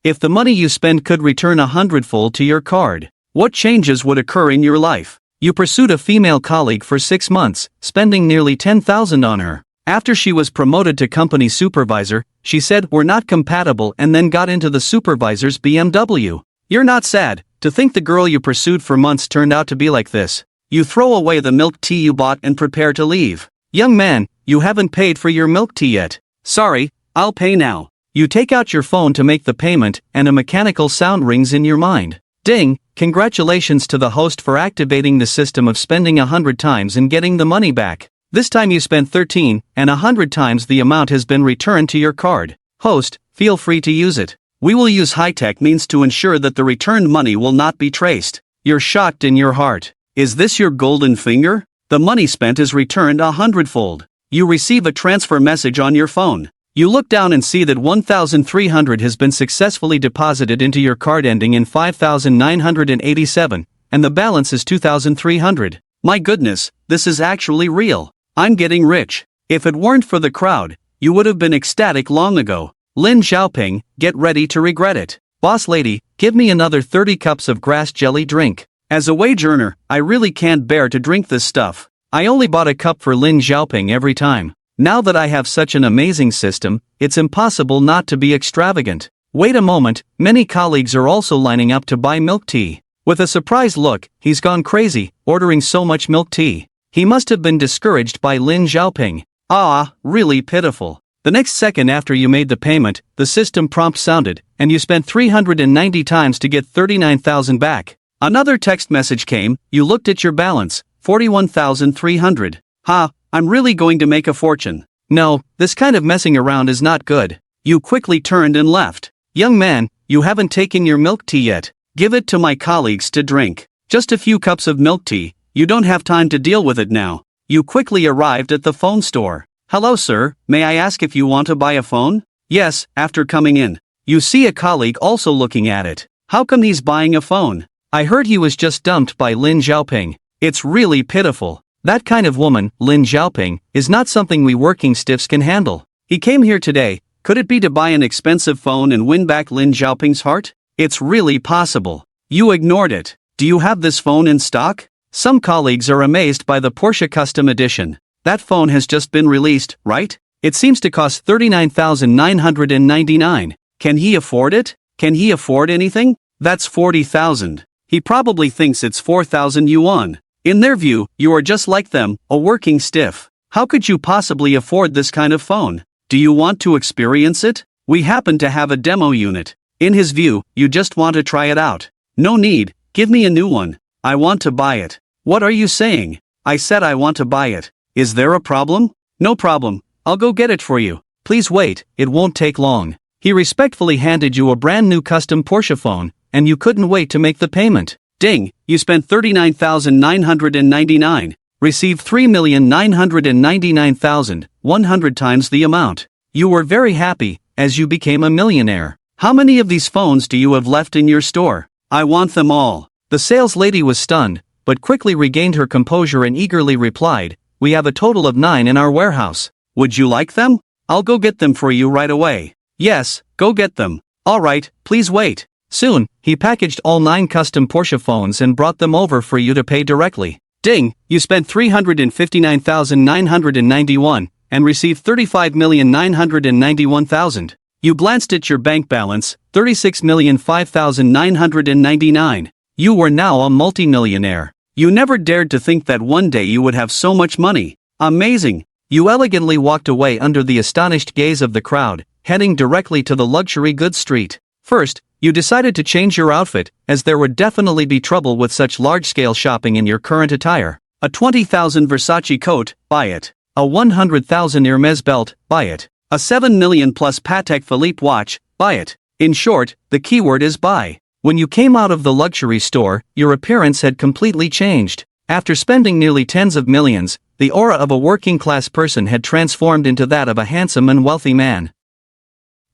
If the money you spend could return 100-fold to your card, what changes would occur in your life? You pursued a female colleague for 6 months, spending nearly $10,000 on her. After she was promoted to company supervisor, she said we're not compatible and then got into the supervisor's BMW. You're not sad to think the girl you pursued for months turned out to be like this. You throw away the milk tea you bought and prepare to leave. Young man, you haven't paid for your milk tea yet. Sorry, I'll pay now. You take out your phone to make the payment and a mechanical sound rings in your mind. Ding, congratulations to the host for activating the system of spending 100 times and getting the money back. This time you spent 13, and 100 times the amount has been returned to your card. Host, feel free to use it. We will use high-tech means to ensure that the returned money will not be traced. You're shocked in your heart. Is this your golden finger? The money spent is returned 100-fold. You receive a transfer message on your phone. You look down and see that 1,300 has been successfully deposited into your card ending in 5,987, and the balance is 2,300. My goodness, this is actually real. I'm getting rich. If it weren't for the crowd, you would have been ecstatic long ago. Lin Xiaoping, get ready to regret it. Boss lady, give me another 30 cups of grass jelly drink. As a wage earner, I really can't bear to drink this stuff. I only bought a cup for Lin Xiaoping every time. Now that I have such an amazing system, it's impossible not to be extravagant. Wait a moment, many colleagues are also lining up to buy milk tea. With a surprised look, he's gone crazy, ordering so much milk tea. He must have been discouraged by Lin Xiaoping. Ah, really pitiful. The next second after you made the payment, the system prompt sounded, and you spent 390 times to get 39,000 back. Another text message came, you looked at your balance, 41,300. Ha, I'm really going to make a fortune. No, this kind of messing around is not good. You quickly turned and left. Young man, you haven't taken your milk tea yet. Give it to my colleagues to drink. Just a few cups of milk tea, you don't have time to deal with it now. You quickly arrived at the phone store. Hello sir, may I ask if you want to buy a phone? Yes, after coming in. You see a colleague also looking at it. How come he's buying a phone? I heard he was just dumped by Lin Xiaoping. It's really pitiful. That kind of woman, Lin Xiaoping, is not something we working stiffs can handle. He came here today, could it be to buy an expensive phone and win back Lin Xiaoping's heart? It's really possible. You ignored it. Do you have this phone in stock? Some colleagues are amazed by the Porsche Custom Edition. That phone has just been released, right? It seems to cost 39,999. Can he afford it? Can he afford anything? That's 40,000. He probably thinks it's 4,000 yuan. In their view, you are just like them, a working stiff. How could you possibly afford this kind of phone? Do you want to experience it? We happen to have a demo unit. In his view, you just want to try it out. No need, give me a new one. I want to buy it. What are you saying? I said I want to buy it. Is there a problem? No problem, I'll go get it for you. Please wait, it won't take long. He respectfully handed you a brand new custom Porsche phone, and you couldn't wait to make the payment. Ding, you spent 39,999. Received 3,999,000, 100 times the amount. You were very happy, as you became a millionaire. How many of these phones do you have left in your store? I want them all. The sales lady was stunned, but quickly regained her composure and eagerly replied, we have a total of 9 in our warehouse. Would you like them? I'll go get them for you right away. Yes, go get them. Alright, please wait. Soon, he packaged all 9 custom Porsche phones and brought them over for you to pay directly. Ding, you spent 359,991 and received 35,991,000. You glanced at your bank balance, 36,005,999. You were now a multimillionaire. You never dared to think that one day you would have so much money. Amazing. You elegantly walked away under the astonished gaze of the crowd, heading directly to the luxury goods street. First, you decided to change your outfit, as there would definitely be trouble with such large-scale shopping in your current attire. A 20,000 Versace coat, buy it. A 100,000 Hermes belt, buy it. A 7 million plus Patek Philippe watch, buy it. In short, the keyword is buy. When you came out of the luxury store, your appearance had completely changed. After spending nearly tens of millions, the aura of a working-class person had transformed into that of a handsome and wealthy man.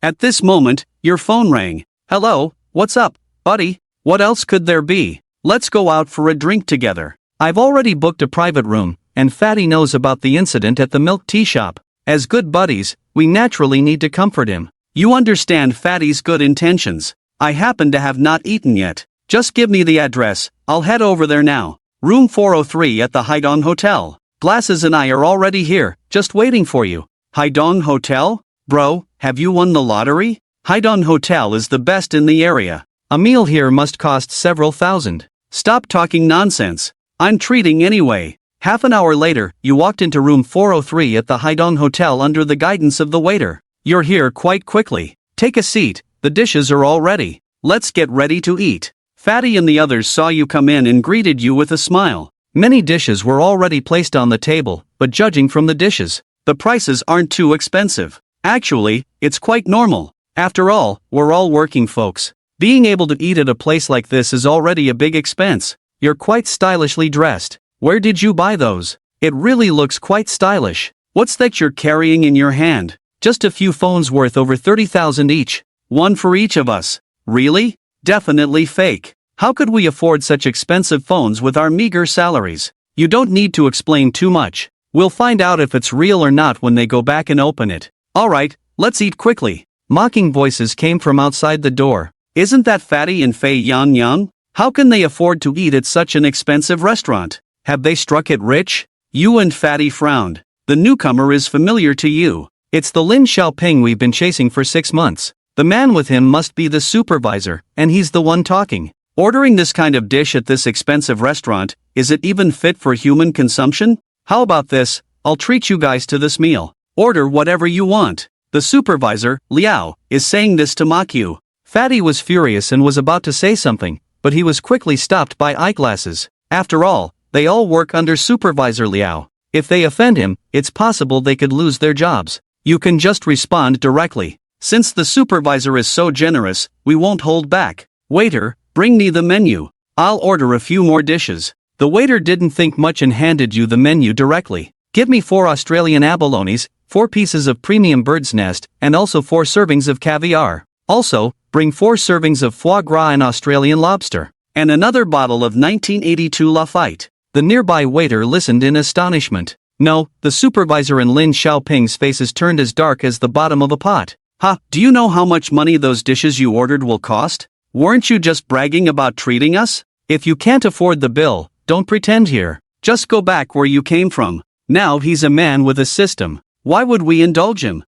At this moment, your phone rang. Hello, what's up, buddy? What else could there be? Let's go out for a drink together. I've already booked a private room, and Fatty knows about the incident at the milk tea shop. As good buddies, we naturally need to comfort him. You understand Fatty's good intentions. I happen to have not eaten yet. Just give me the address, I'll head over there now. Room 403 at the Haidong Hotel. Glasses and I are already here, just waiting for you. Haidong Hotel? Bro, have you won the lottery? Haidong Hotel is the best in the area. A meal here must cost several thousand. Stop talking nonsense. I'm treating anyway. Half an hour later, you walked into room 403 at the Haidong Hotel under the guidance of the waiter. You're here quite quickly. Take a seat, the dishes are all ready. Let's get ready to eat. Fatty and the others saw you come in and greeted you with a smile. Many dishes were already placed on the table, but judging from the dishes, the prices aren't too expensive. Actually, it's quite normal. After all, we're all working folks. Being able to eat at a place like this is already a big expense. You're quite stylishly dressed. Where did you buy those? It really looks quite stylish. What's that you're carrying in your hand? Just a few phones worth over 30,000 each. One for each of us. Really? Definitely fake. How could we afford such expensive phones with our meager salaries? You don't need to explain too much. We'll find out if it's real or not when they go back and open it. Alright, let's eat quickly. Mocking voices came from outside the door. Isn't that Fatty and Fei Yan Yang? How can they afford to eat at such an expensive restaurant? Have they struck it rich? You and Fatty frowned. The newcomer is familiar to you. It's the Lin Xiaoping we've been chasing for 6 months. The man with him must be the supervisor, and he's the one talking. Ordering this kind of dish at this expensive restaurant, is it even fit for human consumption? How about this, I'll treat you guys to this meal. Order whatever you want. The supervisor, Liao, is saying this to mock you. Fatty was furious and was about to say something, but he was quickly stopped by eyeglasses. After all, they all work under Supervisor Liao. If they offend him, it's possible they could lose their jobs. You can just respond directly. Since the supervisor is so generous, we won't hold back. Waiter, bring me the menu. I'll order a few more dishes. The waiter didn't think much and handed you the menu directly. Give me 4 Australian abalones, 4 pieces of premium bird's nest, and also 4 servings of caviar. Also, bring 4 servings of foie gras and Australian lobster. And another bottle of 1982 Lafitte. The nearby waiter listened in astonishment. No, the supervisor and Lin Xiaoping's faces turned as dark as the bottom of a pot. Ha, do you know how much money those dishes you ordered will cost? Weren't you just bragging about treating us? If you can't afford the bill, don't pretend here. Just go back where you came from. Now he's a man with a system. Why would we indulge him?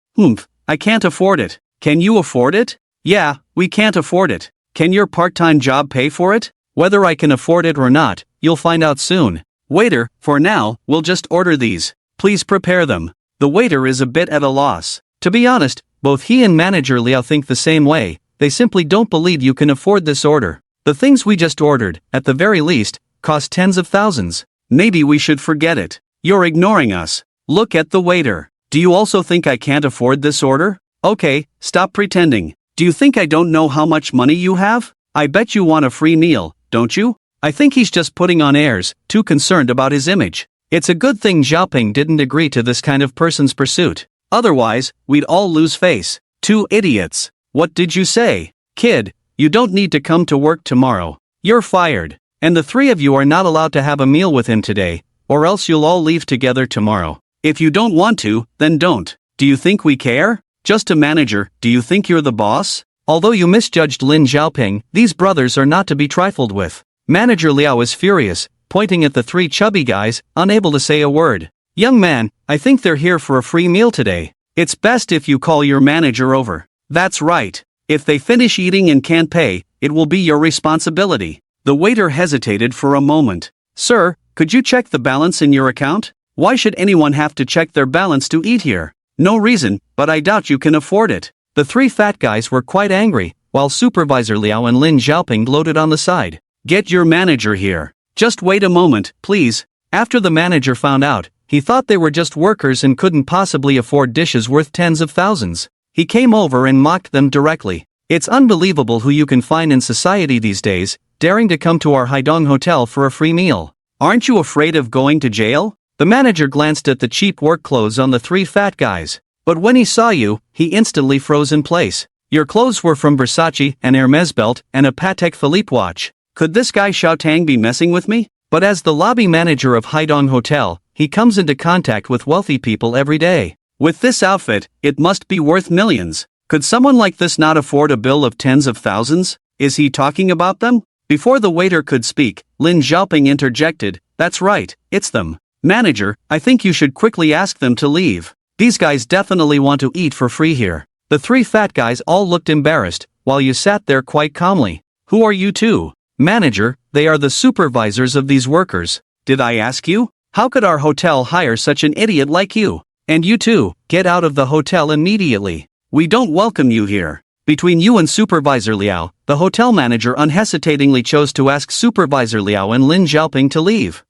I can't afford it. Can you afford it? Yeah, we can't afford it. Can your part-time job pay for it? Whether I can afford it or not, you'll find out soon. Waiter, for now, we'll just order these. Please prepare them. The waiter is a bit at a loss. To be honest, both he and manager Liao think the same way. They simply don't believe you can afford this order. The things we just ordered, at the very least, cost tens of thousands. Maybe we should forget it. You're ignoring us. Look at the waiter. Do you also think I can't afford this order? Okay, stop pretending. Do you think I don't know how much money you have? I bet you want a free meal, don't you? I think he's just putting on airs, too concerned about his image. It's a good thing Xiaoping didn't agree to this kind of person's pursuit. Otherwise, we'd all lose face. 2 idiots. What did you say? Kid, you don't need to come to work tomorrow. You're fired. And the 3 of you are not allowed to have a meal with him today, or else you'll all leave together tomorrow. If you don't want to, then don't. Do you think we care? Just a manager, do you think you're the boss? Although you misjudged Lin Xiaoping, these brothers are not to be trifled with. Manager Liao is furious, pointing at the 3 chubby guys, unable to say a word. Young man, I think they're here for a free meal today. It's best if you call your manager over. That's right. If they finish eating and can't pay, it will be your responsibility. The waiter hesitated for a moment. Sir, could you check the balance in your account? Why should anyone have to check their balance to eat here? No reason, but I doubt you can afford it. The 3 fat guys were quite angry, while Supervisor Liao and Lin Xiaoping gloated on the side. Get your manager here. Just wait a moment, please. After the manager found out, he thought they were just workers and couldn't possibly afford dishes worth tens of thousands. He came over and mocked them directly. It's unbelievable who you can find in society these days, daring to come to our Haidong hotel for a free meal. Aren't you afraid of going to jail? The manager glanced at the cheap work clothes on the 3 fat guys. But when he saw you, he instantly froze in place. Your clothes were from Versace, an Hermes belt, and a Patek Philippe watch. Could this guy Xiaotang be messing with me? But as the lobby manager of Haidong Hotel, he comes into contact with wealthy people every day. With this outfit, it must be worth millions. Could someone like this not afford a bill of tens of thousands? Is he talking about them? Before the waiter could speak, Lin Xiaoping interjected, "That's right, it's them. Manager, I think you should quickly ask them to leave. These guys definitely want to eat for free here." The three fat guys all looked embarrassed, while you sat there quite calmly. "Who are you two?" "Manager, they are the supervisors of these workers. Did I ask you? How could our hotel hire such an idiot like you? And you too, get out of the hotel immediately. We don't welcome you here." Between you and Supervisor Liao, the hotel manager unhesitatingly chose to ask Supervisor Liao and Lin Xiaoping to leave.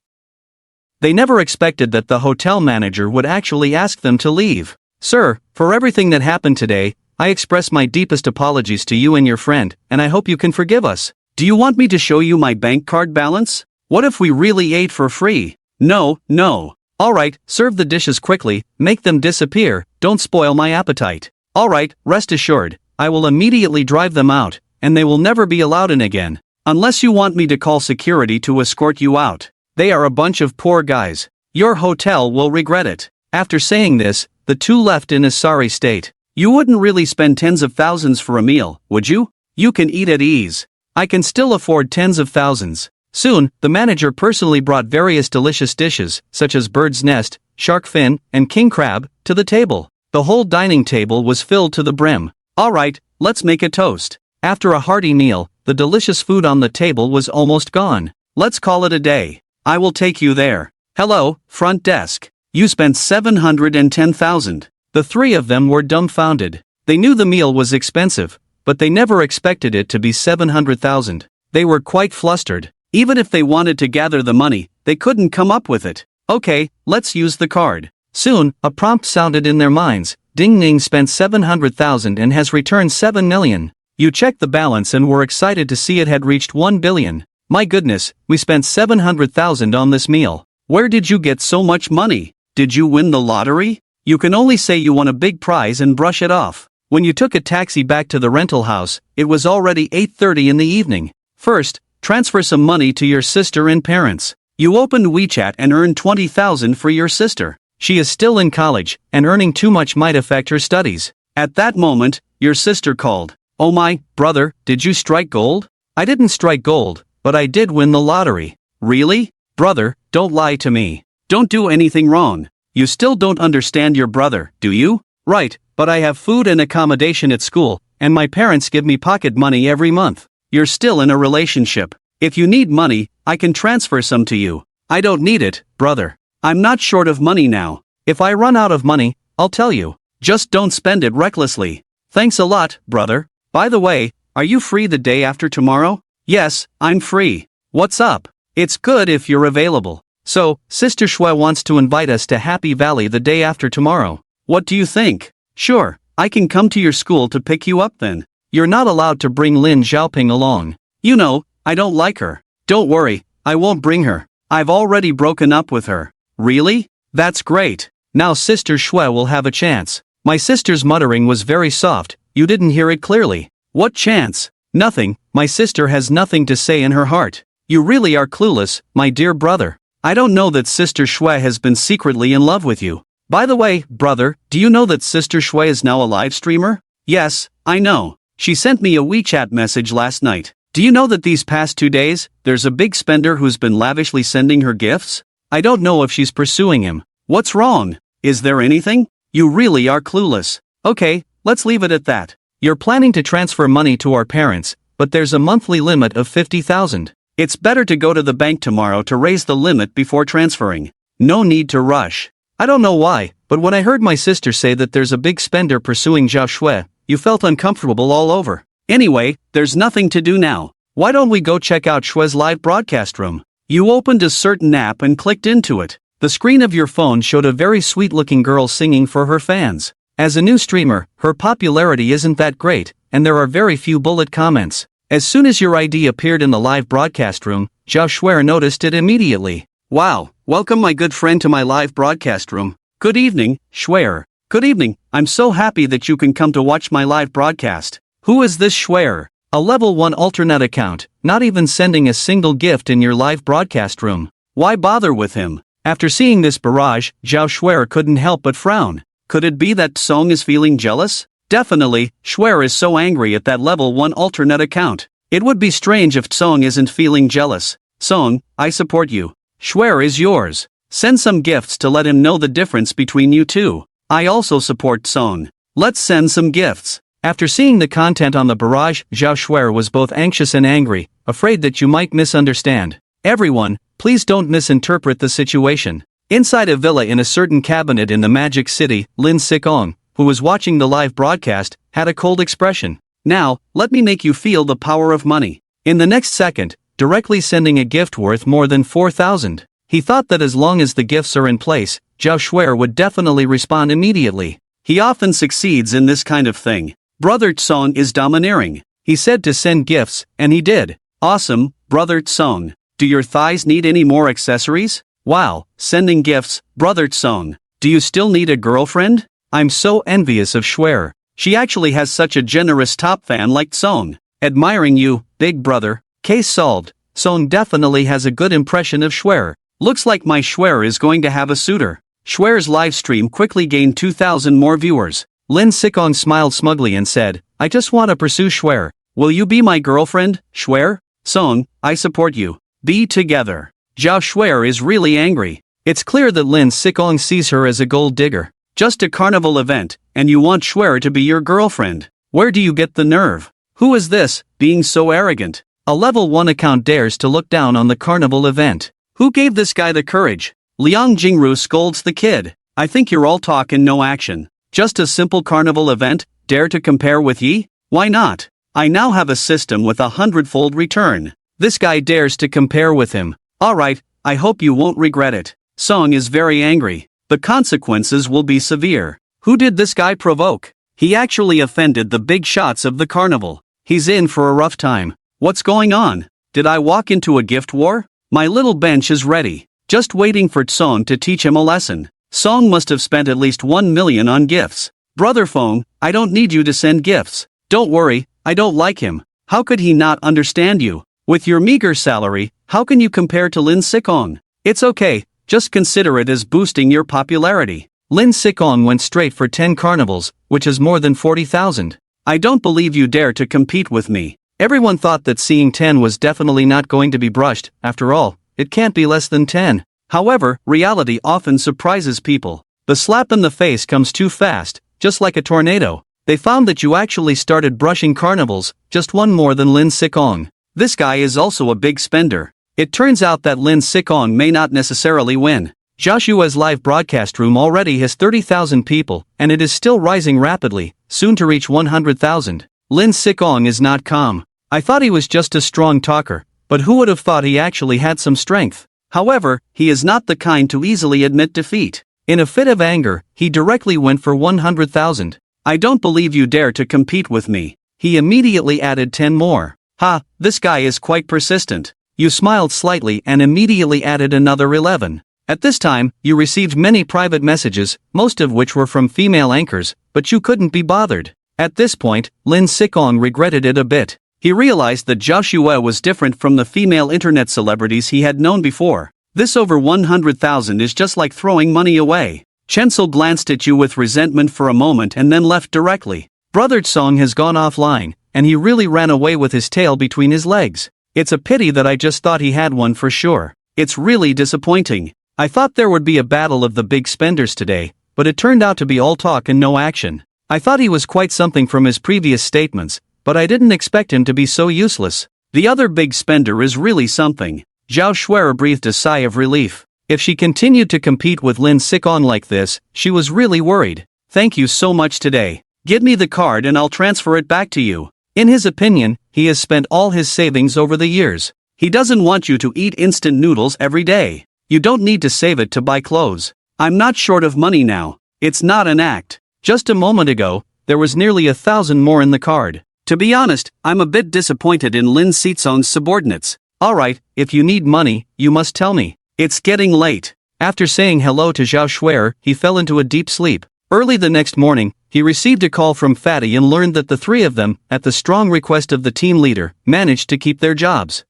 They never expected that the hotel manager would actually ask them to leave. "Sir, for everything that happened today, I express my deepest apologies to you and your friend, and I hope you can forgive us. Do you want me to show you my bank card balance? What if we really ate for free?" "No, no. Alright, serve the dishes quickly, make them disappear, don't spoil my appetite. Alright, rest assured, I will immediately drive them out, and they will never be allowed in again. Unless you want me to call security to escort you out. They are a bunch of poor guys. Your hotel will regret it." After saying this, the two left in a sorry state. "You wouldn't really spend tens of thousands for a meal, would you? You can eat at ease. I can still afford tens of thousands." Soon, the manager personally brought various delicious dishes, such as bird's nest, shark fin, and king crab, to the table. The whole dining table was filled to the brim. "Alright, let's make a toast." After a hearty meal, the delicious food on the table was almost gone. "Let's call it a day. I will take you there." "Hello, front desk. You spent 710,000. The three of them were dumbfounded. They knew the meal was expensive, but they never expected it to be 700,000. They were quite flustered. Even if they wanted to gather the money, they couldn't come up with it. "Okay, let's use the card." Soon, a prompt sounded in their minds. "Ding Ning spent 700,000 and has returned 7 million. You checked the balance and were excited to see it had reached 1 billion. "My goodness, we spent 700,000 on this meal. Where did you get so much money? Did you win the lottery?" You can only say you won a big prize and brush it off. When you took a taxi back to the rental house, it was already 8:30 in the evening. First, transfer some money to your sister and parents. You opened WeChat and earned 20,000 for your sister. She is still in college, and earning too much might affect her studies. At that moment, your sister called. "Oh my, brother, did you strike gold?" "I didn't strike gold, but I did win the lottery." "Really? Brother, don't lie to me. Don't do anything wrong. You still don't understand your brother, do you?" "Right, but I have food and accommodation at school, and my parents give me pocket money every month." "You're still in a relationship. If you need money, I can transfer some to you." "I don't need it, brother. I'm not short of money now. If I run out of money, I'll tell you. Just don't spend it recklessly." "Thanks a lot, brother. By the way, are you free the day after tomorrow?" "Yes, I'm free. What's up?" "It's good if you're available. So, Sister Shui wants to invite us to Happy Valley the day after tomorrow. What do you think?" "Sure, I can come to your school to pick you up then." "You're not allowed to bring Lin Xiaoping along. You know, I don't like her." "Don't worry, I won't bring her. I've already broken up with her." "Really? That's great. Now Sister Shui will have a chance." My sister's muttering was very soft. You didn't hear it clearly. "What chance?" "Nothing, my sister has nothing to say in her heart." "You really are clueless, my dear brother. I don't know that Sister Shui has been secretly in love with you. By the way, brother, do you know that Sister Shui is now a live streamer?" "Yes, I know. She sent me a WeChat message last night. Do you know that these past 2 days, there's a big spender who's been lavishly sending her gifts? I don't know if she's pursuing him." "What's wrong? Is there anything?" "You really are clueless." "Okay, let's leave it at that. You're planning to transfer money to our parents, but there's a monthly limit of 50,000. It's better to go to the bank tomorrow to raise the limit before transferring. No need to rush." I don't know why, but when I heard my sister say that there's a big spender pursuing Zhao Shui, you felt uncomfortable all over. "Anyway, there's nothing to do now. Why don't we go check out Shui's live broadcast room?" You opened a certain app and clicked into it. The screen of your phone showed a very sweet-looking girl singing for her fans. As a new streamer, her popularity isn't that great, and there are very few bullet comments. As soon as your ID appeared in the live broadcast room, Zhao Shui noticed it immediately. "Wow, welcome my good friend to my live broadcast room. Good evening, Shui. Good evening, I'm so happy that you can come to watch my live broadcast." "Who is this Shui? A level 1 alternate account, not even sending a single gift in your live broadcast room. Why bother with him?" After seeing this barrage, Zhao Shui couldn't help but frown. Could it be that Song is feeling jealous? Definitely, Schwer is so angry at that level 1 alternate account. It would be strange if Song isn't feeling jealous. Song, I support you. Schwer is yours. Send some gifts to let him know the difference between you two. I also support Song. Let's send some gifts. After seeing the content on the barrage, Zhao Schwer was both anxious and angry, afraid that you might misunderstand. Everyone, please don't misinterpret the situation. Inside a villa in a certain cabinet in the Magic City, Lin Sikong, who was watching the live broadcast, had a cold expression. Now, let me make you feel the power of money. In the next second, directly sending a gift worth more than 4,000. He thought that as long as the gifts are in place, Zhao Schwer would definitely respond immediately. He often succeeds in this kind of thing. Brother Tsong is domineering. He said to send gifts, and he did. Awesome, Brother Tsong. Do your thighs need any more accessories? Wow, sending gifts, Brother Tsong. Do you still need a girlfriend? I'm so envious of Schwer. She actually has such a generous top fan like Tsong. Admiring you, big brother. Case solved. Tsong definitely has a good impression of Schwer. Looks like my Schwer is going to have a suitor. Schwer's livestream quickly gained 2,000 more viewers. Lin Sikong smiled smugly and said, I just want to pursue Schwer. Will you be my girlfriend, Schwer? Song, I support you. Be together. Zhao Schwer is really angry. It's clear that Lin Sikong sees her as a gold digger. Just a carnival event, and you want Schwer to be your girlfriend. Where do you get the nerve? Who is this, being so arrogant? A level 1 account dares to look down on the carnival event. Who gave this guy the courage? Liang Jingru scolds the kid. I think you're all talk and no action. Just a simple carnival event, dare to compare with ye? Why not? I now have a system with 100-fold return. This guy dares to compare with him. Alright, I hope you won't regret it. Song is very angry. The consequences will be severe. Who did this guy provoke? He actually offended the big shots of the carnival. He's in for a rough time. What's going on? Did I walk into a gift war? My little bench is ready. Just waiting for Tsong to teach him a lesson. Song must have spent at least 1 million on gifts. Brother Fong, I don't need you to send gifts. Don't worry, I don't like him. How could he not understand you? With your meager salary, how can you compare to Lin Sikong? It's okay, just consider it as boosting your popularity. Lin Sikong went straight for 10 carnivals, which is more than 40,000. I don't believe you dare to compete with me. Everyone thought that seeing 10 was definitely not going to be brushed. After all, it can't be less than 10. However, reality often surprises people. The slap in the face comes too fast, just like a tornado. They found that you actually started brushing carnivals, just one more than Lin Sikong. This guy is also a big spender. It turns out that Lin Sikong may not necessarily win. Joshua's live broadcast room already has 30,000 people, and it is still rising rapidly, soon to reach 100,000. Lin Sikong is not calm. I thought he was just a strong talker, but who would have thought he actually had some strength? However, he is not the kind to easily admit defeat. In a fit of anger, he directly went for 100,000. I don't believe you dare to compete with me. He immediately added 10 more. Ha, this guy is quite persistent. You smiled slightly and immediately added another 11. At this time, you received many private messages, most of which were from female anchors, but you couldn't be bothered. At this point, Lin Sikong regretted it a bit. He realized that Joshua was different from the female internet celebrities he had known before. This over 100,000 is just like throwing money away. Chensel glanced at you with resentment for a moment and then left directly. Brother Tsong has gone offline, and he really ran away with his tail between his legs. It's a pity that I just thought he had one for sure. It's really disappointing. I thought there would be a battle of the big spenders today, but it turned out to be all talk and no action. I thought he was quite something from his previous statements, but I didn't expect him to be so useless. The other big spender is really something. Zhao Schwer breathed a sigh of relief. If she continued to compete with Lin Sikong like this, she was really worried. Thank you so much today. Give me the card and I'll transfer it back to you. In his opinion, he has spent all his savings over the years. He doesn't want you to eat instant noodles every day. You don't need to save it to buy clothes. I'm not short of money now. It's not an act. Just a moment ago, there was nearly 1,000 more in the card. To be honest, I'm a bit disappointed in Lin Sitsong's subordinates. Alright, if you need money, you must tell me. It's getting late. After saying hello to Zhao Schwer, he fell into a deep sleep. Early the next morning, he received a call from Fatty and learned that the three of them, at the strong request of the team leader, managed to keep their jobs.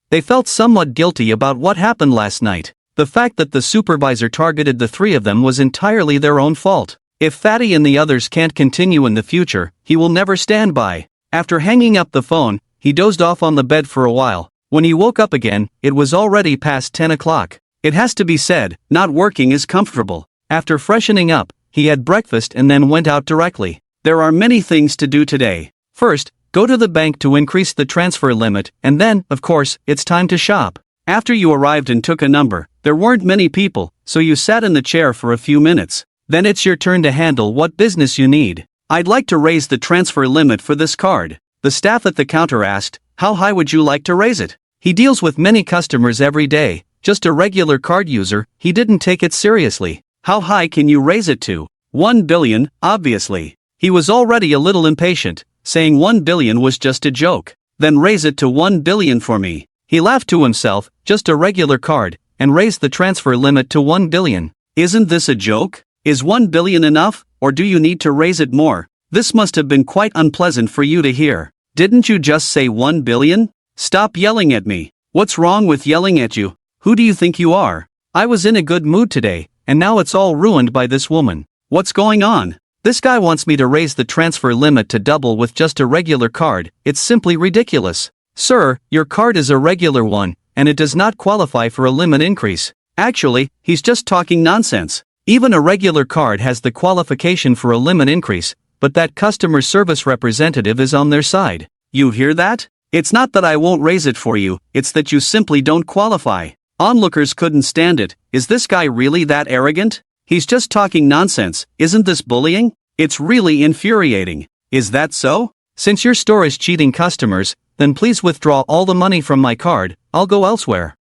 They felt somewhat guilty about what happened last night. The fact that the supervisor targeted the three of them was entirely their own fault. If Fatty and the others can't continue in the future, he will never stand by. After hanging up the phone, he dozed off on the bed for a while. When he woke up again, it was already past 10 o'clock. It has to be said, not working is comfortable. After freshening up, he had breakfast and then went out directly. There are many things to do today. First, go to the bank to increase the transfer limit, and then, of course, it's time to shop. After you arrived and took a number, there weren't many people, so you sat in the chair for a few minutes. Then it's your turn to handle what business you need. I'd like to raise the transfer limit for this card. The staff at the counter asked, how high would you like to raise it? He deals with many customers every day, just a regular card user, he didn't take it seriously. How high can you raise it to? 1 billion, obviously. He was already a little impatient, saying 1 billion was just a joke. Then raise it to 1 billion for me. He laughed to himself, just a regular card, and raised the transfer limit to 1 billion. Isn't this a joke? Is 1 billion enough, or do you need to raise it more? This must have been quite unpleasant for you to hear. Didn't you just say 1 billion? Stop yelling at me. What's wrong with yelling at you? Who do you think you are? I was in a good mood today, and now it's all ruined by this woman. What's going on? This guy wants me to raise the transfer limit to double with just a regular card. It's simply ridiculous. Sir, your card is a regular one, and it does not qualify for a limit increase. Actually, he's just talking nonsense. Even a regular card has the qualification for a limit increase, but that customer service representative is on their side. You hear that? It's not that I won't raise it for you, it's that you simply don't qualify. Onlookers couldn't stand it. Is this guy really that arrogant? He's just talking nonsense. Isn't this bullying? It's really infuriating. Is that so? Since your store is cheating customers, then please withdraw all the money from my card. I'll go elsewhere.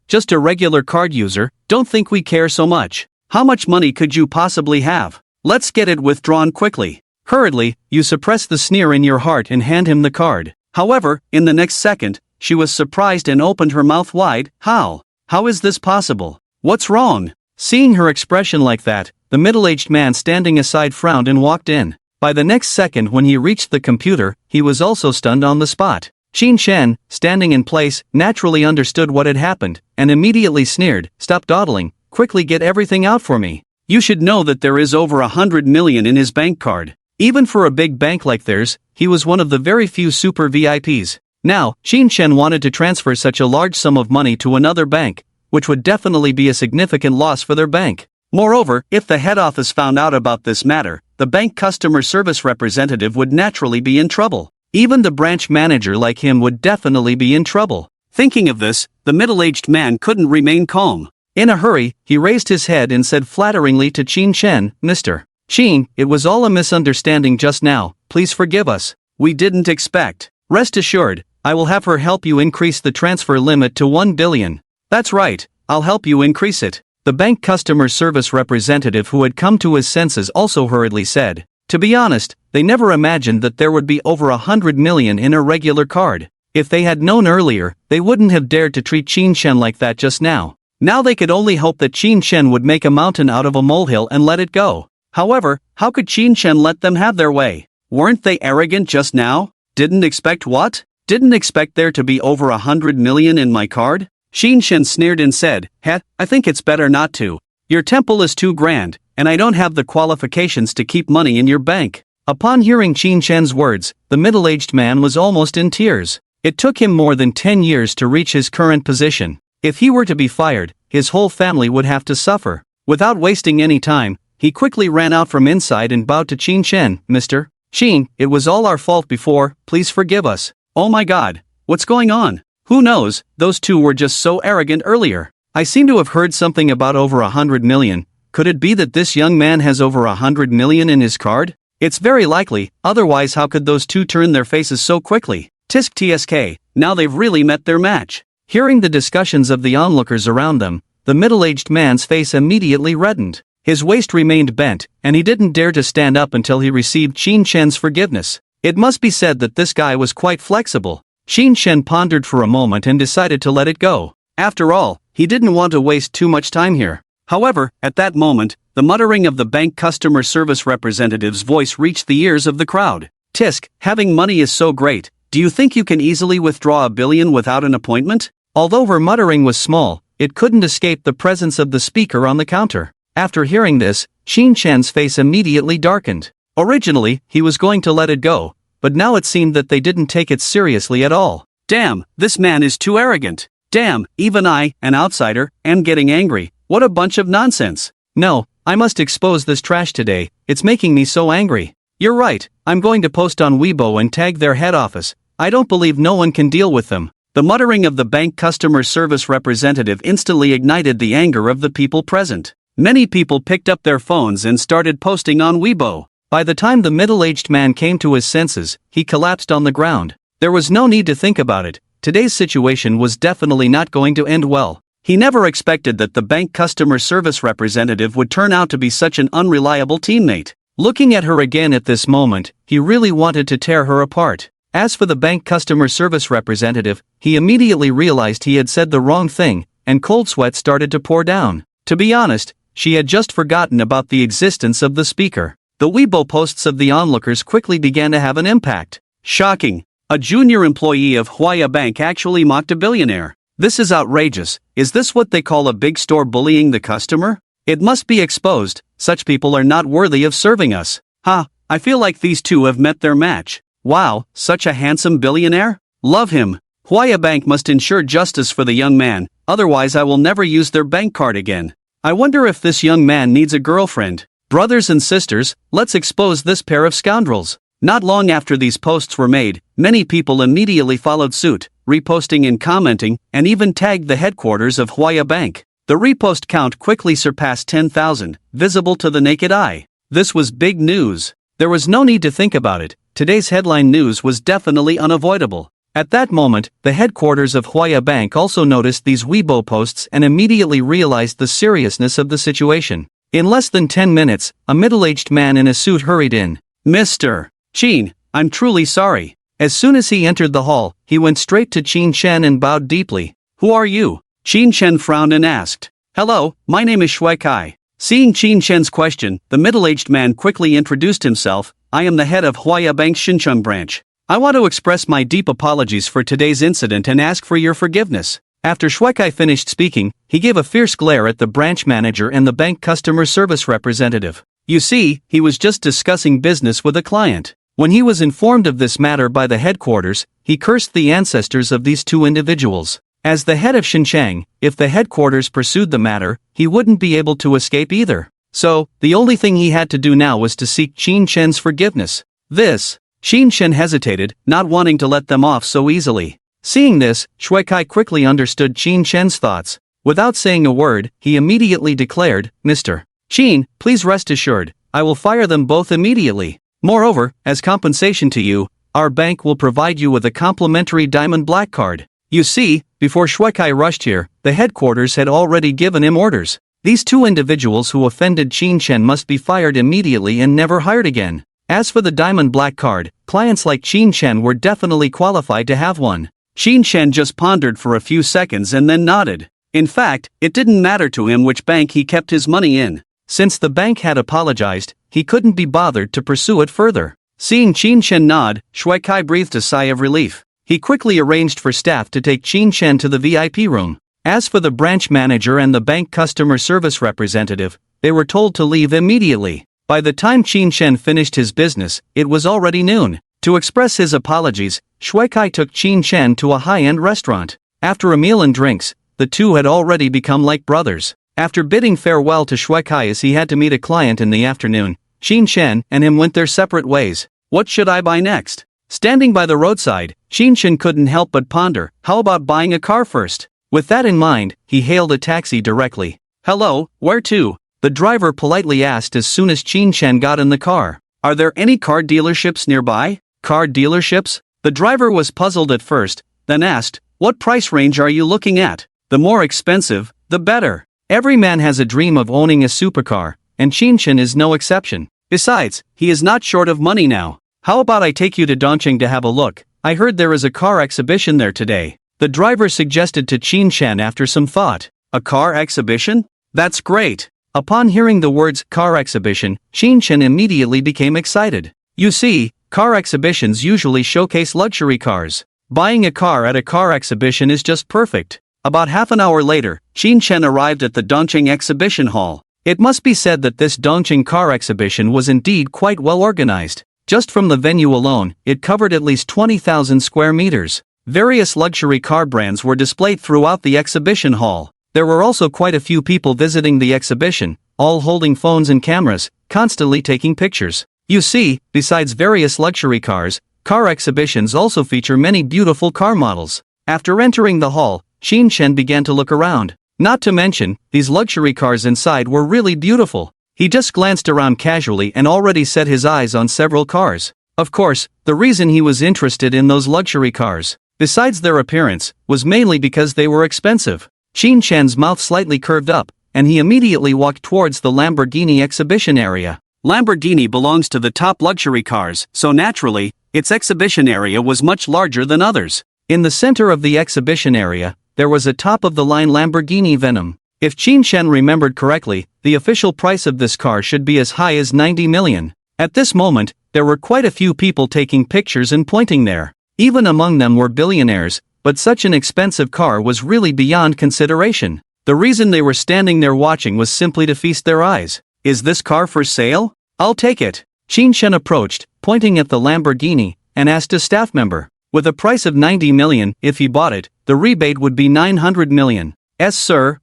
Just a regular card user, don't think we care so much. How much money could you possibly have? Let's get it withdrawn quickly. Hurriedly, you suppress the sneer in your heart and hand him the card. However, in the next second, she was surprised and opened her mouth wide. How? How is this possible? What's wrong? Seeing her expression like that, the middle-aged man standing aside frowned and walked in. By the next second when he reached the computer, he was also stunned on the spot. Qin Shen, standing in place, naturally understood what had happened, and immediately sneered, "Stop dawdling, quickly get everything out for me. You should know that there is over 100 million in his bank card. Even for a big bank like theirs, he was one of the very few super VIPs. Now, Qin Shen wanted to transfer such a large sum of money to another bank, which would definitely be a significant loss for their bank. Moreover, if the head office found out about this matter, the bank customer service representative would naturally be in trouble. Even the branch manager like him would definitely be in trouble. Thinking of this, the middle-aged man couldn't remain calm. In a hurry, he raised his head and said flatteringly to Qin Shen, "Mr. Qin, it was all a misunderstanding just now, please forgive us. We didn't expect. Rest assured, I will have her help you increase the transfer limit to 1 billion. That's right, I'll help you increase it." The bank customer service representative who had come to his senses also hurriedly said. To be honest, they never imagined that there would be over 100 million in a regular card. If they had known earlier, they wouldn't have dared to treat Qin Shen like that just now. Now they could only hope that Qin Shen would make a mountain out of a molehill and let it go. However, how could Qin Shen let them have their way? Weren't they arrogant just now? Didn't expect what? Didn't expect there to be over 100 million in my card? Qin Shen sneered and said, I think it's better not to. Your temple is too grand, and I don't have the qualifications to keep money in your bank. Upon hearing Qin Shen's words, the middle-aged man was almost in tears. It took him more than 10 years to reach his current position. If he were to be fired, his whole family would have to suffer. Without wasting any time, he quickly ran out from inside and bowed to Qin Shen. "Mr. Qin, it was all our fault before, please forgive us." Oh my god, what's going on? Who knows, those two were just so arrogant earlier. I seem to have heard something about over 100 million. Could it be that this young man has over 100 million in his card? It's very likely, otherwise how could those two turn their faces so quickly? Tisk tsk, now they've really met their match. Hearing the discussions of the onlookers around them, the middle-aged man's face immediately reddened. His waist remained bent, and he didn't dare to stand up until he received Qin Shen's forgiveness. It must be said that this guy was quite flexible. Qin Shen pondered for a moment and decided to let it go. After all, he didn't want to waste too much time here. However, at that moment, the muttering of the bank customer service representative's voice reached the ears of the crowd. "Tisk, having money is so great, do you think you can easily withdraw 1 billion without an appointment?" Although her muttering was small, it couldn't escape the presence of the speaker on the counter. After hearing this, Qin Shen's face immediately darkened. Originally, he was going to let it go, but now it seemed that they didn't take it seriously at all. Damn, this man is too arrogant. Damn, even I, an outsider, am getting angry. What a bunch of nonsense. No, I must expose this trash today, it's making me so angry. You're right, I'm going to post on Weibo and tag their head office. I don't believe no one can deal with them. The muttering of the bank customer service representative instantly ignited the anger of the people present. Many people picked up their phones and started posting on Weibo. By the time the middle-aged man came to his senses, he collapsed on the ground. There was no need to think about it. Today's situation was definitely not going to end well. He never expected that the bank customer service representative would turn out to be such an unreliable teammate. Looking at her again at this moment, he really wanted to tear her apart. As for the bank customer service representative, he immediately realized he had said the wrong thing, and cold sweat started to pour down. To be honest, she had just forgotten about the existence of the speaker. The Weibo posts of the onlookers quickly began to have an impact. Shocking! A junior employee of Huaya Bank actually mocked a billionaire. This is outrageous. Is this what they call a big store bullying the customer? It must be exposed. Such people are not worthy of serving us. Ha, I feel like these two have met their match. Wow, such a handsome billionaire? Love him. Huaya Bank must ensure justice for the young man, otherwise I will never use their bank card again. I wonder if this young man needs a girlfriend. Brothers and sisters, let's expose this pair of scoundrels. Not long after these posts were made, many people immediately followed suit, reposting and commenting, and even tagged the headquarters of Huaya Bank. The repost count quickly surpassed 10,000, visible to the naked eye. This was big news. There was no need to think about it. Today's headline news was definitely unavoidable. At that moment, the headquarters of Huaya Bank also noticed these Weibo posts and immediately realized the seriousness of the situation. In less than 10 minutes, a middle-aged man in a suit hurried in. Mr. Qin, I'm truly sorry. As soon as he entered the hall, he went straight to Qin Shen and bowed deeply. Who are you? Qin Shen frowned and asked. Hello, my name is Shui Kai. Seeing Qin Shen's question, the middle-aged man quickly introduced himself. I am the head of Huaya Bank's Xincheng branch. I want to express my deep apologies for today's incident and ask for your forgiveness. After Shuikai finished speaking, he gave a fierce glare at the branch manager and the bank customer service representative. You see, he was just discussing business with a client. When he was informed of this matter by the headquarters, he cursed the ancestors of these two individuals. As the head of Xincheng, if the headquarters pursued the matter, he wouldn't be able to escape either. So, the only thing he had to do now was to seek Qin Shen's forgiveness. Qin Shen hesitated, not wanting to let them off so easily. Seeing this, Shuikai quickly understood Qin Shen's thoughts. Without saying a word, he immediately declared, Mr. Qin, please rest assured, I will fire them both immediately. Moreover, as compensation to you, our bank will provide you with a complimentary diamond black card. You see, before Shuikai rushed here, the headquarters had already given him orders. These two individuals who offended Qin Shen must be fired immediately and never hired again. As for the diamond black card, clients like Qin Shen were definitely qualified to have one. Qin Shen just pondered for a few seconds and then nodded. In fact, it didn't matter to him which bank he kept his money in. Since the bank had apologized, he couldn't be bothered to pursue it further. Seeing Qin Shen nod, Shuikai breathed a sigh of relief. He quickly arranged for staff to take Qin Shen to the VIP room. As for the branch manager and the bank customer service representative, they were told to leave immediately. By the time Qin Shen finished his business, it was already noon. To express his apologies, Shuikai took Qin Shen to a high-end restaurant. After a meal and drinks, the two had already become like brothers. After bidding farewell to Shuikai as he had to meet a client in the afternoon, Qin Shen and him went their separate ways. What should I buy next? Standing by the roadside, Qin Shen couldn't help but ponder, how about buying a car first? With that in mind, he hailed a taxi directly. Hello, where to? The driver politely asked as soon as Qin Shen got in the car. Are there any car dealerships nearby? Car dealerships? The driver was puzzled at first, then asked, what price range are you looking at? The more expensive, the better. Every man has a dream of owning a supercar, and Qin Shen is no exception. Besides, he is not short of money now. How about I take you to Dongqing to have a look? I heard there is a car exhibition there today. The driver suggested to Qin Shen after some thought. A car exhibition? That's great. Upon hearing the words car exhibition, Qin Shen immediately became excited. You see, car exhibitions usually showcase luxury cars. Buying a car at a car exhibition is just perfect. About half an hour later, Qin Shen arrived at the Dongqing exhibition hall. It must be said that this Dongqing car exhibition was indeed quite well organized. Just from the venue alone, it covered at least 20,000 square meters. Various luxury car brands were displayed throughout the exhibition hall. There were also quite a few people visiting the exhibition, all holding phones and cameras, constantly taking pictures. You see, besides various luxury cars, car exhibitions also feature many beautiful car models. After entering the hall, Qin Shen began to look around. Not to mention, these luxury cars inside were really beautiful. He just glanced around casually and already set his eyes on several cars. Of course, the reason he was interested in those luxury cars, besides their appearance, was mainly because they were expensive. Qin Shen's mouth slightly curved up, and he immediately walked towards the Lamborghini exhibition area. Lamborghini belongs to the top luxury cars, so naturally, its exhibition area was much larger than others. In the center of the exhibition area, there was a top-of-the-line Lamborghini Venom. If Qin Shen remembered correctly, the official price of this car should be as high as 90 million. At this moment, there were quite a few people taking pictures and pointing there. Even among them were billionaires, but such an expensive car was really beyond consideration. The reason they were standing there watching was simply to feast their eyes. Is this car for sale? I'll take it. Qin Shen approached, pointing at the Lamborghini, and asked a staff member. With a price of 90 million, if he bought it, the rebate would be 900 million. Yes, sir.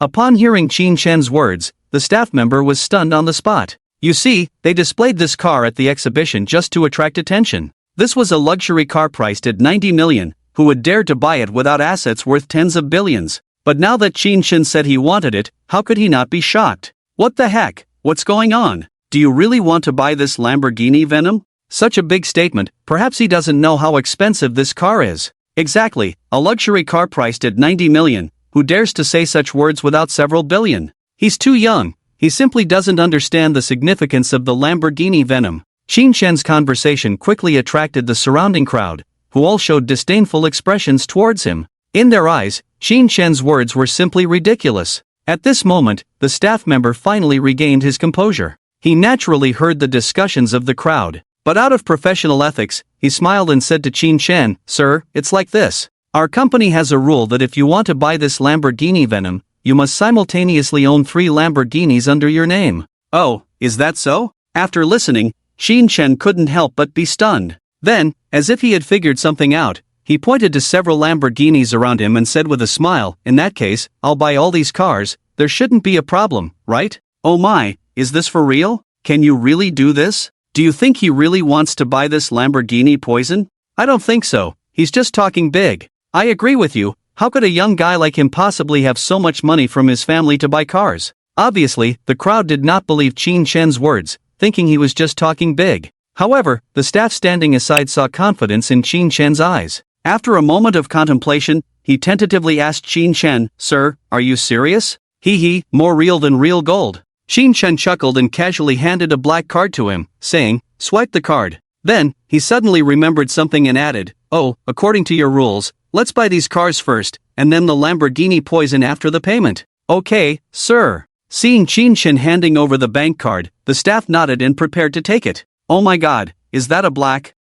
Upon hearing Qin Shen's words, the staff member was stunned on the spot. You see, they displayed this car at the exhibition just to attract attention. This was a luxury car priced at 90 million, who would dare to buy it without assets worth tens of billions? But now that Qin Shen said he wanted it, how could he not be shocked? What the heck? What's going on? Do you really want to buy this Lamborghini Venom? Such a big statement, perhaps he doesn't know how expensive this car is. Exactly, a luxury car priced at 90 million. Who dares to say such words without several billion? He's too young. He simply doesn't understand the significance of the Lamborghini Venom. Qin Shen's conversation quickly attracted the surrounding crowd, who all showed disdainful expressions towards him. In their eyes, Qin Shen's words were simply ridiculous. At this moment, the staff member finally regained his composure. He naturally heard the discussions of the crowd, but out of professional ethics, he smiled and said to Qin Shen, "Sir, it's like this. Our company has a rule that if you want to buy this Lamborghini Venom, you must simultaneously own 3 Lamborghinis under your name." Oh, is that so? After listening, Qin Shen couldn't help but be stunned. Then, as if he had figured something out, he pointed to several Lamborghinis around him and said with a smile, "In that case, I'll buy all these cars. There shouldn't be a problem, right?" Oh my, is this for real? Can you really do this? Do you think he really wants to buy this Lamborghini Poison? I don't think so. He's just talking big. I agree with you. How could a young guy like him possibly have so much money from his family to buy cars? Obviously, the crowd did not believe Qin Shen's words, thinking he was just talking big. However, the staff standing aside saw confidence in Qin Shen's eyes. After a moment of contemplation, he tentatively asked Qin Shen, "Sir, are you serious?" "Hee, more real than real gold." Qin Shen chuckled and casually handed a black card to him, saying, "Swipe the card." Then, he suddenly remembered something and added, "Oh, according to your rules, let's buy these cars first, and then the Lamborghini Poison after the payment." "Okay, sir." Seeing Qin Shen handing over the bank card, the staff nodded and prepared to take it. Oh my god, is that a black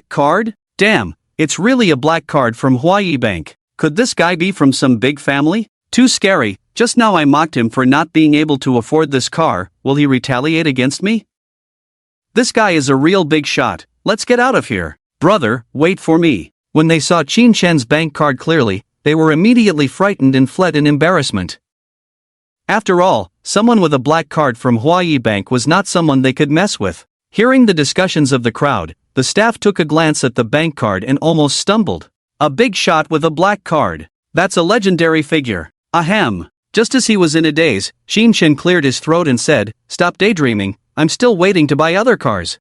card? Damn, it's really a black card from Hawaii Bank. Could this guy be from some big family? Too scary. Just now I mocked him for not being able to afford this car. Will he retaliate against me? This guy is a real big shot. Let's get out of here. Brother, wait for me. When they saw Qin Shen's bank card clearly, they were immediately frightened and fled in embarrassment. After all, someone with a black card from Hawaii Bank was not someone they could mess with. Hearing the discussions of the crowd, the staff took a glance at the bank card and almost stumbled. A big shot with a black card. That's a legendary figure. Ahem. Just as he was in a daze, Qin Shen cleared his throat and said, "Stop daydreaming, I'm still waiting to buy other cars."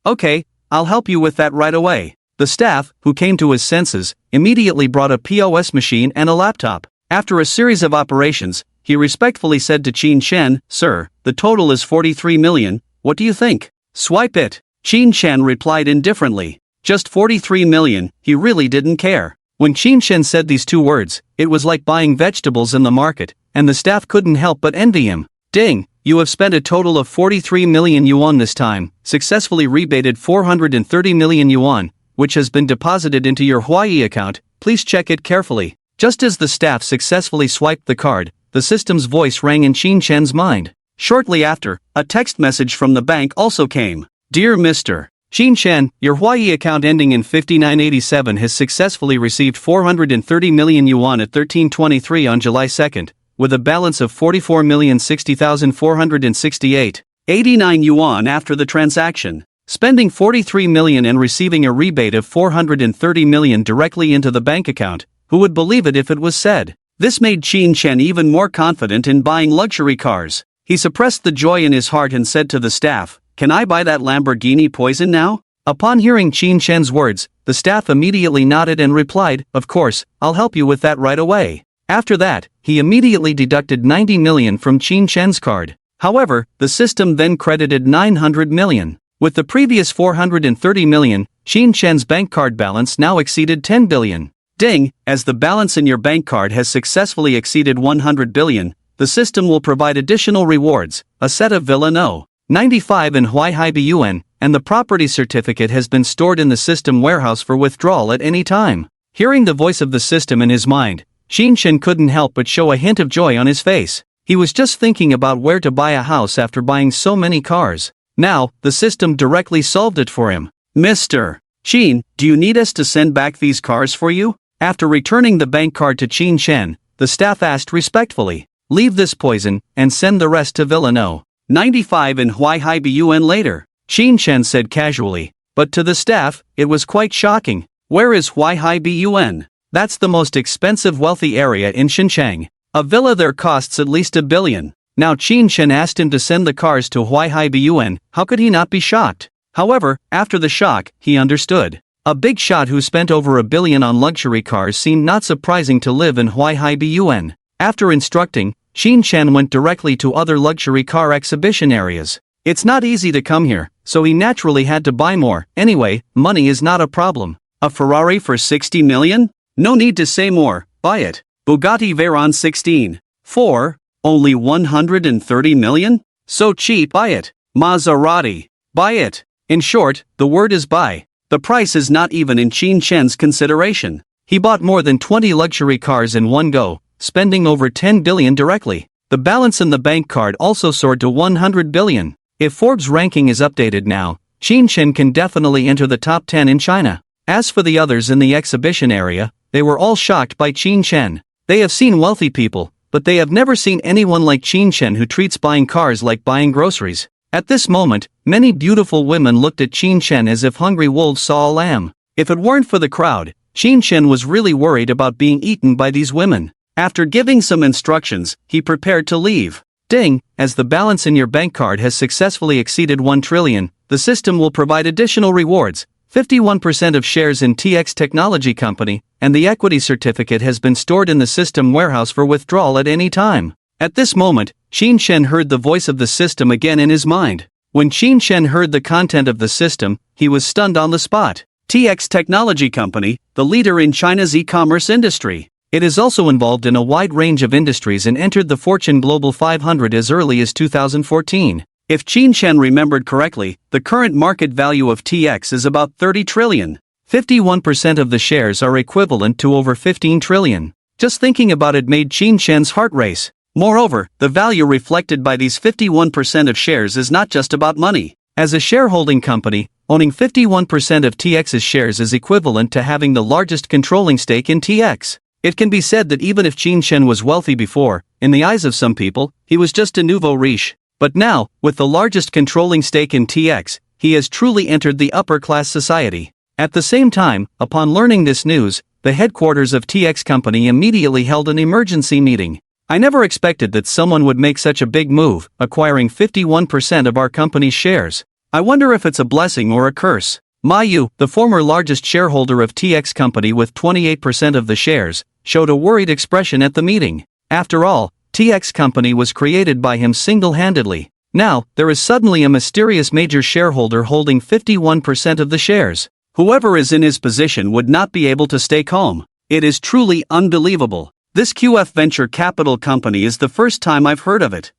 Okay, I'll help you with that right away." The staff, who came to his senses, immediately brought a POS machine and a laptop. After a series of operations, he respectfully said to Qin Shen, "Sir, the total is 43 million, what do you think?" "Swipe it." Qin Shen replied indifferently. Just 43 million, he really didn't care. When Qin Shen said these 2 words, it was like buying vegetables in the market, and the staff couldn't help but envy him. "Ding, you have spent a total of 43 million yuan this time, successfully rebated 430 million yuan, which has been deposited into your Hawaii account, please check it carefully." Just as the staff successfully swiped the card, the system's voice rang in Qin Chen's mind. Shortly after, a text message from the bank also came. Dear Mr. Qin Chen, your Huai account ending in 5987 has successfully received 430 million yuan at 1323 on July 2nd, with a balance of 44,060,468.89 yuan after the transaction. Spending 43 million and receiving a rebate of 430 million directly into the bank account. Who would believe it if it was said? This made Qin Chen even more confident in buying luxury cars. He suppressed the joy in his heart and said to the staff, "Can I buy that Lamborghini Poison now?" Upon hearing Qin Chen's words, the staff immediately nodded and replied, "Of course, I'll help you with that right away." After that, he immediately deducted 90 million from Qin Chen's card. However, the system then credited 900 million. With the previous 430 million, Qin Chen's bank card balance now exceeded 10 billion. Ding, as the balance in your bank card has successfully exceeded 100 billion, the system will provide additional rewards, a set of Villa No. 95 in Huaihai Yuan, and the property certificate has been stored in the system warehouse for withdrawal at any time. Hearing the voice of the system in his mind, Qin Chen couldn't help but show a hint of joy on his face. He was just thinking about where to buy a house after buying so many cars. Now, the system directly solved it for him. Mr. Qin, do you need us to send back these cars for you? After returning the bank card to Qin Chen, the staff asked respectfully, "Leave this Poison, and send the rest to Villa No. 95 in Huaihai Yuan later." Qin Chen said casually, but to the staff, it was quite shocking. Where is Huaihai Yuan? That's the most expensive wealthy area in Xinjiang. A villa there costs at least 1 billion. Now Qin Chen asked him to send the cars to Huaihai Yuan, how could he not be shocked? However, after the shock, he understood. A big shot who spent over 1 billion on luxury cars seemed not surprising to live in Huaihai Yuan. After instructing, Qin Chen went directly to other luxury car exhibition areas. It's not easy to come here, so he naturally had to buy more. Anyway, money is not a problem. A Ferrari for 60 million? No need to say more, buy it. Bugatti Veyron 16. 4. Only 130 million? So cheap, buy it. Maserati. Buy it. In short, the word is buy. The price is not even in Qin Chen's consideration. He bought more than 20 luxury cars in one go, spending over 10 billion directly. The balance in the bank card also soared to 100 billion. If Forbes' ranking is updated now, Qin Chen can definitely enter the top 10 in China. As for the others in the exhibition area, they were all shocked by Qin Chen. They have seen wealthy people, but they have never seen anyone like Qin Chen who treats buying cars like buying groceries. At this moment, many beautiful women looked at Qin Chen as if hungry wolves saw a lamb. If it weren't for the crowd, Qin Chen was really worried about being eaten by these women. After giving some instructions, he prepared to leave. Ding, as the balance in your bank card has successfully exceeded 1 trillion, the system will provide additional rewards. 51% of shares in TX Technology Company, and the equity certificate has been stored in the system warehouse for withdrawal at any time. At this moment, Qin Chen heard the voice of the system again in his mind. When Qin Chen heard the content of the system, he was stunned on the spot. TX Technology Company, the leader in China's e-commerce industry. It is also involved in a wide range of industries and entered the Fortune Global 500 as early as 2014. If Qin Chen remembered correctly, the current market value of TX is about 30 trillion. 51% of the shares are equivalent to over 15 trillion. Just thinking about it made Qin Chen's heart race. Moreover, the value reflected by these 51% of shares is not just about money. As a shareholding company, owning 51% of TX's shares is equivalent to having the largest controlling stake in TX. It can be said that even if Qin Chen was wealthy before, in the eyes of some people, he was just a nouveau riche. But now, with the largest controlling stake in TX, he has truly entered the upper-class society. At the same time, upon learning this news, the headquarters of TX company immediately held an emergency meeting. I never expected that someone would make such a big move, acquiring 51% of our company's shares. I wonder if it's a blessing or a curse. Ma Yu, the former largest shareholder of TX company with 28% of the shares, showed a worried expression at the meeting. After all, TX company was created by him single-handedly. Now, there is suddenly a mysterious major shareholder holding 51% of the shares. Whoever is in his position would not be able to stay calm. It is truly unbelievable. This QF venture capital company is the first time I've heard of it.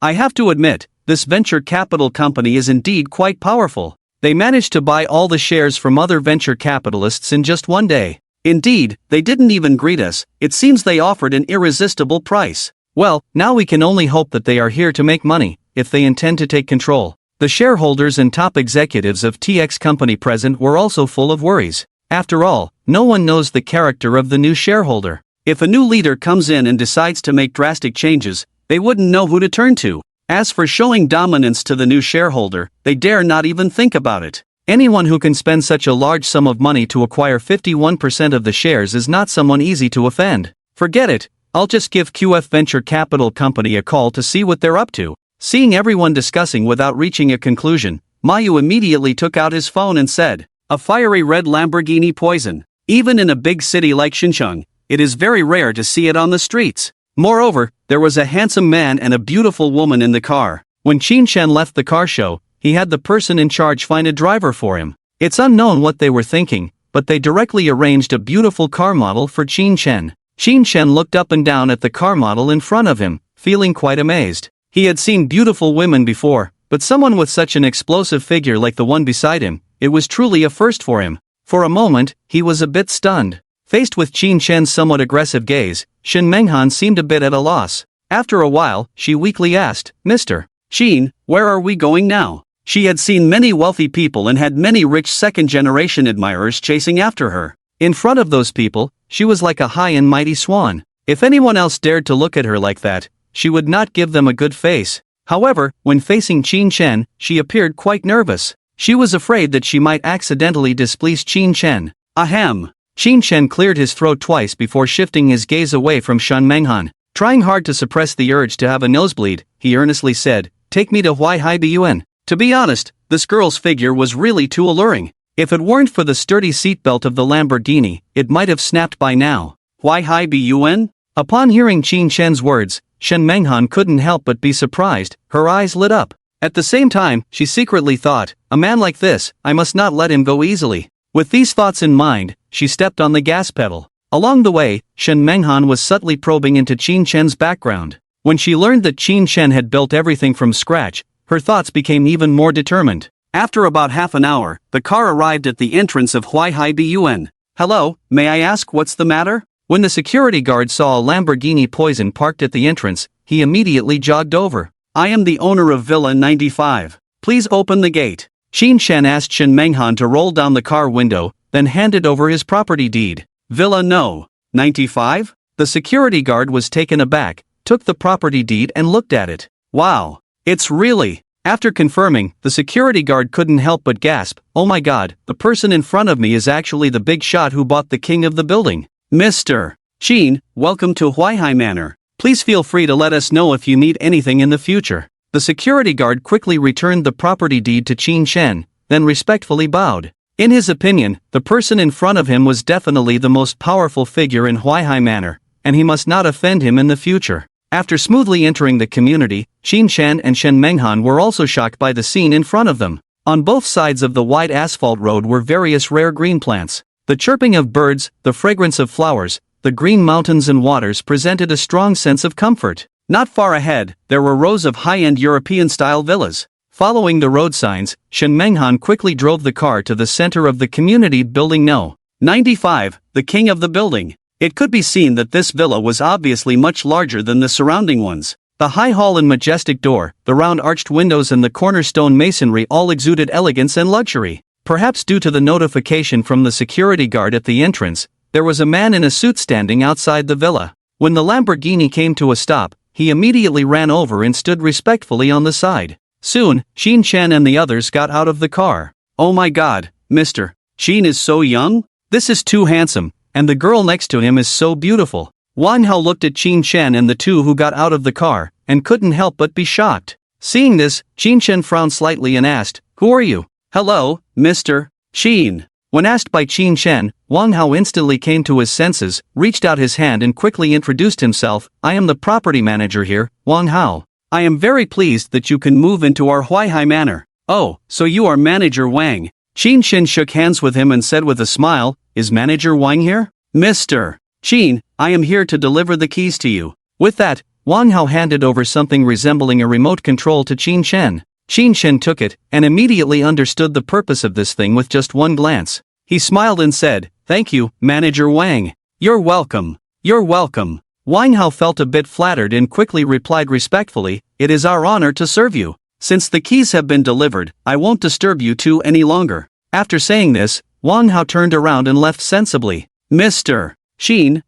I have to admit, this venture capital company is indeed quite powerful. They managed to buy all the shares from other venture capitalists in just one day. Indeed, they didn't even greet us. It seems they offered an irresistible price. Well, now we can only hope that they are here to make money, if they intend to take control. The shareholders and top executives of TX company present were also full of worries. After all, no one knows the character of the new shareholder. If a new leader comes in and decides to make drastic changes, they wouldn't know who to turn to. As for showing dominance to the new shareholder, they dare not even think about it. Anyone who can spend such a large sum of money to acquire 51% of the shares is not someone easy to offend. Forget it, I'll just give QF Venture Capital Company a call to see what they're up to. Seeing everyone discussing without reaching a conclusion, Mayu immediately took out his phone and said, "A fiery red Lamborghini poison. Even in a big city like Xinjiang, it is very rare to see it on the streets." Moreover, there was a handsome man and a beautiful woman in the car. When Qin Shen left the car show, he had the person in charge find a driver for him. It's unknown what they were thinking, but they directly arranged a beautiful car model for Qin Shen. Qin Shen looked up and down at the car model in front of him, feeling quite amazed. He had seen beautiful women before, but someone with such an explosive figure like the one beside him, it was truly a first for him. For a moment, he was a bit stunned. Faced with Qin Shen's somewhat aggressive gaze, Shen Menghan seemed a bit at a loss. After a while, she weakly asked, "Mr. Qin, where are we going now?" She had seen many wealthy people and had many rich second-generation admirers chasing after her. In front of those people, she was like a high and mighty swan. If anyone else dared to look at her like that, she would not give them a good face. However, when facing Qin Shen, she appeared quite nervous. She was afraid that she might accidentally displease Qin Shen. Ahem. Qin Shen cleared his throat twice before shifting his gaze away from Shen Menghan. Trying hard to suppress the urge to have a nosebleed, he earnestly said, "Take me to Huaihai-Bun." To be honest, this girl's figure was really too alluring. If it weren't for the sturdy seatbelt of the Lamborghini, it might have snapped by now. Huaihai-Bun? Upon hearing Qin Shen's words, Shen Menghan couldn't help but be surprised. Her eyes lit up. At the same time, she secretly thought, "A man like this, I must not let him go easily." With these thoughts in mind, she stepped on the gas pedal. Along the way, Shen Menghan was subtly probing into Qin Shen's background. When she learned that Qin Shen had built everything from scratch, her thoughts became even more determined. After about half an hour, the car arrived at the entrance of Huaihai-Bun. "Hello, may I ask what's the matter?" When the security guard saw a Lamborghini Poison parked at the entrance, he immediately jogged over. "I am the owner of Villa 95. Please open the gate." Qin Shen asked Shen Menghan to roll down the car window, then handed over his property deed. "Villa no. 95? The security guard was taken aback, took the property deed and looked at it. "Wow. It's really..." After confirming, the security guard couldn't help but gasp, "Oh my god, the person in front of me is actually the big shot who bought the king of the building. Mr. Qin, welcome to Huaihai Manor. Please feel free to let us know if you need anything in the future." The security guard quickly returned the property deed to Qin Shen, then respectfully bowed. In his opinion, the person in front of him was definitely the most powerful figure in Huaihai Manor, and he must not offend him in the future. After smoothly entering the community, Qin Shen and Shen Menghan were also shocked by the scene in front of them. On both sides of the wide asphalt road were various rare green plants. The chirping of birds, the fragrance of flowers, the green mountains and waters presented a strong sense of comfort. Not far ahead, there were rows of high-end European-style villas. Following the road signs, Shen Menghan quickly drove the car to the center of the community building No. 95, the king of the building. It could be seen that this villa was obviously much larger than the surrounding ones. The high hall and majestic door, the round arched windows and the cornerstone masonry all exuded elegance and luxury. Perhaps due to the notification from the security guard at the entrance, there was a man in a suit standing outside the villa. When the Lamborghini came to a stop, he immediately ran over and stood respectfully on the side. Soon, Qin Shen and the others got out of the car. "Oh my god, Mr. Qin is so young? This is too handsome, and the girl next to him is so beautiful." Wang Hao looked at Qin Shen and the two who got out of the car, and couldn't help but be shocked. Seeing this, Qin Shen frowned slightly and asked, "Who are you?" "Hello, Mr. Qin." When asked by Qin Shen, Wang Hao instantly came to his senses, reached out his hand and quickly introduced himself. "I am the property manager here, Wang Hao. I am very pleased that you can move into our Huaihai Manor." "Oh, so you are Manager Wang." Qin Shen shook hands with him and said with a smile, "Is Manager Wang here?" "Mr. Qin, I am here to deliver the keys to you." With that, Wang Hao handed over something resembling a remote control to Qin Shen. Qin Shen took it, and immediately understood the purpose of this thing with just one glance. He smiled and said, "Thank you, Manager Wang. You're welcome. You're welcome." Wang Hao felt a bit flattered and quickly replied respectfully, "It is our honor to serve you. Since the keys have been delivered, I won't disturb you two any longer." After saying this, Wang Hao turned around and left sensibly. Mr. Shen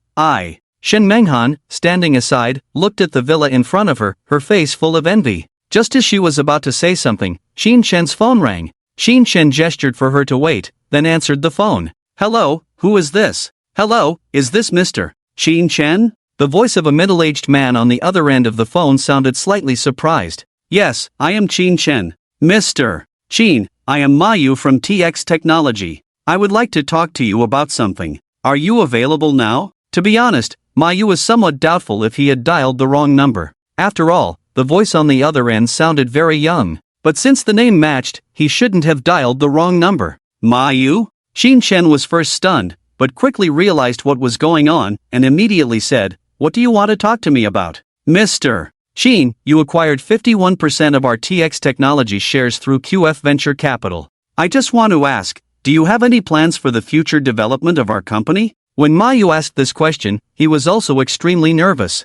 Menghan, standing aside, looked at the villa in front of her, her face full of envy. Just as she was about to say something, Xin Shen's phone rang. Xin Shen gestured for her to wait, then answered the phone. "Hello, who is this? Hello, is this Mr. Xin Shen?" The voice of a middle-aged man on the other end of the phone sounded slightly surprised. "Yes, I am Xin Shen. Mr. Xin, I am Mayu from TX Technology. I would like to talk to you about something. Are you available now?" To be honest, Mayu was somewhat doubtful if he had dialed the wrong number. After all, the voice on the other end sounded very young. But since the name matched, he shouldn't have dialed the wrong number. Mayu? Xin Shen was first stunned, but quickly realized what was going on, and immediately said, "What do you want to talk to me about?" "Mr. Xin, you acquired 51% of our TX Technology shares through QF Venture Capital. I just want to ask, do you have any plans for the future development of our company?" When Mayu asked this question, he was also extremely nervous.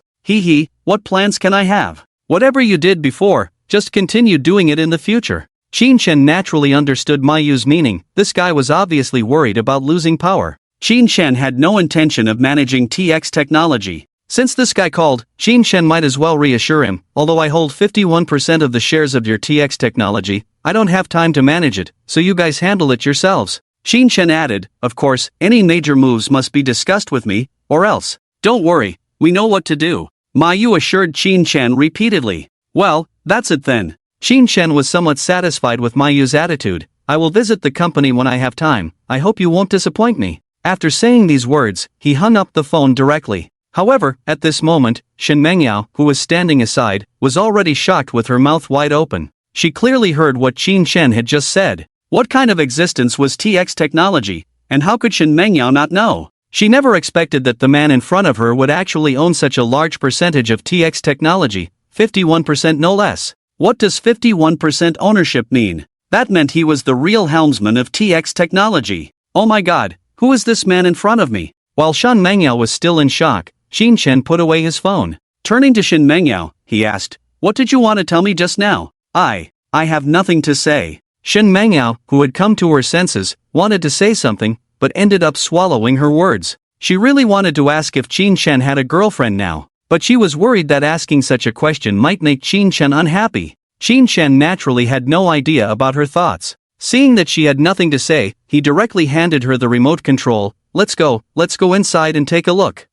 What plans can I have? Whatever you did before, just continue doing it in the future. Xin Shen naturally understood Mayu's meaning. This guy was obviously worried about losing power. Xin Shen had no intention of managing TX Technology. Since this guy called, Xin Shen might as well reassure him, "Although I hold 51% of the shares of your TX Technology, I don't have time to manage it, so you guys handle it yourselves." Xin Shen added, "Of course, any major moves must be discussed with me, or else. Don't worry, we know what to do." Mayu assured Xin Shen repeatedly. "Well, that's it then." Xin Shen was somewhat satisfied with Mayu's attitude. "I will visit the company when I have time. I hope you won't disappoint me." After saying these words, he hung up the phone directly. However, at this moment, Shen Mengyao, who was standing aside, was already shocked with her mouth wide open. She clearly heard what Xin Shen had just said. What kind of existence was TX Technology, and how could Shen Mengyao not know? She never expected that the man in front of her would actually own such a large percentage of TX Technology, 51% no less. What does 51% ownership mean? That meant he was the real helmsman of TX Technology. Oh my god, who is this man in front of me? While Shen Mengyao was still in shock, Xin Shen put away his phone. Turning to Shen Mengyao, he asked, "What did you want to tell me just now?" I have nothing to say." Shen Mengyao, who had come to her senses, wanted to say something, but ended up swallowing her words. She really wanted to ask if Xin Shen had a girlfriend now, but she was worried that asking such a question might make Xin Shen unhappy. Xin Shen naturally had no idea about her thoughts. Seeing that she had nothing to say, he directly handed her the remote control. Let's go inside and take a look."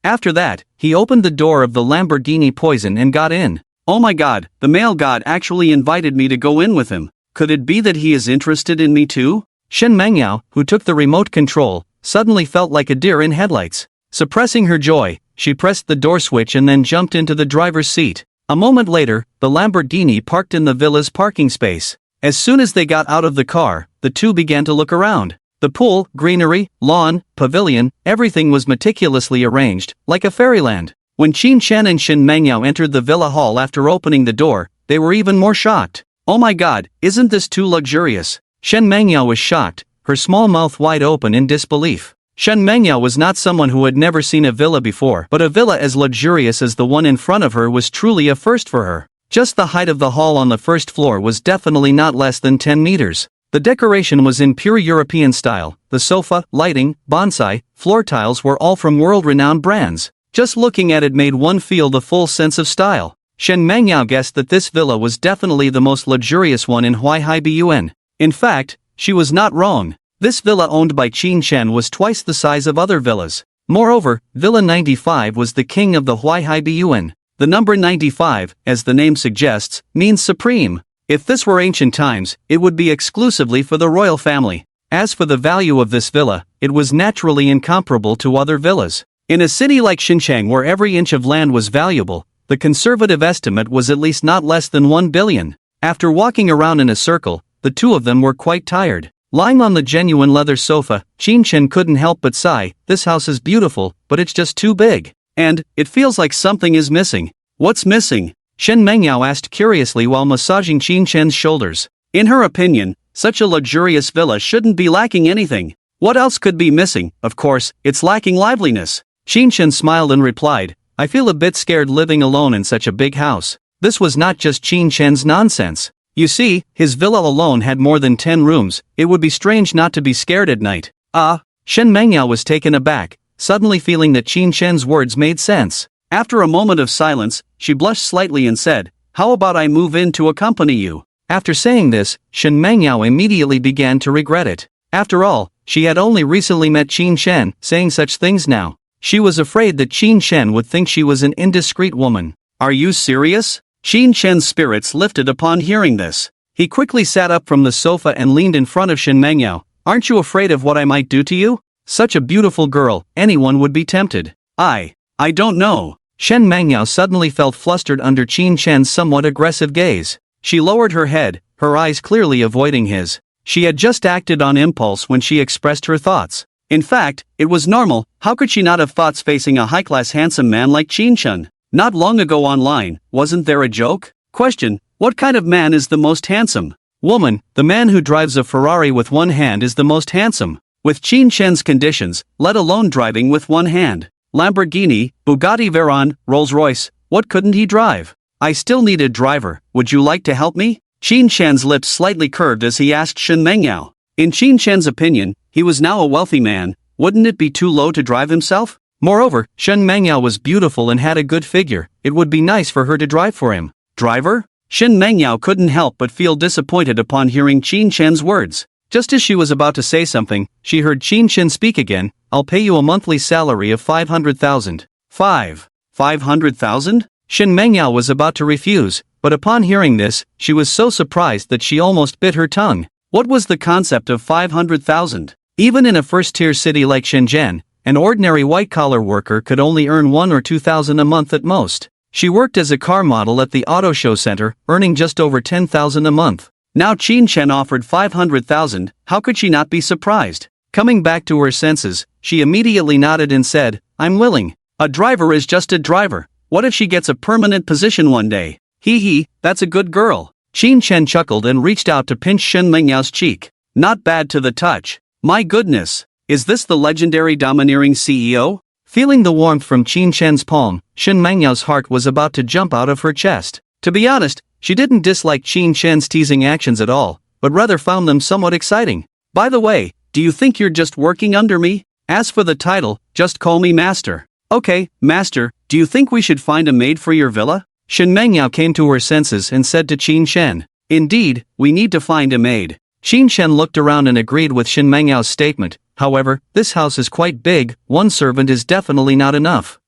After that, he opened the door of the Lamborghini Poison and got in. Oh my god, the male god actually invited me to go in with him. Could it be that he is interested in me too? Shen Mengyao, who took the remote control, suddenly felt like a deer in headlights. Suppressing her joy, she pressed the door switch and then jumped into the driver's seat. A moment later, the Lamborghini parked in the villa's parking space. As soon as they got out of the car, the two began to look around. The pool, greenery, lawn, pavilion, everything was meticulously arranged, like a fairyland. When Xin Shen and Shen Mengyao entered the villa hall after opening the door, they were even more shocked. Oh my god, isn't this too luxurious? Shen Mengyao was shocked, her small mouth wide open in disbelief. Shen Mengyao was not someone who had never seen a villa before, but a villa as luxurious as the one in front of her was truly a first for her. Just the height of the hall on the first floor was definitely not less than 10 meters. The decoration was in pure European style. The sofa, lighting, bonsai, floor tiles were all from world-renowned brands. Just looking at it made one feel the full sense of style. Shen Mengyao guessed that this villa was definitely the most luxurious one in Huaihai Bun. In fact, she was not wrong. This villa owned by Xin Shen was twice the size of other villas. Moreover, Villa 95 was the king of the Huaihai Bun. The number 95, as the name suggests, means supreme. If this were ancient times, it would be exclusively for the royal family. As for the value of this villa, it was naturally incomparable to other villas. In a city like Xinjiang where every inch of land was valuable, the conservative estimate was at least not less than 1 billion. After walking around in a circle, the two of them were quite tired. Lying on the genuine leather sofa, Xin Shen couldn't help but sigh. This house is beautiful, but it's just too big. And, it feels like something is missing. What's missing? Shen Mengyao asked curiously while massaging Xin Shen's shoulders. In her opinion, Such a luxurious villa shouldn't be lacking anything. What else could be missing? Of course, it's lacking liveliness. Qin Shen smiled and replied, I feel a bit scared living alone in such a big house. This was not just Qin Shen's nonsense. You see, his villa alone had more than 10 rooms. It would be strange not to be scared at night. Shen Mengyao was taken aback, suddenly feeling that Qin Shen's words made sense. After a moment of silence, she blushed slightly and said, how about I move in to accompany you? After saying this, Shen Mengyao immediately began to regret it. After all, she had only recently met Qin Shen, saying such things now. She was afraid that Qin Shen would think she was an indiscreet woman. Are you serious? Qin Shen's spirits lifted upon hearing this. He quickly sat up from the sofa and leaned in front of Shen Mengyao. Aren't you afraid of what I might do to you? Such a beautiful girl, anyone would be tempted. I don't know. Shen Mengyao suddenly felt flustered under Qin Shen's somewhat aggressive gaze. She lowered her head, her eyes clearly avoiding his. She had just acted on impulse when she expressed her thoughts. In fact, it was normal. How could she not have thoughts facing a high-class handsome man like Qin Shen? Not long ago online, wasn't there a joke? Question, what kind of man is the most handsome? Woman, the man who drives a Ferrari with one hand is the most handsome. With Qin Shen's conditions, let alone driving with one hand. Lamborghini, Bugatti Veyron, Rolls-Royce, what couldn't he drive? I still need a driver, would you like to help me? Qin Shen's lips slightly curved as he asked Shen Mengyao. In Qin Shen's opinion, he was now a wealthy man, wouldn't it be too low to drive himself? Moreover, Shen Mengyao was beautiful and had a good figure, it would be nice for her to drive for him. Driver? Shen Mengyao couldn't help but feel disappointed upon hearing Qin Shen's words. Just as she was about to say something, she heard Qin Shen speak again, I'll pay you a monthly salary of 500,000. 500,000? Shen Mengyao was about to refuse, but upon hearing this, she was so surprised that she almost bit her tongue. What was the concept of 500,000? Even in a first-tier city like Shenzhen, an ordinary white-collar worker could only earn 1 or 2,000 a month at most. She worked as a car model at the auto show center, earning just over 10,000 a month. Now Qin Shen offered 500,000, how could she not be surprised? Coming back to her senses, she immediately nodded and said, I'm willing. A driver is just a driver. What if she gets a permanent position one day? Hee, that's a good girl. Qin Shen chuckled and reached out to pinch Shen Mengyao's cheek. Not bad to the touch. My goodness, is this the legendary domineering CEO? Feeling the warmth from Qin Shen's palm, Shen Mengyao's heart was about to jump out of her chest. To be honest, she didn't dislike Qin Shen's teasing actions at all, but rather found them somewhat exciting. By the way, do you think you're just working under me? As for the title, just call me Master. Okay, Master, do you think we should find a maid for your villa? Shen Mengyao came to her senses and said to Qin Shen. Indeed, we need to find a maid. Qin Shen looked around and agreed with Shen Mengyao's statement. However, this house is quite big, one servant is definitely not enough.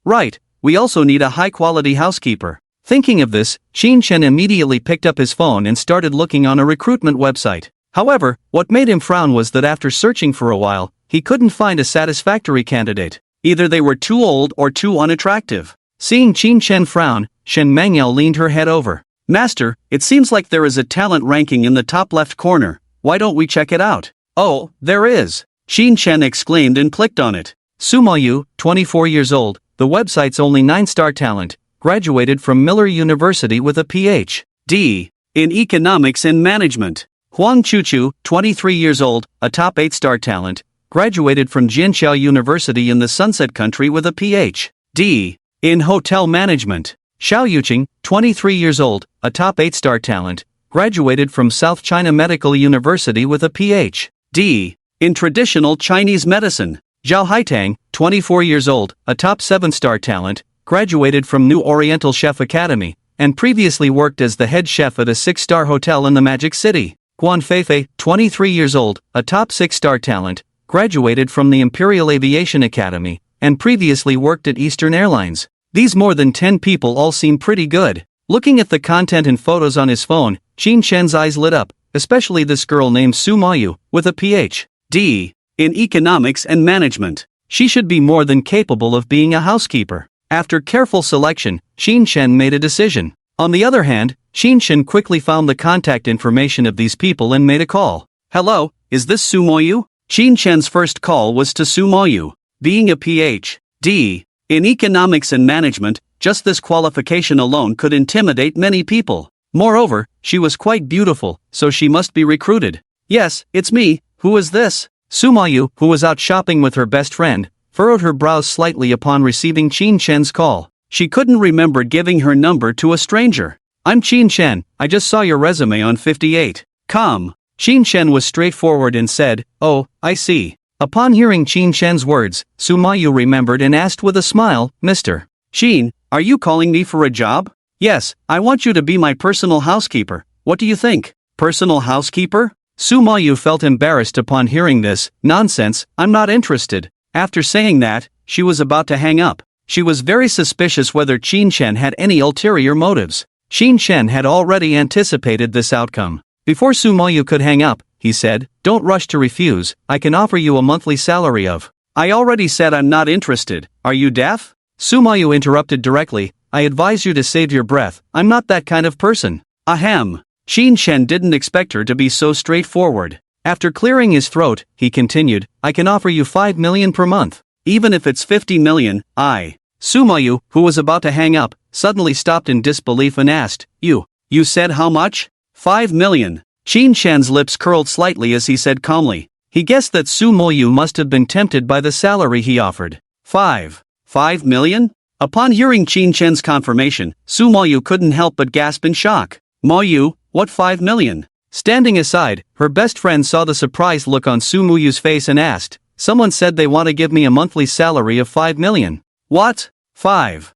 Right, we also need a high-quality housekeeper. Thinking of this, Qin Shen immediately picked up his phone and started looking on a recruitment website. However, what made him frown was that after searching for a while, he couldn't find a satisfactory candidate. Either they were too old or too unattractive. Seeing Qin Shen frown, Shen Mengyao leaned her head over. Master, it seems like there is a talent ranking in the top left corner. Why don't we check it out? Oh, there is. Qin Shen exclaimed and clicked on it. Sumoyu, 24 years old, the website's only 9-star talent, graduated from Miller University with a Ph.D. in economics and management. Huang Chuchu, 23 years old, a top 8-star talent, graduated from Jianxiao University in the Sunset Country with a Ph.D. in hotel management. Xiao Yuqing, 23 years old, a top 8-star talent, graduated from South China Medical University with a Ph.D. in traditional Chinese medicine. Zhao Haitang, 24 years old, a top 7-star talent, graduated from New Oriental Chef Academy, and previously worked as the head chef at a 6-star hotel in the Magic City. Guan Feifei, 23 years old, a top 6-star talent, graduated from the Imperial Aviation Academy, and previously worked at Eastern Airlines. These more than 10 people all seem pretty good. Looking at the content and photos on his phone, Qin Shen's eyes lit up, especially this girl named Su Mayu, with a Ph.D. in economics and management. She should be more than capable of being a housekeeper. After careful selection, Qin Shen made a decision. On the other hand, Qin Shen quickly found the contact information of these people and made a call. Hello, is this Su Mayu? Qin Shen's first call was to Su Mayu. Being a Ph.D. in economics and management, just this qualification alone could intimidate many people. Moreover, she was quite beautiful, so she must be recruited. Yes, it's me. Who is this? Sumayu, who was out shopping with her best friend, furrowed her brows slightly upon receiving Qin Shen's call. She couldn't remember giving her number to a stranger. I'm Qin Shen, I just saw your resume on 58. Come. Qin Shen was straightforward and said, oh, I see. Upon hearing Qin Shen's words, Sumayu remembered and asked with a smile, Mr. Qin, are you calling me for a job? Yes, I want you to be my personal housekeeper. What do you think? Personal housekeeper? Sumayu felt embarrassed upon hearing this. Nonsense, I'm not interested. After saying that, she was about to hang up. She was very suspicious whether Qin Shen had any ulterior motives. Qin Shen had already anticipated this outcome. Before Sumayu could hang up, he said, don't rush to refuse, I can offer you a monthly salary of. I already said I'm not interested, are you deaf? Sumayu interrupted directly, I advise you to save your breath, I'm not that kind of person. Ahem. Qin Shen didn't expect her to be so straightforward. After clearing his throat, he continued, I can offer you 5 million per month. Even if it's 50 million, Sumayu, who was about to hang up, suddenly stopped in disbelief and asked, You said how much? 5 million. Qin Shen's lips curled slightly as he said calmly. He guessed that Sumayu must have been tempted by the salary he offered. 5 million? Upon hearing Qin Shen's confirmation, Sumayu couldn't help but gasp in shock. Mayu, what 5 million? Standing aside, her best friend saw the surprised look on Sumayu's face and asked, Someone said they want to give me a monthly salary of 5 million. What? 5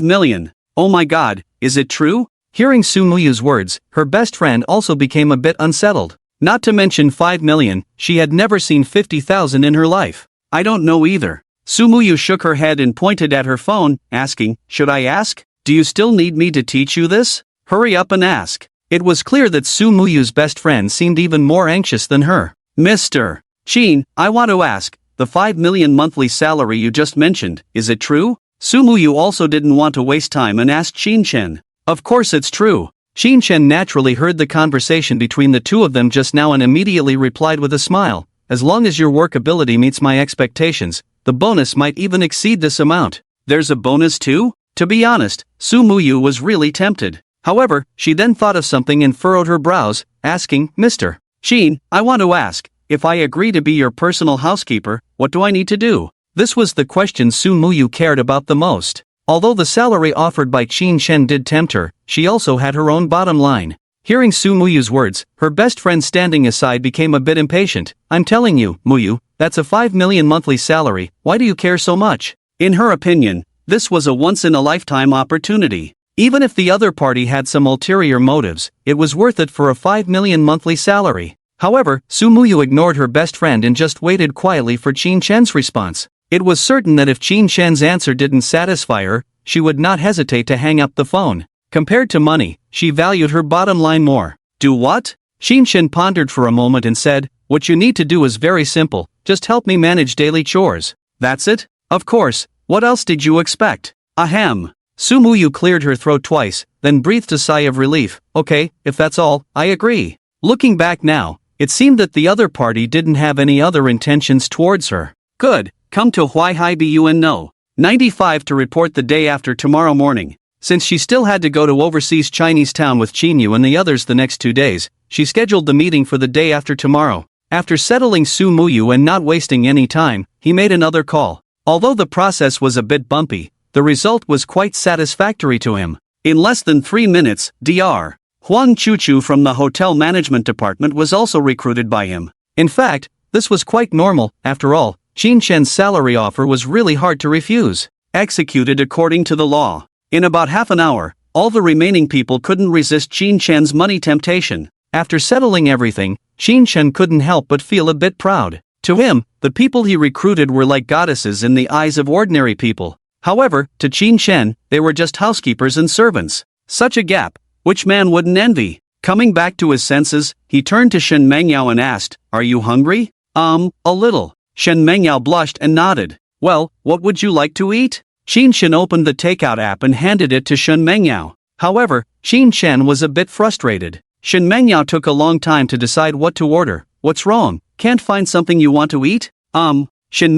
million? Oh my god, is it true? Hearing Sumayu's words, her best friend also became a bit unsettled. Not to mention 5 million, she had never seen 50,000 in her life. I don't know either. Sumayu shook her head and pointed at her phone, asking, Should I ask? Do you still need me to teach you this? Hurry up and ask. It was clear that Sumayu's best friend seemed even more anxious than her. Mr. Qin, I want to ask, the 5 million monthly salary you just mentioned, is it true? Sumayu also didn't want to waste time and asked Qin Shen. Of course it's true. Qin Shen naturally heard the conversation between the two of them just now and immediately replied with a smile, As long as your work ability meets my expectations, the bonus might even exceed this amount. There's a bonus too? To be honest, Sumayu was really tempted. However, she then thought of something and furrowed her brows, asking, Mr. Qin, I want to ask, if I agree to be your personal housekeeper, what do I need to do? This was the question Sumayu cared about the most. Although the salary offered by Qin Shen did tempt her, she also had her own bottom line. Hearing Sumayu's words, her best friend standing aside became a bit impatient. I'm telling you, Muyu, that's a 5 million monthly salary, why do you care so much? In her opinion, this was a once-in-a-lifetime opportunity. Even if the other party had some ulterior motives, it was worth it for a 5 million monthly salary. However, Sumayu ignored her best friend and just waited quietly for Qin Shen's response. It was certain that if Qin Shen's answer didn't satisfy her, she would not hesitate to hang up the phone. Compared to money, she valued her bottom line more. Do what? Qin Shen pondered for a moment and said, What you need to do is very simple, just help me manage daily chores. That's it? Of course, what else did you expect? Ahem. Sumayu cleared her throat twice, then breathed a sigh of relief. Okay, if that's all, I agree. Looking back now, it seemed that the other party didn't have any other intentions towards her. Good, come to Huai Bun No. 95 to report the day after tomorrow morning. Since she still had to go to overseas Chinese town with Qinyu and the others the next 2 days, she scheduled the meeting for the day after tomorrow. After settling Sumayu and not wasting any time, he made another call. Although the process was a bit bumpy, the result was quite satisfactory to him. In less than 3 minutes, Dr. Huang Chuchu from the hotel management department was also recruited by him. In fact, this was quite normal. After all, Qin Shen's salary offer was really hard to refuse. Executed according to the law. In about half an hour, all the remaining people couldn't resist Qin Shen's money temptation. After settling everything, Qin Shen couldn't help but feel a bit proud. To him, the people he recruited were like goddesses in the eyes of ordinary people. However, to Qin Shen, they were just housekeepers and servants. Such a gap, which man wouldn't envy? Coming back to his senses, he turned to Shen Mengyao and asked, Are you hungry? A little. Shen Mengyao blushed and nodded. Well, what would you like to eat? Qin Shen opened the takeout app and handed it to Shen Mengyao. However, Qin Shen was a bit frustrated. Shen Mengyao took a long time to decide what to order. What's wrong? Can't find something you want to eat? Shen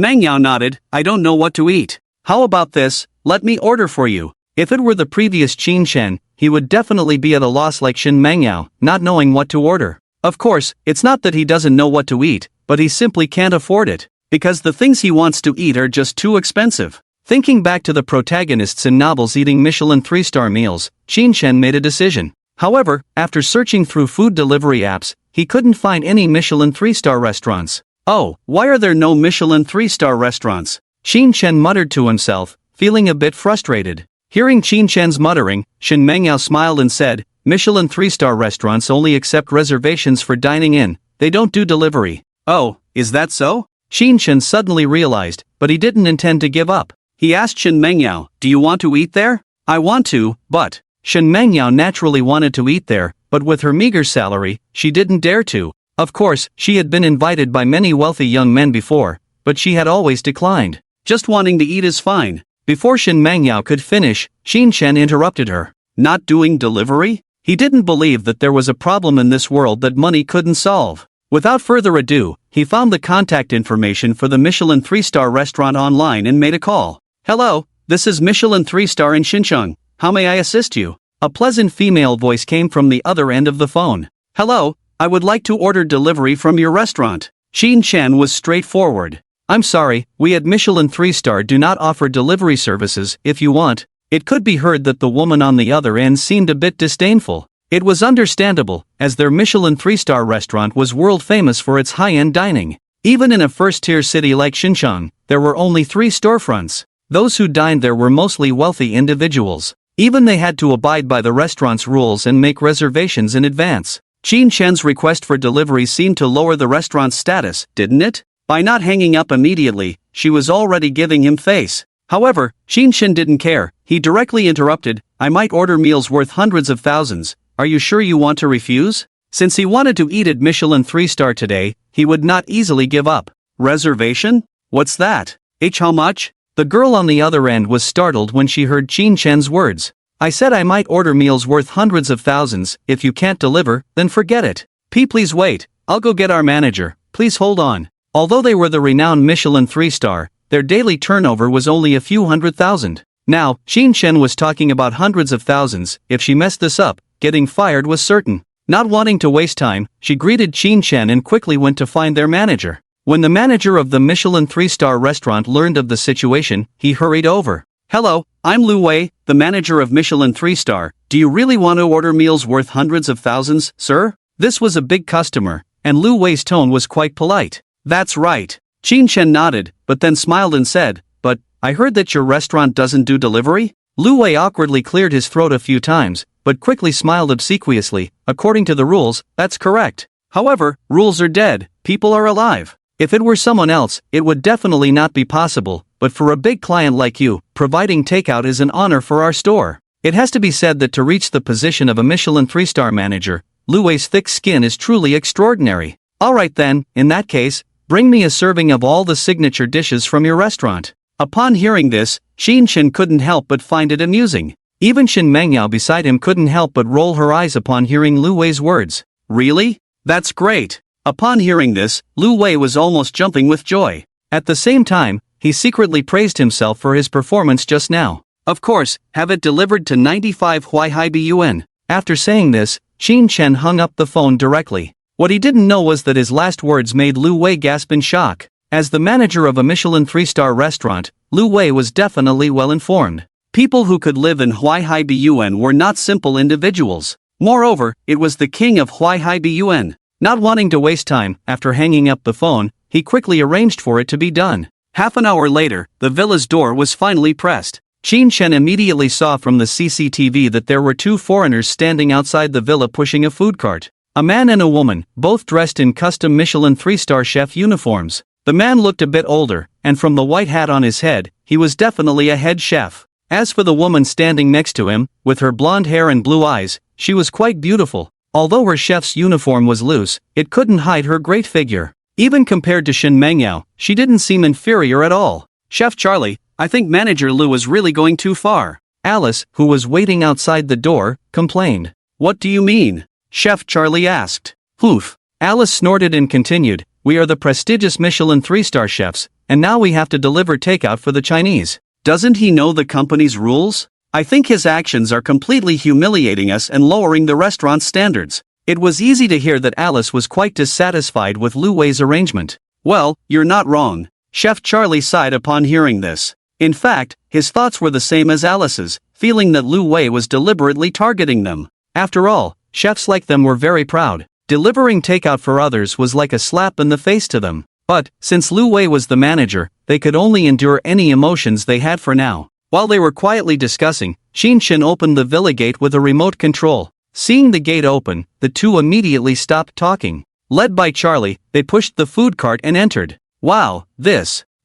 Mengyao nodded, I don't know what to eat. How about this, let me order for you. If it were the previous Qin Shen, he would definitely be at a loss like Shin Mangyao, not knowing what to order. Of course, it's not that he doesn't know what to eat, but he simply can't afford it, because the things he wants to eat are just too expensive. Thinking back to the protagonists in novels eating Michelin 3-star meals, Qin Shen made a decision. However, after searching through food delivery apps, he couldn't find any Michelin 3-star restaurants. Oh, why are there no Michelin 3-star restaurants? Qin Shen muttered to himself, feeling a bit frustrated. Hearing Qin Shen's muttering, Shin Mangyao smiled and said, Michelin 3-star restaurants only accept reservations for dining in, they don't do delivery. Oh, is that so? Qin Shen suddenly realized, but he didn't intend to give up. He asked Shin Mangyao, do you want to eat there? I want to, but... Shin Mangyao naturally wanted to eat there, but with her meager salary, she didn't dare to. Of course, she had been invited by many wealthy young men before, but she had always declined. Just wanting to eat is fine. Before Shin Mangyao could finish, Qin Shen interrupted her. Not doing delivery? He didn't believe that there was a problem in this world that money couldn't solve. Without further ado, he found the contact information for the Michelin 3-star restaurant online and made a call. Hello, this is Michelin 3-star in Xincheng. How may I assist you? A pleasant female voice came from the other end of the phone. Hello, I would like to order delivery from your restaurant. Qin Shen was straightforward. I'm sorry, we at Michelin 3-star do not offer delivery services. If you want. It could be heard that the woman on the other end seemed a bit disdainful. It was understandable, as their Michelin 3-star restaurant was world famous for its high-end dining. Even in a first-tier city like Xincheng, there were only 3 storefronts. Those who dined there were mostly wealthy individuals. Even they had to abide by the restaurant's rules and make reservations in advance. Qin Shen's request for delivery seemed to lower the restaurant's status, didn't it? By not hanging up immediately, she was already giving him face. However, Qin Shen didn't care. He directly interrupted, I might order meals worth hundreds of thousands. Are you sure you want to refuse? Since he wanted to eat at Michelin 3-star today, he would not easily give up. Reservation? What's that? How much? The girl on the other end was startled when she heard Qin Shen's words. I said I might order meals worth hundreds of thousands. If you can't deliver, then forget it. Please wait, I'll go get our manager, please hold on. Although they were the renowned Michelin 3-star, their daily turnover was only a few hundred thousand. Now, Qin Shen was talking about hundreds of thousands. If she messed this up, getting fired was certain. Not wanting to waste time, she greeted Qin Shen and quickly went to find their manager. When the manager of the Michelin 3-star restaurant learned of the situation, he hurried over. Hello, I'm Lu Wei, the manager of Michelin 3-star. Do you really want to order meals worth hundreds of thousands, sir? This was a big customer, and Lu Wei's tone was quite polite. That's right. Qin Shen nodded, but then smiled and said, but, I heard that your restaurant doesn't do delivery? Lu Wei awkwardly cleared his throat a few times, but quickly smiled obsequiously. According to the rules, that's correct. However, rules are dead, people are alive. If it were someone else, it would definitely not be possible, but for a big client like you, providing takeout is an honor for our store. It has to be said that to reach the position of a Michelin 3-star manager, Lu Wei's thick skin is truly extraordinary. Alright then, in that case, bring me a serving of all the signature dishes from your restaurant. Upon hearing this, Qin Shen couldn't help but find it amusing. Even Shin Mangyao beside him couldn't help but roll her eyes upon hearing Lu Wei's words. Really? That's great. Upon hearing this, Lu Wei was almost jumping with joy. At the same time, he secretly praised himself for his performance just now. Of course, have it delivered to 95 Huaihai Bun. After saying this, Qin Shen hung up the phone directly. What he didn't know was that his last words made Lu Wei gasp in shock. As the manager of a Michelin 3-star restaurant, Lu Wei was definitely well informed. People who could live in Huaihai Bun were not simple individuals. Moreover, it was the king of Huaihai Bun. Not wanting to waste time, after hanging up the phone, he quickly arranged for it to be done. Half an hour later, the villa's door was finally pressed. Qin Shen immediately saw from the CCTV that there were 2 foreigners standing outside the villa pushing a food cart. A man and a woman, both dressed in custom Michelin 3-star chef uniforms. The man looked a bit older, and from the white hat on his head, he was definitely a head chef. As for the woman standing next to him, with her blonde hair and blue eyes, she was quite beautiful. Although her chef's uniform was loose, it couldn't hide her great figure. Even compared to Shin Mangyao, she didn't seem inferior at all. Chef Charlie, I think Manager Lu is really going too far. Alice, who was waiting outside the door, complained. What do you mean? Chef Charlie asked. Oof. Alice snorted and continued, we are the prestigious Michelin 3-star chefs, and now we have to deliver takeout for the Chinese. Doesn't he know the company's rules? I think his actions are completely humiliating us and lowering the restaurant's standards." It was easy to hear that Alice was quite dissatisfied with Lu Wei's arrangement. "Well, you're not wrong." Chef Charlie sighed upon hearing this. In fact, his thoughts were the same as Alice's, feeling that Lu Wei was deliberately targeting them. After all, chefs like them were very proud. Delivering takeout for others was like a slap in the face to them. But, since Lu Wei was the manager, they could only endure any emotions they had for now. While they were quietly discussing, Qin Shen opened the villa gate with a remote control. Seeing the gate open, the two immediately stopped talking. Led by Charlie, they pushed the food cart and entered. "Wow,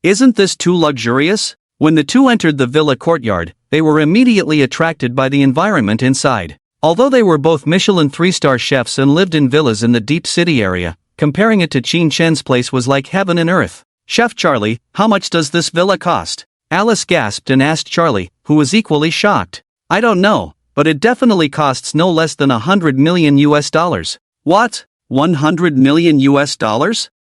isn't this too luxurious?" When the two entered the villa courtyard, they were immediately attracted by the environment inside. Although they were both Michelin 3-star chefs and lived in villas in the deep city area, comparing it to Qin Shen's place was like heaven and earth. "Chef Charlie, how much does this villa cost?" Alice gasped and asked Charlie, who was equally shocked. "I don't know, but it definitely costs no less than $100 million US. "What? $100 million US?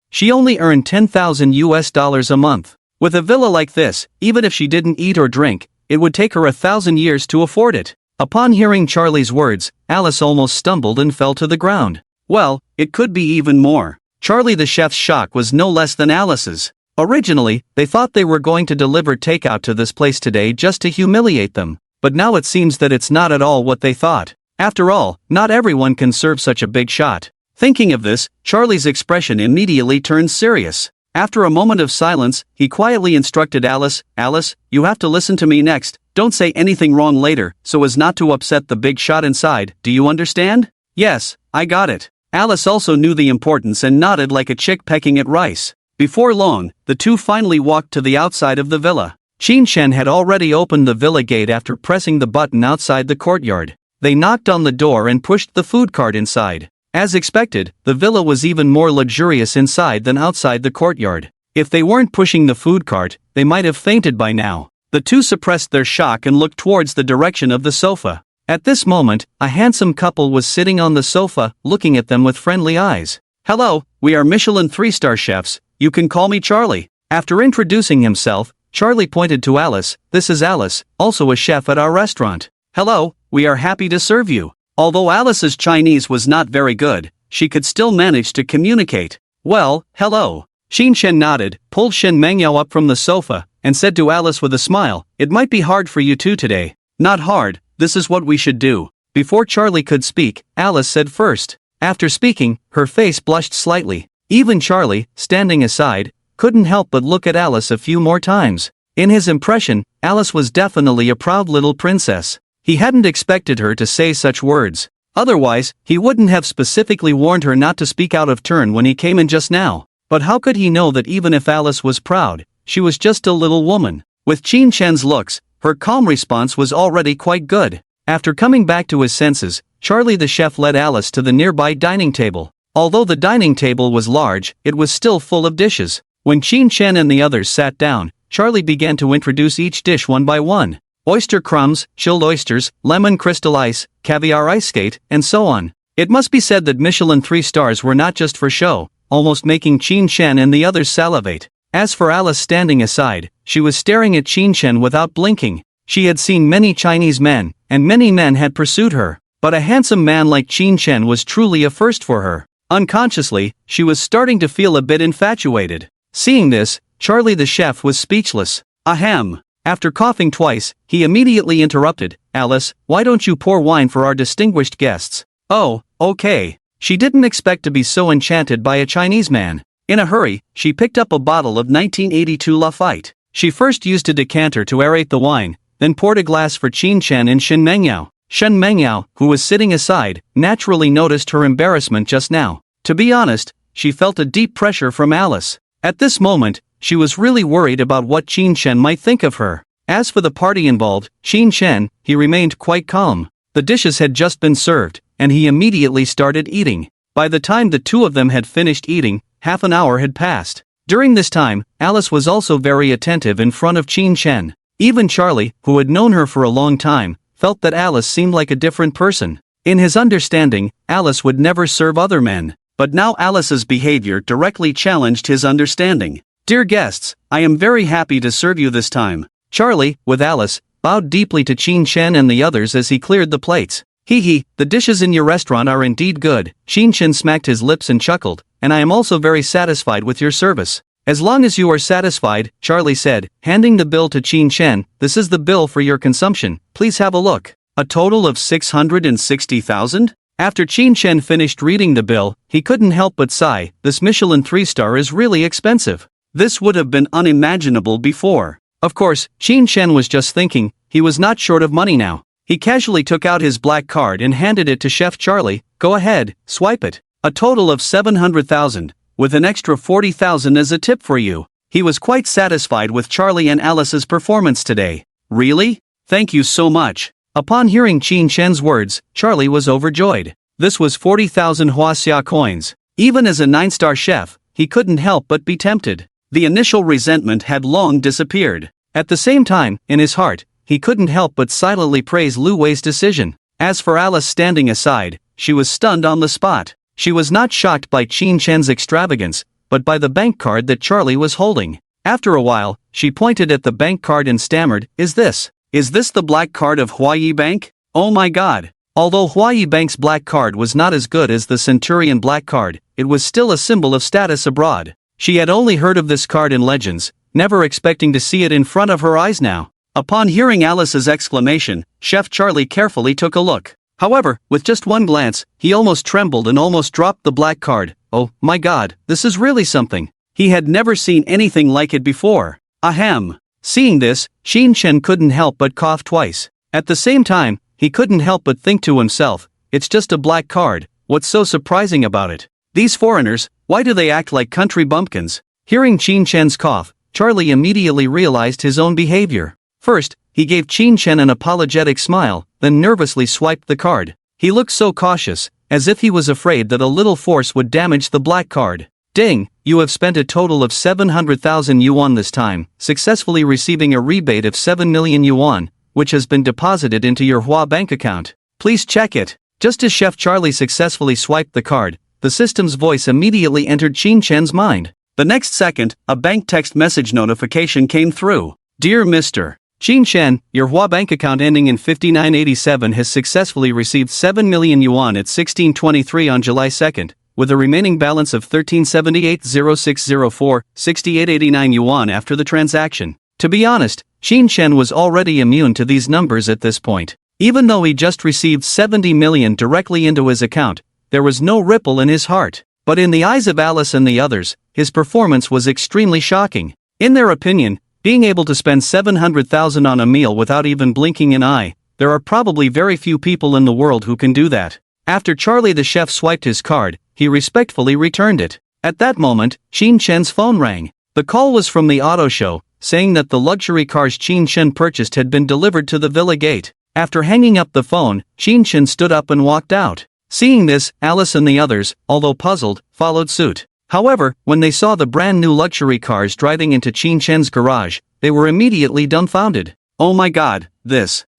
She only earned $10,000 US a month. With a villa like this, even if she didn't eat or drink, it would take her 1,000 years to afford it." Upon hearing Charlie's words, Alice almost stumbled and fell to the ground. "Well, it could be even more." Charlie the chef's shock was no less than Alice's. Originally, they thought they were going to deliver takeout to this place today just to humiliate them, but now it seems that it's not at all what they thought. After all, not everyone can serve such a big shot. Thinking of this, Charlie's expression immediately turned serious. After a moment of silence, he quietly instructed Alice, "Alice, you have to listen to me next, don't say anything wrong later, so as not to upset the big shot inside, do you understand?" "Yes, I got it." Alice also knew the importance and nodded like a chick pecking at rice. Before long, the two finally walked to the outside of the villa. Qin Shen had already opened the villa gate after pressing the button outside the courtyard. They knocked on the door and pushed the food cart inside. As expected, the villa was even more luxurious inside than outside the courtyard. If they weren't pushing the food cart, they might have fainted by now. The two suppressed their shock and looked towards the direction of the sofa. At this moment, a handsome couple was sitting on the sofa, looking at them with friendly eyes. "Hello, we are Michelin 3-star chefs, you can call me Charlie." After introducing himself, Charlie pointed to Alice. "This is Alice, also a chef at our restaurant." "Hello, we are happy to serve you." Although Alice's Chinese was not very good, she could still manage to communicate. "Well, hello." Qin Shen nodded, pulled Shen Mengyao up from the sofa, and said to Alice with a smile, "It might be hard for you two today." "Not hard, this is what we should do." Before Charlie could speak, Alice said first. After speaking, her face blushed slightly. Even Charlie, standing aside, couldn't help but look at Alice a few more times. In his impression, Alice was definitely a proud little princess. He hadn't expected her to say such words. Otherwise, he wouldn't have specifically warned her not to speak out of turn when he came in just now. But how could he know that even if Alice was proud, she was just a little woman? With Qin Shen's looks, her calm response was already quite good. After coming back to his senses, Charlie the chef led Alice to the nearby dining table. Although the dining table was large, it was still full of dishes. When Qin Shen and the others sat down, Charlie began to introduce each dish one by one. Oyster crumbs, chilled oysters, lemon crystal ice, caviar ice skate, and so on. It must be said that Michelin 3 stars were not just for show, almost making Qin Shen and the others salivate. As for Alice standing aside, she was staring at Qin Shen without blinking. She had seen many Chinese men, and many men had pursued her, but a handsome man like Qin Shen was truly a first for her. Unconsciously, she was starting to feel a bit infatuated. Seeing this, Charlie the chef was speechless. Ahem. After coughing twice, he immediately interrupted, "Alice, why don't you pour wine for our distinguished guests?" "Oh, okay." She didn't expect to be so enchanted by a Chinese man. In a hurry, she picked up a bottle of 1982 Lafitte. She first used a decanter to aerate the wine, then poured a glass for Qin Shen and Shen Mengyao. Shen Mengyao, who was sitting aside, naturally noticed her embarrassment just now. To be honest, she felt a deep pressure from Alice. At this moment, she was really worried about what Qin Shen might think of her. As for the party involved, Qin Shen, he remained quite calm. The dishes had just been served, and he immediately started eating. By the time the two of them had finished eating, half an hour had passed. During this time, Alice was also very attentive in front of Qin Shen. Even Charlie, who had known her for a long time, felt that Alice seemed like a different person. In his understanding, Alice would never serve other men. But now Alice's behavior directly challenged his understanding. "Dear guests, I am very happy to serve you this time." Charlie, with Alice, bowed deeply to Qin Chen and the others as he cleared the plates. Hee hee, the dishes in your restaurant are indeed good. Qin Chen smacked his lips and chuckled, and I am also very satisfied with your service. As long as you are satisfied, Charlie said, handing the bill to Qin Chen. This is the bill for your consumption, please have a look. A total of 660,000? After Qin Chen finished reading the bill, he couldn't help but sigh. This Michelin 3-star is really expensive. This would have been unimaginable before. Of course, Qin Chen was just thinking, he was not short of money now. He casually took out his black card and handed it to Chef Charlie. Go ahead, swipe it. A total of 700,000, with an extra 40,000 as a tip for you. He was quite satisfied with Charlie and Alice's performance today. Really? Thank you so much. Upon hearing Qin Chen's words, Charlie was overjoyed. This was 40,000 Huaxia coins. Even as a 9-star chef, he couldn't help but be tempted. The initial resentment had long disappeared. At the same time, in his heart, he couldn't help but silently praise Lu Wei's decision. As for Alice standing aside, she was stunned on the spot. She was not shocked by Qin Chen's extravagance, but by the bank card that Charlie was holding. After a while, she pointed at the bank card and stammered, Is this the black card of Huayi Bank? Oh my god. Although Huayi Bank's black card was not as good as the Centurion black card, it was still a symbol of status abroad. She had only heard of this card in legends, never expecting to see it in front of her eyes now. Upon hearing Alice's exclamation, Chef Charlie carefully took a look. However, with just one glance, he almost trembled and almost dropped the black card. Oh my god, this is really something. He had never seen anything like it before. Ahem. Seeing this, Qin Chen couldn't help but cough twice. At the same time, he couldn't help but think to himself, it's just a black card, what's so surprising about it? These foreigners, why do they act like country bumpkins? Hearing Qin Chen's cough, Charlie immediately realized his own behavior. First, he gave Qin Chen an apologetic smile, then nervously swiped the card. He looked so cautious, as if he was afraid that a little force would damage the black card. Ding, you have spent a total of 700,000 yuan this time, successfully receiving a rebate of 7 million yuan, which has been deposited into your Hua bank account. Please check it. Just as Chef Charlie successfully swiped the card, the system's voice immediately entered Qin Chen's mind. The next second, a bank text message notification came through. Dear Mr. Qin Chen, your Hua bank account ending in 5987 has successfully received 7 million yuan at 1623 on July 2nd, with a remaining balance of 1378.0604, 6889 yuan after the transaction. To be honest, Qin Chen was already immune to these numbers at this point. Even though he just received 70 million directly into his account, there was no ripple in his heart. But in the eyes of Alice and the others, his performance was extremely shocking. In their opinion, being able to spend 700,000 on a meal without even blinking an eye, there are probably very few people in the world who can do that. After Charlie the chef swiped his card, he respectfully returned it. At that moment, Qin Chen's phone rang. The call was from the auto show, saying that the luxury cars Qin Chen purchased had been delivered to the villa gate. After hanging up the phone, Qin Chen stood up and walked out. Seeing this, Alice and the others, although puzzled, followed suit. However, when they saw the brand new luxury cars driving into Qin Chen's garage, they were immediately dumbfounded. Oh my god,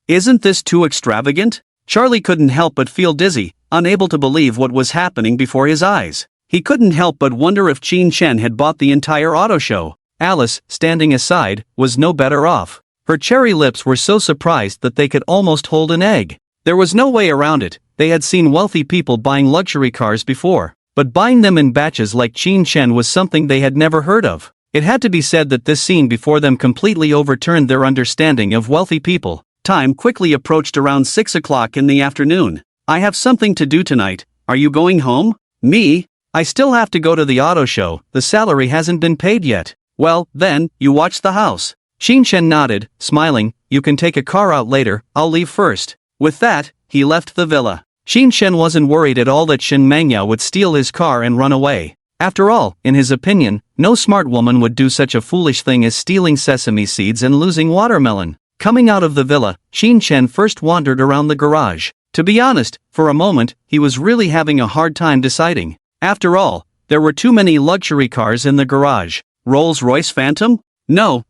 isn't this too extravagant? Charlie couldn't help but feel dizzy, unable to believe what was happening before his eyes. He couldn't help but wonder if Qin Chen had bought the entire auto show. Alice, standing aside, was no better off. Her cherry lips were so surprised that they could almost hold an egg. There was no way around it. They had seen wealthy people buying luxury cars before, but buying them in batches like Qin Chen was something they had never heard of. It had to be said that this scene before them completely overturned their understanding of wealthy people. Time quickly approached around 6 o'clock in the afternoon. I have something to do tonight. Are you going home? Me? I still have to go to the auto show. The salary hasn't been paid yet. Well, then, you watch the house. Qin Chen nodded, smiling. You can take a car out later, I'll leave first. With that, he left the villa. Qin Chen wasn't worried at all that Shen Mengya would steal his car and run away. After all, in his opinion, no smart woman would do such a foolish thing as stealing sesame seeds and losing watermelon. Coming out of the villa, Qin Chen first wandered around the garage. To be honest, for a moment, he was really having a hard time deciding. After all, there were too many luxury cars in the garage. Rolls-Royce Phantom? No,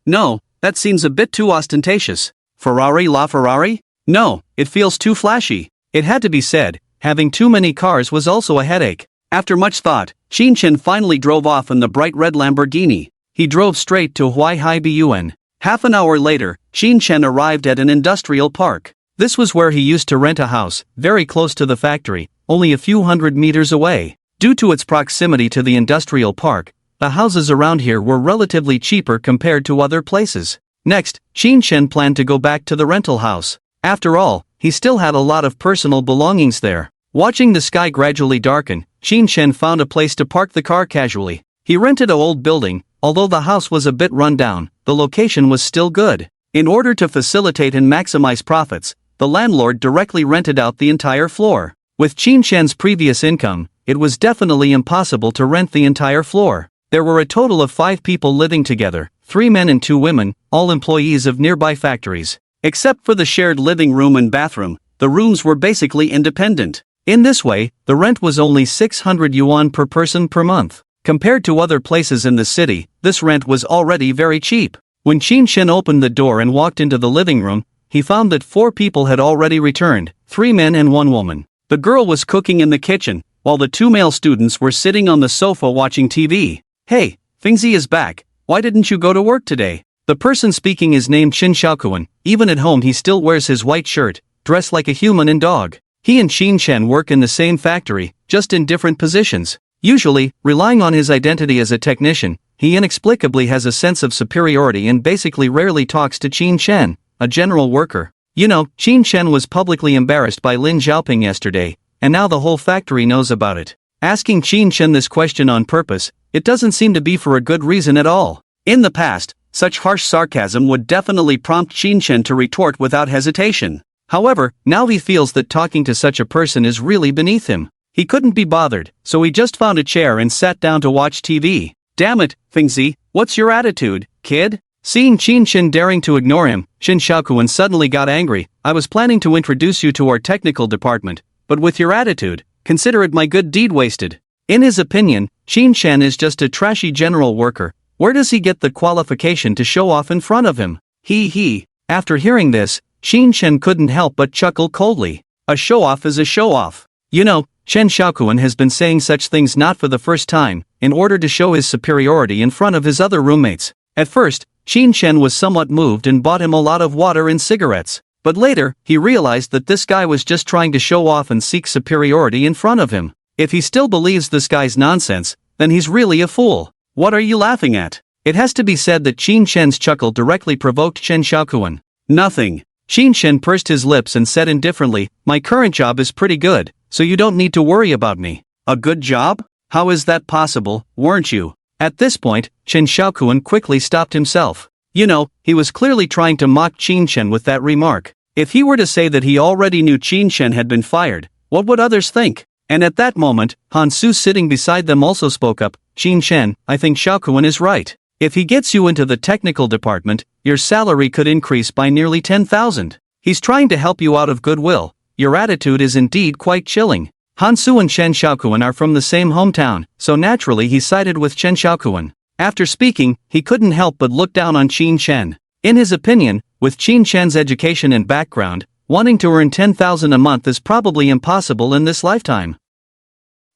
that seems a bit too ostentatious. Ferrari LaFerrari? No, it feels too flashy. It had to be said, having too many cars was also a headache. After much thought, Qin Chen finally drove off in the bright red Lamborghini. He drove straight to Huaihai Bun. Half an hour later, Qin Chen arrived at an industrial park. This was where he used to rent a house, very close to the factory, only a few hundred meters away. Due to its proximity to the industrial park, the houses around here were relatively cheaper compared to other places. Next, Qin Chen planned to go back to the rental house. After all, he still had a lot of personal belongings there. Watching the sky gradually darken, Qin Chen found a place to park the car casually. He rented an old building. Although the house was a bit run down, the location was still good. In order to facilitate and maximize profits, the landlord directly rented out the entire floor. With Qin Chen's previous income, it was definitely impossible to rent the entire floor. There were a total of 5 people living together, 3 men and 2 women, all employees of nearby factories. Except for the shared living room and bathroom, the rooms were basically independent. In this way, the rent was only 600 yuan per person per month. Compared to other places in the city, this rent was already very cheap. When Qin Chen opened the door and walked into the living room, he found that 4 people had already returned, 3 men and 1 woman. The girl was cooking in the kitchen, while the 2 male students were sitting on the sofa watching TV. Hey, Fingzi is back, why didn't you go to work today? The person speaking is named Qin Xiaokuan. Even at home he still wears his white shirt, dressed like a human and dog. He and Qin Chen work in the same factory, just in different positions. Usually, relying on his identity as a technician, he inexplicably has a sense of superiority and basically rarely talks to Qin Chen, a general worker. You know, Qin Chen was publicly embarrassed by Lin Xiaoping yesterday, and now the whole factory knows about it. Asking Qin Chen this question on purpose, it doesn't seem to be for a good reason at all. In the past, such harsh sarcasm would definitely prompt Qin Chen to retort without hesitation. However, now he feels that talking to such a person is really beneath him. He couldn't be bothered, so he just found a chair and sat down to watch TV. Damn it, Fingzi, what's your attitude, kid? Seeing Qin Chen daring to ignore him, Qin Xiaokuan suddenly got angry. I was planning to introduce you to our technical department, but with your attitude, consider it my good deed wasted. In his opinion, Qin Chen is just a trashy general worker. Where does he get the qualification to show off in front of him? He. After hearing this, Qin Chen couldn't help but chuckle coldly. A show-off is a show-off. You know, Qin Xiaokuan has been saying such things not for the first time, in order to show his superiority in front of his other roommates. At first, Qin Chen was somewhat moved and bought him a lot of water and cigarettes. But later, he realized that this guy was just trying to show off and seek superiority in front of him. If he still believes this guy's nonsense, then he's really a fool. What are you laughing at? It has to be said that Qin Chen's chuckle directly provoked Qin Xiaokuan. Nothing. Qin Chen pursed his lips and said indifferently, my current job is pretty good, so you don't need to worry about me. A good job? How is that possible, weren't you? At this point, Qin Xiaokuan quickly stopped himself. You know, he was clearly trying to mock Qin Chen with that remark. If he were to say that he already knew Qin Chen had been fired, what would others think? And at that moment, Han Su sitting beside them also spoke up, Qin Chen, I think Xiaokuan is right. If he gets you into the technical department, your salary could increase by nearly 10,000. He's trying to help you out of goodwill. Your attitude is indeed quite chilling. Han Su and Qin Xiaokuan are from the same hometown, so naturally he sided with Qin Xiaokuan. After speaking, he couldn't help but look down on Qin Chen. In his opinion, with Qin Chen's education and background, wanting to earn 10,000 a month is probably impossible in this lifetime.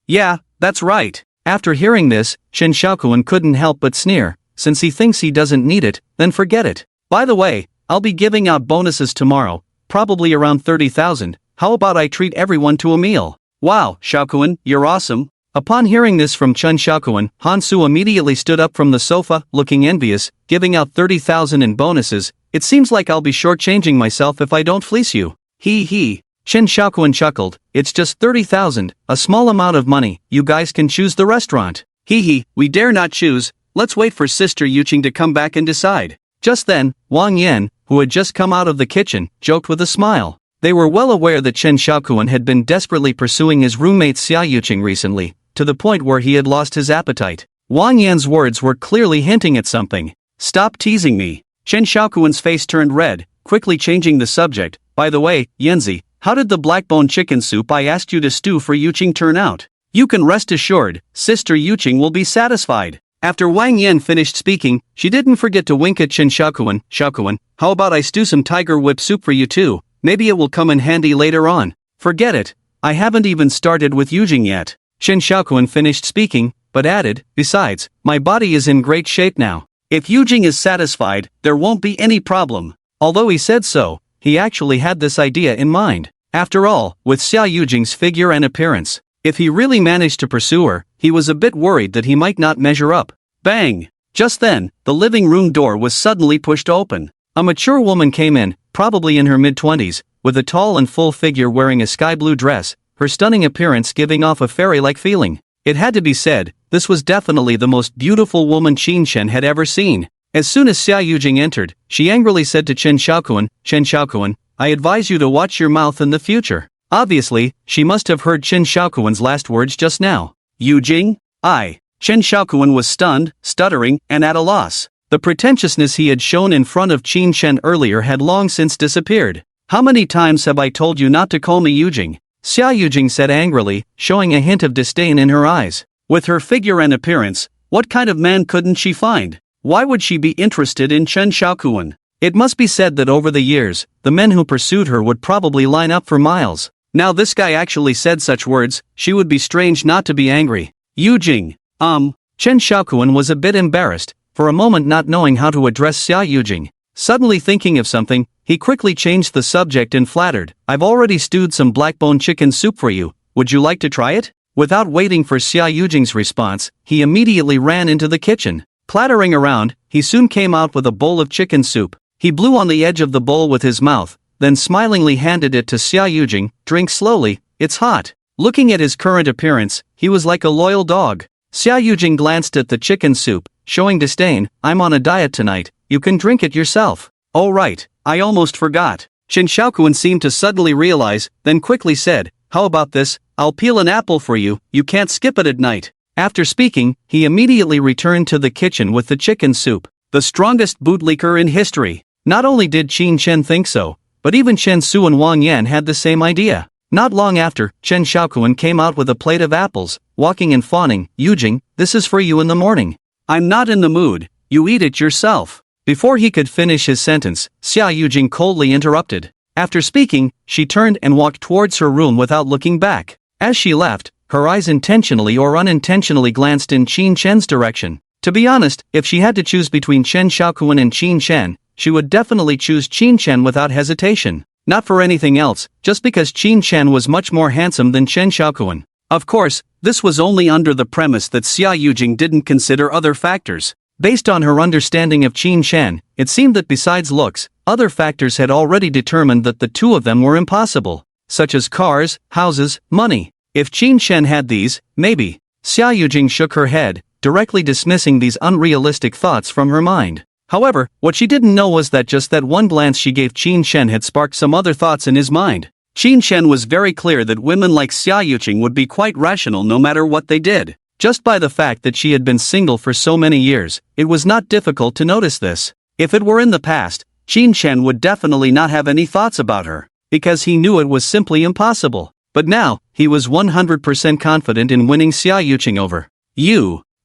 Yeah, that's right. After hearing this, Qin Xiaokuan couldn't help but sneer. Since he thinks he doesn't need it, then forget it. By the way, I'll be giving out bonuses tomorrow, probably around 30,000. How about I treat everyone to a meal? Wow, Xiaokuan, you're awesome. Upon hearing this from Qin Xiaokuan, Han Su immediately stood up from the sofa, looking envious, giving out 30,000 in bonuses. It seems like I'll be shortchanging myself if I don't fleece you. Qin Xiaokuan chuckled, it's just 30,000, a small amount of money, you guys can choose the restaurant. We dare not choose. Let's wait for Sister Yuqing to come back and decide. Just then, Wang Yan, who had just come out of the kitchen, joked with a smile. They were well aware that Qin Xiaokuan had been desperately pursuing his roommate Xia Yuqing recently, to the point where he had lost his appetite. Wang Yan's words were clearly hinting at something. Stop teasing me. Qin Xiaokuan's face turned red, quickly changing the subject. By the way, Yanzi, how did the black-bone chicken soup I asked you to stew for Yuqing turn out? You can rest assured, Sister Yuqing will be satisfied. After Wang Yan finished speaking, she didn't forget to wink at Qin Xiaokuan. Xiaokuan, how about I stew some tiger whip soup for you too? Maybe it will come in handy later on. Forget it. I haven't even started with Yuqing yet. Qin Xiaokuan finished speaking, but added, besides, my body is in great shape now. If Yujing is satisfied, there won't be any problem. Although he said so, he actually had this idea in mind. After all, with Xia Yujing's figure and appearance, if he really managed to pursue her, he was a bit worried that he might not measure up. Bang! Just then, the living room door was suddenly pushed open. A mature woman came in, probably in her mid-20s, with a tall and full figure wearing a sky-blue dress, her stunning appearance giving off a fairy-like feeling. It had to be said, this was definitely the most beautiful woman Qin Shen had ever seen. As soon as Xia Yujing entered, she angrily said to Chen Xiaoquan, I advise you to watch your mouth in the future. Obviously, she must have heard Chen Xiaoquan's last words just now. Yujing? Chen Xiaoquan was stunned, stuttering, and at a loss. The pretentiousness he had shown in front of Qin Shen earlier had long since disappeared. How many times have I told you not to call me Yujing? Xia Yujing said angrily, showing a hint of disdain in her eyes. With her figure and appearance, what kind of man couldn't she find? Why would she be interested in Chen Xiaoquan? It must be said that over the years, the men who pursued her would probably line up for miles. Now this guy actually said such words, she would be strange not to be angry. Yujing. Chen Xiaoquan was a bit embarrassed, for a moment not knowing how to address Xia Yujing. Suddenly thinking of something, he quickly changed the subject and flattered, I've already stewed some black-bone chicken soup for you, would you like to try it? Without waiting for Xia Yujing's response, he immediately ran into the kitchen. Clattering around, he soon came out with a bowl of chicken soup. He blew on the edge of the bowl with his mouth, then smilingly handed it to Xia Yujing, drink slowly, it's hot. Looking at his current appearance, he was like a loyal dog. Xia Yujing glanced at the chicken soup, showing disdain, I'm on a diet tonight, you can drink it yourself. Oh right, I almost forgot. Chen Xiaoquan seemed to suddenly realize, then quickly said, how about this, I'll peel an apple for you, you can't skip it at night. After speaking, he immediately returned to the kitchen with the chicken soup, the strongest bootlicker in history. Not only did Qin Shen think so, but even Chen Su and Wang Yan had the same idea. Not long after, Chen Xiaoquan came out with a plate of apples, walking and fawning, Yujing, this is for you in the morning. I'm not in the mood, you eat it yourself. Before he could finish his sentence, Xia Yujing coldly interrupted. After speaking, she turned and walked towards her room without looking back. As she left, her eyes intentionally or unintentionally glanced in Qin Shen's direction. To be honest, if she had to choose between Chen Xiaoquan and Qin Shen, she would definitely choose Qin Shen without hesitation. Not for anything else, just because Qin Shen was much more handsome than Chen Xiaoquan. Of course, this was only under the premise that Xia Yujing didn't consider other factors. Based on her understanding of Qin Shen, it seemed that besides looks, other factors had already determined that the two of them were impossible, such as cars, houses, money. If Qin Shen had these, maybe. Xia Yujing shook her head, directly dismissing these unrealistic thoughts from her mind. However, what she didn't know was that just that one glance she gave Qin Shen had sparked some other thoughts in his mind. Qin Shen was very clear that women like Xia Yujing would be quite rational no matter what they did. Just by the fact that she had been single for so many years, it was not difficult to notice this. If it were in the past, Qin Shen would definitely not have any thoughts about her, because he knew it was simply impossible. But now, he was 100% confident in winning Xia Yujing over.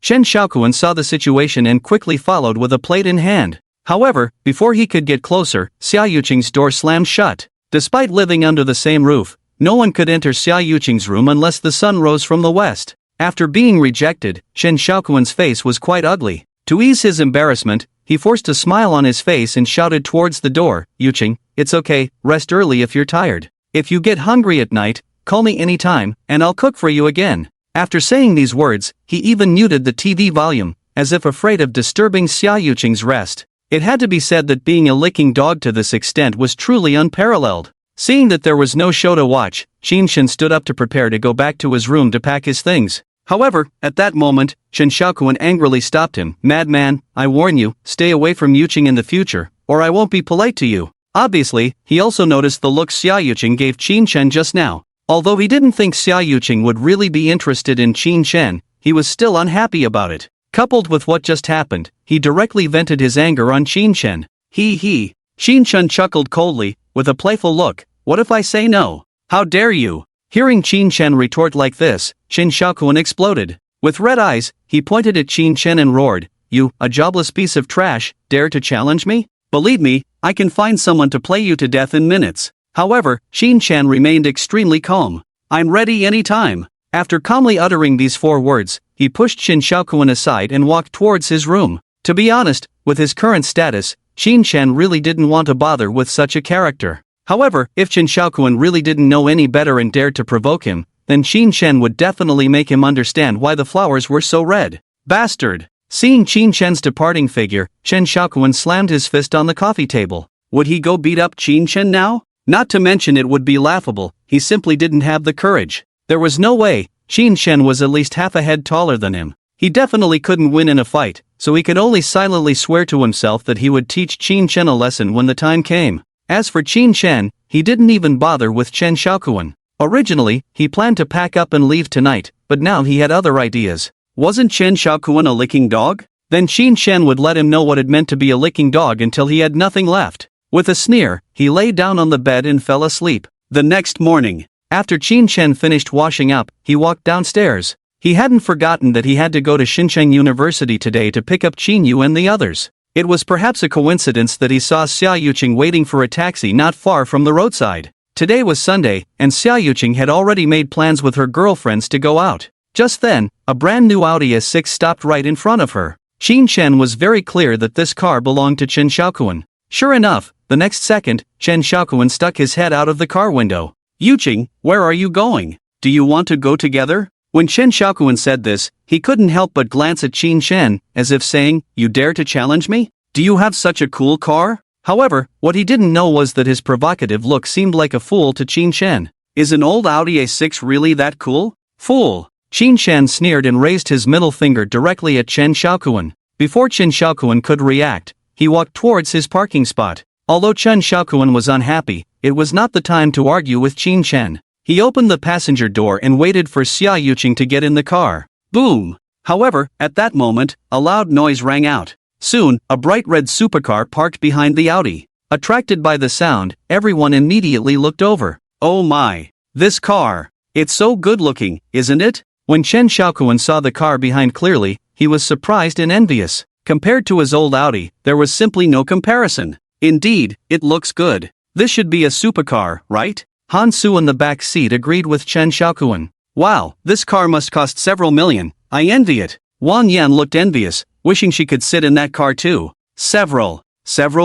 Chen Xiaoquan saw the situation and quickly followed with a plate in hand. However, before he could get closer, Xia Yujing's door slammed shut. Despite living under the same roof, no one could enter Xia Yujing's room unless the sun rose from the west. After being rejected, Chen Xiaoquan's face was quite ugly. To ease his embarrassment, he forced a smile on his face and shouted towards the door, Yujing, it's okay, rest early if you're tired. If you get hungry at night, call me anytime, and I'll cook for you again. After saying these words, he even muted the TV volume, as if afraid of disturbing Xia Yujing's rest. It had to be said that being a licking dog to this extent was truly unparalleled. Seeing that there was no show to watch, Qin Shen stood up to prepare to go back to his room to pack his things. However, at that moment, Chen Xiaoquan angrily stopped him. Madman, I warn you, stay away from Yujing in the future, or I won't be polite to you. Obviously, he also noticed the look Xia Yujing gave Qin Shen just now. Although he didn't think Xia Yujing would really be interested in Qin Shen, he was still unhappy about it. Coupled with what just happened, he directly vented his anger on Qin Shen. Qin Shen chuckled coldly, with a playful look, what if I say no? How dare you? Hearing Qin Shen retort like this, Chen Xiaoquan exploded. With red eyes, he pointed at Qin Shen and roared, you, a jobless piece of trash, dare to challenge me? Believe me, I can find someone to play you to death in minutes. However, Qin Shen remained extremely calm. I'm ready any time. After calmly uttering these 4 words, he pushed Chen Xiaoquan aside and walked towards his room. To be honest, with his current status, Qin Shen really didn't want to bother with such a character. However, if Qin Xiaoquan really didn't know any better and dared to provoke him, then Qin Shen would definitely make him understand why the flowers were so red. Bastard! Seeing Qin Shen's departing figure, Qin Xiaoquan slammed his fist on the coffee table. Would he go beat up Qin Shen now? Not to mention it would be laughable, he simply didn't have the courage. There was no way. Qin Shen was at least half a head taller than him. He definitely couldn't win in a fight, so he could only silently swear to himself that he would teach Qin Shen a lesson when the time came. As for Qin Shen, he didn't even bother with Qin Xiaoquan. Originally, he planned to pack up and leave tonight, but now he had other ideas. Wasn't Qin Xiaoquan a licking dog? Then Qin Shen would let him know what it meant to be a licking dog until he had nothing left. With a sneer, he lay down on the bed and fell asleep. The next morning, after Qin Shen finished washing up, he walked downstairs. He hadn't forgotten that he had to go to Xincheng University today to pick up Qin Yu and the others. It was perhaps a coincidence that he saw Xia Yuqing waiting for a taxi not far from the roadside. Today was Sunday, and Xia Yuqing had already made plans with her girlfriends to go out. Just then, a brand new Audi S6 stopped right in front of her. Qin Shen was very clear that this car belonged to Qin Xiaoquan. Sure enough, the next second, Qin Xiaoquan stuck his head out of the car window. Yuqing, where are you going? Do you want to go together? When Qin Xiaoquan said this, he couldn't help but glance at Qin Shen, as if saying, you dare to challenge me? Do you have such a cool car? However, what he didn't know was that his provocative look seemed like a fool to Qin Shen. Is an old Audi A6 really that cool? Fool! Qin Shen sneered and raised his middle finger directly at Qin Xiaoquan. Before Qin Xiaoquan could react, he walked towards his parking spot. Although Qin Xiaoquan was unhappy, it was not the time to argue with Qin Shen. He opened the passenger door and waited for Xia Yuqing to get in the car. Boom! However, at that moment, a loud noise rang out. Soon, a bright red supercar parked behind the Audi. Attracted by the sound, everyone immediately looked over. Oh my! This car! It's so good-looking, isn't it? When Qin Xiaoquan saw the car behind clearly, he was surprised and envious. Compared to his old Audi, there was simply no comparison. Indeed, it looks good. This should be a supercar, right? Han Su in the back seat agreed with Qin Xiaoquan. Wow, this car must cost several million. I envy it. Wang Yan looked envious, wishing she could sit in that car too. Several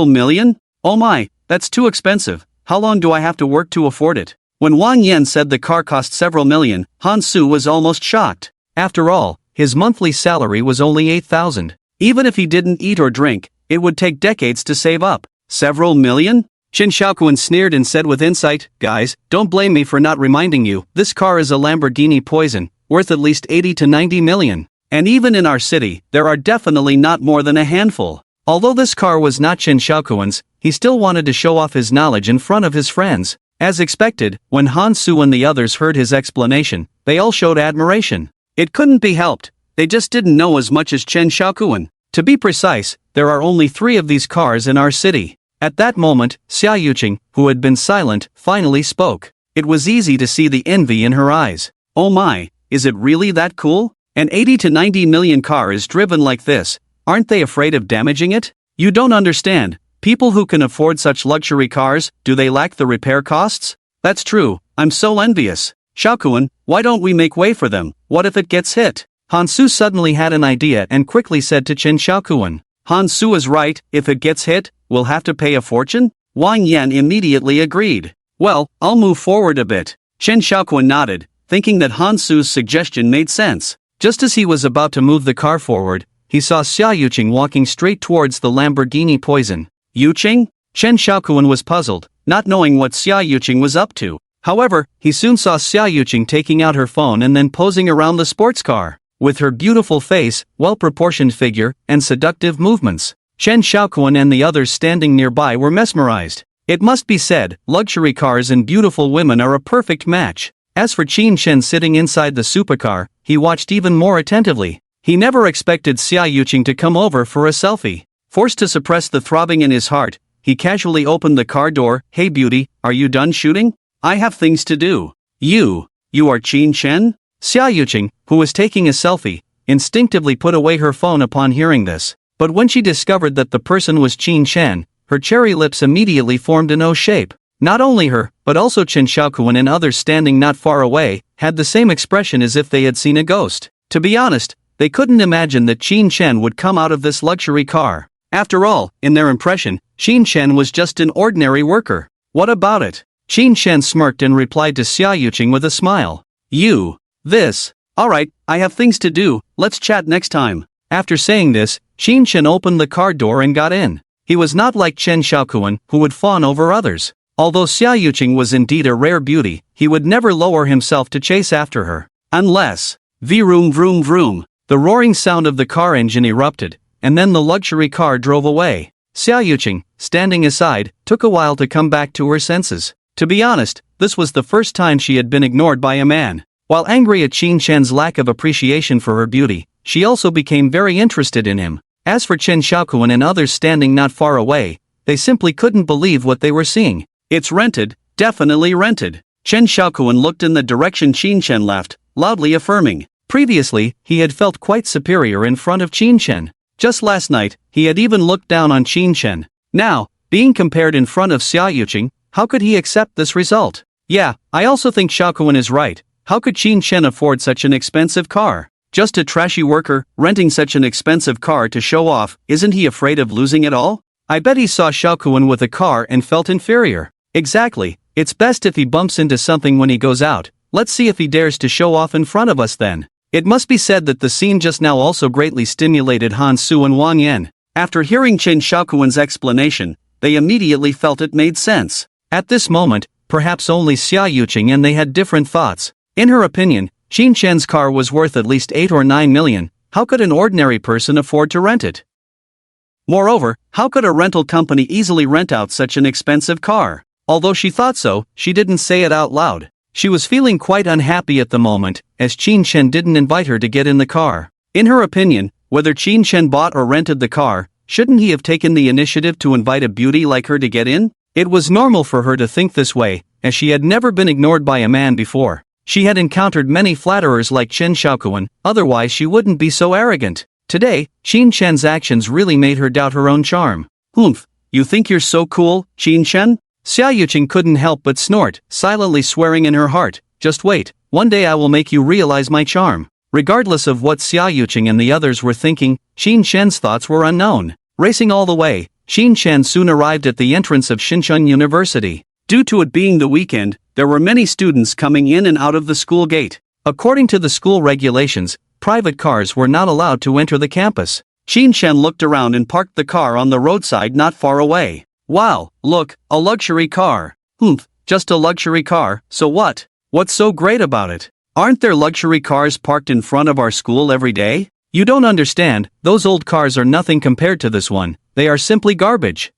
million? Oh my, that's too expensive. How long do I have to work to afford it? When Wang Yan said the car cost several million, Han Su was almost shocked. After all, his monthly salary was only 8,000. Even if he didn't eat or drink, it would take decades to save up. Several million? Qin Xiaoquan sneered and said with insight, guys, don't blame me for not reminding you, this car is a Lamborghini Poison, worth at least 80 to 90 million. And even in our city, there are definitely not more than a handful. Although this car was not Qin Xiaoquan's, he still wanted to show off his knowledge in front of his friends. As expected, when Han Su and the others heard his explanation, they all showed admiration. It couldn't be helped, they just didn't know as much as Qin Xiaoquan. To be precise, there are only 3 of these cars in our city. At that moment, Xia Yuqing, who had been silent, finally spoke. It was easy to see the envy in her eyes. Oh my, is it really that cool? An 80 to 90 million car is driven like this, aren't they afraid of damaging it? You don't understand, people who can afford such luxury cars, do they lack the repair costs? That's true, I'm so envious. Xiaoquan, why don't we make way for them, what if it gets hit? Han Su suddenly had an idea and quickly said to Qin Xiaoquan. Han Su is right, if it gets hit, we'll have to pay a fortune? Wang Yan immediately agreed. Well, I'll move forward a bit. Qin Xiaoquan nodded, thinking that Han Su's suggestion made sense. Just as he was about to move the car forward, he saw Xia Yuqing walking straight towards the Lamborghini Poison. Yuqing? Qin Xiaoquan was puzzled, not knowing what Xia Yuqing was up to. However, he soon saw Xia Yuqing taking out her phone and then posing around the sports car. With her beautiful face, well-proportioned figure, and seductive movements, Qin Xiaoquan and the others standing nearby were mesmerized. It must be said, luxury cars and beautiful women are a perfect match. As for Qin Shen sitting inside the supercar, he watched even more attentively. He never expected Xia Yuqing to come over for a selfie. Forced to suppress the throbbing in his heart, he casually opened the car door. Hey beauty, are you done shooting? I have things to do. You are Qin Shen? Xia Yuqing, who was taking a selfie, instinctively put away her phone upon hearing this. But when she discovered that the person was Qin Shen, her cherry lips immediately formed an O shape. Not only her, but also Qin Xiaoquan and others standing not far away, had the same expression as if they had seen a ghost. To be honest, they couldn't imagine that Qin Chen would come out of this luxury car. After all, in their impression, Qin Chen was just an ordinary worker. What about it? Qin Chen smirked and replied to Xia Yuqing with a smile. Alright, I have things to do, let's chat next time. After saying this, Qin Chen opened the car door and got in. He was not like Chen Xiaokuan, who would fawn over others. Although Xia Yuqing was indeed a rare beauty, he would never lower himself to chase after her. Unless, vroom vroom vroom, the roaring sound of the car engine erupted, and then the luxury car drove away. Xia Yuqing, standing aside, took a while to come back to her senses. To be honest, this was the first time she had been ignored by a man. While angry at Qin Chen's lack of appreciation for her beauty, she also became very interested in him. As for Chen Xiaokuan and others standing not far away, they simply couldn't believe what they were seeing. It's rented, definitely rented. Chen Xiaokuan looked in the direction Qin Chen left, loudly affirming. Previously, he had felt quite superior in front of Qin Chen. Just last night, he had even looked down on Qin Chen. Now, being compared in front of Xia Yuqing, how could he accept this result? Yeah, I also think Xiaokuan is right. How could Qin Chen afford such an expensive car? Just a trashy worker, renting such an expensive car to show off, isn't he afraid of losing it all? I bet he saw Xiaokuan with a car and felt inferior. Exactly, it's best if he bumps into something when he goes out. Let's see if he dares to show off in front of us then. It must be said that the scene just now also greatly stimulated Han Su and Wang Yan. After hearing Chen Xiaokuan's explanation, they immediately felt it made sense. At this moment, perhaps only Xia Yuqing and they had different thoughts. In her opinion, Qin Chen's car was worth at least 8 or 9 million. How could an ordinary person afford to rent it? Moreover, how could a rental company easily rent out such an expensive car? Although she thought so, she didn't say it out loud. She was feeling quite unhappy at the moment, as Qin Chen didn't invite her to get in the car. In her opinion, whether Qin Chen bought or rented the car, shouldn't he have taken the initiative to invite a beauty like her to get in? It was normal for her to think this way, as she had never been ignored by a man before. She had encountered many flatterers like Chen Xiaokuan, otherwise she wouldn't be so arrogant. Today, Qin Chen's actions really made her doubt her own charm. Humph, you think you're so cool, Qin Chen? Xia Yuqing couldn't help but snort, silently swearing in her heart. Just wait, one day I will make you realize my charm. Regardless of what Xia Yuqing and the others were thinking, Qin Chen's thoughts were unknown. Racing all the way, Qin Chen soon arrived at the entrance of Xincheng University. Due to it being the weekend, there were many students coming in and out of the school gate. According to the school regulations, private cars were not allowed to enter the campus. Qin Chen looked around and parked the car on the roadside not far away. Wow, look, a luxury car. Humph, just a luxury car, so what? What's so great about it? Aren't there luxury cars parked in front of our school every day? You don't understand, those old cars are nothing compared to this one, they are simply garbage.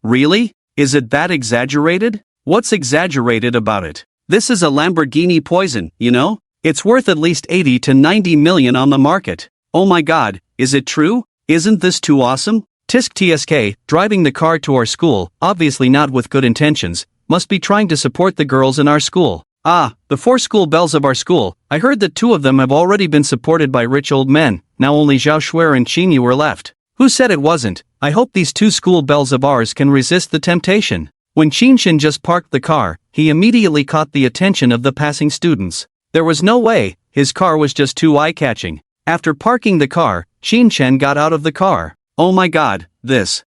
Really? Is it that exaggerated? What's exaggerated about it? This is a Lamborghini Poison, you know? It's worth at least 80 to 90 million on the market. Oh my god, is it true? Isn't this too awesome? Tisk TSK, driving the car to our school, obviously not with good intentions, must be trying to support the girls in our school. Ah, the 4 school bells of our school, I heard that 2 of them have already been supported by rich old men, now only Zhao Shuer and Qin Yu were left. Who said it wasn't? I hope these 2 school bells of ours can resist the temptation. When Qin Chen just parked the car, he immediately caught the attention of the passing students. There was no way, his car was just too eye-catching. After parking the car, Qin Chen got out of the car. Oh my god, this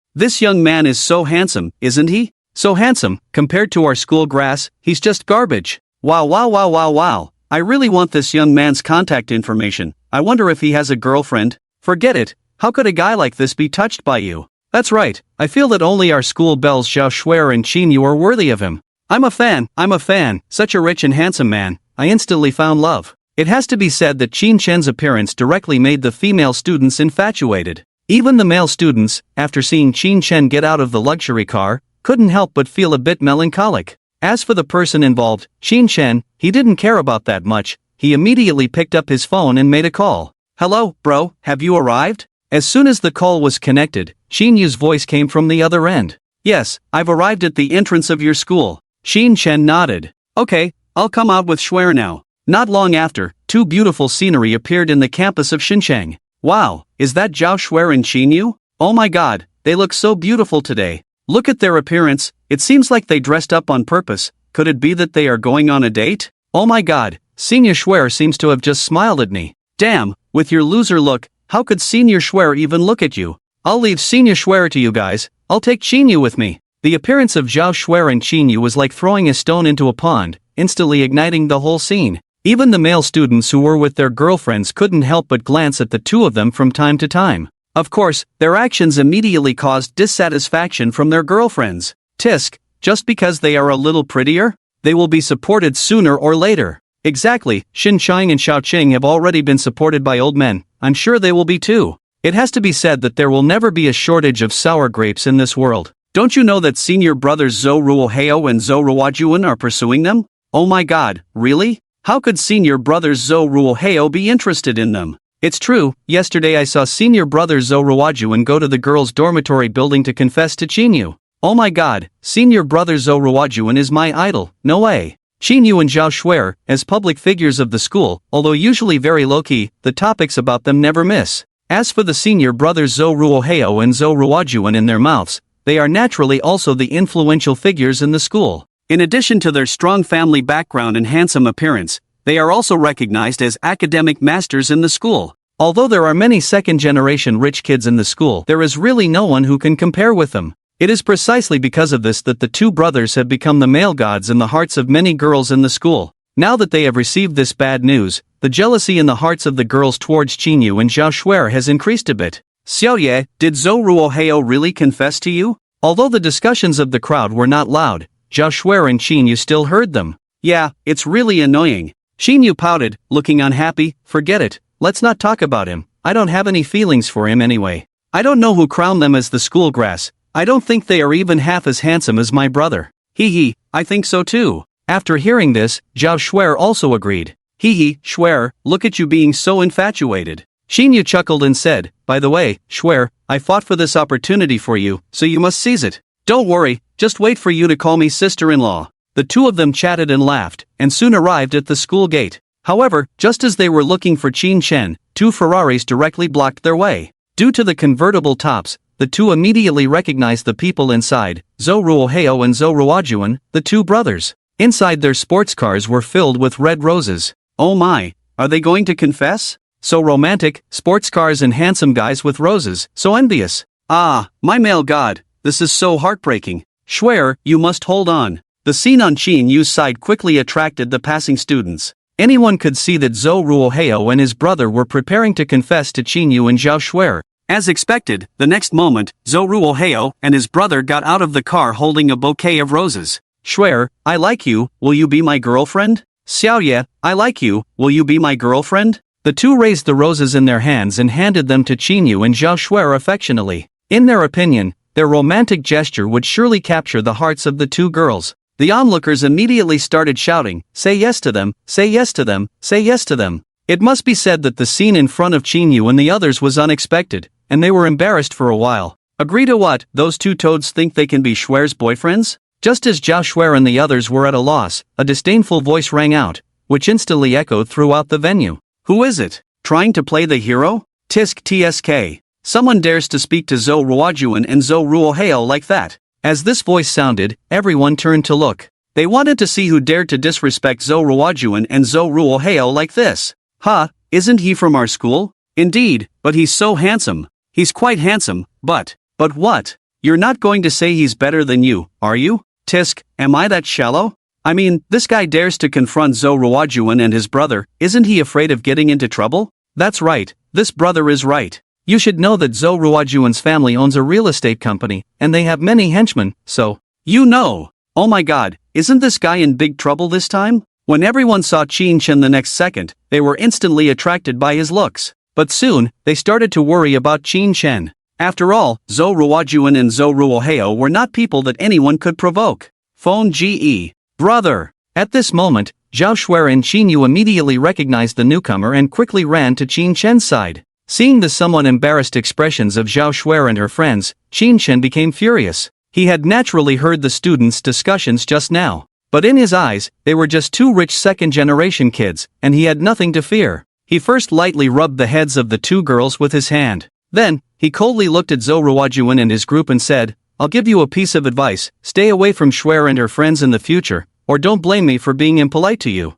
young man is so handsome, isn't he? So handsome, compared to our school grass, he's just garbage. Wow. I really want this young man's contact information. I wonder if he has a girlfriend. Forget it, how could a guy like this be touched by you? That's right, I feel that only our school bells Zhao Shuer and Qin Yu are worthy of him. I'm a fan, such a rich and handsome man, I instantly found love. It has to be said that Qin Chen's appearance directly made the female students infatuated. Even the male students, after seeing Qin Chen get out of the luxury car, couldn't help but feel a bit melancholic. As for the person involved, Qin Chen, he didn't care about that much. He immediately picked up his phone and made a call. Hello, bro, have you arrived? As soon as the call was connected, Qin Yu's voice came from the other end. Yes, I've arrived at the entrance of your school. Qin Chen nodded. Okay, I'll come out with Shuer now. Not long after, 2 beautiful scenery appeared in the campus of Xincheng. Wow, is that Zhao Shuer and Qin Yu? Oh my god, they look so beautiful today. Look at their appearance, it seems like they dressed up on purpose. Could it be that they are going on a date? Oh my god, Senior Shuer seems to have just smiled at me. Damn, With your loser look, how could Senior Schwer even look at you? I'll leave Senior Schwer to you guys, I'll take Chinyu with me. The appearance of Zhao Schwer and Chinyu was like throwing a stone into a pond, instantly igniting the whole scene. Even the male students who were with their girlfriends couldn't help but glance at the two of them from time to time. Of course, their actions immediately caused dissatisfaction from their girlfriends. Tisk, just because they are a little prettier? They will be supported sooner or later. Exactly, Xin Chang and Xiao Qing have already been supported by old men, I'm sure they will be too. It has to be said that there will never be a shortage of sour grapes in this world. Don't you know that senior brothers Zhou Ruoheo and Zhou Ruojuan are pursuing them? Oh my god, really? How could senior brothers Zhou Ruoheo be interested in them? It's true, yesterday I saw senior brother Zhou Ruojuan go to the girls' dormitory building to confess to Chinyu. Oh my god, senior brother Zhou Ruojuan is my idol, no way. Chinyu and Zhao Schwer, as public figures of the school, although usually very low-key, the topics about them never miss. As for the senior brothers Zhou Ruoheo and Zhou Ruojuan in their mouths, they are naturally also the influential figures in the school. In addition to their strong family background and handsome appearance, they are also recognized as academic masters in the school. Although there are many second-generation rich kids in the school, there is really no one who can compare with them. It is precisely because of this that the two brothers have become the male gods in the hearts of many girls in the school. Now that they have received this bad news, the jealousy in the hearts of the girls towards Chinyu and Zhao Schwer has increased a bit. Xiaoye, did Zhou Ruoheo really confess to you? Although the discussions of the crowd were not loud, Zhao Schwer and Chinyu still heard them. Yeah, it's really annoying. Chinyu pouted, looking unhappy. Forget it, let's not talk about him, I don't have any feelings for him anyway. I don't know who crowned them as the school grass. I don't think they are even half as handsome as my brother. Hee, I think so too. After hearing this, Zhao Schwer also agreed. Hee, Schwer, look at you being so infatuated. Chinyu chuckled and said, by the way, Schwer, I fought for this opportunity for you, so you must seize it. Don't worry, just wait for you to call me sister-in-law. The two of them chatted and laughed, and soon arrived at the school gate. However, just as they were looking for Qin Chen, two Ferraris directly blocked their way. Due to the convertible tops, the two immediately recognized the people inside, Zhou Ruoheo and Zhou Ruojuan, the two brothers. Inside their sports cars were filled with red roses. Oh my, are they going to confess? So romantic, sports cars and handsome guys with roses, so envious. Ah, my male god, this is so heartbreaking. Schwer, you must hold on. The scene on Qin Yu's side quickly attracted the passing students. Anyone could see that Zhou Ruoheo and his brother were preparing to confess to Qin Yu and Zhao Schwer. As expected, the next moment, Zhou Ruoheo and his brother got out of the car holding a bouquet of roses. Schwer, I like you, will you be my girlfriend? Xiaoye, I like you, will you be my girlfriend? The two raised the roses in their hands and handed them to Chinyu and Zhao Schwer affectionately. In their opinion, their romantic gesture would surely capture the hearts of the two girls. The onlookers immediately started shouting, say yes to them, say yes to them, say yes to them. It must be said that the scene in front of Chinyu and the others was unexpected, and they were embarrassed for a while. Agree to what, those two toads think they can be Schwer's boyfriends? Just as Zhao Schwer and the others were at a loss, a disdainful voice rang out, which instantly echoed throughout the venue. Who is it? Trying to play the hero? Tisk TSK. Someone dares to speak to Zhou Ruojuan and Zhou Ruoheo like that. As this voice sounded, everyone turned to look. They wanted to see who dared to disrespect Zhou Ruojuan and Zhou Ruoheo like this. Ha, isn't he from our school? Indeed, but he's so handsome. He's quite handsome, but what? You're not going to say he's better than you, are you? Tisk, am I that shallow? I mean, this guy dares to confront Zhou Ruojuan and his brother, isn't he afraid of getting into trouble? That's right, this brother is right. You should know that Zhou Ruojuan's family owns a real estate company, and they have many henchmen, so. You know. Oh my god, isn't this guy in big trouble this time? When everyone saw Qin Chen the next second, they were instantly attracted by his looks. But soon, they started to worry about Qin Chen. After all, Zhou Ruojuan and Zhou Ruoheo were not people that anyone could provoke. Phone GE. Brother. At this moment, Zhao Schwer and Chinyu immediately recognized the newcomer and quickly ran to Qin Chen's side. Seeing the somewhat embarrassed expressions of Zhao Schwer and her friends, Qin Chen became furious. He had naturally heard the students' discussions just now. But in his eyes, they were just two rich second-generation kids, and he had nothing to fear. He first lightly rubbed the heads of the two girls with his hand. Then, he coldly looked at Zhou Ruojuan and his group and said, I'll give you a piece of advice, stay away from Schwer and her friends in the future, or don't blame me for being impolite to you.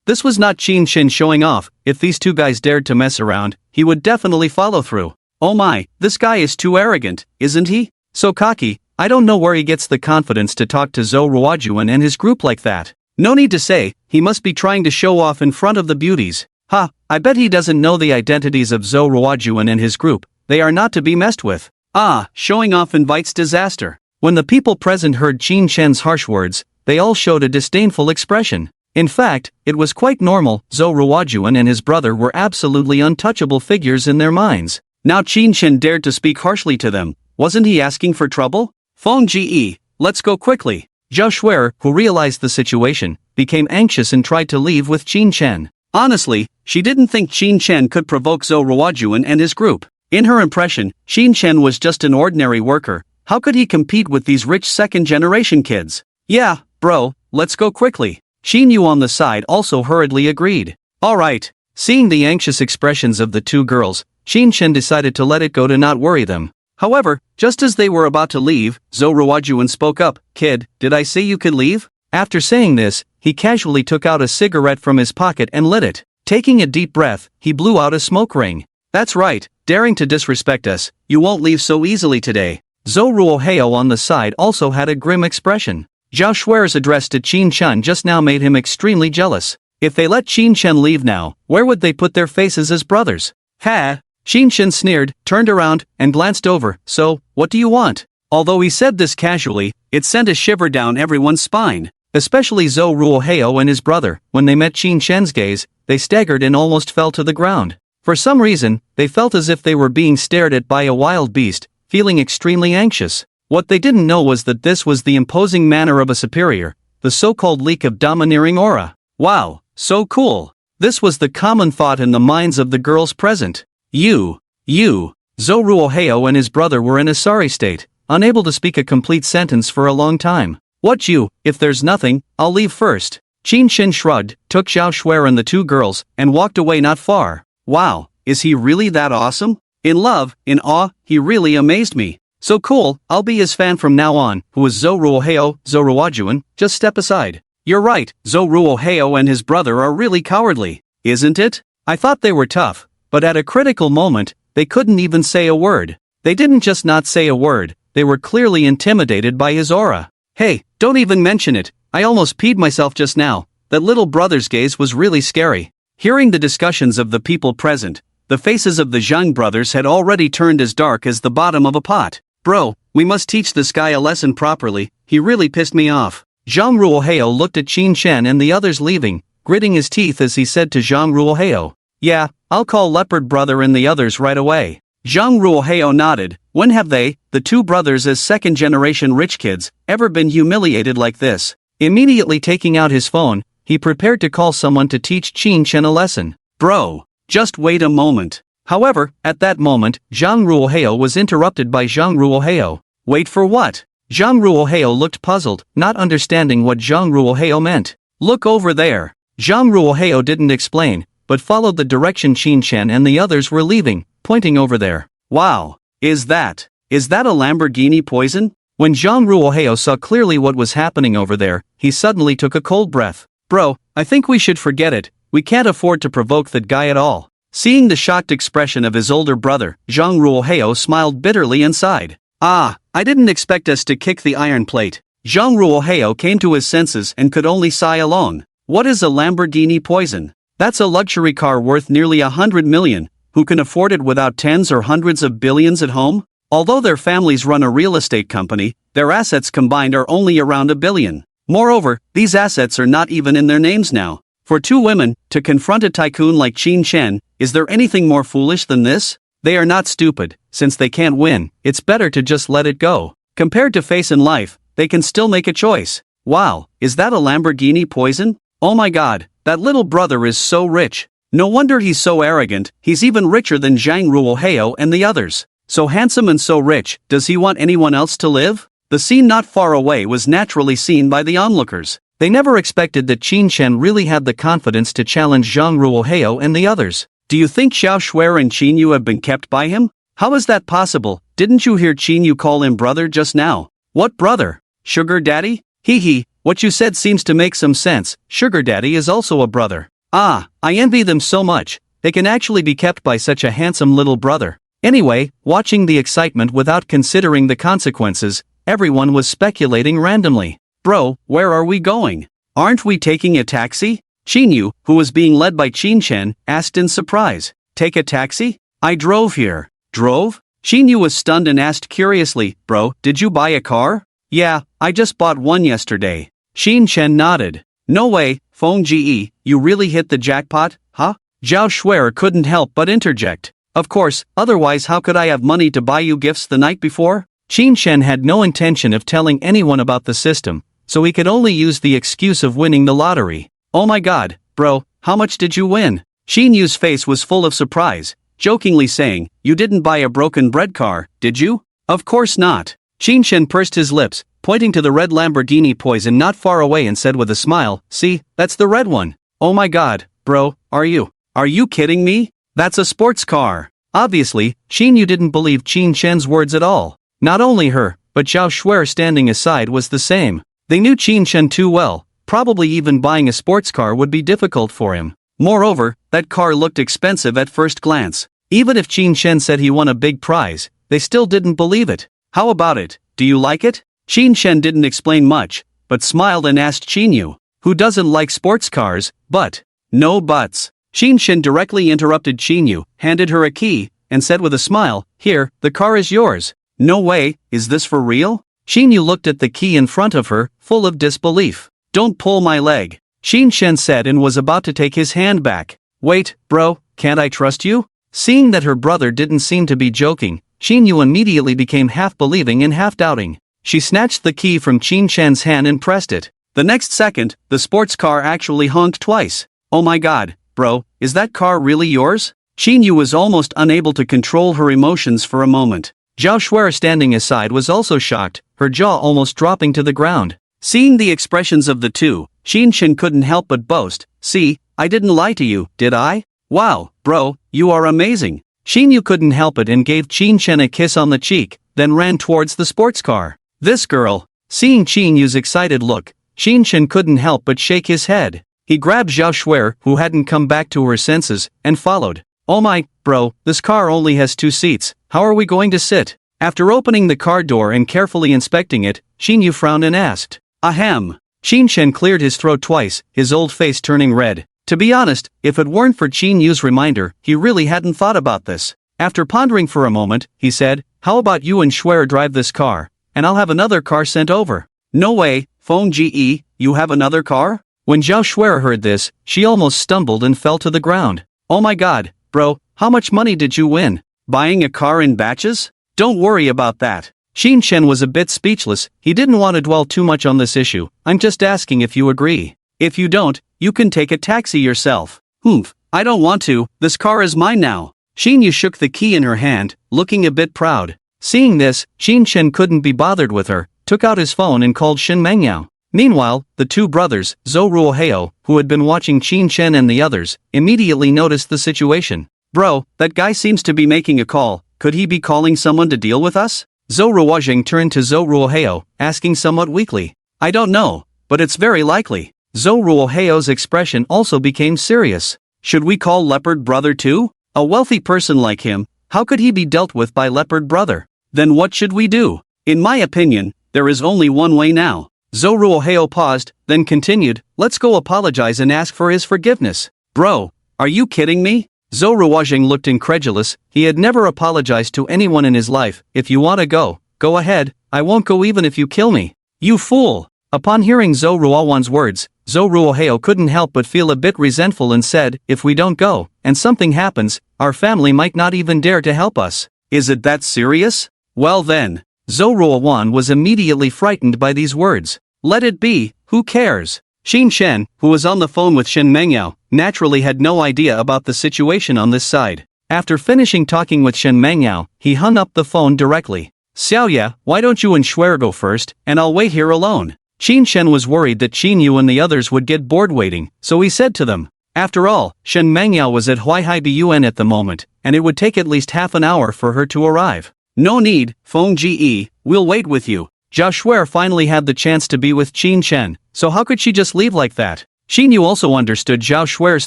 This was not Qin Shin showing off. If these two guys dared to mess around, he would definitely follow through. Oh my, this guy is too arrogant, isn't he? So cocky. I don't know where he gets the confidence to talk to Zhou Ruojuan and his group like that. No need to say, he must be trying to show off in front of the beauties. Ha, I bet he doesn't know the identities of Zhou Ruojuan and his group. They are not to be messed with. Ah, showing off invites disaster. When the people present heard Qin Shen's harsh words, they all showed a disdainful expression. In fact, it was quite normal. Zhou Ruojuan and his brother were absolutely untouchable figures in their minds. Now Qin Shen dared to speak harshly to them. Wasn't he asking for trouble? Feng Ge, let's go quickly. Zhao Shuer, who realized the situation, became anxious and tried to leave with Qin Shen. Honestly, she didn't think Qin Shen could provoke Zhou Ruojuan and his group. In her impression, Qin Shen was just an ordinary worker. How could he compete with these rich second-generation kids? Yeah, bro, let's go quickly. Qin Yu on the side also hurriedly agreed. Alright. Seeing the anxious expressions of the two girls, Qin Shen decided to let it go to not worry them. However, just as they were about to leave, Zhou Ruojuan spoke up. Kid, did I say you could leave? After saying this, he casually took out a cigarette from his pocket and lit it. Taking a deep breath, he blew out a smoke ring. That's right, daring to disrespect us, you won't leave so easily today. Zhou Ruoheo on the side also had a grim expression. Zhao Shuer's address to Qin Shen just now made him extremely jealous. If they let Qin Shen leave now, where would they put their faces as brothers? Ha! Qin Shen sneered, turned around, and glanced over. So, what do you want? Although he said this casually, it sent a shiver down everyone's spine. Especially Zhou Ruoheo and his brother. When they met Qin Shen's gaze, they staggered and almost fell to the ground. For some reason, they felt as if they were being stared at by a wild beast, feeling extremely anxious. What they didn't know was that this was the imposing manner of a superior, the so-called leak of domineering aura. Wow, so cool. This was the common thought in the minds of the girls present. You. Zhou Ruoheo and his brother were in a sorry state, unable to speak a complete sentence for a long time. What you? If there's nothing, I'll leave first. Qin Shen shrugged, took Zhao Shuer and the two girls, and walked away not far. Wow, is he really that awesome? In love, in awe, he really amazed me. So cool, I'll be his fan from now on. Who is Zhou Ruoheo? Zhou Ruojuan, just step aside. You're right, Zhou Ruoheo and his brother are really cowardly, isn't it? I thought they were tough, but at a critical moment, they couldn't even say a word. They didn't just not say a word, they were clearly intimidated by his aura. Hey, don't even mention it, I almost peed myself just now. That little brother's gaze was really scary. Hearing the discussions of the people present, the faces of the Zhang brothers had already turned as dark as the bottom of a pot. Bro, we must teach this guy a lesson properly, he really pissed me off. Zhang Ruoheo looked at Qin Shen and the others leaving, gritting his teeth as he said to Zhang Ruoheo. Yeah, I'll call Leopard Brother and the others right away. Zhang Ruoheo nodded. When have they, the two brothers as second-generation rich kids, ever been humiliated like this? Immediately taking out his phone, he prepared to call someone to teach Qin Shen a lesson. Bro, just wait a moment. However, at that moment, Zhang Ruoheo was interrupted by Zhang Ruoheo. Wait for what? Zhang Ruoheo looked puzzled, not understanding what Zhang Ruoheo meant. Look over there. Zhang Ruoheo didn't explain, but followed the direction Qin Shen and the others were leaving, pointing over there. Wow, is that a Lamborghini poison? When Zhang Ruoheo saw clearly what was happening over there, he suddenly took a cold breath. Bro, I think we should forget it, we can't afford to provoke that guy at all. Seeing the shocked expression of his older brother, Zhang Ruoheo smiled bitterly and sighed. Ah, I didn't expect us to kick the iron plate. Zhang Ruoheo came to his senses and could only sigh along. What is a Lamborghini poison? That's a luxury car worth nearly 100 million. Who can afford it without tens or hundreds of billions at home? Although their families run a real estate company, their assets combined are only around $1 billion. Moreover, these assets are not even in their names now. For two women, to confront a tycoon like Qin Shen, is there anything more foolish than this? They are not stupid, since they can't win, it's better to just let it go. Compared to face in life, they can still make a choice. Wow, is that a Lamborghini poison? Oh my god, that little brother is so rich. No wonder he's so arrogant, he's even richer than Zhang Ruoheo and the others. So handsome and so rich, does he want anyone else to live? The scene not far away was naturally seen by the onlookers. They never expected that Qin Shen really had the confidence to challenge Zhang Ruoheo and the others. Do you think Zhao Shuer and Qin Yu have been kept by him? How is that possible? Didn't you hear Qin Yu call him brother just now? What brother? Sugar daddy? Hee hee, what you said seems to make some sense, sugar daddy is also a brother. Ah, I envy them so much, they can actually be kept by such a handsome little brother. Anyway, watching the excitement without considering the consequences, everyone was speculating randomly. Bro, where are we going? Aren't we taking a taxi? Chinyu, who was being led by Chen, asked in surprise. Take a taxi? I drove here. Drove? Chinyu was stunned and asked curiously, Bro, did you buy a car? Yeah, I just bought one yesterday. Chen nodded. No way, Feng Ge, you really hit the jackpot, huh? Zhao Shuer couldn't help but interject. Of course, otherwise how could I have money to buy you gifts the night before? Chen had no intention of telling anyone about the system, so he could only use the excuse of winning the lottery. Oh my god, bro, how much did you win? Yu's face was full of surprise, jokingly saying, you didn't buy a broken bread car, did you? Of course not. Chen pursed his lips, pointing to the red Lamborghini Poison not far away and said with a smile, see, that's the red one. Oh my god, bro, are you kidding me? That's a sports car. Obviously, Yu didn't believe Chen's words at all. Not only her, but Zhao Shuer standing aside was the same. They knew Chen too well, probably even buying a sports car would be difficult for him. Moreover, that car looked expensive at first glance. Even if Chen said he won a big prize, they still didn't believe it. How about it, do you like it? Chen didn't explain much, but smiled and asked Yu, who doesn't like sports cars, but. No buts. Chen directly interrupted Yu, handed her a key, and said with a smile, here, the car is yours. No way, is this for real? Yu looked at the key in front of her, full of disbelief. Don't pull my leg. Chen said and was about to take his hand back. Wait, bro, can't I trust you? Seeing that her brother didn't seem to be joking, Yu immediately became half believing and half doubting. She snatched the key from Chen's hand and pressed it. The next second, the sports car actually honked twice. Oh my god, bro, is that car really yours? Yu was almost unable to control her emotions for a moment. Zhao Shuer standing aside was also shocked, her jaw almost dropping to the ground. Seeing the expressions of the two, Chen couldn't help but boast, see, I didn't lie to you, did I? Wow, bro, you are amazing. Yu couldn't help it and gave Chen a kiss on the cheek, then ran towards the sports car. This girl. Seeing Yu's excited look, Chen couldn't help but shake his head. He grabbed Zhao Shuer, who hadn't come back to her senses, and followed. Oh my, bro, this car only has 2 seats, how are we going to sit? After opening the car door and carefully inspecting it, Yu frowned and asked. Ahem. Chen cleared his throat twice, his old face turning red. To be honest, if it weren't for Yu's reminder, he really hadn't thought about this. After pondering for a moment, he said, how about you and Shuer drive this car, and I'll have another car sent over. No way, Feng Ge, you have another car? When Zhao Shuer heard this, she almost stumbled and fell to the ground. Oh my god, bro, how much money did you win? Buying a car in batches? Don't worry about that. Chen was a bit speechless, he didn't want to dwell too much on this issue. I'm just asking if you agree. If you don't, you can take a taxi yourself. Humph, I don't want to, this car is mine now. Yu shook the key in her hand, looking a bit proud. Seeing this, Chen couldn't be bothered with her, took out his phone and called Shen Mengyao. Meanwhile, the two brothers, Zhou Ruoheo, who had been watching Chen and the others, immediately noticed the situation. Bro, that guy seems to be making a call, could he be calling someone to deal with us? Zhou Ruoheng turned to Zhou Ruoheo, asking somewhat weakly. I don't know, but it's very likely. Zhou Ruoheo's expression also became serious. Should we call Leopard Brother too? A wealthy person like him, how could he be dealt with by Leopard Brother? Then what should we do? In my opinion, there is only one way now. Zhou Ruoheo paused, then continued, let's go apologize and ask for his forgiveness. Bro, are you kidding me? Zhou Ruoheng looked incredulous, he had never apologized to anyone in his life. If you want to go, go ahead, I won't go even if you kill me. You fool! Upon hearing Zhou Ruowan's words, Zhou Ruoheo couldn't help but feel a bit resentful and said, if we don't go, and something happens, our family might not even dare to help us. Is it that serious? Well then. Zhou Ruowan was immediately frightened by these words. Let it be, who cares? Shen, who was on the phone with Shen Mengyao, naturally had no idea about the situation on this side. After finishing talking with Shen Mengyao, he hung up the phone directly. Xiaoya, why don't you and Shuer go first, and I'll wait here alone. Shen was worried that Yu and the others would get bored waiting, so he said to them. After all, Shen Mengyao was at Huaihai Bun at the moment, and it would take at least half an hour for her to arrive. No need, Feng Ge, we'll wait with you. Zhao Shuer finally had the chance to be with Chen, so how could she just leave like that? Xinyu also understood Zhao Shui's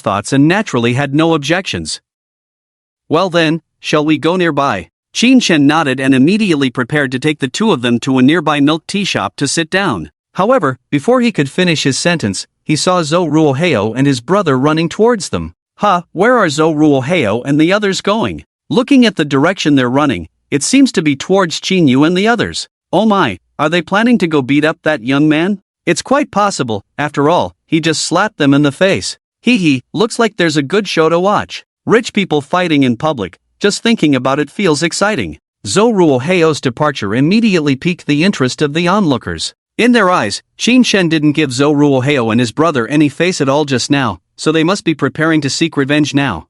thoughts and naturally had no objections. Well then, shall we go nearby? Qin Shen nodded and immediately prepared to take the two of them to a nearby milk tea shop to sit down. However, before he could finish his sentence, he saw Zhou Ruoheo and his brother running towards them. Where are Zhou Ruoheo and the others going? Looking at the direction they're running, it seems to be towards Qinyu and the others. Oh my, are they planning to go beat up that young man? It's quite possible, after all, he just slapped them in the face. Hee, looks like there's a good show to watch. Rich people fighting in public, just thinking about it feels exciting. Zhou Ruoheo's departure immediately piqued the interest of the onlookers. In their eyes, Qin Shen didn't give Zhou Ruoheo and his brother any face at all just now, so they must be preparing to seek revenge now.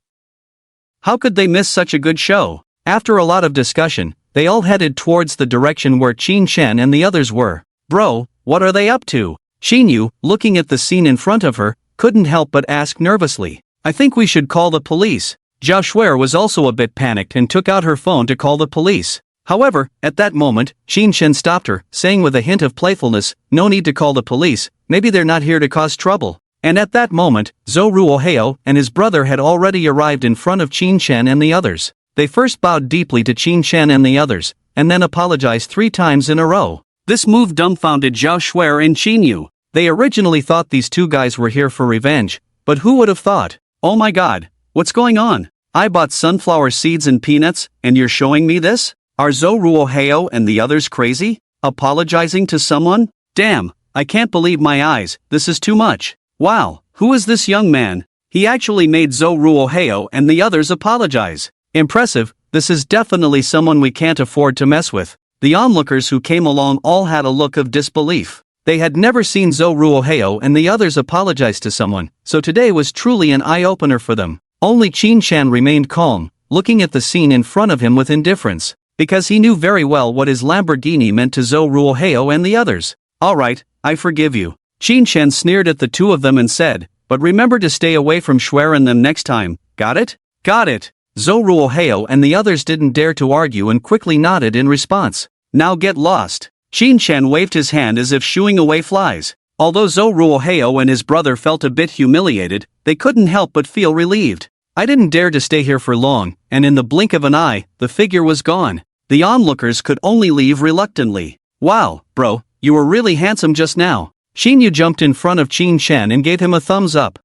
How could they miss such a good show? After a lot of discussion, they all headed towards the direction where Qin Shen and the others were. Bro, what are they up to? Xinyu, looking at the scene in front of her, couldn't help but ask nervously. I think we should call the police. Zhao Shui was also a bit panicked and took out her phone to call the police. However, at that moment, Qin Shen stopped her, saying with a hint of playfulness, no need to call the police, maybe they're not here to cause trouble. And at that moment, Zhou Ruoheo and his brother had already arrived in front of Qin Shen and the others. They first bowed deeply to Qin Shen and the others, and then apologized 3 times in a row. This move dumbfounded Zhao Shui and Xinyu. They originally thought these two guys were here for revenge, but who would have thought? Oh my god, what's going on? I bought sunflower seeds and peanuts, and you're showing me this? Are Zhou Ruoheo and the others crazy? Apologizing to someone? Damn, I can't believe my eyes, this is too much. Wow, who is this young man? He actually made Zhou Ruoheo and the others apologize. Impressive, this is definitely someone we can't afford to mess with. The onlookers who came along all had a look of disbelief. They had never seen Zhou Ruoheo and the others apologize to someone, so today was truly an eye-opener for them. Only Qin Shan remained calm, looking at the scene in front of him with indifference, because he knew very well what his Lamborghini meant to Zhou Ruoheo and the others. Alright, I forgive you. Qin Shan sneered at the two of them and said, but remember to stay away from Shuer and them next time, got it? Got it. Zhou Ruoheo and the others didn't dare to argue and quickly nodded in response. Now get lost. Qin Shan waved his hand as if shooing away flies. Although Zhou Ruoheo and his brother felt a bit humiliated, they couldn't help but feel relieved. I didn't dare to stay here for long, and in the blink of an eye, the figure was gone. The onlookers could only leave reluctantly. Wow, bro, you were really handsome just now. Xinyu jumped in front of Qin Shan and gave him a thumbs up.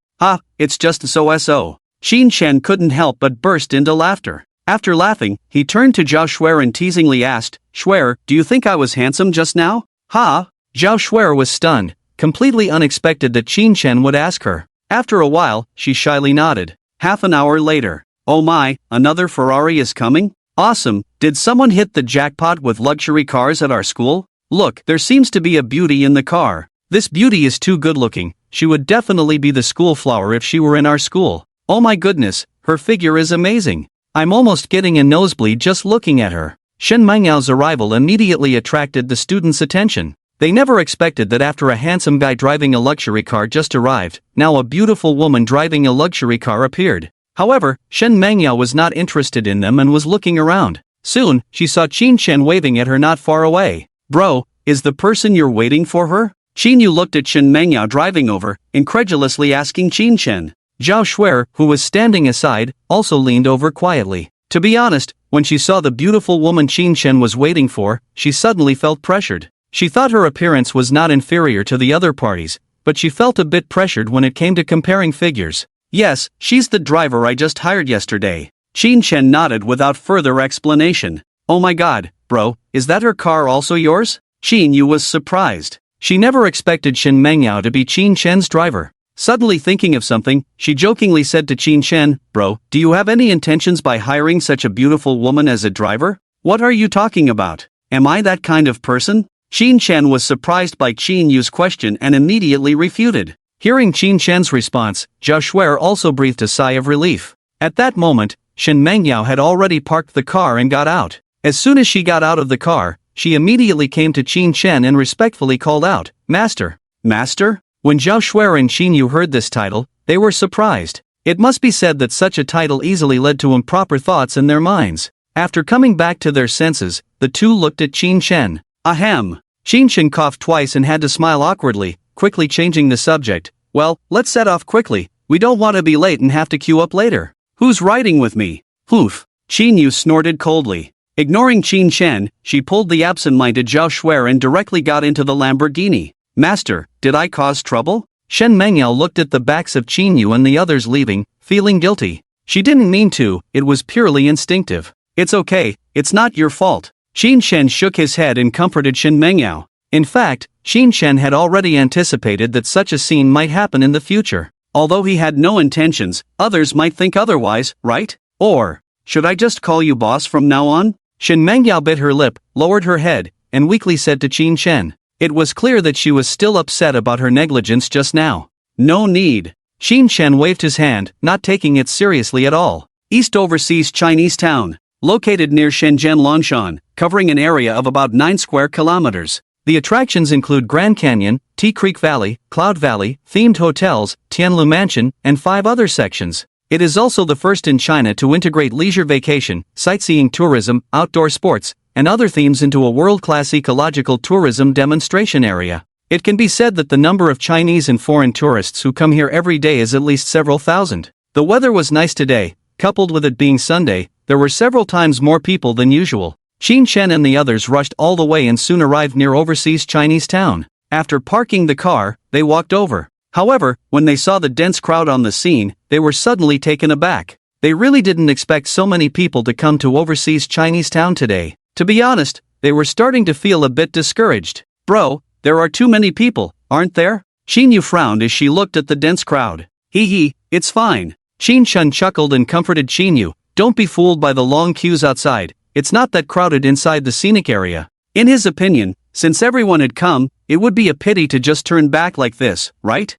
It's just so. Qin Shan couldn't help but burst into laughter. After laughing, he turned to Zhao Shui and teasingly asked, Shui, do you think I was handsome just now? Zhao Shui was stunned, completely unexpected that Qin Shan would ask her. After a while, she shyly nodded. Half an hour later. Oh my, another Ferrari is coming? Awesome, did someone hit the jackpot with luxury cars at our school? Look, there seems to be a beauty in the car. This beauty is too good looking, she would definitely be the school flower if she were in our school. Oh my goodness, her figure is amazing. I'm almost getting a nosebleed just looking at her. Shen Mengyao's arrival immediately attracted the students' attention. They never expected that after a handsome guy driving a luxury car just arrived, now a beautiful woman driving a luxury car appeared. However, Shen Mengyao was not interested in them and was looking around. Soon, she saw Qin Shen waving at her not far away. Bro, is the person you're waiting for her? Qinyu looked at Shen Mengyao driving over, incredulously asking Qin Shen. Zhao Shui, who was standing aside, also leaned over quietly. To be honest, when she saw the beautiful woman Qin Shen was waiting for, she suddenly felt pressured. She thought her appearance was not inferior to the other parties, but she felt a bit pressured when it came to comparing figures. Yes, she's the driver I just hired yesterday. Qin Shen nodded without further explanation. Oh my god, bro, is that her car also yours? Qin Yu was surprised. She never expected Shen Mengyao to be Qin Shen's driver. Suddenly thinking of something, she jokingly said to Qin Shen, Bro, do you have any intentions by hiring such a beautiful woman as a driver? What are you talking about? Am I that kind of person? Qin Shen was surprised by Qin Yu's question and immediately refuted. Hearing Qin Shen's response, Zhao Shui also breathed a sigh of relief. At that moment, Shen Mengyao had already parked the car and got out. As soon as she got out of the car, she immediately came to Qin Shen and respectfully called out, Master. Master? When Zhao Shui and Qin Yu heard this title, they were surprised. It must be said that such a title easily led to improper thoughts in their minds. After coming back to their senses, the two looked at Qin Shen. Ahem. Qin Shen coughed twice and had to smile awkwardly, quickly changing the subject. Well, let's set off quickly. We don't want to be late and have to queue up later. Who's riding with me? Poof. Qin Yu snorted coldly. Ignoring Qin Shen, she pulled the absent-minded Zhao Shuer and directly got into the Lamborghini. Master, did I cause trouble? Shen Mengyao looked at the backs of Qin Yu and the others leaving, feeling guilty. She didn't mean to, it was purely instinctive. It's okay, it's not your fault. Qin Shen shook his head and comforted Shen Mengyao. In fact, Qin Shen had already anticipated that such a scene might happen in the future. Although he had no intentions, others might think otherwise, right? Or, should I just call you boss from now on? Shen Mengyao bit her lip, lowered her head, and weakly said to Qin Shen. It was clear that she was still upset about her negligence just now. No need. Qin Shen waved his hand, not taking it seriously at all. East Overseas Chinese Town. Located near Shenzhen Longshan, covering an area of about 9 square kilometers. The attractions include Grand Canyon, Tea Creek Valley, Cloud Valley, themed hotels, Tianlu Mansion, and 5 other sections. It is also the first in China to integrate leisure vacation, sightseeing tourism, outdoor sports, and other themes into a world-class ecological tourism demonstration area. It can be said that the number of Chinese and foreign tourists who come here every day is at least several thousand. The weather was nice today, coupled with it being Sunday, there were several times more people than usual. Qin Shen and the others rushed all the way and soon arrived near Overseas Chinese Town. After parking the car, they walked over. However, when they saw the dense crowd on the scene, they were suddenly taken aback. They really didn't expect so many people to come to Overseas Chinese Town today. To be honest, they were starting to feel a bit discouraged. Bro, there are too many people, aren't there? Qin Yu frowned as she looked at the dense crowd. Hee, it's fine. Qin Shen chuckled and comforted Qin Yu. Don't be fooled by the long queues outside. It's not that crowded inside the scenic area. In his opinion, since everyone had come, it would be a pity to just turn back like this, right?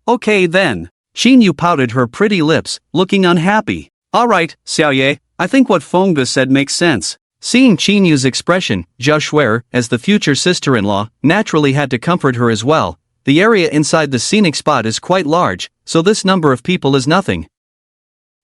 Okay then. Qin Yu pouted her pretty lips, looking unhappy. Alright, Xiaoye, I think what Fengge said makes sense. Seeing Qin Yu's expression, Zhao Shuer, as the future sister-in-law, naturally had to comfort her as well. The area inside the scenic spot is quite large, so this number of people is nothing.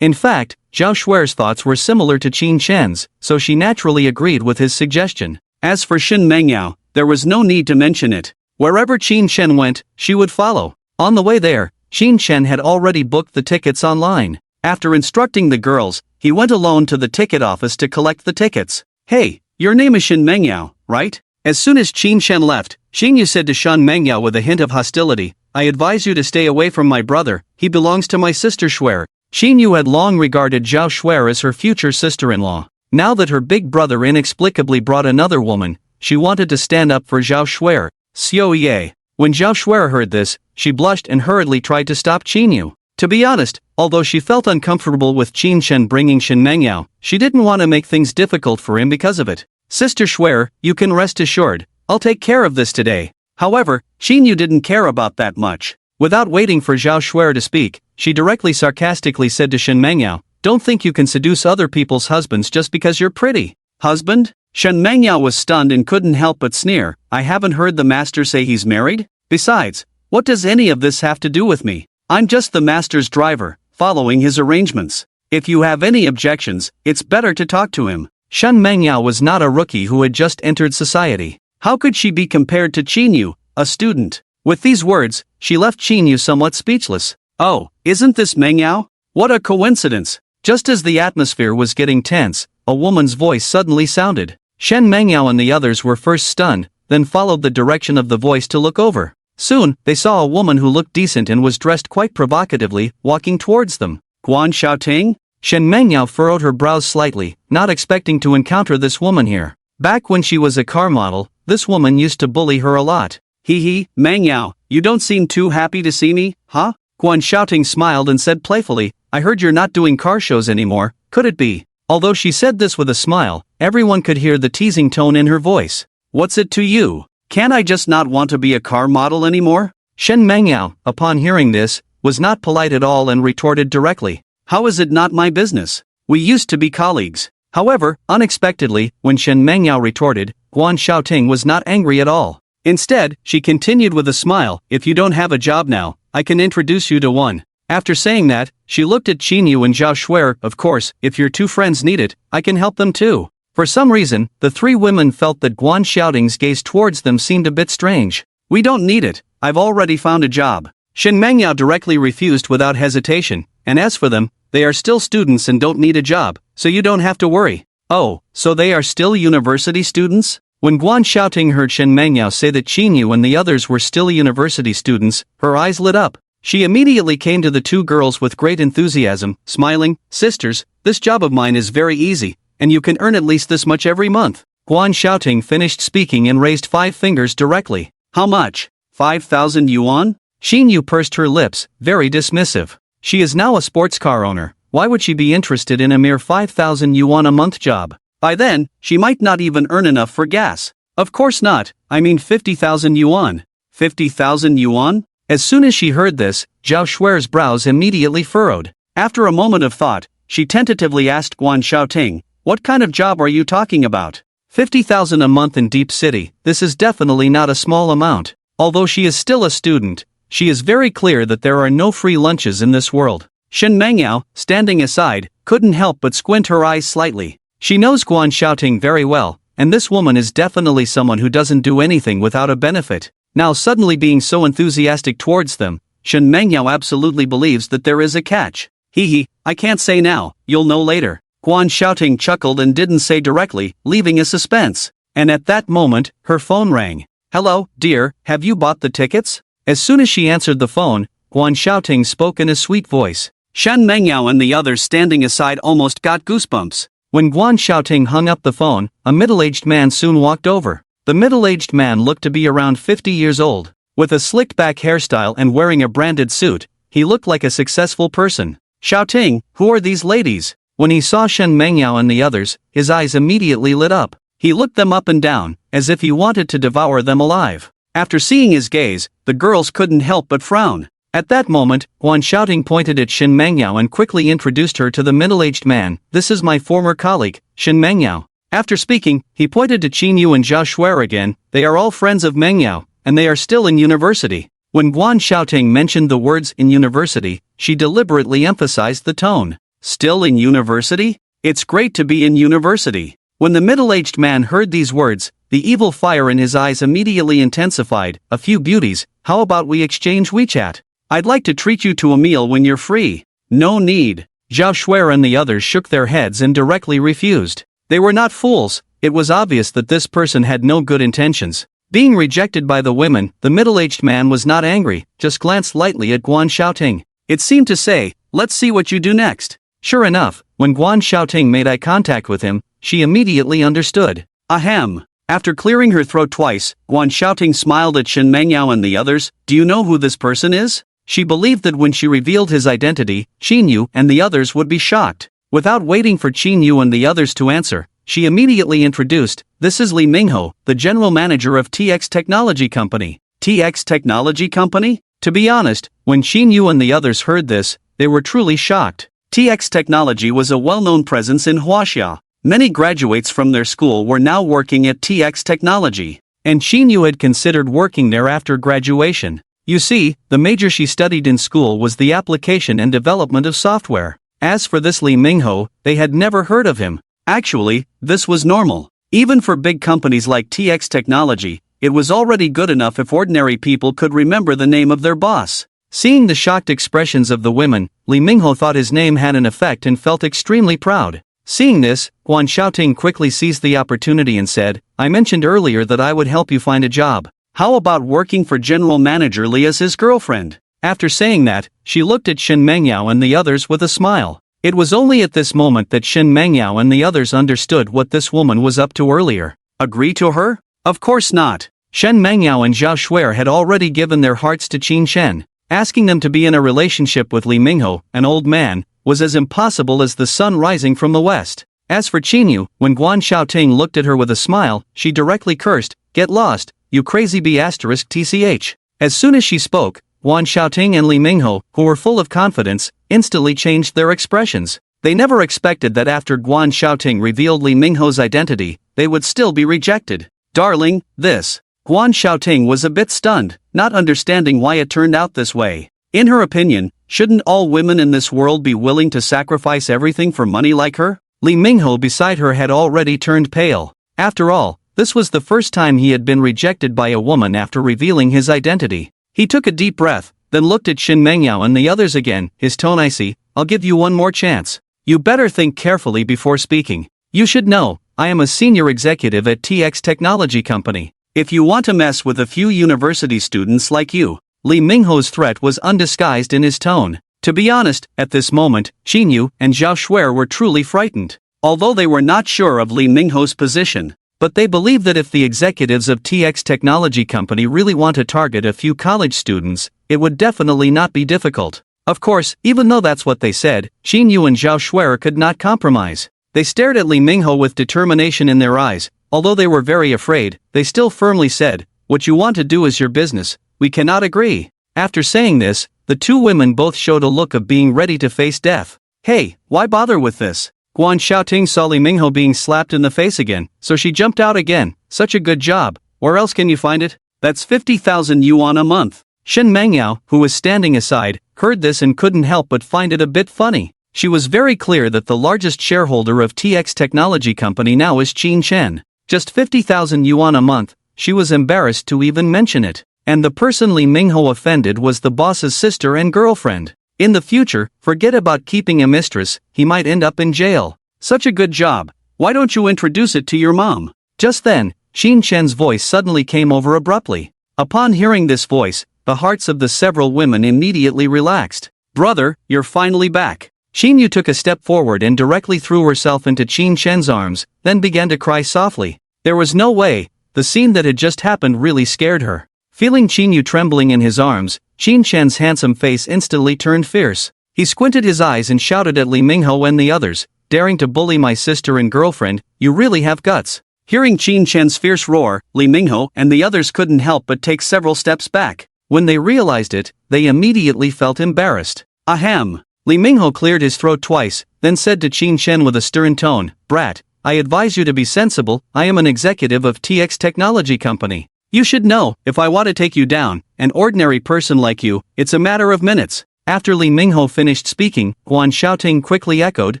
In fact, Zhao Shuer's thoughts were similar to Qin Shen's, so she naturally agreed with his suggestion. As for Shen Mengyao, there was no need to mention it. Wherever Qin Shen went, she would follow. On the way there, Qin Shen had already booked the tickets online. After instructing the girls, he went alone to the ticket office to collect the tickets. Hey, your name is Shen Mengyao, right? As soon as Qin Shen left, Qin Yu said to Shen Mengyao with a hint of hostility, I advise you to stay away from my brother, he belongs to my sister Shuer. Qin Yu had long regarded Zhao Shuer as her future sister-in-law. Now that her big brother inexplicably brought another woman, she wanted to stand up for Zhao Shuer. Xiaoye. When Zhao Shuer heard this, she blushed and hurriedly tried to stop Qin Yu. To be honest, although she felt uncomfortable with Qin Shen bringing Shen Mengyao, she didn't want to make things difficult for him because of it. Sister Shuer, you can rest assured, I'll take care of this today. However, Qin Yu didn't care about that much. Without waiting for Zhao Shuer to speak, she directly sarcastically said to Shen Mengyao, don't think you can seduce other people's husbands just because you're pretty. Husband? Shen Mengyao was stunned and couldn't help but sneer, I haven't heard the master say he's married? Besides, what does any of this have to do with me? I'm just the master's driver, following his arrangements. If you have any objections, it's better to talk to him. Shen Mengyao was not a rookie who had just entered society. How could she be compared to Qin Yu, a student? With these words, she left Qin Yu somewhat speechless. Oh, isn't this Mengyao? What a coincidence! Just as the atmosphere was getting tense, a woman's voice suddenly sounded. Shen Mengyao and the others were first stunned, then followed the direction of the voice to look over. Soon, they saw a woman who looked decent and was dressed quite provocatively, walking towards them. Guan Xiaoting? Shen Mengyao furrowed her brows slightly, not expecting to encounter this woman here. Back when she was a car model, this woman used to bully her a lot. Hee, Mengyao, you don't seem too happy to see me, huh? Guan Xiaoting smiled and said playfully, I heard you're not doing car shows anymore, could it be? Although she said this with a smile, everyone could hear the teasing tone in her voice. What's it to you? Can't I just not want to be a car model anymore? Shen Mengyao, upon hearing this, was not polite at all and retorted directly. How is it not my business? We used to be colleagues. However, unexpectedly, when Shen Mengyao retorted, Guan Xiaoting was not angry at all. Instead, she continued with a smile, if you don't have a job now, I can introduce you to one. After saying that, she looked at Qin Yu and Zhao Shuer, of course, if your two friends need it, I can help them too. For some reason, the three women felt that Guan Xiaoting's gaze towards them seemed a bit strange. We don't need it, I've already found a job. Shen Mangyao directly refused without hesitation, and as for them, they are still students and don't need a job, so you don't have to worry. Oh, so they are still university students? When Guan Xiaoting heard Shen Mangyao say that Qinyu and the others were still university students, her eyes lit up. She immediately came to the two girls with great enthusiasm, smiling, "Sisters, this job of mine is very easy, and you can earn at least this much every month." Guan Xiaoting finished speaking and raised 5 fingers directly. "How much? 5,000 yuan?" Qinyu pursed her lips, very dismissive. She is now a sports car owner. Why would she be interested in a mere 5,000 yuan a month job? By then, she might not even earn enough for gas. Of course not, I mean 50,000 yuan. 50,000 yuan? As soon as she heard this, Zhao Shuer's brows immediately furrowed. After a moment of thought, she tentatively asked Guan Xiaoting, "What kind of job are you talking about?" 50,000 a month in Deep City, this is definitely not a small amount. Although she is still a student, she is very clear that there are no free lunches in this world. Shen Mangyao, standing aside, couldn't help but squint her eyes slightly. She knows Guan Xiaoting very well, and this woman is definitely someone who doesn't do anything without a benefit. Now suddenly being so enthusiastic towards them, Shen Mangyao absolutely believes that there is a catch. Hee, I can't say now, you'll know later. Guan Xiaoting chuckled and didn't say directly, leaving a suspense. And at that moment, her phone rang. "Hello, dear, have you bought the tickets?" As soon as she answered the phone, Guan Xiaoting spoke in a sweet voice. Shen Mangyao and the others standing aside almost got goosebumps. When Guan Xiaoting hung up the phone, a middle-aged man soon walked over. The middle-aged man looked to be around 50 years old. With a slicked-back hairstyle and wearing a branded suit, he looked like a successful person. "Xiaoting, who are these ladies?" When he saw Shen Mangyao and the others, his eyes immediately lit up. He looked them up and down, as if he wanted to devour them alive. After seeing his gaze, the girls couldn't help but frown. At that moment, Guan Xiaoting pointed at Shen Mangyao and quickly introduced her to the middle-aged man. "This is my former colleague, Shen Mangyao." After speaking, he pointed to Qinyu and Zhao Shuer again. They are all friends of Mangyao, and they are still in university. When Guan Xiaoting mentioned the words "in university," she deliberately emphasized the tone. "Still in university? It's great to be in university." When the middle-aged man heard these words, the evil fire in his eyes immediately intensified. "A few beauties, how about we exchange WeChat? I'd like to treat you to a meal when you're free." "No need." Zhao Shuer and the others shook their heads and directly refused. They were not fools, it was obvious that this person had no good intentions. Being rejected by the women, the middle-aged man was not angry, just glanced lightly at Guan Xiaoting. It seemed to say, "Let's see what you do next." Sure enough, when Guan Xiaoting made eye contact with him, she immediately understood. Ahem. After clearing her throat twice, Guan Xiaoting smiled at Shen Mangyao and the others. "Do you know who this person is?" She believed that when she revealed his identity, Qinyu and the others would be shocked. Without waiting for Qinyu and the others to answer, she immediately introduced, "This is Li Mingho, the general manager of TX Technology Company." TX Technology Company? To be honest, when Qinyu and the others heard this, they were truly shocked. TX Technology was a well-known presence in Huaxia. Many graduates from their school were now working at TX Technology, and Qinyu had considered working there after graduation. You see, the major she studied in school was the application and development of software. As for this Li Mingho, they had never heard of him. Actually, this was normal. Even for big companies like TX Technology, it was already good enough if ordinary people could remember the name of their boss. Seeing the shocked expressions of the women, Li Mingho thought his name had an effect and felt extremely proud. Seeing this, Guan Xiaoting quickly seized the opportunity and said, "I mentioned earlier that I would help you find a job. How about working for General Manager Li as his girlfriend?" After saying that, she looked at Shen Mangyao and the others with a smile. It was only at this moment that Shen Mangyao and the others understood what this woman was up to earlier. Agree to her? Of course not. Shen Mangyao and Zhao Shuer had already given their hearts to Qin Shen. Asking them to be in a relationship with Li Mingho, an old man, was as impossible as the sun rising from the west. As for Qinyu, when Guan Xiaoting looked at her with a smile, she directly cursed, "Get lost, you crazy B***tch." As soon as she spoke, Guan Xiaoting and Li Mingho, who were full of confidence, instantly changed their expressions. They never expected that after Guan Xiaoting revealed Li Mingho's identity, they would still be rejected. "Darling, this." Guan Xiaoting was a bit stunned, not understanding why it turned out this way. In her opinion, shouldn't all women in this world be willing to sacrifice everything for money like her? Li Mingho beside her had already turned pale. After all, this was the first time he had been rejected by a woman after revealing his identity. He took a deep breath, then looked at Shin Mengyao and the others again, his tone icy. I'll give you one more chance. You better think carefully before speaking. You should know, I am a senior executive at TX Technology Company. If you want to mess with a few university students like you. Lee Mingho's threat was undisguised in his tone. To be honest, at this moment, Xinyu and Zhao Shuer were truly frightened. Although they were not sure of Lee Mingho's position. But they believe that if the executives of TX Technology Company really want to target a few college students, it would definitely not be difficult. Of course, even though that's what they said, Xinyu and Zhao Shuer could not compromise. They stared at Lee Mingho with determination in their eyes. Although they were very afraid, they still firmly said, "What you want to do is your business. We cannot agree." After saying this, the two women both showed a look of being ready to face death. Hey, why bother with this? Guan Xiaoting saw Lee Mingho being slapped in the face again, so she jumped out again. Such a good job. Where else can you find it? That's 50,000 yuan a month. Shin Mengyao, who was standing aside, heard this and couldn't help but find it a bit funny. She was very clear that the largest shareholder of TX Technology Company now is Qin Chen. Just 50,000 yuan a month. She was embarrassed to even mention it. And the person Lee Mingho offended was the boss's sister and girlfriend. In the future, forget about keeping a mistress, he might end up in jail. Such a good job. Why don't you introduce it to your mom? Just then, Qin Chen's voice suddenly came over abruptly. Upon hearing this voice, the hearts of the several women immediately relaxed. Brother, you're finally back. Xinyu took a step forward and directly threw herself into Qin Chen's arms, then began to cry softly. There was no way. The scene that had just happened really scared her. Feeling Xinyu trembling in his arms, Qin Chen's handsome face instantly turned fierce. He squinted his eyes and shouted at Lee Mingho and the others, daring to bully my sister and girlfriend, you really have guts. Hearing Qin Chen's fierce roar, Lee Mingho and the others couldn't help but take several steps back. When they realized it, they immediately felt embarrassed. Ahem. Lee Mingho cleared his throat twice, then said to Qin Chen with a stern tone, Brat, I advise you to be sensible, I am an executive of TX Technology Company. You should know, if I want to take you down, an ordinary person like you, it's a matter of minutes. After Lee Mingho finished speaking, Guan Xiaoting quickly echoed,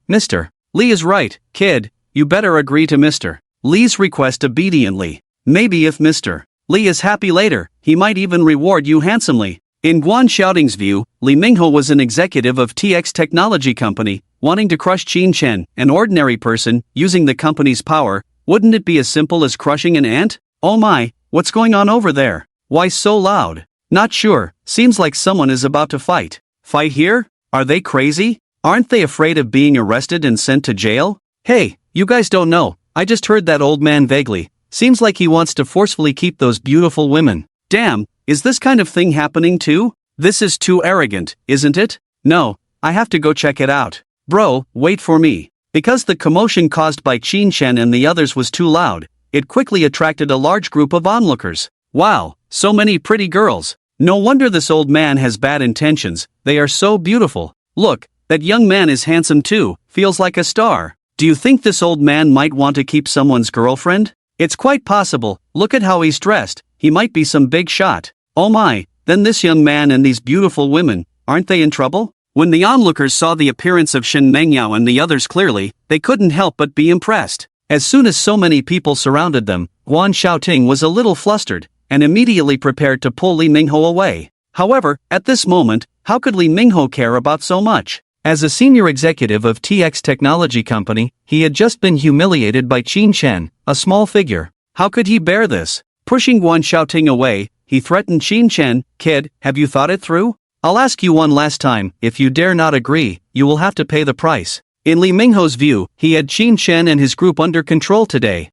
Mr. Lee is right, kid, you better agree to Mr. Lee's request obediently. Maybe if Mr. Lee is happy later, he might even reward you handsomely. In Guan Xiaoting's view, Lee Mingho was an executive of TX Technology Company, wanting to crush Qin Chen, an ordinary person, using the company's power. Wouldn't it be as simple as crushing an ant? Oh my, what's going on over there? Why so loud? Not sure, seems like someone is about to fight. Fight here? Are they crazy? Aren't they afraid of being arrested and sent to jail? Hey, you guys don't know, I just heard that old man vaguely. Seems like he wants to forcefully keep those beautiful women. Damn, is this kind of thing happening too? This is too arrogant, isn't it? No, I have to go check it out. Bro, wait for me. Because the commotion caused by Qin Chen and the others was too loud, it quickly attracted a large group of onlookers. Wow, so many pretty girls. No wonder this old man has bad intentions, they are so beautiful. Look, that young man is handsome too, feels like a star. Do you think this old man might want to keep someone's girlfriend? It's quite possible, look at how he's dressed, he might be some big shot. Oh my, then this young man and these beautiful women, aren't they in trouble? When the onlookers saw the appearance of Shin Mengyao and the others clearly, they couldn't help but be impressed. As soon as so many people surrounded them, Guan Xiaoting was a little flustered, and immediately prepared to pull Lee Mingho away. However, at this moment, how could Lee Mingho care about so much? As a senior executive of TX Technology Company, he had just been humiliated by Qin Chen, a small figure. How could he bear this? Pushing Guan Xiaoting away, he threatened Qin Chen, Kid, have you thought it through? I'll ask you one last time, if you dare not agree, you will have to pay the price. In Lee Mingho's view, he had Qin Chen and his group under control today.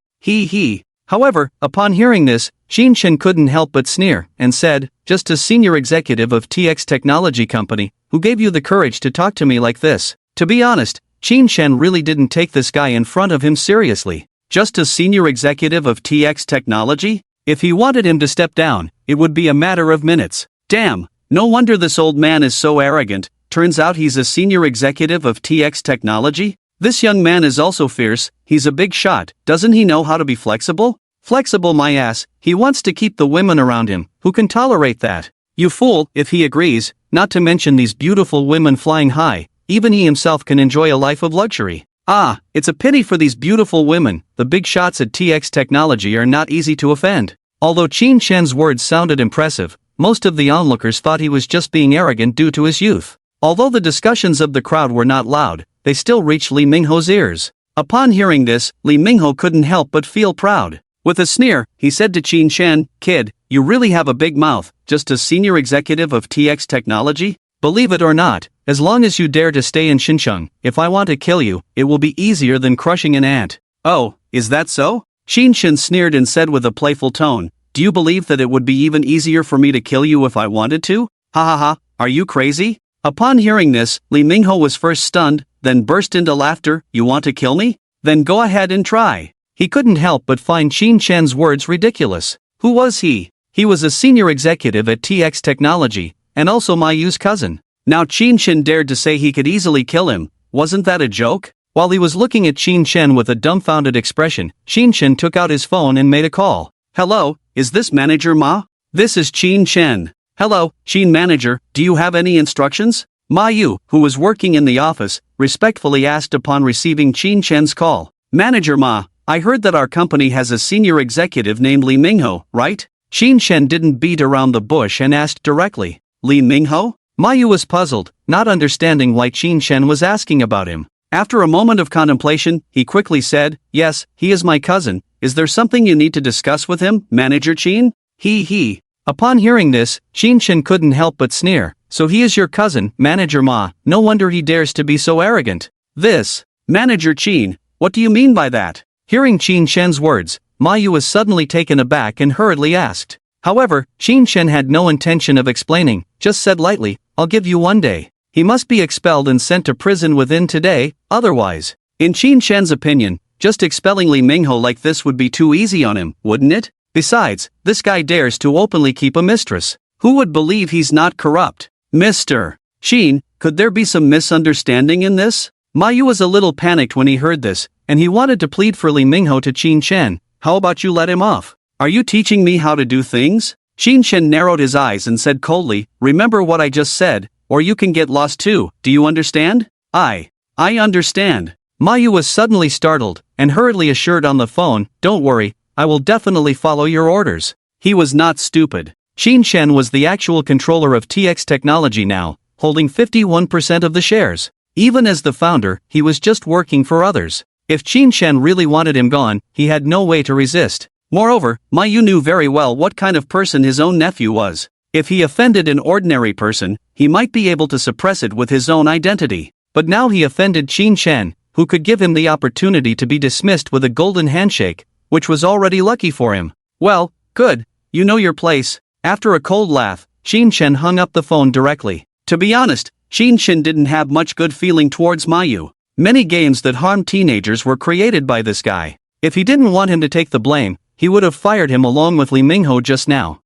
However, upon hearing this, Qin Chen couldn't help but sneer, and said, just a senior executive of TX Technology Company, who gave you the courage to talk to me like this? To be honest, Qin Chen really didn't take this guy in front of him seriously. Just a senior executive of TX Technology? If he wanted him to step down, it would be a matter of minutes. Damn, no wonder this old man is so arrogant, turns out he's a senior executive of TX Technology? This young man is also fierce, he's a big shot, doesn't he know how to be flexible? Flexible my ass, he wants to keep the women around him, who can tolerate that? You fool, if he agrees, not to mention these beautiful women flying high, even he himself can enjoy a life of luxury. Ah, it's a pity for these beautiful women, the big shots at TX Technology are not easy to offend. Although Qin Chen's words sounded impressive, most of the onlookers thought he was just being arrogant due to his youth. Although the discussions of the crowd were not loud, they still reached Lee Mingho's ears. Upon hearing this, Lee Mingho couldn't help but feel proud. With a sneer, he said to Qin Shen, "Kid, you really have a big mouth, just a senior executive of TX Technology? Believe it or not, as long as you dare to stay in Xincheng, if I want to kill you, it will be easier than crushing an ant." "Oh, is that so?" Qin Shen sneered and said with a playful tone, "Do you believe that it would be even easier for me to kill you if I wanted to? Ha ha ha, are you crazy?" Upon hearing this, Lee Mingho was first stunned, then burst into laughter. "You want to kill me? Then go ahead and try." He couldn't help but find Qin Shen's words ridiculous. Who was he? He was a senior executive at TX Technology, and also Ma Yu's cousin. Now Qin Shen dared to say he could easily kill him. Wasn't that a joke? While he was looking at Qin Shen with a dumbfounded expression, Qin Shen took out his phone and made a call. "Hello, is this Manager Ma? This is Qin Shen." "Hello, Qin Manager, do you have any instructions?" Ma Yu, who was working in the office, respectfully asked upon receiving Qin Shen's call. "Manager Ma, I heard that our company has a senior executive named Lee Mingho, right?" Qin Shen didn't beat around the bush and asked directly. "Lee Mingho?" Ma Yu was puzzled, not understanding why Qin Shen was asking about him. After a moment of contemplation, he quickly said, "Yes, he is my cousin. Is there something you need to discuss with him, Manager Qin?" He. Upon hearing this, Qin Shen couldn't help but sneer. "So he is your cousin, Manager Ma, no wonder he dares to be so arrogant." "This, Manager Qin, what do you mean by that?" Hearing Qin Shen's words, Ma Yu was suddenly taken aback and hurriedly asked. However, Qin Shen had no intention of explaining, just said lightly, "I'll give you 1 day. He must be expelled and sent to prison within today, otherwise." In Qin Shen's opinion, just expelling Lee Mingho like this would be too easy on him, wouldn't it? Besides, this guy dares to openly keep a mistress. Who would believe he's not corrupt? "Mr. Qin, could there be some misunderstanding in this?" Ma Yu was a little panicked when he heard this, and he wanted to plead for Lee Mingho to Qin Shen. "How about you let him off? Are you teaching me how to do things?" Qin Shen narrowed his eyes and said coldly, "Remember what I just said, or you can get lost too, do you understand?" I understand." Ma Yu was suddenly startled, and hurriedly assured on the phone, "Don't worry, I will definitely follow your orders." He was not stupid. Qin Shen was the actual controller of TX Technology now, holding 51% of the shares. Even as the founder, he was just working for others. If Qin Shen really wanted him gone, he had no way to resist. Moreover, Ma Yu knew very well what kind of person his own nephew was. If he offended an ordinary person, he might be able to suppress it with his own identity. But now he offended Qin Shen, who could give him the opportunity to be dismissed with a golden handshake, which was already lucky for him. "Well, good, you know your place." After a cold laugh, Qin Shen hung up the phone directly. To be honest, Qin Shen didn't have much good feeling towards Ma Yu. Many games that harm teenagers were created by this guy. If he didn't want him to take the blame, he would have fired him along with Lee Mingho just now.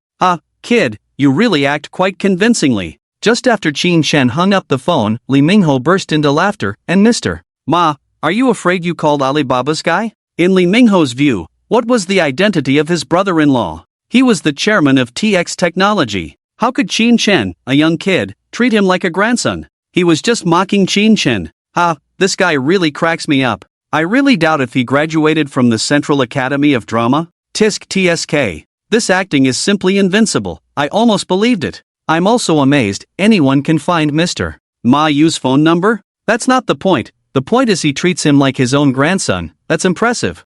Kid, you really act quite convincingly." Just after Qin Shen hung up the phone, Lee Mingho burst into laughter, and "Mr. Ma, are you afraid you called Alibaba's guy?" In Lee Mingho's view, what was the identity of his brother-in-law? He was the chairman of TX Technology. How could Qin Shen, a young kid, treat him like a grandson? He was just mocking Qin Shen. This guy really cracks me up. I really doubt if he graduated from the Central Academy of Drama. Tisk TSK. This acting is simply invincible. I almost believed it. I'm also amazed anyone can find Mr. Ma Yu's phone number. That's not the point. The point is he treats him like his own grandson. That's impressive.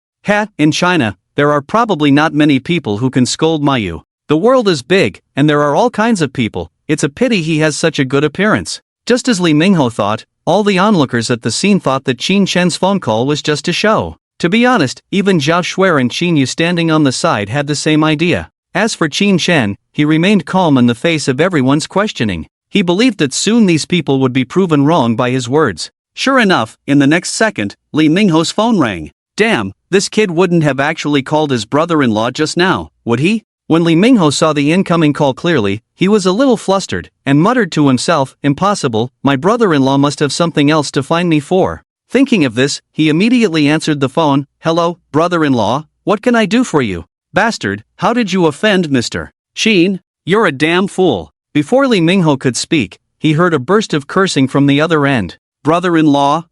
In China, there are probably not many people who can scold Ma Yu. The world is big, and there are all kinds of people. It's a pity he has such a good appearance. Just as Lee Mingho thought, all the onlookers at the scene thought that Qin Shen's phone call was just a show. To be honest, even Zhao Shuer and Qin Yu standing on the side had the same idea. As for Qin Shen, he remained calm in the face of everyone's questioning. He believed that soon these people would be proven wrong by his words. Sure enough, in the next second, Lee Mingho's phone rang. Damn, this kid wouldn't have actually called his brother-in-law just now, would he? When Lee Mingho saw the incoming call clearly, he was a little flustered, and muttered to himself, "Impossible, my brother-in-law must have something else to find me for." Thinking of this, he immediately answered the phone. "Hello, brother-in-law, what can I do for you?" "Bastard, how did you offend Mr. Qin? You're a damn fool." Before Lee Mingho could speak, he heard a burst of cursing from the other end. "Brother-in-law,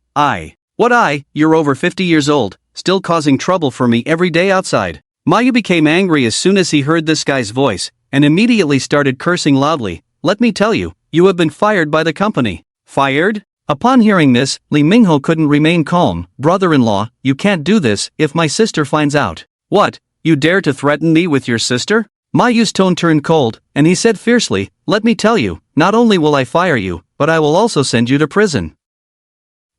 you're over 50 years old, still causing trouble for me every day outside." Ma Yu became angry as soon as he heard this guy's voice. and immediately started cursing loudly. "Let me tell you, you have been fired by the company." "Fired?" Upon hearing this, Lee Mingho couldn't remain calm. "Brother-in-law, you can't do this if my sister finds out." "What? You dare to threaten me with your sister?" Ma Yu's tone turned cold, and he said fiercely, "Let me tell you, not only will I fire you, but I will also send you to prison.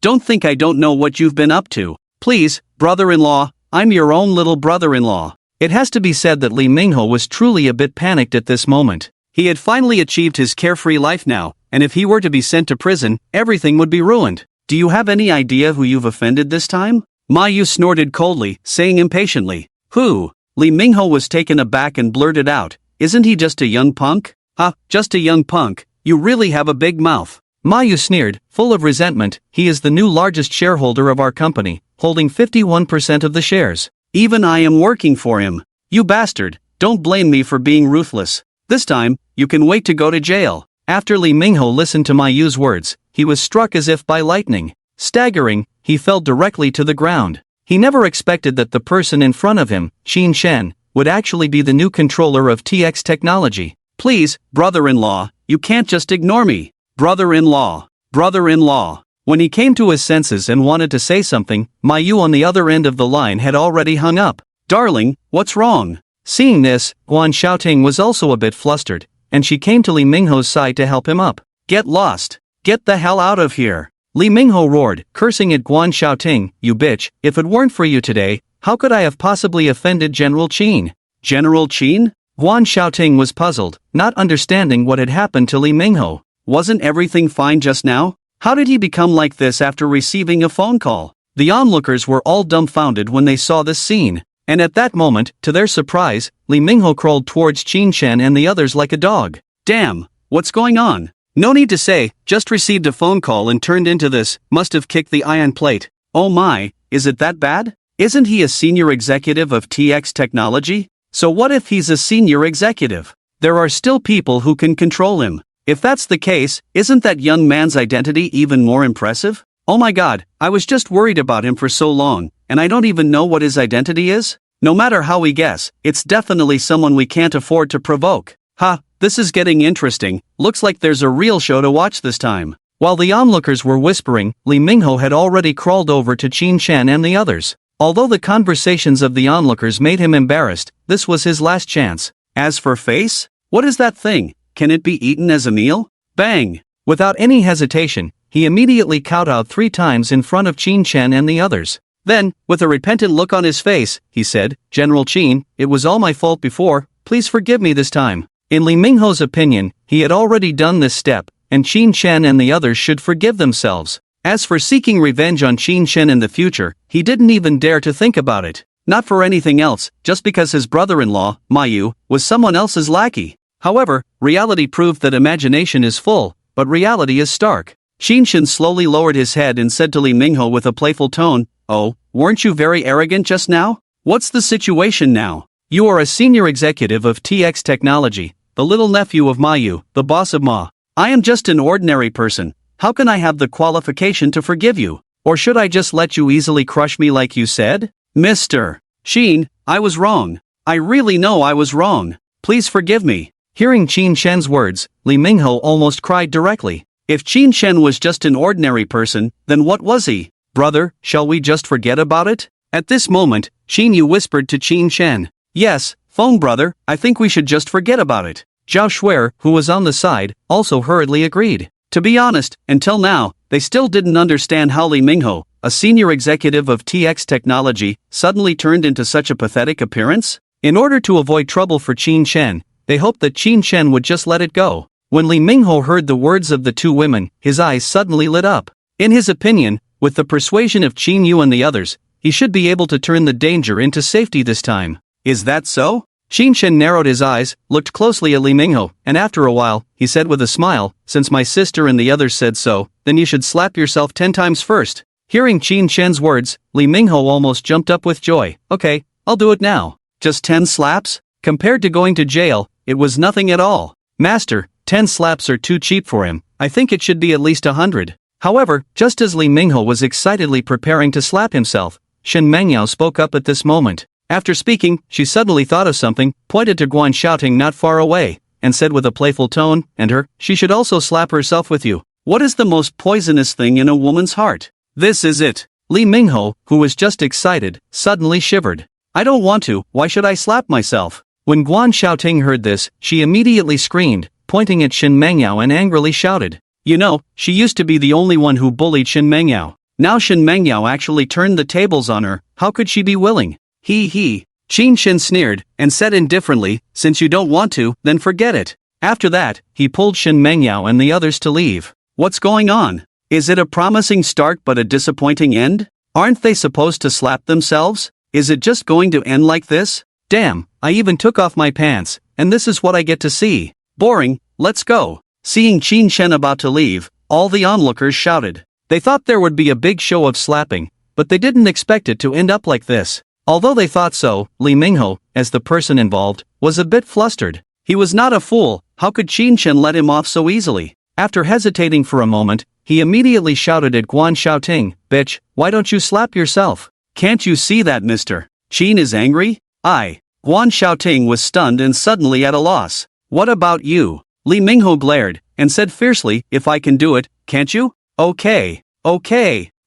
Don't think I don't know what you've been up to. Please, brother-in-law, I'm your own little brother-in-law." It has to be said that Lee Mingho was truly a bit panicked at this moment. He had finally achieved his carefree life now, and if he were to be sent to prison, everything would be ruined. "Do you have any idea who you've offended this time?" Ma Yu snorted coldly, saying impatiently. "Who?" Lee Mingho was taken aback and blurted out, "Isn't he just a young punk?" "Huh, just a young punk? You really have a big mouth." Ma Yu sneered, full of resentment. "He is the new largest shareholder of our company, holding 51% of the shares. Even I am working for him. You bastard, don't blame me for being ruthless. This time, you can wait to go to jail." After Lee Mingho listened to Ma Yu's words, he was struck as if by lightning. Staggering, he fell directly to the ground. He never expected that the person in front of him, Qin Shen, would actually be the new controller of TX Technology. "Please, brother-in-law, you can't just ignore me. Brother-in-law, brother-in-law." When he came to his senses and wanted to say something, Ma Yu on the other end of the line had already hung up. "Darling, what's wrong?" Seeing this, Guan Xiaoting was also a bit flustered, and she came to Lee Mingho's side to help him up. "Get lost. Get the hell out of here." Lee Mingho roared, cursing at Guan Xiaoting, "You bitch, if it weren't for you today, how could I have possibly offended General Qin?" "General Qin?" Guan Xiaoting was puzzled, not understanding what had happened to Lee Mingho. Wasn't everything fine just now? How did he become like this after receiving a phone call? The onlookers were all dumbfounded when they saw this scene. And at that moment, to their surprise, Lee Mingho crawled towards Qin Shen and the others like a dog. "Damn, what's going on?" "No need to say, just received a phone call and turned into this, must have kicked the iron plate." "Oh my, is it that bad? Isn't he a senior executive of TX Technology? So what if he's a senior executive? There are still people who can control him. If that's the case, isn't that young man's identity even more impressive? Oh my god, I was just worried about him for so long, and I don't even know what his identity is? No matter how we guess, it's definitely someone we can't afford to provoke. Ha, this is getting interesting, looks like there's a real show to watch this time." While the onlookers were whispering, Lee Mingho had already crawled over to Qin Shen and the others. Although the conversations of the onlookers made him embarrassed, this was his last chance. "As for face? What is that thing? Can it be eaten as a meal?" Bang! Without any hesitation, he immediately kowtowed 3 times in front of Qin Shen and the others. Then, with a repentant look on his face, he said, "General Qin, it was all my fault before, please forgive me this time." In Lee Mingho's opinion, he had already done this step, and Qin Shen and the others should forgive themselves. As for seeking revenge on Qin Shen in the future, he didn't even dare to think about it. Not for anything else, just because his brother-in-law, Ma Yu, was someone else's lackey. However, reality proved that imagination is full, but reality is stark. Qin Shen slowly lowered his head and said to Lee Mingho with a playful tone, "Oh, weren't you very arrogant just now? What's the situation now? You are a senior executive of TX Technology, the little nephew of Ma Yu, the boss of Ma. I am just an ordinary person. How can I have the qualification to forgive you? Or should I just let you easily crush me like you said? Mr. Qin, I was wrong. I really know I was wrong. Please forgive me." Hearing Qin Shen's words, Lee Mingho almost cried directly. If Qin Shen was just an ordinary person, then what was he? "Brother, shall we just forget about it?" At this moment, Qin Yu whispered to Qin Shen. "Yes, phone brother, I think we should just forget about it." Zhao Shuer, who was on the side, also hurriedly agreed. To be honest, until now, they still didn't understand how Lee Mingho, a senior executive of TX Technology, suddenly turned into such a pathetic appearance. In order to avoid trouble for Qin Shen, they hoped that Qin Shen would just let it go. When Lee Mingho heard the words of the 2 women, his eyes suddenly lit up. In his opinion, with the persuasion of Qin Yu and the others, he should be able to turn the danger into safety this time. Is that so? Qin Shen narrowed his eyes, looked closely at Lee Mingho, and after a while, he said with a smile, "Since my sister and the others said so, then you should slap yourself 10 times first." Hearing Qin Shen's words, Lee Mingho almost jumped up with joy. "Okay, I'll do it now." Just 10 slaps? Compared to going to jail, it was nothing at all. "Master, 10 slaps are too cheap for him. I think it should be at least 100. However, just as Lee Mingho was excitedly preparing to slap himself, Shen Mengyao spoke up at this moment. After speaking, she suddenly thought of something, pointed to Guan Xiaoting not far away, and said with a playful tone, "And her, she should also slap herself with you. What is the most poisonous thing in a woman's heart? This is it." Li Mingho, who was just excited, suddenly shivered. "I don't want to, why should I slap myself?" When Guan Xiaoting heard this, she immediately screamed, pointing at Shin Mengyao and angrily shouted. You know, she used to be the only one who bullied Shin Mengyao. Now Shin Mengyao actually turned the tables on her, how could she be willing? He. Qin Shin sneered, and said indifferently, "Since you don't want to, then forget it." After that, he pulled Shin Mengyao and the others to leave. What's going on? Is it a promising start but a disappointing end? Aren't they supposed to slap themselves? Is it just going to end like this? Damn, I even took off my pants, and this is what I get to see. Boring, let's go. Seeing Qin Shen about to leave, all the onlookers shouted. They thought there would be a big show of slapping, but they didn't expect it to end up like this. Although they thought so, Li Mingho, as the person involved, was a bit flustered. He was not a fool, how could Qin Shen let him off so easily? After hesitating for a moment, he immediately shouted at Guan Xiaoting, "Bitch, why don't you slap yourself? Can't you see that Mr. Qin is angry?" Guan Xiaoting was stunned and suddenly at a loss. "What about you?" Li Mingho glared, and said fiercely, "If I can do it, can't you?" Okay.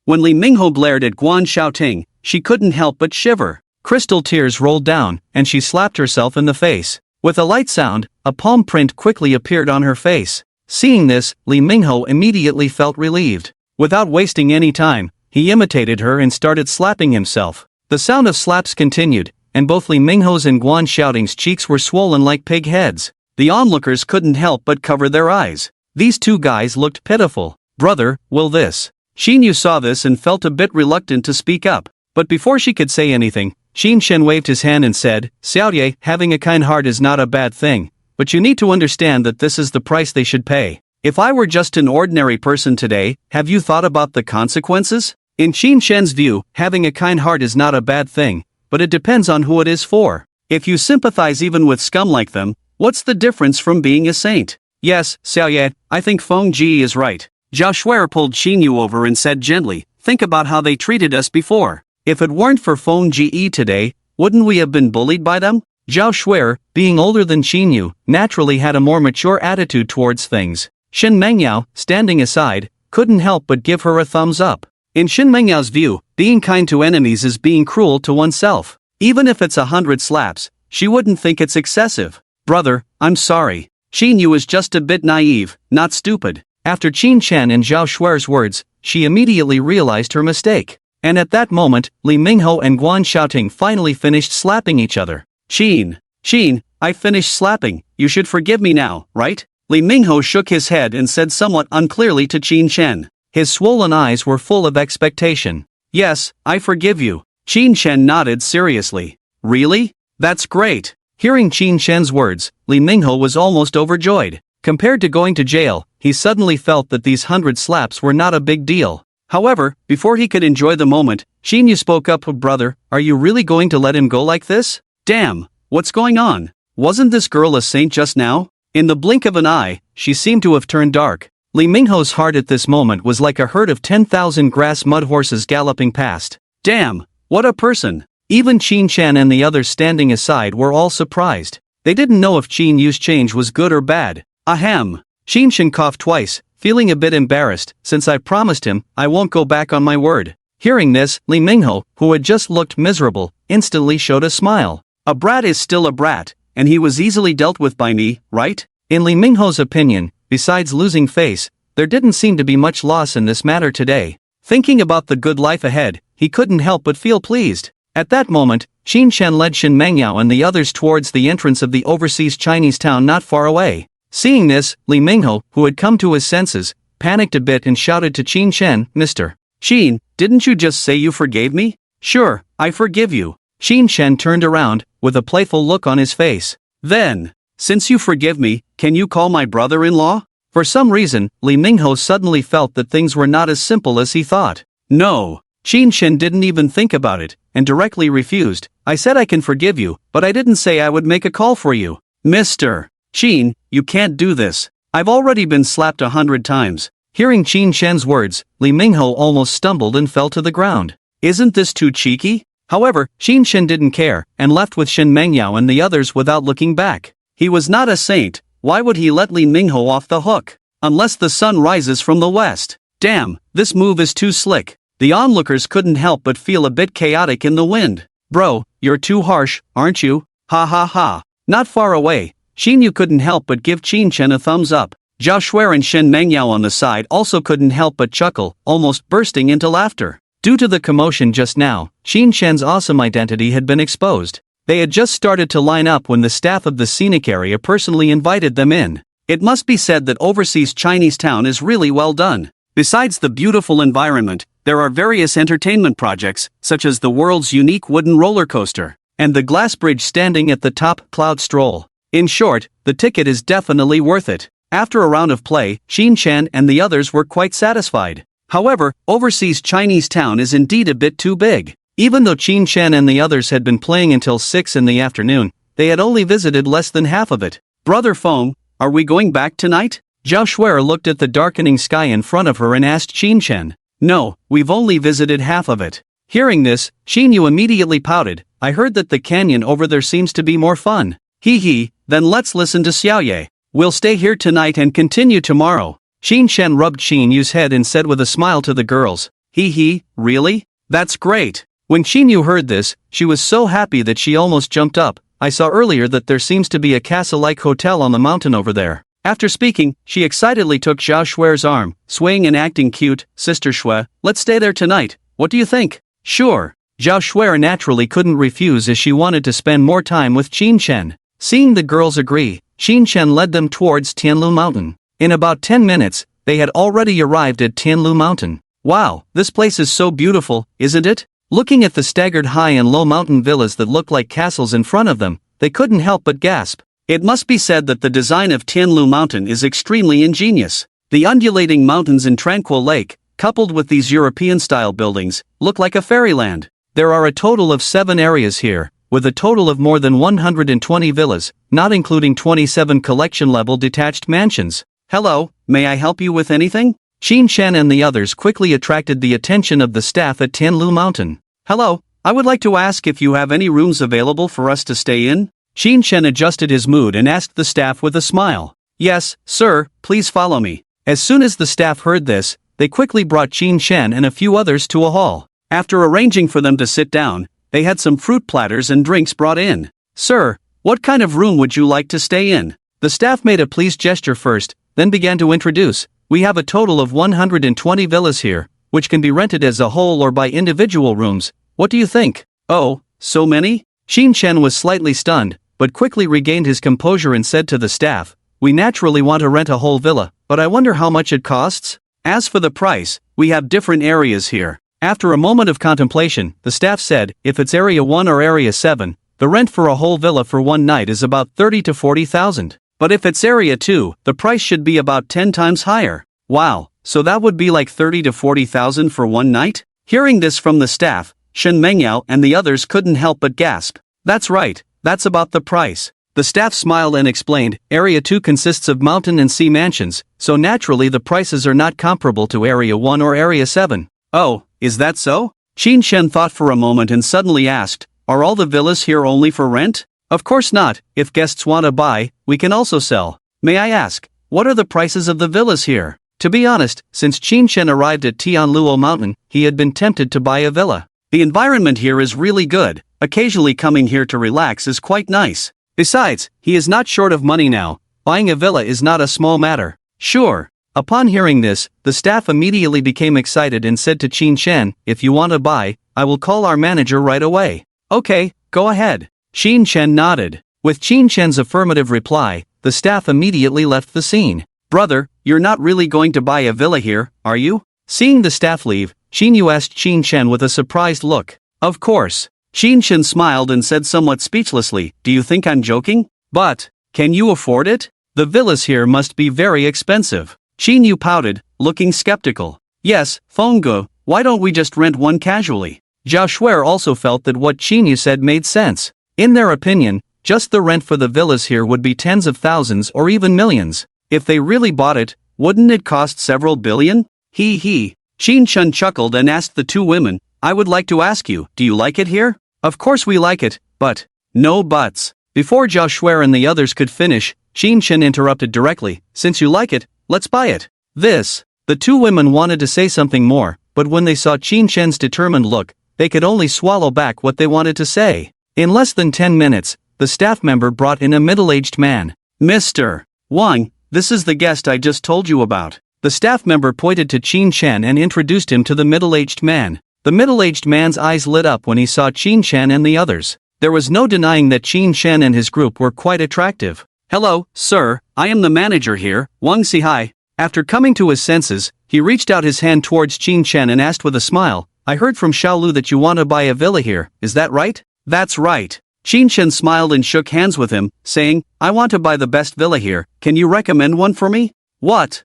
When Li Mingho glared at Guan Xiaoting, she couldn't help but shiver. Crystal tears rolled down, and she slapped herself in the face. With a light sound, a palm print quickly appeared on her face. Seeing this, Li Mingho immediately felt relieved. Without wasting any time, he imitated her and started slapping himself. The sound of slaps continued, and both Li Mingho's and Guan Xiaoting's cheeks were swollen like pig heads. The onlookers couldn't help but cover their eyes. These two guys looked pitiful. Brother, will this? Xin Yu saw this and felt a bit reluctant to speak up. But before she could say anything, Qin Shen waved his hand and said, "Xiaoye, having a kind heart is not a bad thing. But you need to understand that this is the price they should pay. If I were just an ordinary person today, have you thought about the consequences?" In Qin Shen's view, having a kind heart is not a bad thing, but it depends on who it is for. If you sympathize even with scum like them, what's the difference from being a saint? Yes, Xiaoye, I think Feng Ji is right. Zhao Shuer pulled Xin Yu over and said gently, "Think about how they treated us before. If it weren't for Feng Ji today, wouldn't we have been bullied by them?" Zhao Shuer, being older than Xin Yu, naturally had a more mature attitude towards things. Shin Mengyao, standing aside, couldn't help but give her a thumbs up. In Shin Mengyao's view, being kind to enemies is being cruel to oneself. Even if it's 100 slaps, she wouldn't think it's excessive. "Brother, I'm sorry. Xin Yu is just a bit naive, not stupid." After Qin Chen and Zhao Shuer's words, she immediately realized her mistake. And at that moment, Li Mingho and Guan Xiaoting finally finished slapping each other. Qin, I finished slapping, you should forgive me now, right?" Li Mingho shook his head and said somewhat unclearly to Qin Chen. His swollen eyes were full of expectation. "Yes, I forgive you." Qin Chen nodded seriously. "Really? That's great." Hearing Qin Shen's words, Li Mingho was almost overjoyed. Compared to going to jail, he suddenly felt that these 100 slaps were not a big deal. However, before he could enjoy the moment, Xin Yu spoke up, "Brother, are you really going to let him go like this? Damn, what's going on? Wasn't this girl a saint just now?" In the blink of an eye, she seemed to have turned dark. Li Mingho's heart at this moment was like a herd of 10,000 grass mud horses galloping past. Damn, what a person! Even Qin Chen and the others standing aside were all surprised. They didn't know if Qin Yu's change was good or bad. Ahem. Qin Shen coughed twice, feeling a bit embarrassed, "Since I promised him, I won't go back on my word." Hearing this, Li Mingho, who had just looked miserable, instantly showed a smile. A brat is still a brat, and he was easily dealt with by me, right? In Li Mingho's opinion, besides losing face, there didn't seem to be much loss in this matter today. Thinking about the good life ahead, he couldn't help but feel pleased. At that moment, Qin Chen led Shin Mengyao and the others towards the entrance of the overseas Chinese town not far away. Seeing this, Li Mingho, who had come to his senses, panicked a bit and shouted to Qin Chen, "Mr. Qin, didn't you just say you forgave me?" "Sure, I forgive you." Qin Chen turned around, with a playful look on his face. "Then, since you forgive me, can you call my brother-in-law?" For some reason, Li Mingho suddenly felt that things were not as simple as he thought. "No." Qin Chen didn't even think about it, and directly refused. "I said I can forgive you, but I didn't say I would make a call for you." "Mr. Qin, you can't do this. I've already been slapped 100 times. Hearing Qin Shen's words, Li Mingho almost stumbled and fell to the ground. "Isn't this too cheeky? However, Qin Shen didn't care, and left with Shen Mengyao and the others without looking back. He was not a saint. Why would he let Li Mingho off the hook? Unless the sun rises from the west. Damn, this move is too slick. The onlookers couldn't help but feel a bit chaotic in the wind. Bro, you're too harsh, aren't you? Ha ha ha. Not far away, Xin Yu couldn't help but give Qin Shen a thumbs up. Zhao Shuer and Shen Mengyao on the side also couldn't help but chuckle, almost bursting into laughter. Due to the commotion just now, Qin Shen's awesome identity had been exposed. They had just started to line up when the staff of the scenic area personally invited them in. It must be said that overseas Chinese town is really well done. Besides the beautiful environment, there are various entertainment projects, such as the world's unique wooden roller coaster, and the glass bridge standing at the top, Cloud Stroll. In short, the ticket is definitely worth it. After a round of play, Qin Shen and the others were quite satisfied. However, overseas Chinese town is indeed a bit too big. Even though Qin Shen and the others had been playing until 6 in the afternoon, they had only visited less than half of it. Brother Feng, are we going back tonight? Zhao Shuer looked at the darkening sky in front of her and asked Qin Shen. No, we've only visited half of it. Hearing this, Xin Yu immediately pouted. I heard that the canyon over there seems to be more fun. Hee hee, then let's listen to Xiaoye. We'll stay here tonight and continue tomorrow. Qin Shen rubbed Xin Yu's head and said with a smile to the girls. Hee hee, really? That's great. When Xin Yu heard this, she was so happy that she almost jumped up. I saw earlier that there seems to be a castle-like hotel on the mountain over there. After speaking, she excitedly took Zhao Shuer's arm, swaying and acting cute. Sister Shui, let's stay there tonight. What do you think? Sure. Zhao Shuer naturally couldn't refuse as she wanted to spend more time with Qin Shen. Seeing the girls agree, Qin Shen led them towards Tianlu Mountain. In about 10 minutes, they had already arrived at Tianlu Mountain. Wow, this place is so beautiful, isn't it? Looking at the staggered high and low mountain villas that looked like castles in front of them, they couldn't help but gasp. It must be said that the design of Tianlu Mountain is extremely ingenious. The undulating mountains and tranquil lake, coupled with these European-style buildings, look like a fairyland. There are a total of 7 areas here, with a total of more than 120 villas, not including 27 collection-level detached mansions. Hello, may I help you with anything? Qin Shen and the others quickly attracted the attention of the staff at Tianlu Mountain. Hello, I would like to ask if you have any rooms available for us to stay in? Qin Shen adjusted his mood and asked the staff with a smile. Yes, sir, please follow me. As soon as the staff heard this, they quickly brought Qin Shen and a few others to a hall. After arranging for them to sit down, they had some fruit platters and drinks brought in. Sir, what kind of room would you like to stay in? The staff made a pleased gesture first, then began to introduce. We have a total of 120 villas here, which can be rented as a whole or by individual rooms. What do you think? Oh, so many? Qin Shen was slightly stunned, but quickly regained his composure and said to the staff, we naturally want to rent a whole villa, but I wonder how much it costs? As for the price, we have different areas here. After a moment of contemplation, the staff said, if it's Area 1 or Area 7, the rent for a whole villa for one night is about 30 to 40,000. But if it's Area 2, the price should be about 10 times higher. Wow, so that would be like 30 to 40,000 for one night? Hearing this from the staff, Shen Mengyao and the others couldn't help but gasp. That's right, that's about the price. The staff smiled and explained, Area 2 consists of mountain and sea mansions, so naturally the prices are not comparable to Area 1 or Area 7. Oh, is that so? Qin Shen thought for a moment and suddenly asked, are all the villas here only for rent? Of course not, if guests want to buy, we can also sell. May I ask, what are the prices of the villas here? To be honest, since Qin Shen arrived at Tianluo Mountain, he had been tempted to buy a villa. The environment here is really good, occasionally coming here to relax is quite nice. Besides, he is not short of money now, buying a villa is not a small matter. Sure. Upon hearing this, the staff immediately became excited and said to Qin Shen, if you want to buy, I will call our manager right away. Okay, go ahead. Qin Shen nodded. With Qin Shen's affirmative reply, the staff immediately left the scene. Brother, you're not really going to buy a villa here, are you? Seeing the staff leave, Qin Yu asked Qin Shen with a surprised look. Of course. Qin Shen smiled and said somewhat speechlessly, do you think I'm joking? But, can you afford it? The villas here must be very expensive. Qin Yu pouted, looking skeptical. Yes, Fengge, why don't we just rent one casually? Zhao Shuer also felt that what Qin Yu said made sense. In their opinion, just the rent for the villas here would be tens of thousands or even millions. If they really bought it, wouldn't it cost several billion? Hee hee. Qin Shen chuckled and asked the two women, I would like to ask you, do you like it here? Of course we like it, but... No buts. Before Zhao Shuer and the others could finish, Qin Shen interrupted directly, since you like it, let's buy it. The two women wanted to say something more, but when they saw Qin Shen's determined look, they could only swallow back what they wanted to say. In less than 10 minutes, the staff member brought in a middle-aged man. Mr. Wang, this is the guest I just told you about. The staff member pointed to Qin Shen and introduced him to the middle-aged man. The middle-aged man's eyes lit up when he saw Qin Shen and the others. There was no denying that Qin Shen and his group were quite attractive. Hello, sir, I am the manager here, Wang Sihai. After coming to his senses, he reached out his hand towards Qin Shen and asked with a smile, I heard from Xiaolu that you want to buy a villa here, is that right? That's right. Qin Shen smiled and shook hands with him, saying, I want to buy the best villa here, can you recommend one for me? What?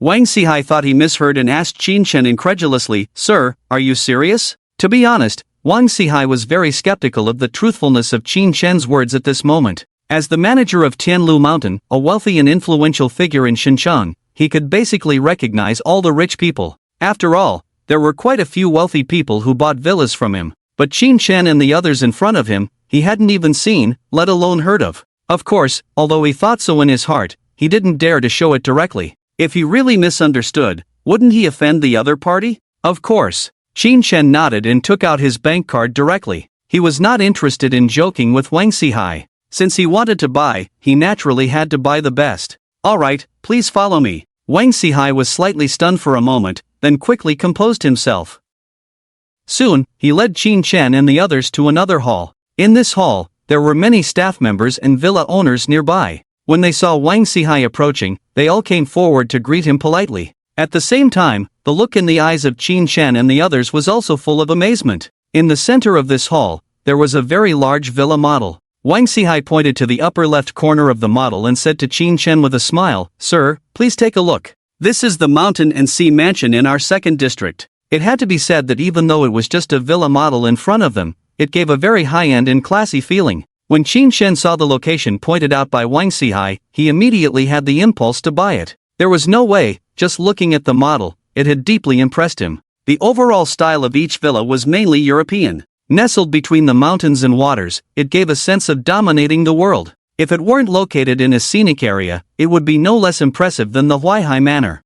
Wang Sihai thought he misheard and asked Qin Shen incredulously, Sir, are you serious? To be honest, Wang Sihai was very skeptical of the truthfulness of Qin Shen's words at this moment. As the manager of Tianlu Mountain, a wealthy and influential figure in Xinjiang, he could basically recognize all the rich people. After all, there were quite a few wealthy people who bought villas from him, but Qin Shen and the others in front of him, he hadn't even seen, let alone heard of. Of course, although he thought so in his heart, he didn't dare to show it directly. If he really misunderstood, wouldn't he offend the other party? Of course. Qin Shen nodded and took out his bank card directly. He was not interested in joking with Wang Sihai. Since he wanted to buy, he naturally had to buy the best. Alright, please follow me. Wang Sihai was slightly stunned for a moment, then quickly composed himself. Soon, he led Qin Shen and the others to another hall. In this hall, there were many staff members and villa owners nearby. When they saw Wang Sihai approaching, they all came forward to greet him politely. At the same time, the look in the eyes of Qin Shen and the others was also full of amazement. In the center of this hall, there was a very large villa model. Wang Sihai pointed to the upper left corner of the model and said to Qin Shen with a smile, Sir, please take a look. This is the Mountain and Sea Mansion in our second district. It had to be said that even though it was just a villa model in front of them, it gave a very high-end and classy feeling. When Qin Shen saw the location pointed out by Wang Sihai, he immediately had the impulse to buy it. There was no way, just looking at the model, it had deeply impressed him. The overall style of each villa was mainly European. Nestled between the mountains and waters, it gave a sense of dominating the world. If it weren't located in a scenic area, it would be no less impressive than the Huaihai Manor.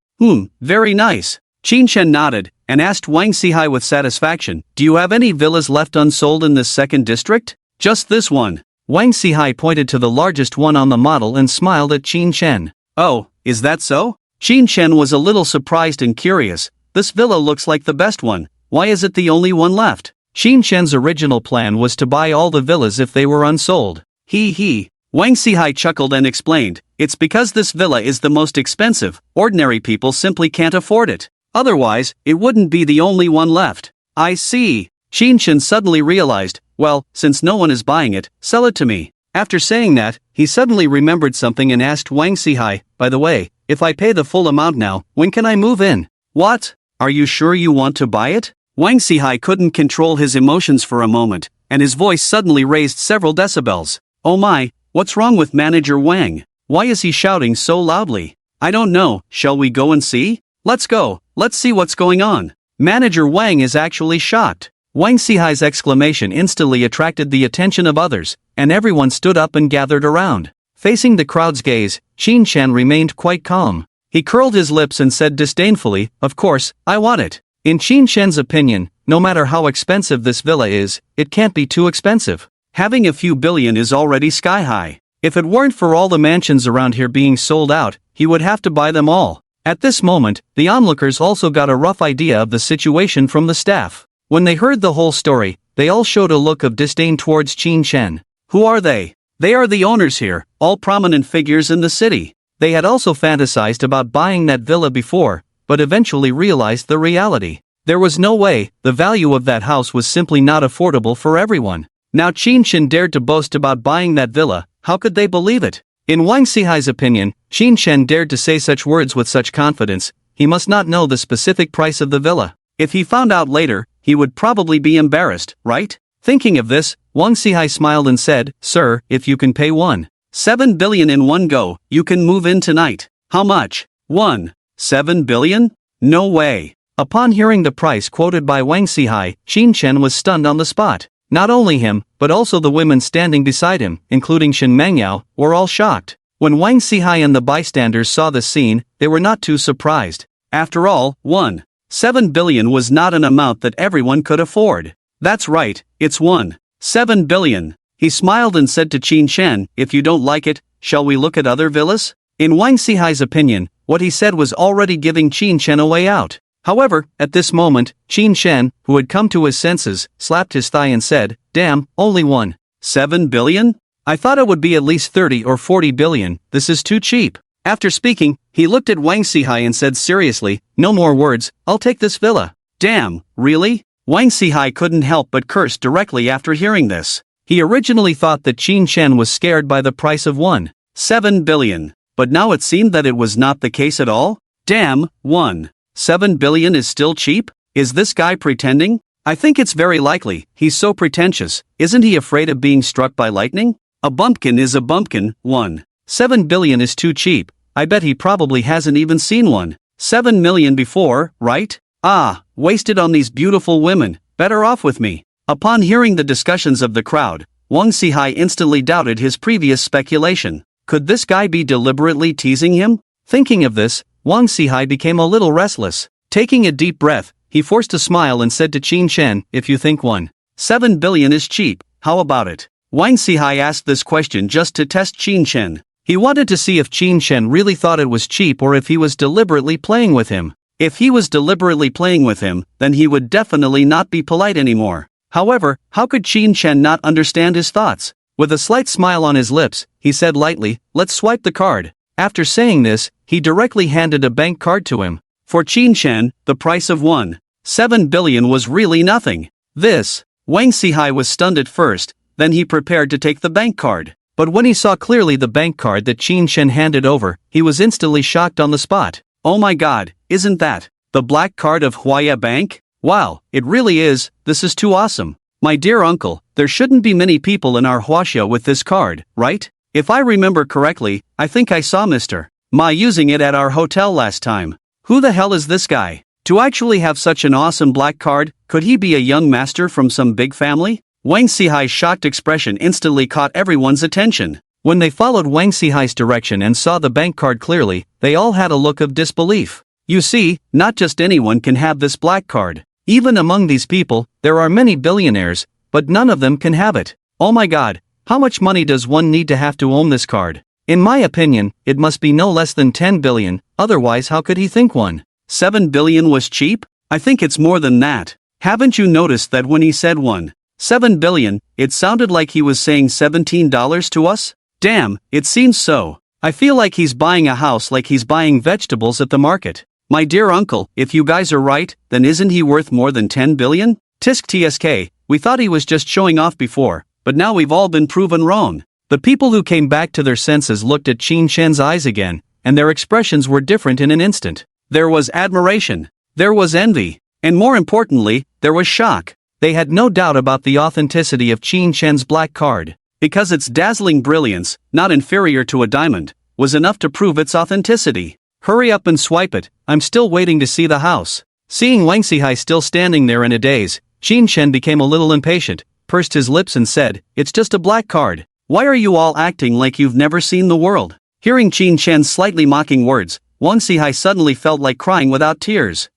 Very nice. Qin Shen nodded, and asked Wang Sihai with satisfaction, do you have any villas left unsold in this second district? Just this one. Wang Sihai pointed to the largest one on the model and smiled at Qin Shen. Oh, is that so? Qin Shen was a little surprised and curious. This villa looks like the best one, why is it the only one left? Qin Shen's original plan was to buy all the villas if they were unsold. Wang Sihai chuckled and explained, it's because this villa is the most expensive, ordinary people simply can't afford it. Otherwise, it wouldn't be the only one left. I see. Qin Shen suddenly realized, well, since no one is buying it, sell it to me. After saying that, he suddenly remembered something and asked Wang Sihai, by the way, if I pay the full amount now, when can I move in? What? Are you sure you want to buy it? Wang Sihai couldn't control his emotions for a moment, and his voice suddenly raised several decibels. Oh my, what's wrong with Manager Wang? Why is he shouting so loudly? I don't know, shall we go and see? Let's go, let's see what's going on. Manager Wang is actually shocked. Wang Sihai's exclamation instantly attracted the attention of others, and everyone stood up and gathered around. Facing the crowd's gaze, Qin Shen remained quite calm. He curled his lips and said disdainfully, of course, I want it. In Qin Shen's opinion, no matter how expensive this villa is, it can't be too expensive. Having a few billion is already sky high. If it weren't for all the mansions around here being sold out, he would have to buy them all. At this moment, the onlookers also got a rough idea of the situation from the staff. When they heard the whole story, they all showed a look of disdain towards Qin Shen. Who are they? They are the owners here, all prominent figures in the city. They had also fantasized about buying that villa before, but eventually realized the reality. There was no way, the value of that house was simply not affordable for everyone. Now Qin Shen dared to boast about buying that villa, how could they believe it? In Wang Sihai's opinion, Qin Shen dared to say such words with such confidence, he must not know the specific price of the villa. If he found out later, he would probably be embarrassed, right? Thinking of this, Wang Sihai smiled and said, Sir, if you can pay 1.7 billion in one go, you can move in tonight. How much? 1.7 billion? No way. Upon hearing the price quoted by Wang Sihai, Qin Chen was stunned on the spot. Not only him, but also the women standing beside him, including Shen Mengyao, were all shocked. When Wang Sihai and the bystanders saw the scene, they were not too surprised. After all, 1.7 billion was not an amount that everyone could afford. That's right, it's 1.7 billion. He smiled and said to Qin Chen, if you don't like it, shall we look at other villas? In Wang Sihai's opinion, what he said was already giving Qin Chen a way out. However, at this moment, Qin Chen, who had come to his senses, slapped his thigh and said, damn, only 1.7 billion? I thought it would be at least 30 or 40 billion, this is too cheap. After speaking, he looked at Wang Sihai and said seriously, no more words, I'll take this villa. Damn, really? Wang Sihai couldn't help but curse directly after hearing this. He originally thought that Qin Chen was scared by the price of 1.7 billion, but now it seemed that it was not the case at all. Damn, 1.7 billion is still cheap? Is this guy pretending? I think it's very likely, he's so pretentious, isn't he afraid of being struck by lightning? A bumpkin is a bumpkin, 1.7 billion is too cheap, I bet he probably hasn't even seen 1.7 million before, right? Ah, wasted on these beautiful women, better off with me. Upon hearing the discussions of the crowd, Wang Sihai instantly doubted his previous speculation. Could this guy be deliberately teasing him? Thinking of this, Wang Sihai became a little restless. Taking a deep breath, he forced a smile and said to Qin Chen, if you think 1.7 billion is cheap, how about it? Wang Sihai asked this question just to test Qin Chen. He wanted to see if Qin Chen really thought it was cheap or if he was deliberately playing with him. If he was deliberately playing with him, then he would definitely not be polite anymore. However, how could Qin Chen not understand his thoughts? With a slight smile on his lips, he said lightly, let's swipe the card. After saying this, he directly handed a bank card to him. For Qin Chen, the price of 1.7 billion was really nothing. Wang Sihai was stunned at first, then he prepared to take the bank card. But when he saw clearly the bank card that Qin Chen handed over, he was instantly shocked on the spot. Oh my god, isn't that the black card of Huaya Bank? Wow, it really is, this is too awesome. My dear uncle, there shouldn't be many people in our Huaxia with this card, right? If I remember correctly, I think I saw Mr. Ma using it at our hotel last time. Who the hell is this guy? To actually have such an awesome black card, could he be a young master from some big family? Wang Sihai's shocked expression instantly caught everyone's attention. When they followed Wang Sihai's direction and saw the bank card clearly, they all had a look of disbelief. You see, not just anyone can have this black card. Even among these people, there are many billionaires, but none of them can have it. Oh my god, how much money does one need to have to own this card? In my opinion, it must be no less than 10 billion, otherwise how could he think 1.7 billion was cheap? I think it's more than that. Haven't you noticed that when he said 1.7 billion, it sounded like he was saying $17 to us? Damn, it seems so. I feel like he's buying a house like he's buying vegetables at the market. My dear uncle, if you guys are right, then isn't he worth more than 10 billion? Tisk tsk, we thought he was just showing off before, but now we've all been proven wrong. The people who came back to their senses looked at Qin Chen's eyes again, and their expressions were different in an instant. There was admiration, there was envy, and more importantly, there was shock. They had no doubt about the authenticity of Qin Chen's black card, because its dazzling brilliance, not inferior to a diamond, was enough to prove its authenticity. Hurry up and swipe it, I'm still waiting to see the house. Seeing Wang Sihai still standing there in a daze, Qin Chen became a little impatient, pursed his lips and said, it's just a black card. Why are you all acting like you've never seen the world? Hearing Qin Chen's slightly mocking words, Wang Sihai suddenly felt like crying without tears.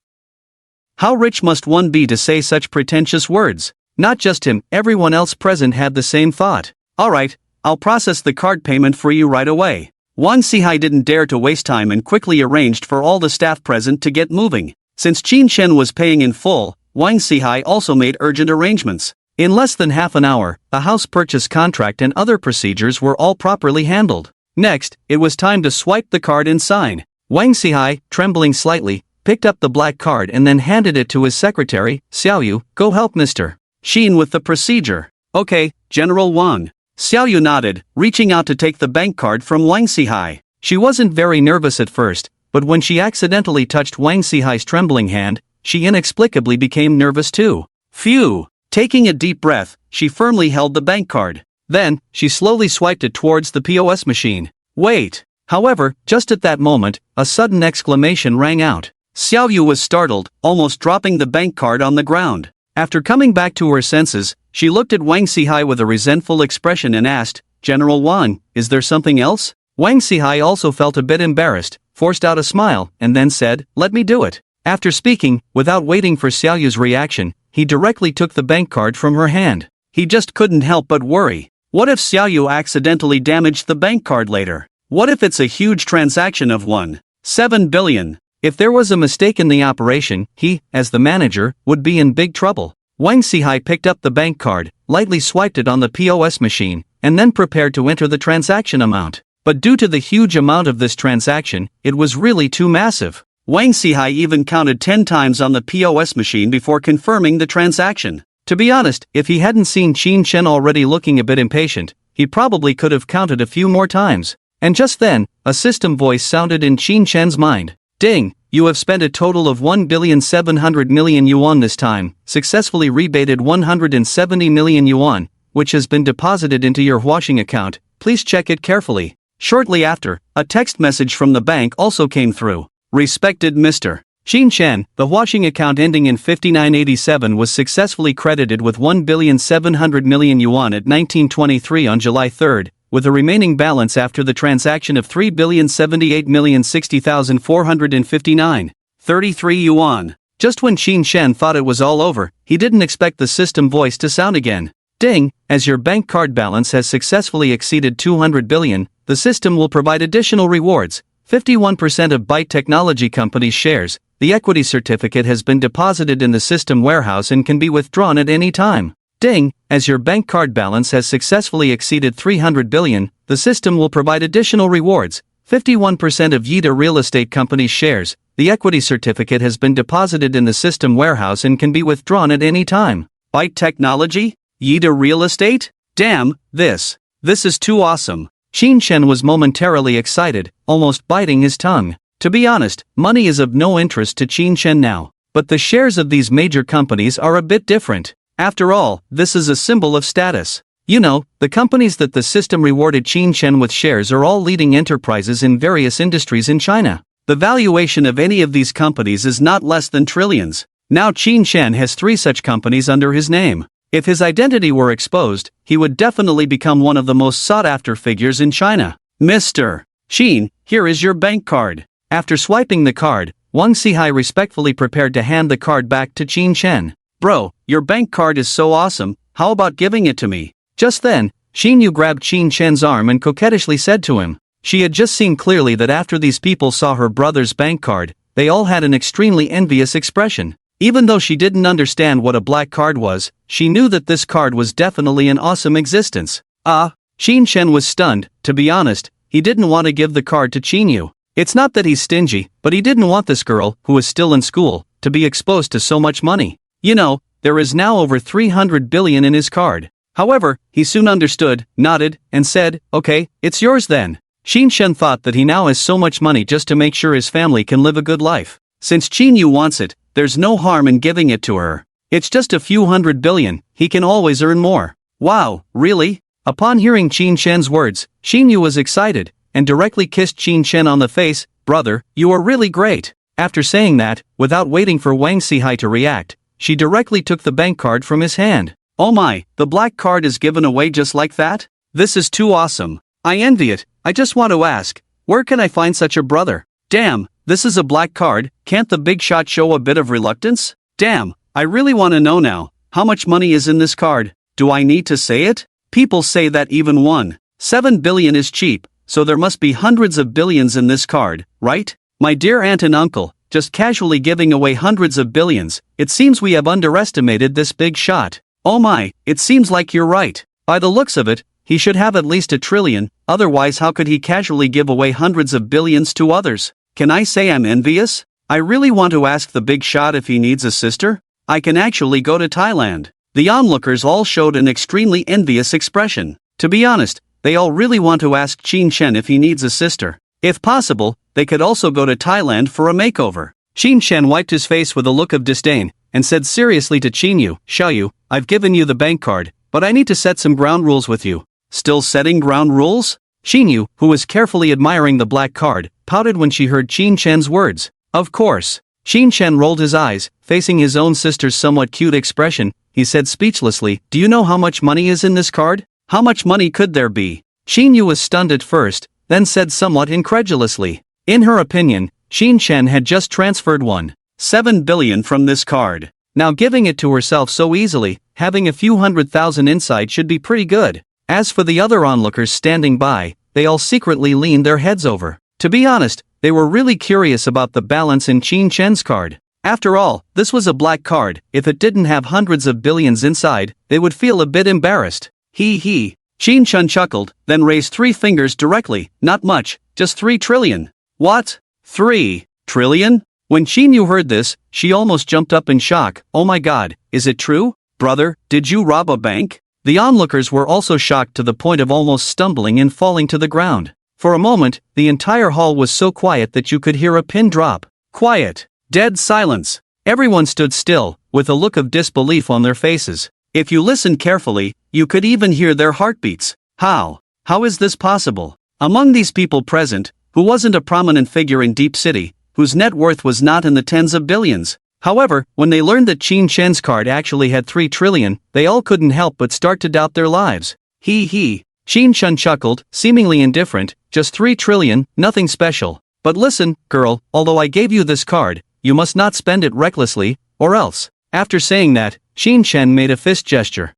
How rich must one be to say such pretentious words? Not just him, everyone else present had the same thought. Alright, I'll process the card payment for you right away. Wang Sihai didn't dare to waste time and quickly arranged for all the staff present to get moving. Since Qin Chen was paying in full, Wang Sihai also made urgent arrangements. In less than half an hour, the house purchase contract and other procedures were all properly handled. Next, it was time to swipe the card and sign. Wang Sihai, trembling slightly, picked up the black card and then handed it to his secretary, Xiaoyu, go help Mr. Xin with the procedure. Okay, General Wang. Xiaoyu nodded, reaching out to take the bank card from Wang Sihai. She wasn't very nervous at first, but when she accidentally touched Wang Sihai's trembling hand, she inexplicably became nervous too. Phew! Taking a deep breath, she firmly held the bank card. Then, she slowly swiped it towards the POS machine. Wait! However, just at that moment, a sudden exclamation rang out. Xiao Yu was startled, almost dropping the bank card on the ground. After coming back to her senses, she looked at Wang Sihai with a resentful expression and asked, "General Wang, is there something else?" Wang Sihai also felt a bit embarrassed, forced out a smile, and then said, "Let me do it." After speaking, without waiting for Xiao Yu's reaction, he directly took the bank card from her hand. He just couldn't help but worry. What if Xiao Yu accidentally damaged the bank card later? What if it's a huge transaction of 1.7 billion? If there was a mistake in the operation, he, as the manager, would be in big trouble. Wang Sihai picked up the bank card, lightly swiped it on the POS machine, and then prepared to enter the transaction amount. But due to the huge amount of this transaction, it was really too massive. Wang Sihai even counted 10 times on the POS machine before confirming the transaction. To be honest, if he hadn't seen Qin Shen already looking a bit impatient, he probably could have counted a few more times. And just then, a system voice sounded in Qin Shen's mind. "Ding, you have spent a total of 1,700,000,000 yuan this time, successfully rebated 170 million yuan, which has been deposited into your washing account, please check it carefully." Shortly after, a text message from the bank also came through. "Respected Mr. Qin Shen, the washing account ending in 5987 was successfully credited with 1,700,000,000 yuan at 1923 on July 3rd, with a remaining balance after the transaction of 3,078,060,459.33 yuan. Just when Qin Shen thought it was all over, he didn't expect the system voice to sound again. "Ding, as your bank card balance has successfully exceeded 200 billion, the system will provide additional rewards. 51% of Byte Technology Company's shares, the equity certificate has been deposited in the system warehouse and can be withdrawn at any time. Ding, as your bank card balance has successfully exceeded 300 billion, the system will provide additional rewards. 51% of Yida Real Estate Company's shares, the equity certificate has been deposited in the system warehouse and can be withdrawn at any time." Byte Technology? Yida Real Estate? Damn, this is too awesome. Qin Shen was momentarily excited, almost biting his tongue. To be honest, money is of no interest to Qin Shen now. But the shares of these major companies are a bit different. After all, this is a symbol of status. You know, the companies that the system rewarded Qin Shen with shares are all leading enterprises in various industries in China. The valuation of any of these companies is not less than trillions. Now Qin Shen has 3 such companies under his name. If his identity were exposed, he would definitely become one of the most sought-after figures in China. "Mr. Qin, here is your bank card." After swiping the card, Wang Sihai respectfully prepared to hand the card back to Qin Shen. "Bro, your bank card is so awesome, how about giving it to me?" Just then, Qin Yu grabbed Qin Shen's arm and coquettishly said to him. She had just seen clearly that after these people saw her brother's bank card, they all had an extremely envious expression. Even though she didn't understand what a black card was, she knew that this card was definitely an awesome existence. Qin Shen was stunned. To be honest, he didn't want to give the card to Qin Yu. It's not that he's stingy, but he didn't want this girl, who was still in school, to be exposed to so much money. You know, there is now over 300 billion in his card. However, he soon understood, nodded, and said, "Okay, it's yours then." Qin Shen thought that he now has so much money just to make sure his family can live a good life. Since Qin Yu wants it, there's no harm in giving it to her. It's just a few hundred billion, he can always earn more. Wow, really? Upon hearing Qin Shen's words, Qin Yu was excited, and directly kissed Qin Shen on the face. "Brother, you are really great." After saying that, without waiting for Wang Sihai to react, she directly took the bank card from his hand. "Oh my, the black card is given away just like that? This is too awesome. I envy it. I just want to ask, where can I find such a brother? Damn, this is a black card, can't the big shot show a bit of reluctance? Damn, I really want to know now, how much money is in this card? Do I need to say it? People say that even 1.7 billion is cheap, so there must be hundreds of billions in this card, right? My dear aunt and uncle, just casually giving away hundreds of billions, it seems we have underestimated this big shot. Oh my, it seems like you're right. By the looks of it, he should have at least 1 trillion, otherwise how could he casually give away hundreds of billions to others? Can I say I'm envious? I really want to ask the big shot if he needs a sister. I can actually go to Thailand. The onlookers all showed an extremely envious expression. To be honest, they all really want to ask Qin Shen if he needs a sister. If possible, they could also go to Thailand for a makeover. Qin Shen wiped his face with a look of disdain, and said seriously to Qin Yu, "Xiao Yu, I've given you the bank card, but I need to set some ground rules with you." "Still setting ground rules?" Qin Yu, who was carefully admiring the black card, pouted when she heard Qin Shen's words. "Of course." Qin Chen rolled his eyes, facing his own sister's somewhat cute expression. He said speechlessly, "Do you know how much money is in this card? How much money could there be?" Qin Yu was stunned at first, then said somewhat incredulously. In her opinion, Qin Chen had just transferred 1.7 billion from this card. Now giving it to herself so easily, having a few 100,000 inside should be pretty good. As for the other onlookers standing by, they all secretly leaned their heads over. To be honest, they were really curious about the balance in Qin Chen's card. After all, this was a black card. If it didn't have hundreds of billions inside, they would feel a bit embarrassed. He. Qin Chen chuckled, then raised 3 fingers directly. Not much, just 3 trillion. What? 3 trillion? When Qin Yu heard this, she almost jumped up in shock. Oh my god, is it true? Brother, did you rob a bank? The onlookers were also shocked to the point of almost stumbling and falling to the ground. For a moment, the entire hall was so quiet that you could hear a pin drop. Quiet. Dead silence. Everyone stood still, with a look of disbelief on their faces. If you listened carefully, you could even hear their heartbeats. How? How is this possible? Among these people present, who wasn't a prominent figure in Deep City, whose net worth was not in the tens of billions. However, when they learned that Qin Chen's card actually had 3 trillion, they all couldn't help but start to doubt their lives. He. Qin Chen chuckled, seemingly indifferent, just 3 trillion, nothing special. But listen, girl, although I gave you this card, you must not spend it recklessly, or else. After saying that, Qin Chen made a fist gesture.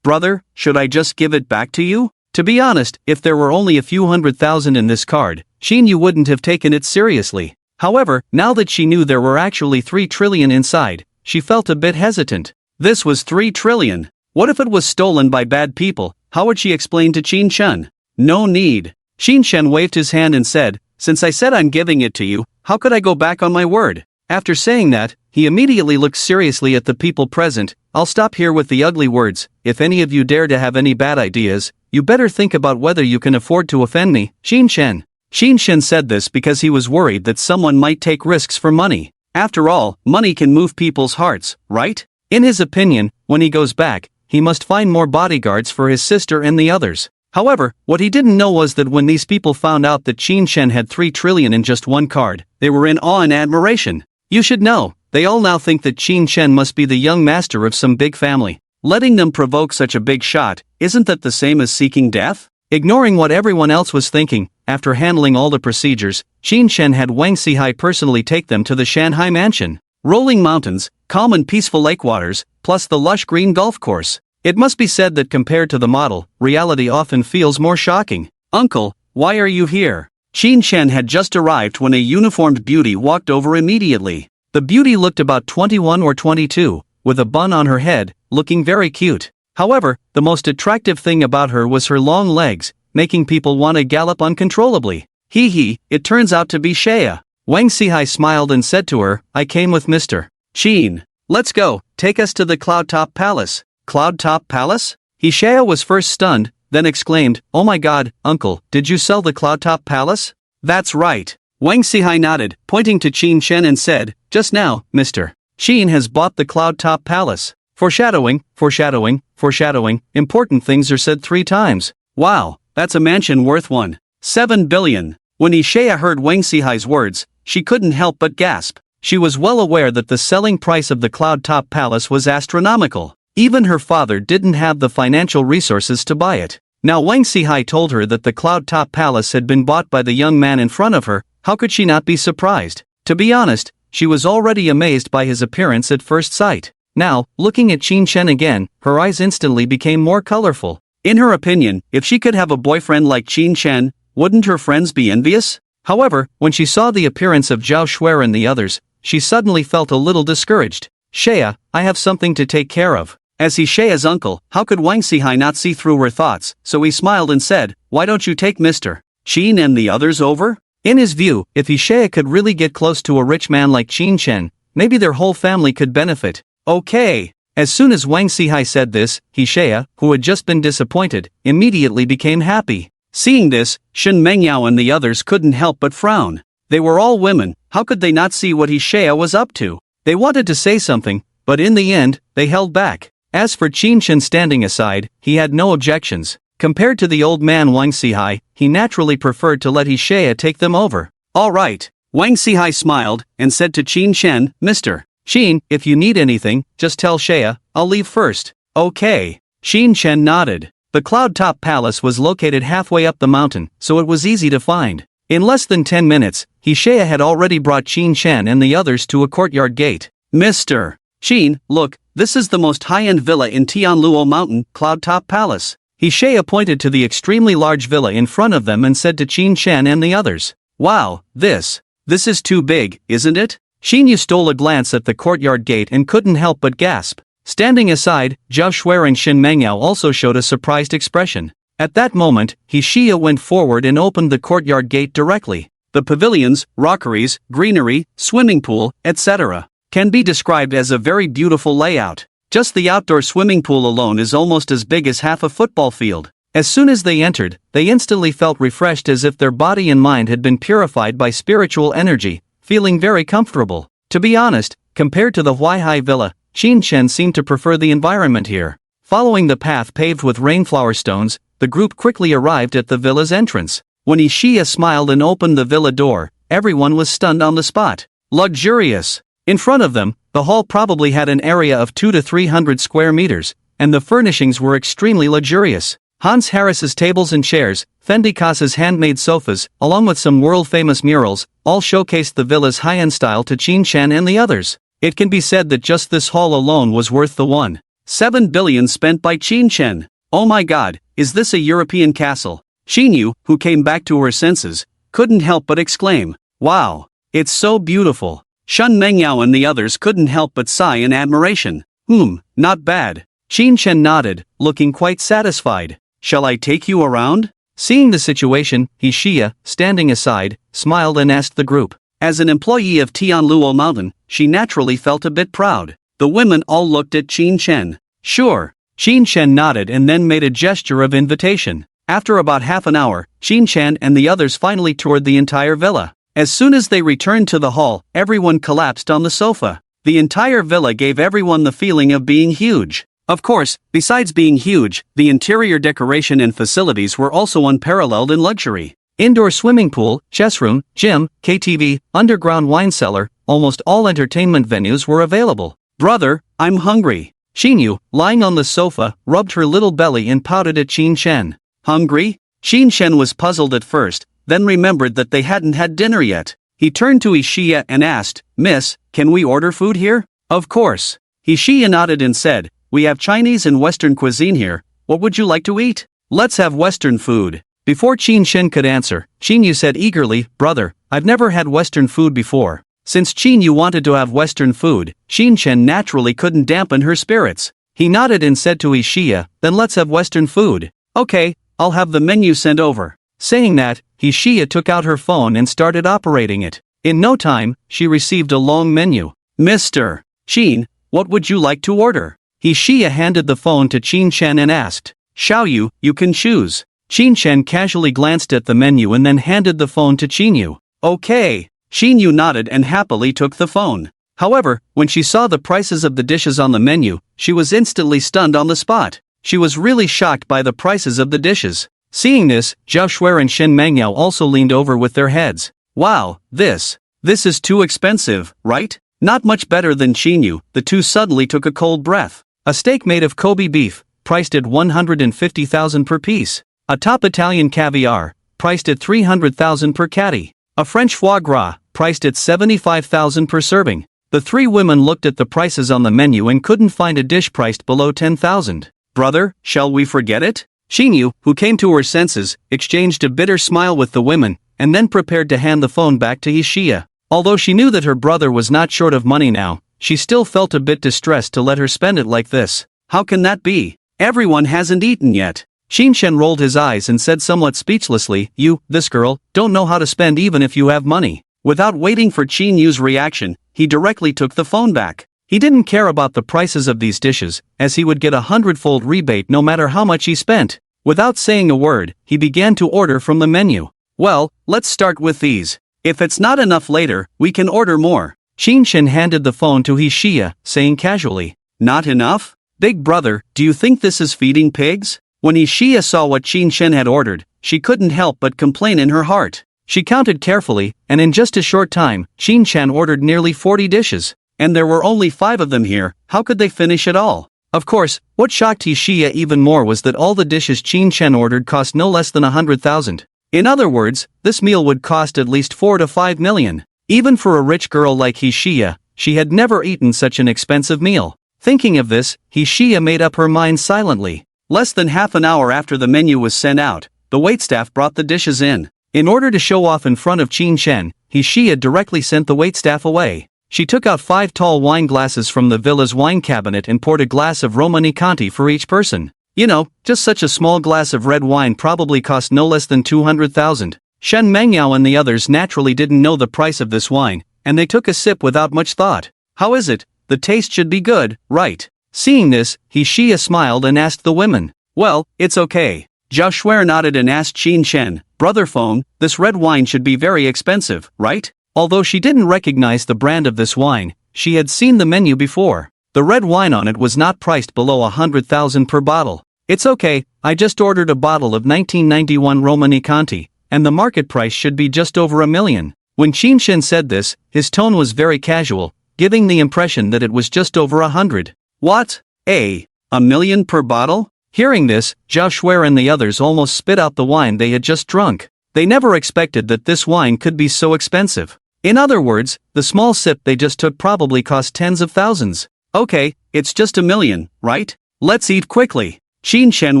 Brother, should I just give it back to you? To be honest, if there were only a few 100,000 in this card, Qin Yu wouldn't have taken it seriously. However, now that she knew there were actually 3 trillion inside, she felt a bit hesitant. This was 3 trillion. What if it was stolen by bad people? How would she explain to Qin Chen? No need. Qin Chen waved his hand and said, "Since I said I'm giving it to you, how could I go back on my word?" After saying that, he immediately looked seriously at the people present. "I'll stop here with the ugly words. If any of you dare to have any bad ideas, you better think about whether you can afford to offend me, Qin Chen." Qin Chen said this because he was worried that someone might take risks for money. After all, money can move people's hearts, right? In his opinion, when he goes back, he must find more bodyguards for his sister and the others. However, what he didn't know was that when these people found out that Qin Chen had 3 trillion in just one card, they were in awe and admiration. You should know, they all now think that Qin Chen must be the young master of some big family. Letting them provoke such a big shot, isn't that the same as seeking death? Ignoring what everyone else was thinking, after handling all the procedures, Qin Chen had Wang Sihai personally take them to the Shanghai mansion. Rolling mountains, calm and peaceful lake waters, plus the lush green golf course. It must be said that compared to the model, reality often feels more shocking. "Uncle, why are you here?" Qin Chen had just arrived when a uniformed beauty walked over immediately. The beauty looked about 21 or 22, with a bun on her head, looking very cute. However, the most attractive thing about her was her long legs, making people want to gallop uncontrollably. It turns out to be Shea. Wang Sihai smiled and said to her, "I came with Mr. Qin. Let's go, take us to the Cloud Top Palace." Cloud Top Palace? Shea was first stunned, then exclaimed, "Oh my god, uncle, did you sell the Cloud Top Palace?" "That's right." Wang Sihai nodded, pointing to Qin Chen and said, "Just now, Mr. Qin has bought the Cloud Top Palace." Foreshadowing, foreshadowing, foreshadowing, important things are said 3 times. Wow, that's a mansion worth 1.7 billion. When Shea heard Wang Sihai's words, she couldn't help but gasp. She was well aware that the selling price of the Cloud Top Palace was astronomical. Even her father didn't have the financial resources to buy it. Now Wang Sihai told her that the Cloud Top Palace had been bought by the young man in front of her. How could she not be surprised? To be honest, she was already amazed by his appearance at first sight. Now, looking at Qin Chen again, her eyes instantly became more colorful. In her opinion, if she could have a boyfriend like Qin Chen, wouldn't her friends be envious? However, when she saw the appearance of Zhao Shuer and the others, she suddenly felt a little discouraged. "Shea, I have something to take care of." As Shea's uncle, how could Wang Sihai not see through her thoughts, so he smiled and said, "Why don't you take Mr. Qin and the others over?" In his view, if Shea could really get close to a rich man like Qin Chen, maybe their whole family could benefit. Okay. As soon as Wang Sihai said this, Shea, who had just been disappointed, immediately became happy. Seeing this, Shen Mengyao and the others couldn't help but frown. They were all women, how could they not see what Shea was up to? They wanted to say something, but in the end, they held back. As for Qin Chen standing aside, he had no objections. Compared to the old man Wang Sihai, he naturally preferred to let Shea take them over. "All right, Wang Sihai smiled and said to Qin Shen, Mr. Qin, if you need anything, just tell Shea, I'll leave first. Okay. Qin Shen nodded. The Cloud Top Palace was located halfway up the mountain, so it was easy to find. In less than 10 minutes, Shea had already brought Qin Shen and the others to a courtyard gate. Mr. Qin, look, this is the most high-end villa in Tianluo Mountain, Cloud Top Palace. Shea pointed to the extremely large villa in front of them and said to Qin Shen and the others, Wow, this is too big, isn't it? Qin Yu stole a glance at the courtyard gate and couldn't help but gasp. Standing aside, Zhao Shuer and Shen Mengyao also showed a surprised expression. At that moment, Shea went forward and opened the courtyard gate directly. The pavilions, rockeries, greenery, swimming pool, etc. can be described as a very beautiful layout. Just the outdoor swimming pool alone is almost as big as half a football field. As soon as they entered, they instantly felt refreshed as if their body and mind had been purified by spiritual energy, feeling very comfortable. To be honest, compared to the Huaihai Villa, Qin Shen seemed to prefer the environment here. Following the path paved with rainflower stones, the group quickly arrived at the villa's entrance. When Shea smiled and opened the villa door, everyone was stunned on the spot. Luxurious. In front of them, the hall probably had an area of 200 to 300 square meters, and the furnishings were extremely luxurious. Hans Harris's tables and chairs, Fendi Kasa's handmade sofas, along with some world-famous murals, all showcased the villa's high-end style to Qin Shen and the others. It can be said that just this hall alone was worth the 1.7 billion spent by Qin Shen. Oh my god, is this a European castle? Qin Yu, who came back to her senses, couldn't help but exclaim, Wow, it's so beautiful. Shen Mengyao and the others couldn't help but sigh in admiration. Not bad. Qin Shen nodded, looking quite satisfied. Shall I take you around? Seeing the situation, Shea, standing aside, smiled and asked the group. As an employee of Tianluo Mountain, she naturally felt a bit proud. The women all looked at Qin Shen. Sure. Qin Shen nodded and then made a gesture of invitation. After about half an hour, Qin Shen and the others finally toured the entire villa. As soon as they returned to the hall, everyone collapsed on the sofa. The entire villa gave everyone the feeling of being huge. Of course, besides being huge, the interior decoration and facilities were also unparalleled in luxury. Indoor swimming pool, chess room, gym, KTV, underground wine cellar, almost all entertainment venues were available. Brother, I'm hungry. Qin Yu, lying on the sofa, rubbed her little belly and pouted at Qin Shen. Hungry? Qin Shen was puzzled at first, then remembered that they hadn't had dinner yet. He turned to Shea and asked, Miss, can we order food here? Of course. Shea nodded and said, We have Chinese and Western cuisine here, what would you like to eat? Let's have Western food. Before Qin Shen could answer, Qin Yu said eagerly, Brother, I've never had Western food before. Since Qin Yu wanted to have Western food, Qin Shen naturally couldn't dampen her spirits. He nodded and said to Shea, Then let's have Western food. Okay, I'll have the menu sent over. Saying that, Shea took out her phone and started operating it. In no time, she received a long menu. Mr. Qin, what would you like to order? Shea handed the phone to Qin Shen and asked, Xiaoyu, you can choose. Qin Shen casually glanced at the menu and then handed the phone to Qin Yu. Okay. Qin Yu nodded and happily took the phone. However, when she saw the prices of the dishes on the menu, she was instantly stunned on the spot. She was really shocked by the prices of the dishes. Seeing this, Zhao Shuer and Shen Mengyao also leaned over with their heads. Wow, this is too expensive, right? Not much better than Qin Yu, the two suddenly took a cold breath. A steak made of Kobe beef, priced at 150,000 per piece. A top Italian caviar, priced at 300,000 per catty. A French foie gras, priced at 75,000 per serving. The three women looked at the prices on the menu and couldn't find a dish priced below 10,000. Brother, shall we forget it? Qin Yu, who came to her senses, exchanged a bitter smile with the women, and then prepared to hand the phone back to Shea. Although she knew that her brother was not short of money now, she still felt a bit distressed to let her spend it like this. How can that be? Everyone hasn't eaten yet. Qin Shen rolled his eyes and said somewhat speechlessly, this girl, don't know how to spend even if you have money. Without waiting for Qin Yu's reaction, he directly took the phone back. He didn't care about the prices of these dishes, as he would get a 100-fold rebate no matter how much he spent. Without saying a word, he began to order from the menu. Well, let's start with these. If it's not enough later, we can order more. Qin Shen handed the phone to Shea, saying casually, Not enough? Big brother, do you think this is feeding pigs? When Shea saw what Qin Shen had ordered, she couldn't help but complain in her heart. She counted carefully, and in just a short time, Qin Chen ordered nearly 40 dishes. And there were only 5 of them here. How could they finish it all? Of course, what shocked Xia even more was that all the dishes Qin Chen ordered cost no less than 100,000. In other words, this meal would cost at least 4 to 5 million. Even for a rich girl like Xia, she had never eaten such an expensive meal. Thinking of this, Xia made up her mind silently. Less than half an hour after the menu was sent out, the waitstaff brought the dishes in. In order to show off in front of Qin Chen, Xia directly sent the waitstaff away. She took out 5 tall wine glasses from the villa's wine cabinet and poured a glass of Romanicanti for each person. You know, just such a small glass of red wine probably cost no less than 200,000. Shen Mengyao and the others naturally didn't know the price of this wine, and they took a sip without much thought. How is it? The taste should be good, right? Seeing this, Xia smiled and asked the women. Well, it's okay. Zhao Shuer nodded and asked Qin Chen, brother Feng, this red wine should be very expensive, right? Although she didn't recognize the brand of this wine, she had seen the menu before. The red wine on it was not priced below 100,000 per bottle. It's okay, I just ordered a bottle of 1991 Romanicanti, and the market price should be just over $1 million. When Qin Chen said this, his tone was very casual, giving the impression that it was just over 100. What? $1 million per bottle? Hearing this, Zhao Shuer and the others almost spit out the wine they had just drunk. They never expected that this wine could be so expensive. In other words, the small sip they just took probably cost tens of thousands. Okay, it's just $1 million, right? Let's eat quickly. Qin Chen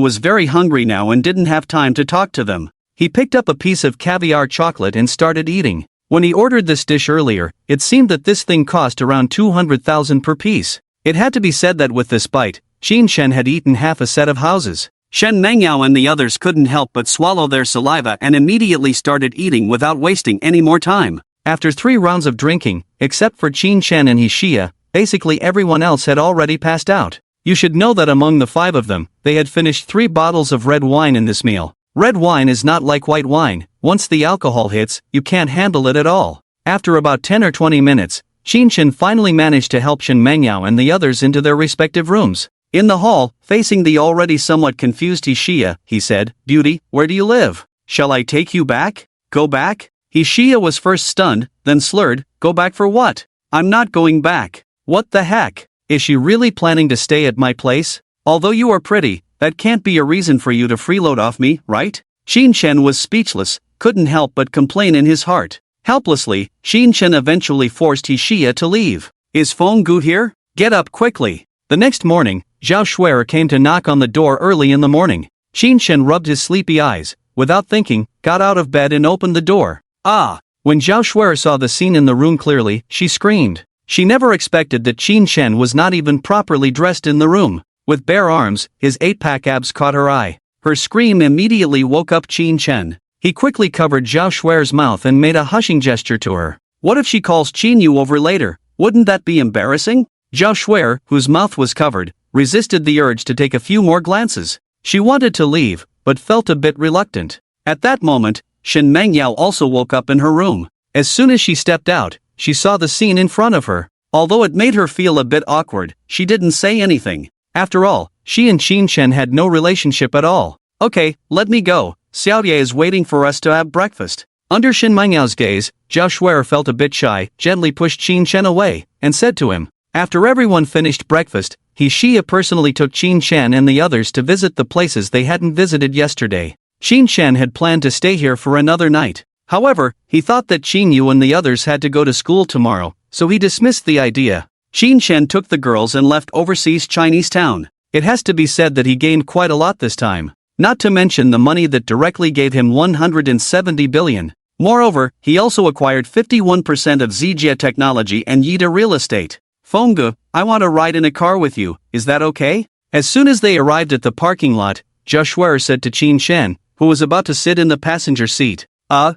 was very hungry now and didn't have time to talk to them. He picked up a piece of caviar chocolate and started eating. When he ordered this dish earlier, it seemed that this thing cost around 200,000 per piece. It had to be said that with this bite, Qin Chen had eaten half a set of houses. Shen Mengyao and the others couldn't help but swallow their saliva and immediately started eating without wasting any more time. After 3 rounds of drinking, except for Qin Chen and Xia, basically everyone else had already passed out. You should know that among the 5 of them, they had finished 3 bottles of red wine in this meal. Red wine is not like white wine. Once the alcohol hits, you can't handle it at all. After about 10 or 20 minutes, Qin Chen finally managed to help Shen Mengyao and the others into their respective rooms. In the hall, facing the already somewhat confused Xia, he said, "Beauty, where do you live? Shall I take you back? Go back?" Xia was first stunned, then slurred, "Go back for what? I'm not going back. What the heck? Is she really planning to stay at my place? Although you are pretty, that can't be a reason for you to freeload off me, right?" Qin Chen was speechless, couldn't help but complain in his heart. Helplessly, Qin Chen eventually forced Xia to leave. "Is Feng Gu here? Get up quickly." The next morning, Zhao Shuer came to knock on the door early in the morning. Qin Chen rubbed his sleepy eyes, without thinking, got out of bed and opened the door. Ah! When Zhao Shuer saw the scene in the room clearly, she screamed. She never expected that Qin Chen was not even properly dressed in the room. With bare arms, his 8-pack abs caught her eye. Her scream immediately woke up Qin Chen. He quickly covered Zhao Shuer's mouth and made a hushing gesture to her. What if she calls Qin Yu over later? Wouldn't that be embarrassing? Zhao Shuer, whose mouth was covered, resisted the urge to take a few more glances. She wanted to leave, but felt a bit reluctant. At that moment, Shen Mengyao also woke up in her room. As soon as she stepped out, she saw the scene in front of her. Although it made her feel a bit awkward, she didn't say anything. After all, she and Qin Chen had no relationship at all. "Okay, let me go. Xiaoye is waiting for us to have breakfast." Under Shen Mengyao's gaze, Zhao Shuer felt a bit shy, gently pushed Qin Chen away, and said to him. After everyone finished breakfast, Xia personally took Qin Chen and the others to visit the places they hadn't visited yesterday. Qin Chen had planned to stay here for another night. However, he thought that Qin Yu and the others had to go to school tomorrow, so he dismissed the idea. Qin Chen took the girls and left overseas Chinese town. It has to be said that he gained quite a lot this time. Not to mention the money that directly gave him 170 billion. Moreover, he also acquired 51% of Zijia Technology and Yida Real Estate. "Fengge, I want to ride in a car with you, is that okay?" As soon as they arrived at the parking lot, Zhao Shuer said to Qin Chen, who was about to sit in the passenger seat,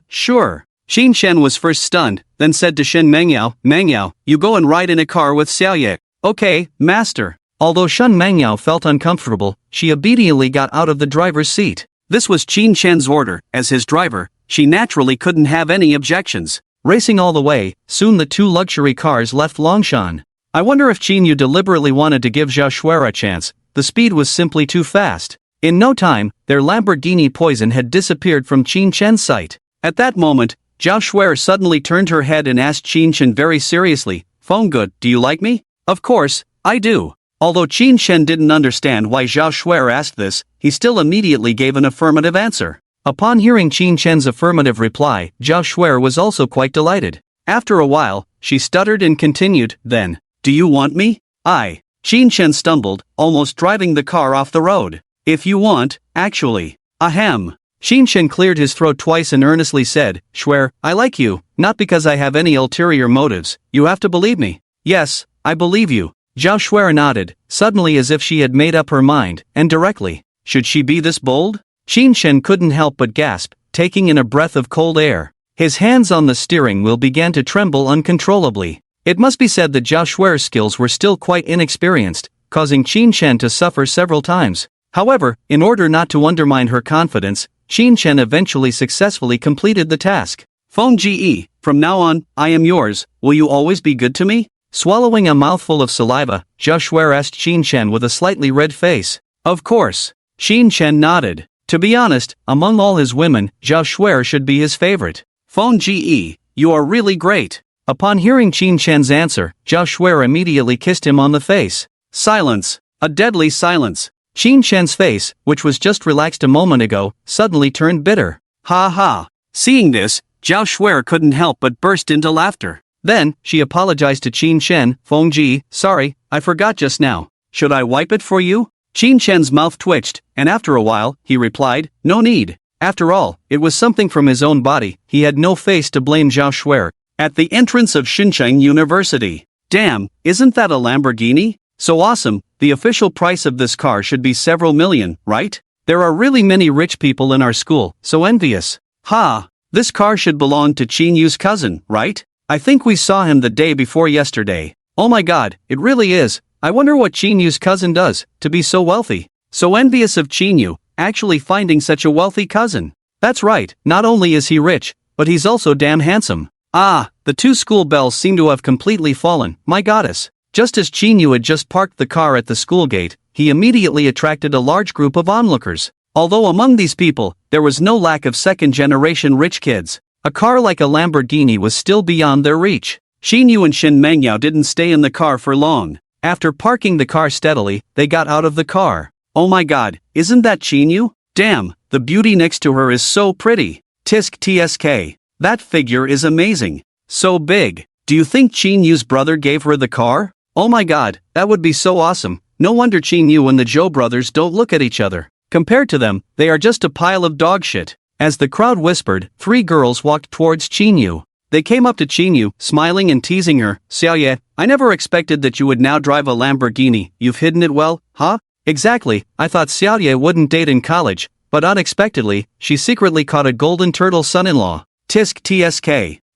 Sure." Qin Chen was first stunned, then said to Shen Mengyao, "Mengyao, you go and ride in a car with Xiaoye." "Okay, master." Although Shen Mengyao felt uncomfortable, she obediently got out of the driver's seat. This was Qin Chen's order. As his driver, she naturally couldn't have any objections. Racing all the way, soon the 2 luxury cars left Longshan. I wonder if Qin Yu deliberately wanted to give Zhao Shuer a chance. The speed was simply too fast. In no time, their Lamborghini Poison had disappeared from Qin Chen's sight. At that moment, Zhao Shuer suddenly turned her head and asked Qin Shen very seriously, "Phone good, do you like me?" "Of course, I do." Although Qin Shen didn't understand why Zhao Shuer asked this, he still immediately gave an affirmative answer. Upon hearing Qin Shen's affirmative reply, Zhao Shuer was also quite delighted. After a while, she stuttered and continued, "Then, do you want me?" Qin Shen stumbled, almost driving the car off the road. "If you want, actually." Ahem. Qin Shen cleared his throat twice and earnestly said, "Shuer, I like you, not because I have any ulterior motives, you have to believe me." "Yes, I believe you." Zhao Shuer nodded, suddenly as if she had made up her mind, and directly. Should she be this bold? Qin Shen couldn't help but gasp, taking in a breath of cold air. His hands on the steering wheel began to tremble uncontrollably. It must be said that Zhao Shuer's skills were still quite inexperienced, causing Qin Shen to suffer several times. However, in order not to undermine her confidence, Qin Shen eventually successfully completed the task. "Phone GE, from now on, I am yours, will you always be good to me?" Swallowing a mouthful of saliva, Zhao Shuer asked Qin Shen with a slightly red face. "Of course." Qin Shen nodded. To be honest, among all his women, Zhao Shuer should be his favorite. "Phone GE, you are really great." Upon hearing Qin Shen's answer, Zhao Shuer immediately kissed him on the face. Silence. A deadly silence. Qin Shen's face, which was just relaxed a moment ago, suddenly turned bitter. "Ha ha." Seeing this, Zhao Shuer couldn't help but burst into laughter. Then, she apologized to Qin Shen, "Feng Ji, sorry, I forgot just now. Should I wipe it for you?" Qin Shen's mouth twitched, and after a while, he replied, "No need." After all, it was something from his own body, he had no face to blame Zhao Shuer. At the entrance of Xincheng University. Damn, isn't that a Lamborghini? So awesome, the official price of this car should be several million, right? There are really many rich people in our school, so envious. Ha, this car should belong to Qin Yu's cousin, right? I think we saw him the day before yesterday. Oh my god, it really is. I wonder what Qin Yu's cousin does, to be so wealthy. So envious of Qin Yu, actually finding such a wealthy cousin. That's right, not only is he rich, but he's also damn handsome. Ah, the two school bells seem to have completely fallen, my goddess. Just as Qin Yu had just parked the car at the school gate, he immediately attracted a large group of onlookers. Although among these people, there was no lack of second-generation rich kids. A car like a Lamborghini was still beyond their reach. Qin Yu and Shen Mengyao didn't stay in the car for long. After parking the car steadily, they got out of the car. Oh my god, isn't that Qin Yu? Damn, the beauty next to her is so pretty. Tisk tsk. That figure is amazing. So big. Do you think Qin Yu's brother gave her the car? Oh my god, that would be so awesome. No wonder Qin Yu and the Zhou brothers don't look at each other. Compared to them, they are just a pile of dog shit. As the crowd whispered, three girls walked towards Qin Yu. They came up to Qin Yu, smiling and teasing her. "Xiaoye, I never expected that you would now drive a Lamborghini. You've hidden it well, huh?" "Exactly, I thought Xiaoye wouldn't date in college, but unexpectedly, she secretly caught a golden turtle son-in-law. Tisk tsk.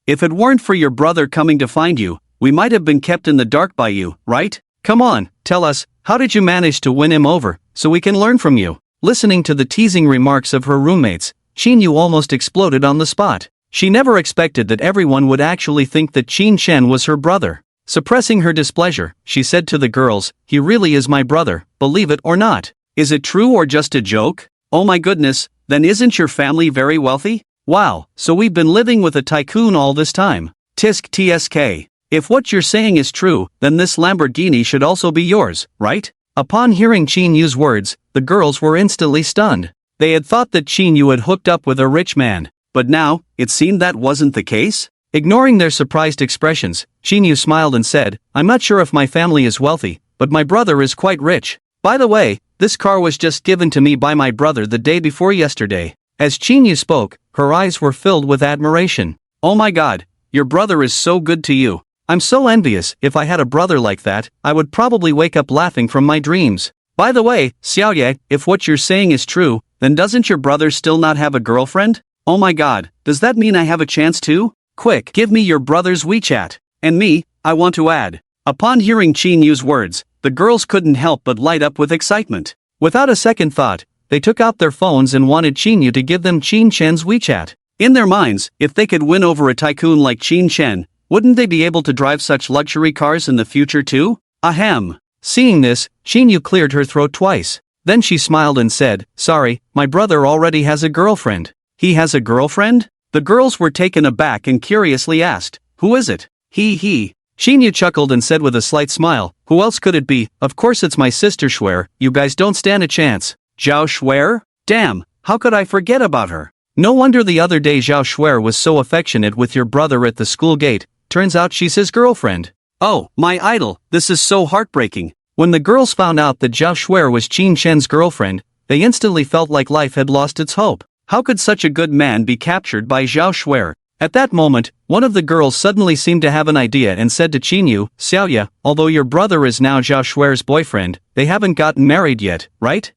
If it weren't for your brother coming to find you, we might have been kept in the dark by you, right? Come on, tell us, how did you manage to win him over, so we can learn from you?" Listening to the teasing remarks of her roommates, Qin Yu almost exploded on the spot. She never expected that everyone would actually think that Qin Shen was her brother. Suppressing her displeasure, she said to the girls, "He really is my brother, believe it or not. Is it true or just a joke? Oh my goodness, then isn't your family very wealthy? Wow, so we've been living with a tycoon all this time. Tisk tsk. If what you're saying is true, then this Lamborghini should also be yours, right?" Upon hearing Qin Yu's words, the girls were instantly stunned. They had thought that Qin Yu had hooked up with a rich man, but now, it seemed that wasn't the case. Ignoring their surprised expressions, Qin Yu smiled and said, "I'm not sure if my family is wealthy, but my brother is quite rich. By the way, this car was just given to me by my brother the day before yesterday." As Qin Yu spoke, her eyes were filled with admiration. "Oh my god, your brother is so good to you. I'm so envious. If I had a brother like that, I would probably wake up laughing from my dreams. By the way, Xiaoye, if what you're saying is true, then doesn't your brother still not have a girlfriend? Oh my god, does that mean I have a chance too? Quick, give me your brother's WeChat. And me, I want to add." Upon hearing Qin Yu's words, the girls couldn't help but light up with excitement. Without a second thought, they took out their phones and wanted Qin Yu to give them Qin Shen's WeChat. In their minds, if they could win over a tycoon like Qin Shen, wouldn't they be able to drive such luxury cars in the future too? Ahem. Seeing this, Qin Yu cleared her throat twice. Then she smiled and said, "Sorry, my brother already has a girlfriend." "He has a girlfriend? The girls were taken aback and curiously asked, "Who is it?" He. Shinya chuckled and said with a slight smile, "Who else could it be? Of course it's my sister Schwer, you guys don't stand a chance." Zhao Schwer? Damn, how could I forget about her? No wonder the other day Zhao Schwer was so affectionate with your brother at the school gate, turns out she's his girlfriend. Oh, my idol, this is so heartbreaking. When the girls found out that Zhao Schwer was Qin Shen's girlfriend, they instantly felt like life had lost its hope. How could such a good man be captured by Zhao Schwer? At that moment, one of the girls suddenly seemed to have an idea and said to Qinyu, "Xiaoya, although your brother is now Zhao Schwer's boyfriend, they haven't gotten married yet, right?"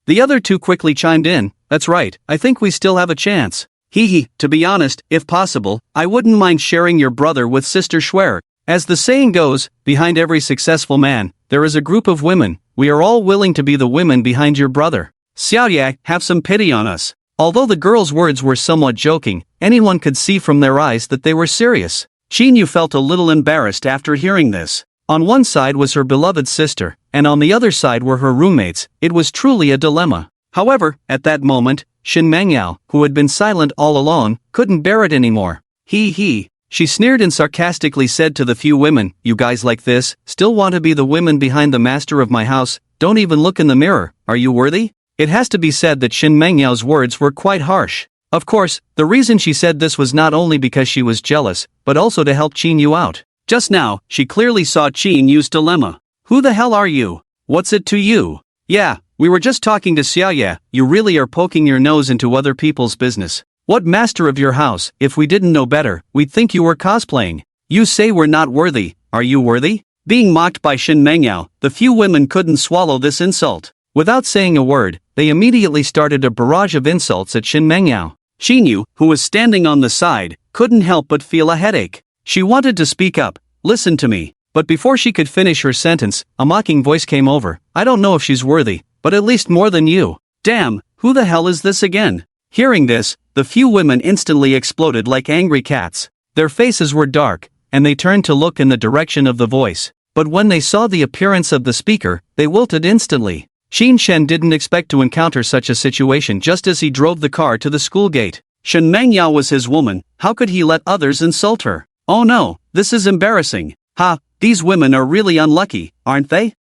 The other two quickly chimed in, "That's right, I think we still have a chance." To be honest, if possible, I wouldn't mind sharing your brother with Sister Schwer. As the saying goes, behind every successful man, there is a group of women. We are all willing to be the women behind your brother. Xiaoya, have some pity on us. Although the girls' words were somewhat joking, anyone could see from their eyes that they were serious. Qinyu felt a little embarrassed after hearing this. On one side was her beloved sister, and on the other side were her roommates. It was truly a dilemma. However, at that moment, Shin Mangyao, who had been silent all along, couldn't bear it anymore. She sneered and sarcastically said to the few women, "You guys like this, still want to be the women behind the master of my house, don't even look in the mirror, are you worthy?" It has to be said that Shin Mengyao's words were quite harsh. Of course, the reason she said this was not only because she was jealous, but also to help Qinyu out. Just now, she clearly saw Qinyu's dilemma. "Who the hell are you? What's it to you?" "Yeah, we were just talking to Xiaoya, you really are poking your nose into other people's business. What master of your house, if we didn't know better, we'd think you were cosplaying. You say we're not worthy, are you worthy?" Being mocked by Shin Mengyao, the few women couldn't swallow this insult. Without saying a word, they immediately started a barrage of insults at Shin Mengyao. Qinyu, who was standing on the side, couldn't help but feel a headache. She wanted to speak up, "Listen to me," but before she could finish her sentence, a mocking voice came over. "I don't know if she's worthy, but at least more than you. Damn, who the hell is this again?" Hearing this, the few women instantly exploded like angry cats. Their faces were dark, and they turned to look in the direction of the voice. But when they saw the appearance of the speaker, they wilted instantly. Qin Shen didn't expect to encounter such a situation just as he drove the car to the school gate. Shen Mengyao was his woman, how could he let others insult her? Oh no, this is embarrassing. These women are really unlucky, aren't they?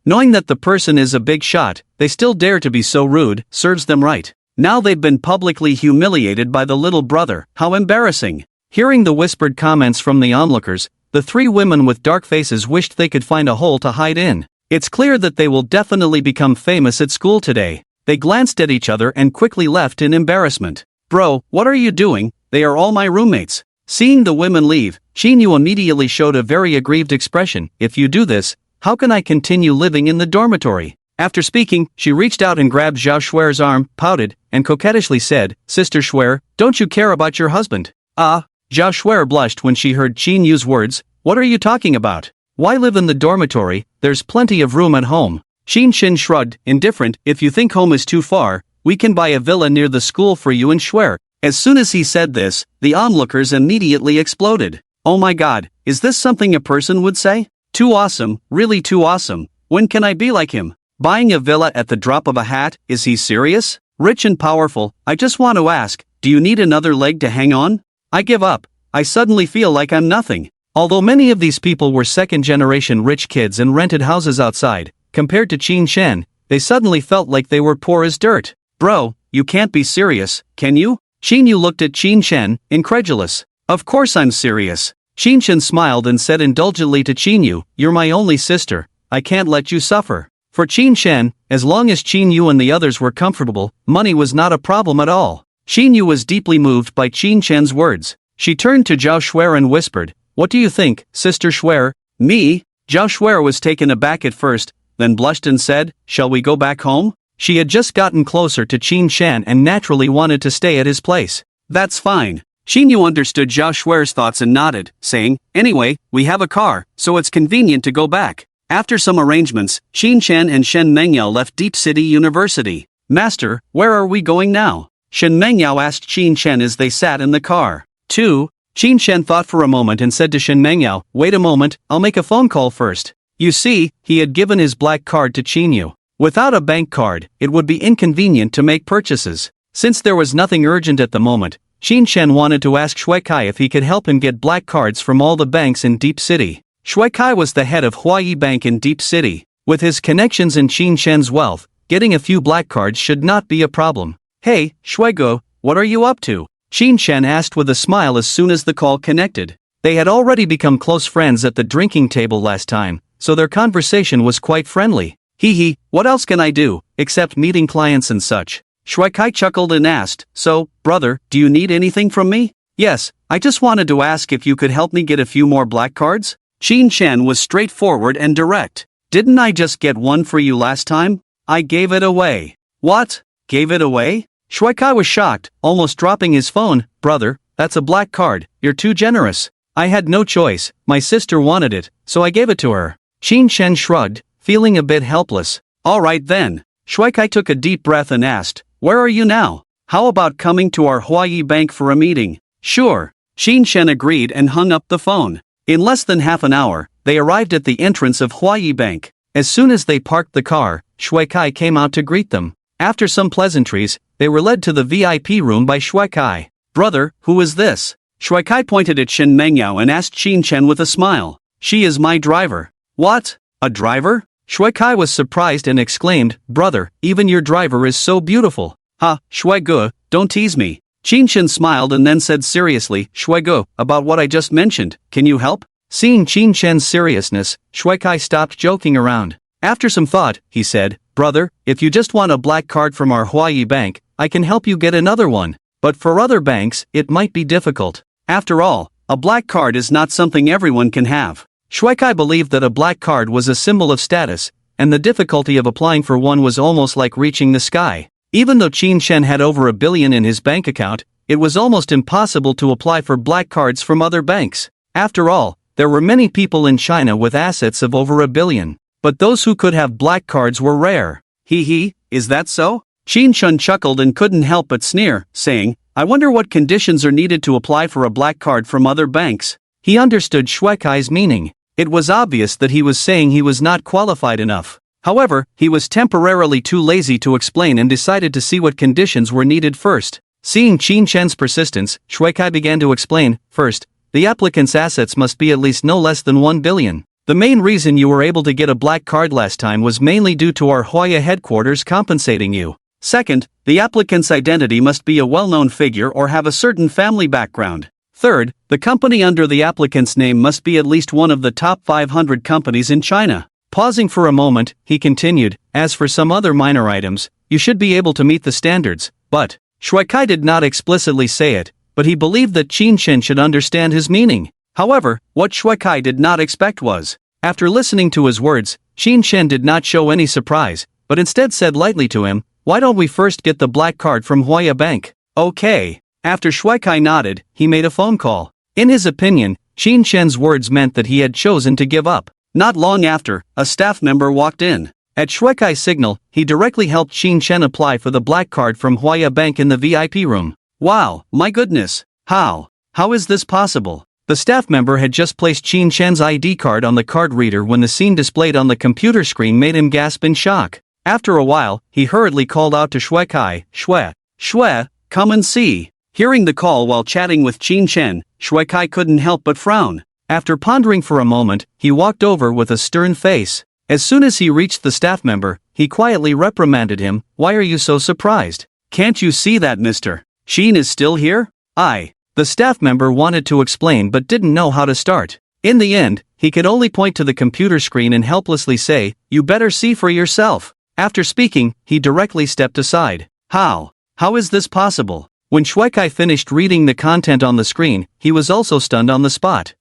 Knowing that the person is a big shot, they still dare to be so rude, serves them right. Now they've been publicly humiliated by the little brother, how embarrassing. Hearing the whispered comments from the onlookers, the three women with dark faces wished they could find a hole to hide in. It's clear that they will definitely become famous at school today. They glanced at each other and quickly left in embarrassment. "Bro, what are you doing? They are all my roommates." Seeing the women leave, Qinyu immediately showed a very aggrieved expression. "If you do this, how can I continue living in the dormitory?" After speaking, she reached out and grabbed Zhao Schwer's arm, pouted, and coquettishly said, "Sister Schwer, don't you care about your husband?" Zhao Schwer blushed when she heard Qinyu's words. "What are you talking about? Why live in the dormitory? There's plenty of room at home." Qin Shen shrugged, indifferent. "If you think home is too far, we can buy a villa near the school for you and Schwer." As soon as he said this, the onlookers immediately exploded. "Oh my god, is this something a person would say? Too awesome, really too awesome. When can I be like him? Buying a villa at the drop of a hat, is he serious? Rich and powerful, I just want to ask, do you need another leg to hang on? I give up. I suddenly feel like I'm nothing." Although many of these people were second-generation rich kids and rented houses outside, compared to Qin Shen, they suddenly felt like they were poor as dirt. "Bro, you can't be serious, can you?" Qinyu looked at Qin Shen, incredulous. "Of course I'm serious." Qin Shen smiled and said indulgently to Qinyu, "You're my only sister, I can't let you suffer." For Qin Shen, as long as Qinyu and the others were comfortable, money was not a problem at all. Qinyu was deeply moved by Qin Shen's words. She turned to Zhao Schwer and whispered, "What do you think, Sister Schwer?" "Me?" Zhao Schwer was taken aback at first, then blushed and said, "Shall we go back home?" She had just gotten closer to Qin Shen and naturally wanted to stay at his place. "That's fine." Qinyu understood Zhao Schwer's thoughts and nodded, saying, "Anyway, we have a car, so it's convenient to go back." After some arrangements, Qin Shen and Shen Mengyao left Deep City University. "Master, where are we going now?" Shen Mengyao asked Qin Shen as they sat in the car. Qin Shen thought for a moment and said to Shen Mengyao, "Wait a moment, I'll make a phone call first." You see, he had given his black card to Qinyu. Without a bank card, it would be inconvenient to make purchases. Since there was nothing urgent at the moment, Qin Shen wanted to ask Shui Kai if he could help him get black cards from all the banks in Deep City. Shui Kai was the head of Huayi Bank in Deep City. With his connections and Qin Shen's wealth, getting a few black cards should not be a problem. "Hey, Shuigo, what are you up to?" Qin Shen asked with a smile as soon as the call connected. They had already become close friends at the drinking table last time, so their conversation was quite friendly. "Hee, what else can I do, except meeting clients and such?" Shui Kai chuckled and asked, "So, brother, do you need anything from me?" "Yes, I just wanted to ask if you could help me get a few more black cards?" Qin Shen was straightforward and direct. "Didn't I just get one for you last time? I gave it away." "What? Gave it away?" Shui Kai was shocked, almost dropping his phone. "Brother, that's a black card, you're too generous." "I had no choice, my sister wanted it, so I gave it to her." Qin Shen shrugged, feeling a bit helpless. "Alright then." Shui Kai took a deep breath and asked, "Where are you now? How about coming to our Huayi Bank for a meeting?" "Sure." Qin Shen agreed and hung up the phone. In less than half an hour, they arrived at the entrance of Huayi Bank. As soon as they parked the car, Shui Kai came out to greet them. After some pleasantries, they were led to the VIP room by Shui Kai. "Brother, who is this?" Shui Kai pointed at Shen Mengyao and asked Qin Shen with a smile. "She is my driver." "What? A driver?" Shui Kai was surprised and exclaimed, "Brother, even your driver is so beautiful." "Ha, Shui Gu, don't tease me." Qin Shen smiled and then said seriously, "Shui Gu, about what I just mentioned, can you help?" Seeing Qin Shen's seriousness, Shui Kai stopped joking around. After some thought, he said, "Brother, if you just want a black card from our Huayi Bank, I can help you get another one. But for other banks, it might be difficult. After all, a black card is not something everyone can have." Shui Kai believed that a black card was a symbol of status, and the difficulty of applying for one was almost like reaching the sky. Even though Qin Shen had over $1 billion in his bank account, it was almost impossible to apply for black cards from other banks. After all, there were many people in China with assets of over $1 billion. But those who could have black cards were rare. "Hee, is that so?" Qin Shen chuckled and couldn't help but sneer, saying, "I wonder what conditions are needed to apply for a black card from other banks." He understood Shui Kai's meaning. It was obvious that he was saying he was not qualified enough. However, he was temporarily too lazy to explain and decided to see what conditions were needed first. Seeing Qin Shen's persistence, Shui Kai began to explain. "First, the applicant's assets must be at least no less than $1 billion. The main reason you were able to get a black card last time was mainly due to our Huaya headquarters compensating you. Second, the applicant's identity must be a well-known figure or have a certain family background. Third, the company under the applicant's name must be at least one of the top 500 companies in China." Pausing for a moment, he continued, "As for some other minor items, you should be able to meet the standards, but..." Shui Kai did not explicitly say it, but he believed that Qin Shen should understand his meaning. However, what Shui Kai did not expect was, after listening to his words, Qin Shen did not show any surprise, but instead said lightly to him, "Why don't we first get the black card from Huaya Bank?" "Okay." After Shui Kai nodded, he made a phone call. In his opinion, Qin Shen's words meant that he had chosen to give up. Not long after, a staff member walked in. At Shui Kai's signal, he directly helped Qin Shen apply for the black card from Huaya Bank in the VIP room. "Wow, my goodness. How is this possible?" The staff member had just placed Qin Shen's ID card on the card reader when the scene displayed on the computer screen made him gasp in shock. After a while, he hurriedly called out to Shui Kai, Shui, come and see." Hearing the call while chatting with Qin Shen, Shui Kai couldn't help but frown. After pondering for a moment, he walked over with a stern face. As soon as he reached the staff member, he quietly reprimanded him. "Why are you so surprised? Can't you see that Mr. Qin is still here?" The staff member wanted to explain but didn't know how to start. In the end, he could only point to the computer screen and helplessly say, "You better see for yourself." After speaking, he directly stepped aside. How is this possible?" When Shui Kai finished reading the content on the screen, he was also stunned on the spot.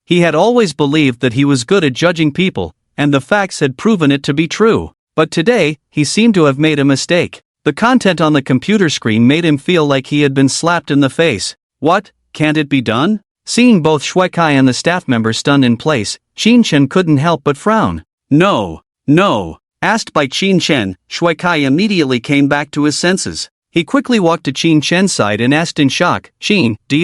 He had always believed that he was good at judging people, and the facts had proven it to be true. But today, he seemed to have made a mistake. The content on the computer screen made him feel like he had been slapped in the face. What? Can't it be done? Seeing both Shui Kai and the staff member stunned in place, Qin Shen couldn't help but frown. No. Asked by Qin Shen, Shui Kai immediately came back to his senses. He quickly walked to Qin Shen's side and asked in shock, "Qin, do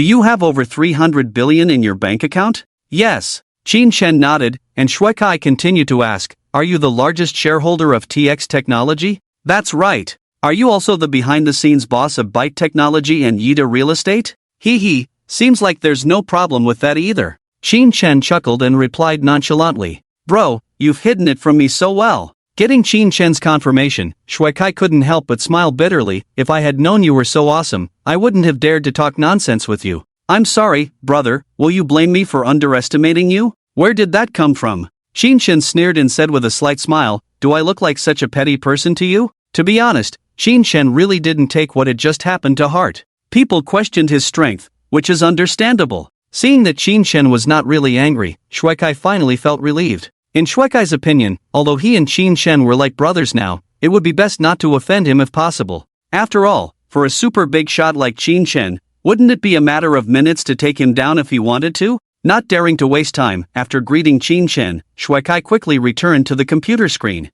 you have over 300 billion in your bank account?" "Yes." Qin Shen nodded, and Shui Kai continued to ask, "Are you the largest shareholder of TX Technology?" "That's right." Are you also the behind-the-scenes boss of Byte Technology and Yida Real Estate? Hee hee, seems like there's no problem with that either. Qin Chen chuckled and replied nonchalantly. Bro, you've hidden it from me so well. Getting Qin Chen's confirmation, Shui Kai couldn't help but smile bitterly. If I had known you were so awesome, I wouldn't have dared to talk nonsense with you. I'm sorry, brother, will you blame me for underestimating you? Where did that come from? Qin Chen sneered and said with a slight smile, do I look like such a petty person to you? To be honest, Qin Chen really didn't take what had just happened to heart. People questioned his strength, which is understandable. Seeing that Qin Chen was not really angry, Shui Kai finally felt relieved. In Shui Kai's opinion, although he and Qin Chen were like brothers now, it would be best not to offend him if possible. After all, for a super big shot like Qin Chen, wouldn't it be a matter of minutes to take him down if he wanted to? Not daring to waste time, after greeting Qin Chen, Shui Kai quickly returned to the computer screen.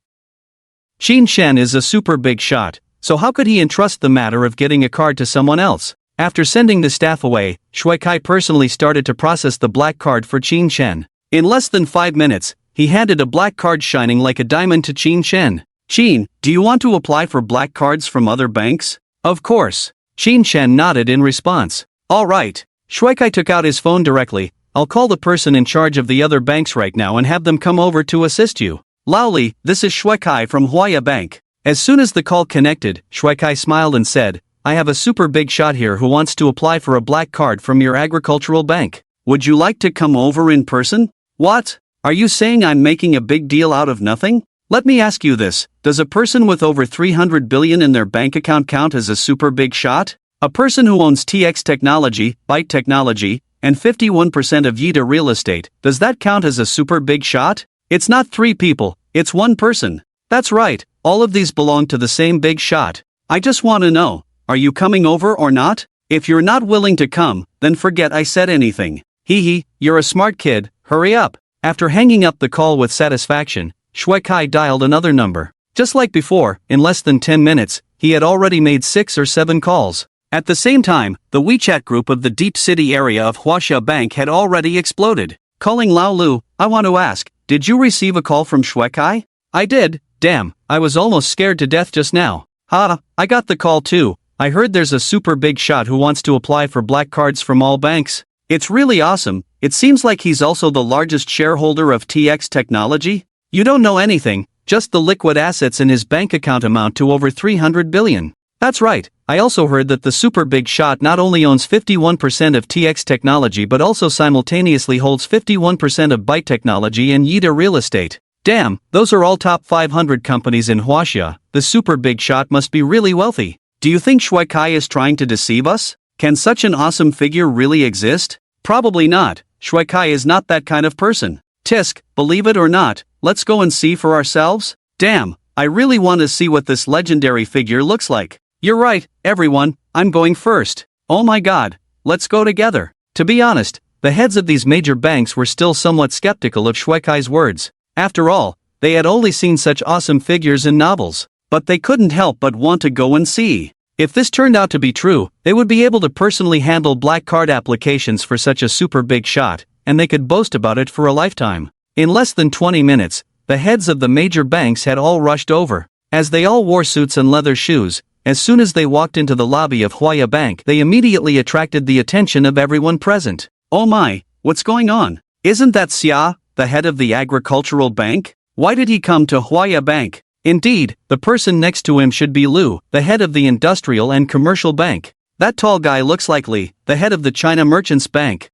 Qin Chen is a super big shot, so how could he entrust the matter of getting a card to someone else? After sending the staff away, Shui Kai personally started to process the black card for Qin Chen. In less than 5 minutes, he handed a black card shining like a diamond to Qin Chen. Qin, do you want to apply for black cards from other banks? Of course. Qin Chen nodded in response. Alright. Shui Kai took out his phone directly. I'll call the person in charge of the other banks right now and have them come over to assist you. Laoli, this is Shui Kai from Huaya Bank. As soon as the call connected, Shui Kai smiled and said, I have a super big shot here who wants to apply for a black card from your agricultural bank. Would you like to come over in person? What? Are you saying I'm making a big deal out of nothing? Let me ask you this, does a person with over 300 billion in their bank account count as a super big shot? A person who owns TX Technology, Byte Technology, and 51% of Yida Real Estate, does that count as a super big shot? It's not 3 people, it's 1 person. That's right, all of these belong to the same big shot. I just want to know, are you coming over or not? If you're not willing to come, then forget I said anything. Hee hee, you're a smart kid, hurry up. After hanging up the call with satisfaction, Shui Kai dialed another number. Just like before, in less than 10 minutes, he had already made 6 or 7 calls. At the same time, the WeChat group of the Deep City area of Huaxia Bank had already exploded. Calling Lao Lu, I want to ask, did you receive a call from Shui Kai? I did, damn, I was almost scared to death just now. Ha, I got the call too. I heard there's a super big shot who wants to apply for black cards from all banks. It's really awesome. It seems like he's also the largest shareholder of TX Technology. You don't know anything, just the liquid assets in his bank account amount to over 300 billion. That's right, I also heard that the super big shot not only owns 51% of TX Technology but also simultaneously holds 51% of Byte Technology and Yida Real Estate. Damn, those are all top 500 companies in Huaxia. The super big shot must be really wealthy. Do you think Shui Kai is trying to deceive us? Can such an awesome figure really exist? Probably not. Shui Kai is not that kind of person. Tisk, believe it or not, let's go and see for ourselves? Damn, I really want to see what this legendary figure looks like. You're right, everyone, I'm going first. Oh my god, let's go together. To be honest, the heads of these major banks were still somewhat skeptical of Shui Kai's words. After all, they had only seen such awesome figures in novels. But they couldn't help but want to go and see. If this turned out to be true, they would be able to personally handle black card applications for such a super big shot, and they could boast about it for a lifetime. In less than 20 minutes, the heads of the major banks had all rushed over. As they all wore suits and leather shoes, as soon as they walked into the lobby of Huaya Bank, they immediately attracted the attention of everyone present. Oh my, what's going on? Isn't that Xia, the head of the agricultural bank? Why did he come to Huaya Bank? Indeed, the person next to him should be Lu, the head of the Industrial and Commercial Bank. That tall guy looks like Li, the head of the China Merchants Bank.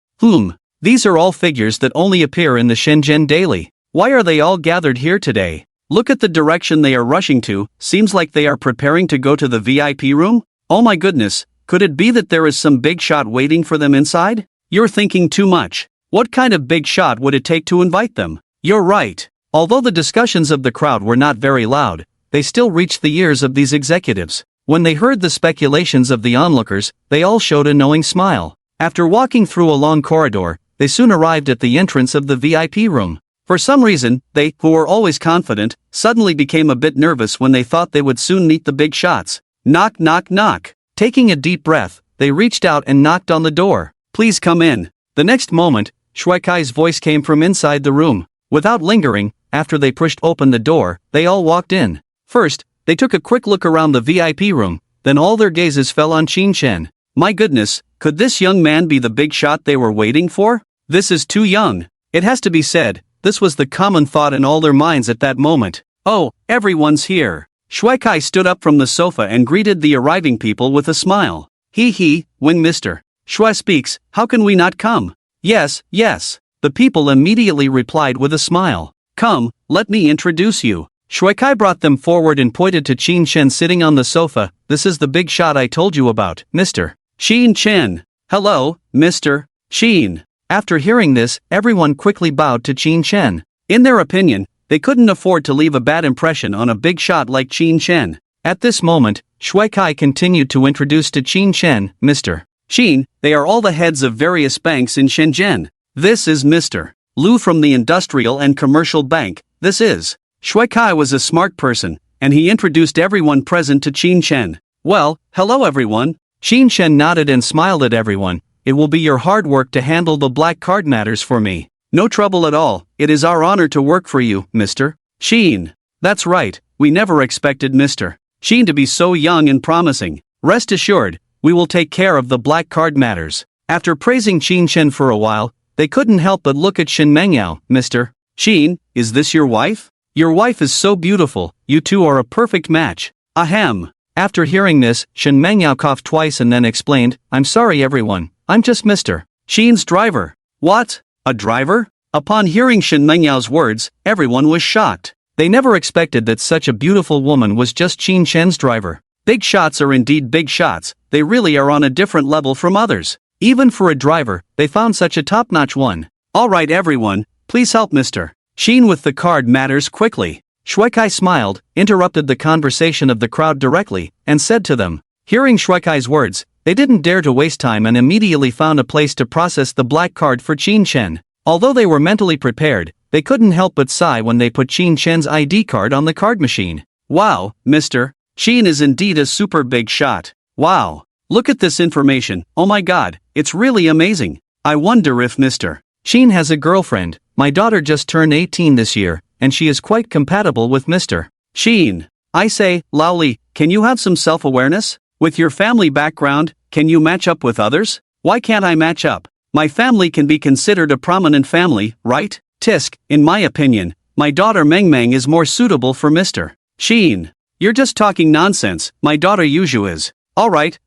These are all figures that only appear in the Shenzhen Daily. Why are they all gathered here today? Look at the direction they are rushing to, seems like they are preparing to go to the VIP room? Oh my goodness, could it be that there is some big shot waiting for them inside? You're thinking too much. What kind of big shot would it take to invite them? You're right. Although the discussions of the crowd were not very loud, they still reached the ears of these executives. When they heard the speculations of the onlookers, they all showed a knowing smile. After walking through a long corridor, they soon arrived at the entrance of the VIP room. For some reason, they, who were always confident, suddenly became a bit nervous when they thought they would soon meet the big shots. Knock knock knock. Taking a deep breath, they reached out and knocked on the door. Please come in. The next moment, Shui Kai's voice came from inside the room. Without lingering, after they pushed open the door, they all walked in. First, They took a quick look around the VIP room, then all their gazes fell on Qin Chen. My goodness, could this young man be the big shot they were waiting for? This is too young. It has to be said, this was the common thought in all their minds at that moment. Oh, everyone's here. Shui Kai stood up from the sofa and greeted the arriving people with a smile. When Mr. Shui speaks, how can we not come? Yes, yes. The people immediately replied with a smile. Come, let me introduce you. Shui Kai brought them forward and pointed to Qin Chen sitting on the sofa. This is the big shot I told you about, Mr. Qin Chen. Hello, Mr. Qin. After hearing this, everyone quickly bowed to Qin Chen. In their opinion, they couldn't afford to leave a bad impression on a big shot like Qin Chen. At this moment, Shui Kai continued to introduce to Qin Chen, Mr. Qin, they are all the heads of various banks in Shenzhen. This is Mr. Liu from the Industrial and Commercial Bank. This is. Shui Kai was a smart person, and he introduced everyone present to Qin Chen. Well, hello everyone. Qin Chen nodded and smiled at everyone. It will be your hard work to handle the black card matters for me. No trouble at all, it is our honor to work for you, Mr. Qin. That's right, we never expected Mr. Qin to be so young and promising. Rest assured, we will take care of the black card matters. After praising Qin Chen for a while, they couldn't help but look at Shen Mengyao. Mr. Qin, is this your wife? Your wife is so beautiful, you two are a perfect match. Ahem. After hearing this, Shen Mengyao coughed twice and then explained, I'm sorry everyone, I'm just Mr. Qin's driver. What? A driver? Upon hearing Shen Mengyao's words, everyone was shocked. They never expected that such a beautiful woman was just Qin Chen's driver. Big shots are indeed big shots, they really are on a different level from others. Even for a driver, they found such a top-notch one. Alright everyone, please help Mr. Qin with the card matters quickly. Shui Kai smiled, interrupted the conversation of the crowd directly, and said to them. Hearing Shui Kai's words, they didn't dare to waste time and immediately found a place to process the black card for Qin Chen. Although they were mentally prepared, they couldn't help but sigh when they put Qin Chen's ID card on the card machine. Wow, Mr. Qin is indeed a super big shot. Wow. Look at this information, oh my god, it's really amazing. I wonder if Mr. Qin has a girlfriend. My daughter just turned 18 this year, and she is quite compatible with Mr. Qin. I say, Laoli, can you have some self-awareness? With your family background, can you match up with others? Why can't I match up? My family can be considered a prominent family, right? Tisk, in my opinion, my daughter Meng Meng is more suitable for Mr. Qin. You're just talking nonsense, my daughter Yuju is. Alright.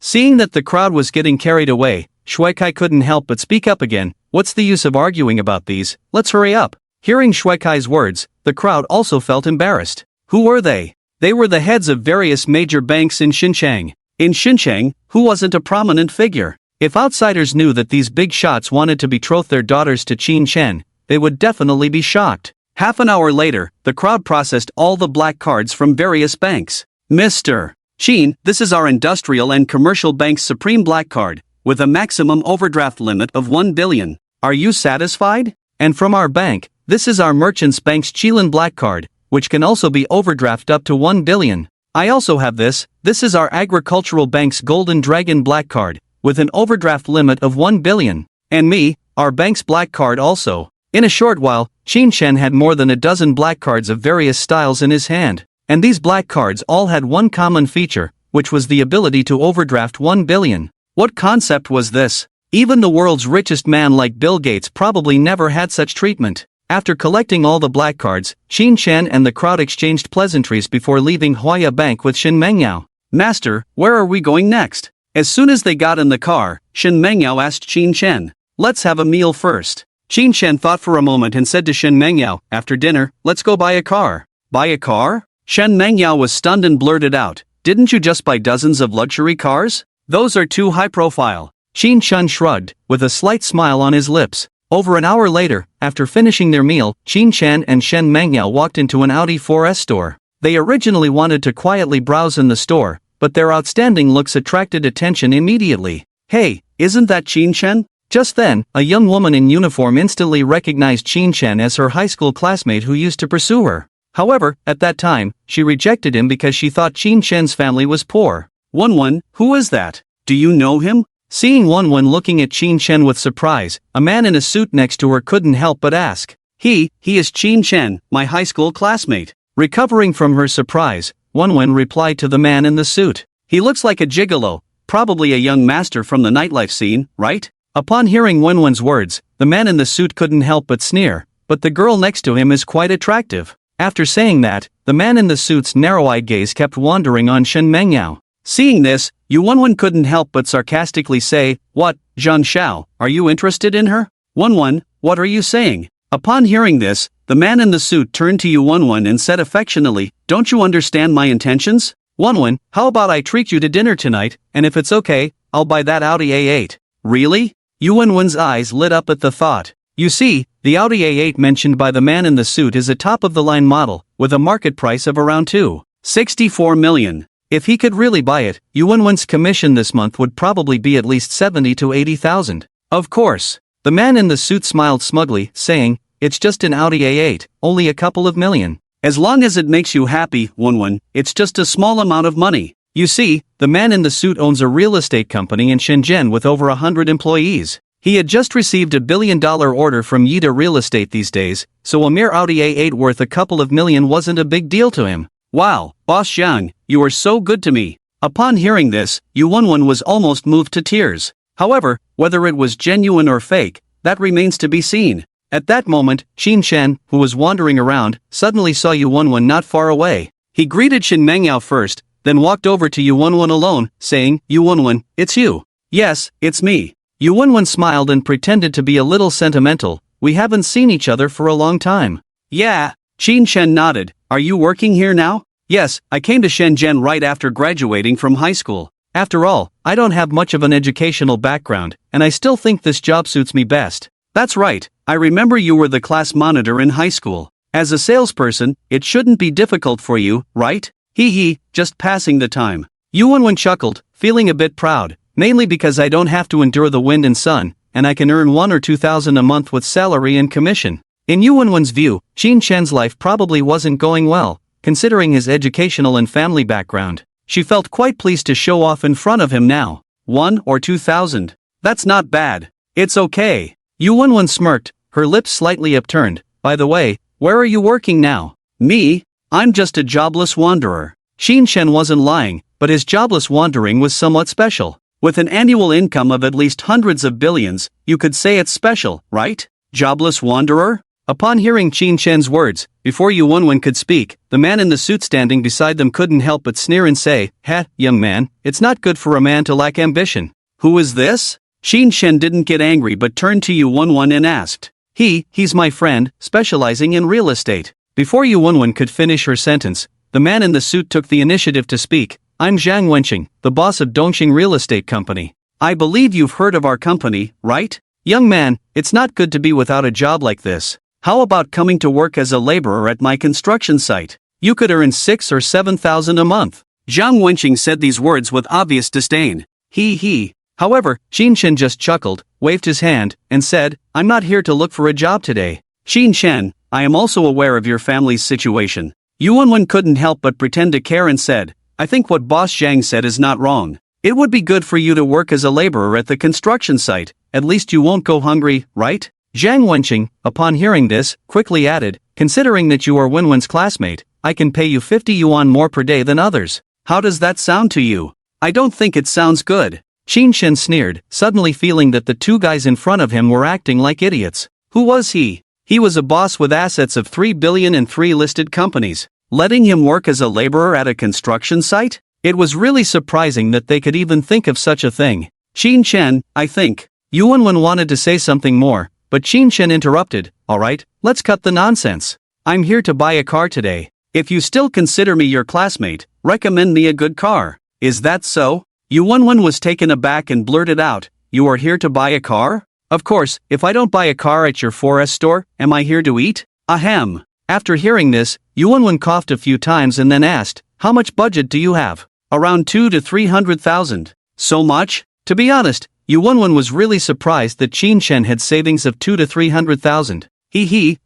Seeing that the crowd was getting carried away, Shui Kai couldn't help but speak up again. What's the use of arguing about these? Let's hurry up. Hearing Shui Kai's words, the crowd also felt embarrassed. Who were they? They were the heads of various major banks in Xinjiang. In Xinjiang, who wasn't a prominent figure? If outsiders knew that these big shots wanted to betroth their daughters to Qin Chen, they would definitely be shocked. Half an hour later, the crowd processed all the black cards from various banks. Mr. Qin, this is our Industrial and Commercial Bank's Supreme Black Card, with a maximum overdraft limit of 1 billion. Are you satisfied? And from our bank, this is our Merchants Bank's Qilin Black Card, which can also be overdraft up to 1 billion. I also have this is our Agricultural Bank's Golden Dragon Black Card, with an overdraft limit of 1 billion. And me, our bank's black card also. In a short while, Qin Chen had more than a dozen black cards of various styles in his hand. And these black cards all had one common feature, which was the ability to overdraft 1 billion. What concept was this? Even the world's richest man like Bill Gates probably never had such treatment. After collecting all the black cards, Qin Chen and the crowd exchanged pleasantries before leaving Huaya Bank with Shen Mengyao. Master, where are we going next? As soon as they got in the car, Shen Mengyao asked Qin Chen. Let's have a meal first. Qin Chen thought for a moment and said to Shen Mengyao, after dinner, let's go buy a car. Buy a car? Shen Mengyao was stunned and blurted out, didn't you just buy dozens of luxury cars? Those are too high profile. Qin Chen shrugged, with a slight smile on his lips. Over an hour later, after finishing their meal, Qin Chen and Shen Mengyao walked into an Audi 4S store. They originally wanted to quietly browse in the store, but their outstanding looks attracted attention immediately. Hey, isn't that Qin Chen? Just then, a young woman in uniform instantly recognized Qin Chen as her high school classmate who used to pursue her. However, at that time, she rejected him because she thought Qin Chen's family was poor. Won, who is that? Do you know him? Seeing Won looking at Qin Chen with surprise, a man in a suit next to her couldn't help but ask. He is Qin Chen, my high school classmate. Recovering from her surprise, Wenwen replied to the man in the suit. He looks like a gigolo, probably a young master from the nightlife scene, right? Upon hearing Wenwen's words, the man in the suit couldn't help but sneer, but the girl next to him is quite attractive. After saying that, the man in the suit's narrow-eyed gaze kept wandering on Shen Mengyao. Seeing this, Yu Wenwen couldn't help but sarcastically say, "What, Zhang Xiao, are you interested in her?" "Wenwen, what are you saying?" Upon hearing this, the man in the suit turned to Yu Wenwen and said affectionately, "Don't you understand my intentions? Wenwen, how about I treat you to dinner tonight, and if it's okay, I'll buy that Audi A8. Really? Yu Wenwen's eyes lit up at the thought. You see, the Audi A8 mentioned by the man in the suit is a top-of-the-line model, with a market price of around 2.64 million. If he could really buy it, Yu Wenwen's commission this month would probably be at least 70 to 80,000. Of course. The man in the suit smiled smugly, saying, "It's just an Audi A8, only a couple of million. As long as it makes you happy, Wenwen, it's just a small amount of money." You see, the man in the suit owns a real estate company in Shenzhen with over 100 employees. He had just received a $1 billion order from Yida Real Estate these days, so a mere Audi A8 worth a couple of million wasn't a big deal to him. "Wow, Boss Zhang, you are so good to me." Upon hearing this, Yu Wenwen was almost moved to tears. However, whether it was genuine or fake, that remains to be seen. At that moment, Xin Shen, who was wandering around, suddenly saw Yu Wenwen not far away. He greeted Shen Mengyao first, then walked over to Yu Wenwen alone, saying, "Yu Wenwen, it's you." "Yes, it's me." Yu Wenwen smiled and pretended to be a little sentimental. "We haven't seen each other for a long time." "Yeah." Xin Shen nodded. "Are you working here now?" "Yes, I came to Shenzhen right after graduating from high school. After all, I don't have much of an educational background, and I still think this job suits me best." "That's right, I remember you were the class monitor in high school. As a salesperson, it shouldn't be difficult for you, right?" Hee, just passing the time." Yu Wenwen chuckled, feeling a bit proud, mainly because I don't have to endure the wind and sun, and I can earn 1 or 2,000 a month with salary and commission. In Yu Wenwen's view, Xin Shen's life probably wasn't going well, considering his educational and family background. She felt quite pleased to show off in front of him now. 1 or 2,000. That's not bad. It's okay. Yu Wenwen smirked, her lips slightly upturned. "By the way, where are you working now?" "Me? I'm just a jobless wanderer." Xin Shen wasn't lying, but his jobless wandering was somewhat special. With an annual income of at least hundreds of billions, you could say it's special, right? Jobless wanderer? Upon hearing Xin Shen's words, before Yu Wenwen could speak, the man in the suit standing beside them couldn't help but sneer and say, "Heh, young man, it's not good for a man to lack ambition." "Who is this?" Xin Shen didn't get angry but turned to Yu Wenwen and asked. He's my friend, specializing in real estate." Before Yu Wenwen could finish her sentence, the man in the suit took the initiative to speak. "I'm Zhang Wenqing, the boss of Dongxing Real Estate Company. I believe you've heard of our company, right? Young man, it's not good to be without a job like this. How about coming to work as a laborer at my construction site? You could earn 6 or 7,000 a month." Zhang Wenqing said these words with obvious disdain. He. However, Xin Shen just chuckled, waved his hand, and said, "I'm not here to look for a job today. Xin Shen, I am also aware of your family's situation." Yu Wenwen couldn't help but pretend to care and said, "I think what Boss Zhang said is not wrong. It would be good for you to work as a laborer at the construction site, at least you won't go hungry, right?" Zhang Wenqing, upon hearing this, quickly added, "Considering that you are Wenwen's classmate, I can pay you 50 yuan more per day than others. How does that sound to you?" "I don't think it sounds good." Xin Shen sneered, suddenly feeling that the two guys in front of him were acting like idiots. Who was he? He was a boss with assets of 3 billion and 3 listed companies. Letting him work as a laborer at a construction site? It was really surprising that they could even think of such a thing. "Xin Shen, I think." Yu Wenwen wanted to say something more, but Xin Shen interrupted. "Alright, let's cut the nonsense. I'm here to buy a car today. If you still consider me your classmate, recommend me a good car." "Is that so?" Yu Wenwen was taken aback and blurted out, "You are here to buy a car? Of course, if I don't buy a car at your 4S store, am I here to eat?" Ahem. After hearing this, Yu Wenwen coughed a few times and then asked, "How much budget do you have?" "Around 2 to 300,000. "So much?" To be honest, Yu Wenwen was really surprised that Xin Shen had savings of 2 to 300,000.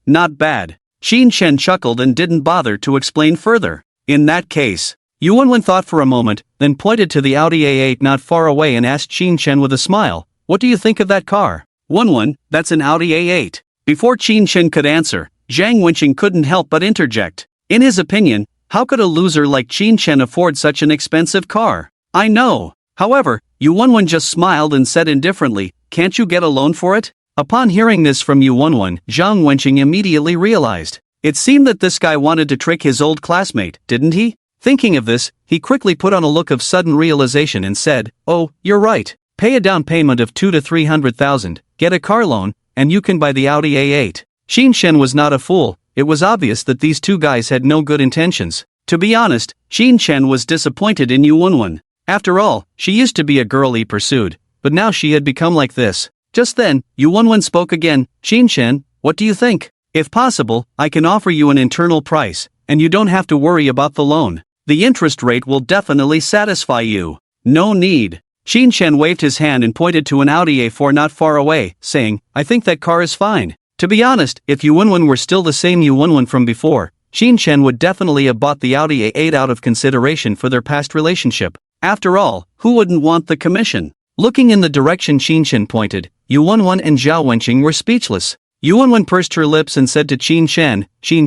Not bad. Xin Shen chuckled and didn't bother to explain further. In that case, Yu Wenwen thought for a moment, then pointed to the Audi A8 not far away and asked Xin Shen with a smile, "What do you think of that car?" "Wenwen, that's an Audi A8. Before Xin Shen could answer, Zhang Wenqing couldn't help but interject. In his opinion, how could a loser like Qin Chen afford such an expensive car? I know. However, Yu Wenwen just smiled and said indifferently, can't you get a loan for it? Upon hearing this from Yu Wenwen, Zhang Wenqing immediately realized. It seemed that this guy wanted to trick his old classmate, didn't he? Thinking of this, he quickly put on a look of sudden realization and said, oh, you're right. Pay a down payment of 2 to 300,000, get a car loan, and you can buy the Audi A8. Qin Chen was not a fool. It was obvious that these two guys had no good intentions. To be honest, Qin Chen was disappointed in Yu Wenwen. After all, she used to be a girl he pursued, but now she had become like this. Just then, Yu Wenwen spoke again, Qin Chen, what do you think? If possible, I can offer you an internal price, and you don't have to worry about the loan. The interest rate will definitely satisfy you. No need. Qin Chen waved his hand and pointed to an Audi A4 not far away, saying, I think that car is fine. To be honest, if Yu Wenwen were still the same Yu Wenwen from before, Qin Chen would definitely have bought the Audi A8 out of consideration for their past relationship. After all, who wouldn't want the commission? Looking in the direction Qin Chen pointed, Yu Wenwen and Zhao Wenqing were speechless. Yu Wenwen pursed her lips and said to Qin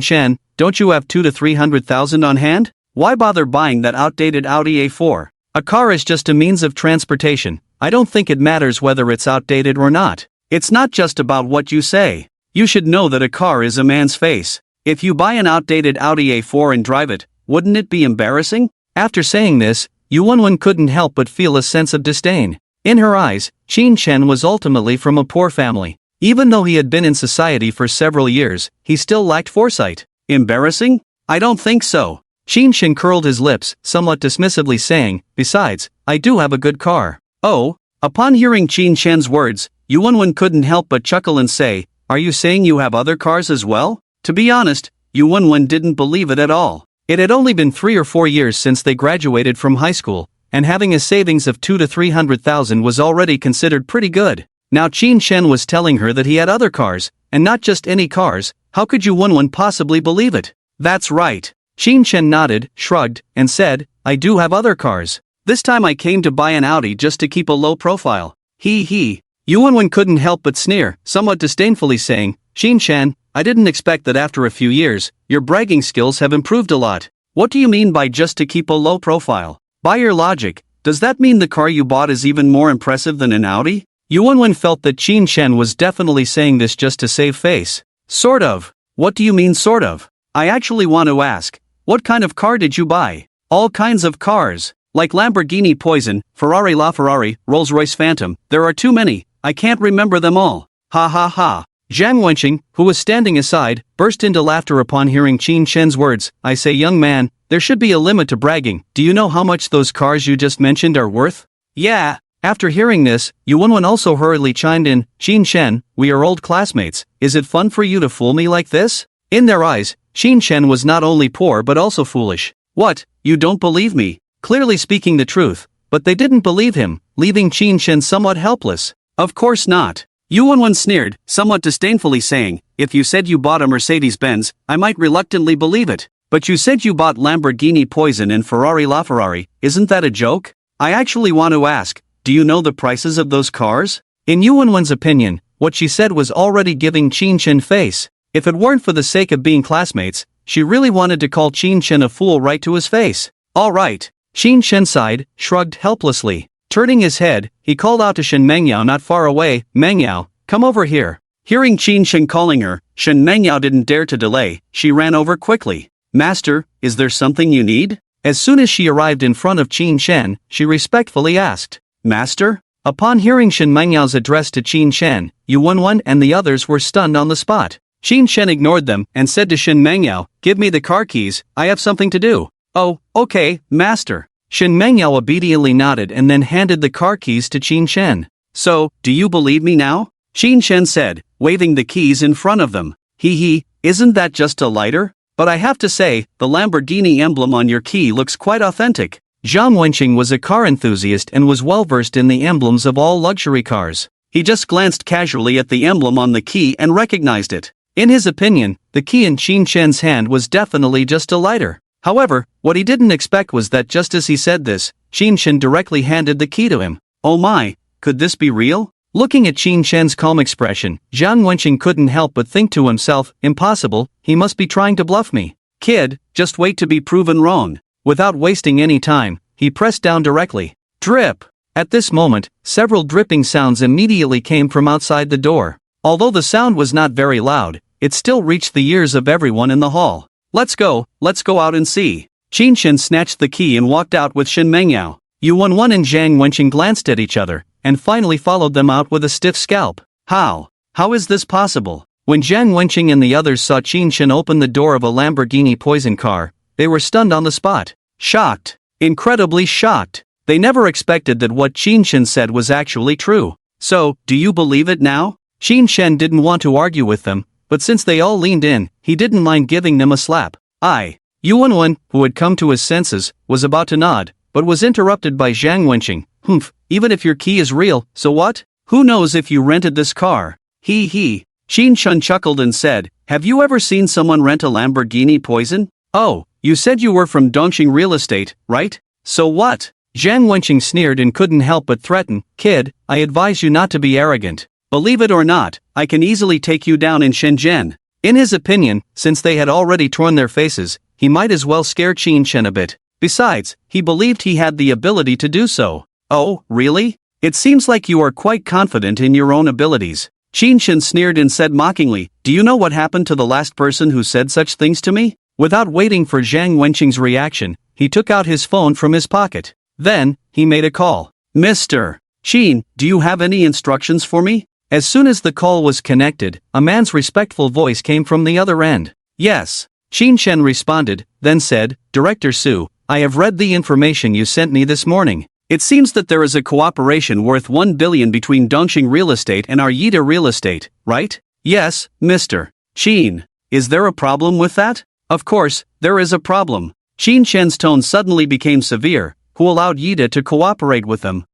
Chen, don't you have 2 to 300,000 on hand? Why bother buying that outdated Audi A4? A car is just a means of transportation. I don't think it matters whether it's outdated or not. It's not just about what you say. You should know that a car is a man's face. If you buy an outdated Audi A4 and drive it, wouldn't it be embarrassing? After saying this, Yu Wenwen couldn't help but feel a sense of disdain. In her eyes, Qin Chen was ultimately from a poor family. Even though he had been in society for several years, he still lacked foresight. Embarrassing? I don't think so. Qin Chen curled his lips, somewhat dismissively saying, besides, I do have a good car. Oh? Upon hearing Qin Chen's words, Yu Wenwen couldn't help but chuckle and say, are you saying you have other cars as well? To be honest, Yu Wenwen didn't believe it at all. It had only been 3 or 4 years since they graduated from high school, and having a savings of 2 to 300,000 was already considered pretty good. Now Qin Chen was telling her that he had other cars, and not just any cars. How could Yu Wenwen possibly believe it? That's right. Qin Chen nodded, shrugged, and said, I do have other cars. This time I came to buy an Audi just to keep a low profile. He. Yu Wenwen couldn't help but sneer, somewhat disdainfully saying, Qin Chen, I didn't expect that after a few years, your bragging skills have improved a lot. What do you mean by just to keep a low profile? By your logic, does that mean the car you bought is even more impressive than an Audi? Yu Wenwen felt that Qin Chen was definitely saying this just to save face. Sort of. What do you mean sort of? I actually want to ask, what kind of car did you buy? All kinds of cars. Like Lamborghini Poison, Ferrari LaFerrari, Rolls-Royce Phantom, there are too many, I can't remember them all. Ha ha ha. Zhang Wenqing, who was standing aside, burst into laughter upon hearing Qin Chen's words. I say young man, there should be a limit to bragging. Do you know how much those cars you just mentioned are worth? Yeah. After hearing this, Yu Wenwen also hurriedly chimed in, Qin Chen, we are old classmates, is it fun for you to fool me like this? In their eyes, Qin Chen was not only poor but also foolish. What, you don't believe me? Clearly speaking the truth, but they didn't believe him, leaving Qin Chen somewhat helpless. Of course not. Yu Wenwen sneered, somewhat disdainfully saying, if you said you bought a Mercedes-Benz, I might reluctantly believe it. But you said you bought Lamborghini Poison and Ferrari LaFerrari, isn't that a joke? I actually want to ask, do you know the prices of those cars? In Yu Wenwen's opinion, what she said was already giving Qin Chen face. If it weren't for the sake of being classmates, she really wanted to call Qin Chen a fool right to his face. Alright. Qin Chen sighed, shrugged helplessly. Turning his head, he called out to Shen Mengyao not far away, Mengyao, come over here. Hearing Qin Chen calling her, Shen Mengyao didn't dare to delay, she ran over quickly. Master, is there something you need? As soon as she arrived in front of Qin Chen, she respectfully asked, Master? Upon hearing Shen Mengyao's address to Qin Chen, Yu Wenwen and the others were stunned on the spot. Qin Chen ignored them and said to Shen Mengyao, give me the car keys, I have something to do. Oh, okay, master. Shen Mengyao obediently nodded and then handed the car keys to Qin Chen. So, do you believe me now? Qin Chen said, waving the keys in front of them. Isn't that just a lighter? But I have to say, the Lamborghini emblem on your key looks quite authentic. Zhang Wenqing was a car enthusiast and was well versed in the emblems of all luxury cars. He just glanced casually at the emblem on the key and recognized it. In his opinion, the key in Qin Chen's hand was definitely just a lighter. However, what he didn't expect was that just as he said this, Qin Chen directly handed the key to him. Oh my, could this be real? Looking at Qin Chen's calm expression, Zhang Wenqing couldn't help but think to himself, impossible, he must be trying to bluff me. Kid, just wait to be proven wrong. Without wasting any time, he pressed down directly. Drip! At this moment, several dripping sounds immediately came from outside the door. Although the sound was not very loud, it still reached the ears of everyone in the hall. Let's go out and see. Qin Shen snatched the key and walked out with Shen Mengyao. Yu Wenwen and Zhang Wenqing glanced at each other, and finally followed them out with a stiff scalp. How is this possible? When Zhang Wenqing and the others saw Qin Shen open the door of a Lamborghini poison car, they were stunned on the spot. Shocked. Incredibly shocked. They never expected that what Qin Shen said was actually true. So, do you believe it now? Qin Shen didn't want to argue with them, but since they all leaned in, he didn't mind giving them a slap. Yu Wenwen, who had come to his senses, was about to nod, but was interrupted by Zhang Wenqing. Humph, even if your key is real, so what? Who knows if you rented this car? He. Qin Shen chuckled and said, have you ever seen someone rent a Lamborghini poison? Oh, you said you were from Dongxing Real Estate, right? So what? Zhang Wenqing sneered and couldn't help but threaten, kid, I advise you not to be arrogant. Believe it or not, I can easily take you down in Shenzhen. In his opinion, since they had already torn their faces, he might as well scare Qin Shen a bit. Besides, he believed he had the ability to do so. Oh, really? It seems like you are quite confident in your own abilities. Qin Shen sneered and said mockingly, do you know what happened to the last person who said such things to me? Without waiting for Zhang Wenqing's reaction, he took out his phone from his pocket. Then, he made a call. Mr. Qin, do you have any instructions for me? As soon as the call was connected, a man's respectful voice came from the other end. Yes. Qin Shen responded, then said, Director Su, I have read the information you sent me this morning. It seems that there is a cooperation worth 1 billion between Dongxing Real Estate and our Yida Real Estate, right? Yes, Mr. Qin. Is there a problem with that? Of course, there is a problem. Qin Shen's tone suddenly became severe. Who allowed Yida to cooperate with them?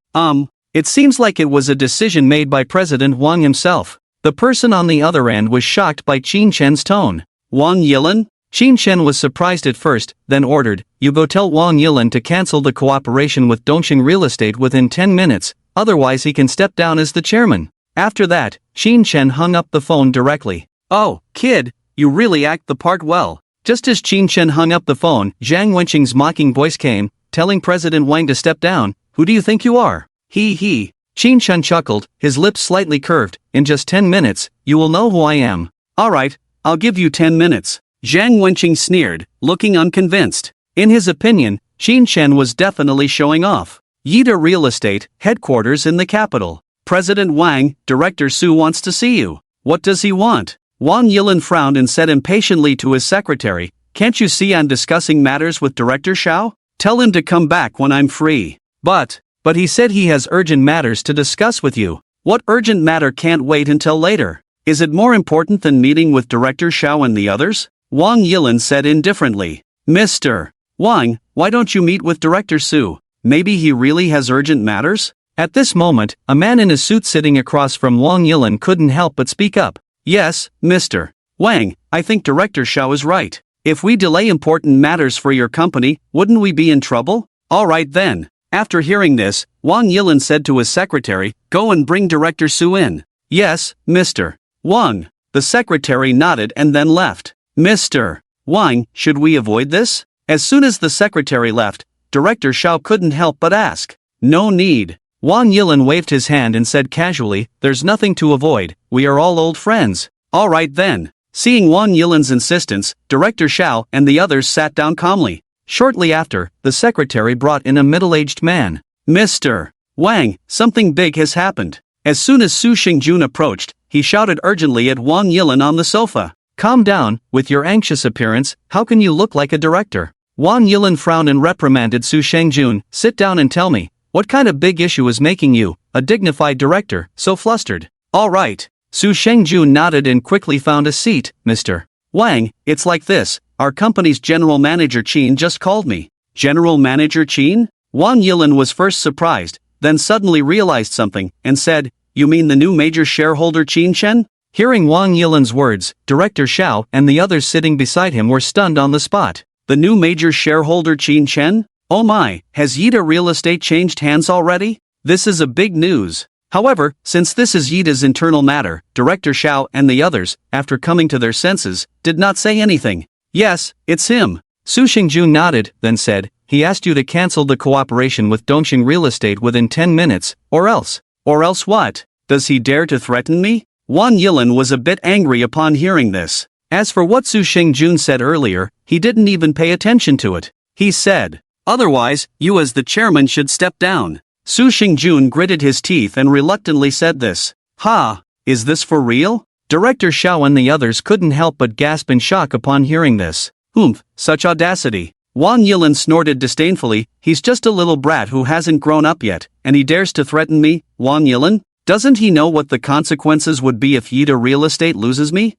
It seems like it was a decision made by President Wang himself. The person on the other end was shocked by Qin Shen's tone. Wang Yilin? Qin Shen was surprised at first, then ordered, you go tell Wang Yilin to cancel the cooperation with Dongxing Real Estate within 10 minutes, otherwise he can step down as the chairman. After that, Qin Shen hung up the phone directly. Oh, kid, you really act the part well. Just as Qin Shen hung up the phone, Zhang Wenqing's mocking voice came, telling President Wang to step down. Who do you think you are? He. Qin Shen chuckled, his lips slightly curved. In just 10 minutes, you will know who I am. Alright, I'll give you 10 minutes. Zhang Wenqing sneered, looking unconvinced. In his opinion, Qin Shen was definitely showing off. Yida Real Estate, headquarters in the capital. President Wang, Director Su wants to see you. What does he want? Wang Yilin frowned and said impatiently to his secretary, can't you see I'm discussing matters with Director Xiao? Tell him to come back when I'm free. But he said he has urgent matters to discuss with you. What urgent matter can't wait until later? Is it more important than meeting with Director Xiao and the others? Wang Yilin said indifferently. Mr. Wang, why don't you meet with Director Su? Maybe he really has urgent matters? At this moment, a man in a suit sitting across from Wang Yilin couldn't help but speak up. Yes, Mr. Wang, I think Director Xiao is right. If we delay important matters for your company, wouldn't we be in trouble? Alright then. After hearing this, Wang Yilin said to his secretary, go and bring Director Su in. Yes, Mr. Wang. The secretary nodded and then left. Mr. Wang, should we avoid this? As soon as the secretary left, Director Xiao couldn't help but ask. No need. Wang Yilin waved his hand and said casually, there's nothing to avoid, we are all old friends. Alright then. Seeing Wang Yilin's insistence, Director Xiao and the others sat down calmly. Shortly after, the secretary brought in a middle-aged man. Mr. Wang, something big has happened. As soon as Su Xingjun approached, he shouted urgently at Wang Yilin on the sofa. Calm down, with your anxious appearance, how can you look like a director? Wang Yilin frowned and reprimanded Su Xingjun, sit down and tell me, what kind of big issue is making you, a dignified director, so flustered? Alright. Su Xingjun nodded and quickly found a seat. Mr. Wang, it's like this. Our company's general manager Qin just called me. General manager Qin? Wang Yilin was first surprised, then suddenly realized something, and said, you mean the new major shareholder Qin Shen? Hearing Wang Yilin's words, Director Xiao and the others sitting beside him were stunned on the spot. The new major shareholder Qin Shen? Oh my, has Yida Real Estate changed hands already? This is a big news. However, since this is Yida's internal matter, Director Xiao and the others, after coming to their senses, did not say anything. Yes, it's him. Su Xingjun nodded, then said, he asked you to cancel the cooperation with Dongxing Real Estate within 10 minutes, or else. Or else what? Does he dare to threaten me? Wang Yilin was a bit angry upon hearing this. As for what Su Xingjun said earlier, he didn't even pay attention to it. He said, otherwise, you as the chairman should step down. Su Xingjun gritted his teeth and reluctantly said this. Ha, is this for real? Director Xiao and the others couldn't help but gasp in shock upon hearing this. Oomph, such audacity. Wang Yilin snorted disdainfully, he's just a little brat who hasn't grown up yet, and he dares to threaten me, Wang Yilin? Doesn't he know what the consequences would be if Yida Real Estate loses me?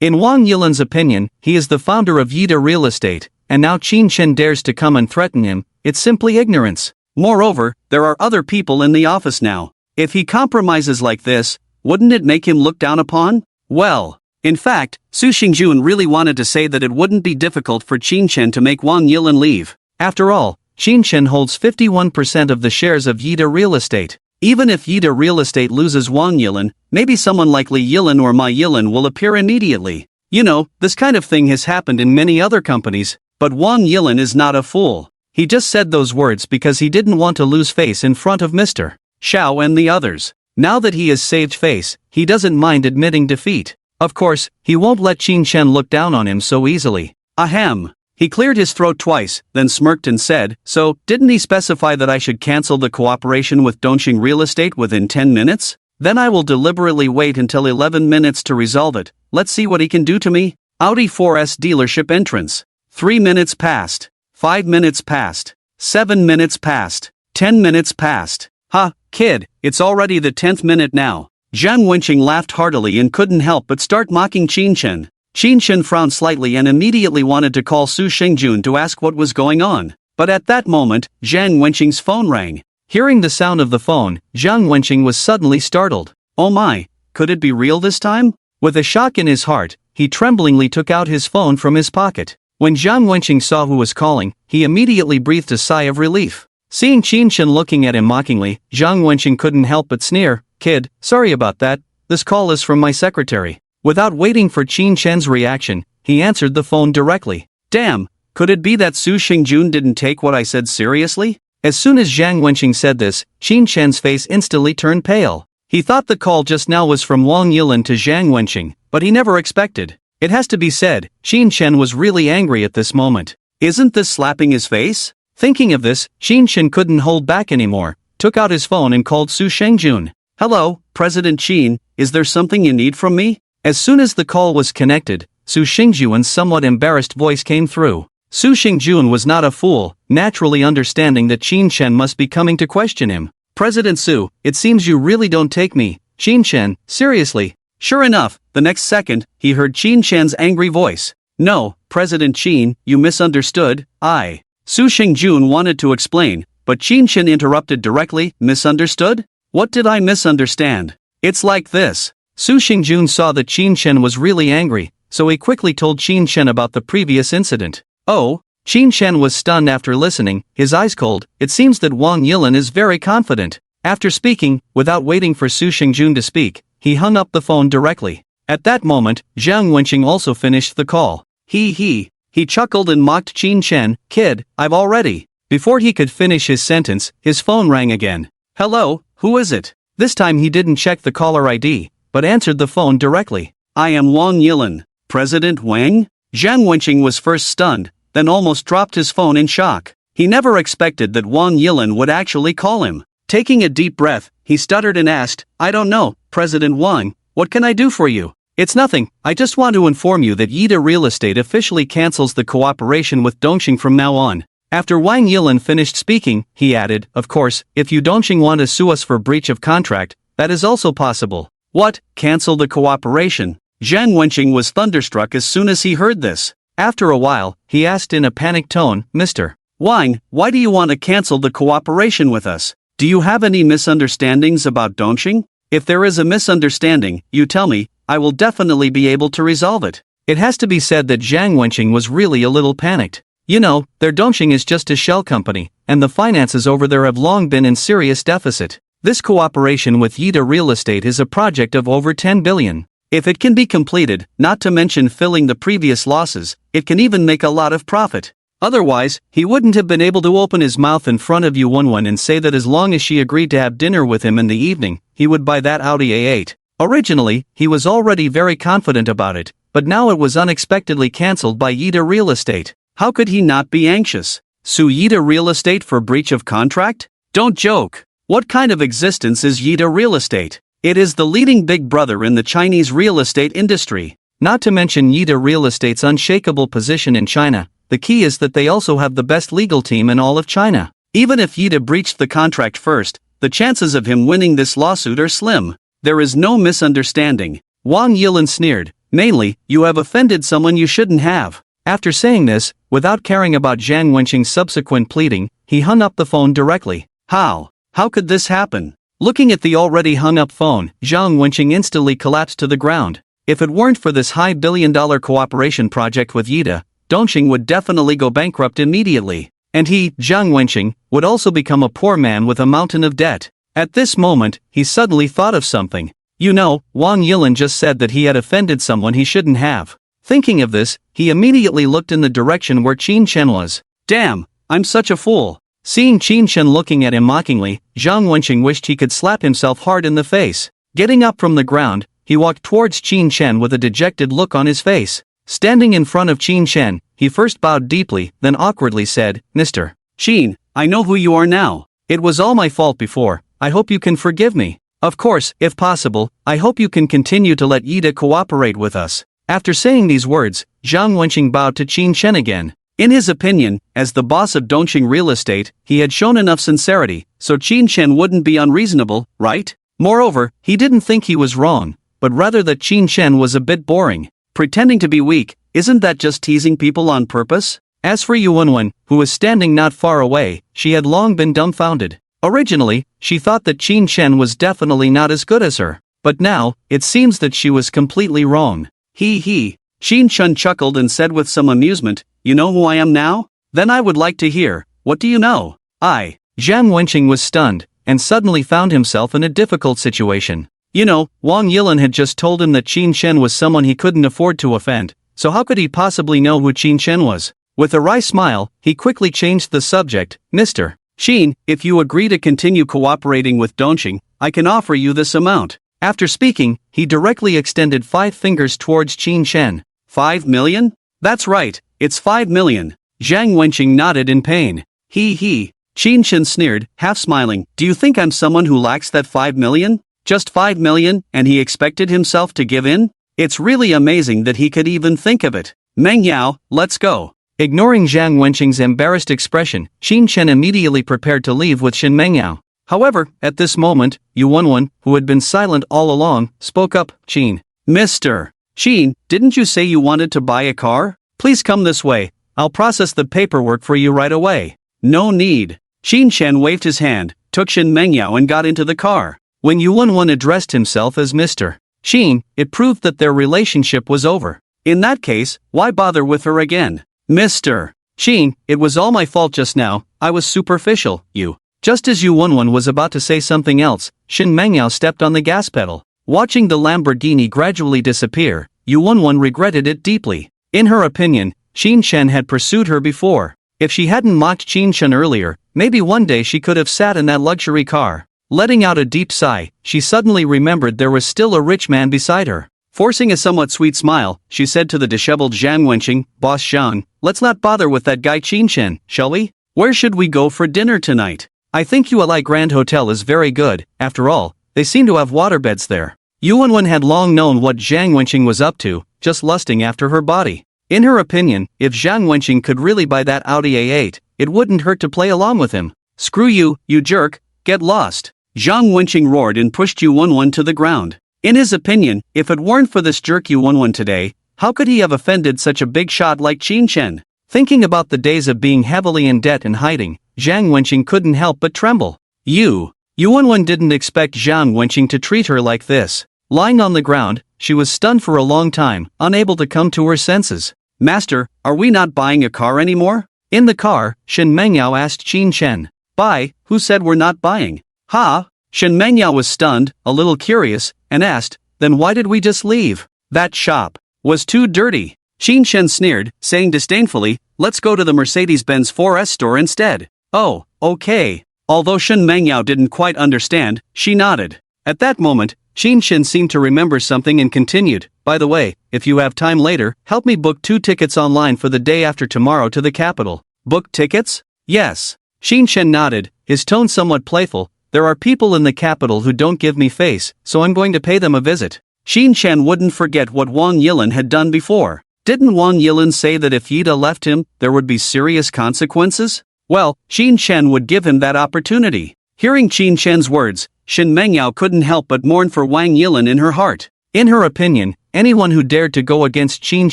In Wang Yilin's opinion, he is the founder of Yida Real Estate, and now Qin Chen dares to come and threaten him. It's simply ignorance. Moreover, there are other people in the office now. If he compromises like this, wouldn't it make him looked down upon? Well, in fact, Su Xingjun really wanted to say that it wouldn't be difficult for Qin Chen to make Wang Yilin leave. After all, Qin Chen holds 51% of the shares of Yida Real Estate. Even if Yida Real Estate loses Wang Yilin, maybe someone like Li Yilin or Ma Yilin will appear immediately. You know, this kind of thing has happened in many other companies, but Wang Yilin is not a fool. He just said those words because he didn't want to lose face in front of Mr. Xiao and the others. Now that he has saved face, he doesn't mind admitting defeat. Of course, he won't let Qin Chen look down on him so easily. Ahem. He cleared his throat twice, then smirked and said, so, didn't he specify that I should cancel the cooperation with Dongxing Real Estate within 10 minutes? Then I will deliberately wait until 11 minutes to resolve it. Let's see what he can do to me. Audi 4S dealership entrance. 3 minutes passed. 5 minutes passed. 7 minutes passed. 10 minutes passed. Ha, kid, it's already the 10th minute now. Zhang Wenqing laughed heartily and couldn't help but start mocking Qin Chen. Qin Chen frowned slightly and immediately wanted to call Su Xingjun to ask what was going on. But at that moment, Zhang Wenqing's phone rang. Hearing the sound of the phone, Zhang Wenqing was suddenly startled. Oh my, could it be real this time? With a shock in his heart, he tremblingly took out his phone from his pocket. When Zhang Wenqing saw who was calling, he immediately breathed a sigh of relief. Seeing Qin Chen looking at him mockingly, Zhang Wenqing couldn't help but sneer. Kid, sorry about that, this call is from my secretary. Without waiting for Qin Chen's reaction, he answered the phone directly. Damn, could it be that Su Xingjun didn't take what I said seriously? As soon as Zhang Wenqing said this, Qin Chen's face instantly turned pale. He thought the call just now was from Wang Yilin to Zhang Wenqing, but he never expected. It has to be said, Qin Chen was really angry at this moment. Isn't this slapping his face? Thinking of this, Qin Chen couldn't hold back anymore, took out his phone and called Su Xingjun. Hello, President Qin, is there something you need from me? As soon as the call was connected, Su Xingjun's somewhat embarrassed voice came through. Su Xingjun was not a fool, naturally understanding that Qin Chen must be coming to question him. President Su, it seems you really don't take me. Qin Chen, seriously. Sure enough, the next second, he heard Qin Chen's angry voice. No, President Qin, you misunderstood, Su Xingjun wanted to explain, but Qin Chen interrupted directly, misunderstood? What did I misunderstand? It's like this. Su Xingjun saw that Qin Chen was really angry, so he quickly told Qin Chen about the previous incident. Oh, Qin Chen was stunned after listening, his eyes cold. It seems that Wang Yilin is very confident. After speaking, without waiting for Su Xingjun to speak, he hung up the phone directly. At that moment, Zhang Wenqing also finished the call. He chuckled and mocked Qin Chen. Kid, I've already. Before he could finish his sentence, his phone rang again. Hello, who is it? This time he didn't check the caller ID, but answered the phone directly. I am Wang Yilin. President Wang? Zhang Wenqing was first stunned, then almost dropped his phone in shock. He never expected that Wang Yilin would actually call him. Taking a deep breath, he stuttered and asked, I don't know, President Wang, what can I do for you? It's nothing, I just want to inform you that Yida Real Estate officially cancels the cooperation with Dongxing from now on. After Wang Yilin finished speaking, he added, of course, if you Dongxing want to sue us for breach of contract, that is also possible. What, cancel the cooperation? Zhang Wenqing was thunderstruck as soon as he heard this. After a while, he asked in a panicked tone, Mr. Wang, why do you want to cancel the cooperation with us? Do you have any misunderstandings about Dongxing? If there is a misunderstanding, you tell me, I will definitely be able to resolve it. It has to be said that Zhang Wenqing was really a little panicked. You know, their Dongxing is just a shell company, and the finances over there have long been in serious deficit. This cooperation with Yida Real Estate is a project of over 10 billion. If it can be completed, not to mention filling the previous losses, it can even make a lot of profit. Otherwise, he wouldn't have been able to open his mouth in front of Yu Won and say that as long as she agreed to have dinner with him in the evening, he would buy that Audi A8. Originally, he was already very confident about it, but now it was unexpectedly cancelled by Yida Real Estate. How could he not be anxious? Sue Yida Real Estate for breach of contract? Don't joke. What kind of existence is Yida Real Estate? It is the leading big brother in the Chinese real estate industry. Not to mention Yida Real Estate's unshakable position in China. The key is that they also have the best legal team in all of China. Even if Yida breached the contract first, the chances of him winning this lawsuit are slim. There is no misunderstanding. Wang Yilin sneered. Mainly, you have offended someone you shouldn't have. After saying this, without caring about Zhang Wenqing's subsequent pleading, he hung up the phone directly. How? How could this happen? Looking at the already hung up phone, Zhang Wenqing instantly collapsed to the ground. If it weren't for this high billion-dollar cooperation project with Yida, Dongqing would definitely go bankrupt immediately. And he, Zhang Wenqing, would also become a poor man with a mountain of debt. At this moment, he suddenly thought of something. You know, Wang Yilin just said that he had offended someone he shouldn't have. Thinking of this, he immediately looked in the direction where Qin Chen was. Damn, I'm such a fool. Seeing Qin Chen looking at him mockingly, Zhang Wenqing wished he could slap himself hard in the face. Getting up from the ground, he walked towards Qin Chen with a dejected look on his face. Standing in front of Qin Chen, he first bowed deeply, then awkwardly said, Mr. Qin, I know who you are now. It was all my fault before, I hope you can forgive me. Of course, if possible, I hope you can continue to let Yida cooperate with us. After saying these words, Zhang Wenqing bowed to Qin Chen again. In his opinion, as the boss of Dongqing Real Estate, he had shown enough sincerity, so Qin Chen wouldn't be unreasonable, right? Moreover, he didn't think he was wrong, but rather that Qin Chen was a bit boring. Pretending to be weak, isn't that just teasing people on purpose? As for Yu Wenwen, who was standing not far away, she had long been dumbfounded. Originally, she thought that Qin Chen was definitely not as good as her, but now, it seems that she was completely wrong. He. Qin Chen chuckled and said with some amusement, You know who I am now? Then I would like to hear, what do you know? Zhang Wenqing was stunned, and suddenly found himself in a difficult situation. You know, Wang Yilin had just told him that Qin Chen was someone he couldn't afford to offend, so how could he possibly know who Qin Chen was? With a wry smile, he quickly changed the subject. Mr. Qin, if you agree to continue cooperating with Dongqing, I can offer you this amount. After speaking, he directly extended 5 fingers towards Qin Chen. 5 million? That's right, it's 5 million. Zhang Wenqing nodded in pain. He. Qin Chen sneered, half smiling. Do you think I'm someone who lacks that 5 million? Just 5 million, and he expected himself to give in? It's really amazing that he could even think of it. Meng Yao, let's go. Ignoring Zhang Wenqing's embarrassed expression, Qin Chen immediately prepared to leave with Shin Mengyao. However, at this moment, Yu Wenwen, who had been silent all along, spoke up. Qin. Mr. Qin, didn't you say you wanted to buy a car? Please come this way, I'll process the paperwork for you right away. No need. Qin Chen waved his hand, took Shin Mengyao and got into the car. When Yu Wenwen addressed himself as Mr. Qin, it proved that their relationship was over. In that case, why bother with her again? Mr. Qin, it was all my fault just now, I was superficial, you. Just as Yu Wenwen was about to say something else, Shin Mengyao stepped on the gas pedal. Watching the Lamborghini gradually disappear, Yu Wenwen regretted it deeply. In her opinion, Qin Chen had pursued her before. If she hadn't mocked Qin Chen earlier, maybe one day she could have sat in that luxury car. Letting out a deep sigh, she suddenly remembered there was still a rich man beside her. Forcing a somewhat sweet smile, she said to the disheveled Zhang Wenqing, Boss Zhang, let's not bother with that guy Qin Chen, shall we? Where should we go for dinner tonight? I think Yuelai Grand Hotel is very good, after all, they seem to have waterbeds there. Yu Wenwen had long known what Zhang Wenqing was up to, just lusting after her body. In her opinion, if Zhang Wenqing could really buy that Audi A8, it wouldn't hurt to play along with him. Screw you, you jerk, get lost. Zhang Wenqing roared and pushed Yu Wenwen to the ground. In his opinion, if it weren't for this jerk Yu Wenwen today, how could he have offended such a big shot like Qin Chen? Thinking about the days of being heavily in debt and hiding, Zhang Wenqing couldn't help but tremble. Yu Wenwen didn't expect Zhang Wenqing to treat her like this. Lying on the ground, she was stunned for a long time, unable to come to her senses. Master, are we not buying a car anymore? In the car, Shin Mengyao asked Qin Chen. Buy? Who said we're not buying? Ha? Shin Mengyao was stunned, a little curious, and asked, then why did we just leave? That shop was too dirty. Qin Shen sneered, saying disdainfully, let's go to the Mercedes-Benz 4S store instead. Oh, okay. Although Shen Mengyao didn't quite understand, she nodded. At that moment, Qin Shen seemed to remember something and continued, by the way, if you have time later, help me book 2 tickets online for the day after tomorrow to the capital. Book tickets? Yes. Qin Shen nodded, his tone somewhat playful. There are people in the capital who don't give me face, so I'm going to pay them a visit. Qin Shen wouldn't forget what Wang Yilin had done before. Didn't Wang Yilin say that if Yida left him, there would be serious consequences? Well, Qin Shen would give him that opportunity. Hearing Qin Shen's words, Shen Mengyao couldn't help but mourn for Wang Yilin in her heart. In her opinion, anyone who dared to go against Qin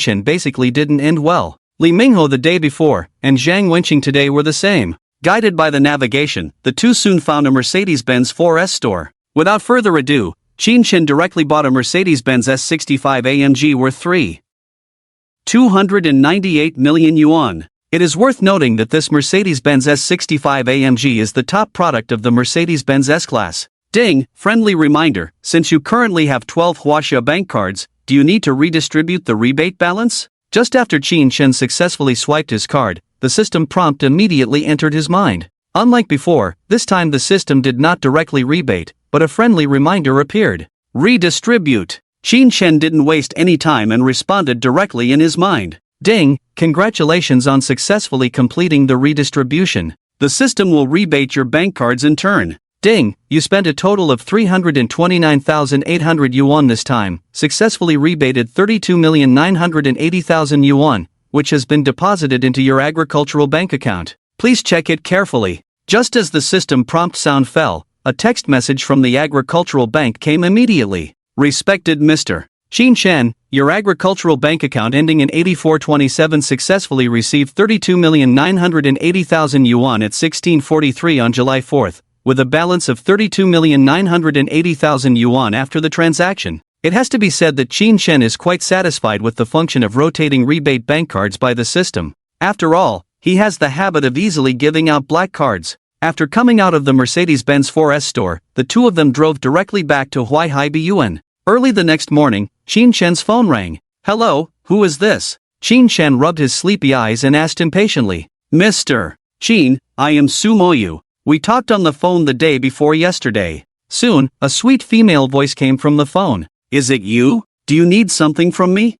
Shen basically didn't end well. Li Mingho the day before, and Zhang Wenqing today were the same. Guided by the navigation, the two soon found a Mercedes-Benz 4S store. Without further ado, Qin Shen directly bought a Mercedes-Benz S65 AMG worth 298 million yuan. It is worth noting that this Mercedes-Benz S65 AMG is the top product of the Mercedes-Benz S-Class. Ding, friendly reminder, since you currently have 12 Huaxia bank cards, do you need to redistribute the rebate balance? Just after Qin Shen successfully swiped his card, the system prompt immediately entered his mind. Unlike before, this time the system did not directly rebate, but a friendly reminder appeared. Redistribute. Qin Shen didn't waste any time and responded directly in his mind. Ding, congratulations on successfully completing the redistribution. The system will rebate your bank cards in turn. Ding, you spent a total of 329,800 yuan this time, successfully rebated 32,980,000 yuan, which has been deposited into your agricultural bank account. Please check it carefully. Just as the system prompt sound fell, a text message from the agricultural bank came immediately. Respected Mr. Qin Shen, your agricultural bank account ending in 8427 successfully received 32,980,000 yuan at 1643 on July 4th, with a balance of 32,980,000 yuan after the transaction. It has to be said that Qin Shen is quite satisfied with the function of rotating rebate bank cards by the system. After all, he has the habit of easily giving out black cards. After coming out of the Mercedes-Benz 4S store, the two of them drove directly back to Huaihai Biyuan. Early the next morning, Qin Shen's phone rang. Hello, who is this? Qin Shen rubbed his sleepy eyes and asked impatiently. Mr. Qin, I am Su Moyu. We talked on the phone the day before yesterday. Soon, a sweet female voice came from the phone. Is it you? Do you need something from me?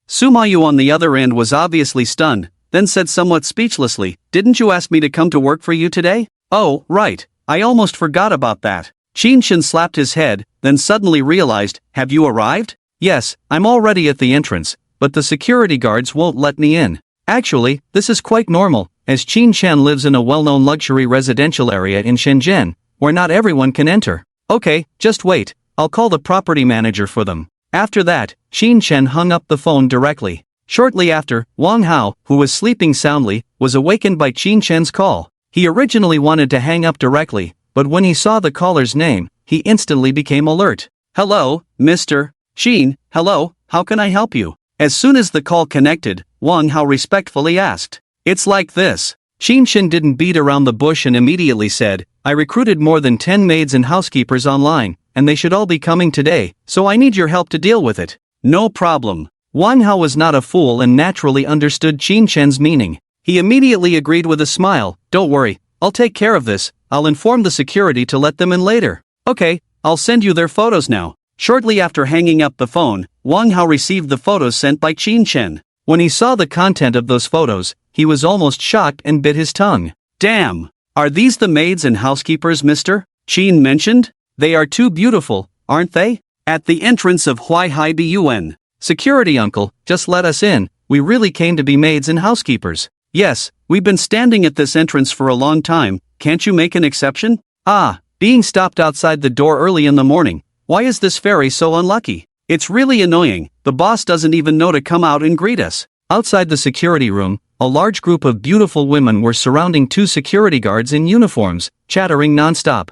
Su Moyu on the other end was obviously stunned, then said somewhat speechlessly, didn't you ask me to come to work for you today? Oh, right, I almost forgot about that. Qin Shen slapped his head, then suddenly realized, have you arrived? Yes, I'm already at the entrance, but the security guards won't let me in. Actually, this is quite normal, as Qin Shen lives in a well-known luxury residential area in Shenzhen, where not everyone can enter. Okay, just wait, I'll call the property manager for them. After that, Qin Shen hung up the phone directly. Shortly after, Wang Hao, who was sleeping soundly, was awakened by Qin Shen's call. He originally wanted to hang up directly, but when he saw the caller's name, he instantly became alert. Hello, Mr. Qin, hello, how can I help you? As soon as the call connected, Wang Hao respectfully asked. It's like this. Qin Shen didn't beat around the bush and immediately said, I recruited more than 10 maids and housekeepers online, and they should all be coming today, so I need your help to deal with it. No problem. Wang Hao was not a fool and naturally understood Qin Shen's meaning. He immediately agreed with a smile, don't worry, I'll take care of this, I'll inform the security to let them in later. Okay, I'll send you their photos now. Shortly after hanging up the phone, Wang Hao received the photos sent by Qin Shen. When he saw the content of those photos, he was almost shocked and bit his tongue. Damn! Are these the maids and housekeepers Mr. Qin mentioned? They are too beautiful, aren't they? At the entrance of Huaihai Biyuan. Security uncle, just let us in, we really came to be maids and housekeepers. Yes, we've been standing at this entrance for a long time, can't you make an exception? Being stopped outside the door early in the morning, why is this ferry so unlucky? It's really annoying, the boss doesn't even know to come out and greet us. Outside the security room, a large group of beautiful women were surrounding two security guards in uniforms, chattering non-stop.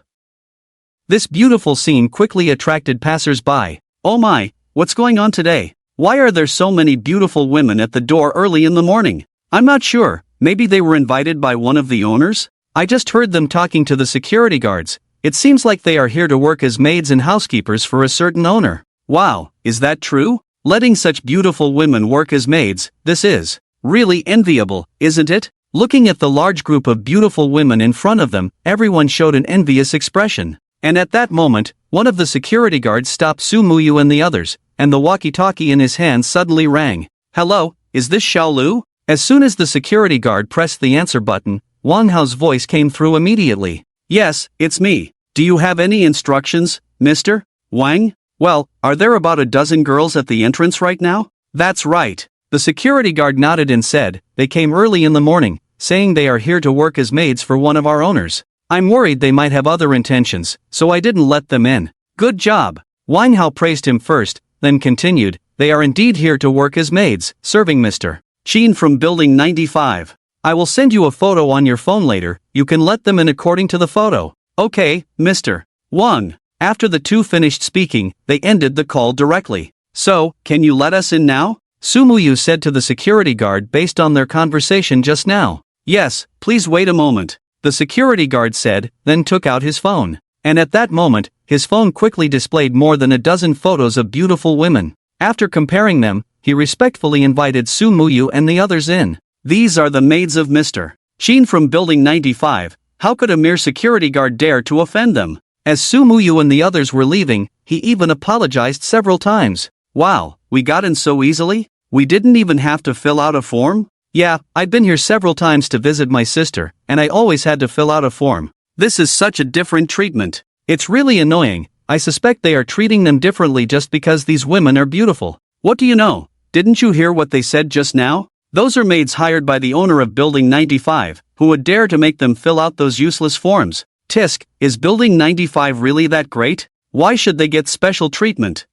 This beautiful scene quickly attracted passers-by. Oh my, what's going on today? Why are there so many beautiful women at the door early in the morning? I'm not sure, maybe they were invited by one of the owners? I just heard them talking to the security guards. It seems like they are here to work as maids and housekeepers for a certain owner. Wow, is that true? Letting such beautiful women work as maids, this is really enviable, isn't it? Looking at the large group of beautiful women in front of them, everyone showed an envious expression. And at that moment, one of the security guards stopped Sumuyu and the others, and the walkie-talkie in his hand suddenly rang. Hello, is this Xiaolu? As soon as the security guard pressed the answer button, Wang Hao's voice came through immediately. Yes, it's me. Do you have any instructions, Mr. Wang? Well, are there about a dozen girls at the entrance right now? That's right. The security guard nodded and said, they came early in the morning, saying they are here to work as maids for one of our owners. I'm worried they might have other intentions, so I didn't let them in. Good job. Wang Hao praised him first, then continued, they are indeed here to work as maids, serving Mr. Qin from Building 95. I will send you a photo on your phone later, you can let them in according to the photo. Okay, Mr. Wang. After the two finished speaking, they ended the call directly. So, can you let us in now? Sumuyu said to the security guard based on their conversation just now. Yes, please wait a moment. The security guard said, then took out his phone. And at that moment, his phone quickly displayed more than a dozen photos of beautiful women. After comparing them, he respectfully invited Sumuyu and the others in. These are the maids of Mr. Qin from Building 95. How could a mere security guard dare to offend them? As Sumuyu and the others were leaving, he even apologized several times. Wow, we got in so easily? We didn't even have to fill out a form? Yeah, I've been here several times to visit my sister, and I always had to fill out a form. This is such a different treatment. It's really annoying. I suspect they are treating them differently just because these women are beautiful. What do you know? Didn't you hear what they said just now? Those are maids hired by the owner of Building 95, who would dare to make them fill out those useless forms. Tisk, is Building 95 really that great? Why should they get special treatment?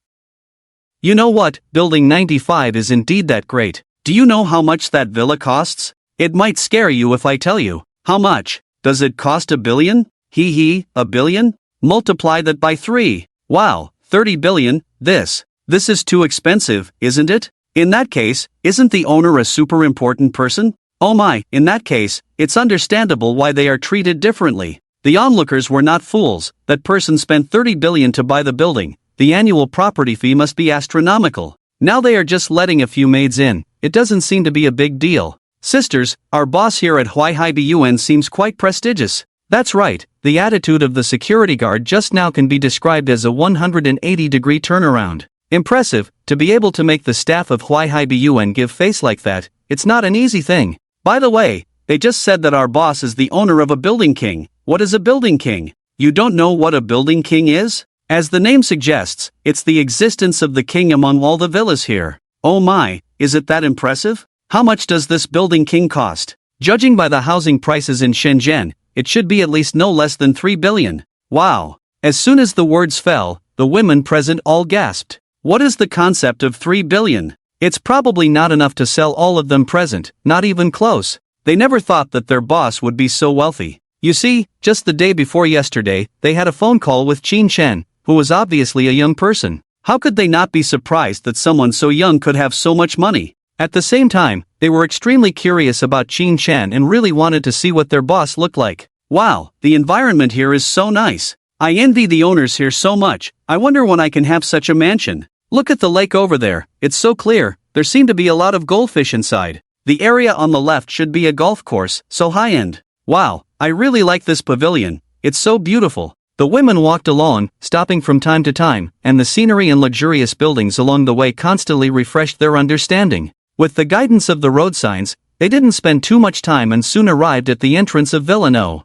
You know what, Building 95 is indeed that great. Do you know how much that villa costs? It might scare you if I tell you. How much? Does it cost $1 billion? A billion? Multiply that by 3. Wow, 30 billion, this is too expensive, isn't it? In that case, isn't the owner a super important person? Oh my, in that case, it's understandable why they are treated differently. The onlookers were not fools, that person spent 30 billion to buy the building, the annual property fee must be astronomical. Now they are just letting a few maids in, it doesn't seem to be a big deal. Sisters, our boss here at Huaihai seems quite prestigious. That's right, the attitude of the security guard just now can be described as a 180-degree turnaround. Impressive, to be able to make the staff of Huaihai give face like that, it's not an easy thing. By the way, they just said that our boss is the owner of a building king. What is a building king? You don't know what a building king is? As the name suggests, it's the existence of the king among all the villas here. Oh my, is it that impressive? How much does this building king cost? Judging by the housing prices in Shenzhen, it should be at least no less than 3 billion. Wow. As soon as the words fell, the women present all gasped. What is the concept of 3 billion? It's probably not enough to sell all of them present, not even close. They never thought that their boss would be so wealthy. You see, just the day before yesterday, they had a phone call with Qin Shen, who was obviously a young person. How could they not be surprised that someone so young could have so much money? At the same time, they were extremely curious about Qin Shen and really wanted to see what their boss looked like. Wow, the environment here is so nice. I envy the owners here so much. I wonder when I can have such a mansion. Look at the lake over there, it's so clear, there seem to be a lot of goldfish inside. The area on the left should be a golf course, so high-end. Wow, I really like this pavilion, it's so beautiful. The women walked along, stopping from time to time, and the scenery and luxurious buildings along the way constantly refreshed their understanding. With the guidance of the road signs, they didn't spend too much time and soon arrived at the entrance of Villa No.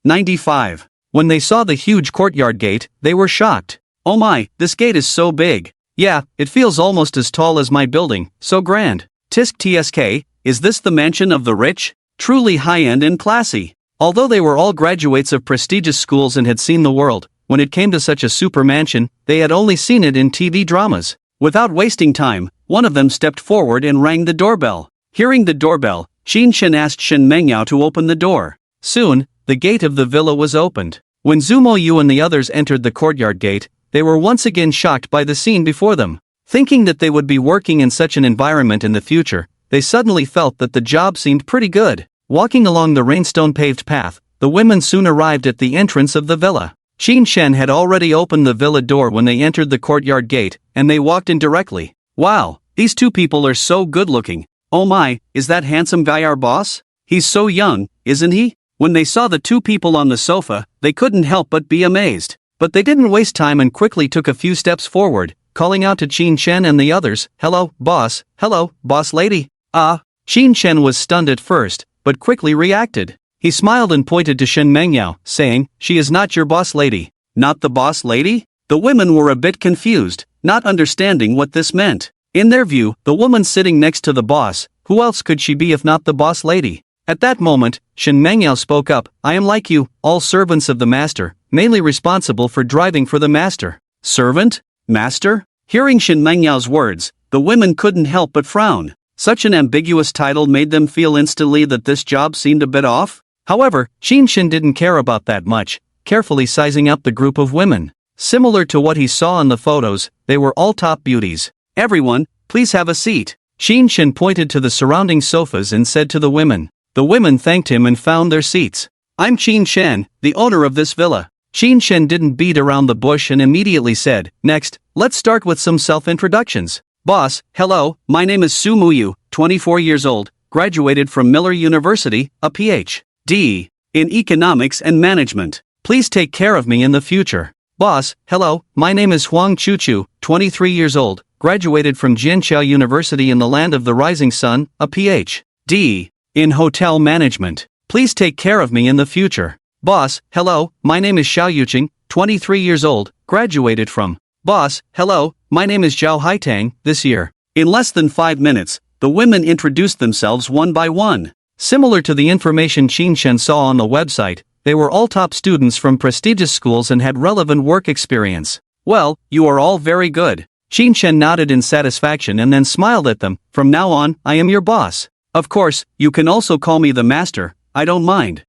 95. When they saw the huge courtyard gate, they were shocked. Oh my, this gate is so big. Yeah, it feels almost as tall as my building, so grand. Tisk TSK, is this the mansion of the rich? Truly high-end and classy. Although they were all graduates of prestigious schools and had seen the world, when it came to such a super mansion, they had only seen it in TV dramas. Without wasting time, one of them stepped forward and rang the doorbell. Hearing the doorbell, Qin Shen asked Shen Mengyao to open the door. Soon, the gate of the villa was opened. When Zumo Yu and the others entered the courtyard gate, they were once again shocked by the scene before them. Thinking that they would be working in such an environment in the future, they suddenly felt that the job seemed pretty good. Walking along the rainstone-paved path, the women soon arrived at the entrance of the villa. Qin Shen had already opened the villa door when they entered the courtyard gate, and they walked in directly. Wow, these two people are so good looking. Oh my, is that handsome guy our boss? He's so young, isn't he? When they saw the two people on the sofa, they couldn't help but be amazed. But they didn't waste time and quickly took a few steps forward, calling out to Qin Shen and the others, "Hello, boss. Hello, boss lady." Qin Shen was stunned at first, but quickly reacted. He smiled and pointed to Shen Mengyao, saying, "She is not your boss lady." Not the boss lady? The women were a bit confused, not understanding what this meant. In their view, the woman sitting next to the boss, who else could she be if not the boss lady? At that moment, Shen Mengyao spoke up, "I am like you, all servants of the master, mainly responsible for driving for the master." Servant? Master? Hearing Shen Mengyao's words, the women couldn't help but frown. Such an ambiguous title made them feel instantly that this job seemed a bit off. However, Qin Shen didn't care about that much, carefully sizing up the group of women. Similar to what he saw in the photos, they were all top beauties. "Everyone, please have a seat." Qin Shen pointed to the surrounding sofas and said to the women. The women thanked him and found their seats. "I'm Qin Shen, the owner of this villa." Qin Shen didn't beat around the bush and immediately said, "Next, let's start with some self-introductions. Boss, hello, my name is Su Muyu, 24 years old, graduated from Miller University, a Ph.D. in Economics and Management. Please take care of me in the future." Boss, hello, my name is Huang Chuchu, 23 years old, graduated from Jianqiao University in the Land of the Rising Sun, a Ph.D. in Hotel Management. Please take care of me in the future. Boss, hello, my name is Xiao Yuqing, 23 years old, graduated from. Boss, hello, my name is Zhao Haitang, this year. In less than 5 minutes, the women introduced themselves one by one. Similar to the information Qin Shen saw on the website, they were all top students from prestigious schools and had relevant work experience. "Well, you are all very good." Qin Shen nodded in satisfaction and then smiled at them. "From now on, I am your boss. Of course, you can also call me the master, I don't mind."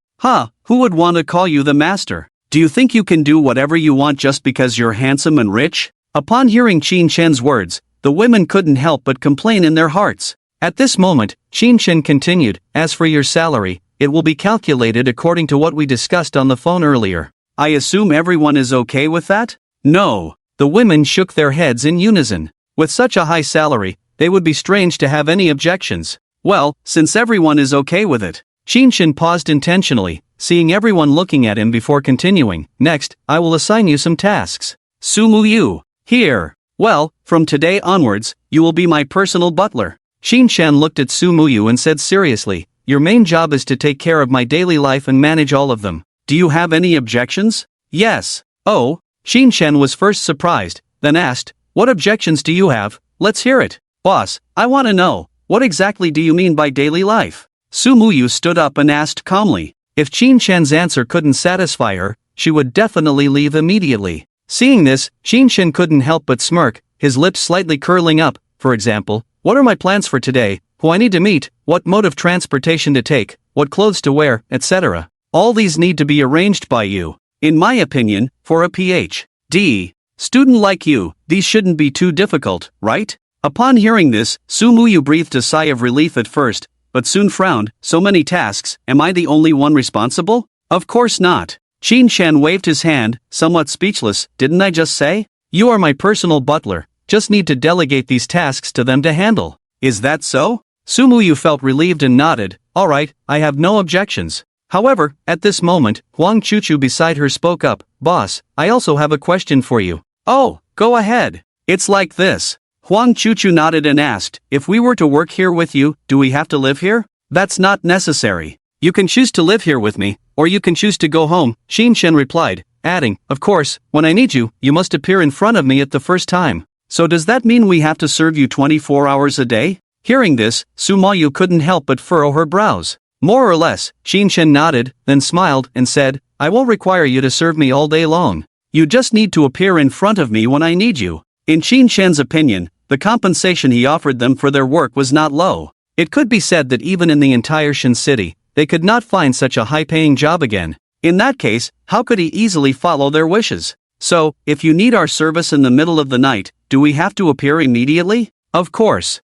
Who would want to call you the master? Do you think you can do whatever you want just because you're handsome and rich? Upon hearing Qin Shen's words, the women couldn't help but complain in their hearts. At this moment, Qin Shen continued, "As for your salary, it will be calculated according to what we discussed on the phone earlier. I assume everyone is okay with that?" "No." The women shook their heads in unison. With such a high salary, they would be strange to have any objections. "Well, since everyone is okay with it." Qin Shen paused intentionally, seeing everyone looking at him before continuing. "Next, I will assign you some tasks. Su Muyu, here. Well, from today onwards, you will be my personal butler." Qin Shen looked at Su Muyu and said seriously, "Your main job is to take care of my daily life and manage all of them. Do you have any objections?" "Yes." "Oh." Qin Shen was first surprised, then asked, "What objections do you have? Let's hear it." "Boss, I want to know, what exactly do you mean by daily life?" Su Muyu stood up and asked calmly. If Qin Shen's answer couldn't satisfy her, she would definitely leave immediately. Seeing this, Qin Shen couldn't help but smirk, his lips slightly curling up. For example, "What are my plans for today, who I need to meet, what mode of transportation to take, what clothes to wear, etc. All these need to be arranged by you. In my opinion, for a Ph.D. student like you, these shouldn't be too difficult, right?" Upon hearing this, Su Muyu breathed a sigh of relief at first, but soon frowned. "So many tasks, am I the only one responsible?" "Of course not." Qin Shen waved his hand, somewhat speechless. "Didn't I just say? You are my personal butler, just need to delegate these tasks to them to handle." "Is that so?" Su Muyu felt relieved and nodded. "Alright, I have no objections." However, at this moment, Huang Chuchu beside her spoke up. "Boss, I also have a question for you." "Oh, go ahead. It's like this." Huang Chuchu nodded and asked, "If we were to work here with you, do we have to live here?" "That's not necessary. You can choose to live here with me, or you can choose to go home," Qin Shen replied, adding, "Of course, when I need you, you must appear in front of me at the first time." "So does that mean we have to serve you 24 hours a day?" Hearing this, Su Muyu couldn't help but furrow her brows. "More or less," Qin Shen nodded, then smiled and said, "I won't require you to serve me all day long. You just need to appear in front of me when I need you." In Qin Shen's opinion, the compensation he offered them for their work was not low. It could be said that even in the entire Shen city, they could not find such a high-paying job again. In that case, how could he easily follow their wishes? "So, if you need our service in the middle of the night, do we have to appear immediately?" "Of course."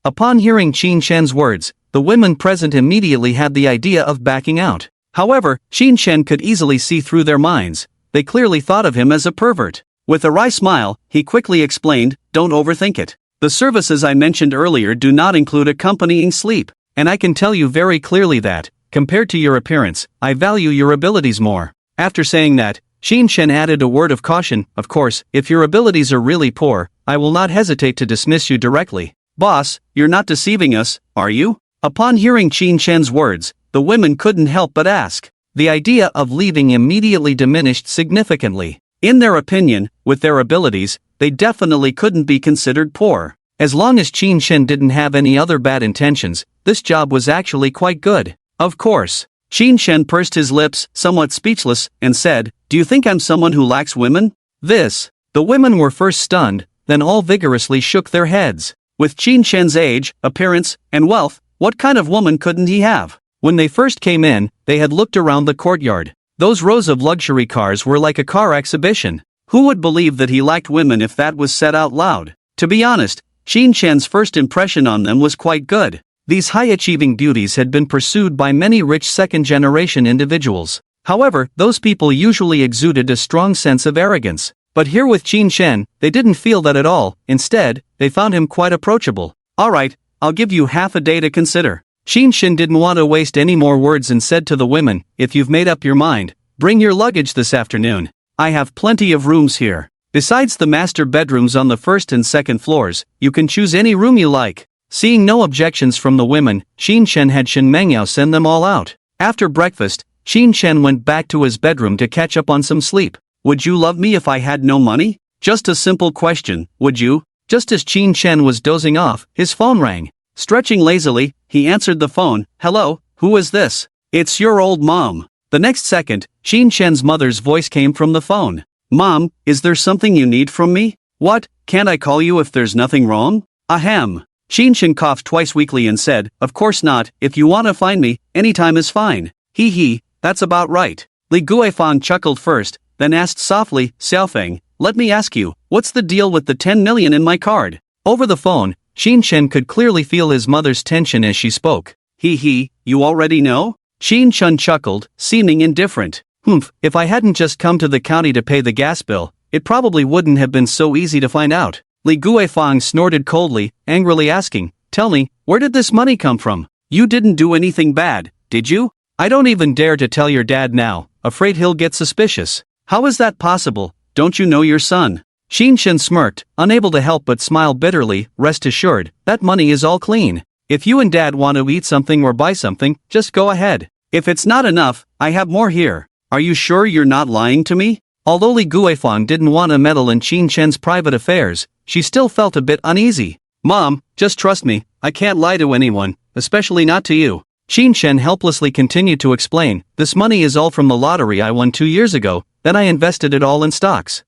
Upon hearing Qin Shen's words, the women present immediately had the idea of backing out. However, Qin Shen could easily see through their minds. they clearly thought of him as a pervert. With a wry smile, he quickly explained, "Don't overthink it. The services I mentioned earlier do not include accompanying sleep, and I can tell you very clearly that, compared to your appearance, I value your abilities more." After saying that, Shin Shen added a word of caution, "Of course, if your abilities are really poor, I will not hesitate to dismiss you directly." "Boss, you're not deceiving us, are you?" Upon hearing Shin Shen's words, the women couldn't help but ask. The idea of leaving immediately diminished significantly. In their opinion, with their abilities, they definitely couldn't be considered poor. As long as Shin Shen didn't have any other bad intentions, this job was actually quite good. Of course. Shin Shen pursed his lips, somewhat speechless, and said, "Do you think I'm someone who lacks women?" The women were first stunned, then all vigorously shook their heads. With Shin Shen's age, appearance, and wealth, what kind of woman couldn't he have? When they first came in, they had looked around the courtyard. Those rows of luxury cars were like a car exhibition. Who would believe that he lacked women if that was said out loud? To be honest, Shin Shen's first impression on them was quite good. These high-achieving beauties had been pursued by many rich second-generation individuals. However, those people usually exuded a strong sense of arrogance. But here with Shin Shen, they didn't feel that at all. Instead, they found him quite approachable. "Alright, I'll give you half a day to consider." Shin Shen didn't want to waste any more words and said to the women, "If you've made up your mind, bring your luggage this afternoon. I have plenty of rooms here. Besides the master bedrooms on the first and second floors, you can choose any room you like." Seeing no objections from the women, Shin Shen had Shin Mengyao send them all out. After breakfast, Shin Shen went back to his bedroom to catch up on some sleep. "Would you love me if I had no money?" Just a simple question, would you? Just as Shin Shen was dozing off, his phone rang. Stretching lazily, he answered the phone. "Hello, who is this?" "It's your old mom." The next second, Shin Shen's mother's voice came from the phone. "Mom, is there something you need from me?" "What, can't I call you if there's nothing wrong?" "Ahem." Shin Shen coughed twice weakly and said, "Of course not, if you want to find me, anytime is fine." He, that's about right." Li Guifang chuckled first, then asked softly, "Xiaofeng, let me ask you, what's the deal with the 10 million in my card?" Over the phone, Shin Shen could clearly feel his mother's tension as she spoke. He, you already know?" Shin Shen chuckled, seeming indifferent. If I hadn't just come to the county to pay the gas bill, it probably wouldn't have been so easy to find out." Li Guifang snorted coldly, angrily asking, "Tell me, where did this money come from? You didn't do anything bad, did you?" "I don't even dare to tell your dad now, afraid he'll get suspicious." "How is that possible? Don't you know your son?" Shin Shen smirked, unable to help but smile bitterly. "Rest assured, that money is all clean. If you and dad want to eat something or buy something, just go ahead. If it's not enough, I have more here." "Are you sure you're not lying to me?" Although Li Guifang didn't want to meddle in Shin Shen's private affairs, she still felt a bit uneasy. "Mom, just trust me, I can't lie to anyone, especially not to you." Shin Shen helplessly continued to explain, "This money is all from the lottery I won 2 years ago, then I invested it all in stocks.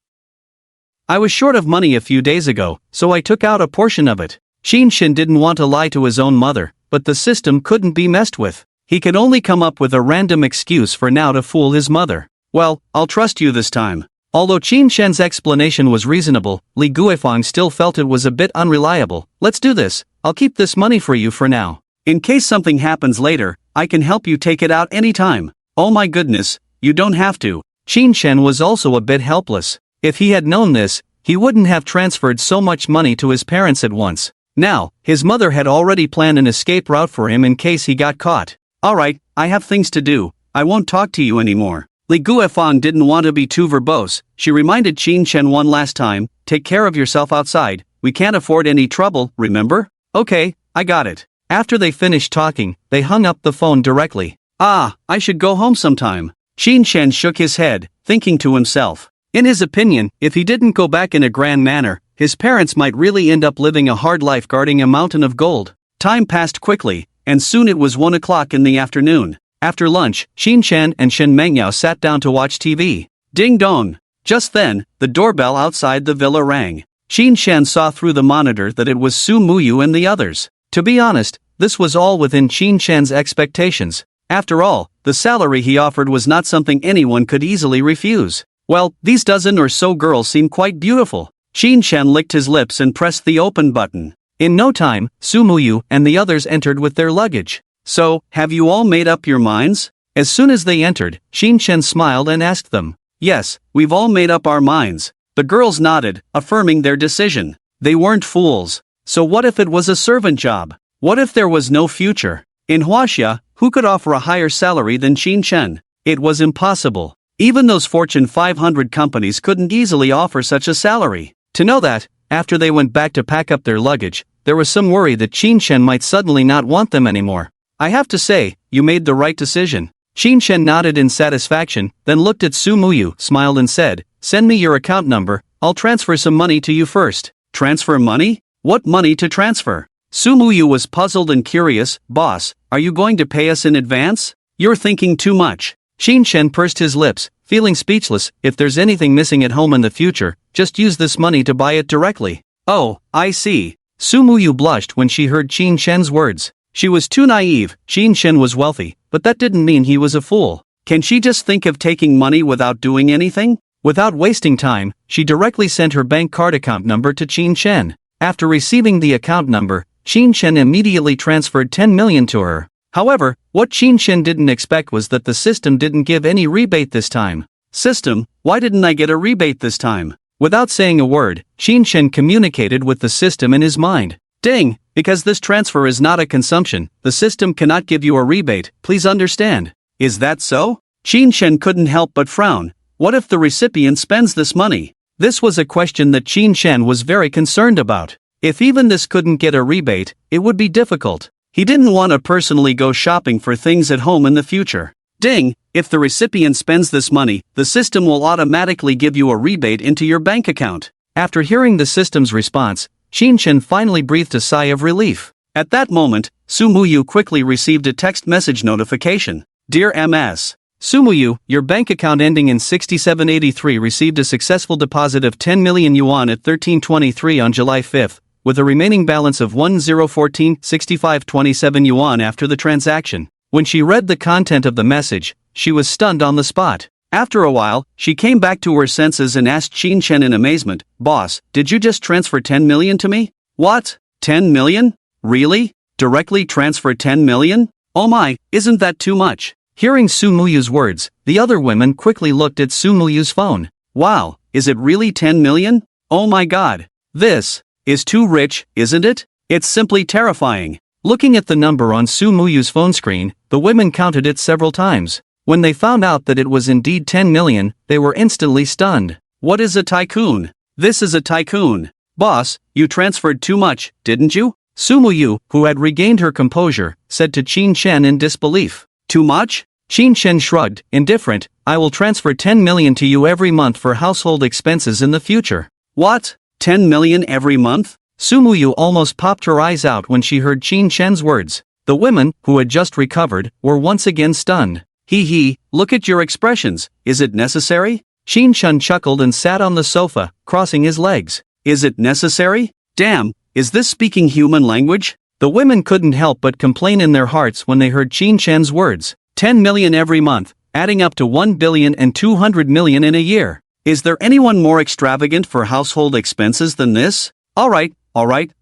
I was short of money a few days ago, so I took out a portion of it." Shin Shen didn't want to lie to his own mother, but the system couldn't be messed with. He could only come up with a random excuse for now to fool his mother. "Well, I'll trust you this time." Although Shin Shen's explanation was reasonable, Li Guifang still felt it was a bit unreliable. "Let's do this, I'll keep this money for you for now. In case something happens later, I can help you take it out anytime." "Oh my goodness, you don't have to." Shin Shen was also a bit helpless. If he had known this, he wouldn't have transferred so much money to his parents at once. Now, his mother had already planned an escape route for him in case he got caught. "Alright, I have things to do, I won't talk to you anymore." Li Guifang didn't want to be too verbose. She reminded Shin Shen one last time, "Take care of yourself outside, we can't afford any trouble, remember?" "Okay, I got it." After they finished talking, they hung up the phone directly. I should go home sometime." Shin Shen shook his head, thinking to himself. In his opinion, if he didn't go back in a grand manner, his parents might really end up living a hard life guarding a mountain of gold. Time passed quickly, and soon it was 1 o'clock in the afternoon. After lunch, Shin Shen and Shin Mengyao sat down to watch TV. Ding dong! Just then, the doorbell outside the villa rang. Shin Shen saw through the monitor that it was Su Muyu and the others. To be honest, this was all within Shin Shen's expectations. After all, the salary he offered was not something anyone could easily refuse. Well, these dozen or so girls seemed quite beautiful. Shin Shen licked his lips and pressed the open button. In no time, Su Muyu and the others entered with their luggage. "So, have you all made up your minds?" As soon as they entered, Shin Shen smiled and asked them, Yes, we've all made up our minds. The girls nodded, affirming their decision. They weren't fools. So what if it was a servant job? What if there was no future? In Huaxia, who could offer a higher salary than Qin Chen? It was impossible. Even those Fortune 500 companies couldn't easily offer such a salary. To know that, after they went back to pack up their luggage, there was some worry that Qin Chen might suddenly not want them anymore. I have to say, you made the right decision. Qin Chen nodded in satisfaction, then looked at Su Muyu, smiled and said, "Send me your account number, I'll transfer some money to you first." Transfer money? What money to transfer? Su Muyu was puzzled and curious. "Boss, are you going to pay us in advance? You're thinking too much." Qin Chen pursed his lips, feeling speechless. "If there's anything missing at home in the future, just use this money to buy it directly." "Oh, I see." Su Muyu blushed when she heard Qin Chen's words. She was too naive. Qin Chen was wealthy, but that didn't mean he was a fool. Can she just think of taking money without doing anything? Without wasting time, she directly sent her bank card account number to Qin Chen. After receiving the account number, Qin Chen immediately transferred 10 million to her. However, what Qin Chen didn't expect was that the system didn't give any rebate this time. "System, why didn't I get a rebate this time?" Without saying a word, Qin Chen communicated with the system in his mind. "Ding, because this transfer is not a consumption, the system cannot give you a rebate, please understand." "Is that so?" Qin Chen couldn't help but frown. What if the recipient spends this money? This was a question that Qin Chen was very concerned about. If even this couldn't get a rebate, it would be difficult. He didn't want to personally go shopping for things at home in the future. "Ding, if the recipient spends this money, the system will automatically give you a rebate into your bank account." After hearing the system's response, Qin Chen finally breathed a sigh of relief. At that moment, Su Muyu quickly received a text message notification. "Dear MS. Su Muyu, your bank account ending in 6783 received a successful deposit of 10 million yuan at 1323 on July 5th, with a remaining balance of 1014.6527 yuan after the transaction." When she read the content of the message, she was stunned on the spot. After a while, she came back to her senses and asked Qin Chen in amazement, "Boss, did you just transfer 10 million to me?" "What? 10 million? Really? Directly transfer 10 million? Oh my, isn't that too much?" Hearing Su Muyu's words, the other women quickly looked at Su Muyu's phone. "Wow, is it really 10 million? Oh my god. This is too rich, isn't it? It's simply terrifying." Looking at the number on Su Muyu's phone screen, the women counted it several times. When they found out that it was indeed 10 million, they were instantly stunned. "What is a tycoon? This is a tycoon. Boss, you transferred too much, didn't you?" Su Muyu, who had regained her composure, said to Qin Chen in disbelief. "Too much?" Qin Chen shrugged, indifferent. "I will transfer 10 million to you every month for household expenses in the future." "What? 10 million every month?" Su Muyu almost popped her eyes out when she heard Qin Chen's words. The women, who had just recovered, were once again stunned. He, look at your expressions, is it necessary?" Qin Chen chuckled and sat on the sofa, crossing his legs. "Is it necessary? Damn, is this speaking human language?" The women couldn't help but complain in their hearts when they heard Qin Chen's words. 10 million every month, adding up to 1,200,000,000 in a year. Is there anyone more extravagant for household expenses than this? Alright,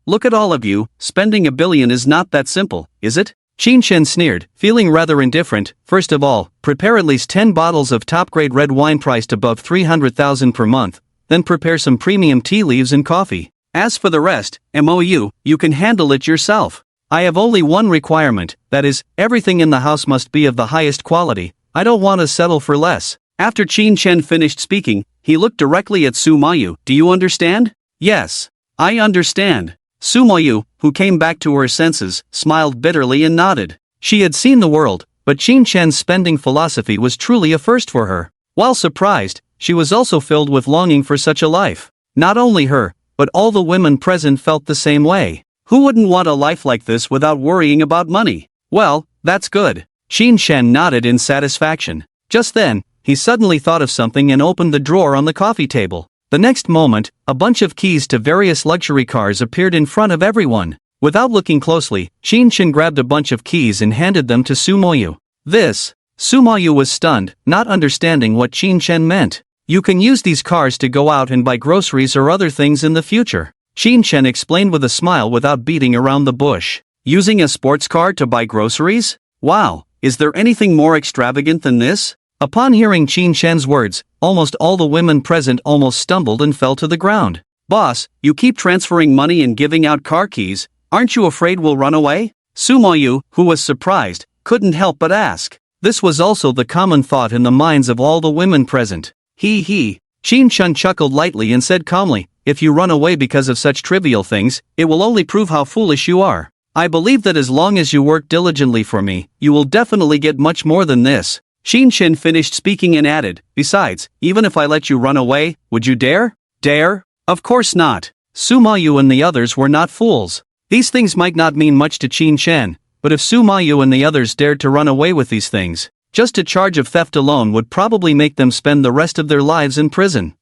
look at all of you, spending a billion is not that simple, is it? Qin Chen sneered, feeling rather indifferent. "First of all, prepare at least 10 bottles of top-grade red wine priced above 300,000 per month, then prepare some premium tea leaves and coffee. As for the rest, you can handle it yourself. I have only one requirement, that is, everything in the house must be of the highest quality. I don't want to settle for less." After Qin Chen finished speaking, he looked directly at Su Muyu. "Do you understand?" "Yes, I understand." Su Muyu, who came back to her senses, smiled bitterly and nodded. She had seen the world, but Qin Chen's spending philosophy was truly a first for her. While surprised, she was also filled with longing for such a life. Not only her, but all the women present felt the same way. Who wouldn't want a life like this without worrying about money? "Well, that's good." Qin Chen nodded in satisfaction. Just then, he suddenly thought of something and opened the drawer on the coffee table. The next moment, a bunch of keys to various luxury cars appeared in front of everyone. Without looking closely, Qin Chen grabbed a bunch of keys and handed them to Su Muyu. "This." Su Muyu was stunned, not understanding what Qin Chen meant. "You can use these cars to go out and buy groceries or other things in the future," Qin Chen explained with a smile without beating around the bush. "Using a sports car to buy groceries? Wow, is there anything more extravagant than this?" Upon hearing Qin Shen's words, almost all the women present almost stumbled and fell to the ground. "Boss, you keep transferring money and giving out car keys, aren't you afraid we'll run away?" Sumoyu, who was surprised, couldn't help but ask. This was also the common thought in the minds of all the women present. He. Qin Shen chuckled lightly and said calmly, "If you run away because of such trivial things, it will only prove how foolish you are. I believe that as long as you work diligently for me, you will definitely get much more than this." Qin Shen finished speaking and added, "Besides, even if I let you run away, would you dare?" "Dare? Of course not." Sumoyu and the others were not fools. These things might not mean much to Qin Shen, but if Sumoyu and the others dared to run away with these things, just a charge of theft alone would probably make them spend the rest of their lives in prison.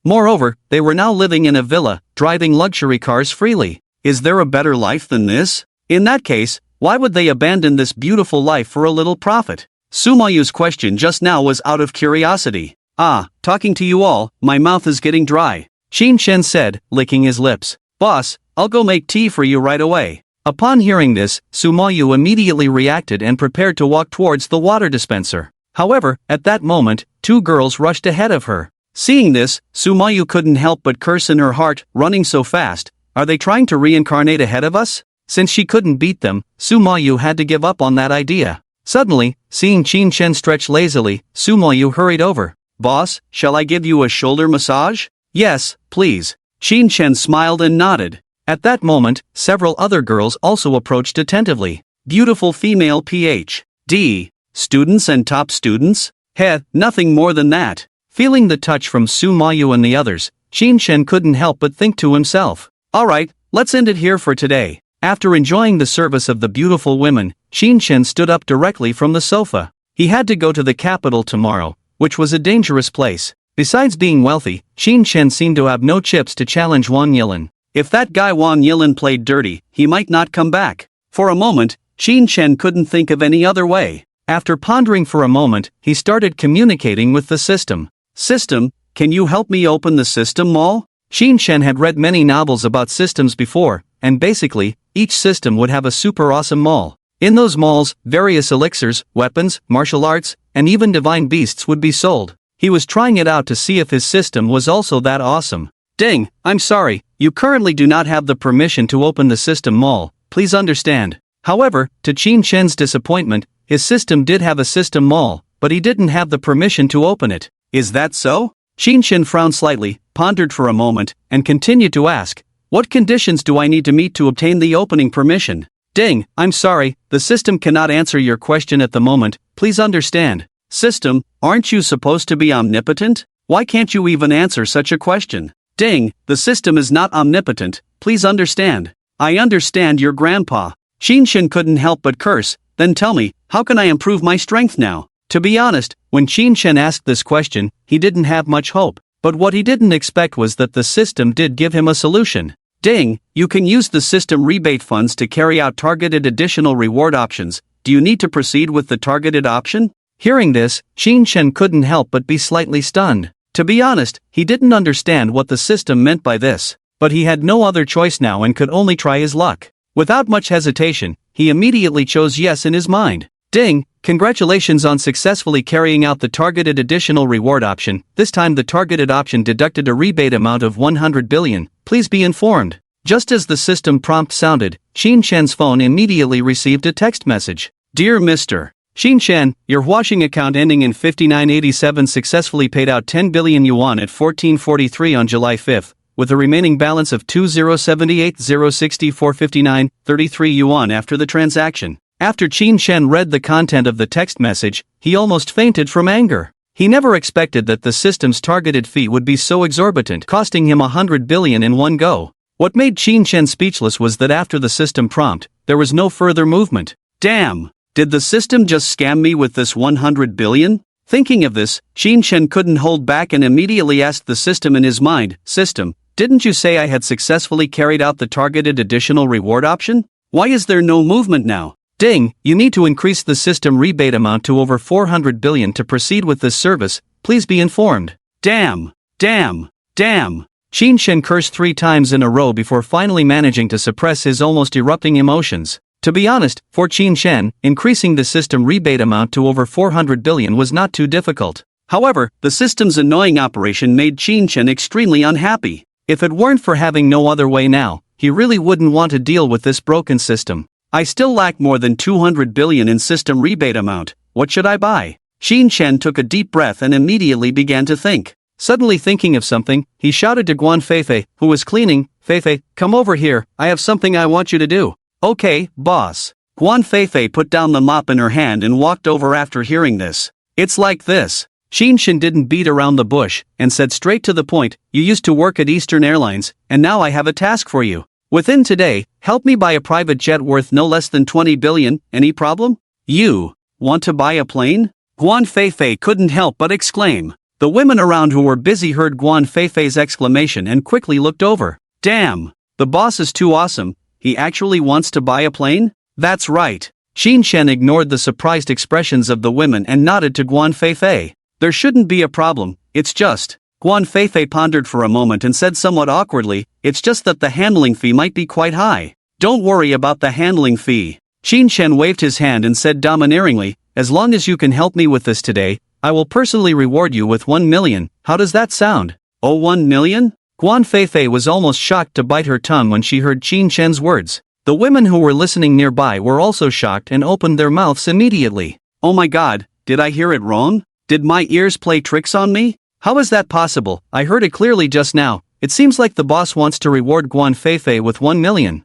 Moreover, they were now living in a villa, driving luxury cars freely. Is there a better life than this? In that case, why would they abandon this beautiful life for a little profit? Sumoyu's question just now was out of curiosity. Talking to you all, my mouth is getting dry," Qin Shen said, licking his lips. "Boss, I'll go make tea for you right away." Upon hearing this, Sumoyu immediately reacted and prepared to walk towards the water dispenser. However, at that moment, two girls rushed ahead of her. Seeing this, Sumoyu couldn't help but curse in her heart, running so fast. Are they trying to reincarnate ahead of us? Since she couldn't beat them, Sumoyu had to give up on that idea. Suddenly, seeing Qin Shen stretch lazily, Sumoyu hurried over. "Boss, shall I give you a shoulder massage?" "Yes, please." Qin Shen smiled and nodded. At that moment, several other girls also approached attentively. Beautiful female Ph.D. students and top students? Nothing more than that. Feeling the touch from Sumoyu and the others, Qin Shen couldn't help but think to himself, "Alright, let's end it here for today." After enjoying the service of the beautiful women, Qin Shen stood up directly from the sofa. He had to go to the capital tomorrow, which was a dangerous place. Besides being wealthy, Qin Shen seemed to have no chips to challenge Wang Yilin. If that guy Wang Yilin played dirty, he might not come back. For a moment, Qin Shen couldn't think of any other way. After pondering for a moment, he started communicating with the system. "System, can you help me open the system mall?" Qin Shen had read many novels about systems before, and basically, each system would have a super awesome mall. In those malls, various elixirs, weapons, martial arts, and even divine beasts would be sold. He was trying it out to see if his system was also that awesome. "Ding, I'm sorry, you currently do not have the permission to open the system mall, please understand." However, to Qin Shen's disappointment, his system did have a system mall, but he didn't have the permission to open it. "Is that so?" Qin Shen frowned slightly, pondered for a moment, and continued to ask, "What conditions do I need to meet to obtain the opening permission?" "Ding, I'm sorry, the system cannot answer your question at the moment, please understand." "System, aren't you supposed to be omnipotent? Why can't you even answer such a question?" "Ding, the system is not omnipotent, please understand." "I understand your grandpa." Qin Shen couldn't help but curse. "Then tell me, how can I improve my strength now?" To be honest, when Qin Shen asked this question, he didn't have much hope, but what he didn't expect was that the system did give him a solution. "Ding, you can use the system rebate funds to carry out targeted additional reward options. Do you need to proceed with the targeted option?" Hearing this, Qin Shen couldn't help but be slightly stunned. To be honest, he didn't understand what the system meant by this, but he had no other choice now and could only try his luck. Without much hesitation, he immediately chose yes in his mind. "Ding, congratulations on successfully carrying out the targeted additional reward option. This time the targeted option deducted a rebate amount of 100 billion, please be informed." Just as the system prompt sounded, Qin Shen's phone immediately received a text message. "Dear Mr. Qin Shen, your washing account ending in 5987 successfully paid out 10 billion yuan at 1443 on July 5th, with a remaining balance of 2078,064.59.33 yuan after the transaction." After Qin Shen read the content of the text message, he almost fainted from anger. He never expected that the system's targeted fee would be so exorbitant, costing him 100 billion in one go. What made Qin Shen speechless was that after the system prompt, there was no further movement. Damn! Did the system just scam me with this 100 billion? Thinking of this, Qin Shen couldn't hold back and immediately asked the system in his mind, "System, didn't you say I had successfully carried out the targeted additional reward option? Why is there no movement now?" "Ding, you need to increase the system rebate amount to over 400 billion to proceed with this service, please be informed." Damn! Damn! Damn! Qin Shen cursed 3 times in a row before finally managing to suppress his almost erupting emotions. To be honest, for Qin Shen, increasing the system rebate amount to over 400 billion was not too difficult. However, the system's annoying operation made Qin Shen extremely unhappy. If it weren't for having no other way now, he really wouldn't want to deal with this broken system. I still lack more than 200 billion in system rebate amount. What should I buy? Qin Shen took a deep breath and immediately began to think. Suddenly thinking of something, he shouted to Guan Feifei, who was cleaning, "Feifei, come over here, I have something I want you to do." "Okay, boss." Guan Feifei put down the mop in her hand and walked over after hearing this. "It's like this." Qin Shen didn't beat around the bush, and said straight to the point, "You used to work at Eastern Airlines, and now I have a task for you. Within today, help me buy a private jet worth no less than 20 billion, any problem?" "You want to buy a plane?" Guan Feifei couldn't help but exclaim. The women around who were busy heard Guan Feifei's exclamation and quickly looked over. "Damn! The boss is too awesome, he actually wants to buy a plane?" "That's right." Qin Shen ignored the surprised expressions of the women and nodded to Guan Feifei. "There shouldn't be a problem, it's just..." Guan Feifei pondered for a moment and said somewhat awkwardly, "It's just that the handling fee might be quite high." "Don't worry about the handling fee." Qin Shen waved his hand and said domineeringly, "As long as you can help me with this today, I will personally reward you with 1 million, how does that sound?" "Oh, 1 million? Guan Feifei was almost shocked to bite her tongue when she heard Qin Shen's words. The women who were listening nearby were also shocked and opened their mouths immediately. "Oh my god, did I hear it wrong? Did my ears play tricks on me? How is that possible? I heard it clearly just now. It seems like the boss wants to reward Guan Feifei with 1 million.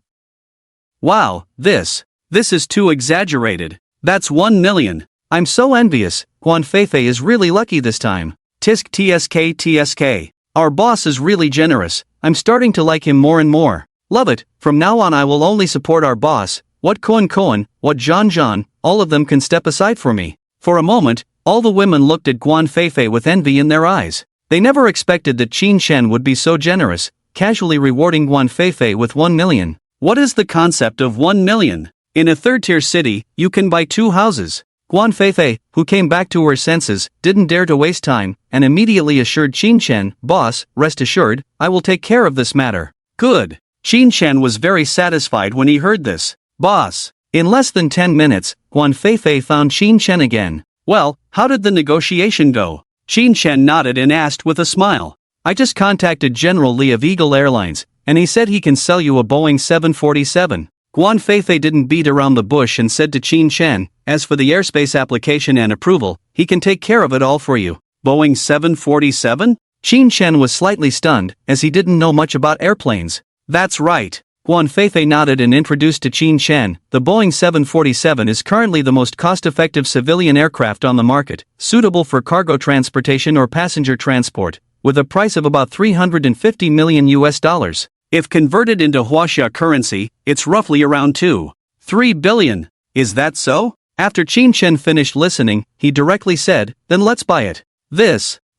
Wow, this is too exaggerated. That's 1 million. I'm so envious. Guan Feifei is really lucky this time. Tisk tsk tsk. Our boss is really generous. I'm starting to like him more and more. Love it. From now on I will only support our boss. What Koen, what Zhan, all of them can step aside for me." For a moment, all the women looked at Guan Feifei with envy in their eyes. They never expected that Qin Shen would be so generous, casually rewarding Guan Feifei with 1 million. What is the concept of 1 million? In a third-tier city, you can buy 2 houses. Guan Feifei, who came back to her senses, didn't dare to waste time, and immediately assured Qin Shen, "Boss, rest assured, I will take care of this matter." "Good." Qin Shen was very satisfied when he heard this. "Boss." In less than 10 minutes, Guan Feifei found Qin Shen again. "Well, how did the negotiation go?" Qin Shen nodded and asked with a smile. "I just contacted General Li of Eagle Airlines, and he said he can sell you a Boeing 747. Guan Feifei didn't beat around the bush and said to Qin Shen, "As for the airspace application and approval, he can take care of it all for you." "Boeing 747? Qin Shen was slightly stunned, as he didn't know much about airplanes. "That's right." Guan Feifei nodded and introduced to Qin Shen, "The Boeing 747 is currently the most cost-effective civilian aircraft on the market, suitable for cargo transportation or passenger transport, with a price of about $350 million US. If converted into Huaxia currency, it's roughly around 2.3 billion. Is that so?" After Qin Shen finished listening, he directly said, "Then let's buy it."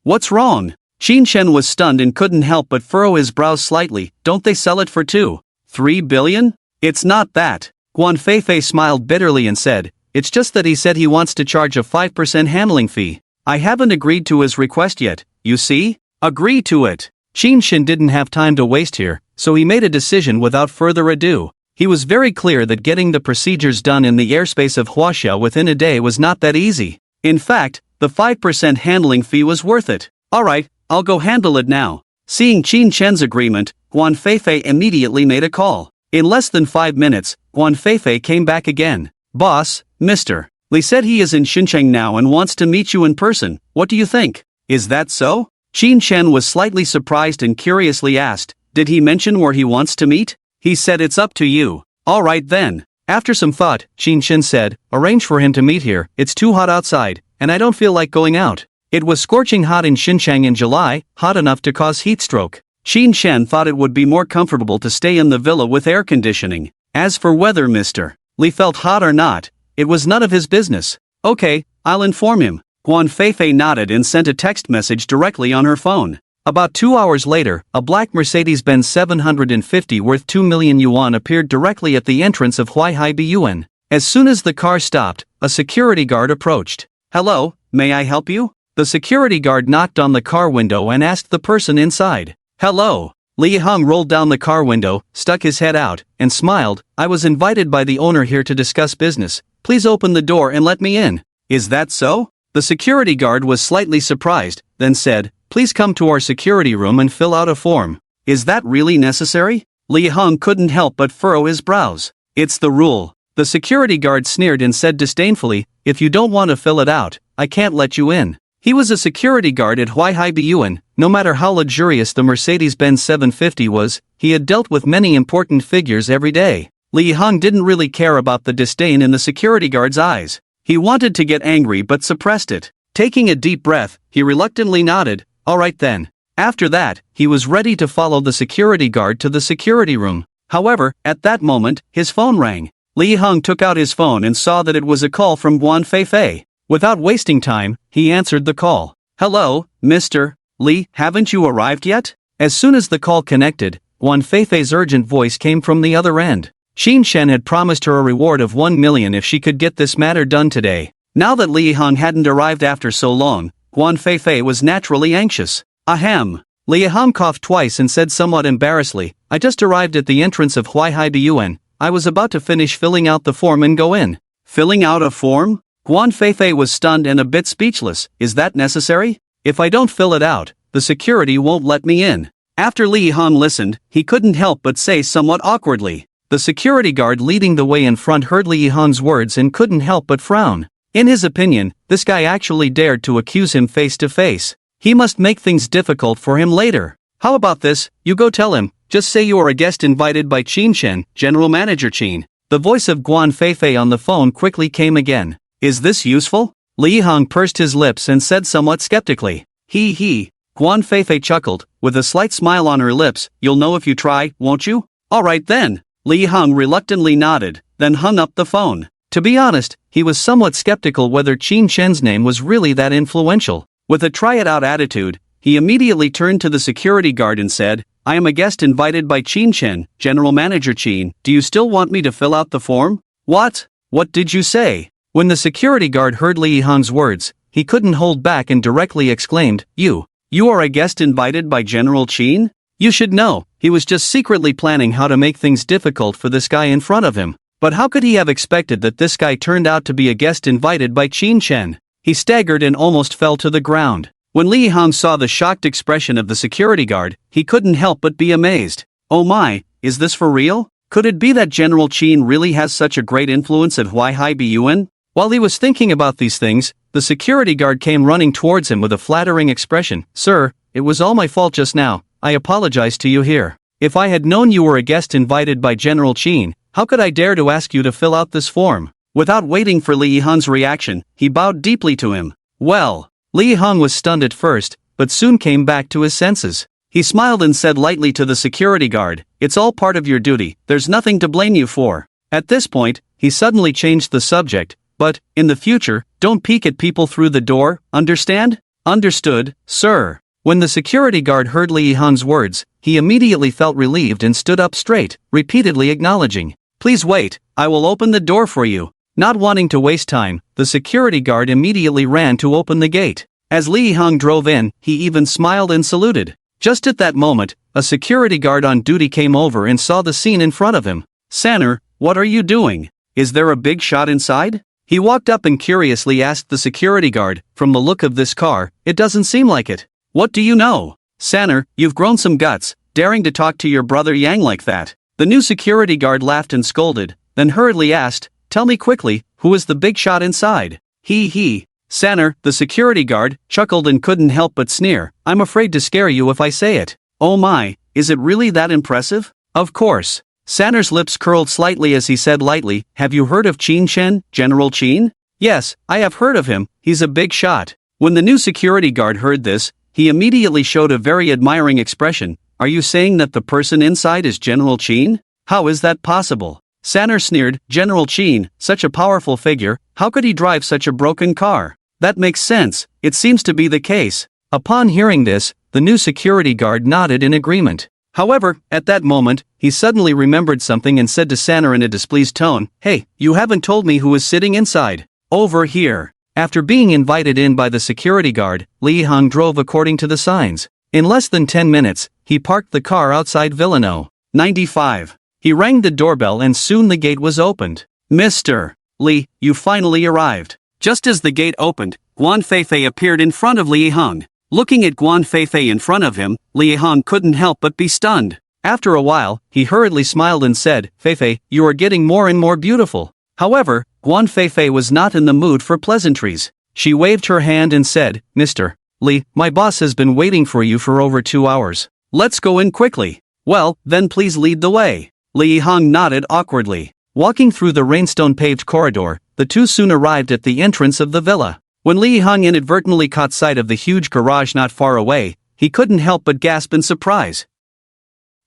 What's wrong?" Qin Shen was stunned and couldn't help but furrow his brows slightly. "Don't they sell it for 2.3 billion? It's not that." Guan Feifei smiled bitterly and said, "It's just that he said he wants to charge a 5% handling fee. I haven't agreed to his request yet, you see? Agree to it." Qin Shen didn't have time to waste here, so he made a decision without further ado. He was very clear that getting the procedures done in the airspace of Huaxia within a day was not that easy. In fact, the 5% handling fee was worth it. "Alright, I'll go handle it now." Seeing Qin Shen's agreement, Guan Feifei immediately made a call. In less than 5 minutes, Guan Feifei came back again. "Boss, Mr. Li said he is in Xinjiang now and wants to meet you in person. What do you think? Is that so?" Qin Shen was slightly surprised and curiously asked, "Did he mention where he wants to meet?" "He said it's up to you." "Alright then." After some thought, Qin Shen said, "Arrange for him to meet here. It's too hot outside, and I don't feel like going out." It was scorching hot in Xinjiang in July, hot enough to cause heat stroke. Qin Shen thought it would be more comfortable to stay in the villa with air conditioning. As for whether Mr. Li felt hot or not, it was none of his business. "Okay, I'll inform him." Guan Feifei nodded and sent a text message directly on her phone. About 2 hours later, a black Mercedes-Benz 750 worth 2 million yuan appeared directly at the entrance of Huaihai Buyuan. As soon as the car stopped, a security guard approached. "Hello, may I help you?" The security guard knocked on the car window and asked the person inside. "Hello, Lee Hung rolled down the car window, stuck his head out, and smiled. I was invited by the owner here to discuss business. Please open the door and let me in. Is that so? The security guard was slightly surprised, then said, please come to our security room and fill out a form. Is that really necessary? Lee Hung couldn't help but furrow his brows. It's the rule. The security guard sneered and said disdainfully, if you don't want to fill it out, I can't let you in. He was a security guard at Huaihai. No matter how luxurious the Mercedes-Benz 750 was, he had dealt with many important figures every day. Lee Hung didn't really care about the disdain in the security guard's eyes. He wanted to get angry but suppressed it. Taking a deep breath, he reluctantly nodded, all right then. After that, he was ready to follow the security guard to the security room. However, at that moment, his phone rang. Lee Hung took out his phone and saw that it was a call from Guan Feifei. Without wasting time, he answered the call. Hello, Mr. Lee, haven't you arrived yet? As soon as the call connected, Guan Feifei's urgent voice came from the other end. Qin Shen had promised her a reward of 1 million if she could get this matter done today. Now that Lee Hung hadn't arrived after so long, Guan Feifei was naturally anxious. Ahem. Lee Hung coughed twice and said somewhat embarrassedly, I just arrived at the entrance of Huaihai. I was about to finish filling out the form and go in. Filling out a form? Guan Feifei was stunned and a bit speechless. Is that necessary? If I don't fill it out, the security won't let me in. After Lee Hung listened, he couldn't help but say somewhat awkwardly. The security guard leading the way in front heard Lee Hung's words and couldn't help but frown. In his opinion, this guy actually dared to accuse him face to face. He must make things difficult for him later. How about this, you go tell him, just say you are a guest invited by Qin Shen, General Manager Qin. The voice of Guan Feifei on the phone quickly came again. Is this useful? Lee Hung pursed his lips and said somewhat skeptically. He. Guan Feifei chuckled, with a slight smile on her lips, you'll know if you try, won't you? Alright then. Lee Hung reluctantly nodded, then hung up the phone. To be honest, he was somewhat skeptical whether Qin Shen's name was really that influential. With a try-it-out attitude, he immediately turned to the security guard and said, I am a guest invited by Qin Shen, General Manager Qin. Do you still want me to fill out the form? What? What did you say? When the security guard heard Lee Hung's words, he couldn't hold back and directly exclaimed, You are a guest invited by General Qin? You should know, he was just secretly planning how to make things difficult for this guy in front of him. But how could he have expected that this guy turned out to be a guest invited by Qin Shen? He staggered and almost fell to the ground. When Lee Hung saw the shocked expression of the security guard, he couldn't help but be amazed. Oh my, is this for real? Could it be that General Qin really has such a great influence at Huaihai? While he was thinking about these things, the security guard came running towards him with a flattering expression. Sir, it was all my fault just now. I apologize to you here. If I had known you were a guest invited by General Qin, how could I dare to ask you to fill out this form? Without waiting for Lee Hung's reaction, he bowed deeply to him. Well, Lee Hung was stunned at first, but soon came back to his senses. He smiled and said lightly to the security guard, it's all part of your duty, there's nothing to blame you for. At this point, he suddenly changed the subject, but, in the future, don't peek at people through the door, understand? Understood, sir. When the security guard heard Lee Hung's words, he immediately felt relieved and stood up straight, repeatedly acknowledging, please wait, I will open the door for you. Not wanting to waste time, the security guard immediately ran to open the gate. As Lee Hung drove in, he even smiled and saluted. Just at that moment, a security guard on duty came over and saw the scene in front of him. Sanner, what are you doing? Is there a big shot inside? He walked up and curiously asked the security guard, from the look of this car, it doesn't seem like it. What do you know? Sanner, you've grown some guts, daring to talk to your brother Yang like that. The new security guard laughed and scolded, then hurriedly asked, tell me quickly, who is the big shot inside? He. Sanner, the security guard, chuckled and couldn't help but sneer, I'm afraid to scare you if I say it. Oh my, is it really that impressive? Of course. Sanner's lips curled slightly as he said lightly, have you heard of Qin Shen, General Qin? Yes, I have heard of him, he's a big shot. When the new security guard heard this, he immediately showed a very admiring expression. Are you saying that the person inside is General Qin? How is that possible? Sanner sneered, General Qin, such a powerful figure, how could he drive such a broken car? That makes sense, it seems to be the case. Upon hearing this, the new security guard nodded in agreement. However, at that moment, he suddenly remembered something and said to Sanner in a displeased tone, hey, you haven't told me who is sitting inside. Over here. After being invited in by the security guard, Lee Hung drove according to the signs. In less than 10 minutes, he parked the car outside Villa No. 95. He rang the doorbell and soon the gate was opened. Mr. Lee, you finally arrived. Just as the gate opened, Guan Feifei appeared in front of Li Hong. Looking at Guan Feifei in front of him, Li Hong couldn't help but be stunned. After a while, he hurriedly smiled and said, Feifei, you are getting more and more beautiful. However, Guan Feifei was not in the mood for pleasantries. She waved her hand and said, Mr. Lee, my boss has been waiting for you for over 2 hours. Let's go in quickly. Well, then please lead the way. Li Hong nodded awkwardly. Walking through the rainstone-paved corridor, the two soon arrived at the entrance of the villa. When Li Hong inadvertently caught sight of the huge garage not far away, he couldn't help but gasp in surprise.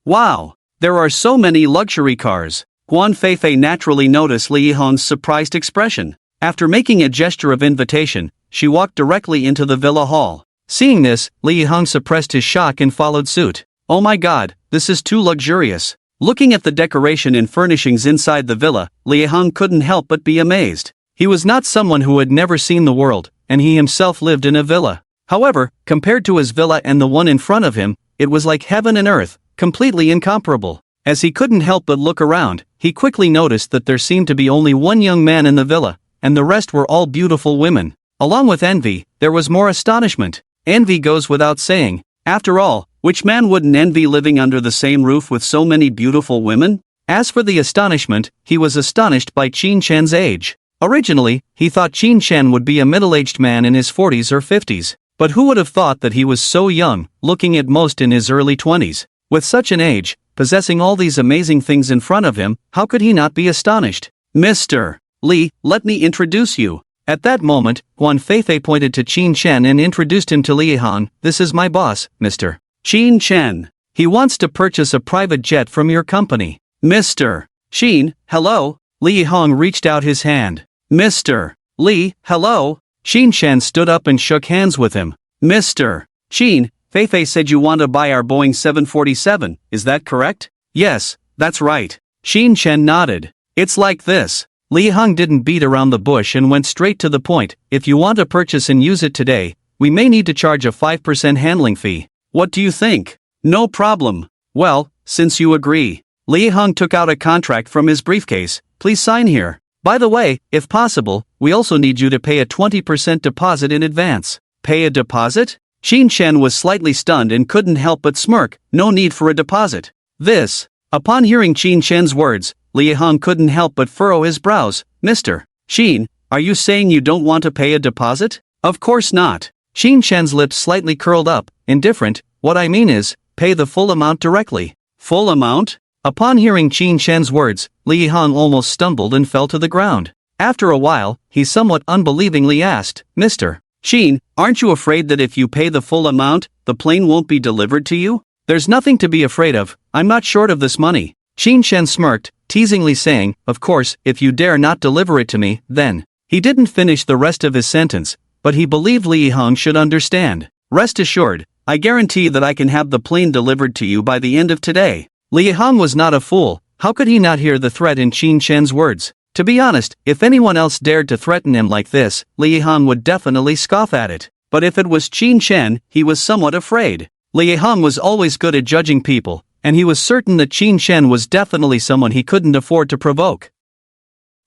Wow! There are so many luxury cars. Guan Feifei naturally noticed Li Hong's surprised expression. After making a gesture of invitation, she walked directly into the villa hall. Seeing this, Li Hong suppressed his shock and followed suit. Oh my god, this is too luxurious. Looking at the decoration and furnishings inside the villa, Li Hong couldn't help but be amazed. He was not someone who had never seen the world, and he himself lived in a villa. However, compared to his villa and the one in front of him, it was like heaven and earth, completely incomparable. As he couldn't help but look around, he quickly noticed that there seemed to be only one young man in the villa, and the rest were all beautiful women. Along with envy, there was more astonishment. Envy goes without saying. After all, which man wouldn't envy living under the same roof with so many beautiful women? As for the astonishment, he was astonished by Qin Shan's age. Originally, he thought Qin Shan would be a middle-aged man in his 40s or 50s, but who would have thought that he was so young, looking at most in his early 20s? With such an age, possessing all these amazing things in front of him, how could he not be astonished? Mr. Lee, let me introduce you. At that moment, Guan Feifei pointed to Qin Shan and introduced him to Li Hong. This is my boss, Mr. Qin Shan. He wants to purchase a private jet from your company. Mr. Qin, hello. Li Hong reached out his hand. Mr. Lee, hello. Qin Shan stood up and shook hands with him. Mr. Qin, Feifei said you want to buy our Boeing 747, is that correct? Yes, that's right. Qin Shan nodded. It's like this. Li Hong didn't beat around the bush and went straight to the point. If you want to purchase and use it today, we may need to charge a 5% handling fee. What do you think? No problem. Well, since you agree. Li Hong took out a contract from his briefcase. Please sign here. By the way, if possible, we also need you to pay a 20% deposit in advance. Pay a deposit? Qin Shan was slightly stunned and couldn't help but smirk. No need for a deposit. This. Upon hearing Qin Shan's words, Li Hong couldn't help but furrow his brows. Mr. Qin, are you saying you don't want to pay a deposit? Of course not. Qin Shan's lips slightly curled up, indifferent. What I mean is, pay the full amount directly. Full amount? Upon hearing Qin Shan's words, Li Hong almost stumbled and fell to the ground. After a while, he somewhat unbelievingly asked, Mr. Qin, aren't you afraid that if you pay the full amount, the plane won't be delivered to you? There's nothing to be afraid of. I'm not short of this money. Qin Shan smirked, teasingly saying, of course, if you dare not deliver it to me, then. He didn't finish the rest of his sentence, but he believed Li Hong should understand. Rest assured, I guarantee that I can have the plane delivered to you by the end of today. Li Hong was not a fool. How could he not hear the threat in Qin Shan's words? To be honest, if anyone else dared to threaten him like this, Li Hong would definitely scoff at it. But if it was Qin Shan, he was somewhat afraid. Li Hong was always good at judging people, and he was certain that Qin Shan was definitely someone he couldn't afford to provoke.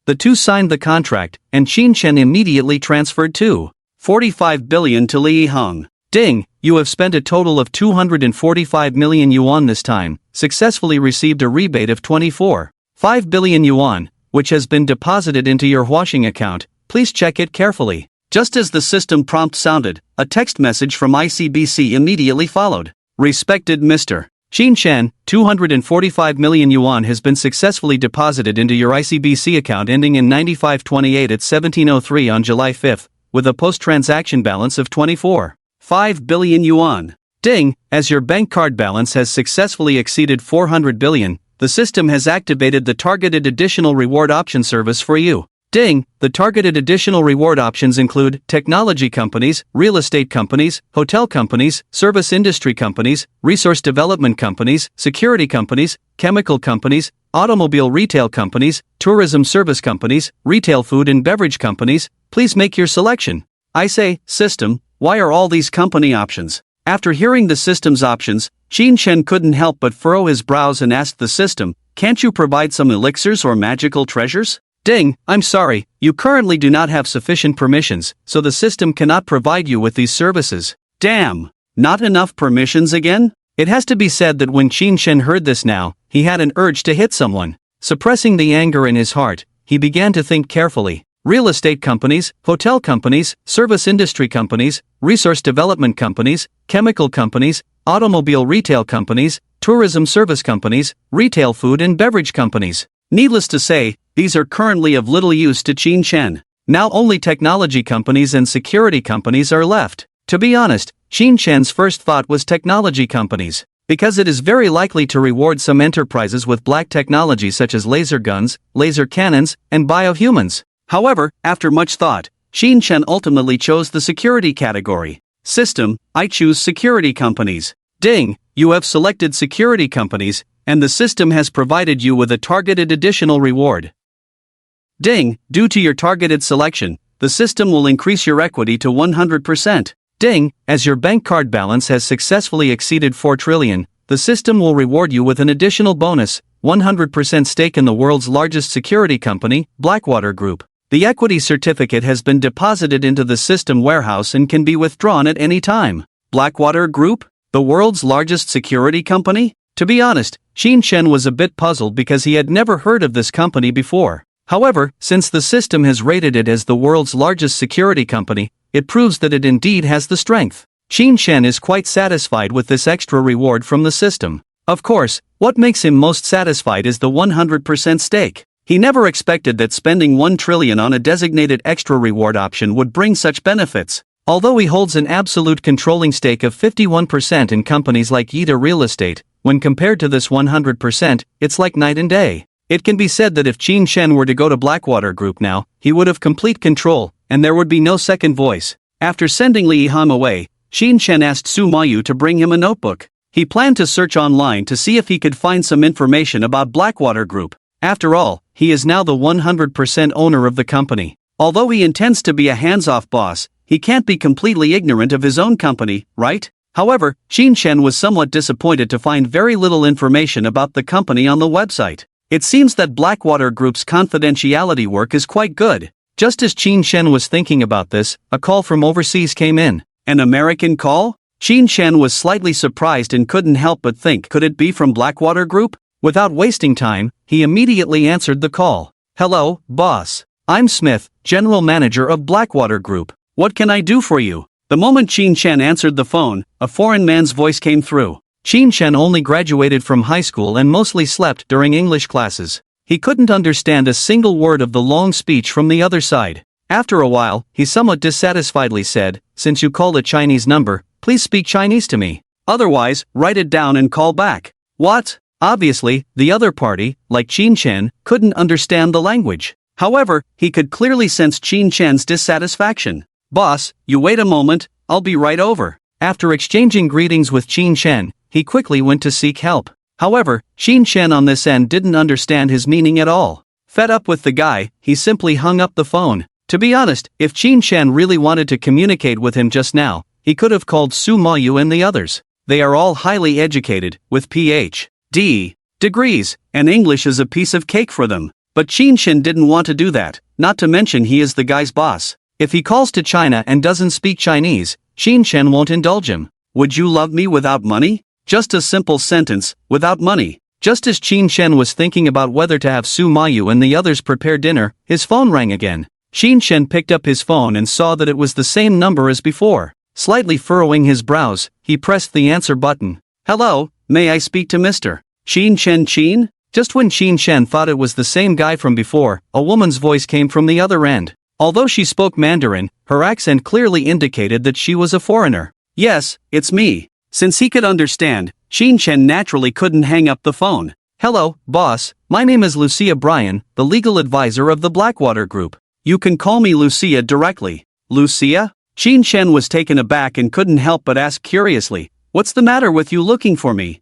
The two signed the contract, and Qin Shan immediately transferred 2.45 billion to Li Hong. Ding, you have spent a total of 245 million yuan this time, successfully received a rebate of 24.5 billion yuan, which has been deposited into your washing account. Please check it carefully. Just as the system prompt sounded, a text message from ICBC immediately followed. Respected Mr. Qin Shan, 245 million yuan has been successfully deposited into your ICBC account ending in 9528 at 1703 on July 5, with a post-transaction balance of 24.5 billion yuan. Ding, as your bank card balance has successfully exceeded 400 billion, the system has activated the targeted additional reward option service for you. Ding, the targeted additional reward options include technology companies, real estate companies, hotel companies, service industry companies, resource development companies, security companies, chemical companies, automobile retail companies, tourism service companies, retail food and beverage companies. Please make your selection. I say, system, why are all these company options? After hearing the system's options, Qin Shen couldn't help but furrow his brows and asked the system, "Can't you provide some elixirs or magical treasures?" Ding, I'm sorry, you currently do not have sufficient permissions, so the system cannot provide you with these services. Damn! Not enough permissions again? It has to be said that when Qin Shen heard this now, he had an urge to hit someone. Suppressing the anger in his heart, he began to think carefully. Real estate companies, hotel companies, service industry companies, resource development companies, chemical companies, automobile retail companies, tourism service companies, retail food and beverage companies. Needless to say, these are currently of little use to Qin Shen. Now only technology companies and security companies are left. To be honest, Qin Shen's first thought was technology companies, because it is very likely to reward some enterprises with black technology such as laser guns, laser cannons, and biohumans. However, after much thought, Qin Shen ultimately chose the security category. System, I choose security companies. Ding, you have selected security companies, and the system has provided you with a targeted additional reward. Ding, due to your targeted selection, the system will increase your equity to 100%. Ding, as your bank card balance has successfully exceeded 4 trillion, the system will reward you with an additional bonus, 100% stake in the world's largest security company, Blackwater Group. The equity certificate has been deposited into the system warehouse and can be withdrawn at any time. Blackwater Group? The world's largest security company? To be honest, Qin Shen was a bit puzzled because he had never heard of this company before. However, since the system has rated it as the world's largest security company, it proves that it indeed has the strength. Qin Shen is quite satisfied with this extra reward from the system. Of course, what makes him most satisfied is the 100% stake. He never expected that spending 1 trillion on a designated extra reward option would bring such benefits. Although he holds an absolute controlling stake of 51% in companies like Yida Real Estate, when compared to this 100%, it's like night and day. It can be said that if Qin Shen were to go to Blackwater Group now, he would have complete control, and there would be no second voice. After sending Li Yiham away, Qin Shen asked Su Mayu to bring him a notebook. He planned to search online to see if he could find some information about Blackwater Group. After all, he is now the 100% owner of the company. Although he intends to be a hands-off boss, he can't be completely ignorant of his own company, right? However, Qin Shen was somewhat disappointed to find very little information about the company on the website. It seems that Blackwater Group's confidentiality work is quite good. Just as Qin Shen was thinking about this, a call from overseas came in. An American call? Qin Shen was slightly surprised and couldn't help but think, could it be from Blackwater Group? Without wasting time, he immediately answered the call. "Hello, boss. I'm Smith, General Manager of Blackwater Group. What can I do for you?" The moment Qin Shen answered the phone, a foreign man's voice came through. Qin Shen only graduated from high school and mostly slept during English classes. He couldn't understand a single word of the long speech from the other side. After a while, he somewhat dissatisfiedly said, "Since you called a Chinese number, please speak Chinese to me. Otherwise, write it down and call back." What? Obviously, the other party, like Qin Shen, couldn't understand the language. However, he could clearly sense Qin Shen's dissatisfaction. "Boss, you wait a moment, I'll be right over." After exchanging greetings with Qin Shen, he quickly went to seek help. However, Qin Shen on this end didn't understand his meaning at all. Fed up with the guy, he simply hung up the phone. To be honest, if Qin Shen really wanted to communicate with him just now, he could have called Su Mayu and the others. They are all highly educated, with Ph.D. degrees, and English is a piece of cake for them. But Qin Shen didn't want to do that, not to mention he is the guy's boss. If he calls to China and doesn't speak Chinese, Qin Shen won't indulge him. "Would you love me without money?" Just a simple sentence, without money. Just as Qin Shen was thinking about whether to have Su Mayu and the others prepare dinner, his phone rang again. Qin Shen picked up his phone and saw that it was the same number as before. Slightly furrowing his brows, he pressed the answer button. "Hello, may I speak to Mr. Qin Shen Qin?" Just when Qin Shen thought it was the same guy from before, a woman's voice came from the other end. Although she spoke Mandarin, her accent clearly indicated that she was a foreigner. "Yes, it's me." Since he could understand, Qin Shen naturally couldn't hang up the phone. "Hello, boss, my name is Lucia Bryan, the legal advisor of the Blackwater Group. You can call me Lucia directly." "Lucia?" Qin Shen was taken aback and couldn't help but ask curiously, "What's the matter with you looking for me?"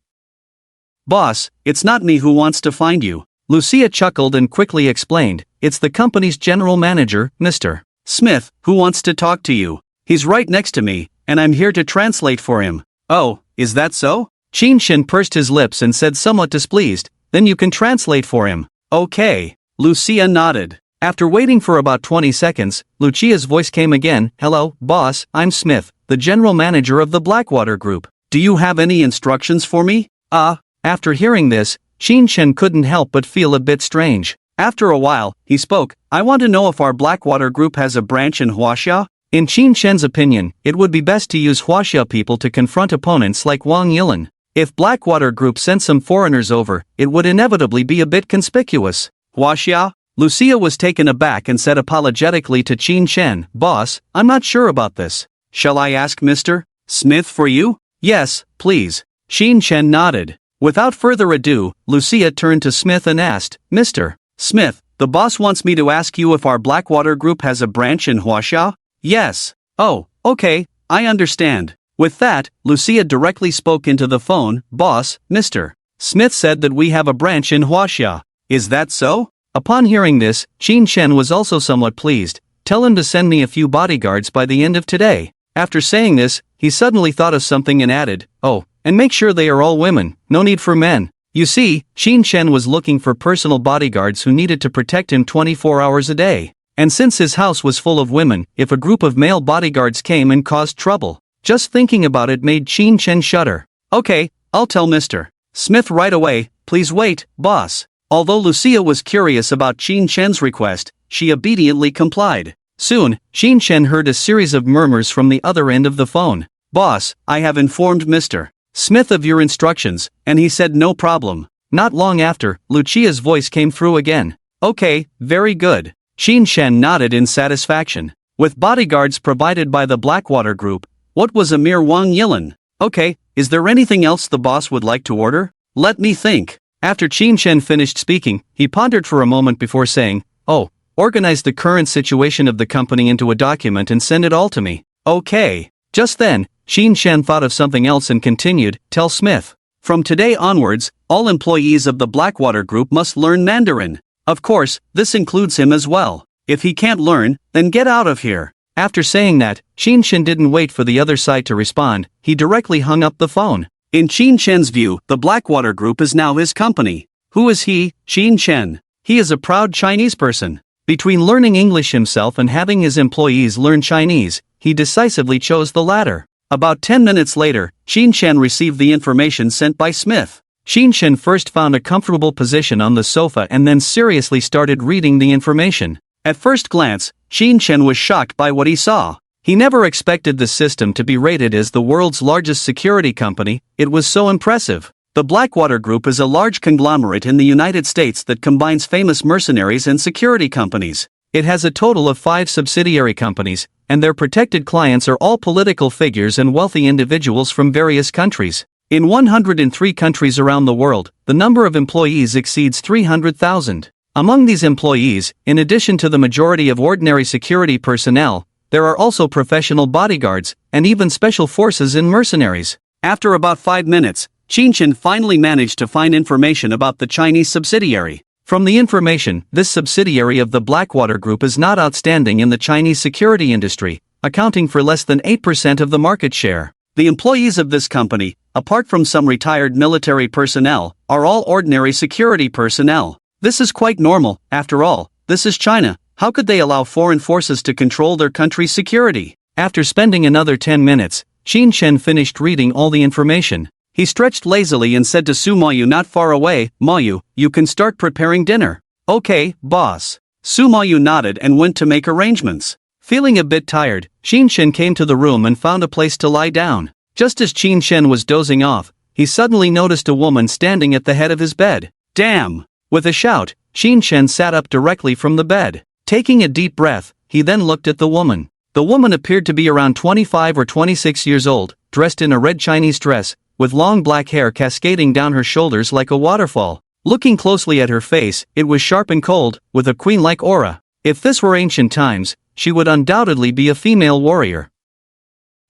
"Boss, it's not me who wants to find you." Lucia chuckled and quickly explained, "It's the company's general manager, Mr. Smith, who wants to talk to you. He's right next to me, and I'm here to translate for him." Oh, is that so? Qin Shen pursed his lips and said somewhat displeased, then you can translate for him. Okay. Lucia nodded. After waiting for about 20 seconds, Lucia's voice came again. Hello, boss, I'm Smith, the general manager of the Blackwater Group. Do you have any instructions for me? After hearing this, Qin Shen couldn't help but feel a bit strange. After a while, he spoke, I want to know if our Blackwater Group has a branch in Huaxia? In Qin Shen's opinion, it would be best to use Huaxia people to confront opponents like Wang Yilan. If Blackwater Group sent some foreigners over, it would inevitably be a bit conspicuous. Huaxia? Lucia was taken aback and said apologetically to Qin Shen, Boss, I'm not sure about this. Shall I ask Mr. Smith for you? Yes, please. Qin Shen nodded. Without further ado, Lucia turned to Smith and asked, Mr. Smith, the boss wants me to ask you if our Blackwater Group has a branch in Huaxia? Yes. Oh, okay, I understand. With that, Lucia directly spoke into the phone, Boss, Mr. Smith said that we have a branch in Huaxia. Is that so? Upon hearing this, Qin Shen was also somewhat pleased. Tell him to send me a few bodyguards by the end of today. After saying this, he suddenly thought of something and added, oh, and make sure they are all women, no need for men. You see, Qin Shen was looking for personal bodyguards who needed to protect him 24 hours a day. And since his house was full of women, if a group of male bodyguards came and caused trouble, just thinking about it made Qin Shen shudder. Okay, I'll tell Mr. Smith right away, please wait, boss. Although Lucia was curious about Qin Shen's request, she obediently complied. Soon, Qin Shen heard a series of murmurs from the other end of the phone. Boss, I have informed Mr. Smith of your instructions, and he said no problem. Not long after, Lucia's voice came through again. Okay, very good. Qin Shen nodded in satisfaction. With bodyguards provided by the Blackwater Group, what was a mere Wang Yilan? Okay, is there anything else the boss would like to order? Let me think. After Qin Shen finished speaking, he pondered for a moment before saying, oh, organize the current situation of the company into a document and send it all to me. Okay. Just then, Qin Shen thought of something else and continued, tell Smith. From today onwards, all employees of the Blackwater Group must learn Mandarin. Of course, this includes him as well. If he can't learn, then get out of here. After saying that, Qin Shen didn't wait for the other side to respond, he directly hung up the phone. In Qin Shen's view, the Blackwater Group is now his company. Who is he? Qin Shen. He is a proud Chinese person. Between learning English himself and having his employees learn Chinese, he decisively chose the latter. About 10 minutes later, Qin Shen received the information sent by Smith. Qin Shen first found a comfortable position on the sofa and then seriously started reading the information. At first glance, Qin Shen was shocked by what he saw. He never expected the system to be rated as the world's largest security company, it was so impressive. The Blackwater Group is a large conglomerate in the United States that combines famous mercenaries and security companies. It has a total of 5 subsidiary companies, and their protected clients are all political figures and wealthy individuals from various countries. In 103 countries around the world, the number of employees exceeds 300,000. Among these employees, in addition to the majority of ordinary security personnel, there are also professional bodyguards, and even special forces and mercenaries. After about 5 minutes, Qin Shen finally managed to find information about the Chinese subsidiary. From the information, this subsidiary of the Blackwater Group is not outstanding in the Chinese security industry, accounting for less than 8% of the market share. The employees of this company, apart from some retired military personnel, are all ordinary security personnel. This is quite normal, after all, this is China. How could they allow foreign forces to control their country's security? After spending another 10 minutes, Qin Shen finished reading all the information. He stretched lazily and said to Su Mayu not far away, Mayu, you can start preparing dinner. Okay, boss. Su Mayu nodded and went to make arrangements. Feeling a bit tired, Qin Shen came to the room and found a place to lie down. Just as Qin Shen was dozing off, he suddenly noticed a woman standing at the head of his bed. Damn! With a shout, Qin Shen sat up directly from the bed. Taking a deep breath, he then looked at the woman. The woman appeared to be around 25 or 26 years old, dressed in a red Chinese dress, with long black hair cascading down her shoulders like a waterfall. Looking closely at her face, it was sharp and cold, with a queen-like aura. If this were ancient times, she would undoubtedly be a female warrior.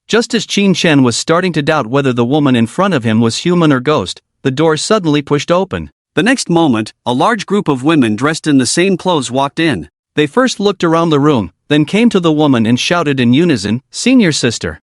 Just as Qin Shen was starting to doubt whether the woman in front of him was human or ghost, the door suddenly pushed open. The next moment, a large group of women dressed in the same clothes walked in. They first looked around the room, then came to the woman and shouted in unison, Senior sister.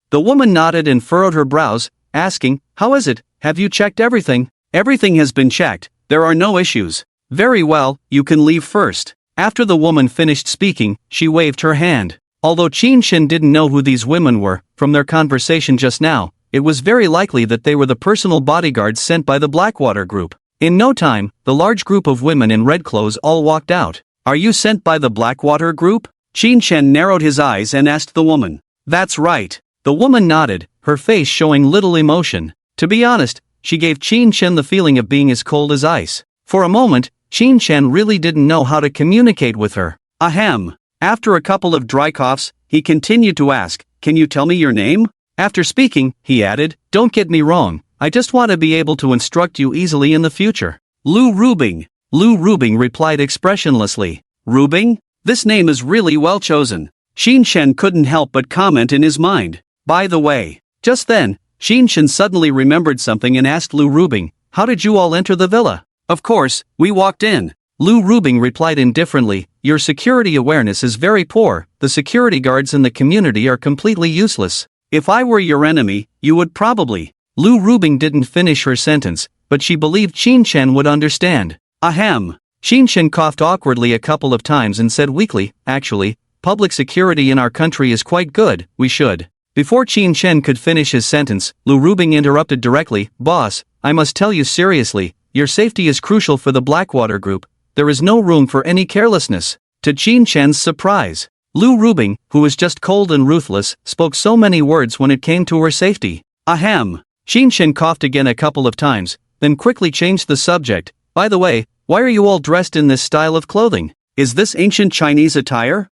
The woman nodded and furrowed her brows, asking, "How is it? Have you checked everything?" "Everything has been checked, there are no issues." "Very well, you can leave first." After the woman finished speaking, she waved her hand. Although Qin Shen didn't know who these women were, from their conversation just now, it was very likely that they were the personal bodyguards sent by the Blackwater group. In no time, the large group of women in red clothes all walked out. "Are you sent by the Blackwater group?" Qin Shen narrowed his eyes and asked the woman. "That's right." The woman nodded, her face showing little emotion. To be honest, she gave Qin Shen the feeling of being as cold as ice. For a moment, Qin Shen really didn't know how to communicate with her. Ahem. After a couple of dry coughs, he continued to ask, "Can you tell me your name?" After speaking, he added, "Don't get me wrong, I just want to be able to instruct you easily in the future." "Lu Rubing." Lu Rubing replied expressionlessly. "Rubing? This name is really well chosen." Qin Shen couldn't help but comment in his mind. "By the way." Just then, Qin Shen suddenly remembered something and asked Lu Rubing, "How did you all enter the villa?" "Of course, we walked in." Lu Rubing replied indifferently, "Your security awareness is very poor, the security guards in the community are completely useless. If I were your enemy, you would probably." Lu Rubing didn't finish her sentence, but she believed Qin Shen would understand. Ahem. Qin Shen coughed awkwardly a couple of times and said weakly, "Actually, public security in our country is quite good, we should." Before Qin Shen could finish his sentence, Lu Rubing interrupted directly, "Boss, I must tell you seriously, your safety is crucial for the Blackwater group. There is no room for any carelessness." To Qin Shen's surprise, Lu Rubing, who was just cold and ruthless, spoke so many words when it came to her safety. Ahem. Qin Shen coughed again a couple of times, then quickly changed the subject. "By the way, why are you all dressed in this style of clothing? Is this ancient Chinese attire?"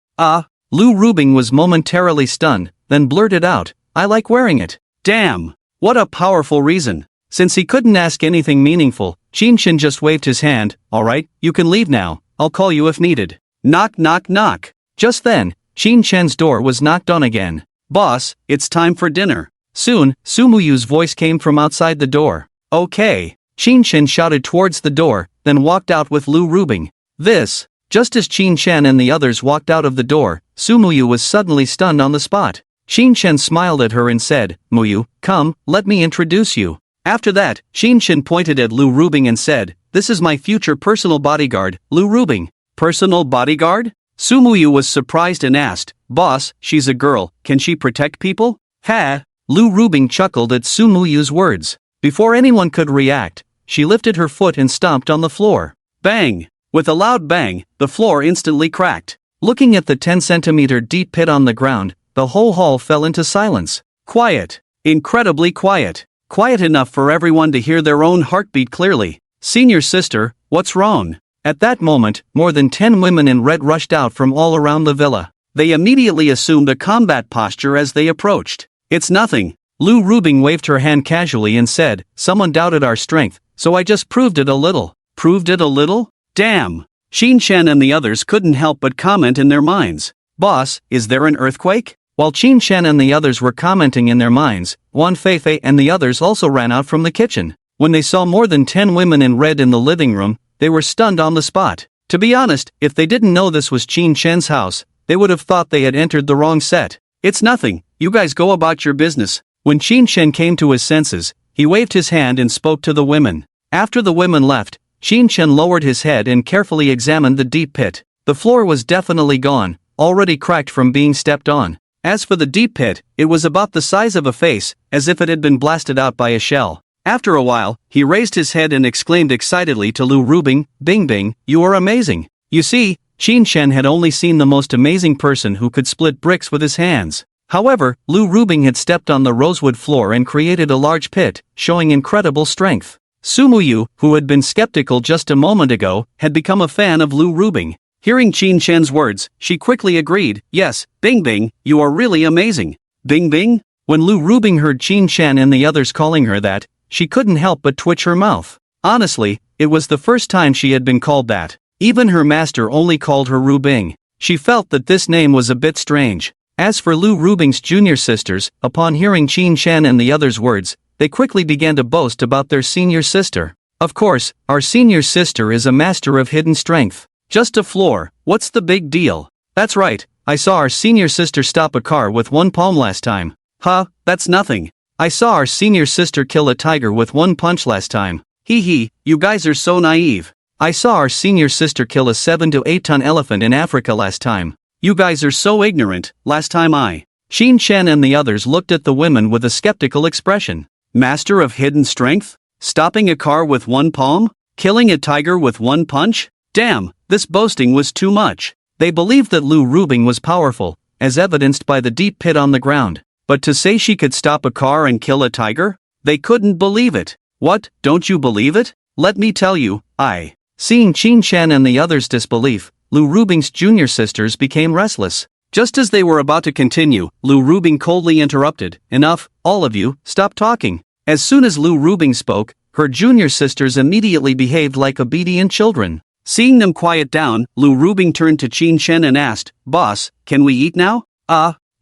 Lu Rubing was momentarily stunned, then blurted out, "I like wearing it." Damn! What a powerful reason. Since he couldn't ask anything meaningful, Qin Shen just waved his hand. "Alright, you can leave now, I'll call you if needed." Knock knock knock. Just then, Qin Shen's door was knocked on again. "Boss, it's time for dinner." Soon, Sumuyu's voice came from outside the door. "Okay." Qin Shen shouted towards the door, then walked out with Lu Rubing. Just as Qin Shen and the others walked out of the door, Sumuyu was suddenly stunned on the spot. Qin Shen smiled at her and said, "Muyu, come, let me introduce you." After that, Qin Shen pointed at Lu Rubing and said, "This is my future personal bodyguard, Lu Rubing." "Personal bodyguard?" Sumuyu was surprised and asked, "Boss, she's a girl, can she protect people?" "Ha!" Lu Rubing chuckled at Sumuyu's words. Before anyone could react, she lifted her foot and stomped on the floor. Bang! With a loud bang, the floor instantly cracked. Looking at the 10-centimeter deep pit on the ground, the whole hall fell into silence. Quiet. Incredibly quiet. Quiet enough for everyone to hear their own heartbeat clearly. "Senior sister, what's wrong?" At that moment, more than 10 women in red rushed out from all around the villa. They immediately assumed a combat posture as they approached. "It's nothing." Lu Rubing waved her hand casually and said, "Someone doubted our strength, so I just proved it a little." Proved it a little? Damn! Qin Shen and the others couldn't help but comment in their minds. "Boss, is there an earthquake?" While Qin Shen and the others were commenting in their minds, Wan Feifei and the others also ran out from the kitchen. When they saw more than 10 women in red in the living room, they were stunned on the spot. To be honest, if they didn't know this was Qin Shen's house, they would have thought they had entered the wrong set. "It's nothing, you guys go about your business." When Qin Shen came to his senses, he waved his hand and spoke to the women. After the women left, Qin Shen lowered his head and carefully examined the deep pit. The floor was definitely gone, already cracked from being stepped on. As for the deep pit, it was about the size of a face, as if it had been blasted out by a shell. After a while, he raised his head and exclaimed excitedly to Lu Rubing, "Bing Bing, you are amazing." You see, Qin Shen had only seen the most amazing person who could split bricks with his hands. However, Lu Rubing had stepped on the rosewood floor and created a large pit, showing incredible strength. Sumuyu, who had been skeptical just a moment ago, had become a fan of Lu Rubing. Hearing Qin Shen's words, she quickly agreed, "Yes, Bing Bing, you are really amazing." Bing Bing? When Lu Rubing heard Qin Shen and the others calling her that, she couldn't help but twitch her mouth. Honestly, it was the first time she had been called that. Even her master only called her Rubing. She felt that this name was a bit strange. As for Lu Rubing's junior sisters, upon hearing Qin Shen and the others' words, they quickly began to boast about their senior sister. "Of course, our senior sister is a master of hidden strength. Just a floor, what's the big deal? That's right, I saw our senior sister stop a car with one palm last time. Huh, that's nothing. I saw our senior sister kill a tiger with one punch last time. Hee hee, you guys are so naive. I saw our senior sister kill a 7 to 8 ton elephant in Africa last time. You guys are so ignorant. Last time Shin Chen and the others looked at the women with a skeptical expression. Master of hidden strength? Stopping a car with one palm? Killing a tiger with one punch? Damn, this boasting was too much. They believed that Lu Rubing was powerful, as evidenced by the deep pit on the ground. But to say she could stop a car and kill a tiger? They couldn't believe it. What, don't you believe it? Let me tell you, Seeing Qin Chen and the others' disbelief, Lu Rubing's junior sisters became restless. Just as they were about to continue, Lu Rubing coldly interrupted. Enough, all of you, stop talking. As soon as Lu Rubing spoke, her junior sisters immediately behaved like obedient children. Seeing them quiet down, Lu Rubing turned to Qin Chen and asked, Boss, can we eat now?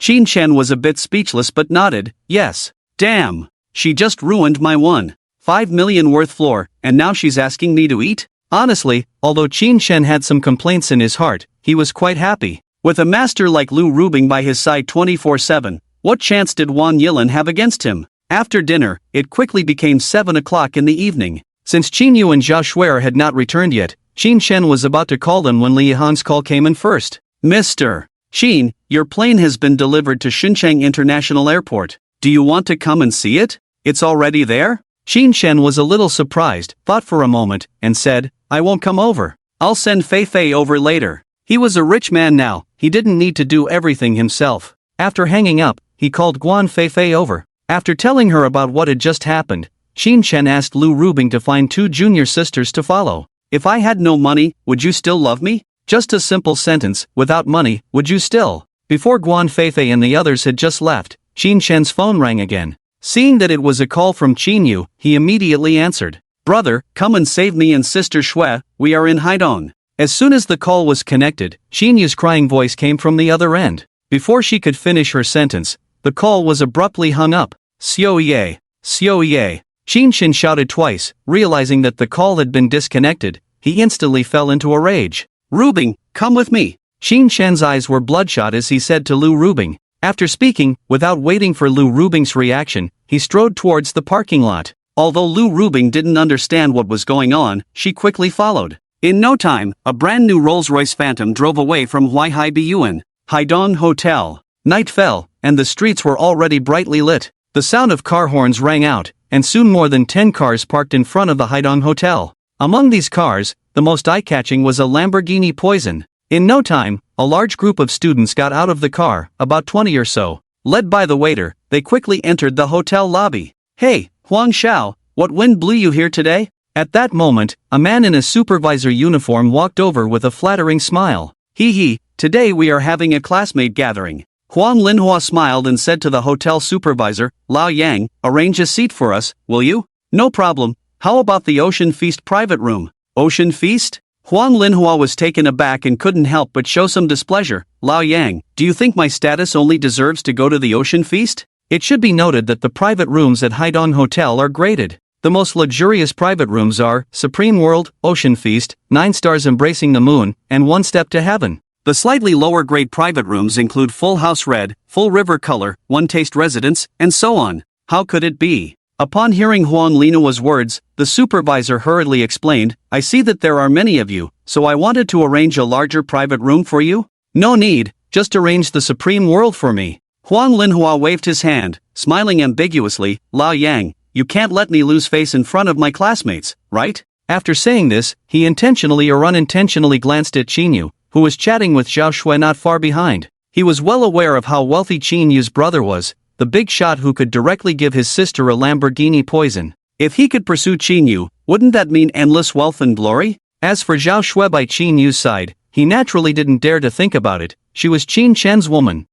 Qin Chen was a bit speechless but nodded, yes. Damn, she just ruined my 1.5 million worth floor, and now she's asking me to eat? Honestly, although Qin Chen had some complaints in his heart, he was quite happy. With a master like Lu Rubing by his side 24/7, what chance did Wang Yilin have against him? After dinner, it quickly became 7 o'clock in the evening. Since Qin Yu and Zhao Shuer had not returned yet, Qin Chen was about to call them when Li Han's call came in first. Mr. Qin, your plane has been delivered to Shuncheng International Airport. Do you want to come and see it? It's already there? Qin Chen was a little surprised, thought for a moment, and said, I won't come over. I'll send Fei Fei over later. He was a rich man now, he didn't need to do everything himself. After hanging up, he called Guan Fei Fei over. After telling her about what had just happened, Qin Chen asked Lu Rubing to find 2 junior sisters to follow. If I had no money, would you still love me? Just a simple sentence, without money, would you still? Before Guan Fei Fei and the others had just left, Qin Chen's phone rang again. Seeing that it was a call from Qin Yu, he immediately answered. Brother, come and save me and sister Shui, we are in Haidong. As soon as the call was connected, Qin Yu's crying voice came from the other end. Before she could finish her sentence, the call was abruptly hung up. Xiao Ye, Xiao Ye. Qin Chen shouted twice, realizing that the call had been disconnected. He instantly fell into a rage. Rubing, come with me. Qin Chen's eyes were bloodshot as he said to Lu Rubing. After speaking, without waiting for Lu Rubing's reaction, he strode towards the parking lot. Although Lu Rubing didn't understand what was going on, she quickly followed. In no time, a brand new Rolls-Royce Phantom drove away from Huaihai Biyuan Haidong Hotel. Night fell, and the streets were already brightly lit. The sound of car horns rang out, and soon more than 10 cars parked in front of the Haidong Hotel. Among these cars, the most eye-catching was a Lamborghini Poison. In no time, a large group of students got out of the car, about 20 or so. Led by the waiter, they quickly entered the hotel lobby. Hey, Huang Xiao, what wind blew you here today? At that moment, a man in a supervisor uniform walked over with a flattering smile. Hee hee, today we are having a classmate gathering. Huang Linhua smiled and said to the hotel supervisor, Lao Yang, arrange a seat for us, will you? No problem. How about the Ocean Feast private room? Ocean Feast? Huang Linhua was taken aback and couldn't help but show some displeasure. Lao Yang, do you think my status only deserves to go to the Ocean Feast? It should be noted that the private rooms at Haidong Hotel are graded. The most luxurious private rooms are Supreme World, Ocean Feast, 9 stars embracing the moon, and 1 step to heaven. The slightly lower grade private rooms include Full House Red, Full River Color, One Taste Residence, and so on. How could it be? Upon hearing Huang Linua's words, the supervisor hurriedly explained, I see that there are many of you, so I wanted to arrange a larger private room for you? No need, just arrange the Supreme World for me. Huang Linhua waved his hand, smiling ambiguously, Lao Yang, you can't let me lose face in front of my classmates, right? After saying this, he intentionally or unintentionally glanced at Qin Yu, who was chatting with Zhao Shui not far behind. He was well aware of how wealthy Qin Yu's brother was, the big shot who could directly give his sister a Lamborghini Poison. If he could pursue Qin Yu, wouldn't that mean endless wealth and glory? As for Zhao Shui by Qin Yu's side, he naturally didn't dare to think about it. She was Qin Chen's woman.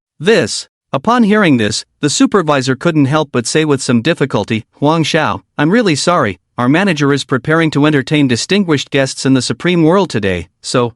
Upon hearing this, the supervisor couldn't help but say with some difficulty, Huang Xiao, I'm really sorry, our manager is preparing to entertain distinguished guests in the Supreme World today, so,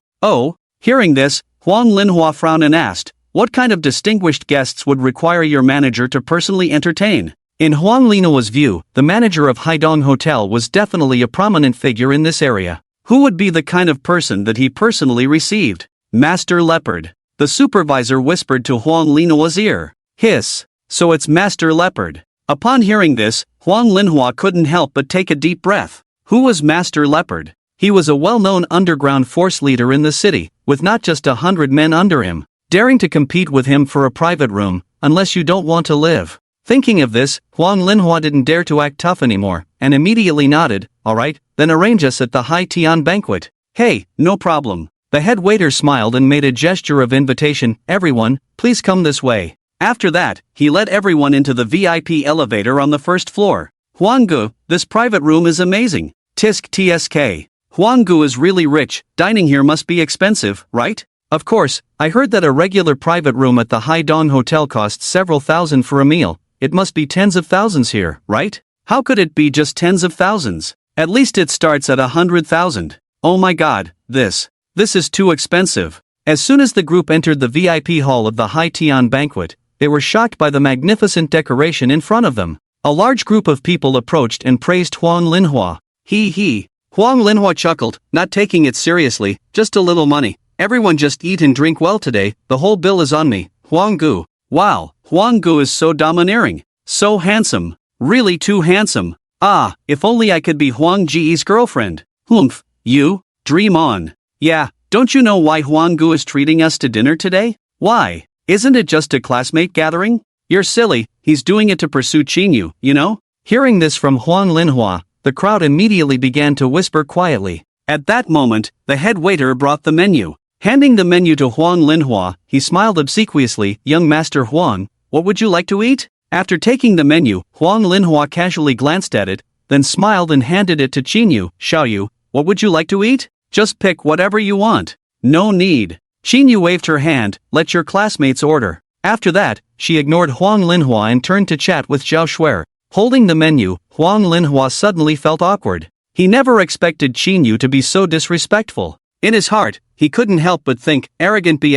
Hearing this, Huang Linhua frowned and asked, what kind of distinguished guests would require your manager to personally entertain? In Huang Linua's view, the manager of Haidong Hotel was definitely a prominent figure in this area. Who would be the kind of person that he personally received? Master Leopard. The supervisor whispered to Huang Linua's ear. Hiss. so it's Master Leopard. Upon hearing this, Huang Linhua couldn't help but take a deep breath. Who was Master Leopard? He was a well-known underground force leader in the city, with not just 100 men under him, daring to compete with him for a private room, unless you don't want to live. Thinking of this, Huang Linhua didn't dare to act tough anymore, and immediately nodded, alright, then arrange us at the High Tian banquet. Hey, no problem. The head waiter smiled and made a gesture of invitation, everyone, please come this way. After that, he led everyone into the VIP elevator on the first floor. Huanggu, this private room is amazing. Tisk tsk. Huanggu is really rich, dining here must be expensive, right? Of course, I heard that a regular private room at the Haidong Hotel costs several thousand for a meal. It must be tens of thousands here, right? How could it be just tens of thousands? At least it starts at 100,000. Oh my god, this is too expensive. As soon as the group entered the VIP hall of the High Tian banquet, they were shocked by the magnificent decoration in front of them. A large group of people approached and praised Huang Linhua. He. Huang Linhua chuckled, not taking it seriously, just a little money. Everyone just eat and drink well today, the whole bill is on me. Huanggu. Wow, Huanggu is so domineering. So handsome. Really too handsome. Ah, if only I could be Huang Ji's girlfriend. Humph, you? Dream on. Yeah, don't you know why Huanggu is treating us to dinner today? Why? Isn't it just a classmate gathering? You're silly, he's doing it to pursue Qinyu, you know? Hearing this from Huang Linhua, the crowd immediately began to whisper quietly. At that moment, the head waiter brought the menu. Handing the menu to Huang Linhua, he smiled obsequiously, young Master Huang, what would you like to eat? After taking the menu, Huang Linhua casually glanced at it, then smiled and handed it to Qinyu. Xiaoyu, what would you like to eat? Just pick whatever you want. No need. Qinyu waved her hand, let your classmates order. After that, she ignored Huang Linhua and turned to chat with Zhao Shuer. Holding the menu, Huang Linhua suddenly felt awkward. He never expected Qinyu to be so disrespectful. In his heart, he couldn't help but think, arrogant b****,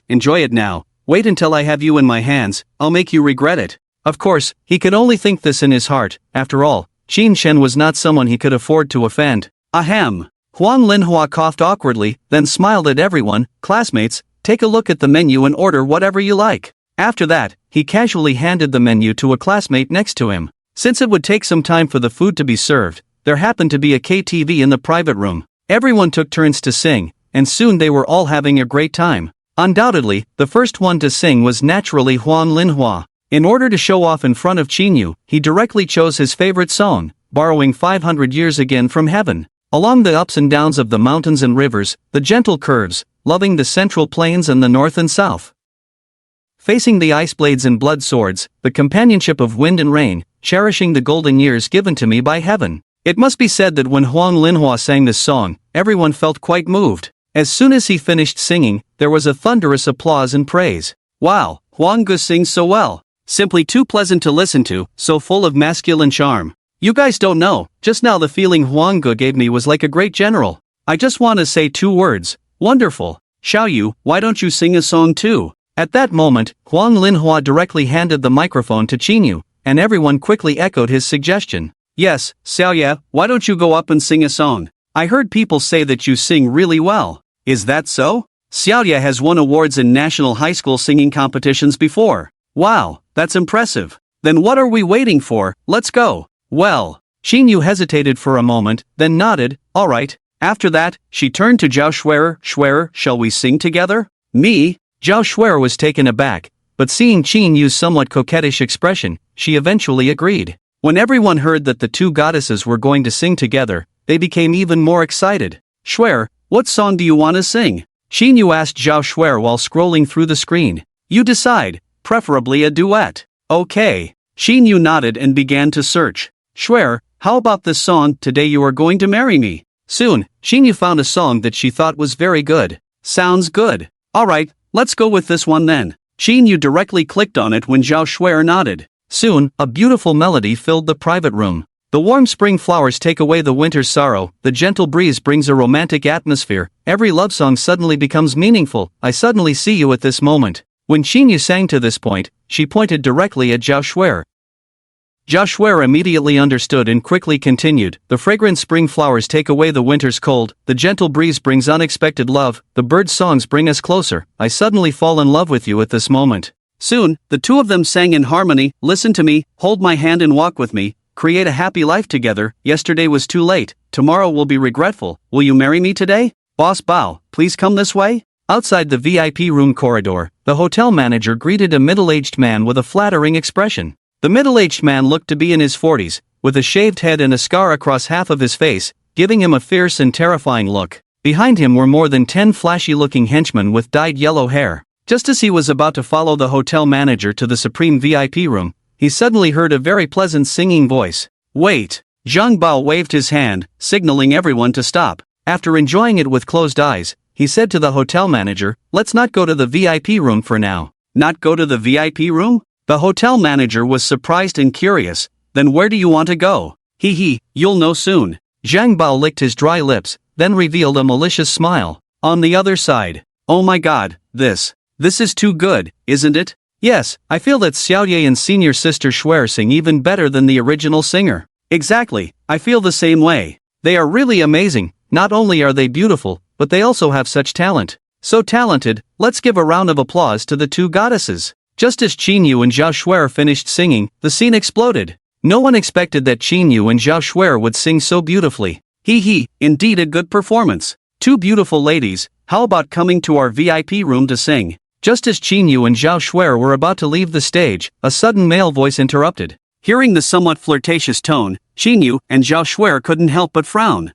enjoy it now. Wait until I have you in my hands, I'll make you regret it. Of course, he could only think this in his heart. After all, Qin Shen was not someone he could afford to offend. Ahem. Huang Linhua coughed awkwardly, then smiled at everyone. Classmates, take a look at the menu and order whatever you like. After that, he casually handed the menu to a classmate next to him. Since it would take some time for the food to be served, there happened to be a KTV in the private room. Everyone took turns to sing, and soon they were all having a great time. Undoubtedly, the first one to sing was naturally Huang Linhua. In order to show off in front of Qinyu, he directly chose his favorite song, borrowing 500 years again from heaven. Along the ups and downs of the mountains and rivers, the gentle curves, loving the central plains and the north and south. Facing the ice blades and blood swords, the companionship of wind and rain, cherishing the golden years given to me by heaven. It must be said that when Huang Linhua sang this song, everyone felt quite moved. As soon as he finished singing, there was a thunderous applause and praise. Wow, Huanggu sings so well. Simply too pleasant to listen to, so full of masculine charm. You guys don't know, just now the feeling Huanggu gave me was like a great general. I just want to say 2 words. Wonderful. Xiaoyu, why don't you sing a song too? At that moment, Huang Linhua directly handed the microphone to Qinyu, and everyone quickly echoed his suggestion. Yes, Xiaoya, why don't you go up and sing a song? I heard people say that you sing really well. Is that so? Xiaoya has won awards in national high school singing competitions before. Wow, that's impressive. Then what are we waiting for? Let's go. Well, Qinyu hesitated for a moment, then nodded, alright. After that, she turned to Zhao Shuer. Shuer, shall we sing together? Me? Zhao Shuer was taken aback, but seeing Qinyu's somewhat coquettish expression, she eventually agreed. When everyone heard that the 2 goddesses were going to sing together, they became even more excited. Shuer, what song do you want to sing? Qinyu asked Zhao Shuer while scrolling through the screen. You decide, preferably a duet. Okay. Qinyu nodded and began to search. Shuer, how about this song, Today You Are Going to Marry Me? Soon, Qinyu found a song that she thought was very good. Sounds good. Alright, let's go with this one then. Qinyu directly clicked on it when Zhao Shuer nodded. Soon, a beautiful melody filled the private room. The warm spring flowers take away the winter's sorrow, the gentle breeze brings a romantic atmosphere, every love song suddenly becomes meaningful, I suddenly see you at this moment. When Qinyu sang to this point, she pointed directly at Zhao Shuer. Zhao Shuer immediately understood and quickly continued, the fragrant spring flowers take away the winter's cold, the gentle breeze brings unexpected love, the bird songs bring us closer, I suddenly fall in love with you at this moment. Soon, the two of them sang in harmony, listen to me, hold my hand and walk with me, create a happy life together, yesterday was too late, tomorrow will be regretful, will you marry me today? Boss Bao, please come this way? Outside the VIP room corridor, the hotel manager greeted a middle-aged man with a flattering expression. The middle-aged man looked to be in his 40s, with a shaved head and a scar across half of his face, giving him a fierce and terrifying look. Behind him were more than 10 flashy-looking henchmen with dyed yellow hair. Just as he was about to follow the hotel manager to the supreme VIP room, he suddenly heard a very pleasant singing voice. Wait! Zhang Bao waved his hand, signaling everyone to stop. After enjoying it with closed eyes, he said to the hotel manager, let's not go to the VIP room for now. Not go to the VIP room? The hotel manager was surprised and curious. Then where do you want to go? Hee, you'll know soon. Zhang Bao licked his dry lips, then revealed a malicious smile. On the other side. Oh my god, this is too good, isn't it? Yes, I feel that Xiaoye and senior sister Shuer sing even better than the original singer. Exactly, I feel the same way. They are really amazing, not only are they beautiful, but they also have such talent. So talented, let's give a round of applause to the two goddesses. Just as Qinyu and Zhao Shuer finished singing, the scene exploded. No one expected that Qinyu and Zhao Shuer would sing so beautifully. Hee, indeed a good performance. Two beautiful ladies, how about coming to our VIP room to sing? Just as Qinyu and Zhao Shuer were about to leave the stage, a sudden male voice interrupted. Hearing the somewhat flirtatious tone, Qinyu and Zhao Shuer couldn't help but frown.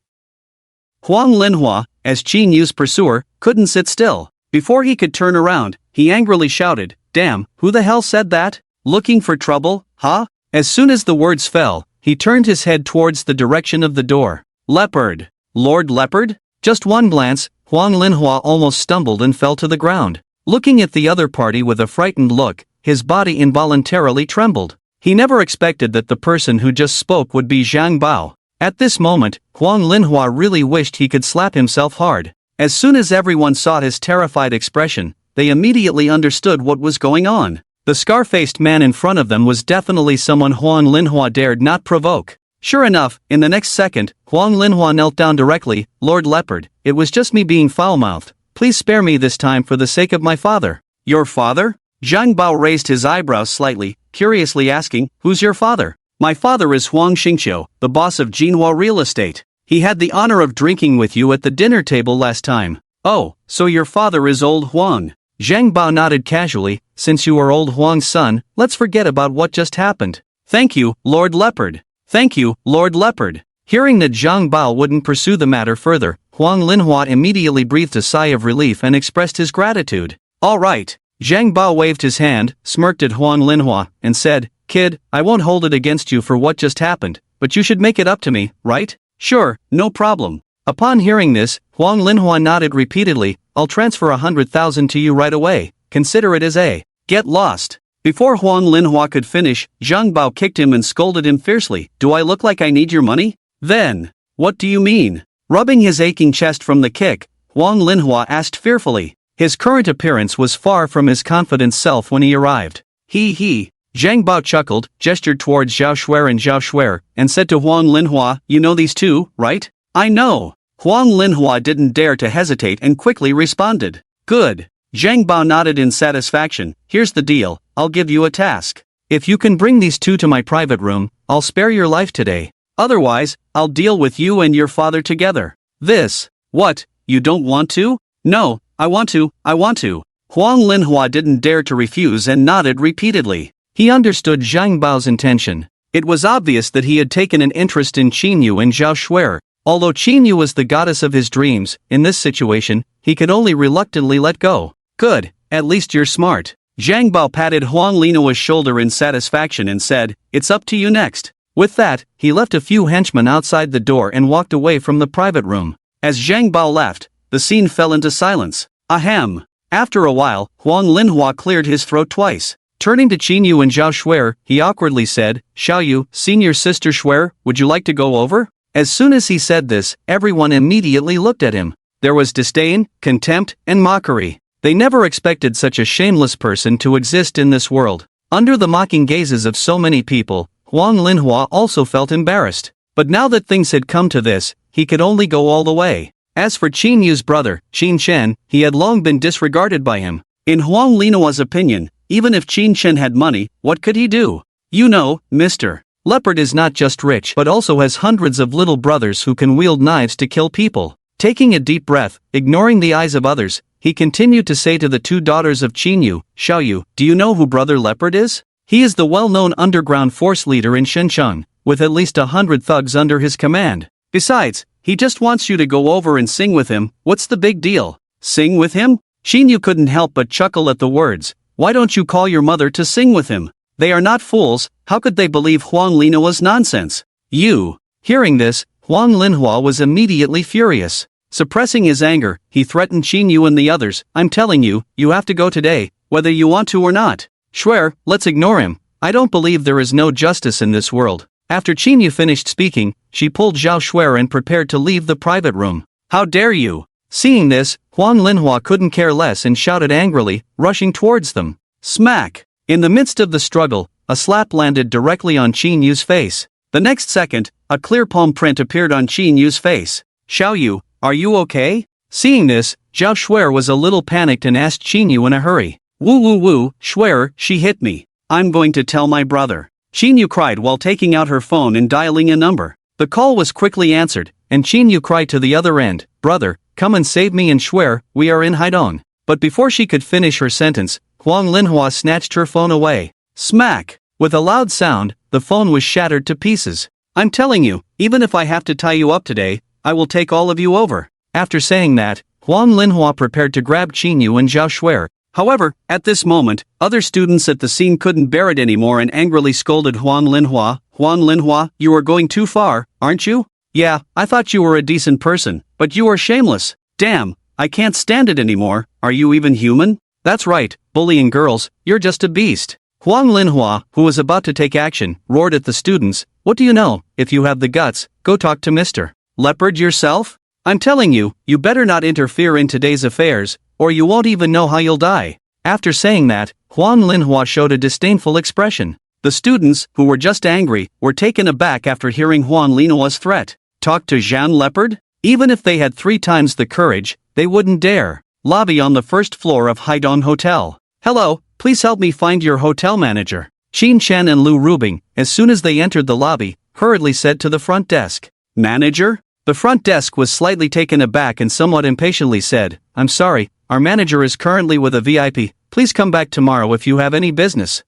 Huang Linhua, as Qinyu's pursuer, couldn't sit still. Before he could turn around, he angrily shouted, damn, who the hell said that? Looking for trouble, huh? As soon as the words fell, he turned his head towards the direction of the door. Leopard. Lord Leopard? Just one glance, Huang Linhua almost stumbled and fell to the ground. Looking at the other party with a frightened look, his body involuntarily trembled. He never expected that the person who just spoke would be Zhang Bao. At this moment, Huang Linhua really wished he could slap himself hard. As soon as everyone saw his terrified expression, they immediately understood what was going on. The scar-faced man in front of them was definitely someone Huang Linhua dared not provoke. Sure enough, in the next second, Huang Linhua knelt down directly. Lord Leopard, it was just me being foul-mouthed. Please spare me this time for the sake of my father. Your father? Zhang Bao raised his eyebrows slightly, curiously asking, who's your father? My father is Huang Xingqiu, the boss of Jinhua Real Estate. He had the honor of drinking with you at the dinner table last time. Oh, so your father is old Huang. Zhang Bao nodded casually, since you are old Huang's son, let's forget about what just happened. Thank you, Lord Leopard. Thank you, Lord Leopard. Hearing that Zhang Bao wouldn't pursue the matter further, Huang Linhua immediately breathed a sigh of relief and expressed his gratitude. All right. Zhang Bao waved his hand, smirked at Huang Linhua, and said, Kid, I won't hold it against you for what just happened, but you should make it up to me, right? Sure, no problem. Upon hearing this, Huang Linhua nodded repeatedly, I'll transfer 100,000 to you right away, consider it as a get lost. Before Huang Linhua could finish, Zhang Bao kicked him and scolded him fiercely, do I look like I need your money? Then, what do you mean? Rubbing his aching chest from the kick, Huang Linhua asked fearfully. His current appearance was far from his confident self when he arrived. Hee. Zhang Bao chuckled, gestured towards Zhao Shuer and Zhao Shuer, and said to Huang Linhua, you know these two, right? I know. Huang Linhua didn't dare to hesitate and quickly responded. Good. Zhang Bao nodded in satisfaction, here's the deal, I'll give you a task. If you can bring these two to my private room, I'll spare your life today. Otherwise, I'll deal with you and your father together. This. What, you don't want to? No, I want to. Huang Linhua didn't dare to refuse and nodded repeatedly. He understood Zhang Bao's intention. It was obvious that he had taken an interest in Qinyu and Zhao Shuer. Although Qinyu was the goddess of his dreams, in this situation, he could only reluctantly let go. Good, at least you're smart. Zhang Bao patted Huang Linhua's shoulder in satisfaction and said, it's up to you next. With that, he left a few henchmen outside the door and walked away from the private room. As Zhang Bao left, the scene fell into silence. Ahem. After a while, Huang Linhua cleared his throat twice. Turning to Qinyu and Zhao Shuer, he awkwardly said, Xiaoyu, senior sister Shuer, would you like to go over? As soon as he said this, everyone immediately looked at him. There was disdain, contempt, and mockery. They never expected such a shameless person to exist in this world. Under the mocking gazes of so many people, Huang Linhua also felt embarrassed. But now that things had come to this, he could only go all the way. As for Qinyu's brother, Qin Shen, he had long been disregarded by him. In Huang Linhua's opinion, Even if Qin Shen had money, what could he do? You know, Mr. Leopard is not just rich but also has hundreds of little brothers who can wield knives to kill people. Taking a deep breath, ignoring the eyes of others, he continued to say to the two daughters of Qinyu, Xiaoyu, do you know who Brother Leopard is? He is the well-known underground force leader in Shenzhen, with at least 100 thugs under his command. Besides, he just wants you to go over and sing with him. What's the big deal? Sing with him? Xinyu couldn't help but chuckle at the words. Why don't you call your mother to sing with him? They are not fools, how could they believe Huang Lina's nonsense? You. Hearing this, Huang Linhua was immediately furious. Suppressing his anger, he threatened Xinyu and the others, I'm telling you, you have to go today, whether you want to or not. Swear, let's ignore him. I don't believe there is no justice in this world. After Xinyu finished speaking, she pulled Zhao Shuer and prepared to leave the private room. How dare you? Seeing this, Huang Linhua couldn't care less and shouted angrily, rushing towards them. Smack! In the midst of the struggle, a slap landed directly on Qinyu's face. The next second, a clear palm print appeared on Qinyu's face. Xiaoyu, are you okay? Seeing this, Zhao Shuer was a little panicked and asked Qinyu in a hurry. Woo woo woo, Shuer, she hit me. I'm going to tell my brother. Qinyu cried while taking out her phone and dialing a number. The call was quickly answered, and Qinyu cried to the other end, Brother, come and save me and Shuer, we are in Haidong. But before she could finish her sentence, Huang Linhua snatched her phone away. Smack! With a loud sound, the phone was shattered to pieces. I'm telling you, even if I have to tie you up today, I will take all of you over. After saying that, Huang Linhua prepared to grab Qinyu and Zhao Shuer. However, at this moment, other students at the scene couldn't bear it anymore and angrily scolded Huang Linhua. Huang Linhua, you are going too far, aren't you? Yeah, I thought you were a decent person, but you are shameless. Damn, I can't stand it anymore. Are you even human? That's right, bullying girls, you're just a beast. Huang Linhua, who was about to take action, roared at the students. What do you know? If you have the guts, go talk to Mr. Leopard yourself? I'm telling you, you better not interfere in today's affairs, or you won't even know how you'll die. After saying that, Huang Linhua showed a disdainful expression. The students, who were just angry, were taken aback after hearing Huang Linhua's threat. Talk to Zhan Leopard? Even if they had 3 times the courage, they wouldn't dare. Lobby on the first floor of Haidong Hotel. Hello, please help me find your hotel manager. Qin Chen and Lu Rubing, as soon as they entered the lobby, hurriedly said to the front desk. Manager? The front desk was slightly taken aback and somewhat impatiently said, I'm sorry, our manager is currently with a VIP, please come back tomorrow if you have any business.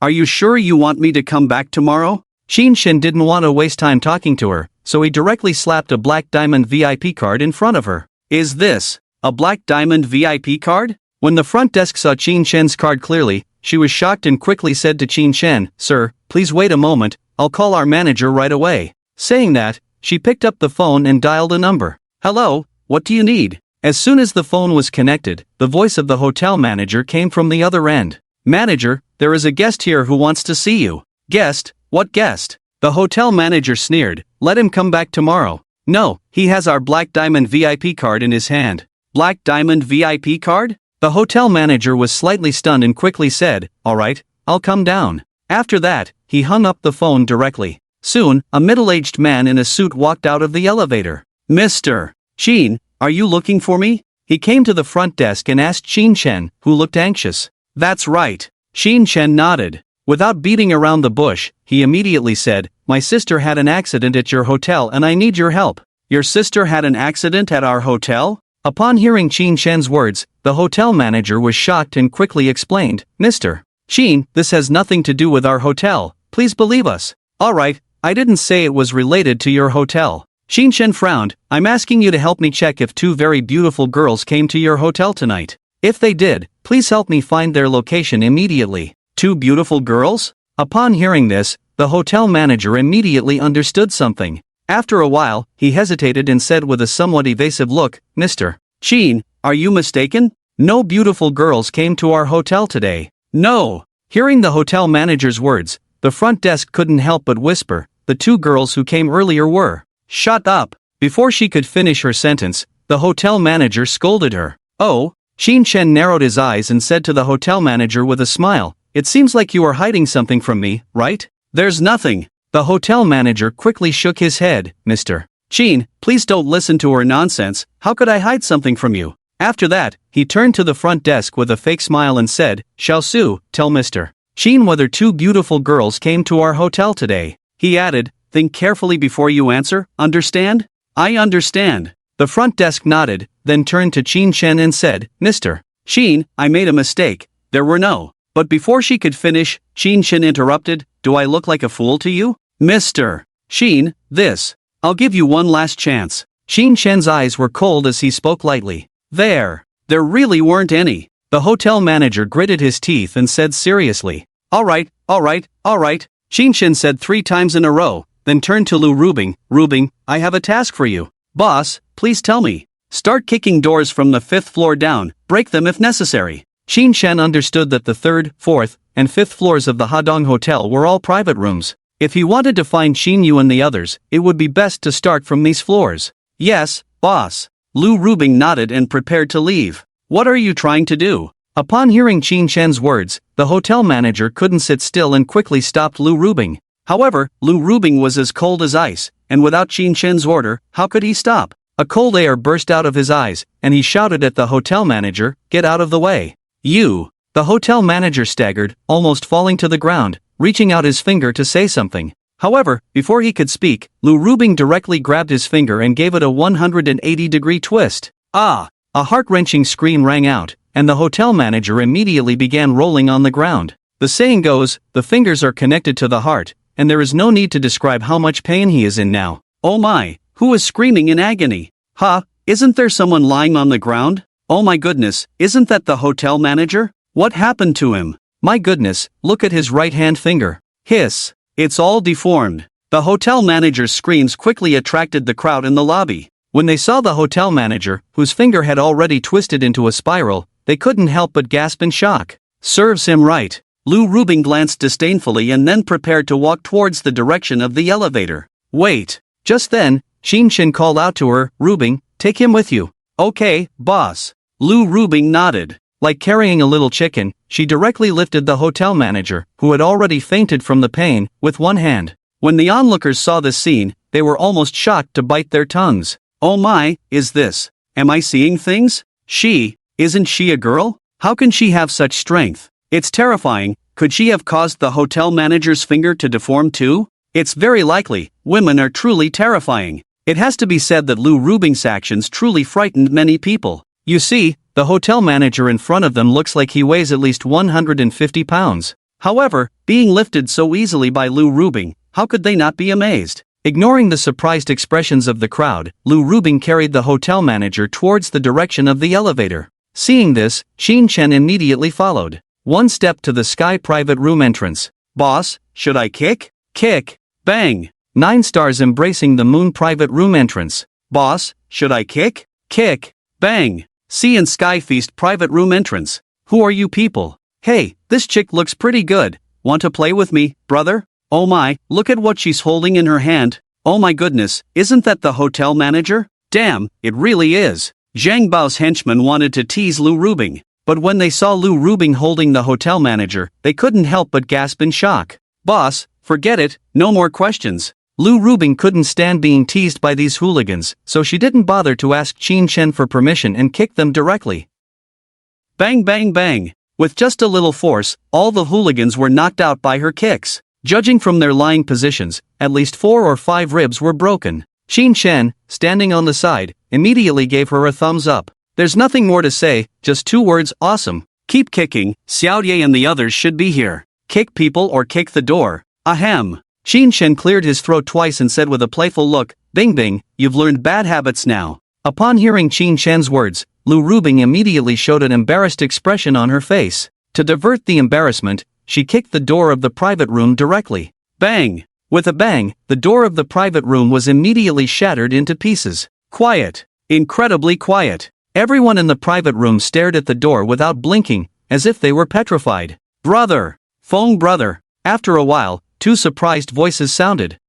Are you sure you want me to come back tomorrow? Qin Shen didn't want to waste time talking to her, so he directly slapped a black diamond VIP card in front of her. Is this a black diamond VIP card? When the front desk saw Qin Shen's card clearly, she was shocked and quickly said to Qin Shen, Sir, please wait a moment, I'll call our manager right away. Saying that, she picked up the phone and dialed a number. Hello, what do you need? As soon as the phone was connected, the voice of the hotel manager came from the other end. Manager, there is a guest here who wants to see you. Guest? What guest? The hotel manager sneered. Let him come back tomorrow. No, he has our Black Diamond VIP card in his hand. Black Diamond VIP card? The hotel manager was slightly stunned and quickly said, Alright, I'll come down. After that, he hung up the phone directly. Soon, a middle-aged man in a suit walked out of the elevator. Mr. Qin, are you looking for me? He came to the front desk and asked Qin Chen, who looked anxious. That's right. Qin Chen nodded. Without beating around the bush, he immediately said, My sister had an accident at your hotel and I need your help. Your sister had an accident at our hotel? Upon hearing Qin Shen's words, the hotel manager was shocked and quickly explained, Mr. Qin, this has nothing to do with our hotel, please believe us. Alright, I didn't say it was related to your hotel. Qin Shen frowned, I'm asking you to help me check if 2 very beautiful girls came to your hotel tonight. If they did, please help me find their location immediately. 2 beautiful girls? Upon hearing this, the hotel manager immediately understood something. After a while, he hesitated and said with a somewhat evasive look, Mr. Qin, are you mistaken? No beautiful girls came to our hotel today. No. Hearing the hotel manager's words, the front desk couldn't help but whisper, the 2 girls who came earlier were. Shut up. Before she could finish her sentence, the hotel manager scolded her. Oh. Qin Chen narrowed his eyes and said to the hotel manager with a smile, It seems like you are hiding something from me, right? There's nothing. The hotel manager quickly shook his head. Mr. Qin, please don't listen to her nonsense, how could I hide something from you? After that, he turned to the front desk with a fake smile and said, "Shall Su, tell Mr. Shin whether two beautiful girls came to our hotel today." He added, "Think carefully before you answer, understand?" "I understand." The front desk nodded, then turned to Chin Chen and said, "Mr. Shin, I made a mistake, there were no." But before she could finish, Chin Chen interrupted, "Do I look like a fool to you? Mr. Shin, I'll give you one last chance." Chin Chen's eyes were cold as he spoke lightly. There really weren't any. The hotel manager gritted his teeth and said seriously, All right. Chin Chen said 3 times in a row, then turned to Lu Rubing. "Rubing, I have a task for you." "Boss, please tell me." "Start kicking doors from the 5th floor down, break them if necessary." Chin Chen understood that the 3rd, 4th, and 5th floors of the Hadong Hotel were all private rooms. If he wanted to find Chin Yu and the others, it would be best to start from these floors. "Yes, boss." Lu Rubing nodded and prepared to leave. "What are you trying to do?" Upon hearing Chin Chen's words, the hotel manager couldn't sit still and quickly stopped Lu Rubing. However, Lu Rubing was as cold as ice, and without Chin Chen's order, how could he stop? A cold air burst out of his eyes, and he shouted at the hotel manager, "Get out of the way." "You!" The hotel manager staggered, almost falling to the ground, reaching out his finger to say something. However, before he could speak, Lu Rubing directly grabbed his finger and gave it a 180-degree twist. "Ah!" A heart-wrenching scream rang out, and the hotel manager immediately began rolling on the ground. The saying goes, the fingers are connected to the heart, and there is no need to describe how much pain he is in now. "Oh my, who is screaming in agony? Huh, isn't there someone lying on the ground? Oh my goodness, isn't that the hotel manager? What happened to him? My goodness, look at his right hand finger. Hiss, it's all deformed." The hotel manager's screams quickly attracted the crowd in the lobby. When they saw the hotel manager, whose finger had already twisted into a spiral, they couldn't help but gasp in shock. "Serves him right." Lu Rubing glanced disdainfully and then prepared to walk towards the direction of the elevator. "Wait." Just then, Chin Chen called out to her, "Rubing, take him with you." "Okay, boss." Lu Rubing nodded. Like carrying a little chicken, she directly lifted the hotel manager, who had already fainted from the pain, with one hand. When the onlookers saw this scene, they were almost shocked to bite their tongues. "Oh my, am I seeing things? Isn't she a girl? How can she have such strength? It's terrifying. Could she have caused the hotel manager's finger to deform too? It's very likely. Women are truly terrifying." It has to be said that Lu Rubing's actions truly frightened many people. You see, the hotel manager in front of them looks like he weighs at least 150 pounds. However, being lifted so easily by Lu Rubing, how could they not be amazed? Ignoring the surprised expressions of the crowd, Lu Rubing carried the hotel manager towards the direction of the elevator. Seeing this, Chin Chen immediately followed. One step to the sky private room entrance. "Boss, should I kick?" "Kick." Bang. 9 stars embracing the moon private room entrance. "Boss, should I kick?" "Kick." Bang. Sea and Sky Feast private room entrance. "Who are you people? Hey, this chick looks pretty good. Want to play with me, brother? Oh my, look at what she's holding in her hand. Oh my goodness, isn't that the hotel manager? Damn, it really is." Zhang Bao's henchmen wanted to tease Lu Rubing, but when they saw Lu Rubing holding the hotel manager, they couldn't help but gasp in shock. "Boss, forget it, no more questions." Lu Rubing couldn't stand being teased by these hooligans, so she didn't bother to ask Chin Chen for permission and kicked them directly. Bang bang bang. With just a little force, all the hooligans were knocked out by her kicks. Judging from their lying positions, at least 4 or 5 ribs were broken. Chin Chen, standing on the side, immediately gave her a thumbs up. There's nothing more to say, just 2 words, awesome. Keep kicking, Xiao Ye and the others should be here. Kick people or kick the door. Ahem. Chin Chen cleared his throat twice and said with a playful look, "Bing bing, you've learned bad habits now." Upon hearing Chin Chen's words, Lu Rubing immediately showed an embarrassed expression on her face. To divert the embarrassment, she kicked the door of the private room directly. Bang! With a bang, the door of the private room was immediately shattered into pieces. Quiet. Incredibly quiet. Everyone in the private room stared at the door without blinking, as if they were petrified. "Brother! Feng brother!" After a while, 2 surprised voices sounded.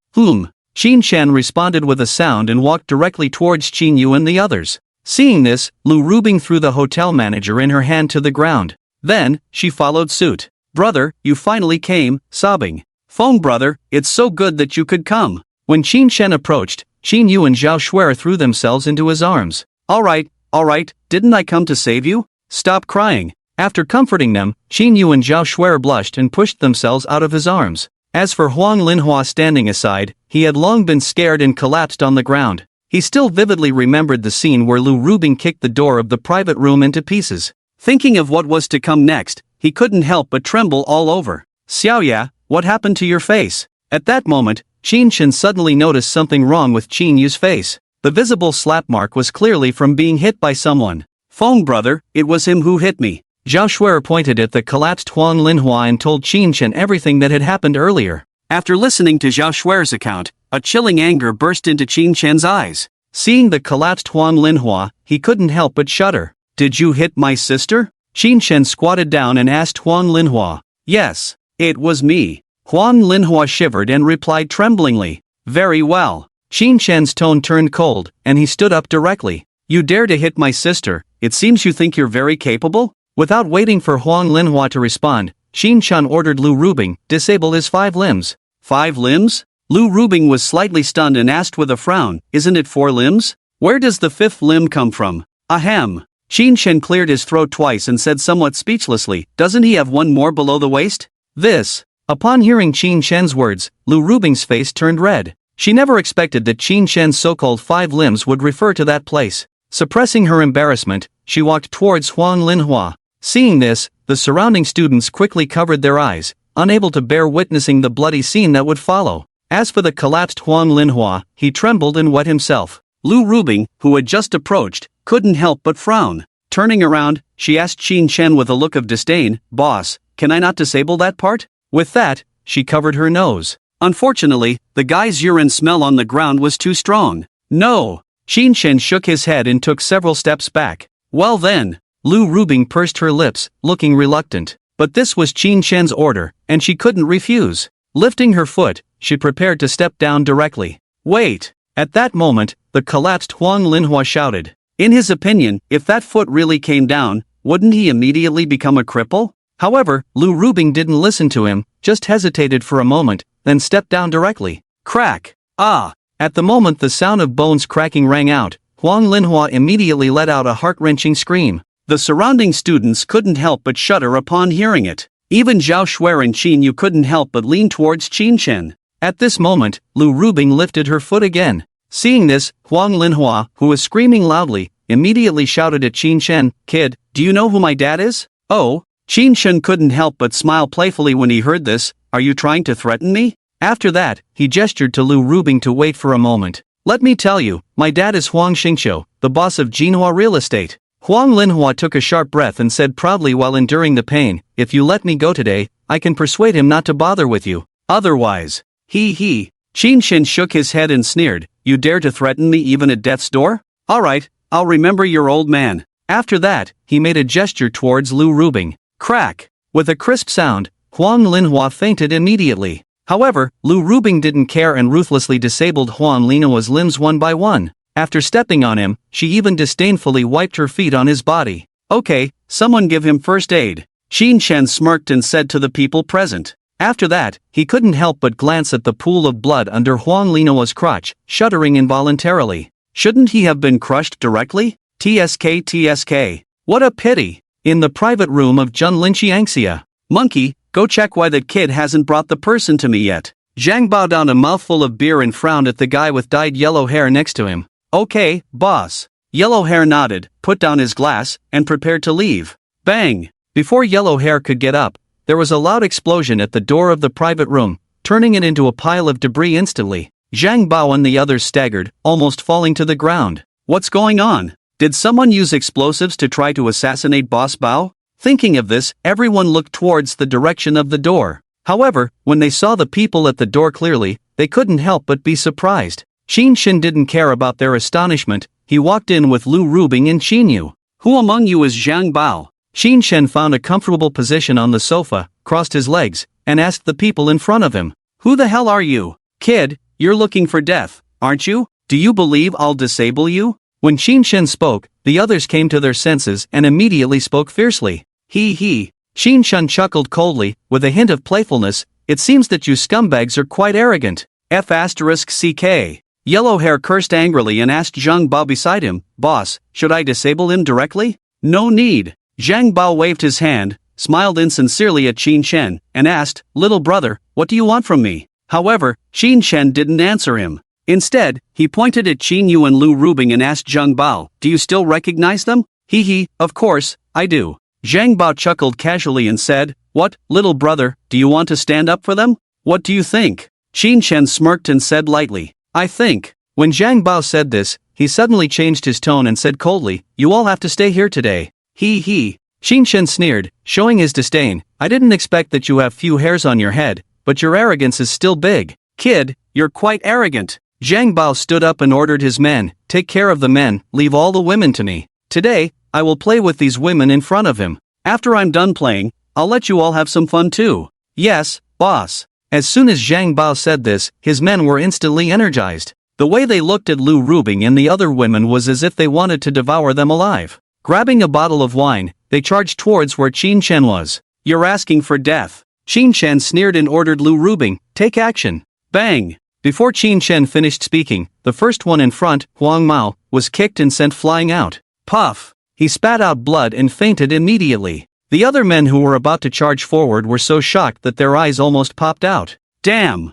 Chin Chen responded with a sound and walked directly towards Chin Yu and the others. Seeing this, Lu Rubing threw the hotel manager in her hand to the ground. Then, she followed suit. "Brother, you finally came," sobbing. "Feng brother, it's so good that you could come." When Chin Chen approached, Chin Yu and Zhao Shuer threw themselves into his arms. "Alright, Alright, didn't I come to save you? Stop crying. After comforting them, Qin Yu and Zhao Shuer blushed and pushed themselves out of his arms. As for Huang Linhua standing aside, he had long been scared and collapsed on the ground. He still vividly remembered the scene where Lu Rubing kicked the door of the private room into pieces. Thinking of what was to come next, he couldn't help but tremble all over. Xiaoya, what happened to your face? At that moment, Qin Shen suddenly noticed something wrong with Qin Yu's face. The visible slap mark was clearly from being hit by someone. Feng brother, it was him who hit me. Zhao Shuer pointed at the collapsed Huang Linhua and told Qin Shen everything that had happened earlier. After listening to Zhao Shuer's account, a chilling anger burst into Qin Shen's eyes. Seeing the collapsed Huang Linhua, he couldn't help but shudder. Did you hit my sister? Qin Shen squatted down and asked Huang Linhua. Yes, it was me. Huang Linhua shivered and replied tremblingly. Very well. Qin Shen's tone turned cold, and he stood up directly. You dare to hit my sister, it seems you think you're very capable? Without waiting for Huang Linhua to respond, Qin Shen ordered Lu Rubing, disable his 5 limbs. 5 limbs? Lu Rubing was slightly stunned and asked with a frown, isn't it 4 limbs? Where does the 5th limb come from? Ahem. Qin Shen cleared his throat twice and said somewhat speechlessly, doesn't he have one more below the waist? This. Upon hearing Qin Shen's words, Lu Rubing's face turned red. She never expected that Qin Shen's so-called 5 limbs would refer to that place. Suppressing her embarrassment, she walked towards Huang Linhua. Seeing this, the surrounding students quickly covered their eyes, unable to bear witnessing the bloody scene that would follow. As for the collapsed Huang Linhua, he trembled and wet himself. Lu Rubing, who had just approached, couldn't help but frown. Turning around, she asked Qin Shen with a look of disdain, Boss, can I not disable that part? With that, she covered her nose. Unfortunately, the guy's urine smell on the ground was too strong. No! Qin Shen shook his head and took several steps back. Well then. Lu Rubing pursed her lips, looking reluctant. But this was Qin Shen's order, and she couldn't refuse. Lifting her foot, she prepared to step down directly. Wait! At that moment, the collapsed Huang Linhua shouted. In his opinion, if that foot really came down, wouldn't he immediately become a cripple? However, Lu Rubing didn't listen to him, just hesitated for a moment, then stepped down directly. Crack! Ah! At the moment the sound of bones cracking rang out, Huang Linhua immediately let out a heart-wrenching scream. The surrounding students couldn't help but shudder upon hearing it. Even Zhao Shuer and Qin Yu couldn't help but lean towards Qin Shen. At this moment, Lu Rubing lifted her foot again. Seeing this, Huang Linhua, who was screaming loudly, immediately shouted at Qin Shen, Kid, do you know who my dad is? Oh? Qin Shen couldn't help but smile playfully when he heard this. Are you trying to threaten me? After that, he gestured to Lu Rubing to wait for a moment. Let me tell you, my dad is Huang Xingqiu, the boss of Jinhua Real Estate. Huang Linhua took a sharp breath and said proudly while enduring the pain, if you let me go today, I can persuade him not to bother with you. Otherwise, he. Qin Shen shook his head and sneered, you dare to threaten me even at death's door? Alright, I'll remember your old man. After that, he made a gesture towards Lu Rubing. Crack! With a crisp sound, Huang Linhua fainted immediately. However, Lu Rubing didn't care and ruthlessly disabled Huang Linhua's limbs one by one. After stepping on him, she even disdainfully wiped her feet on his body. Okay, someone give him first aid. Qin Shen smirked and said to the people present. After that, he couldn't help but glance at the pool of blood under Huang Linhua's crotch, shuddering involuntarily. Shouldn't he have been crushed directly? TSK. What a pity. In the private room of Jun Linxiangxia. Monkey, go check why that kid hasn't brought the person to me yet. Zhang Bao downed a mouthful of beer and frowned at the guy with dyed yellow hair next to him. Okay, boss. Yellow hair nodded, put down his glass, and prepared to leave. Bang! Before yellow hair could get up, there was a loud explosion at the door of the private room, turning it into a pile of debris instantly. Zhang Bao and the others staggered, almost falling to the ground. What's going on? Did someone use explosives to try to assassinate Boss Bao? Thinking of this, everyone looked towards the direction of the door. However, when they saw the people at the door clearly, they couldn't help but be surprised. Qin Shen didn't care about their astonishment. He walked in with Lu Rubing and Qin Yu. Who among you is Zhang Bao? Qin Shen found a comfortable position on the sofa, crossed his legs, and asked the people in front of him. Who the hell are you? Kid, you're looking for death, aren't you? Do you believe I'll disable you? When Qin Shen spoke, the others came to their senses and immediately spoke fiercely. He. Qin Shen chuckled coldly, with a hint of playfulness. It seems that you scumbags are quite arrogant. F***ck. Yellow Hair cursed angrily and asked Zhang Bao beside him, "Boss, should I disable him directly?" "No need." Zhang Bao waved his hand, smiled insincerely at Qin Shen, and asked, "Little brother, what do you want from me?" However, Qin Shen didn't answer him. Instead, he pointed at Qin Yu and Lu Rubing and asked Zhang Bao, "Do you still recognize them?" "Hee, of course, I do." Zhang Bao chuckled casually and said, "What, little brother, do you want to stand up for them?" "What do you think?" Qin Shen smirked and said lightly, "I think." When Zhang Bao said this, he suddenly changed his tone and said coldly, "You all have to stay here today." Hee. Qin Shen sneered, showing his disdain, "I didn't expect that you have few hairs on your head, but your arrogance is still big. Kid, you're quite arrogant." Zhang Bao stood up and ordered his men, "Take care of the men, leave all the women to me. Today, I will play with these women in front of him. After I'm done playing, I'll let you all have some fun too." "Yes, boss." As soon as Zhang Bao said this, his men were instantly energized. The way they looked at Lu Rubing and the other women was as if they wanted to devour them alive. Grabbing a bottle of wine, they charged towards where Qin Shen was. "You're asking for death." Qin Shen sneered and ordered Lu Rubing, "Take action." Bang! Before Qin Shen finished speaking, the first one in front, Huang Mao, was kicked and sent flying out. Puff! He spat out blood and fainted immediately. The other men who were about to charge forward were so shocked that their eyes almost popped out. Damn!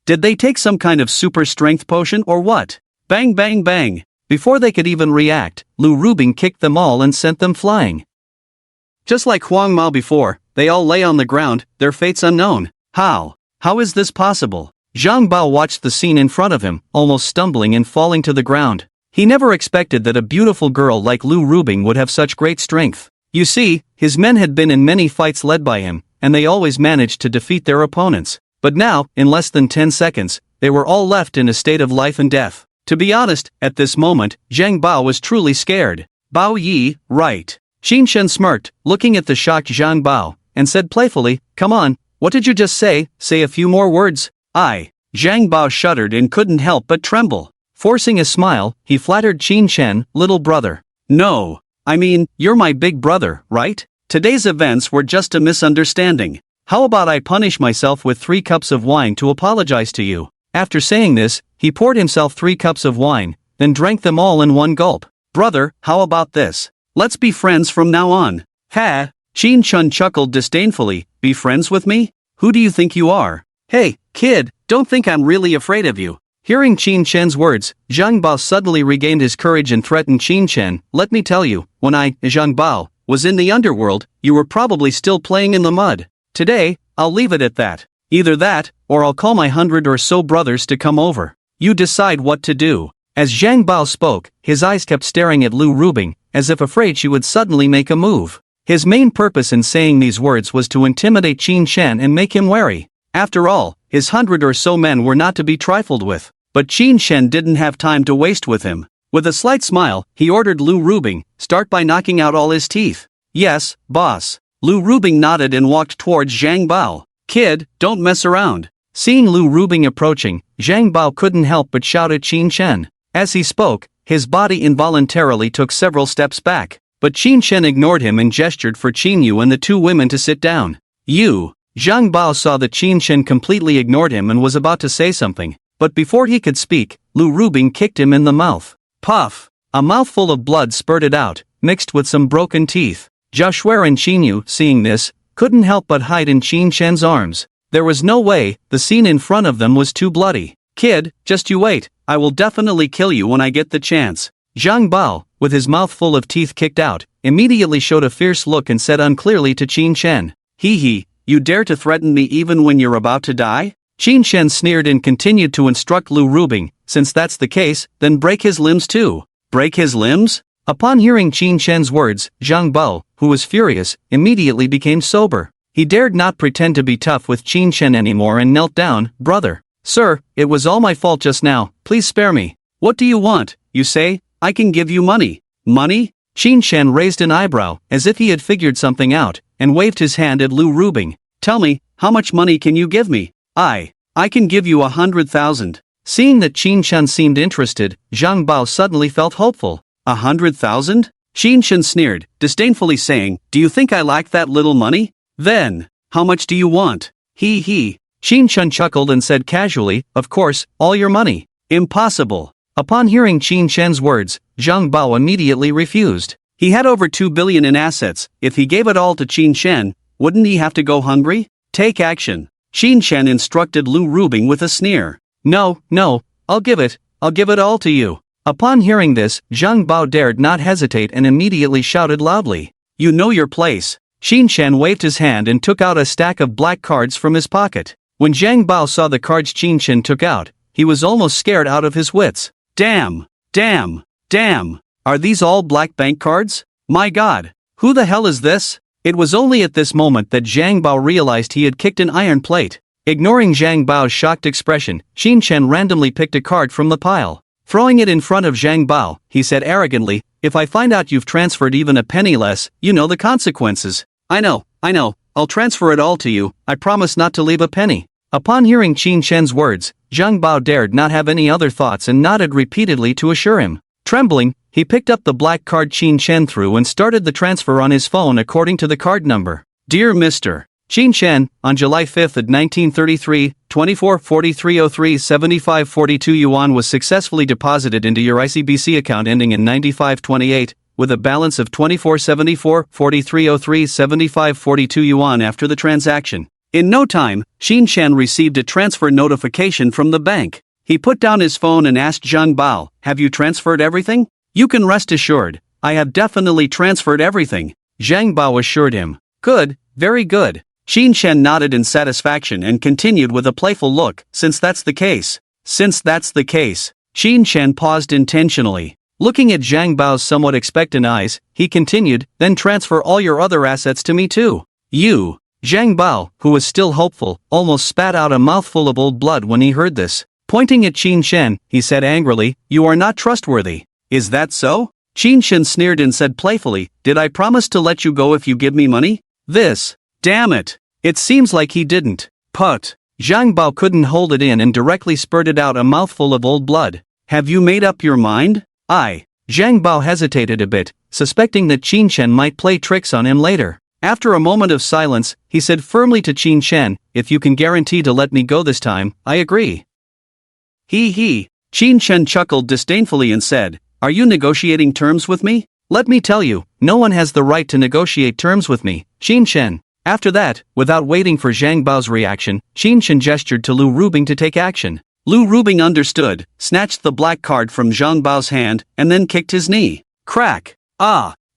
Did they take some kind of super strength potion or what? Bang bang bang! Before they could even react, Lu Rubing kicked them all and sent them flying. Just like Huang Mao before, they all lay on the ground, their fates unknown. How is this possible? Zhang Bao watched the scene in front of him, almost stumbling and falling to the ground. He never expected that a beautiful girl like Lu Rubing would have such great strength. You see, his men had been in many fights led by him, and they always managed to defeat their opponents. But now, in less than 10 seconds, they were all left in a state of life and death. To be honest, at this moment, Zhang Bao was truly scared. "Bao Yi, right." Qin Shen smirked, looking at the shocked Zhang Bao, and said playfully, "Come on, what did you just say? Say a few more words." Zhang Bao shuddered and couldn't help but tremble. Forcing a smile, he flattered Qin Shen, "Little brother." "No. I mean, you're my big brother, right? Today's events were just a misunderstanding. How about I punish myself with 3 cups of wine to apologize to you?" After saying this, he poured himself 3 cups of wine, then drank them all in one gulp. "Brother, how about this? Let's be friends from now on." "Ha!" Qin Shen chuckled disdainfully, "Be friends with me? Who do you think you are? Hey, kid, don't think I'm really afraid of you." Hearing Qin Shen's words, Zhang Bao suddenly regained his courage and threatened Qin Shen, "Let me tell you, when I, Zhang Bao, was in the underworld, you were probably still playing in the mud. Today, I'll leave it at that. Either that, or I'll call my 100 or so brothers to come over. You decide what to do." As Zhang Bao spoke, his eyes kept staring at Lu Rubing, as if afraid she would suddenly make a move. His main purpose in saying these words was to intimidate Qin Shen and make him wary. After all, his 100 or so men were not to be trifled with. But Qin Shen didn't have time to waste with him. With a slight smile, he ordered Lu Rubing, "Start by knocking out all his teeth." "Yes, boss." Lu Rubing nodded and walked towards Zhang Bao. "Kid, don't mess around." Seeing Lu Rubing approaching, Zhang Bao couldn't help but shout at Qin Shen. As he spoke, his body involuntarily took several steps back, but Qin Shen ignored him and gestured for Qin Yu and the 2 women to sit down. Zhang Bao saw that Qin Shen completely ignored him and was about to say something, but before he could speak, Lu Rubing kicked him in the mouth. Puff! A mouthful of blood spurted out, mixed with some broken teeth. Zhao Shuer and Qin Yu, seeing this, couldn't help but hide in Qin Shen's arms. There was no way, the scene in front of them was too bloody. "Kid, just you wait, I will definitely kill you when I get the chance." Zhang Bao, with his mouth full of teeth kicked out, immediately showed a fierce look and said unclearly to Qin Shen, "Hee, you dare to threaten me even when you're about to die?" Qin Shen sneered and continued to instruct Lu Rubing, "Since that's the case, then break his limbs too." "Break his limbs?" Upon hearing Qin Shen's words, Zhang Bao, who was furious, immediately became sober. He dared not pretend to be tough with Qin Shen anymore and knelt down. "Brother. Sir, it was all my fault just now, please spare me." "What do you want, you say? I can give you money." "Money?" Qin Shen raised an eyebrow, as if he had figured something out, and waved his hand at Lu Rubing. "Tell me, how much money can you give me?" I can give you 100,000. Seeing that Qin Shen seemed interested, Zhang Bao suddenly felt hopeful. 100,000? Qin Shen sneered, disdainfully saying, "Do you think I lack that little money? Then, how much do you want?" He. Qin Chen chuckled and said casually, of course, all your money. Impossible. Upon hearing Qin Chen's words, Zhang Bao immediately refused. He had over 2 billion in assets. If he gave it all to Qin Chen, wouldn't he have to go hungry? Take action. Qin Chen instructed Lu Rubing with a sneer. No, I'll give it all to you. Upon hearing this, Zhang Bao dared not hesitate and immediately shouted loudly. You know your place. Qin Chen waved his hand and took out a stack of black cards from his pocket. When Zhang Bao saw the cards Qin Chen took out, he was almost scared out of his wits. Damn. Are these all black bank cards? My god. Who the hell is this? It was only at this moment that Zhang Bao realized he had kicked an iron plate. Ignoring Zhang Bao's shocked expression, Qin Chen randomly picked a card from the pile. Throwing it in front of Zhang Bao, he said arrogantly, if I find out you've transferred even a penny less, you know the consequences. I know, I'll transfer it all to you, I promise not to leave a penny. Upon hearing Qin Chen's words, Zhang Bao dared not have any other thoughts and nodded repeatedly to assure him. Trembling, he picked up the black card Qin Chen threw and started the transfer on his phone according to the card number. Dear Mr. Qin Chen, on July 5, 1933, 244303 7542 yuan was successfully deposited into your ICBC account ending in 9528, with a balance of 2474 4303 7542 yuan after the transaction. In no time, Qin Chen received a transfer notification from the bank. He put down his phone and asked Zhang Bao, have you transferred everything? You can rest assured, I have definitely transferred everything. Zhang Bao assured him. Good, very good. Qin Chen nodded in satisfaction and continued with a playful look, since that's the case. Qin Chen paused intentionally. Looking at Zhang Bao's somewhat expectant eyes, he continued, then transfer all your other assets to me too. You. Zhang Bao, who was still hopeful, almost spat out a mouthful of old blood when he heard this. Pointing at Qin Chen, he said angrily, you are not trustworthy. Is that so? Qin Chen sneered and said playfully, did I promise to let you go if you give me money? Damn it. It seems like he didn't. Put. Zhang Bao couldn't hold it in and directly spurted out a mouthful of old blood. Have you made up your mind? Zhang Bao hesitated a bit, suspecting that Qin Chen might play tricks on him later. After a moment of silence, he said firmly to Qin Chen, if you can guarantee to let me go this time, I agree. He. Qin Chen chuckled disdainfully and said, are you negotiating terms with me? Let me tell you, no one has the right to negotiate terms with me, Qin Chen. After that, without waiting for Zhang Bao's reaction, Qin Chen gestured to Lu Rubing to take action. Lu Rubing understood, snatched the black card from Zhang Bao's hand, and then kicked his knee. Crack!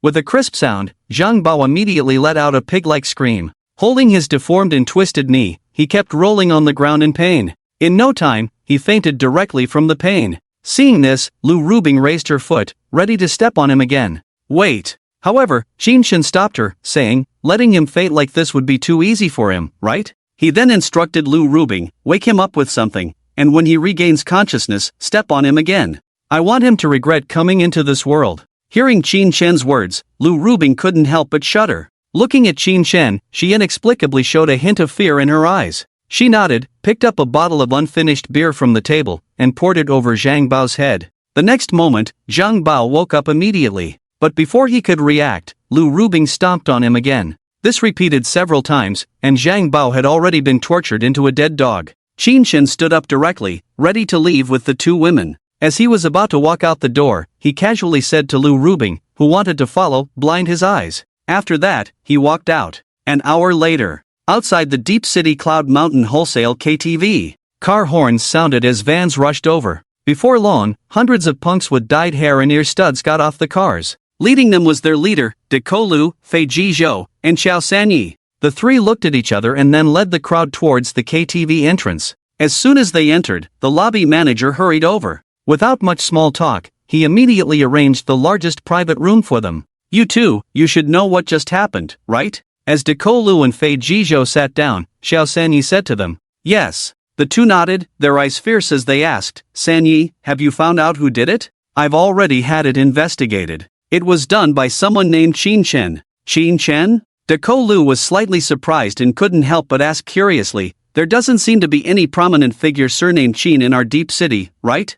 With a crisp sound, Zhang Bao immediately let out a pig-like scream. Holding his deformed and twisted knee, he kept rolling on the ground in pain. In no time, he fainted directly from the pain. Seeing this, Lu Rubing raised her foot, ready to step on him again. Wait! However, Qin Chen stopped her, saying, letting him faint like this would be too easy for him, right? He then instructed Lu Rubing, wake him up with something, and when he regains consciousness, step on him again. I want him to regret coming into this world. Hearing Qin Chen's words, Lu Rubing couldn't help but shudder. Looking at Qin Chen, she inexplicably showed a hint of fear in her eyes. She nodded, picked up a bottle of unfinished beer from the table, and poured it over Zhang Bao's head. The next moment, Zhang Bao woke up immediately. But before he could react, Lu Rubing stomped on him again. This repeated several times, and Zhang Bao had already been tortured into a dead dog. Qin Chen stood up directly, ready to leave with the two women. As he was about to walk out the door, he casually said to Lu Rubing, who wanted to follow, blind his eyes. After that, he walked out. An hour later, outside the Deep City Cloud Mountain Wholesale KTV, car horns sounded as vans rushed over. Before long, hundreds of punks with dyed hair and ear studs got off the cars. Leading them was their leader, De Kolu, Fei Jizhou, and Xiao Sanyi. The three looked at each other and then led the crowd towards the KTV entrance. As soon as they entered, the lobby manager hurried over. Without much small talk, he immediately arranged the largest private room for them. You two, you should know what just happened, right? As De Kolu and Fei Jizhou sat down, Xiao Sanyi said to them. Yes. The two nodded, their eyes fierce as they asked, Sanyi, have you found out who did it? I've already had it investigated. It was done by someone named Qin Chen. Qin Chen? De Kolu was slightly surprised and couldn't help but ask curiously, there doesn't seem to be any prominent figure surnamed Qin in our deep city, right?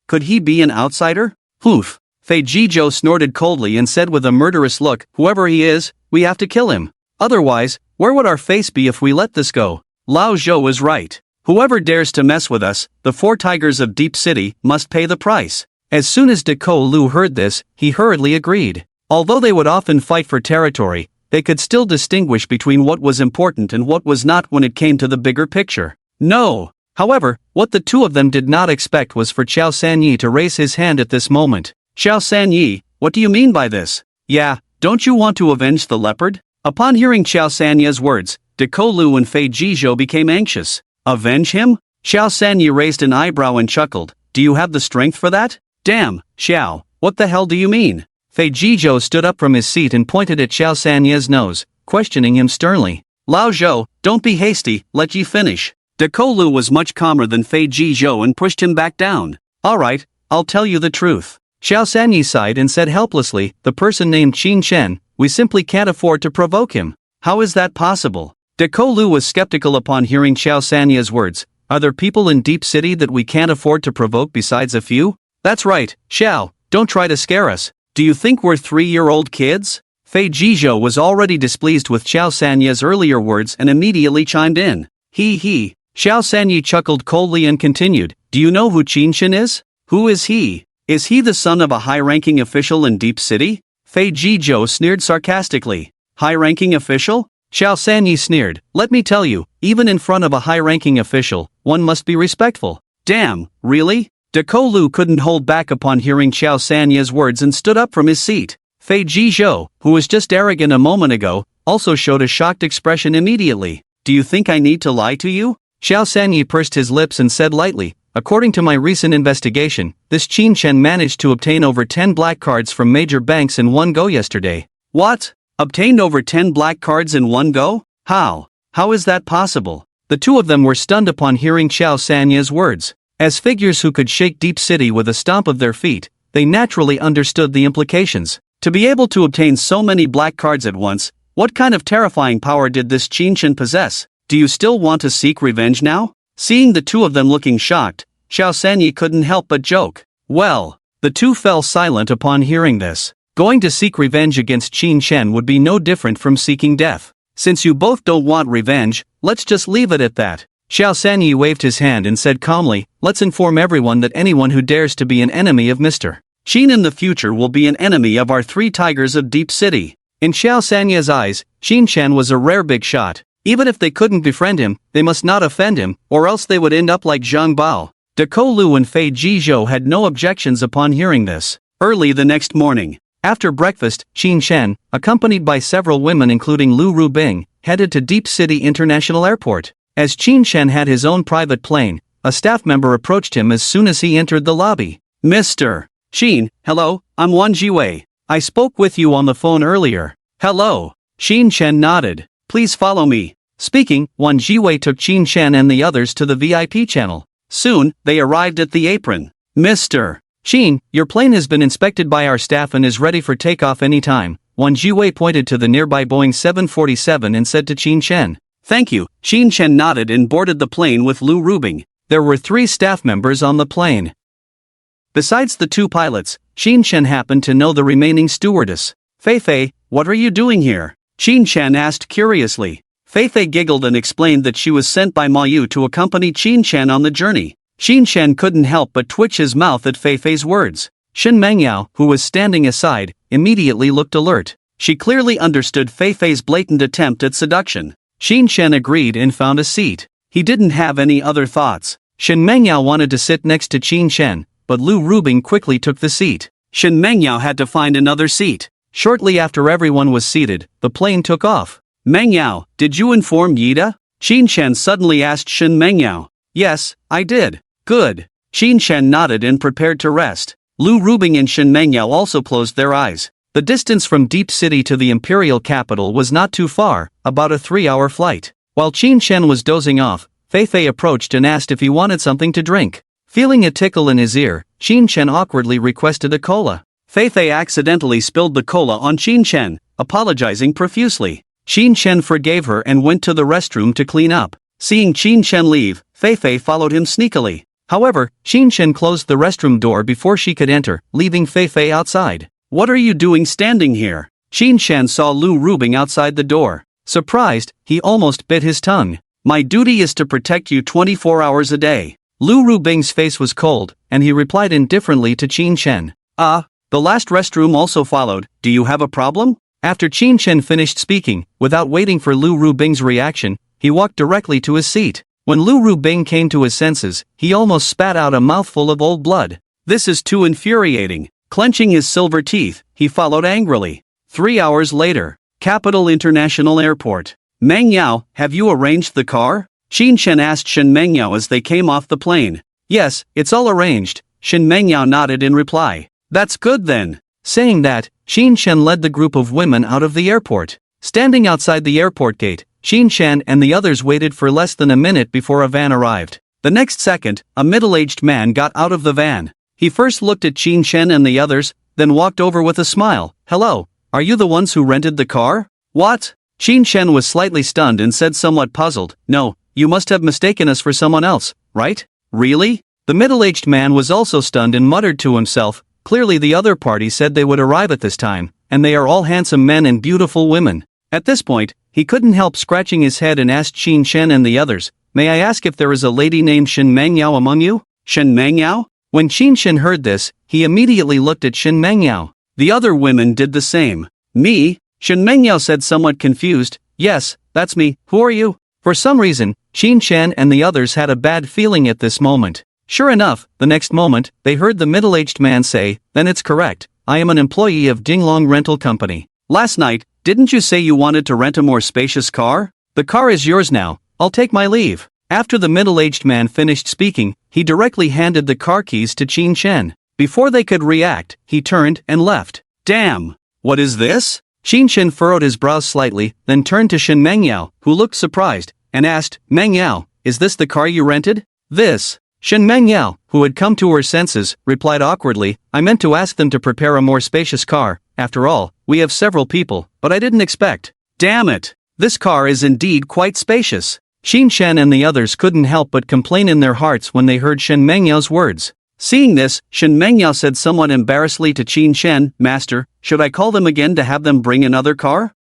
Could he be an outsider? Hoof. Fei Jizhou snorted coldly and said with a murderous look, whoever he is, we have to kill him. Otherwise, where would our face be if we let this go? Lao Zhou is right. Whoever dares to mess with us, the 4 tigers of Deep City, must pay the price. As soon as Deco Lu heard this, he hurriedly agreed. Although they would often fight for territory, they could still distinguish between what was important and what was not when it came to the bigger picture. No! However, what the two of them did not expect was for Xiao Sanyi to raise his hand at this moment. Xiao Sanyi, what do you mean by this? Yeah, don't you want to avenge the leopard? Upon hearing Xiao Sanyi's words, Deco Lu and Fei Jizhou became anxious. Avenge him? Xiao Sanyi raised an eyebrow and chuckled. Do you have the strength for that? Damn, Xiao, what the hell do you mean? Fei Jizhou stood up from his seat and pointed at Xiao Sanyi's nose, questioning him sternly. Lao Zhou, don't be hasty, let ye finish. Deco Lu was much calmer than Fei Jizhou and pushed him back down. Alright, I'll tell you the truth. Xiao Sanyi sighed and said helplessly, the person named Qin Shen, we simply can't afford to provoke him. How is that possible? Deco Lu was skeptical upon hearing Xiao Sanyi's words. Are there people in Deep City that we can't afford to provoke besides a few? That's right, Xiao, don't try to scare us. Do you think we're 3-year-old kids? Fei Jizhou was already displeased with Xiao Sanyi's earlier words and immediately chimed in. He. Xiao Sanyi chuckled coldly and continued, do you know who Qin Shen is? Who is he? Is he the son of a high-ranking official in Deep City? Fei Jizhou sneered sarcastically. High-ranking official? Xiao Sanyi sneered, let me tell you, even in front of a high-ranking official, one must be respectful. Damn, really? Deco Lu couldn't hold back upon hearing Xiao Sanyi's words and stood up from his seat. Fei Jizhou, who was just arrogant a moment ago, also showed a shocked expression immediately. Do you think I need to lie to you? Xiao Sanyi pursed his lips and said lightly, according to my recent investigation, this Qin Shen managed to obtain over 10 black cards from major banks in one go yesterday. What? Obtained over 10 black cards in one go? How? How is that possible? The two of them were stunned upon hearing Xiao Sanyi's words. As figures who could shake Deep City with a stomp of their feet, they naturally understood the implications. To be able to obtain so many black cards at once, what kind of terrifying power did this Qin Shen possess? Do you still want to seek revenge now? Seeing the two of them looking shocked, Xiao Sanyi couldn't help but joke. Well, the two fell silent upon hearing this. Going to seek revenge against Qin Shen would be no different from seeking death. Since you both don't want revenge, let's just leave it at that. Xiao Sanyi waved his hand and said calmly, let's inform everyone that anyone who dares to be an enemy of Mr. Qin in the future will be an enemy of our 3 tigers of Deep City. In Xiao Sanyi's eyes, Qin Shen was a rare big shot. Even if they couldn't befriend him, they must not offend him, or else they would end up like Zhang Bao. Deco Lu and Fei Jizhou had no objections upon hearing this. Early the next morning, after breakfast, Qin Shen, accompanied by several women including Lu Rubing, headed to Deep City International Airport. As Qin Shen had his own private plane, a staff member approached him as soon as he entered the lobby. Mr. Qin, hello, I'm Wan Jiwei. I spoke with you on the phone earlier. Hello. Qin Shen nodded. Please follow me. Speaking, Wan Jiwei took Qin Shen and the others to the VIP channel. Soon, they arrived at the apron. Mr. Qin, your plane has been inspected by our staff and is ready for takeoff anytime. Wan Jiwei pointed to the nearby Boeing 747 and said to Qin Shen. Thank you. Qin Shen nodded and boarded the plane with Lu Rubing. There were 3 staff members on the plane. Besides the 2 pilots, Qin Shen happened to know the remaining stewardess. Fei, what are you doing here? Qin Shen asked curiously. Fei giggled and explained that she was sent by Ma Yu to accompany Qin Shen on the journey. Qin Shen couldn't help but twitch his mouth at Fei's words. Shen Mengyao, who was standing aside, immediately looked alert. She clearly understood Fei's blatant attempt at seduction. Qin Shen agreed and found a seat. He didn't have any other thoughts. Shen Mengyao wanted to sit next to Qin Shen, but Lu Rubing quickly took the seat. Shen Mengyao had to find another seat. Shortly after everyone was seated, the plane took off. Mengyao, did you inform Yida? Qin Shen suddenly asked Shen Mengyao. Yes, I did. Good. Qin Shen nodded and prepared to rest. Lu Rubing and Shen Mengyao also closed their eyes. The distance from Deep City to the imperial capital was not too far, about a 3-hour flight. While Qin Shen was dozing off, Fei approached and asked if he wanted something to drink. Feeling a tickle in his ear, Qin Shen awkwardly requested a cola. Fei accidentally spilled the cola on Qin Shen, apologizing profusely. Qin Shen forgave her and went to the restroom to clean up. Seeing Qin Shen leave, Fei followed him sneakily. However, Qin Shen closed the restroom door before she could enter, leaving Fei outside. What are you doing standing here? Qin Shen saw Lu Rubing outside the door. Surprised, he almost bit his tongue. My duty is to protect you 24 hours a day. Lu Rubing's face was cold, and he replied indifferently to Qin Chen. The last restroom also followed. Do you have a problem? After Qin Chen finished speaking, without waiting for Lu Rubing's reaction, he walked directly to his seat. When Lu Rubing came to his senses, he almost spat out a mouthful of old blood. This is too infuriating. Clenching his silver teeth, he followed angrily. 3 hours later, Capital International Airport. Mengyao, have you arranged the car? Qin Chen asked Shen Mengyao as they came off the plane. Yes, it's all arranged, Shen Mengyao nodded in reply. That's good then. Saying that, Qin Chen led the group of women out of the airport. Standing outside the airport gate, Qin Chen and the others waited for less than a minute before a van arrived. The next second, a middle-aged man got out of the van. He first looked at Qin Chen and the others, then walked over with a smile. Hello, are you the ones who rented the car? What? Qin Chen was slightly stunned and said somewhat puzzled, No, you must have mistaken us for someone else, right? Really? The middle-aged man was also stunned and muttered to himself, Clearly the other party said they would arrive at this time, and they are all handsome men and beautiful women. At this point, he couldn't help scratching his head and asked Qin Chen and the others, May I ask if there is a lady named Shen Mengyao among you? Shen Mengyao? When Qin Chen heard this, he immediately looked at Shen Mengyao. The other women did the same. Me? Shen Mengyao said somewhat confused, Yes, that's me, who are you? For some reason, Qin Chen and the others had a bad feeling at this moment. Sure enough, the next moment, they heard the middle-aged man say, Then it's correct, I am an employee of Dinglong Rental Company. Last night, didn't you say you wanted to rent a more spacious car? The car is yours now, I'll take my leave. After the middle-aged man finished speaking, he directly handed the car keys to Qin Chen. Before they could react, he turned and left. Damn! What is this? Qin Chen furrowed his brows slightly, then turned to Shen Mengyao, who looked surprised, and asked, Mengyao, is this the car you rented? This. Shen Mengyao, who had come to her senses, replied awkwardly, I meant to ask them to prepare a more spacious car. After all, we have several people, but I didn't expect. Damn it! This car is indeed quite spacious. Qin Chen and the others couldn't help but complain in their hearts when they heard Shen Mengyao's words. Seeing this, Shen Mengyao said somewhat embarrassedly to Qin Chen, Master, should I call them again to have them bring another car?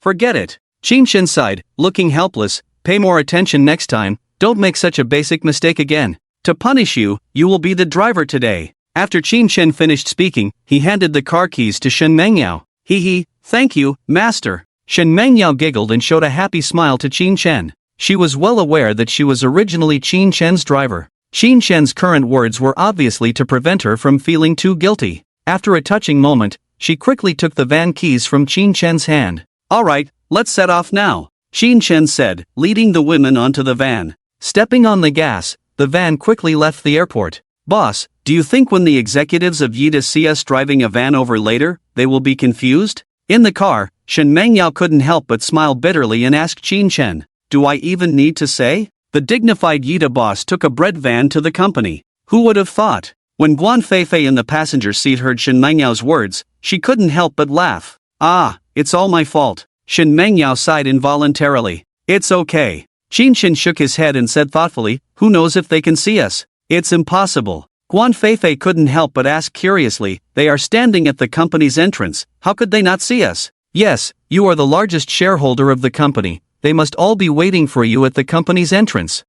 Forget it. Qin Chen sighed, looking helpless, pay more attention next time, don't make such a basic mistake again. To punish you, you will be the driver today. After Qin Chen finished speaking, he handed the car keys to Shen Mengyao. Thank you, Master. Shen Mengyao giggled and showed a happy smile to Qin Chen. She was well aware that she was originally Qin Chen's driver. Qin Chen's current words were obviously to prevent her from feeling too guilty. After a touching moment, she quickly took the van keys from Qin Chen's hand. Alright, let's set off now, Qin Chen said, leading the women onto the van. Stepping on the gas, the van quickly left the airport. Boss, do you think when the executives of Yida see us driving a van over later, they will be confused? In the car, Shen Mengyao couldn't help but smile bitterly and ask Qin Chen, Do I even need to say? The dignified Yida boss took a bread van to the company. Who would have thought? When Guan Feifei in the passenger seat heard Shen Mengyao's words, she couldn't help but laugh. It's all my fault. Shen Mengyao sighed involuntarily. It's okay. Qin Chen shook his head and said thoughtfully, Who knows if they can see us? It's impossible. Guan Feifei couldn't help but ask curiously, They are standing at the company's entrance, how could they not see us? Yes, you are the largest shareholder of the company, they must all be waiting for you at the company's entrance.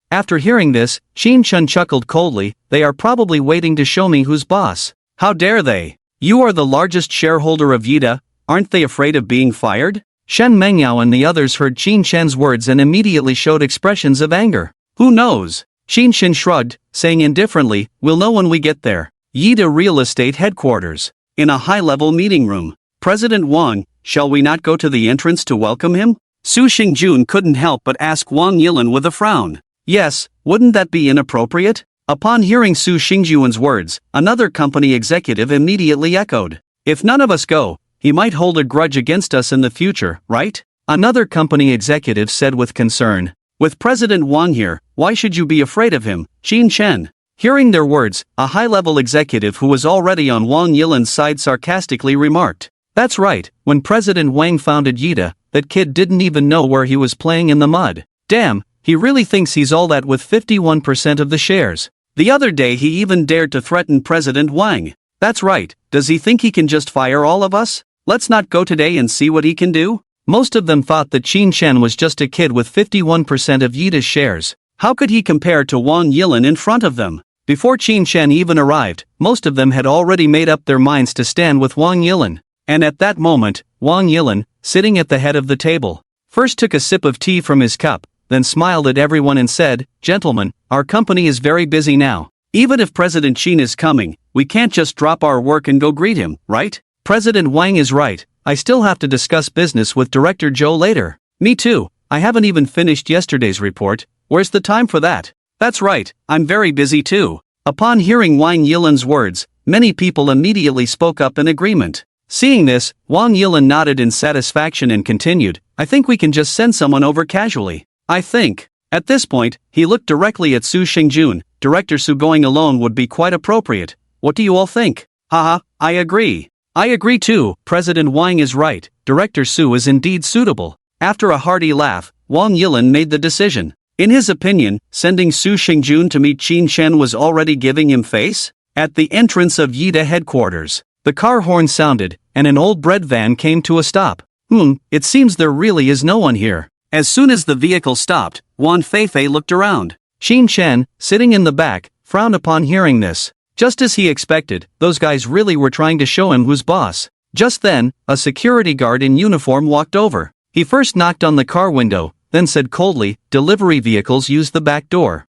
After hearing this, Qin Chen chuckled coldly, They are probably waiting to show me who's boss. How dare they? You are the largest shareholder of Yida, aren't they afraid of being fired? Shen Mengyao and the others heard Qin Chen's words and immediately showed expressions of anger. Who knows? Qin Chen shrugged, saying indifferently, We'll know when we get there. Yida Real Estate Headquarters. In a high-level meeting room. President Wang, shall we not go to the entrance to welcome him? Su Xingjun couldn't help but ask Wang Yilan with a frown. Yes, wouldn't that be inappropriate? Upon hearing Su Xingjun's words, another company executive immediately echoed. If none of us go, he might hold a grudge against us in the future, right? Another company executive said with concern. With President Wang here, why should you be afraid of him, Qin Chen? Hearing their words, a high-level executive who was already on Wang Yilan's side sarcastically remarked. That's right, when President Wang founded Yida, that kid didn't even know where he was playing in the mud. Damn, he really thinks he's all that with 51% of the shares. The other day he even dared to threaten President Wang. That's right, does he think he can just fire all of us? Let's not go today and see what he can do? Most of them thought that Qin Shen was just a kid with 51% of Yida's shares. How could he compare to Wang Yilin in front of them? Before Qin Shen even arrived, most of them had already made up their minds to stand with Wang Yilin. And at that moment, Wang Yilin, sitting at the head of the table, first took a sip of tea from his cup, then smiled at everyone and said, "Gentlemen, our company is very busy now. Even if President Qin is coming, we can't just drop our work and go greet him, right? President Wang is right. I still have to discuss business with Director Zhou later." "Me too. I haven't even finished yesterday's report. Where's the time for that?" "That's right, I'm very busy too." Upon hearing Wang Yilin's words, many people immediately spoke up in agreement. Seeing this, Wang Yilin nodded in satisfaction and continued, "I think we can just send someone over casually. I think." At this point, he looked directly at Su Xingjun. "Director Su going alone would be quite appropriate. What do you all think?" "Haha, I agree. I agree too. President Wang is right. Director Su is indeed suitable." After a hearty laugh, Wang Yilin made the decision. In his opinion, sending Su Xingjun to meet Qin Shen was already giving him face. At the entrance of Yida headquarters, the car horn sounded, and an old bread van came to a stop. It seems there really is no one here. As soon as the vehicle stopped, Wan Feifei looked around. Qin Shen, sitting in the back, frowned upon hearing this. Just as he expected, those guys really were trying to show him who's boss. Just then, a security guard in uniform walked over. He first knocked on the car window, then said coldly, "Delivery vehicles use the back door."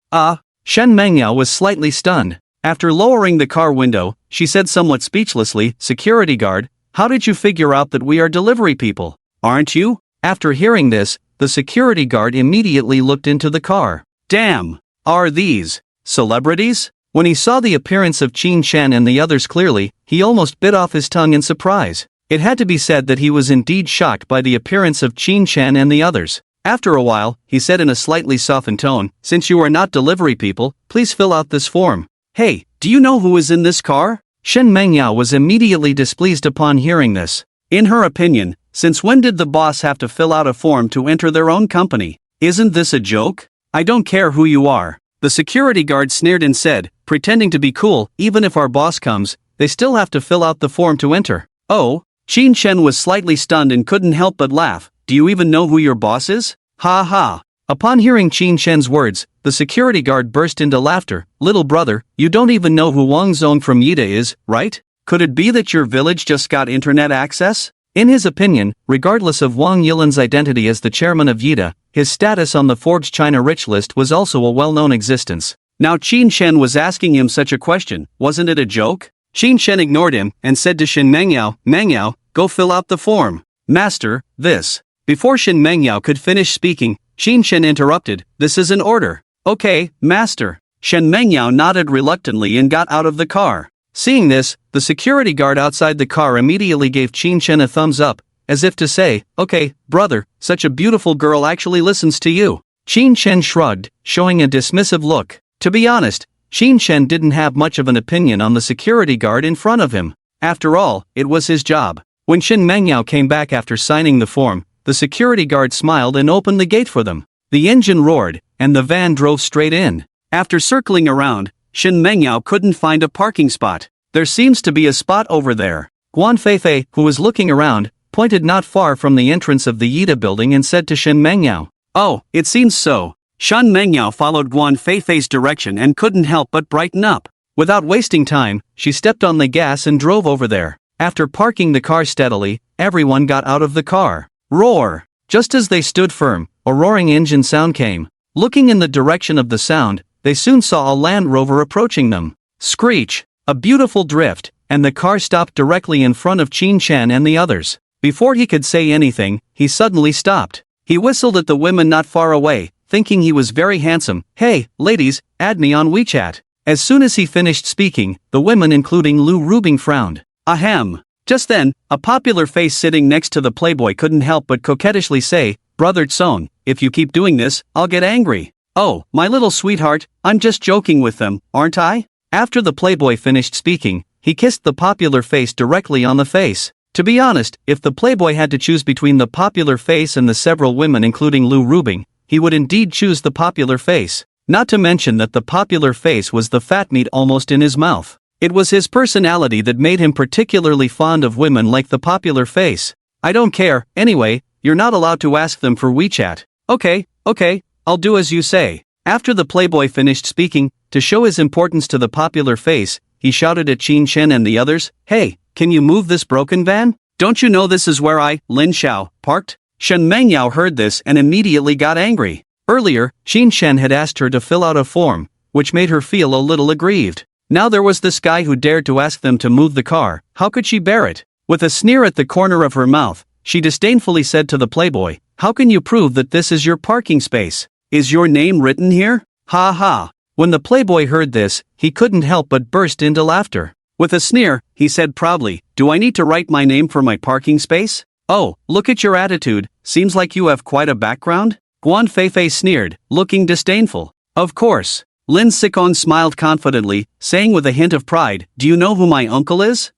Shen Mengyao was slightly stunned. After lowering the car window, she said somewhat speechlessly, "Security guard, how did you figure out that we are delivery people? Aren't you?" After hearing this, the security guard immediately looked into the car. Damn! Are these celebrities? When he saw the appearance of Qin Shen and the others clearly, he almost bit off his tongue in surprise. It had to be said that he was indeed shocked by the appearance of Qin Shen and the others. After a while, he said in a slightly softened tone, "Since you are not delivery people, please fill out this form." "Hey, do you know who is in this car?" Shen Mengyao was immediately displeased upon hearing this. In her opinion, since when did the boss have to fill out a form to enter their own company? Isn't this a joke? "I don't care who you are." The security guard sneered and said, pretending to be cool, "Even if our boss comes, they still have to fill out the form to enter." "Oh?" Qin Shen was slightly stunned and couldn't help but laugh. "Do you even know who your boss is?" "Ha ha." Upon hearing Qin Shen's words, the security guard burst into laughter. "Little brother, you don't even know who Wang Zong from Yida is, right? Could it be that your village just got internet access?" In his opinion, regardless of Wang Yilin's identity as the chairman of Yida, his status on the Forbes China Rich list was also a well-known existence. Now Qin Shen was asking him such a question, wasn't it a joke? Qin Shen ignored him and said to Shen Mengyao, "Mengyao, go fill out the form." "Master, this." Before Shen Mengyao could finish speaking, Qin Shen interrupted, "This is an order." "Okay, master." Shen Mengyao nodded reluctantly and got out of the car. Seeing this, the security guard outside the car immediately gave Qin Shen a thumbs up, as if to say, "Okay, brother, such a beautiful girl actually listens to you." Qin Shen shrugged, showing a dismissive look. To be honest, Qin Shen didn't have much of an opinion on the security guard in front of him. After all, it was his job. When Shen Mengyao came back after signing the form, the security guard smiled and opened the gate for them. The engine roared, and the van drove straight in. After circling around, Shen Mengyao couldn't find a parking spot. "There seems to be a spot over there." Guan Feifei, who was looking around, pointed not far from the entrance of the Yida building and said to Shen Mengyao, "Oh, it seems so." Shen Mengyao followed Guan Feifei's direction and couldn't help but brighten up. Without wasting time, she stepped on the gas and drove over there. After parking the car steadily, everyone got out of the car. Roar! Just as they stood firm, a roaring engine sound came. Looking in the direction of the sound, they soon saw a Land Rover approaching them. Screech! A beautiful drift, and the car stopped directly in front of Qin Shen and the others. Before he could say anything, he suddenly stopped. He whistled at the women not far away, thinking he was very handsome. "Hey, ladies, add me on WeChat." As soon as he finished speaking, the women including Lu Rubing frowned. Ahem. Just then, a popular face sitting next to the playboy couldn't help but coquettishly say, "Brother Tsong, if you keep doing this, I'll get angry." "Oh, my little sweetheart, I'm just joking with them, aren't I?" After the playboy finished speaking, he kissed the popular face directly on the face. To be honest, if the playboy had to choose between the popular face and the several women including Lu Rubing, he would indeed choose the popular face. Not to mention that the popular face was the fat meat almost in his mouth. It was his personality that made him particularly fond of women like the popular face. I don't care, anyway, you're not allowed to ask them for WeChat. Okay, I'll do as you say. After the playboy finished speaking, to show his importance to the popular face, he shouted at Qin Shen and the others, "Hey, can you move this broken van? Don't you know this is where Lin Xiao, parked?" Shen Mengyao heard this and immediately got angry. Earlier, Qin Shen had asked her to fill out a form, which made her feel a little aggrieved. Now there was this guy who dared to ask them to move the car. How could she bear it? With a sneer at the corner of her mouth, she disdainfully said to the playboy, "How can you prove that this is your parking space? Is your name written here?" Ha ha. When the playboy heard this, he couldn't help but burst into laughter. With a sneer, he said proudly, "Do I need to write my name for my parking space? Oh, look at your attitude, seems like you have quite a background?" Guan Feifei sneered, looking disdainful. "Of course." Lin Sikong smiled confidently, saying with a hint of pride, "Do you know who my uncle is?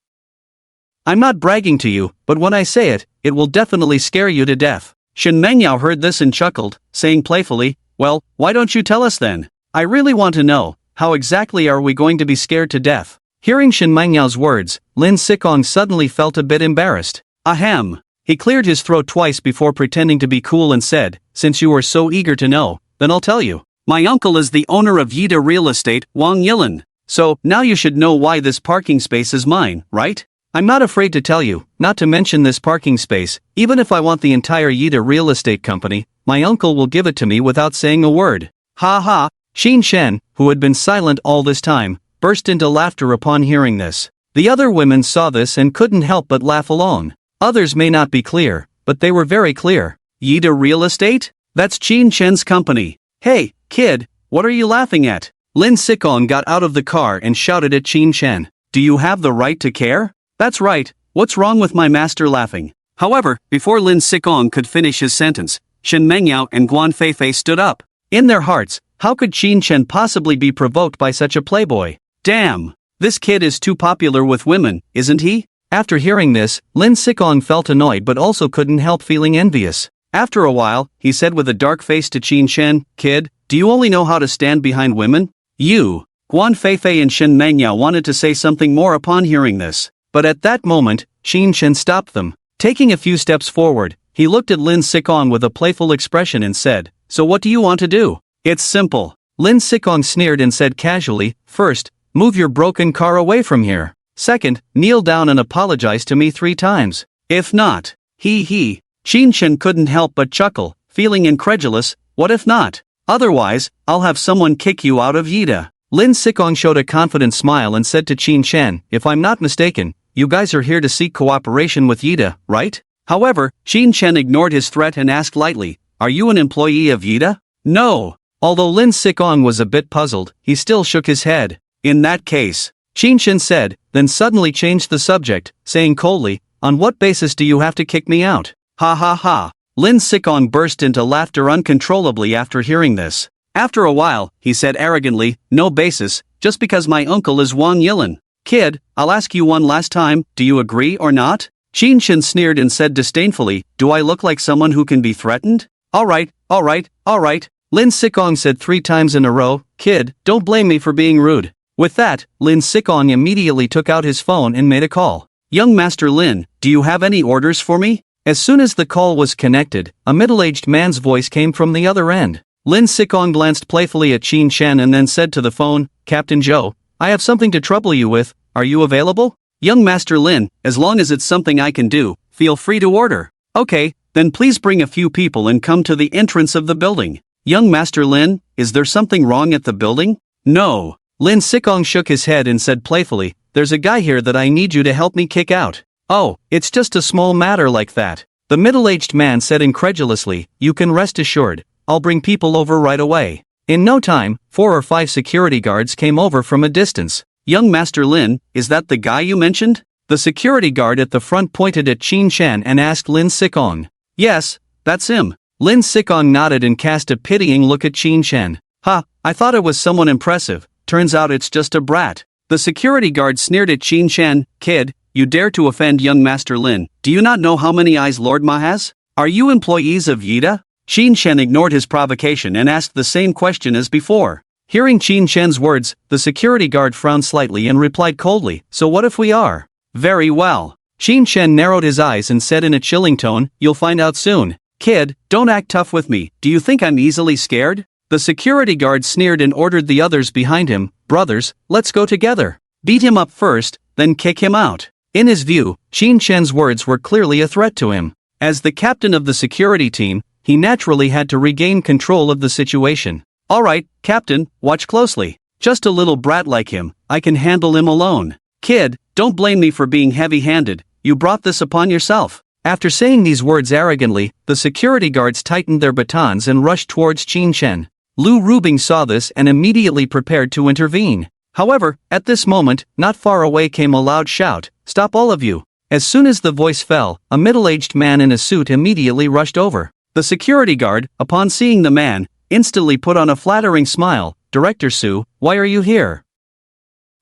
I'm not bragging to you, but when I say it, it will definitely scare you to death." Shen Mengyao heard this and chuckled, saying playfully, "Well, why don't you tell us then? I really want to know, how exactly are we going to be scared to death?" Hearing Shen Mengyao's words, Lin Sikong suddenly felt a bit embarrassed. Ahem. He cleared his throat twice before pretending to be cool and said, "Since you are so eager to know, then I'll tell you. My uncle is the owner of Yida Real Estate, Wang Yilan. So, now you should know why this parking space is mine, right? I'm not afraid to tell you, not to mention this parking space, even if I want the entire Yida Real Estate company, my uncle will give it to me without saying a word." Ha ha. Qin Shen, who had been silent all this time, burst into laughter upon hearing this. The other women saw this and couldn't help but laugh along. Others may not be clear, but they were very clear. Yida Real Estate? That's Qin Shen's company. "Hey, kid, what are you laughing at?" Lin Sikong got out of the car and shouted at Qin Shen, "Do you have the right to care? That's right, what's wrong with my master laughing?" However, before Lin Sikong could finish his sentence, Shen Mengyao and Guan Feifei stood up. In their hearts, how could Qin Shen possibly be provoked by such a playboy? Damn! This kid is too popular with women, isn't he? After hearing this, Lin Sikong felt annoyed but also couldn't help feeling envious. After a while, he said with a dark face to Qin Shen, "Kid, do you only know how to stand behind women?" Guan Feifei and Shen Mengyao wanted to say something more upon hearing this. But at that moment, Qin Shen stopped them. Taking a few steps forward, he looked at Lin Sikong with a playful expression and said, "So what do you want to do?" "It's simple." Lin Sikong sneered and said casually, "First, move your broken car away from here. Second, kneel down and apologize to me 3 times. If not, he. Qin Shen couldn't help but chuckle, feeling incredulous. What if not? Otherwise, I'll have someone kick you out of Yida. Lin Sikong showed a confident smile and said to Qin Shen, "If I'm not mistaken, you guys are here to seek cooperation with Yida, right?" However, Qin Shen ignored his threat and asked lightly, "Are you an employee of Yida?" "No." Although Lin Sikong was a bit puzzled, he still shook his head. "In that case," Qin Shen said, then suddenly changed the subject, saying coldly, "On what basis do you have to kick me out?" Ha ha ha. Lin Sikong burst into laughter uncontrollably after hearing this. After a while, he said arrogantly, "No basis, just because my uncle is Wang Yilan. Kid, I'll ask you one last time, do you agree or not?" Qin Shen sneered and said disdainfully, "Do I look like someone who can be threatened?" All right. Lin Sikong said 3 times in a row, "Kid, don't blame me for being rude." With that, Lin Sikong immediately took out his phone and made a call. "Young Master Lin, do you have any orders for me?" As soon as the call was connected, a middle-aged man's voice came from the other end. Lin Sikong glanced playfully at Qin Shen and then said to the phone, "Captain Zhou, I have something to trouble you with, are you available?" "Young Master Lin, as long as it's something I can do, feel free to order." "Okay, then please bring a few people and come to the entrance of the building." "Young Master Lin, is there something wrong at the building?" "No." Lin Sikong shook his head and said playfully, "There's a guy here that I need you to help me kick out." "Oh, it's just a small matter like that." The middle-aged man said incredulously, "You can rest assured, I'll bring people over right away." In no time, 4 or 5 security guards came over from a distance. "Young Master Lin, is that the guy you mentioned?" The security guard at the front pointed at Qin Shen and asked Lin Sikong. "Yes, that's him." Lin Sikong nodded and cast a pitying look at Qin Shen. "Ha, I thought it was someone impressive, turns out it's just a brat." The security guard sneered at Qin Shen, "Kid, you dare to offend young Master Lin, do you not know how many eyes Lord Ma has? Are you employees of Yida?" Qin Shen ignored his provocation and asked the same question as before. Hearing Qin Shen's words, the security guard frowned slightly and replied coldly, "So what if we are?" "Very well. Qin Shen narrowed his eyes and said in a chilling tone, "You'll find out soon. Kid, don't act tough with me. Do you think I'm easily scared?" The security guard sneered and ordered the others behind him, "Brothers, let's go together. Beat him up first, then kick him out." In his view, Qin Shen's words were clearly a threat to him. As the captain of the security team, he naturally had to regain control of the situation. "All right, Captain, watch closely. Just a little brat like him, I can handle him alone. Kid, don't blame me for being heavy-handed, you brought this upon yourself." After saying these words arrogantly, the security guards tightened their batons and rushed towards Qin Shen. Lu Rubing saw this and immediately prepared to intervene. However, at this moment, not far away came a loud shout, "Stop all of you." As soon as the voice fell, a middle-aged man in a suit immediately rushed over. The security guard, upon seeing the man, instantly put on a flattering smile, "Director Su, why are you here?"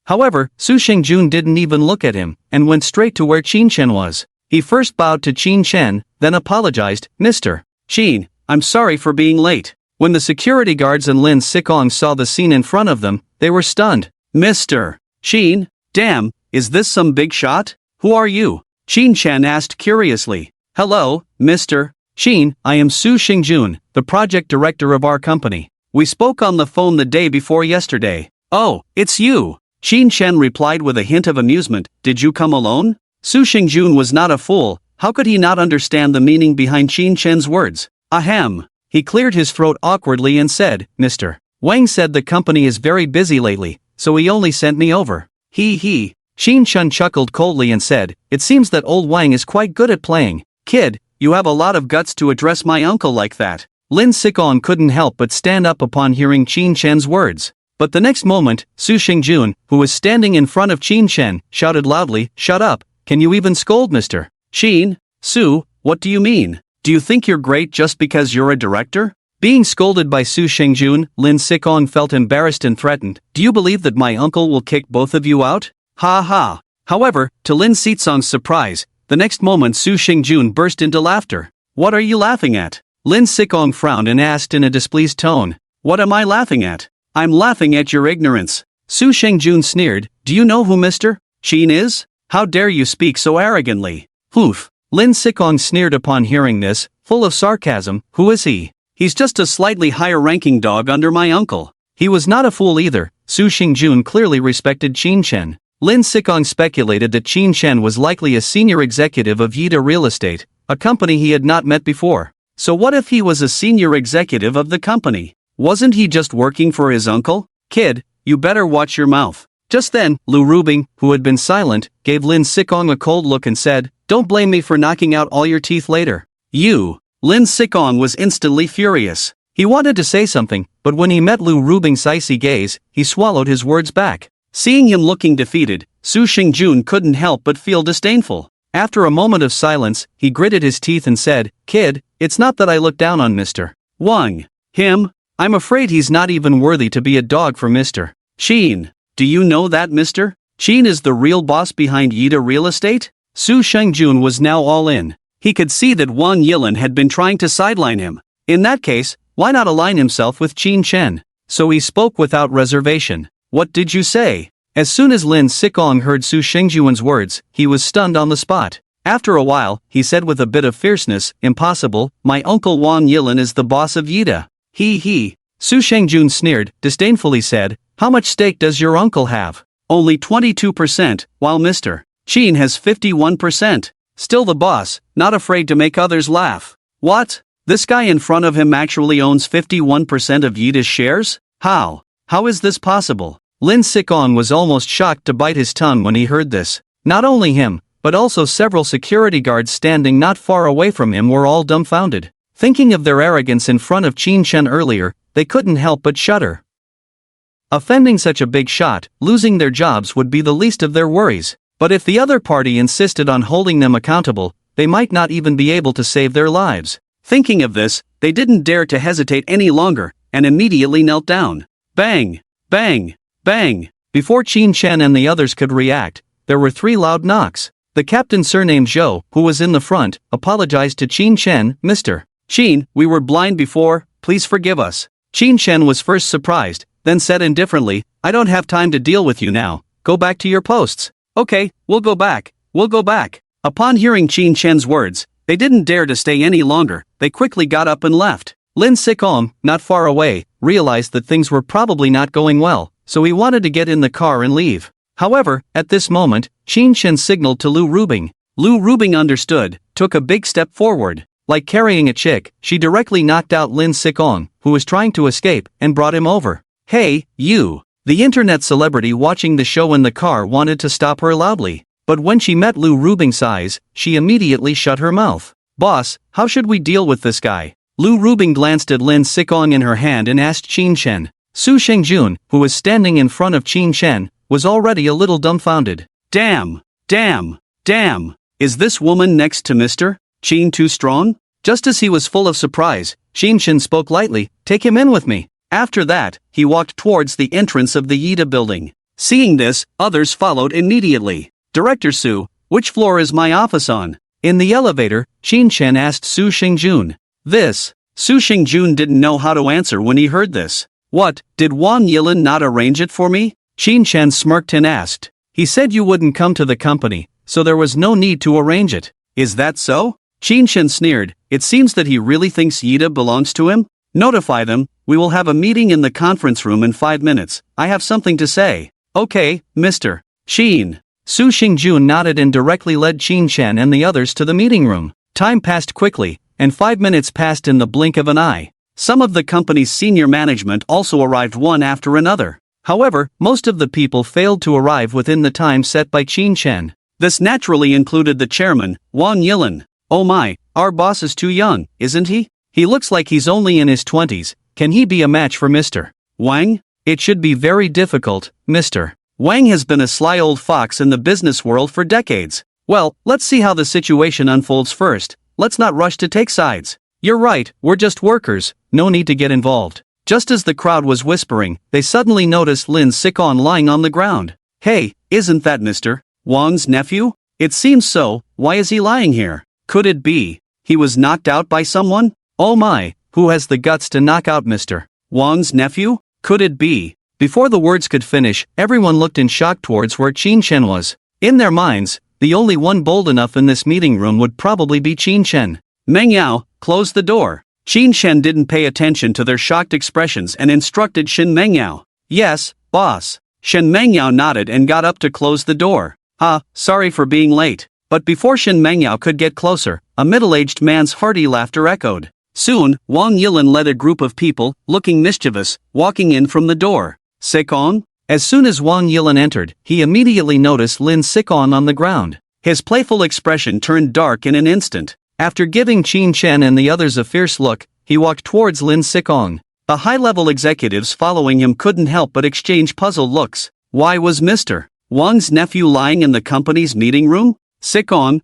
However, Su Shengjun didn't even look at him, and went straight to where Qin Shen was. He first bowed to Qin Shen, then apologized, "Mr. Qin, I'm sorry for being late." When the security guards and Lin Sikong saw the scene in front of them, they were stunned. "Mr. Qin, damn, is this some big shot? Who are you?" Qin Shen asked curiously. "Hello, Mr. Qin, I am Su Shengjun, the project director of our company. We spoke on the phone the day before yesterday." "Oh, it's you." Qin Shen replied with a hint of amusement, "Did you come alone?" Su Shengjun was not a fool, how could he not understand the meaning behind Qin Shen's words? "Ahem." He cleared his throat awkwardly and said, "Mr. Wang said the company is very busy lately, so he only sent me over." He. Qin Shen chuckled coldly and said, "It seems that old Wang is quite good at playing. Kid, you have a lot of guts to address my uncle like that." Lin Sikong couldn't help but stand up upon hearing Qin Shen's words. But the next moment, Su Shengjun, who was standing in front of Qin Shen, shouted loudly, "Shut up, can you even scold Mr. Qin?" "Su, what do you mean? Do you think you're great just because you're a director?" Being scolded by Su Shengjun, Lin Sikong felt embarrassed and threatened. "Do you believe that my uncle will kick both of you out? Ha ha." However, to Lin Sitsong's surprise, the next moment Su Shengjun burst into laughter. "What are you laughing at?" Lin Sikong frowned and asked in a displeased tone. "What am I laughing at?" "I'm laughing at your ignorance." Su Shengjun sneered, "Do you know who Mr. Qin is? How dare you speak so arrogantly?" "Hoof." Lin Sikong sneered upon hearing this, full of sarcasm, "Who is he? He's just a slightly higher-ranking dog under my uncle." He was not a fool either. Su Shengjun clearly respected Qin Shen. Lin Sikong speculated that Qin Shen was likely a senior executive of Yida Real Estate, a company he had not met before. So what if he was a senior executive of the company? Wasn't he just working for his uncle? "Kid, you better watch your mouth." Just then, Lu Rubing, who had been silent, gave Lin Sikong a cold look and said, "Don't blame me for knocking out all your teeth later." "You." Lin Sikong was instantly furious. He wanted to say something, but when he met Lu Rubing's icy gaze, he swallowed his words back. Seeing him looking defeated, Su Shengjun couldn't help but feel disdainful. After a moment of silence, he gritted his teeth and said, "Kid, it's not that I look down on Mr. Wang. Him? I'm afraid he's not even worthy to be a dog for Mr. Qin. Do you know that Mr. Qin is the real boss behind Yida Real Estate?" Su Shengjun was now all in. He could see that Wang Yilin had been trying to sideline him. In that case, why not align himself with Qin Shen? So he spoke without reservation. "What did you say?" As soon as Lin Sikong heard Su Shengjun's words, he was stunned on the spot. After a while, he said with a bit of fierceness, "Impossible, my uncle Wang Yilin is the boss of Yida." He. Su Shengjun sneered, disdainfully said, "How much stake does your uncle have?" "Only 22%, while Mr. Qin has 51%. Still the boss, not afraid to make others laugh." "What? This guy in front of him actually owns 51% of Yida's shares? How? How is this possible?" Lin Sikong was almost shocked to bite his tongue when he heard this. Not only him, but also several security guards standing not far away from him were all dumbfounded. Thinking of their arrogance in front of Qin Shen earlier, they couldn't help but shudder. Offending such a big shot, losing their jobs would be the least of their worries. But if the other party insisted on holding them accountable, they might not even be able to save their lives. Thinking of this, they didn't dare to hesitate any longer, and immediately knelt down. Bang! Bang! Bang! Before Qin Shen and the others could react, there were 3 loud knocks. The captain surnamed Zhou, who was in the front, apologized to Qin Shen, "Mr. Qin, we were blind before, please forgive us." Qin Shen was first surprised, then said indifferently, "I don't have time to deal with you now, go back to your posts." "Okay, we'll go back. Upon hearing Qin Shen's words, they didn't dare to stay any longer. They quickly got up and left. Lin Sikong, not far away, realized that things were probably not going well, so he wanted to get in the car and leave. However, at this moment, Qin Shen signaled to Lu Rubing. Lu Rubing understood, took a big step forward. Like carrying a chick, she directly knocked out Lin Sikong, who was trying to escape, and brought him over. "Hey, you!" The internet celebrity watching the show in the car wanted to stop her loudly, but when she met Lu Rubing's eyes, she immediately shut her mouth. "Boss, how should we deal with this guy?" Lu Rubing glanced at Lin Sikong in her hand and asked Qin Shen. Su Shengjun, who was standing in front of Qin Shen, was already a little dumbfounded. Damn! Is this woman next to Mr. Qin too strong? Just as he was full of surprise, Qin Shen spoke lightly, "Take him in with me." After that, he walked towards the entrance of the Yida building. Seeing this, others followed immediately. "Director Su, which floor is my office on?" In the elevator, Qin Shen asked Su Shengjun. Su Shengjun didn't know how to answer when he heard this. "What, did Wang Yilin not arrange it for me?" Qin Shen smirked and asked. "He said you wouldn't come to the company, so there was no need to arrange it. Is that so?" Qin Shen sneered. "It seems that he really thinks Yida belongs to him. Notify them, we will have a meeting in the conference room in 5 minutes, I have something to say." "Okay, Mr. Qin." Su Shengjun nodded and directly led Qin Shen and the others to the meeting room. Time passed quickly, and 5 minutes passed in the blink of an eye. Some of the company's senior management also arrived one after another. However, most of the people failed to arrive within the time set by Qin Shen. This naturally included the chairman, Wang Yilin. "Oh my, our boss is too young, isn't he? He looks like he's only in his 20s, can he be a match for Mr. Wang? It should be very difficult, Mr. Wang has been a sly old fox in the business world for decades. Well, let's see how the situation unfolds first, let's not rush to take sides. You're right, we're just workers, no need to get involved." Just as the crowd was whispering, they suddenly noticed Lin Sikong lying on the ground. "Hey, isn't that Mr. Wang's nephew? It seems so, why is he lying here? Could it be he was knocked out by someone? Oh my, who has the guts to knock out Mr. Wang's nephew? Could it be?" Before the words could finish, everyone looked in shock towards where Qin Shen was. In their minds, the only one bold enough in this meeting room would probably be Qin Shen. "Mengyao, close the door." Qin Shen didn't pay attention to their shocked expressions and instructed Shen Mengyao. "Yes, boss." Shen Mengyao nodded and got up to close the door. Sorry for being late." But before Shen Mengyao could get closer, a middle-aged man's hearty laughter echoed. Soon, Wang Yilin led a group of people, looking mischievous, walking in from the door. "Sikong?" As soon as Wang Yilin entered, he immediately noticed Lin Sikong on the ground. His playful expression turned dark in an instant. After giving Qin Shen and the others a fierce look, he walked towards Lin Sikong. The high-level executives following him couldn't help but exchange puzzled looks. Why was Mr. Wang's nephew lying in the company's meeting room? Sikong.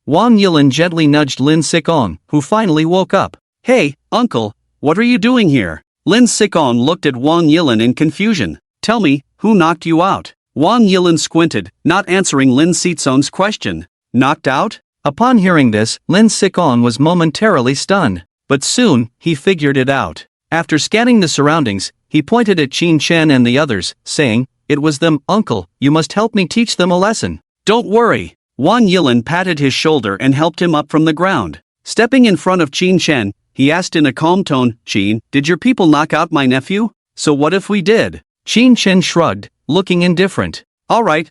Wang Yilin gently nudged Lin Sikong, who finally woke up. "Hey, uncle, what are you doing here?" Lin Sikong looked at Wang Yilin in confusion. "Tell me, who knocked you out?" Wang Yilin squinted, not answering Lin Sitsong's question. "Knocked out?" Upon hearing this, Lin Sikong was momentarily stunned. But soon, he figured it out. After scanning the surroundings, he pointed at Qin Shen and the others, saying, "It was them, uncle, you must help me teach them a lesson." "Don't worry." Wang Yilin patted his shoulder and helped him up from the ground. Stepping in front of Qin Shen, he asked in a calm tone, "Qin, did your people knock out my nephew? So what if we did?" Qin Shen shrugged, looking indifferent. All right.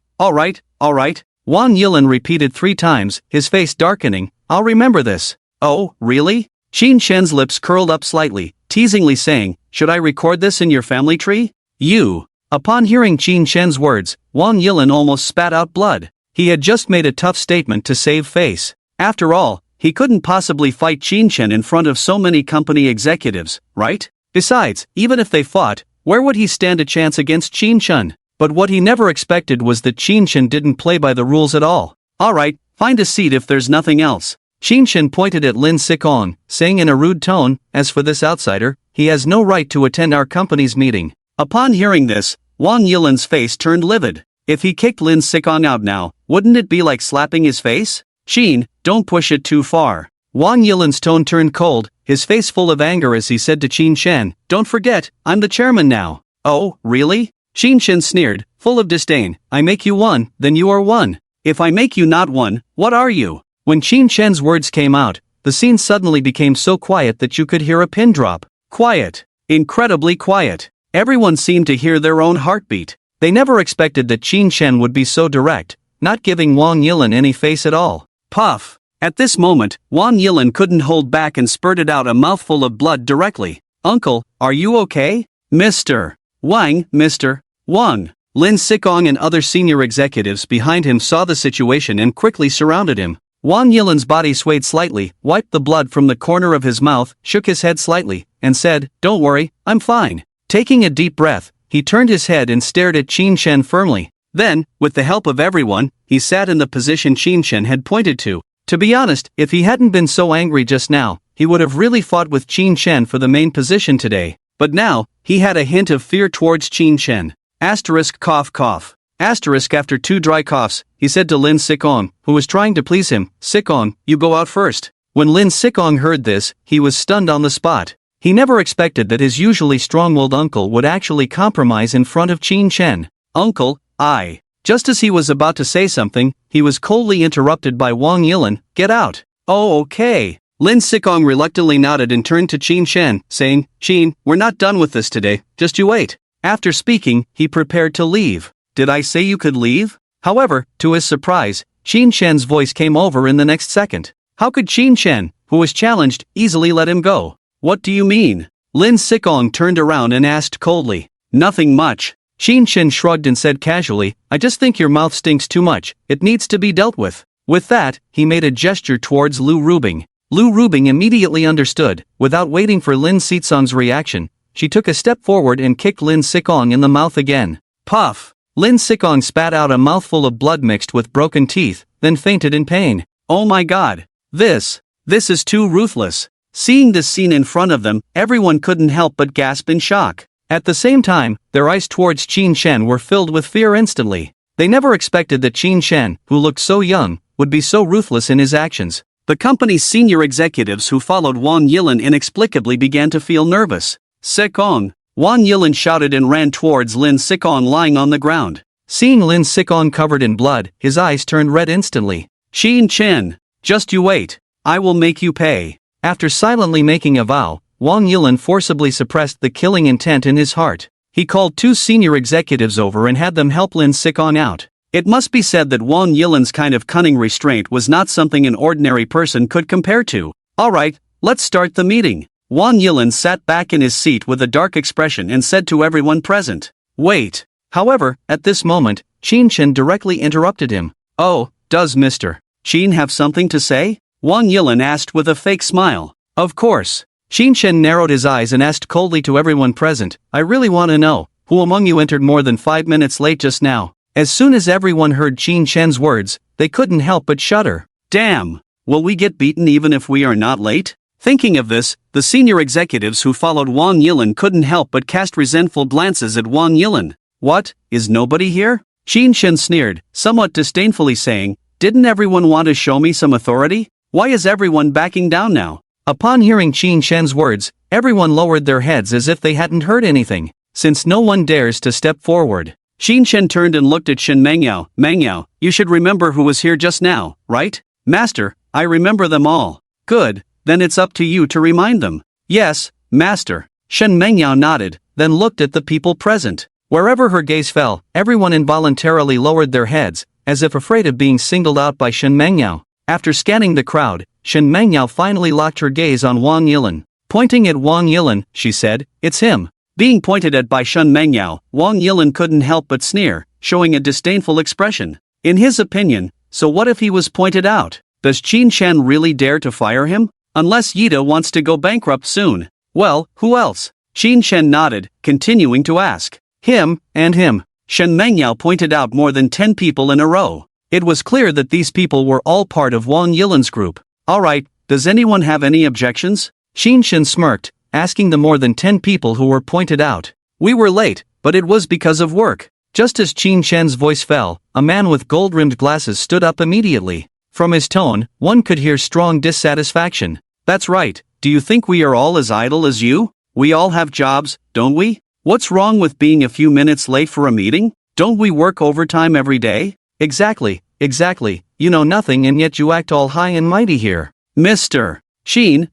Wang Yilin repeated 3 times, his face darkening. "I'll remember this." "Oh, really?" Qin Shen's lips curled up slightly, teasingly saying, "Should I record this in your family tree?" "You." Upon hearing Qin Shen's words, Wang Yilin almost spat out blood. He had just made a tough statement to save face. After all, he couldn't possibly fight Qin Shen in front of so many company executives, right? Besides, even if they fought, where would he stand a chance against Qin Shen? But what he never expected was that Qin Shen didn't play by the rules at all. "Alright, find a seat if there's nothing else." Qin Shen pointed at Lin Sikong, saying in a rude tone, "As for this outsider, he has no right to attend our company's meeting." Upon hearing this, Wang Yilin's face turned livid. If he kicked Lin Sikong out now, wouldn't it be like slapping his face? "Qin, don't push it too far." Wang Yilin's tone turned cold, his face full of anger as he said to Qin Shen, "Don't forget, I'm the chairman now." "Oh, really?" Qin Shen sneered, full of disdain. "I make you one, then you are one. If I make you not one, what are you? When Qin Shen's words came out, the scene suddenly became so quiet that you could hear a pin drop. Quiet. Incredibly quiet. Everyone seemed to hear their own heartbeat. They never expected that Qin Shen would be so direct, not giving Wang Yilin any face at all. Puff. At this moment, Wang Yilin couldn't hold back and spurted out a mouthful of blood directly. Uncle, are you okay? Mr. Wang, Mr. Wang. Lin Sikong and other senior executives behind him saw the situation and quickly surrounded him. Wang Yilin's body swayed slightly, wiped the blood from the corner of his mouth, shook his head slightly, and said, "Don't worry, I'm fine." Taking a deep breath, he turned his head and stared at Qin Shen firmly. Then, with the help of everyone, he sat in the position Qin Shen had pointed to. To be honest, if he hadn't been so angry just now, he would have really fought with Qin Shen for the main position today. But now, he had a hint of fear towards Qin Shen. Asterisk cough cough. Asterisk after 2 dry coughs, he said to Lin Sikong, who was trying to please him, "Sikong, you go out first." When Lin Sikong heard this, he was stunned on the spot. He never expected that his usually strong-willed uncle would actually compromise in front of Qin Shen. "Uncle, I..." Just as he was about to say something, he was coldly interrupted by Wang Yilin, "Get out." "Oh okay." Lin Sikong reluctantly nodded and turned to Qin Shen, saying, "Qin, we're not done with this today, just you wait." After speaking, he prepared to leave. "Did I say you could leave?" However, to his surprise, Qin Shen's voice came over in the next second. How could Qin Shen, who was challenged, easily let him go? "What do you mean?" Lin Sikong turned around and asked coldly. "Nothing much." Qin Shen shrugged and said casually, "I just think your mouth stinks too much, it needs to be dealt with." With that, he made a gesture towards Lu Rubing. Lu Rubing immediately understood. Without waiting for Lin Sitsong's reaction, she took a step forward and kicked Lin Sikong in the mouth again. Puff! Lin Sikong spat out a mouthful of blood mixed with broken teeth, then fainted in pain. "Oh my god! This is too ruthless." Seeing this scene in front of them, everyone couldn't help but gasp in shock. At the same time, their eyes towards Qin Shen were filled with fear instantly. They never expected that Qin Shen, who looked so young, would be so ruthless in his actions. The company's senior executives who followed Wang Yilin inexplicably began to feel nervous. "Sikong!" Wang Yilin shouted and ran towards Lin Sikong lying on the ground. Seeing Lin Sikong covered in blood, his eyes turned red instantly. "Qin Shen, just you wait. I will make you pay." After silently making a vow, Wang Yilin forcibly suppressed the killing intent in his heart. He called 2 senior executives over and had them help Lin Sikong out. It must be said that Wang Yilin's kind of cunning restraint was not something an ordinary person could compare to. "Alright, let's start the meeting." Wang Yilin sat back in his seat with a dark expression and said to everyone present, "Wait." However, at this moment, Qin Shen directly interrupted him. "Oh, does Mr. Qin have something to say?" Wang Yilin asked with a fake smile. "Of course." Qin Shen narrowed his eyes and asked coldly to everyone present, "I really want to know, who among you entered more than 5 minutes late just now?" As soon as everyone heard Qin Shen's words, they couldn't help but shudder. "Damn! Will we get beaten even if we are not late?" Thinking of this, the senior executives who followed Wang Yilin couldn't help but cast resentful glances at Wang Yilin. "What, is nobody here?" Qin Shen sneered, somewhat disdainfully saying, "Didn't everyone want to show me some authority? Why is everyone backing down now?" Upon hearing Qin Shen's words, everyone lowered their heads as if they hadn't heard anything. Since no one dares to step forward, Qin Shen turned and looked at Shen Mengyao. "Mengyao, you should remember who was here just now, right?" "Master, I remember them all." "Good, then it's up to you to remind them." "Yes, Master." Shen Mengyao nodded, then looked at the people present. Wherever her gaze fell, everyone involuntarily lowered their heads, as if afraid of being singled out by Shen Mengyao. After scanning the crowd, Shen Mengyao finally locked her gaze on Wang Yilin. Pointing at Wang Yilin, she said, "It's him." Being pointed at by Shen Mengyao, Wang Yilin couldn't help but sneer, showing a disdainful expression. In his opinion, so what if he was pointed out? Does Qin Shen really dare to fire him? Unless Yida wants to go bankrupt soon. Well, who else? Qin Shen nodded, continuing to ask. Him, and him. Shen Mengyao pointed out more than 10 people in a row. It was clear that these people were all part of Wang Yilin's group. Alright, does anyone have any objections? Qin Shen smirked, asking the more than 10 people who were pointed out. We were late, but it was because of work. Just as Qin Shen's voice fell, a man with gold-rimmed glasses stood up immediately. From his tone, one could hear strong dissatisfaction. That's right, do you think we are all as idle as you? We all have jobs, don't we? What's wrong with being a few minutes late for a meeting? Don't we work overtime every day? Exactly, exactly, you know nothing and yet you act all high and mighty here. Mr. Sheen,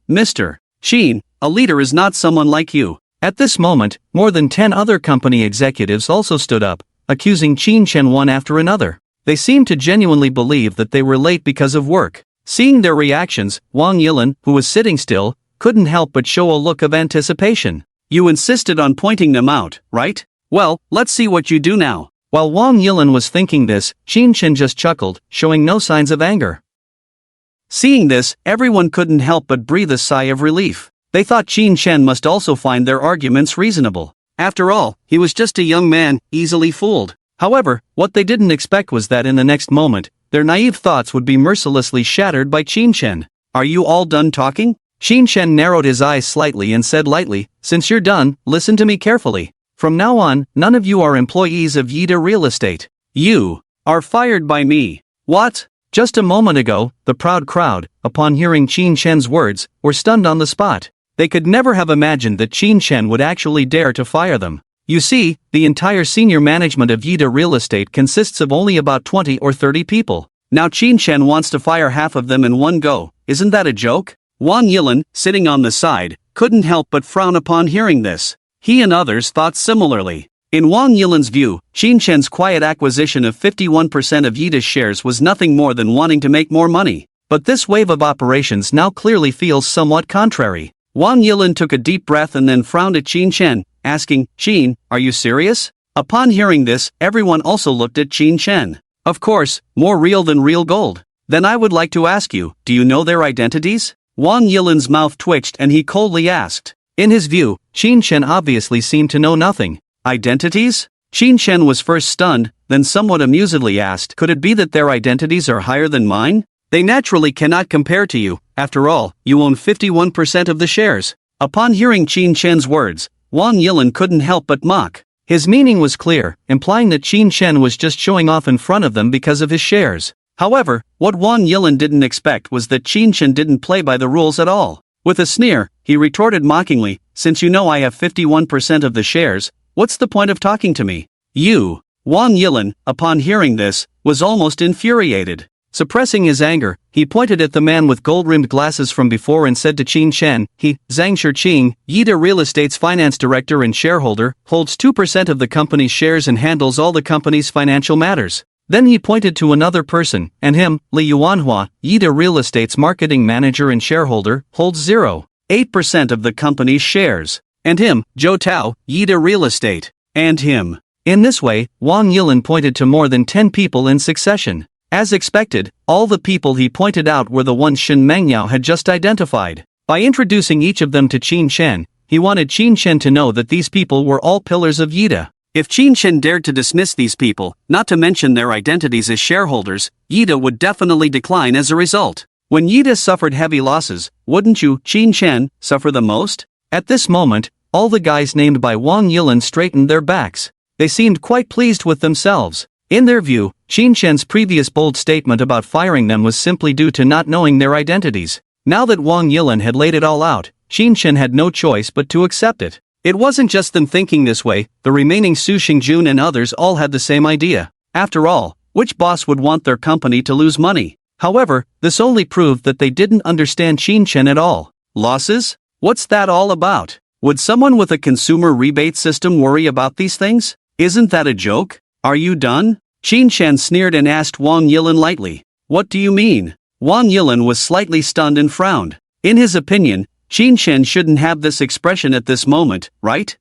a leader is not someone like you. At this moment, more than 10 other company executives also stood up, accusing Qin Chen one after another. They seemed to genuinely believe that they were late because of work. Seeing their reactions, Wang Yilin, who was sitting still, couldn't help but show a look of anticipation. You insisted on pointing them out, right? Well, let's see what you do now. While Wang Yilin was thinking this, Qin Chen just chuckled, showing no signs of anger. Seeing this, everyone couldn't help but breathe a sigh of relief. They thought Qin Chen must also find their arguments reasonable. After all, he was just a young man, easily fooled. However, what they didn't expect was that in the next moment, their naive thoughts would be mercilessly shattered by Qin Chen. Are you all done talking? Qin Chen narrowed his eyes slightly and said lightly, since you're done, listen to me carefully. From now on, none of you are employees of Yida Real Estate. You are fired by me. What? Just a moment ago, the proud crowd, upon hearing Qin Chen's words, were stunned on the spot. They could never have imagined that Qin Chen would actually dare to fire them. You see, the entire senior management of Yida Real Estate consists of only about 20 or 30 people. Now Qin Chen wants to fire half of them in one go. Isn't that a joke? Wang Yilin, sitting on the side, couldn't help but frown upon hearing this. He and others thought similarly. In Wang Yilin's view, Qin Chen's quiet acquisition of 51% of Yida's shares was nothing more than wanting to make more money. But this wave of operations now clearly feels somewhat contrary. Wang Yilin took a deep breath and then frowned at Qin Chen, asking, Qin, are you serious? Upon hearing this, everyone also looked at Qin Chen. Of course, more real than real gold. Then I would like to ask you, do you know their identities? Wang Yilin's mouth twitched and he coldly asked. In his view, Qin Chen obviously seemed to know nothing. Identities? Qin Chen was first stunned, then somewhat amusedly asked, could it be that their identities are higher than mine? They naturally cannot compare to you. After all, you own 51% of the shares. Upon hearing Qin Chen's words, Wang Yilin couldn't help but mock. His meaning was clear, implying that Qin Chen was just showing off in front of them because of his shares. However, what Wang Yilin didn't expect was that Qin Chen didn't play by the rules at all. With a sneer, he retorted mockingly, since you know I have 51% of the shares, what's the point of talking to me? You. Wang Yilin, upon hearing this, was almost infuriated. Suppressing his anger, he pointed at the man with gold-rimmed glasses from before and said to Qin Chen, Zhang Shiqing, Yida Real Estate's finance director and shareholder, holds 2% of the company's shares and handles all the company's financial matters. Then he pointed to another person, and him, Li Yuanhua, Yida Real Estate's marketing manager and shareholder, holds 0.8% of the company's shares. And him, Zhou Tao, Yida Real Estate. And him. In this way, Wang Yilin pointed to more than 10 people in succession. As expected, all the people he pointed out were the ones Shen Mengyao had just identified. By introducing each of them to Qin Chen, he wanted Qin Chen to know that these people were all pillars of Yida. If Qin Chen dared to dismiss these people, not to mention their identities as shareholders, Yida would definitely decline as a result. When Yida suffered heavy losses, wouldn't you, Qin Chen, suffer the most? At this moment, all the guys named by Wang Yilin straightened their backs. They seemed quite pleased with themselves. In their view, Qin Chen's previous bold statement about firing them was simply due to not knowing their identities. Now that Wang Yilin had laid it all out, Qin Chen had no choice but to accept it. It wasn't just them thinking this way, the remaining Su Xingjun and others all had the same idea. After all, which boss would want their company to lose money? However, this only proved that they didn't understand Qin Chen at all. Losses? What's that all about? Would someone with a consumer rebate system worry about these things? Isn't that a joke? Are you done? Qin Chen sneered and asked Wang Yilin lightly. What do you mean? Wang Yilin was slightly stunned and frowned. In his opinion, Qin Chen shouldn't have this expression at this moment, right?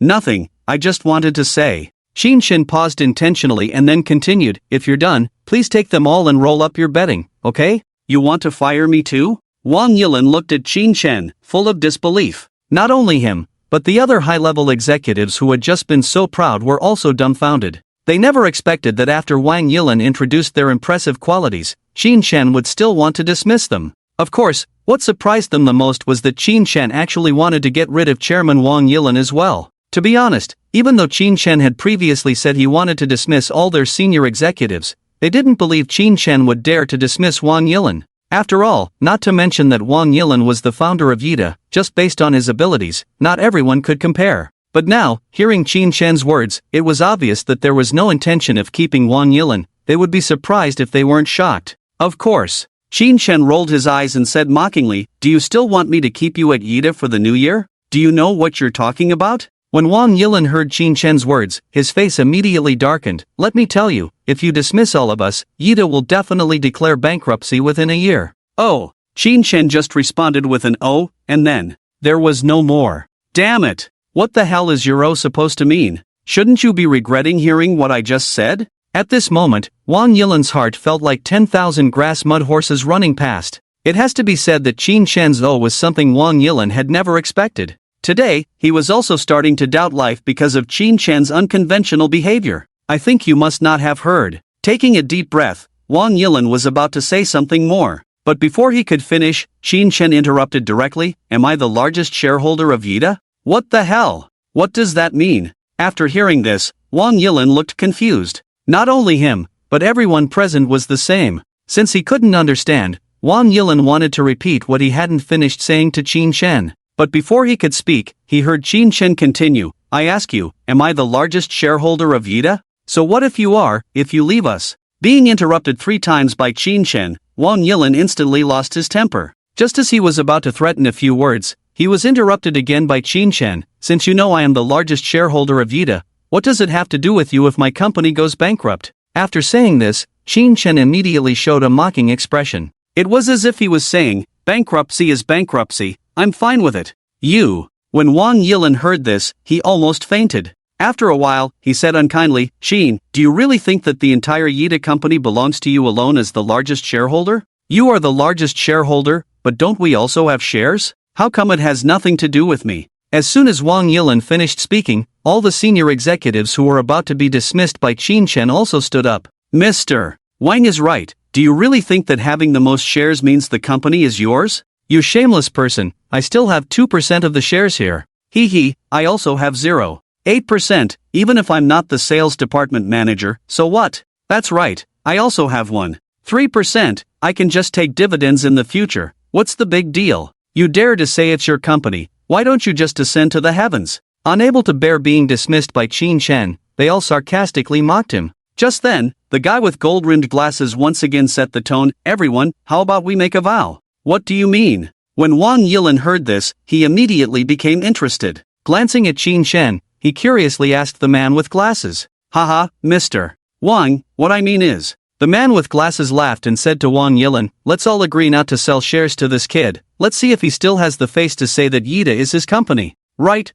Nothing, I just wanted to say. Qin Chen paused intentionally and then continued, if you're done, please take them all and roll up your bedding, okay? You want to fire me too? Wang Yilin looked at Qin Chen, full of disbelief. Not only him, but the other high-level executives who had just been so proud were also dumbfounded. They never expected that after Wang Yilin introduced their impressive qualities, Qin Chen would still want to dismiss them. Of course, what surprised them the most was that Qin Chen actually wanted to get rid of Chairman Wang Yilin as well. To be honest, even though Qin Chen had previously said he wanted to dismiss all their senior executives, they didn't believe Qin Chen would dare to dismiss Wang Yilin. After all, not to mention that Wang Yilin was the founder of Yida, just based on his abilities, not everyone could compare. But now, hearing Qin Chen's words, it was obvious that there was no intention of keeping Wang Yilin, they would be surprised if they weren't shocked. Of course. Qin Chen rolled his eyes and said mockingly, "Do you still want me to keep you at Yida for the new year? Do you know what you're talking about?" When Wang Yilin heard Qin Chen's words, his face immediately darkened. "Let me tell you, if you dismiss all of us, Yida will definitely declare bankruptcy within a year." "Oh." Qin Chen just responded with an "oh," and then there was no more. Damn it. What the hell is your "oh" supposed to mean? Shouldn't you be regretting hearing what I just said? At this moment, Wang Yilin's heart felt like 10,000 grass mud horses running past. It has to be said that Qin Chen's "oh" was something Wang Yilin had never expected. Today, he was also starting to doubt life because of Qin Chen's unconventional behavior. "I think you must not have heard." Taking a deep breath, Wang Yilin was about to say something more. But before he could finish, Qin Chen interrupted directly, "Am I the largest shareholder of Yida? What the hell? What does that mean?" After hearing this, Wang Yilin looked confused. Not only him, but everyone present was the same. Since he couldn't understand, Wang Yilin wanted to repeat what he hadn't finished saying to Qin Chen. But before he could speak, he heard Qin Chen continue, "I ask you, am I the largest shareholder of Yida? So what if you are, if you leave us?" Being interrupted 3 times by Qin Chen, Wang Yilin instantly lost his temper. Just as he was about to threaten a few words, he was interrupted again by Qin Chen. "Since you know I am the largest shareholder of Yida, what does it have to do with you if my company goes bankrupt?" After saying this, Qin Chen immediately showed a mocking expression. It was as if he was saying, "Bankruptcy is bankruptcy, I'm fine with it." "You." When Wang Yilin heard this, he almost fainted. After a while, he said unkindly, "Qin, do you really think that the entire Yida company belongs to you alone as the largest shareholder? You are the largest shareholder, but don't we also have shares? How come it has nothing to do with me?" As soon as Wang Yilin finished speaking, all the senior executives who were about to be dismissed by Qin Chen also stood up. "Mr. Wang is right. Do you really think that having the most shares means the company is yours? You shameless person, I still have 2% of the shares here. Hee, I also have 0.8%, even if I'm not the sales department manager, so what? That's right, I also have 1.3%, I can just take dividends in the future, what's the big deal? You dare to say it's your company, why don't you just ascend to the heavens?" Unable to bear being dismissed by Qin Chen, they all sarcastically mocked him. Just then, the guy with gold-rimmed glasses once again set the tone. "Everyone, how about we make a vow?" "What do you mean?" When Wang Yilin heard this, he immediately became interested. Glancing at Qin Chen, he curiously asked the man with glasses. "Haha, Mr. Wang, what I mean is..." The man with glasses laughed and said to Wang Yilin, "Let's all agree not to sell shares to this kid. Let's see if he still has the face to say that Yida is his company." Right,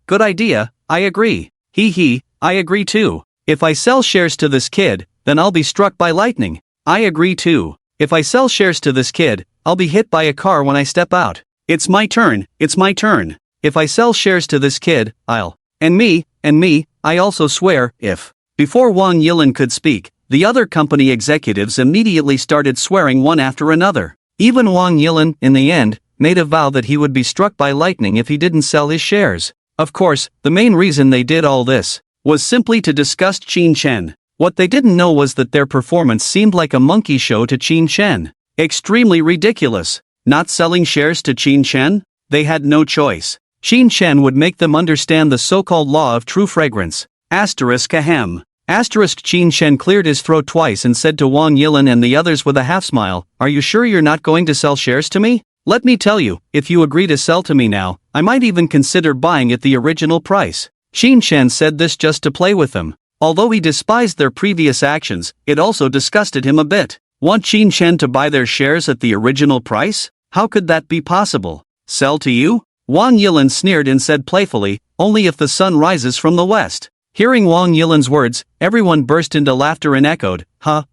good idea, I agree. Hee, I agree too. If I sell shares to this kid, then I'll be struck by lightning. I agree too. If I sell shares to this kid, I'll be hit by a car when I step out. It's my turn. If I sell shares to this kid, I'll. And me, I also swear, if. Before Wang Yilin could speak, the other company executives immediately started swearing one after another. Even Wang Yilin, in the end, made a vow that he would be struck by lightning if he didn't sell his shares. Of course, the main reason they did all this was simply to disgust Qin Chen. What they didn't know was that their performance seemed like a monkey show to Qin Chen. Extremely ridiculous. Not selling shares to Qin Chen? They had no choice. Qin Chen would make them understand the so-called law of true fragrance. Ahem. Qin Chen cleared his throat twice and said to Wang Yilin and the others with a half smile, "Are you sure you're not going to sell shares to me? Let me tell you, if you agree to sell to me now, I might even consider buying at the original price." Qin Chen said this just to play with them. Although he despised their previous actions, it also disgusted him a bit. Want Qin Chen to buy their shares at the original price? How could that be possible? Sell to you? Wang Yilin sneered and said playfully, "Only if the sun rises from the west." Hearing Wang Yilin's words, everyone burst into laughter and echoed,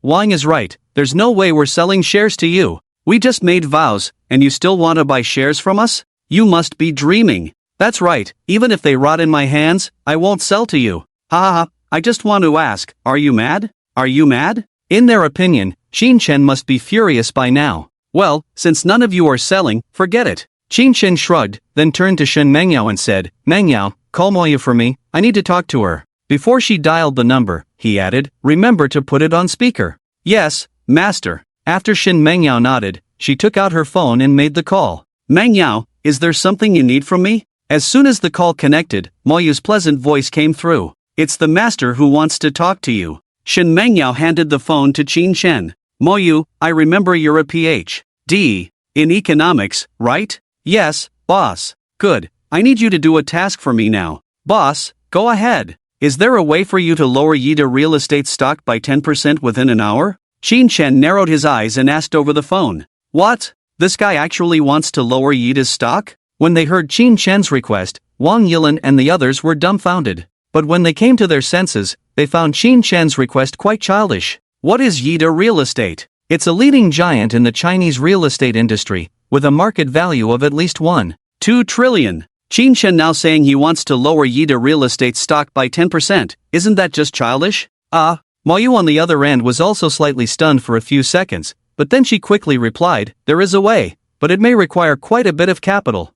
Wang is right, there's no way we're selling shares to you. We just made vows, and you still want to buy shares from us? You must be dreaming. That's right, even if they rot in my hands, I won't sell to you. I just want to ask, are you mad? Are you mad? In their opinion, Qin Chen must be furious by now. Well, since none of you are selling, forget it. Qin Chen shrugged, then turned to Shen Mengyao and said, "Mengyao, call Moya for me, I need to talk to her." Before she dialed the number, he added, "Remember to put it on speaker." "Yes, master." After Shen Mengyao nodded, she took out her phone and made the call. "Mengyao, is there something you need from me?" As soon as the call connected, Moyu's pleasant voice came through. "It's the master who wants to talk to you." Shen Mengyao handed the phone to Qin Shen. Moyu, I remember you're a Ph.D. in economics, right? Yes, boss. Good. I need you to do a task for me now. Boss, go ahead. Is there a way for you to lower Yida real estate stock by 10% within an hour? Qin Shen narrowed his eyes and asked over the phone. What? This guy actually wants to lower Yida's stock? When they heard Qin Shen's request, Wang Yilin and the others were dumbfounded. But when they came to their senses, they found Qin Shen's request quite childish. What is Yida Real Estate? It's a leading giant in the Chinese real estate industry, with a market value of at least 1.2 trillion. Qin Shen now saying he wants to lower Yida Real Estate stock by 10%, isn't that just childish? Moyu on the other end was also slightly stunned for a few seconds, but then she quickly replied, there is a way, but it may require quite a bit of capital.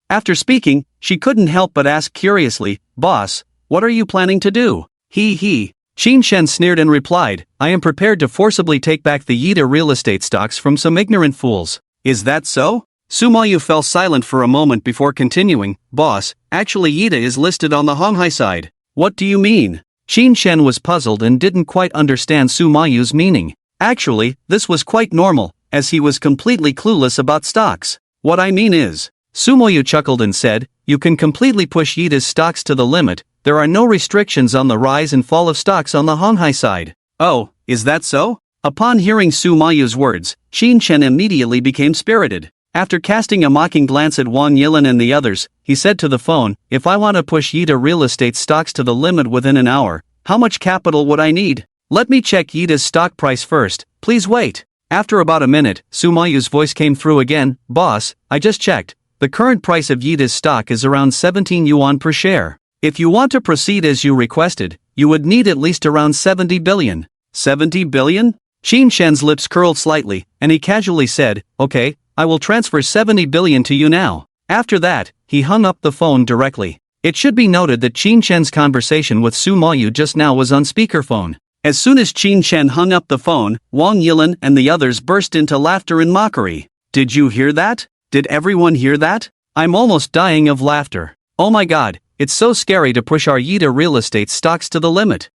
After speaking, she couldn't help but ask curiously, Boss, what are you planning to do? Qin Shen sneered and replied, I am prepared to forcibly take back the Yida real estate stocks from some ignorant fools. Is that so? Sumayu fell silent for a moment before continuing, Boss, actually Yida is listed on the Honghai side. What do you mean? Qin Shen was puzzled and didn't quite understand Sumayu's meaning. Actually, this was quite normal, as he was completely clueless about stocks. What I mean is, Sumayu chuckled and said, you can completely push Yida's stocks to the limit, there are no restrictions on the rise and fall of stocks on the Honghai side. Oh, is that so? Upon hearing Sumayu's words, Qin Shen immediately became spirited. After casting a mocking glance at Wang Yilin and the others, he said to the phone, if I want to push Yida real estate stocks to the limit within an hour, how much capital would I need? Let me check Yida's stock price first, please wait. After about a minute, Sumayu's voice came through again, Boss, I just checked. The current price of Yida's stock is around 17 yuan per share. If you want to proceed as you requested, you would need at least around 70 billion. 70 billion? Qin Shen's lips curled slightly, and he casually said, okay, I will transfer 70 billion to you now. After that, he hung up the phone directly. It should be noted that Qin Shen's conversation with Sumayu just now was on speakerphone. As soon as Qin Shen hung up the phone, Wang Yilin and the others burst into laughter and mockery. Did you hear that? Did everyone hear that? I'm almost dying of laughter. Oh my god, it's so scary to push our Yida real estate stocks to the limit.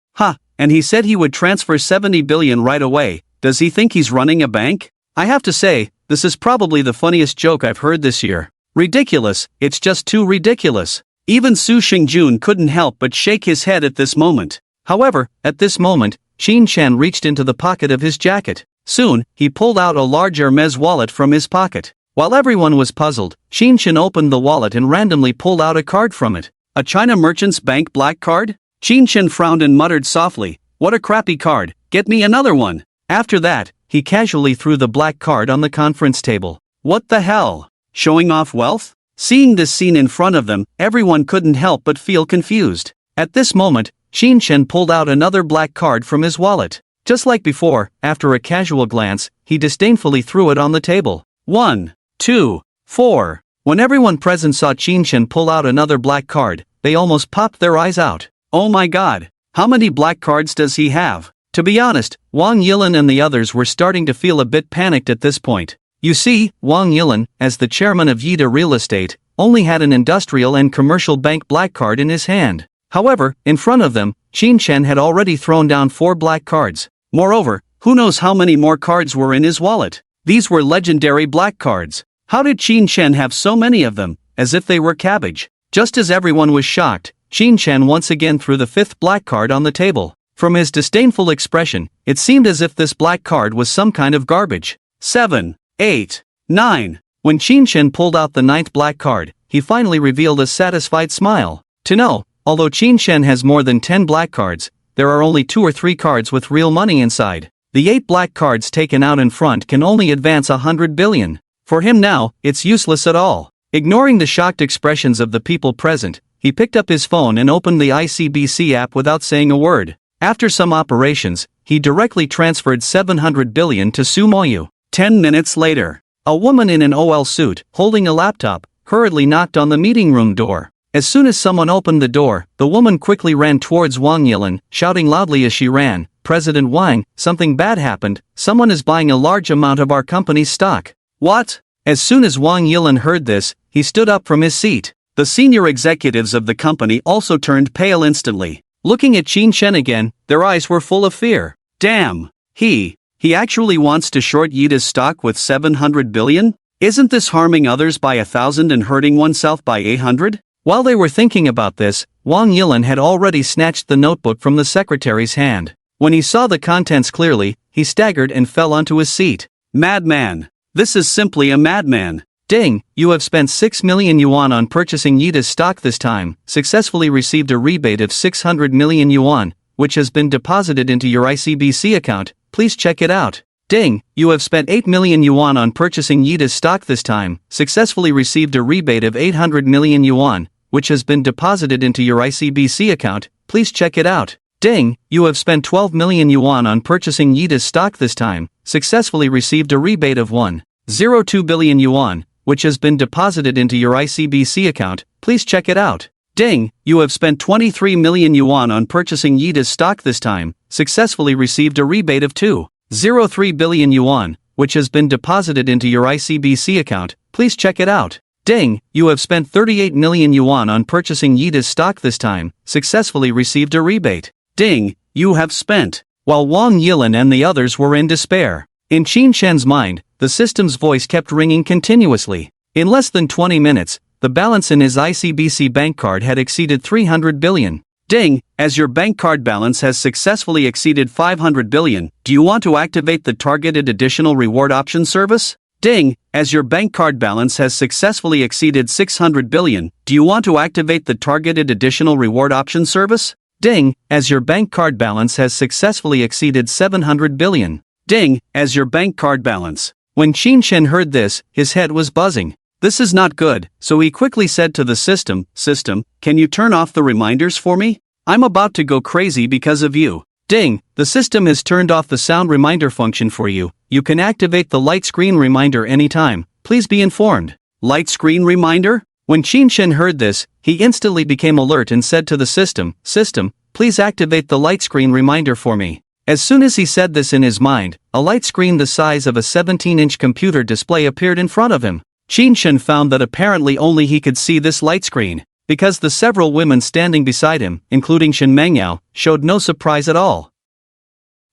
And he said he would transfer 70 billion right away. Does he think he's running a bank? I have to say, this is probably the funniest joke I've heard this year. Ridiculous, it's just too ridiculous. Even Su Xingjun couldn't help but shake his head at this moment. However, at this moment, Qin Shen reached into the pocket of his jacket. Soon, he pulled out a large Hermes wallet from his pocket. While everyone was puzzled, Qin Shen opened the wallet and randomly pulled out a card from it. A China Merchants Bank black card? Qin Shen frowned and muttered softly, what a crappy card, get me another one. After that, he casually threw the black card on the conference table. What the hell? Showing off wealth? Seeing this scene in front of them, everyone couldn't help but feel confused. At this moment, Qin Shen pulled out another black card from his wallet. Just like before, after a casual glance, he disdainfully threw it on the table. 1, 2, 4. When everyone present saw Qin Shen pull out another black card, they almost popped their eyes out. Oh my god, how many black cards does he have? To be honest, Wang Yilin and the others were starting to feel a bit panicked at this point. You see, Wang Yilin, as the chairman of Yida Real Estate, only had an industrial and commercial bank black card in his hand. However, in front of them, Qin Shen had already thrown down 4 black cards. Moreover, who knows how many more cards were in his wallet? These were legendary black cards. How did Qin Shen have so many of them, as if they were cabbage? Just as everyone was shocked, Qin Shen once again threw the 5th black card on the table. From his disdainful expression, it seemed as if this black card was some kind of garbage. 7, 8, 9. When Qin Shen pulled out the 9th black card, he finally revealed a satisfied smile. To know, although Qin Shen has more than 10 black cards, there are only 2 or 3 cards with real money inside. The 8 black cards taken out in front can only advance 100 billion. For him now, it's useless at all. Ignoring the shocked expressions of the people present, he picked up his phone and opened the ICBC app without saying a word. After some operations, he directly transferred 700 billion to Sumayu. 10 minutes later, a woman in an OL suit, holding a laptop, hurriedly knocked on the meeting room door. As soon as someone opened the door, the woman quickly ran towards Wang Yilin, shouting loudly as she ran, President Wang, something bad happened, someone is buying a large amount of our company's stock. What? As soon as Wang Yilin heard this, he stood up from his seat. The senior executives of the company also turned pale instantly. Looking at Qin Shen again, their eyes were full of fear. Damn! He actually wants to short Yida's stock with 700 billion? Isn't this harming others by 1,000 and hurting oneself by 800? While they were thinking about this, Wang Yilan had already snatched the notebook from the secretary's hand. When he saw the contents clearly, he staggered and fell onto his seat. Madman! This is simply a madman! Ding, you have spent 6 million yuan on purchasing Yida's stock this time, successfully received a rebate of 600 million yuan, which has been deposited into your ICBC account, please check it out. Ding, you have spent 8 million yuan on purchasing Yida's stock this time, successfully received a rebate of 800 million yuan, which has been deposited into your ICBC account, please check it out. Ding, you have spent 12 million yuan on purchasing Yida's stock this time, successfully received a rebate of 1.02 billion yuan, which has been deposited into your ICBC account, please check it out. Ding, you have spent 23 million yuan on purchasing Yida's stock this time, successfully received a rebate of 2.03 billion yuan, which has been deposited into your ICBC account, please check it out. Ding, you have spent 38 million yuan on purchasing Yida's stock this time, successfully received a rebate. Ding, you have spent. While Wang Yilan and the others were in despair. In Qin Shen's mind, the system's voice kept ringing continuously. In less than 20 minutes, the balance in his ICBC bank card had exceeded 300 billion. Ding, as your bank card balance has successfully exceeded 500 billion, do you want to activate the targeted additional reward option service? Ding, as your bank card balance has successfully exceeded 600 billion, do you want to activate the targeted additional reward option service? Ding, as your bank card balance has successfully exceeded 700 billion. Ding, as your bank card balance. When Qin Shen heard this, his head was buzzing. This is not good, so he quickly said to the system, can you turn off the reminders for me? I'm about to go crazy because of you. Ding, the system has turned off the sound reminder function for you. You can activate the light screen reminder anytime, please be informed. Light screen reminder? When Qin Shen heard this, he instantly became alert and said to the system, please activate the light screen reminder for me. As soon as he said this in his mind, a light screen the size of a 17-inch computer display appeared in front of him. Qin Shen found that apparently only he could see this light screen, because the several women standing beside him, including Shen Mengyao, showed no surprise at all.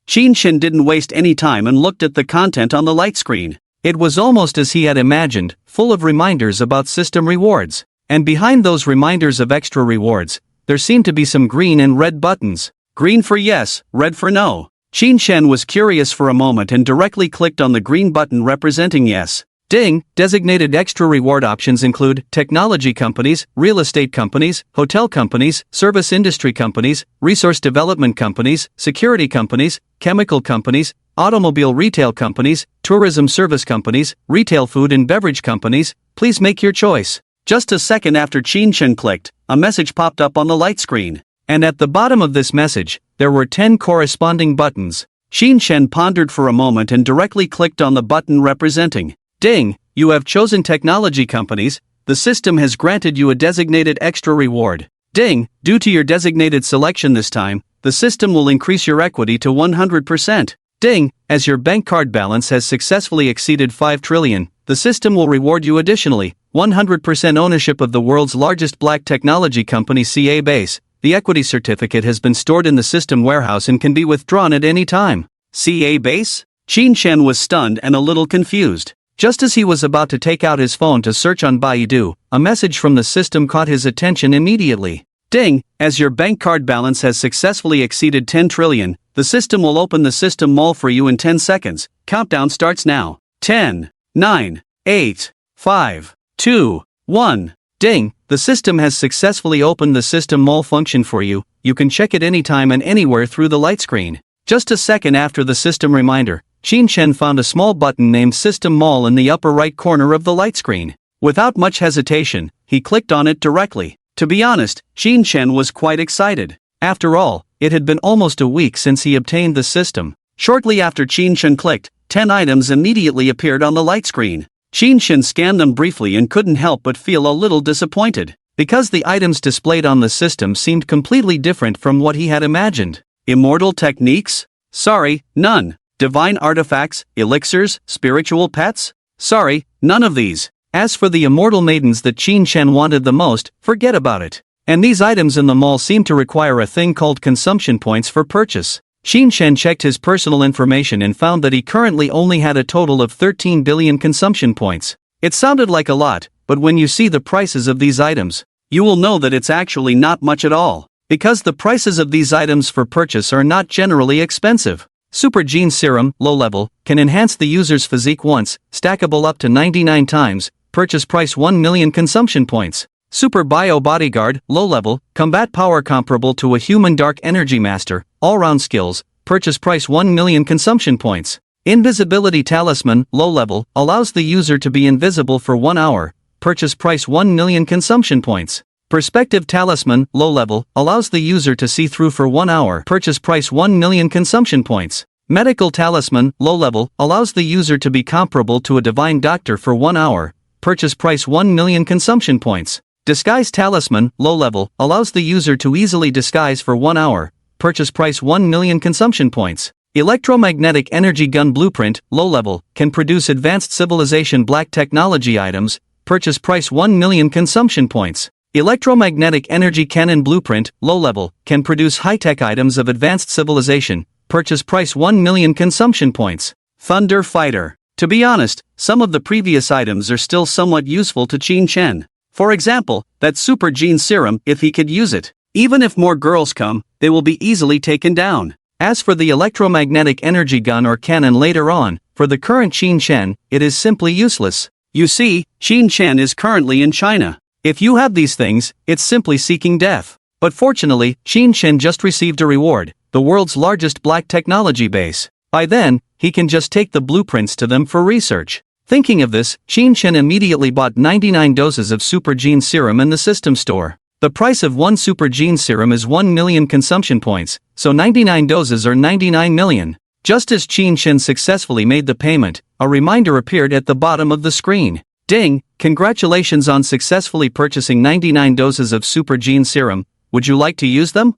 Qin Shen didn't waste any time and looked at the content on the light screen. It was almost as he had imagined, full of reminders about system rewards. And behind those reminders of extra rewards, there seemed to be some green and red buttons. Green for yes, red for no. Qin Shen was curious for a moment and directly clicked on the green button representing yes. Ding, designated extra reward options include technology companies, real estate companies, hotel companies, service industry companies, resource development companies, security companies, chemical companies, automobile retail companies, tourism service companies, retail food and beverage companies, please make your choice. Just a second after Qin Shen clicked, a message popped up on the light screen. And at the bottom of this message, there were 10 corresponding buttons. Qin Shen pondered for a moment and directly clicked on the button representing Ding, you have chosen technology companies, the system has granted you a designated extra reward. Ding, due to your designated selection this time, the system will increase your equity to 100%. Ding, as your bank card balance has successfully exceeded 5 trillion, the system will reward you additionally 100% ownership of the world's largest black technology company CA Base. The equity certificate has been stored in the system warehouse and can be withdrawn at any time. CA Base? Qin Shen was stunned and a little confused. Just as he was about to take out his phone to search on Baidu, a message from the system caught his attention immediately. Ding, as your bank card balance has successfully exceeded 10 trillion, the system will open the system mall for you in 10 seconds. Countdown starts now. 10, 9, 8, 5, 2, 1. Ding, the system has successfully opened the system mall function for you. You can check it anytime and anywhere through the light screen. Just a second after the system reminder, Qin Shen found a small button named System Mall in the upper right corner of the light screen. Without much hesitation, he clicked on it directly. To be honest, Qin Shen was quite excited. After all, it had been almost a week since he obtained the system. Shortly after Qin Shen clicked, 10 items immediately appeared on the light screen. Qin Shen scanned them briefly and couldn't help but feel a little disappointed, because the items displayed on the system seemed completely different from what he had imagined. Immortal techniques? Sorry, none. Divine artifacts, elixirs, spiritual pets? Sorry, none of these. As for the immortal maidens that Qin Shen wanted the most, forget about it. And these items in the mall seem to require a thing called consumption points for purchase. Qin Shen checked his personal information and found that he currently only had a total of 13 billion consumption points. It sounded like a lot, but when you see the prices of these items, you will know that it's actually not much at all. Because the prices of these items for purchase are not generally expensive. Super Gene Serum, low level, can enhance the user's physique once, stackable up to 99 times, purchase price 1 million consumption points. Super Bio Bodyguard, low level, combat power comparable to a human dark energy master, all-round skills, purchase price 1 million consumption points. Invisibility Talisman, low level, allows the user to be invisible for 1 hour, purchase price 1 million consumption points. Perspective Talisman, low level, allows the user to see through for 1 hour, purchase price 1 million consumption points. Medical Talisman, low level, allows the user to be comparable to a divine doctor for 1 hour, purchase price 1 million consumption points. Disguise Talisman, low level, allows the user to easily disguise for 1 hour, purchase price 1 million consumption points. Electromagnetic Energy Gun Blueprint, low level, can produce advanced civilization black technology items, purchase price 1 million consumption points. Electromagnetic Energy Cannon Blueprint, low level, can produce high-tech items of advanced civilization, purchase price 1 million consumption points. Thunder Fighter. To be honest, some of the previous items are still somewhat useful to Qin Shen. For example, that Super Gene Serum, if he could use it. Even if more girls come, they will be easily taken down. As for the electromagnetic energy gun or cannon later on, for the current Qin Shen, it is simply useless. You see, Qin Shen is currently in China. If you have these things, it's simply seeking death. But fortunately, Qin Shen just received a reward, the world's largest black technology base. By then, he can just take the blueprints to them for research. Thinking of this, Qin Shen immediately bought 99 doses of Super Gene Serum in the system store. The price of one Super Gene Serum is 1 million consumption points, so 99 doses are 99 million. Just as Qin Shen successfully made the payment, a reminder appeared at the bottom of the screen. Ding! Congratulations on successfully purchasing 99 doses of Super Gene Serum. Would you like to use them?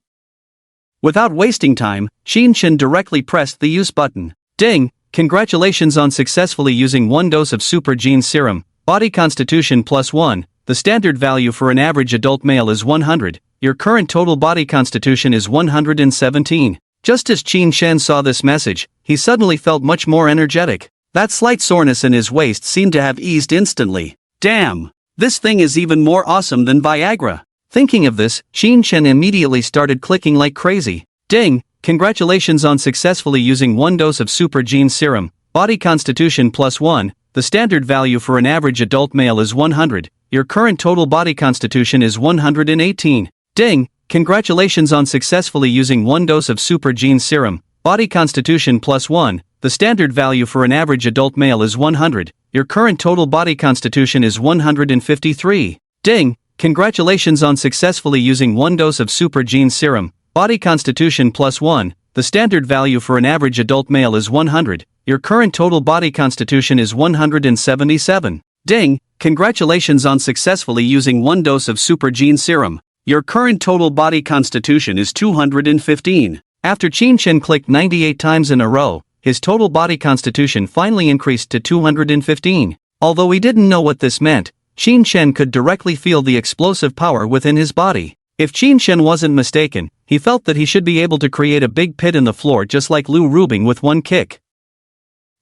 Without wasting time, Qin Shen directly pressed the use button. Ding! Congratulations on successfully using 1 dose of Super Gene Serum. Body Constitution +1. The standard value for an average adult male is 100. Your current total body constitution is 117. Just as Qin Shen saw this message, he suddenly felt much more energetic. That slight soreness in his waist seemed to have eased instantly. Damn! This thing is even more awesome than Viagra. Thinking of this, Qin Shen immediately started clicking like crazy. Ding! Congratulations on successfully using 1 dose of Super Gene Serum. Body Constitution +1. The standard value for an average adult male is 100. Your current total body constitution is 118. Ding! Congratulations on successfully using 1 dose of Super Gene Serum. Body Constitution +1. The standard value for an average adult male is 100. Your current total body constitution is 153. Ding! Congratulations on successfully using 1 dose of Super Gene Serum. Body Constitution +1. The standard value for an average adult male is 100. Your current total body constitution is 177. Ding! Congratulations on successfully using 1 dose of Super Gene Serum. Your current total body constitution is 215. After Qin Shen clicked 98 times in a row, his total body constitution finally increased to 215. Although he didn't know what this meant, Qin Shen could directly feel the explosive power within his body. If Qin Shen wasn't mistaken, he felt that he should be able to create a big pit in the floor just like Liu Rubing with 1 kick.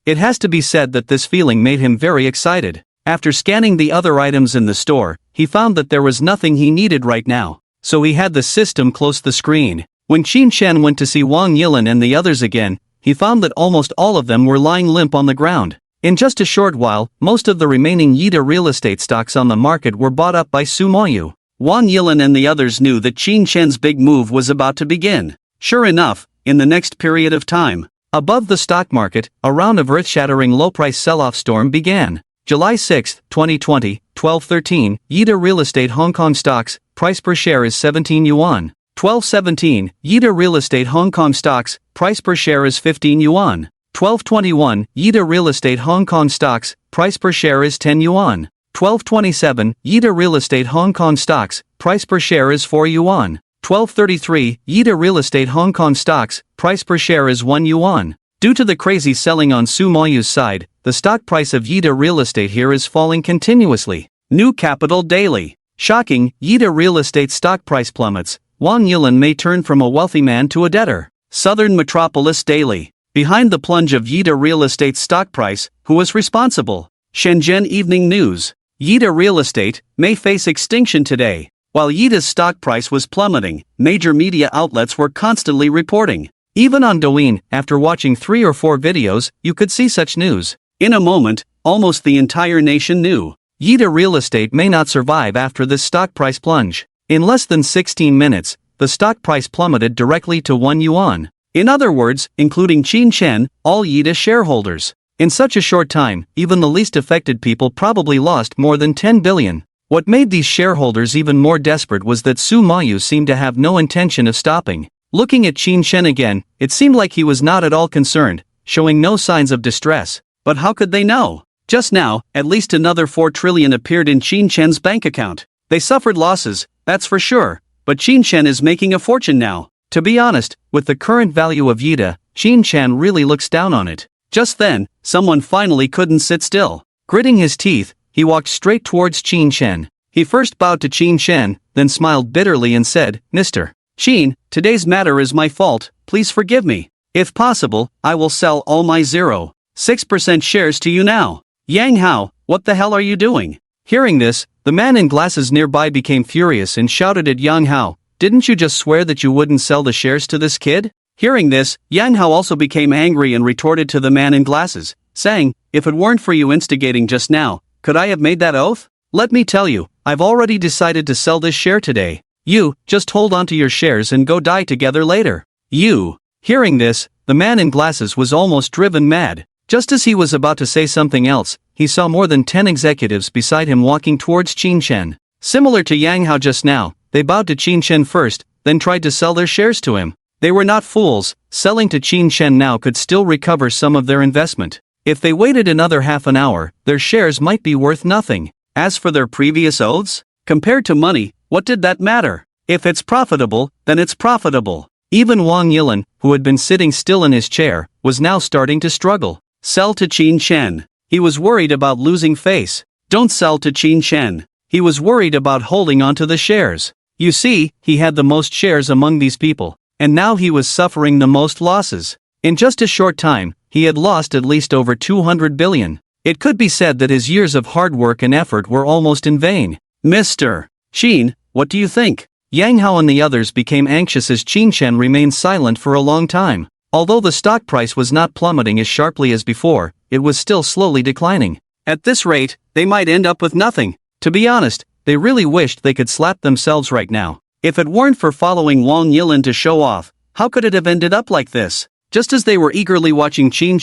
It has to be said that this feeling made him very excited. After scanning the other items in the store, he found that there was nothing he needed right now, so he had the system close the screen. When Qin Shen went to see Wang Yilin and the others again, he found that almost all of them were lying limp on the ground. In just a short while, most of the remaining Yida real estate stocks on the market were bought up by Su Moyu. Wang Yilin and the others knew that Qin Shen's big move was about to begin. Sure enough, in the next period of time, above the stock market, a round of earth-shattering low-price sell-off storm began. July 6, 2020, 12:13, Yida Real Estate Hong Kong stocks, price per share is 17 yuan. 12:17, Yida Real Estate Hong Kong stocks, price per share is 15 yuan. 12:21, Yida Real Estate Hong Kong stocks, price per share is 10 yuan. 12:27, Yida Real Estate Hong Kong stocks, price per share is 4 yuan. 12:33, Yida Real Estate Hong Kong stocks, price per share is 1 yuan. Due to the crazy selling on Su Moyu's side, the stock price of Yida Real Estate here is falling continuously. New Capital Daily. Shocking, Yida real estate stock price plummets. Wang Yilan may turn from a wealthy man to a debtor. Southern Metropolis Daily. Behind the plunge of Yida real estate stock price, who was responsible? Shenzhen Evening News. Yida real estate may face extinction today. While Yida's stock price was plummeting, major media outlets were constantly reporting. Even on Douyin, after watching 3 or 4 videos, you could see such news. In a moment, almost the entire nation knew. Yida real estate may not survive after this stock price plunge. In less than 16 minutes, the stock price plummeted directly to 1 yuan. In other words, including Qin Chen, all Yida shareholders. In such a short time, even the least affected people probably lost more than 10 billion. What made these shareholders even more desperate was that Su Mayu seemed to have no intention of stopping. Looking at Qin Chen again, it seemed like he was not at all concerned, showing no signs of distress. But how could they know? Just now, at least another 4 trillion appeared in Qin Chen's bank account. They suffered losses, that's for sure, but Qin Chen is making a fortune now. To be honest, with the current value of Yida, Qin Chen really looks down on it. Just then, someone finally couldn't sit still. Gritting his teeth, he walked straight towards Qin Chen. He first bowed to Qin Chen, then smiled bitterly and said, "Mr. Qin, today's matter is my fault, please forgive me. If possible, I will sell all my 0.6% shares to you now." "Yang Hao, what the hell are you doing?" Hearing this, the man in glasses nearby became furious and shouted at Yang Hao, "Didn't you just swear that you wouldn't sell the shares to this kid?" Hearing this, Yang Hao also became angry and retorted to the man in glasses, saying, "If it weren't for you instigating just now, could I have made that oath? Let me tell you, I've already decided to sell this share today. You, just hold on to your shares and go die together later. You." Hearing this, the man in glasses was almost driven mad. Just as he was about to say something else, he saw more than 10 executives beside him walking towards Qin Chen. Similar to Yang Hao just now, they bowed to Qin Chen first, then tried to sell their shares to him. They were not fools, selling to Qin Chen now could still recover some of their investment. If they waited another half an hour, their shares might be worth nothing. As for their previous oaths, compared to money, what did that matter? If it's profitable, then it's profitable. Even Wang Yilan, who had been sitting still in his chair, was now starting to struggle. Sell to Qin Chen. He was worried about losing face. Don't sell to Qin Chen. He was worried about holding onto the shares. You see, he had the most shares among these people, and now he was suffering the most losses. In just a short time, he had lost at least over 200 billion. It could be said that his years of hard work and effort were almost in vain. "Mr. Qin, what do you think?" Yang Hao and the others became anxious as Qin Chen remained silent for a long time. Although the stock price was not plummeting as sharply as before, it was still slowly declining. At this rate, they might end up with nothing. To be honest, they really wished they could slap themselves right now. If it weren't for following Wang Yilan to show off, how could it have ended up like this? Just as they were eagerly watching Qin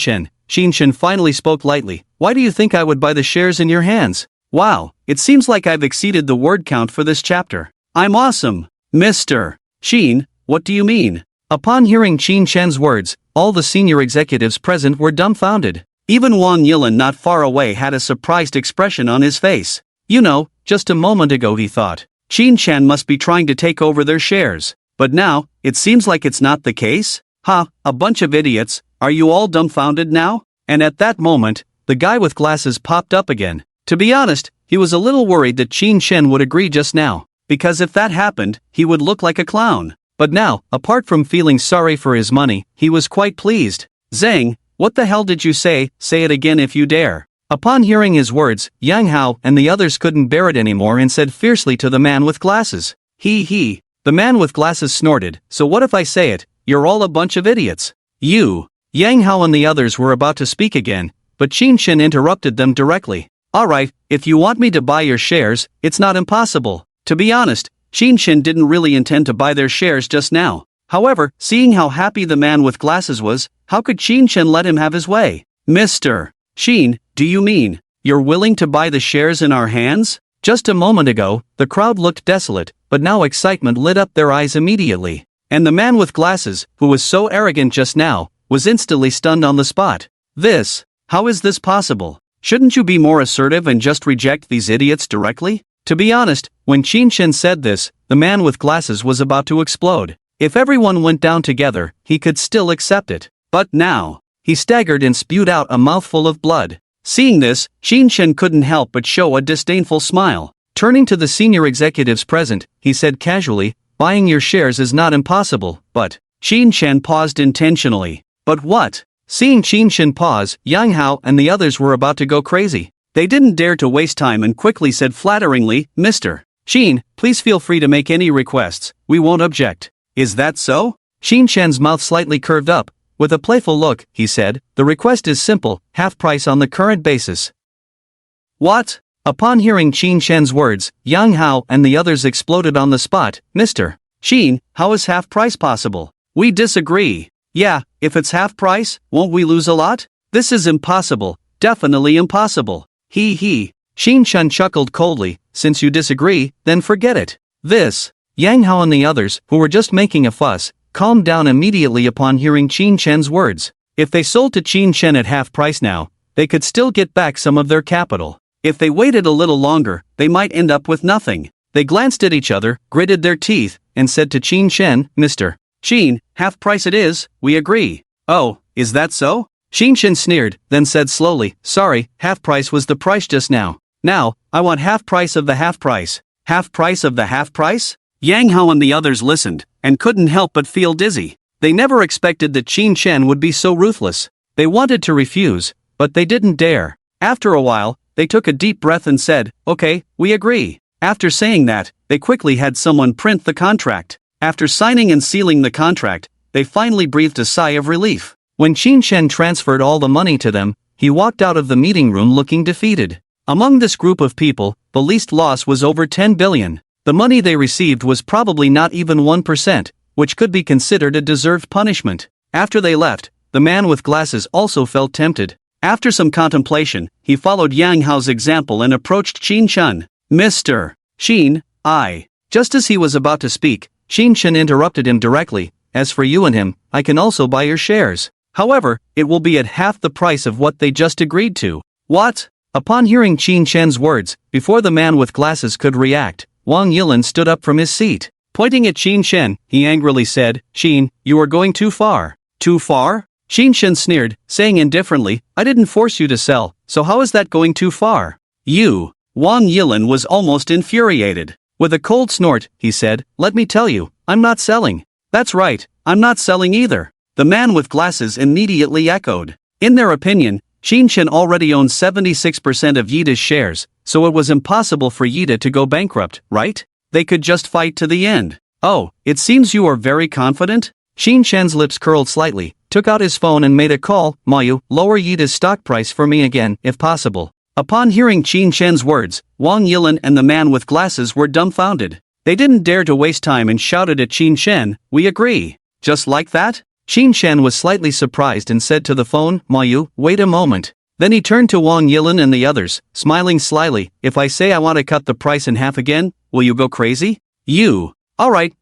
Chen finally spoke lightly. "Why do you think I would buy the shares in your hands? Wow, it seems like I've exceeded the word count for this chapter. I'm awesome." "Mr. Qin, what do you mean?" Upon hearing Qin Chen's words, all the senior executives present were dumbfounded. Even Wang Yilan not far away had a surprised expression on his face. You know, just a moment ago he thought, Qin Chen must be trying to take over their shares. But now, it seems like it's not the case? Ha, a bunch of idiots, are you all dumbfounded now? And at that moment, the guy with glasses popped up again. To be honest, he was a little worried that Qin Chen would agree just now, because if that happened, he would look like a clown. But now, apart from feeling sorry for his money, he was quite pleased. "Zhang, what the hell did you say? Say it again if you dare." Upon hearing his words, Yang Hao and the others couldn't bear it anymore and said fiercely to the man with glasses. He. The man with glasses snorted, "So what if I say it? You're all a bunch of idiots." "You." Yang Hao and the others were about to speak again, but Qin Chen interrupted them directly. "Alright, if you want me to buy your shares, it's not impossible." To be honest, Qin Chen didn't really intend to buy their shares just now. However, seeing how happy the man with glasses was, how could Qin Chen let him have his way? "Mr. Qin, do you mean you're willing to buy the shares in our hands?" Just a moment ago, the crowd looked desolate, but now excitement lit up their eyes immediately. And the man with glasses, who was so arrogant just now, was instantly stunned on the spot. How is this possible? Shouldn't you be more assertive and just reject these idiots directly? To be honest, when Qin Chen said this, the man with glasses was about to explode. If everyone went down together, he could still accept it. But now, he staggered and spewed out a mouthful of blood. Seeing this, Qin Chen couldn't help but show a disdainful smile. Turning to the senior executives present, he said casually, buying your shares is not impossible, but... Qin Shen paused intentionally. But what? Seeing Qin Shen pause, Yang Hao and the others were about to go crazy. They didn't dare to waste time and quickly said flatteringly, Mr. Qin, please feel free to make any requests, we won't object. Is that so? Qin Shen's mouth slightly curved up. With a playful look, he said, the request is simple, half price on the current basis. What? Upon hearing Qin Shen's words, Yang Hao and the others exploded on the spot. Mr. Qin, how is half price possible? We disagree. Yeah, if it's half price, won't we lose a lot? This is impossible, definitely impossible. He. Qin Shen chuckled coldly, since you disagree, then forget it. Yang Hao and the others, who were just making a fuss, calmed down immediately upon hearing Qin Shen's words. If they sold to Qin Shen at half price now, they could still get back some of their capital. If they waited a little longer, they might end up with nothing. They glanced at each other, gritted their teeth, and said to Qin Shen, Mr. Qin, half price it is, we agree. Oh, is that so? Qin Shen sneered, then said slowly, sorry, half price was the price just now. Now, I want half price of the half price. Half price of the half price? Yang Hao and the others listened, and couldn't help but feel dizzy. They never expected that Qin Shen would be so ruthless. They wanted to refuse, but they didn't dare. After a while, they took a deep breath and said, okay, we agree. After saying that, they quickly had someone print the contract. After signing and sealing the contract, they finally breathed a sigh of relief. When Qin Shen transferred all the money to them, he walked out of the meeting room looking defeated. Among this group of people, the least loss was over 10 billion. The money they received was probably not even 1%, which could be considered a deserved punishment. After they left, the man with glasses also felt tempted. After some contemplation, he followed Yang Hao's example and approached Qin Shen. Mr. Qin, Just as he was about to speak, Qin Shen interrupted him directly, as for you and him, I can also buy your shares. However, it will be at half the price of what they just agreed to. What? Upon hearing Qin Shen's words, before the man with glasses could react, Wang Yilin stood up from his seat. Pointing at Qin Shen, he angrily said, Qin, you are going too far. Too far? Qin Shen sneered, saying indifferently, I didn't force you to sell, so how is that going too far? You. Wang Yilin was almost infuriated. With a cold snort, he said, let me tell you, I'm not selling. That's right, I'm not selling either. The man with glasses immediately echoed. In their opinion, Qin Shen already owned 76% of Yida's shares, so it was impossible for Yida to go bankrupt, right? They could just fight to the end. Oh, it seems you are very confident? Qin Shen's lips curled slightly, took out his phone and made a call, Mayu, lower Yida's stock price for me again, if possible. Upon hearing Qin Shen's words, Wang Yilin and the man with glasses were dumbfounded. They didn't dare to waste time and shouted at Qin Shen, we agree. Just like that? Qin Shen was slightly surprised and said to the phone, Mayu, wait a moment. Then he turned to Wang Yilin and the others, smiling slyly, if I say I want to cut the price in half again, will you go crazy? You. Alright,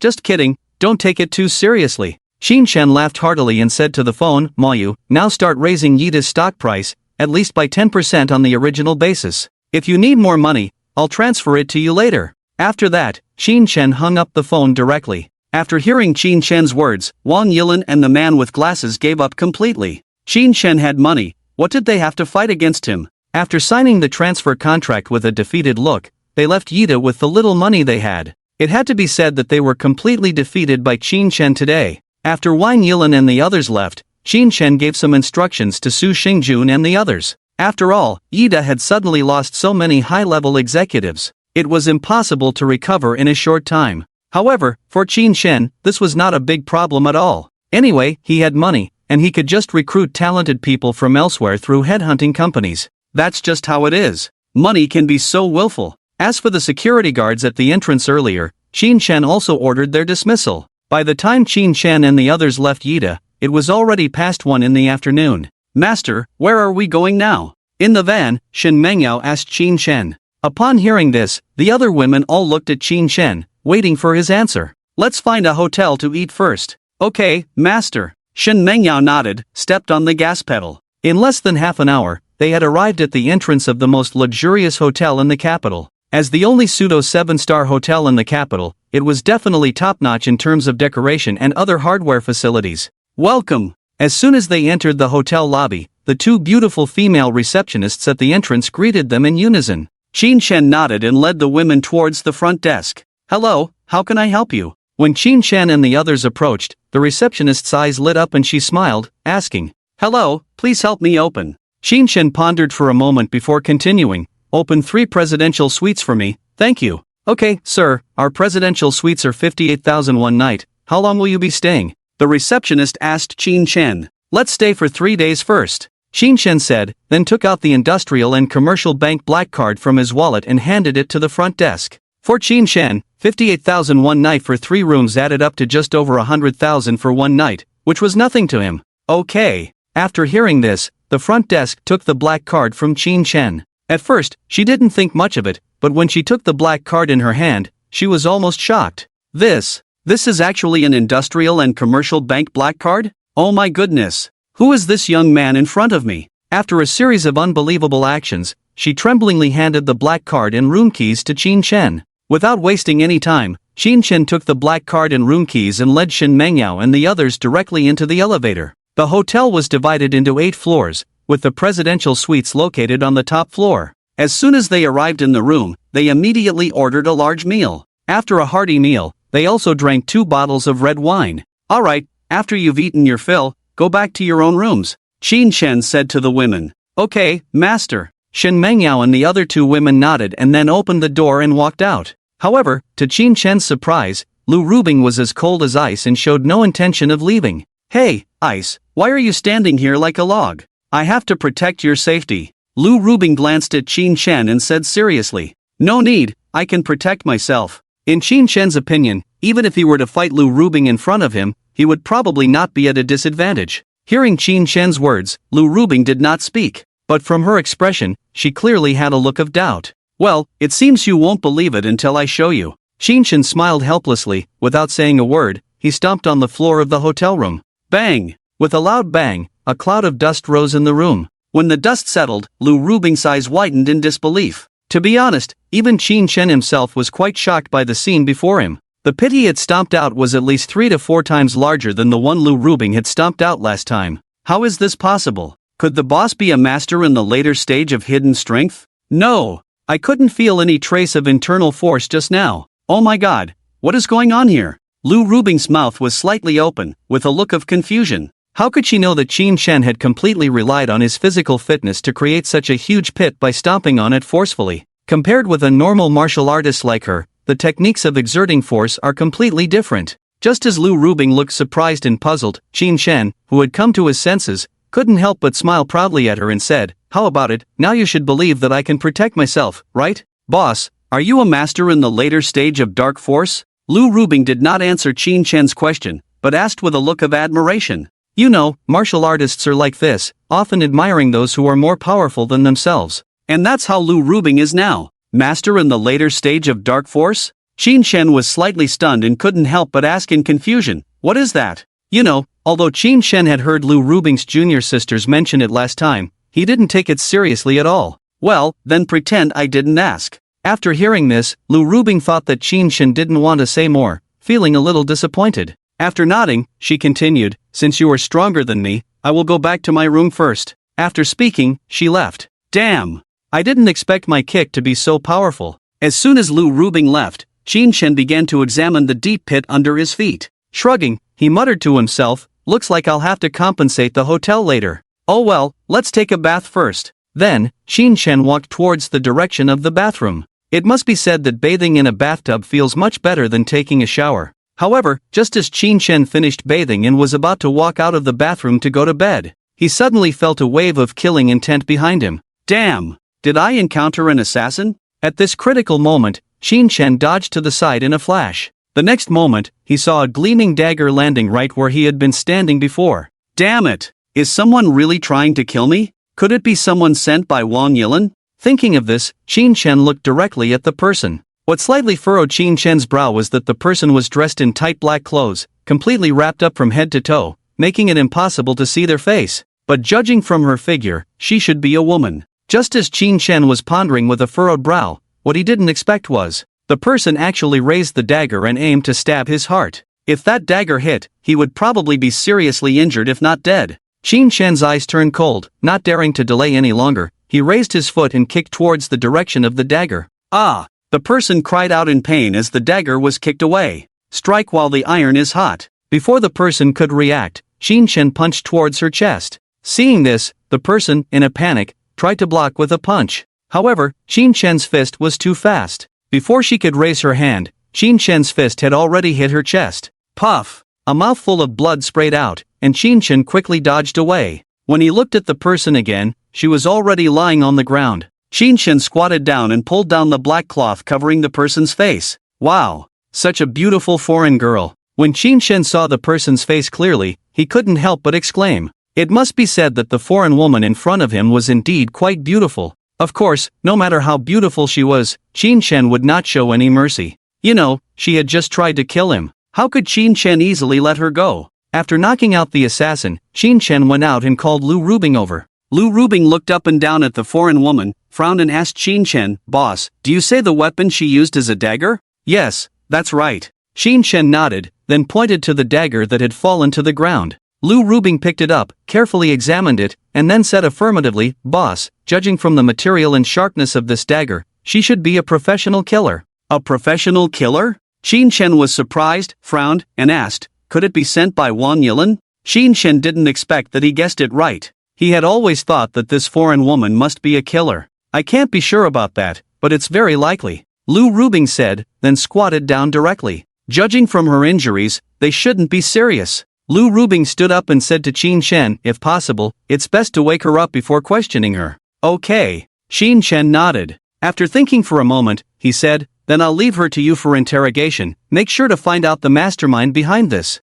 just kidding, don't take it too seriously. Qin Shen laughed heartily and said to the phone, Mayu, now start raising Yida's stock price, at least by 10% on the original basis. If you need more money, I'll transfer it to you later. After that, Qin Shen hung up the phone directly. After hearing Qin Shen's words, Wang Yilin and the man with glasses gave up completely. Qin Shen had money, what did they have to fight against him? After signing the transfer contract with a defeated look, they left Yida with the little money they had. It had to be said that they were completely defeated by Qin Shen today. After Wang Yilin and the others left, Qin Shen gave some instructions to Su Xingjun and the others. After all, Yida had suddenly lost so many high-level executives. It was impossible to recover in a short time. However, for Qin Shen, this was not a big problem at all. Anyway, he had money, and he could just recruit talented people from elsewhere through headhunting companies. That's just how it is. Money can be so willful. As for the security guards at the entrance earlier, Qin Shen also ordered their dismissal. By the time Qin Shen and the others left Yida, it was already past 1 in the afternoon. Master, where are we going now? In the van, Shen Mengyao asked Qin Shen. Upon hearing this, the other women all looked at Qin Shen, waiting for his answer. Let's find a hotel to eat first. Okay, master. Shen Mengyao nodded, stepped on the gas pedal. In less than half an hour, they had arrived at the entrance of the most luxurious hotel in the capital. As the only pseudo 7-star hotel in the capital, it was definitely top-notch in terms of decoration and other hardware facilities. Welcome! As soon as they entered the hotel lobby, the two beautiful female receptionists at the entrance greeted them in unison. Qin Shen nodded and led the women towards the front desk. "Hello, how can I help you?" When Qin Shen and the others approached, the receptionist's eyes lit up and she smiled, asking, "Hello, please help me open." Qin Shen pondered for a moment before continuing, "Open 3 presidential suites for me, thank you." "Okay, sir, our presidential suites are 58,000 one night. How long will you be staying?" the receptionist asked Qin Shen. "Let's stay for 3 days first," Qin Shen said, then took out the industrial and commercial bank black card from his wallet and handed it to the front desk. For Qin Shen, 58,000 one night for 3 rooms added up to just over 100,000 for one night, which was nothing to him. "Okay." After hearing this, the front desk took the black card from Qin Shen. At first, she didn't think much of it, but when she took the black card in her hand, she was almost shocked. This is actually an industrial and commercial bank black card? Oh my goodness. Who is this young man in front of me? After a series of unbelievable actions, she tremblingly handed the black card and room keys to Qin Shen. Without wasting any time, Qin Shen took the black card and room keys and led Shen Mengyao and the others directly into the elevator. The hotel was divided into 8 floors, with the presidential suites located on the top floor. As soon as they arrived in the room, they immediately ordered a large meal. After a hearty meal, they also drank 2 bottles of red wine. "Alright, after you've eaten your fill, go back to your own rooms," Qin Shen said to the women. "Okay, master." Shen Mengyao and the other 2 women nodded and then opened the door and walked out. However, to Qin Shen's surprise, Lu Rubing was as cold as ice and showed no intention of leaving. "Hey, Ice, why are you standing here like a log? I have to protect your safety." Lu Rubing glanced at Qin Shen and said seriously, "No need, I can protect myself." In Qin Shen's opinion, even if he were to fight Lu Rubing in front of him, he would probably not be at a disadvantage. Hearing Qin Shen's words, Lu Rubing did not speak, but from her expression, she clearly had a look of doubt. "Well, it seems you won't believe it until I show you." Qin Shen smiled helplessly. Without saying a word, he stomped on the floor of the hotel room. Bang! With a loud bang, a cloud of dust rose in the room. When the dust settled, Lu Rubing's eyes widened in disbelief. To be honest, even Qin Shen himself was quite shocked by the scene before him. The pit he had stomped out was at least 3 to 4 times larger than the one Lu Rubing had stomped out last time. How is this possible? Could the boss be a master in the later stage of hidden strength? No! I couldn't feel any trace of internal force just now. Oh my god, what is going on here? Lu Rubing's mouth was slightly open, with a look of confusion. How could she know that Qin Shen had completely relied on his physical fitness to create such a huge pit by stomping on it forcefully? Compared with a normal martial artist like her, the techniques of exerting force are completely different. Just as Lu Rubing looked surprised and puzzled, Qin Shen, who had come to his senses, couldn't help but smile proudly at her and said, "How about it, now you should believe that I can protect myself, right? Boss, are you a master in the later stage of dark force?" Lu Rubing did not answer Qin Shen's question, but asked with a look of admiration. You know, martial artists are like this, often admiring those who are more powerful than themselves. And that's how Lu Rubing is now. Master in the later stage of dark force? Qin Shen was slightly stunned and couldn't help but ask in confusion, "What is that?" You know, although Qin Shen had heard Lu Rubing's junior sisters mention it last time, he didn't take it seriously at all. Well, then pretend I didn't ask. After hearing this, Lu Rubing thought that Qin Shen didn't want to say more, feeling a little disappointed. After nodding, she continued, "Since you are stronger than me, I will go back to my room first." After speaking, she left. Damn! I didn't expect my kick to be so powerful. As soon as Lu Rubing left, Qin Shen began to examine the deep pit under his feet. Shrugging, he muttered to himself, "Looks like I'll have to compensate the hotel later. Oh well, let's take a bath first." Then, Qin Shen walked towards the direction of the bathroom. It must be said that bathing in a bathtub feels much better than taking a shower. However, just as Qin Shen finished bathing and was about to walk out of the bathroom to go to bed, he suddenly felt a wave of killing intent behind him. Damn! Did I encounter an assassin? At this critical moment, Qin Shen dodged to the side in a flash. The next moment, he saw a gleaming dagger landing right where he had been standing before. Damn it! Is someone really trying to kill me? Could it be someone sent by Wang Yilan? Thinking of this, Qin Shen looked directly at the person. What slightly furrowed Qin Shen's brow was that the person was dressed in tight black clothes, completely wrapped up from head to toe, making it impossible to see their face. But judging from her figure, she should be a woman. Just as Qin Shen was pondering with a furrowed brow, what he didn't expect was, the person actually raised the dagger and aimed to stab his heart. If that dagger hit, he would probably be seriously injured if not dead. Qin Shen's eyes turned cold. Not daring to delay any longer, he raised his foot and kicked towards the direction of the dagger. Ah! The person cried out in pain as the dagger was kicked away. Strike while the iron is hot. Before the person could react, Qin Shen punched towards her chest. Seeing this, the person, in a panic, tried to block with a punch. However, Qin Shen's fist was too fast. Before she could raise her hand, Qin Shen's fist had already hit her chest. Puff! A mouthful of blood sprayed out, and Qin Shen quickly dodged away. When he looked at the person again, she was already lying on the ground. Qin Shen squatted down and pulled down the black cloth covering the person's face. Wow! Such a beautiful foreign girl. When Qin Shen saw the person's face clearly, he couldn't help but exclaim. It must be said that the foreign woman in front of him was indeed quite beautiful. Of course, no matter how beautiful she was, Qin Shen would not show any mercy. You know, she had just tried to kill him. How could Qin Shen easily let her go? After knocking out the assassin, Qin Shen went out and called Lu Rubing over. Lu Rubing looked up and down at the foreign woman, frowned and asked Qin Shen, "Boss, do you say the weapon she used is a dagger?" "Yes, that's right." Qin Shen nodded, then pointed to the dagger that had fallen to the ground. Lu Rubing picked it up, carefully examined it, and then said affirmatively, "Boss, judging from the material and sharpness of this dagger, she should be a professional killer." A professional killer? Qin Shen was surprised, frowned, and asked, could it be sent by Wang Yilin? Qin Shen didn't expect that he guessed it right. He had always thought that this foreign woman must be a killer. I can't be sure about that, but it's very likely, Lu Rubing said, then squatted down directly. Judging from her injuries, they shouldn't be serious. Lu Rubing stood up and said to Qin Shen, if possible, it's best to wake her up before questioning her. Okay. Qin Shen nodded. After thinking for a moment, he said, then I'll leave her to you for interrogation. Make sure to find out the mastermind behind this.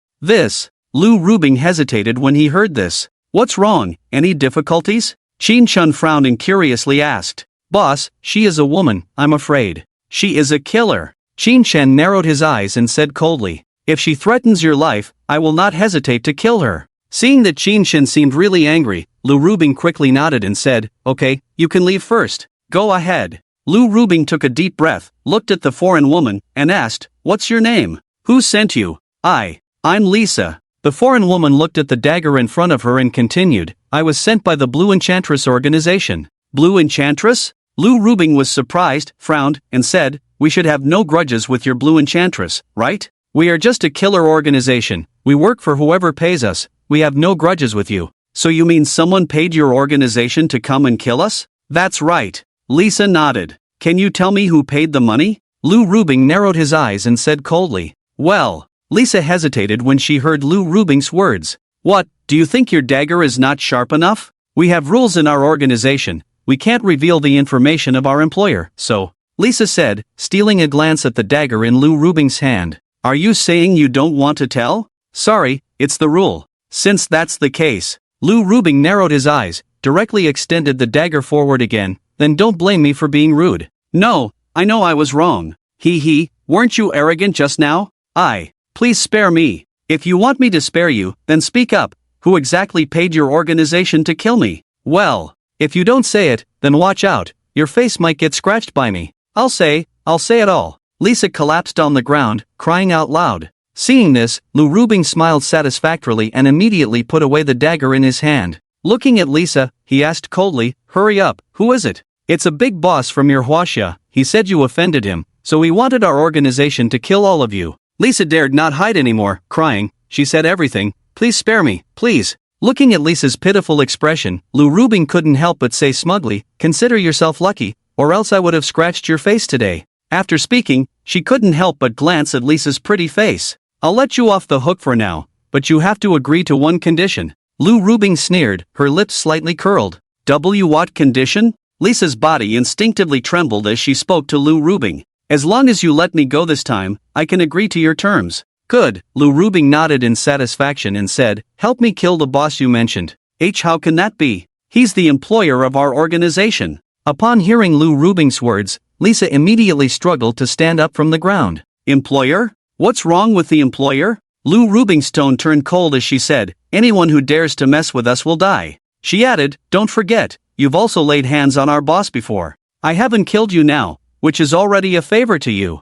Lu Rubing hesitated when he heard this. What's wrong? Any difficulties? Qin Shen frowned and curiously asked. Boss, she is a woman, I'm afraid. She is a killer. Qin Shen narrowed his eyes and said coldly, if she threatens your life, I will not hesitate to kill her. Seeing that Qin Shen seemed really angry, Lu Rubing quickly nodded and said, okay, you can leave first. Go ahead. Lu Rubing took a deep breath, looked at the foreign woman, and asked, what's your name? Who sent you? I'm Lisa. The foreign woman looked at the dagger in front of her and continued, I was sent by the Blue Enchantress organization. Blue Enchantress? Lu Rubing was surprised, frowned, and said, we should have no grudges with your Blue Enchantress, right? We are just a killer organization. We work for whoever pays us. We have no grudges with you. So you mean someone paid your organization to come and kill us? That's right. Lisa nodded. Can you tell me who paid the money? Lu Rubing narrowed his eyes and said coldly. Well, Lisa hesitated when she heard Lu Rubing's words. What, do you think your dagger is not sharp enough? We have rules in our organization. We can't reveal the information of our employer, so, Lisa said, stealing a glance at the dagger in Lu Rubing's hand. Are you saying you don't want to tell? Sorry, it's the rule. Since that's the case, Lu Rubing narrowed his eyes, directly extended the dagger forward again, then don't blame me for being rude. No, I know I was wrong. Weren't you arrogant just now? Please spare me. If you want me to spare you, then speak up. Who exactly paid your organization to kill me? Well, if you don't say it, then watch out. Your face might get scratched by me. I'll say it all. Lisa collapsed on the ground, crying out loud. Seeing this, Lu Rubing smiled satisfactorily and immediately put away the dagger in his hand. Looking at Lisa, he asked coldly, hurry up, who is it? It's a big boss from your Huaxia. He said you offended him, so he wanted our organization to kill all of you. Lisa dared not hide anymore, crying, she said everything, please spare me, please. Looking at Lisa's pitiful expression, Lu Rubing couldn't help but say smugly, consider yourself lucky, or else I would have scratched your face today. After speaking, she couldn't help but glance at Lisa's pretty face. I'll let you off the hook for now, but you have to agree to one condition. Lu Rubing sneered, her lips slightly curled. What condition? Lisa's body instinctively trembled as she spoke to Lu Rubing. As long as you let me go this time, I can agree to your terms. Good. Lu Rubing nodded in satisfaction and said, help me kill the boss you mentioned. How can that be? He's the employer of our organization. Upon hearing Lu Rubing's words, Lisa immediately struggled to stand up from the ground. Employer? What's wrong with the employer? Lu Rubing's tone turned cold as she said, anyone who dares to mess with us will die. She added, don't forget, you've also laid hands on our boss before. I haven't killed you now, which is already a favor to you.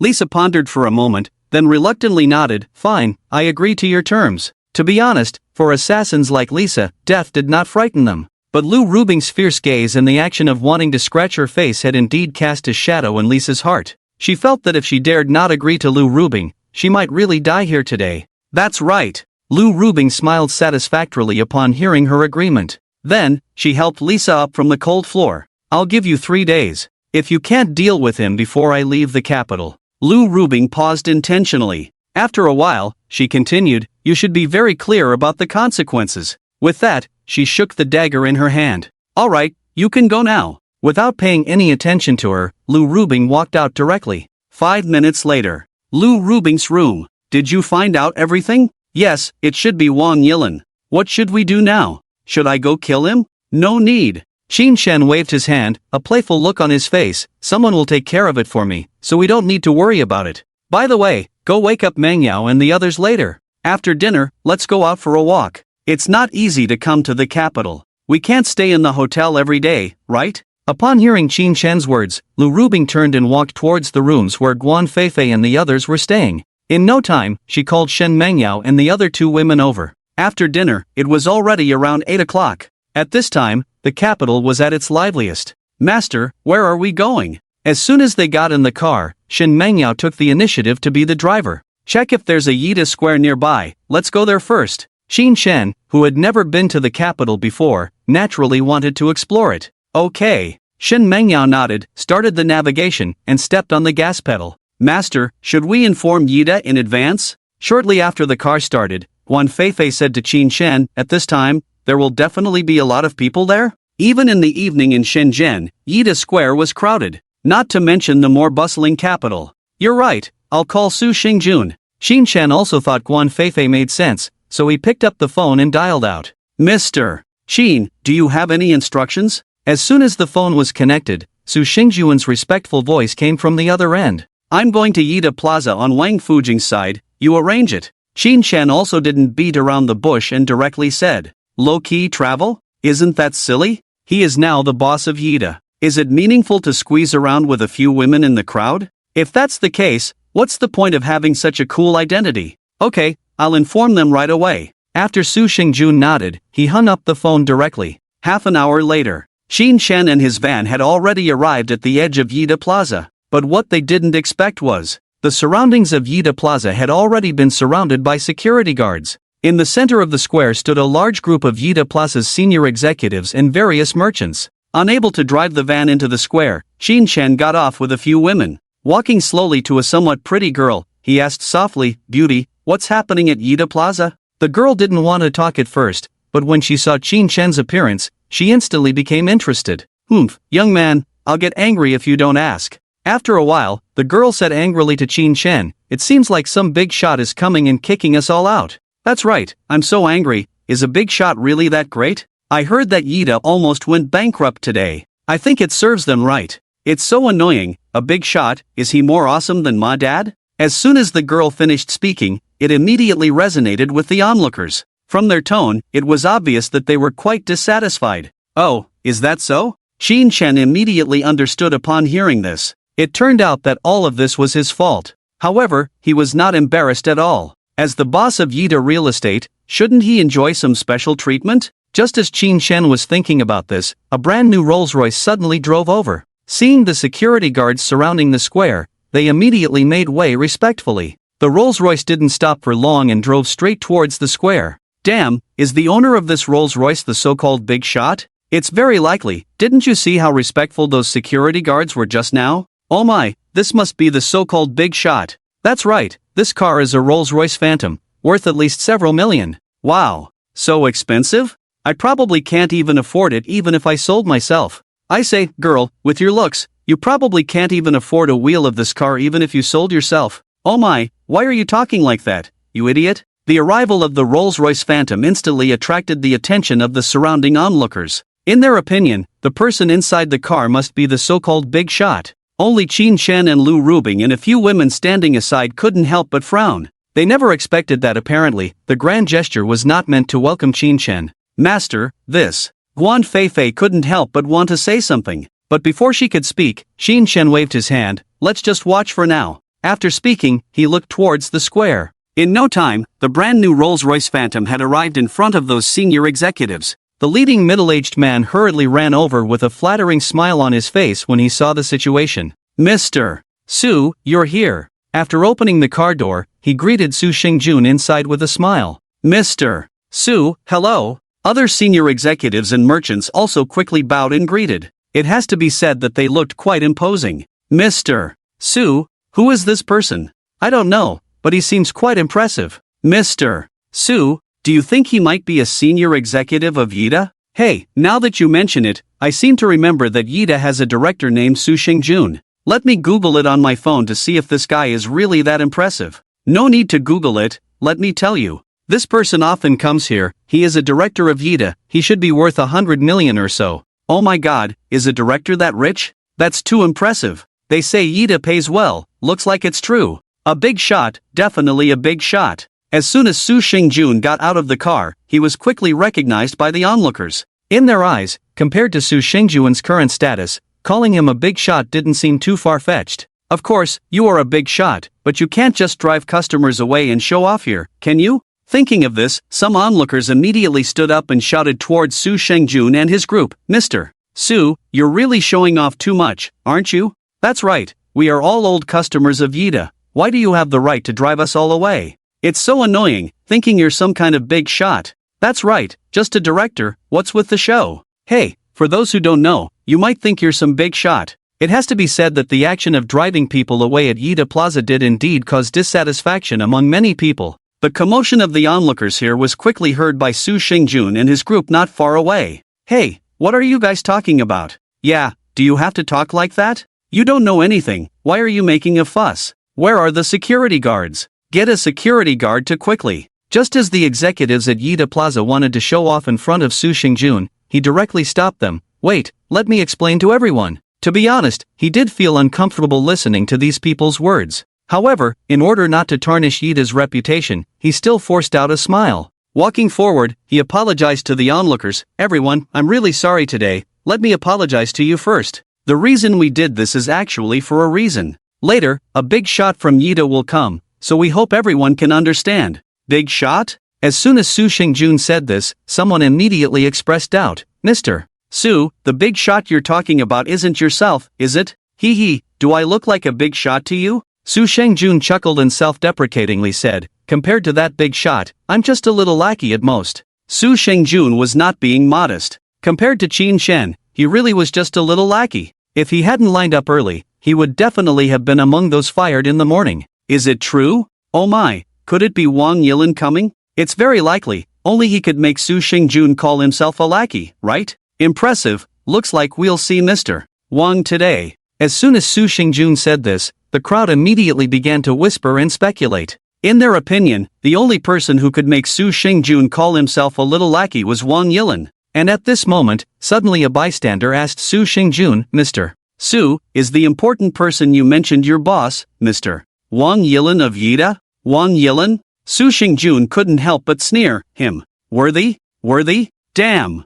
Lisa pondered for a moment, then reluctantly nodded, fine, I agree to your terms. To be honest, For assassins like Lisa, death did not frighten them. But Lu Rubing's fierce gaze and the action of wanting to scratch her face had indeed cast a shadow in Lisa's heart. She felt that if she dared not agree to Lu Rubing, she might really die here today. That's right. Lu Rubing smiled satisfactorily upon hearing her agreement. Then, she helped Lisa up from the cold floor. I'll give you 3 days. If you can't deal with him before I leave the capital. Lu Rubing paused intentionally. After a while, she continued, you should be very clear about the consequences. With that, she shook the dagger in her hand. All right, you can go now. Without paying any attention to her, Lu Rubing walked out directly. 5 minutes later. Lu Rubing's room. Did you find out everything? Yes, it should be Wang Yilin. What should we do now? Should I go kill him? No need. Qin Shen waved his hand, a playful look on his face. Someone will take care of it for me, so we don't need to worry about it. By the way, go wake up Mangyao and the others later. After dinner, let's go out for a walk. It's not easy to come to the capital. We can't stay in the hotel every day, right? Upon hearing Qin Shen's words, Lu Rubing turned and walked towards the rooms where Guan Feifei and the others were staying. In no time, she called Shen Mengyao and the other 2 women over. After dinner, it was already around 8 o'clock. At this time, the capital was at its liveliest. Master, where are we going? As soon as they got in the car, Shen Mengyao took the initiative to be the driver. Check if there's a Yida Square nearby, let's go there first. Qin Shen, who had never been to the capital before, naturally wanted to explore it. Okay. Shen Mengyao nodded, started the navigation, and stepped on the gas pedal. Master, should we inform Yida in advance? Shortly after the car started, Guan Feifei said to Qin Shen, at this time, there will definitely be a lot of people there? Even in the evening in Shenzhen, Yida Square was crowded, not to mention the more bustling capital. You're right, I'll call Su Xingjun. Qin Shen also thought Guan Feifei made sense, so he picked up the phone and dialed out. Mr. Qin, do you have any instructions? As soon as the phone was connected, Su Xingjun's respectful voice came from the other end. I'm going to Yida Plaza on Wang Fujing's side, you arrange it. Qin Shen also didn't beat around the bush and directly said, low-key travel? Isn't that silly? He is now the boss of Yida. Is it meaningful to squeeze around with a few women in the crowd? If that's the case, what's the point of having such a cool identity? Okay, I'll inform them right away. After Su Xingjun nodded, he hung up the phone directly. Half an hour later, Qin Shen and his van had already arrived at the edge of Yida Plaza. But what they didn't expect was, the surroundings of Yida Plaza had already been surrounded by security guards. In the center of the square stood a large group of Yida Plaza's senior executives and various merchants. Unable to drive the van into the square, Qin Shen got off with a few women. Walking slowly to a somewhat pretty girl, he asked softly, Beauty, what's happening at Yida Plaza? The girl didn't want to talk at first, but when she saw Qin Shen's appearance, she instantly became interested. Humph, young man, I'll get angry if you don't ask. After a while, the girl said angrily to Qin Shen, it seems like some big shot is coming and kicking us all out. That's right, I'm so angry, is a big shot really that great? I heard that Yida almost went bankrupt today. I think it serves them right. It's so annoying, a big shot, is he more awesome than my dad? As soon as the girl finished speaking, it immediately resonated with the onlookers. From their tone, it was obvious that they were quite dissatisfied. Oh, is that so? Qin Shen immediately understood upon hearing this. It turned out that all of this was his fault. However, he was not embarrassed at all. As the boss of Yida Real Estate, shouldn't he enjoy some special treatment? Just as Qin Shen was thinking about this, a brand new Rolls-Royce suddenly drove over. Seeing the security guards surrounding the square, they immediately made way respectfully. The Rolls-Royce didn't stop for long and drove straight towards the square. Damn, is the owner of this Rolls-Royce the so-called big shot? It's very likely. Didn't you see how respectful those security guards were just now? Oh my, this must be the so-called big shot. That's right, this car is a Rolls-Royce Phantom, worth at least several million. Wow, so expensive? I probably can't even afford it even if I sold myself. I say, girl, with your looks, you probably can't even afford a wheel of this car even if you sold yourself. Oh my, why are you talking like that, you idiot? The arrival of the Rolls-Royce Phantom instantly attracted the attention of the surrounding onlookers. In their opinion, the person inside the car must be the so-called big shot. Only Qin Shen and Lu Rubing and a few women standing aside couldn't help but frown. They never expected that apparently, the grand gesture was not meant to welcome Qin Shen. Master, this. Guan Feifei couldn't help but want to say something. But before she could speak, Qin Shen waved his hand, let's just watch for now. After speaking, he looked towards the square. In no time, the brand new Rolls-Royce Phantom had arrived in front of those senior executives. The leading middle-aged man hurriedly ran over with a flattering smile on his face when he saw the situation. Mr. Su, you're here. After opening the car door, he greeted Su Xingjun inside with a smile. Mr. Su, hello. Other senior executives and merchants also quickly bowed and greeted. It has to be said that they looked quite imposing. Mr. Su, who is this person? I don't know, but he seems quite impressive. Mr. Su, do you think he might be a senior executive of Yida? Hey, now that you mention it, I seem to remember that Yida has a director named Su Xingjun. Let me Google it on my phone to see if this guy is really that impressive. No need to Google it, let me tell you. This person often comes here, he is a director of Yida, he should be worth 100 million or so. Oh my god, is a director that rich? That's too impressive. They say Yida pays well, looks like it's true. A big shot, definitely a big shot. As soon as Su Xingjun got out of the car, he was quickly recognized by the onlookers. In their eyes, compared to Su Xingjun's current status, calling him a big shot didn't seem too far-fetched. Of course, you are a big shot, but you can't just drive customers away and show off here, can you? Thinking of this, some onlookers immediately stood up and shouted towards Su Xingjun and his group, Mr. Su, you're really showing off too much, aren't you? That's right, we are all old customers of Yida. Why do you have the right to drive us all away? It's so annoying, thinking you're some kind of big shot. That's right, just a director, what's with the show? Hey, for those who don't know, you might think you're some big shot. It has to be said that the action of driving people away at Yida Plaza did indeed cause dissatisfaction among many people. The commotion of the onlookers here was quickly heard by Su Xingjun and his group not far away. Hey, what are you guys talking about? Yeah, do you have to talk like that? You don't know anything, why are you making a fuss? Where are the security guards? Get a security guard to quickly. Just as the executives at Yida Plaza wanted to show off in front of Su Xingjun, he directly stopped them. Wait, let me explain to everyone. To be honest, he did feel uncomfortable listening to these people's words. However, in order not to tarnish Yida's reputation, he still forced out a smile. Walking forward, he apologized to the onlookers. Everyone, I'm really sorry today, let me apologize to you first. The reason we did this is actually for a reason. Later, a big shot from Yida will come, so we hope everyone can understand. Big shot? As soon as Su Xingjun said this, someone immediately expressed doubt. Mr. Su, the big shot you're talking about isn't yourself, is it? Hee hee, do I look like a big shot to you? Su Xingjun chuckled and self-deprecatingly said, compared to that big shot, I'm just a little lackey at most. Su Xingjun was not being modest. Compared to Qin Shen, he really was just a little lackey. If he hadn't lined up early, he would definitely have been among those fired in the morning. Is it true? Oh my, could it be Wang Yilin coming? It's very likely, only he could make Su Xingjun call himself a lackey, right? Impressive, looks like we'll see Mr. Wang today. As soon as Su Xingjun said this, the crowd immediately began to whisper and speculate. In their opinion, the only person who could make Su Xingjun call himself a little lackey was Wang Yilin. And at this moment, suddenly a bystander asked Su Xingjun, Mr. Su, is the important person you mentioned your boss, Mr. Wang Yilin of Yida? Wang Yilin? Su Xingjun couldn't help but sneer, him. Worthy? Worthy? Damn.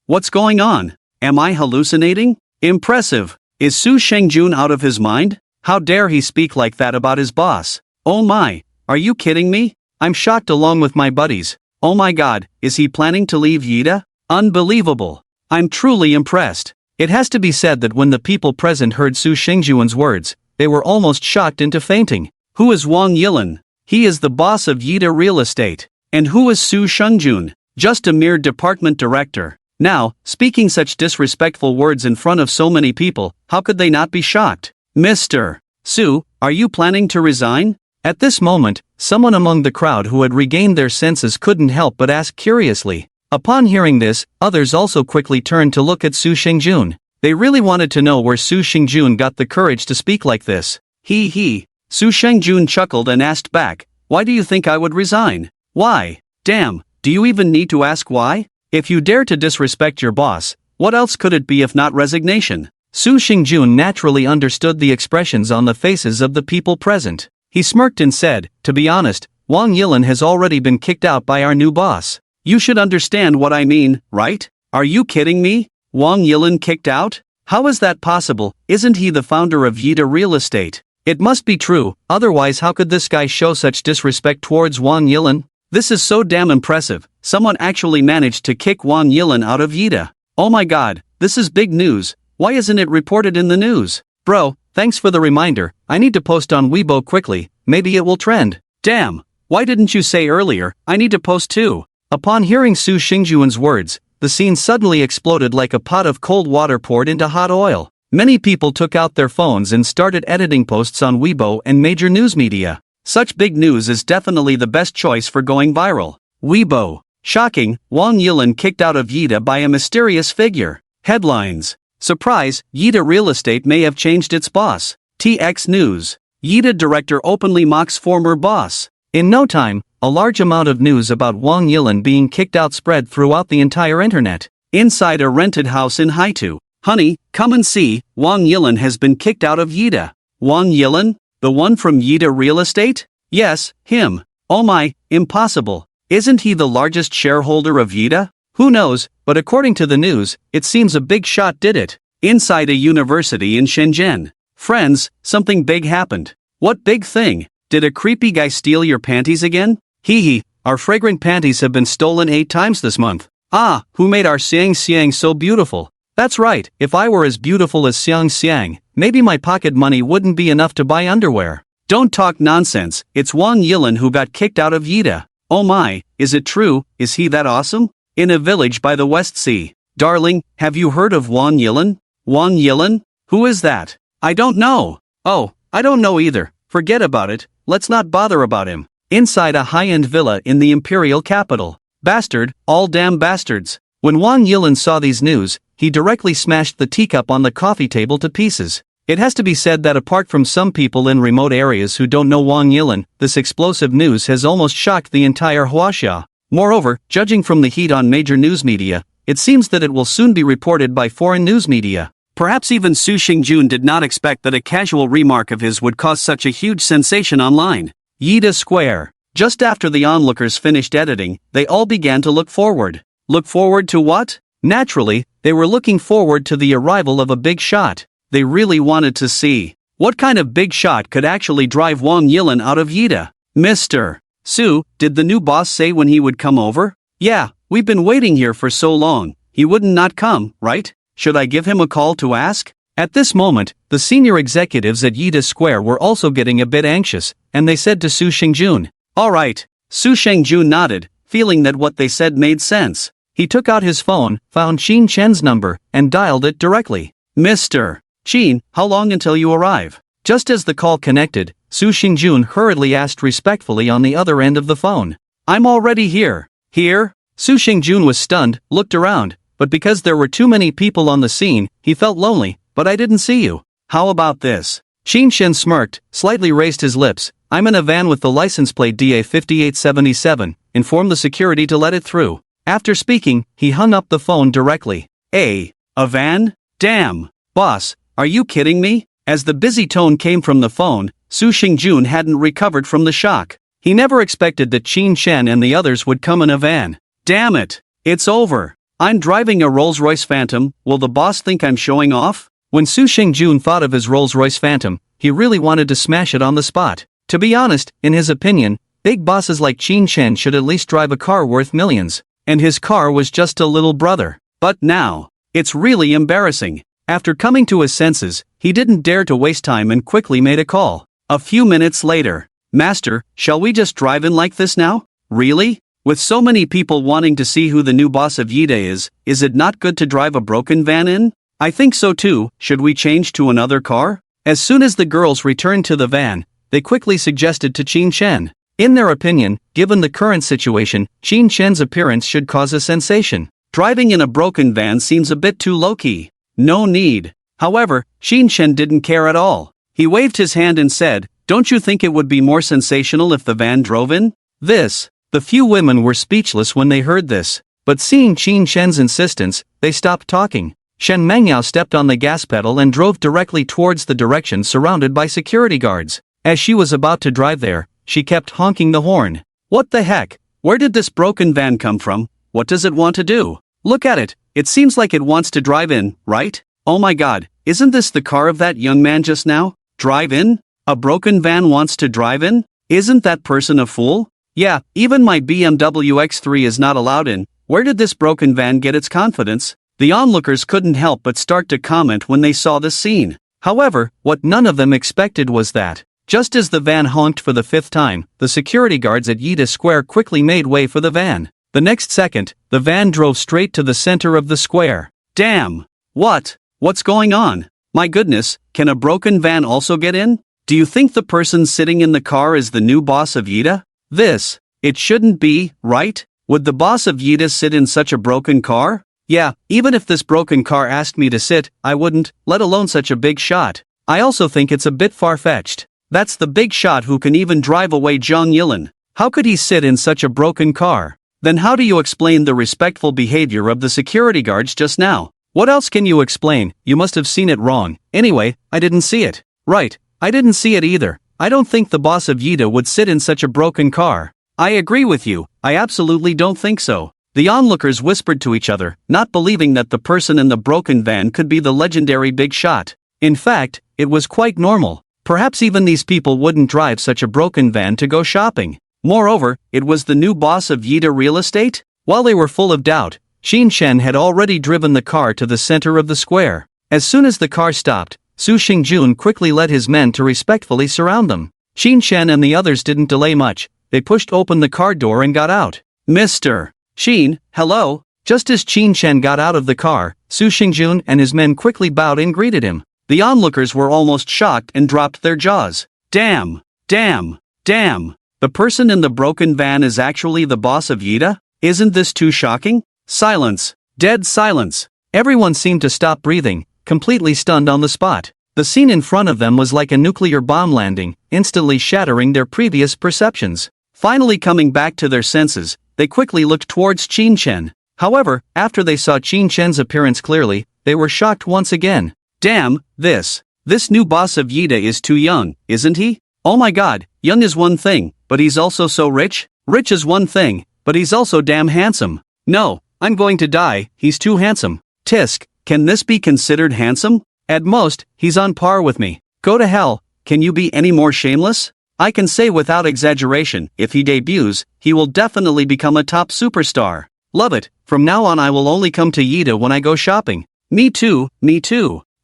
What's going on? Am I hallucinating? Impressive. Is Su Xingjun out of his mind? How dare he speak like that about his boss? Oh my, are you kidding me? I'm shocked along with my buddies. Oh my god, is he planning to leave Yida? Unbelievable. I'm truly impressed. It has to be said that when the people present heard Su Xingjun's words, they were almost shocked into fainting. Who is Wang Yilin? He is the boss of Yida Real Estate. And who is Su Xingjun? Just a mere department director. Now, speaking such disrespectful words in front of so many people, how could they not be shocked? Mr. Su, are you planning to resign? At this moment, someone among the crowd who had regained their senses couldn't help but ask curiously. Upon hearing this, others also quickly turned to look at Su Xingjun. They really wanted to know where Su Xingjun got the courage to speak like this. Hee hee. Su Xingjun chuckled and asked back, why do you think I would resign? Why? Damn, do you even need to ask why? If you dare to disrespect your boss, what else could it be if not resignation? Su Xingjun naturally understood the expressions on the faces of the people present. He smirked and said, to be honest, Wang Yilin has already been kicked out by our new boss. You should understand what I mean, right? Are you kidding me? Wang Yilin kicked out? How is that possible? Isn't he the founder of Yida Real Estate? It must be true, otherwise how could this guy show such disrespect towards Wang Yilin? This is so damn impressive, someone actually managed to kick Wang Yilin out of Yida. Oh my god, this is big news, why isn't it reported in the news? Bro, thanks for the reminder, I need to post on Weibo quickly, maybe it will trend. Damn, why didn't you say earlier, I need to post too? Upon hearing Su Xingjuan's words, the scene suddenly exploded like a pot of cold water poured into hot oil. Many people took out their phones and started editing posts on Weibo and major news media. Such big news is definitely the best choice for going viral. Weibo. Shocking, Wang Yilin kicked out of Yida by a mysterious figure. Headlines. Surprise, Yida Real Estate may have changed its boss. TX News. Yida director openly mocks former boss. In no time, a large amount of news about Wang Yilin being kicked out spread throughout the entire internet. Inside a rented house in Haitu. Honey, come and see, Wang Yilin has been kicked out of Yida. Wang Yilin? The one from Yida Real Estate? Yes, him. Oh my, impossible. Isn't he the largest shareholder of Yida? Who knows, but according to the news, it seems a big shot did it. Inside a university in Shenzhen. Friends, something big happened. What big thing? Did a creepy guy steal your panties again? Hee hee, our fragrant panties have been stolen 8 times this month. Ah, who made our Xiang Xiang so beautiful? That's right, if I were as beautiful as Xiang Xiang, maybe my pocket money wouldn't be enough to buy underwear. Don't talk nonsense, it's Wang Yilin who got kicked out of Yida. Oh my, is it true, is he that awesome? In a village by the West Sea. Darling, have you heard of Wang Yilin? Wang Yilin? Who is that? I don't know. Oh, I don't know either, forget about it, let's not bother about him. Inside a high-end villa in the imperial capital. Bastard, all damn bastards. When Wang Yilin saw these news, he directly smashed the teacup on the coffee table to pieces. It has to be said that apart from some people in remote areas who don't know Wang Yilin, this explosive news has almost shocked the entire Huaxia. Moreover, judging from the heat on major news media, it seems that it will soon be reported by foreign news media. Perhaps even Su Xingjun did not expect that a casual remark of his would cause such a huge sensation online. Yida Square. Just after the onlookers finished editing, they all began to look forward. Look forward to what? Naturally, they were looking forward to the arrival of a big shot. They really wanted to see what kind of big shot could actually drive Wang Yilin out of Yida. Mr. Su, did the new boss say when he would come over? Yeah, we've been waiting here for so long, he wouldn't not come, right? Should I give him a call to ask? At this moment, the senior executives at Yida Square were also getting a bit anxious, and they said to Su Xingjun, "Alright." Su Xingjun nodded, feeling that what they said made sense. He took out his phone, found Qin Chen's number, and dialed it directly. Mr. Qin, how long until you arrive? Just as the call connected, Su Xingjun hurriedly asked respectfully on the other end of the phone. I'm already here. Here? Su Xingjun was stunned, looked around, but because there were too many people on the scene, he felt lonely, but I didn't see you. How about this? Qin Shen smirked, slightly raised his lips. I'm in a van with the license plate DA5877, inform the security to let it through. After speaking, he hung up the phone directly. A van? Damn. Boss, are you kidding me? As the busy tone came from the phone, Su Xingjun hadn't recovered from the shock. He never expected that Qin Shen and the others would come in a van. Damn it. It's over. I'm driving a Rolls-Royce Phantom, will the boss think I'm showing off? When Su Xingjun thought of his Rolls-Royce Phantom, he really wanted to smash it on the spot. To be honest, in his opinion, big bosses like Qin Shen should at least drive a car worth millions. And his car was just a little brother. But now, it's really embarrassing. After coming to his senses, he didn't dare to waste time and quickly made a call. A few minutes later, Master, shall we just drive in like this now? Really? With so many people wanting to see who the new boss of Yida is it not good to drive a broken van in? I think so too, should we change to another car? As soon as the girls returned to the van, they quickly suggested to Qin Shen. In their opinion, given the current situation, Qin Shen's appearance should cause a sensation. Driving in a broken van seems a bit too low-key. No need. However, Qin Shen didn't care at all. He waved his hand and said, don't you think it would be more sensational if the van drove in? The few women were speechless when they heard this. But seeing Qin Shen's insistence, they stopped talking. Shen Mengyao stepped on the gas pedal and drove directly towards the direction surrounded by security guards. As she was about to drive there, she kept honking the horn. What the heck? Where did this broken van come from? What does it want to do? Look at it, it seems like it wants to drive in, right? Oh my god, isn't this the car of that young man just now? Drive in? A broken van wants to drive in? Isn't that person a fool? Yeah, even my BMW X3 is not allowed in. Where did this broken van get its confidence? The onlookers couldn't help but start to comment when they saw this scene. However, what none of them expected was that, just as the van honked for the 5th time, the security guards at Yida Square quickly made way for the van. The next second, the van drove straight to the center of the square. Damn! What's going on? My goodness, can a broken van also get in? Do you think the person sitting in the car is the new boss of Yida? It shouldn't be, right? Would the boss of Yida sit in such a broken car? Yeah, even if this broken car asked me to sit, I wouldn't, let alone such a big shot. I also think it's a bit far-fetched. That's the big shot who can even drive away Jong Yilin. How could he sit in such a broken car? Then how do you explain the respectful behavior of the security guards just now? What else can you explain? You must have seen it wrong. Anyway, I didn't see it. Right, I didn't see it either. I don't think the boss of Yida would sit in such a broken car. I agree with you, I absolutely don't think so. The onlookers whispered to each other, not believing that the person in the broken van could be the legendary big shot. In fact, it was quite normal. Perhaps even these people wouldn't drive such a broken van to go shopping. Moreover, it was the new boss of Yida Real Estate? While they were full of doubt, Shin Chen had already driven the car to the center of the square. As soon as the car stopped, Su Xingjun quickly led his men to respectfully surround them. Shin Chen and the others didn't delay much. They pushed open the car door and got out. Mr. Shin, hello? Just as Shin Chen got out of the car, Su Xingjun and his men quickly bowed and greeted him. The onlookers were almost shocked and dropped their jaws. Damn! The person in the broken van is actually the boss of Yida? Isn't this too shocking? Silence. Dead silence. Everyone seemed to stop breathing, completely stunned on the spot. The scene in front of them was like a nuclear bomb landing, instantly shattering their previous perceptions. Finally coming back to their senses, they quickly looked towards Qin Chen. However, after they saw Qin Chen's appearance clearly, they were shocked once again. Damn, this new boss of Yida is too young, isn't he? Oh my god, young is one thing, but he's also so rich? Rich is one thing, but he's also damn handsome. No, I'm going to die, he's too handsome. Tisk, can this be considered handsome? At most, he's on par with me. Go to hell, can you be any more shameless? I can say without exaggeration, if he debuts, he will definitely become a top superstar. Love it, from now on I will only come to Yida when I go shopping. Me too.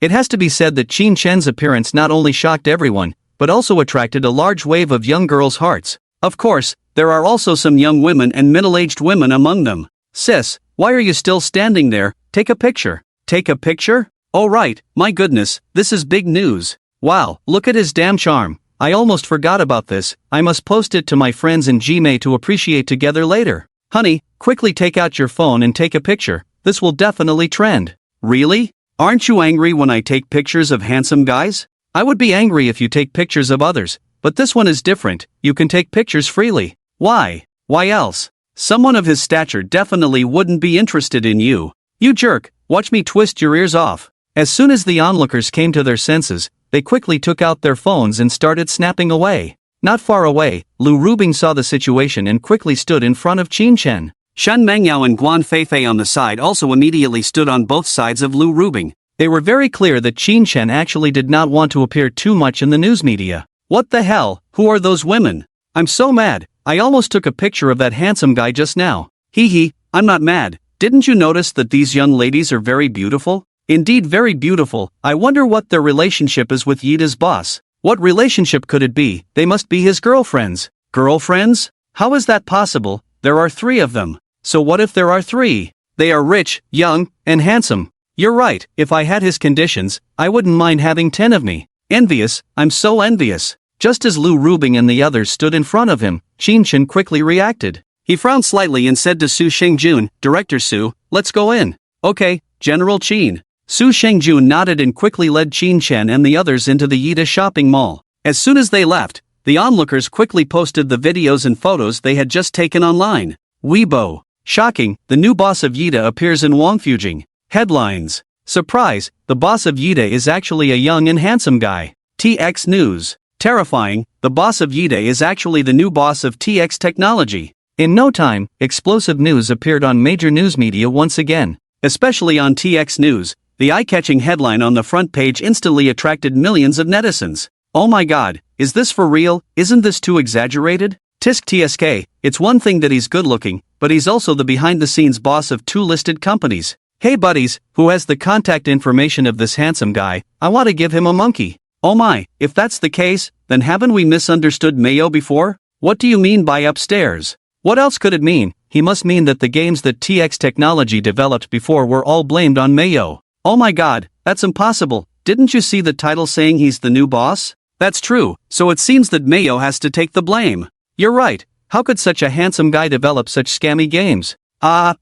It has to be said that Qin Chen's appearance not only shocked everyone, but also attracted a large wave of young girls' hearts. Of course, there are also some young women and middle-aged women among them. Sis, why are you still standing there? Take a picture. Take a picture? Oh right, my goodness, this is big news. Wow, look at his damn charm. I almost forgot about this. I must post it to my friends in Gmail to appreciate together later. Honey, quickly take out your phone and take a picture. This will definitely trend. Really? Aren't you angry when I take pictures of handsome guys? I would be angry if you take pictures of others, but this one is different. You can take pictures freely. Why? Why else? Someone of his stature definitely wouldn't be interested in you. You jerk, watch me twist your ears off. As soon as the onlookers came to their senses, they quickly took out their phones and started snapping away. Not far away, Lu Rubing saw the situation and quickly stood in front of Qin Chen. Shen Mengyao and Guan Feifei on the side also immediately stood on both sides of Lu Rubing. They were very clear that Qin Chen actually did not want to appear too much in the news media. What the hell, who are those women? I'm so mad, I almost took a picture of that handsome guy just now. Hee, I'm not mad. Didn't you notice that these young ladies are very beautiful? Indeed very beautiful. I wonder what their relationship is with Yida's boss. What relationship could it be? They must be his girlfriends. Girlfriends? How is that possible? There are 3 of them. So what if there are 3? They are rich, young, and handsome. You're right, if I had his conditions, I wouldn't mind having 10 of me. Envious, I'm so envious. Just as Lu Rubing and the others stood in front of him, Qin Chen quickly reacted. He frowned slightly and said to Su Xingjun, Director Su, let's go in. Okay, General Qin. Su Xingjun nodded and quickly led Qin Chen and the others into the Yida shopping mall. As soon as they left, the onlookers quickly posted the videos and photos they had just taken online. Weibo. Shocking, the new boss of Yida appears in Wangfujing. Headlines. Surprise, the boss of Yida is actually a young and handsome guy. TX News. Terrifying, the boss of Yida is actually the new boss of TX Technology. In no time, explosive news appeared on major news media once again. Especially on TX News, the eye-catching headline on the front page instantly attracted millions of netizens. Oh my god, Is this for real? Isn't this too exaggerated? Tisk tsk, it's one thing that he's good looking, but he's also the behind-the-scenes boss of 2 listed companies. Hey buddies, who has the contact information of this handsome guy? I want to give him a monkey. Oh my, if that's the case, then haven't we misunderstood Mayo before? What do you mean by upstairs? What else could it mean? He must mean that the games that TX Technology developed before were all blamed on Mayo. Oh my god, that's impossible. Didn't you see the title saying he's the new boss? That's true, so it seems that Mayo has to take the blame. You're right, how could such a handsome guy develop such scammy games?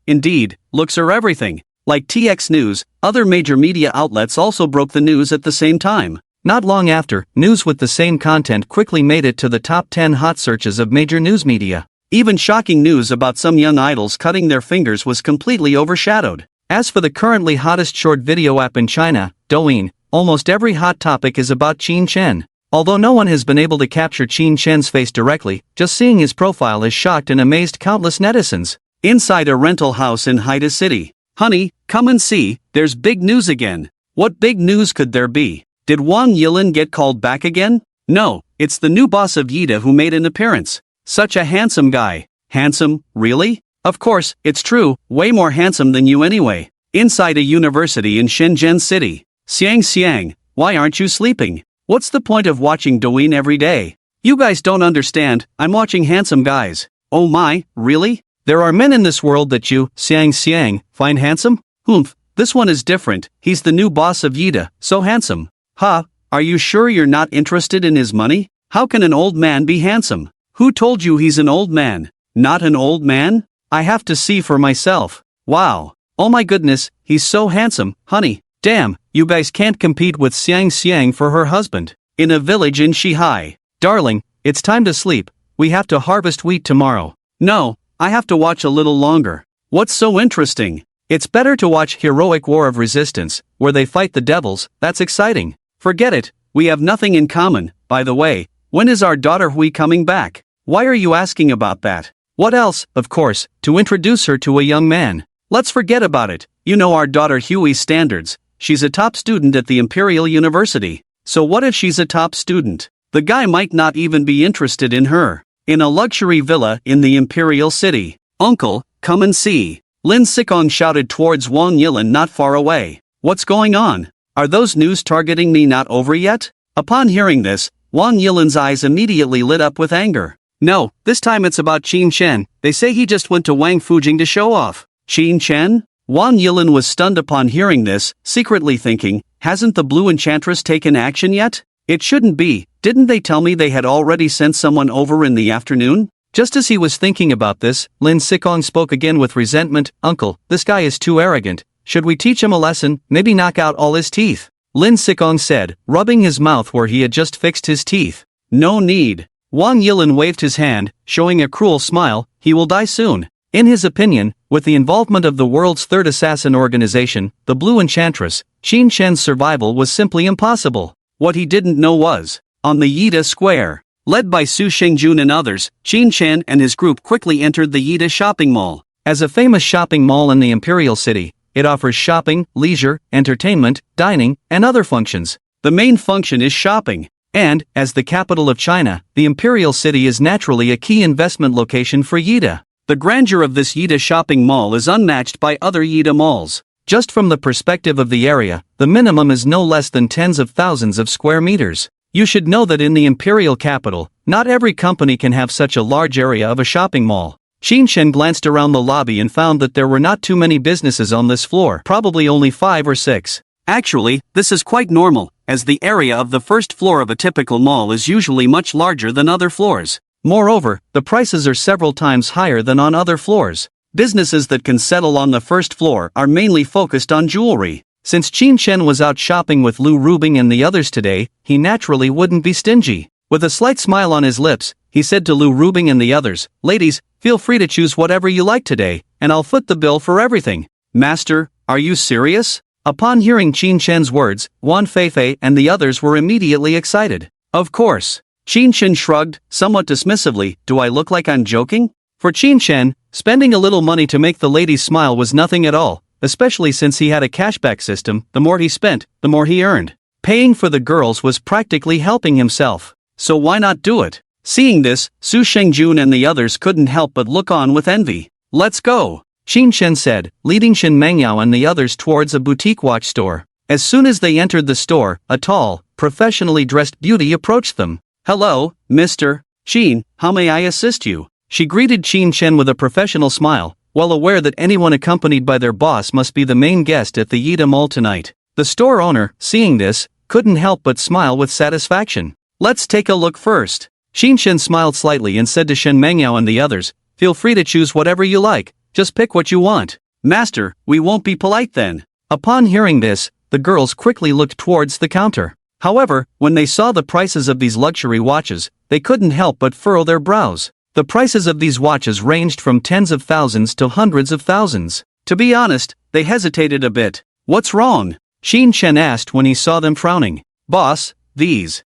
Indeed, looks are everything. Like TX News, other major media outlets also broke the news at the same time. Not long after, news with the same content quickly made it to the top 10 hot searches of major news media. Even shocking news about some young idols cutting their fingers was completely overshadowed. As for the currently hottest short video app in China, Douyin, almost every hot topic is about Qin Chen. Although no one has been able to capture Qin Chen's face directly, just seeing his profile has shocked and amazed countless netizens. Inside a rental house in Haida City. Honey, come and see, there's big news again. What big news could there be? Did Wang Yilin get called back again? No, it's the new boss of Yida who made an appearance. Such a handsome guy. Handsome, really? Of course, it's true, way more handsome than you anyway. Inside a university in Shenzhen City. Xiang, why aren't you sleeping? What's the point of watching Douyin every day? You guys don't understand, I'm watching handsome guys. Oh my, really? There are men in this world that you, Xiang, find handsome? Humph, this one is different, he's the new boss of Yida, so handsome. Huh, are you sure you're not interested in his money? How can an old man be handsome? Who told you he's an old man? Not an old man? I have to see for myself. Wow. Oh my goodness, he's so handsome, honey. Damn, you guys can't compete with Xiang for her husband. In a village in Shihai. Darling, it's time to sleep, we have to harvest wheat tomorrow. No, I have to watch a little longer. What's so interesting? It's better to watch Heroic War of Resistance, where they fight the devils, that's exciting. Forget it, we have nothing in common. By the way, when is our daughter Hui coming back? Why are you asking about that? What else, of course, to introduce her to a young man. Let's forget about it, you know our daughter Hui's standards. She's a top student at the Imperial University. So what if she's a top student? The guy might not even be interested in her. In a luxury villa in the Imperial City. Uncle, come and see. Lin Sikong shouted towards Wang Yilin not far away. What's going on? Are those news targeting me not over yet? Upon hearing this, Wang Yilin's eyes immediately lit up with anger. No, this time it's about Qin Chen. They say he just went to Wang Fujing to show off. Qin Chen? Wang Yilin was stunned upon hearing this, secretly thinking, hasn't the Blue Enchantress taken action yet? It shouldn't be, didn't they tell me they had already sent someone over in the afternoon? Just as he was thinking about this, Lin Sikong spoke again with resentment. Uncle, this guy is too arrogant. Should we teach him a lesson, maybe knock out all his teeth? Lin Sikong said, rubbing his mouth where he had just fixed his teeth. No need. Wang Yilin waved his hand, showing a cruel smile, he will die soon. In his opinion, with the involvement of the world's third assassin organization, the Blue Enchantress, Qin Chen's survival was simply impossible. What he didn't know was, on the Yida Square, led by Su Shengjun and others, Qin Chen and his group quickly entered the Yida shopping mall. As a famous shopping mall in the Imperial City, it offers shopping, leisure, entertainment, dining, and other functions. The main function is shopping. And, as the capital of China, the Imperial City is naturally a key investment location for Yida. The grandeur of this Yida shopping mall is unmatched by other Yida malls. Just from the perspective of the area, the minimum is no less than tens of thousands of square meters. You should know that in the imperial capital, not every company can have such a large area of a shopping mall. Qin Chen glanced around the lobby and found that there were not too many businesses on this floor, probably only 5 or 6. Actually, this is quite normal, as the area of the first floor of a typical mall is usually much larger than other floors. Moreover, the prices are several times higher than on other floors. Businesses that can settle on the first floor are mainly focused on jewelry. Since Qin Chen was out shopping with Lu Rubing and the others today, he naturally wouldn't be stingy. With a slight smile on his lips, he said to Lu Rubing and the others, ladies, feel free to choose whatever you like today, and I'll foot the bill for everything. Master, are you serious? Upon hearing Qin Chen's words, Wan Feifei and the others were immediately excited. Of course. Qin Chen shrugged, somewhat dismissively, do I look like I'm joking? For Qin Chen, spending a little money to make the ladies smile was nothing at all, especially since he had a cashback system. The more he spent, the more he earned. Paying for the girls was practically helping himself. so why not do it? Seeing this, Su Shengjun and the others couldn't help but look on with envy. Let's go, Qin Shen said, leading Shen Mengyao and the others towards a boutique watch store. As soon as they entered the store, a tall, professionally dressed beauty approached them. Hello, Mr. Qin, how may I assist you? She greeted Qin Shen with a professional smile, well aware that anyone accompanied by their boss must be the main guest at the Yida Mall tonight. The store owner, seeing this, couldn't help but smile with satisfaction. Let's take a look first. Qin Shen smiled slightly and said to Shen Mengyao and the others, feel free to choose whatever you like, just pick what you want. Master, we won't be polite then. Upon hearing this, the girls quickly looked towards the counter. However, when they saw the prices of these luxury watches, they couldn't help but furrow their brows. The prices of these watches ranged from tens of thousands to hundreds of thousands. To be honest, they hesitated a bit. What's wrong? Qin Shen asked when he saw them frowning. Boss, these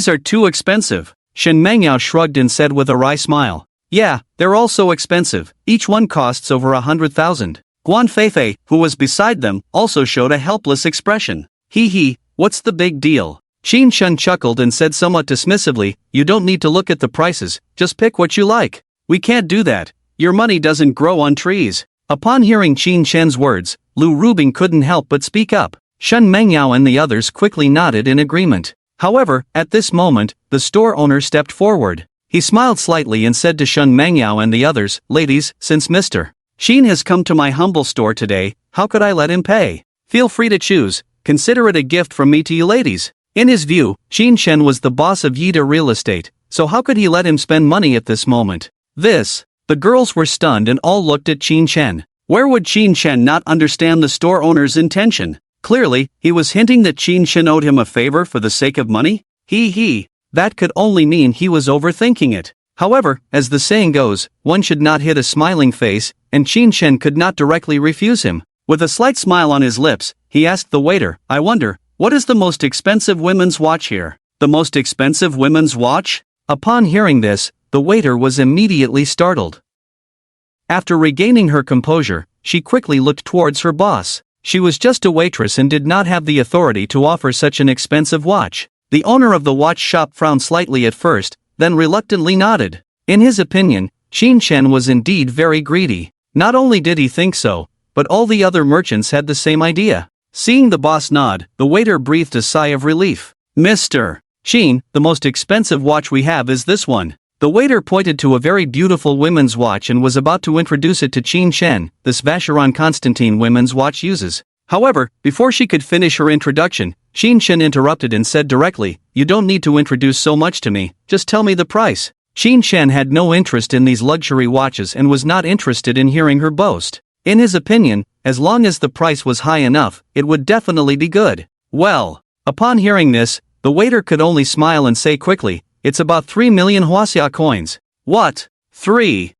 are too expensive. Shen Mengyao shrugged and said with a wry smile. Yeah, they're all so expensive, each one costs over 100,000. Guan Feifei, who was beside them, also showed a helpless expression. Hee, what's the big deal? Qin Shen chuckled and said somewhat dismissively, you don't need to look at the prices, just pick what you like. We can't do that, your money doesn't grow on trees. Upon hearing Qin Shen's words, Lu Rubing couldn't help but speak up. Shen Mengyao and the others quickly nodded in agreement. However, at this moment, the store owner stepped forward. He smiled slightly and said to Shen Mengyao and the others, ladies, since Mr. Qin has come to my humble store today, how could I let him pay? Feel free to choose, consider it a gift from me to you ladies. In his view, Qin Shen was the boss of Yida Real Estate, so how could he let him spend money at this moment? The girls were stunned and all looked at Qin Shen. Where would Qin Shen not understand the store owner's intention? Clearly, he was hinting that Qin Shen owed him a favor for the sake of money? That could only mean he was overthinking it. However, as the saying goes, one should not hit a smiling face, and Qin Shen could not directly refuse him. With a slight smile on his lips, he asked the waiter, I wonder, what is the most expensive women's watch here? The most expensive women's watch? Upon hearing this, the waiter was immediately startled. After regaining her composure, she quickly looked towards her boss. She was just a waitress and did not have the authority to offer such an expensive watch. The owner of the watch shop frowned slightly at first, then reluctantly nodded. In his opinion, Qin Shen was indeed very greedy. Not only did he think so, but all the other merchants had the same idea. Seeing the boss nod, the waiter breathed a sigh of relief. Mr. Qin, the most expensive watch we have is this one. The waiter pointed to a very beautiful women's watch and was about to introduce it to Qin Shen. This Vacheron Constantin women's watch uses. However, before she could finish her introduction, Qin Shen interrupted and said directly, you don't need to introduce so much to me, just tell me the price. Qin Shen had no interest in these luxury watches and was not interested in hearing her boast. In his opinion, as long as the price was high enough, it would definitely be good. Well, upon hearing this, the waiter could only smile and say quickly, it's about 3 million Huaxia coins. What? 3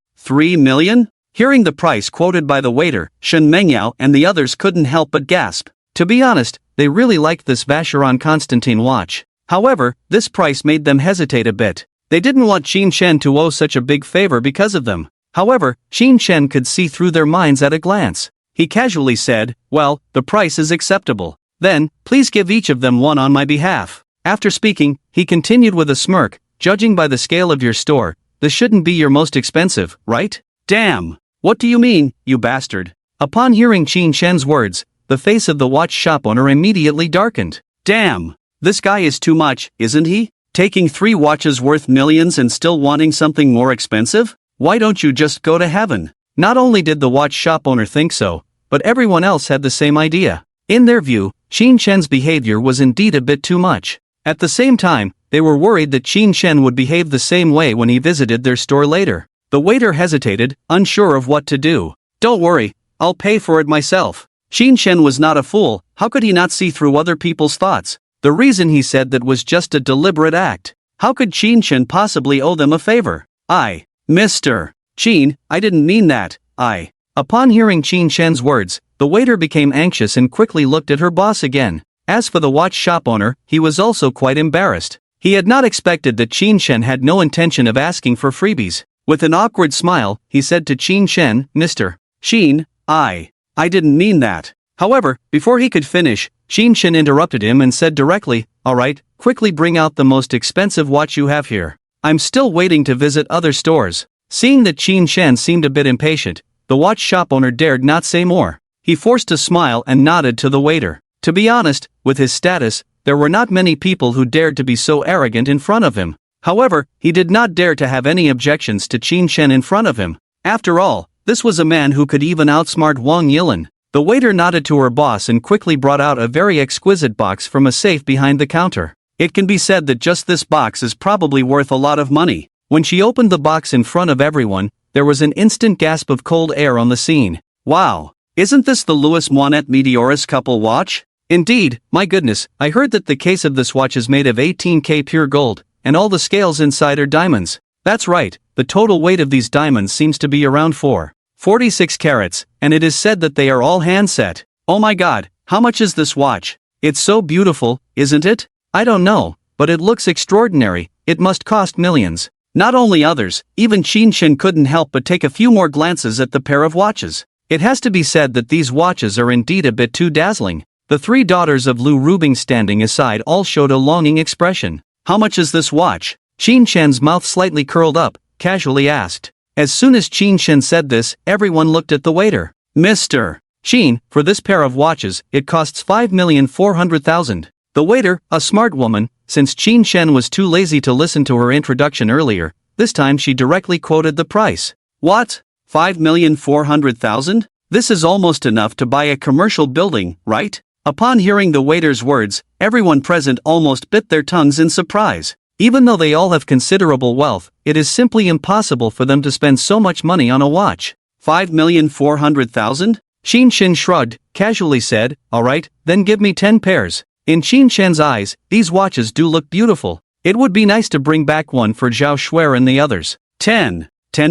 million? Hearing the price quoted by the waiter, Shen Mengyao and the others couldn't help but gasp. To be honest, they really liked this Vacheron Constantin watch. However, this price made them hesitate a bit. They didn't want Qin Shen to owe such a big favor because of them. However, Qin Shen could see through their minds at a glance. He casually said, well, the price is acceptable. Then, please give each of them one on my behalf. After speaking, he continued with a smirk, judging by the scale of your store, this shouldn't be your most expensive, right? Damn! What do you mean, you bastard? Upon hearing Qin Shen's words, the face of the watch shop owner immediately darkened. Damn! This guy is too much, isn't he? Taking 3 watches worth millions and still wanting something more expensive? Why don't you just go to heaven? Not only did the watch shop owner think so, but everyone else had the same idea. In their view, Qin Shen's behavior was indeed a bit too much. At the same time, they were worried that Qin Shen would behave the same way when he visited their store later. The waiter hesitated, unsure of what to do. Don't worry, I'll pay for it myself. Qin Shen was not a fool, how could he not see through other people's thoughts? The reason he said that was just a deliberate act. How could Qin Shen possibly owe them a favor? Mr. Qin, I didn't mean that, Upon hearing Qin Shen's words, the waiter became anxious and quickly looked at her boss again. As for the watch shop owner, he was also quite embarrassed. He had not expected that Qin Shen had no intention of asking for freebies. With an awkward smile, he said to Qin Shen, Mr. Qin, I didn't mean that. However, before he could finish, Qin Shen interrupted him and said directly, "Alright, quickly bring out the most expensive watch you have here. I'm still waiting to visit other stores." Seeing that Qin Shen seemed a bit impatient, the watch shop owner dared not say more. He forced a smile and nodded to the waiter. To be honest, with his status, there were not many people who dared to be so arrogant in front of him. However, he did not dare to have any objections to Qin Shen in front of him. After all, this was a man who could even outsmart Wang Yilin. The waiter nodded to her boss and quickly brought out a very exquisite box from a safe behind the counter. It can be said that just this box is probably worth a lot of money. When she opened the box in front of everyone, there was an instant gasp of cold air on the scene. Wow! Isn't this the Louis Moinet Meteoris couple watch? Indeed, my goodness, I heard that the case of this watch is made of 18K pure gold, and all the scales inside are diamonds. That's right, the total weight of these diamonds seems to be around 446 carats, and it is said that they are all hand-set. Oh my god, how much is this watch? It's so beautiful, isn't it? I don't know, but it looks extraordinary. It must cost millions. Not only others, even Qin Shen couldn't help but take a few more glances at the pair of watches. It has to be said that these watches are indeed a bit too dazzling. The three daughters of Lu Rubing standing aside all showed a longing expression. How much is this watch? Qin Shen's mouth slightly curled up, casually asked. As soon as Qin Shen said this, everyone looked at the waiter. Mr. Qin, for this pair of watches, it costs 5,400,000. The waiter, a smart woman, since Qin Shen was too lazy to listen to her introduction earlier, this time she directly quoted the price. What? 5,400,000? This is almost enough to buy a commercial building, right? Upon hearing the waiter's words, everyone present almost bit their tongues in surprise. Even though they all have considerable wealth, it is simply impossible for them to spend so much money on a watch. 5,400,000? Qin Shen shrugged, casually said, "Alright, then give me 10 pairs." In Qin Shen's eyes, these watches do look beautiful. It would be nice to bring back one for Zhao Shuer and the others. 10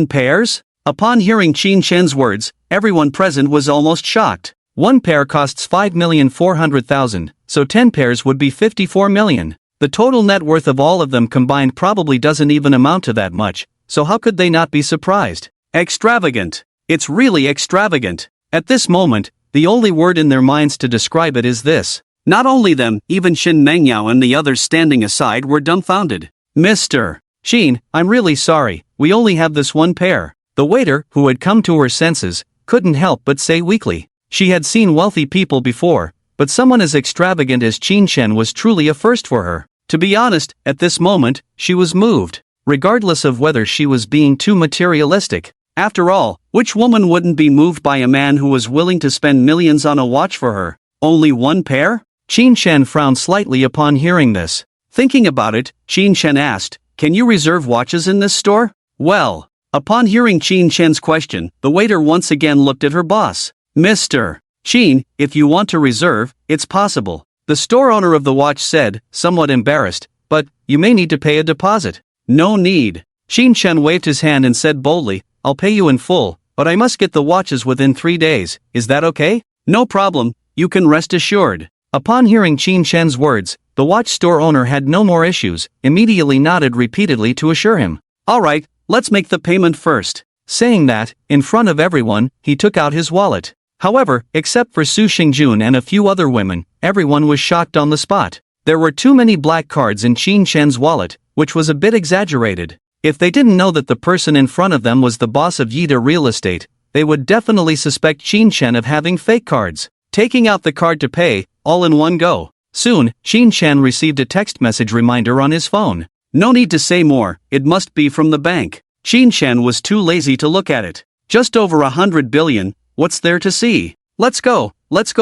pairs? Upon hearing Qin Shen's words, everyone present was almost shocked. One pair costs 5,400,000, so 10 pairs would be 54 million. The total net worth of all of them combined probably doesn't even amount to that much, so how could they not be surprised? Extravagant. It's really extravagant. At this moment, the only word in their minds to describe it is this. Not only them, even Shin Mengyao and the others standing aside were dumbfounded. Mr. Qin, I'm really sorry, we only have this one pair. The waiter, who had come to her senses, couldn't help but say weakly. She had seen wealthy people before, but someone as extravagant as Qin Shen was truly a first for her. To be honest, at this moment, she was moved, regardless of whether she was being too materialistic. After all, which woman wouldn't be moved by a man who was willing to spend millions on a watch for her? Only one pair? Qin Shen frowned slightly upon hearing this. Thinking about it, Qin Shen asked, "Can you reserve watches in this store?" Well, upon hearing Qin Shen's question, the waiter once again looked at her boss. Mr. Qin, if you want to reserve, it's possible. The store owner of the watch said, somewhat embarrassed, but you may need to pay a deposit. No need. Qin Shen waved his hand and said boldly, I'll pay you in full, but I must get the watches within 3 days. Is that okay? No problem, you can rest assured. Upon hearing Qin Shen's words, the watch store owner had no more issues, immediately nodded repeatedly to assure him. Alright, let's make the payment first. Saying that, in front of everyone, he took out his wallet. However, except for Su Xingjun and a few other women, everyone was shocked on the spot. There were too many black cards in Qin Shen's wallet, which was a bit exaggerated. If they didn't know that the person in front of them was the boss of Yida Real Estate, they would definitely suspect Qin Shen of having fake cards. Taking out the card to pay, all in one go. Soon, Qin Shen received a text message reminder on his phone. No need to say more, it must be from the bank. Qin Shen was too lazy to look at it. Just over 100 billion, what's there to see? Let's go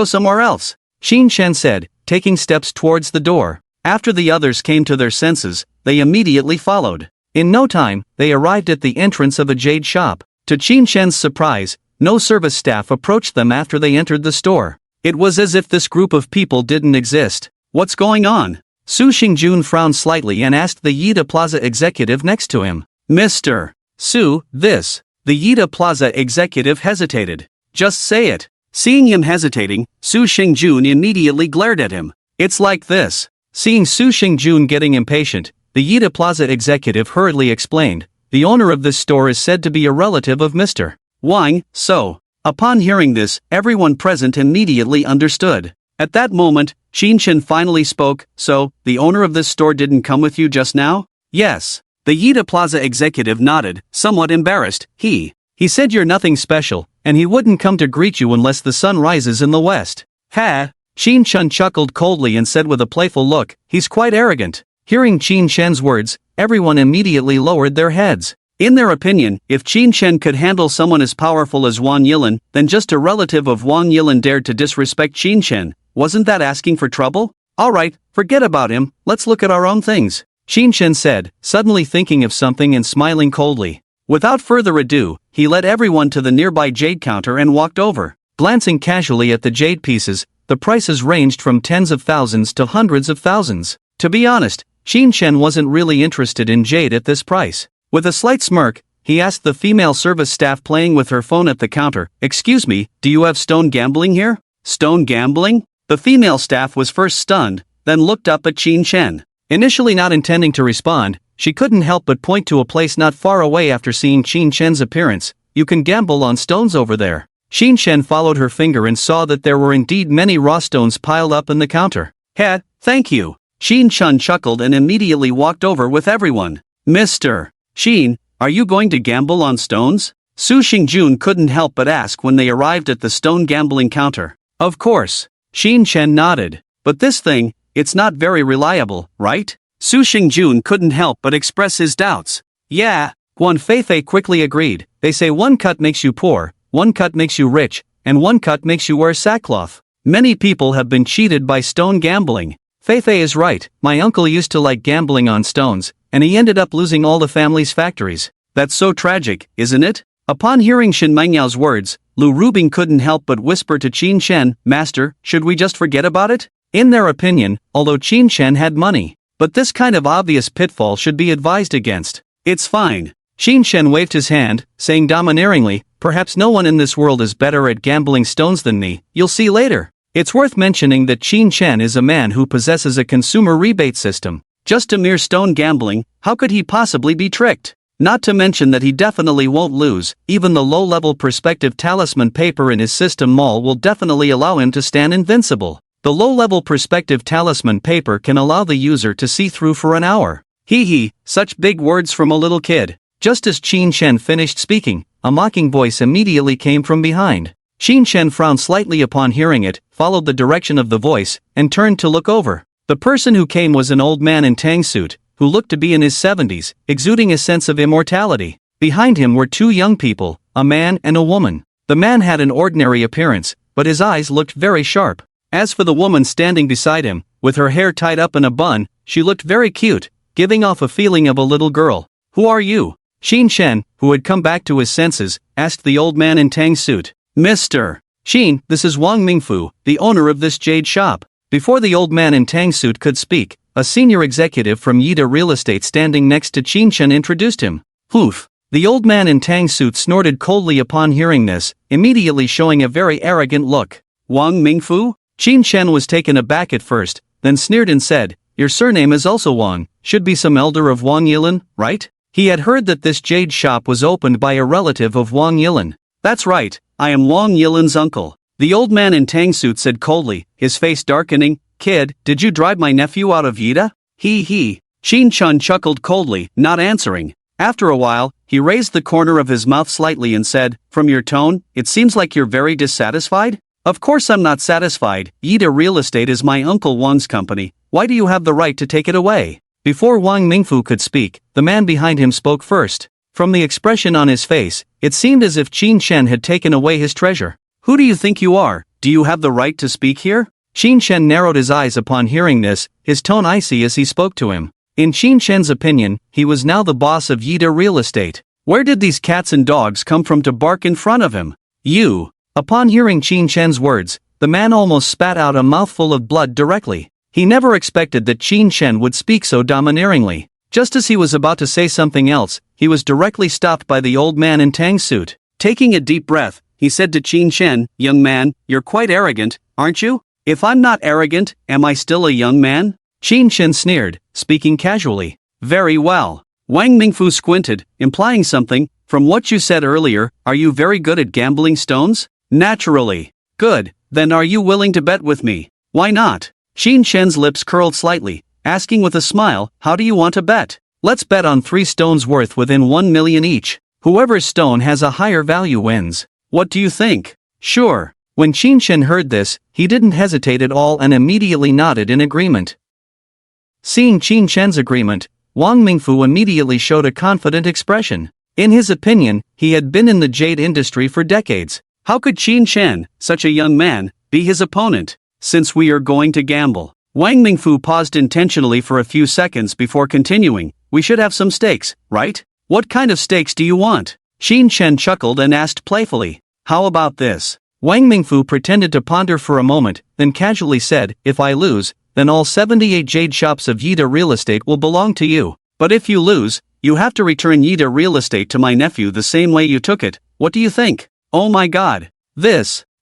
somewhere else. Qin Shen said, taking steps towards the door. After the others came to their senses, they immediately followed. In no time, they arrived at the entrance of a jade shop. To Qin Shen's surprise, no service staff approached them after they entered the store. It was as if this group of people didn't exist. What's going on? Su Xingjun frowned slightly and asked the Yida Plaza executive next to him. Mr. Su, this. The Yida Plaza executive hesitated. Just say it. Seeing him hesitating, Su Xingjun immediately glared at him. It's like this. Seeing Su Xingjun getting impatient, the Yida Plaza executive hurriedly explained, the owner of this store is said to be a relative of Mr. Wang, so. Upon hearing this, everyone present immediately understood. At that moment, Qin Chen finally spoke. So, the owner of this store didn't come with you just now? Yes. The Yida Plaza executive nodded, somewhat embarrassed. He said you're nothing special, and he wouldn't come to greet you unless the sun rises in the west. Ha! Qin Chen chuckled coldly and said with a playful look, he's quite arrogant. Hearing Qin Chen's words, everyone immediately lowered their heads. In their opinion, if Qin Chen could handle someone as powerful as Wang Yilin, then just a relative of Wang Yilin dared to disrespect Qin Chen. Wasn't that asking for trouble? Alright, forget about him, let's look at our own things. Qin Chen said, suddenly thinking of something and smiling coldly. Without further ado, he led everyone to the nearby jade counter and walked over. Glancing casually at the jade pieces, the prices ranged from tens of thousands to hundreds of thousands. To be honest, Qin Chen wasn't really interested in jade at this price. With a slight smirk, he asked the female service staff playing with her phone at the counter, "Excuse me, do you have stone gambling here?" Stone gambling? The female staff was first stunned, then looked up at Qin Chen. Initially not intending to respond, she couldn't help but point to a place not far away after seeing Qin Chen's appearance. "You can gamble on stones over there." Qin Chen followed her finger and saw that there were indeed many raw stones piled up in the counter. Thank you." Qin Chen chuckled and immediately walked over with everyone. "Mr. Qin, are you going to gamble on stones?" Su Xingjun couldn't help but ask when they arrived at the stone gambling counter. "Of course." Qin Chen nodded. "But this thing, it's not very reliable, right?" Su Xingjun couldn't help but express his doubts. "Yeah." Guan Feifei quickly agreed. "They say one cut makes you poor, one cut makes you rich, and one cut makes you wear sackcloth. Many people have been cheated by stone gambling." Feifei is right. My uncle used to like gambling on stones, and he ended up losing all the family's factories. That's so tragic, isn't it? Upon hearing Shen Mengyao's words, Lu Rubing couldn't help but whisper to Qin Chen, "Master, should we just forget about it?" In their opinion, although Qin Chen had money, but this kind of obvious pitfall should be advised against. "It's fine." Qin Chen waved his hand, saying domineeringly, "Perhaps no one in this world is better at gambling stones than me, you'll see later." It's worth mentioning that Qin Chen is a man who possesses a consumer rebate system. Just a mere stone gambling, how could he possibly be tricked? Not to mention that he definitely won't lose. Even the low-level perspective talisman paper in his system mall will definitely allow him to stand invincible. The low-level perspective talisman paper can allow the user to see through for an hour. Hee, such big words from a little kid. Just as Qin Chen finished speaking, a mocking voice immediately came from behind. Qin Chen frowned slightly upon hearing it, followed the direction of the voice, and turned to look over. The person who came was an old man in tang suit, who looked to be in his 70s, exuding a sense of immortality. Behind him were two young people, a man and a woman. The man had an ordinary appearance, but his eyes looked very sharp. As for the woman standing beside him, with her hair tied up in a bun, she looked very cute, giving off a feeling of a little girl. "Who are you?" Qin Chen, who had come back to his senses, asked the old man in tang suit. "Mr. Qin, this is Wang Mingfu, the owner of this jade shop." Before the old man in tang suit could speak, a senior executive from Yida Real Estate standing next to Qin Chen introduced him. "Hoof." The old man in tang suit snorted coldly upon hearing this, immediately showing a very arrogant look. "Wang Mingfu?" Qin Chen was taken aback at first, then sneered and said, "Your surname is also Wang, should be some elder of Wang Yilin, right?" He had heard that this jade shop was opened by a relative of Wang Yilin. "That's right, I am Wang Yilin's uncle." The old man in tang suit said coldly, his face darkening, "Kid, did you drive my nephew out of Yida?" He. Qin Chen chuckled coldly, not answering. After a while, he raised the corner of his mouth slightly and said, "From your tone, it seems like you're very dissatisfied?" "Of course I'm not satisfied. Yida Real Estate is my uncle Wang's company. Why do you have the right to take it away?" Before Wang Mingfu could speak, the man behind him spoke first. From the expression on his face, it seemed as if Qin Chen had taken away his treasure. "Who do you think you are? Do you have the right to speak here?" Qin Chen narrowed his eyes upon hearing this, his tone icy as he spoke to him. In Qin Chen's opinion, he was now the boss of Yida Real Estate. Where did these cats and dogs come from to bark in front of him? "You." Upon hearing Qin Chen's words, the man almost spat out a mouthful of blood directly. He never expected that Qin Chen would speak so domineeringly. Just as he was about to say something else, he was directly stopped by the old man in tang suit. Taking a deep breath, he said to Qin Chen, "Young man, you're quite arrogant, aren't you?" "If I'm not arrogant, am I still a young man?" Qin Chen sneered, speaking casually. "Very well." Wang Mingfu squinted, implying something. "From what you said earlier, are you very good at gambling stones?" "Naturally." "Good, then are you willing to bet with me?" "Why not?" Qin Shen's lips curled slightly, asking with a smile, how do you want to bet? Let's bet on 3 stones worth within 1 million each. Whoever's stone has a higher value wins. What do you think? Sure. When Qin Shen heard this, he didn't hesitate at all and immediately nodded in agreement. Seeing Qin Shen's agreement, Wang Mingfu immediately showed a confident expression. In his opinion, he had been in the jade industry for decades. How could Qin Shen, such a young man, be his opponent? Since we are going to gamble. Wang Mingfu paused intentionally for a few seconds before continuing. We should have some stakes, right? What kind of stakes do you want? Qin Shen chuckled and asked playfully. How about this? Wang Mingfu pretended to ponder for a moment, then casually said, if I lose, then all 78 jade shops of Yida real estate will belong to you. But if you lose, you have to return Yida real estate to my nephew the same way you took it. What do you think? Oh my god.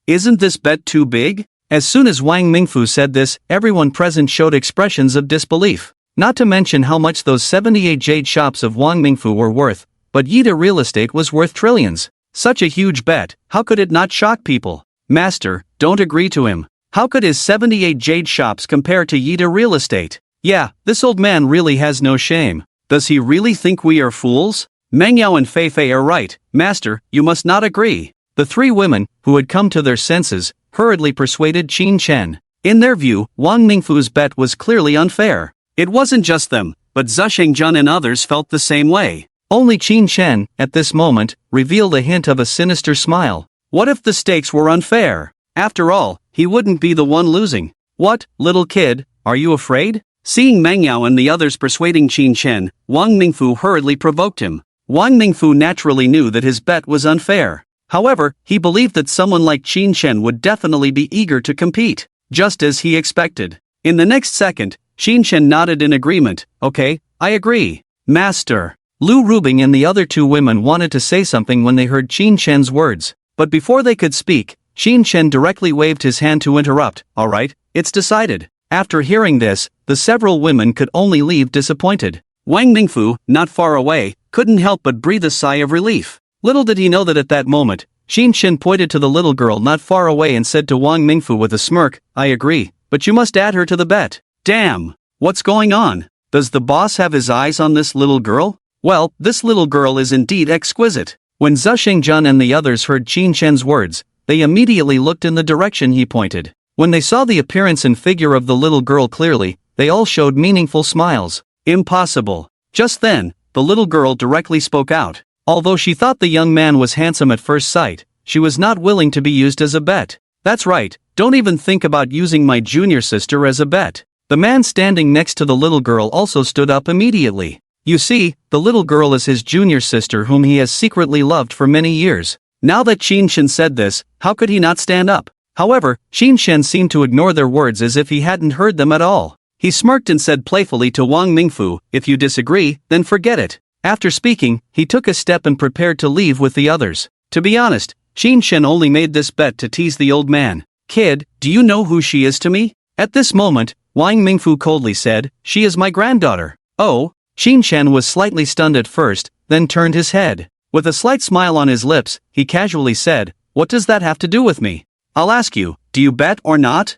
Isn't this bet too big? As soon as Wang Mingfu said this, everyone present showed expressions of disbelief. Not to mention how much those 78 jade shops of Wang Mingfu were worth, but Yida real estate was worth trillions. Such a huge bet, how could it not shock people? Master, don't agree to him. How could his 78 jade shops compare to Yida real estate? Yeah, this old man really has no shame. Does he really think we are fools? Mengyao and Feifei are right, Master, you must not agree. The 3 women, who had come to their senses, hurriedly persuaded Qin Shen. In their view, Wang Mingfu's bet was clearly unfair. It wasn't just them, but Zhe Shengjun and others felt the same way. Only Qin Shen, at this moment, revealed a hint of a sinister smile. What if the stakes were unfair? After all, he wouldn't be the one losing. What, little kid, are you afraid? Seeing Mengyao and the others persuading Qin Shen, Wang Mingfu hurriedly provoked him. Wang Mingfu naturally knew that his bet was unfair. However, he believed that someone like Qin Shen would definitely be eager to compete, just as he expected. In the next second, Qin Shen nodded in agreement. Okay, I agree. Master. Lu Rubing and the other 2 women wanted to say something when they heard Qin Shen's words, but before they could speak, Qin Shen directly waved his hand to interrupt. All right, it's decided. After hearing this, the several women could only leave disappointed. Wang Mingfu, not far away, couldn't help but breathe a sigh of relief. Little did he know that at that moment, Qin Shen pointed to the little girl not far away and said to Wang Mingfu with a smirk, I agree, but you must add her to the bet. Damn! What's going on? Does the boss have his eyes on this little girl? Well, this little girl is indeed exquisite. When Zhe Shengjun and the others heard Qin Shen's words, they immediately looked in the direction he pointed. When they saw the appearance and figure of the little girl clearly, they all showed meaningful smiles. Impossible. Just then, the little girl directly spoke out. Although she thought the young man was handsome at first sight, she was not willing to be used as a bet. That's right, don't even think about using my junior sister as a bet. The man standing next to the little girl also stood up immediately. You see, the little girl is his junior sister whom he has secretly loved for many years. Now that Qin Shen said this, how could he not stand up? However, Qin Shen seemed to ignore their words as if he hadn't heard them at all. He smirked and said playfully to Wang Mingfu, if you disagree, then forget it. After speaking, he took a step and prepared to leave with the others. To be honest, Qin Shen only made this bet to tease the old man. Kid, do you know who she is to me? At this moment, Wang Mingfu coldly said, she is my granddaughter. Oh? Qin Shen was slightly stunned at first, then turned his head. With a slight smile on his lips, he casually said, what does that have to do with me? I'll ask you, do you bet or not?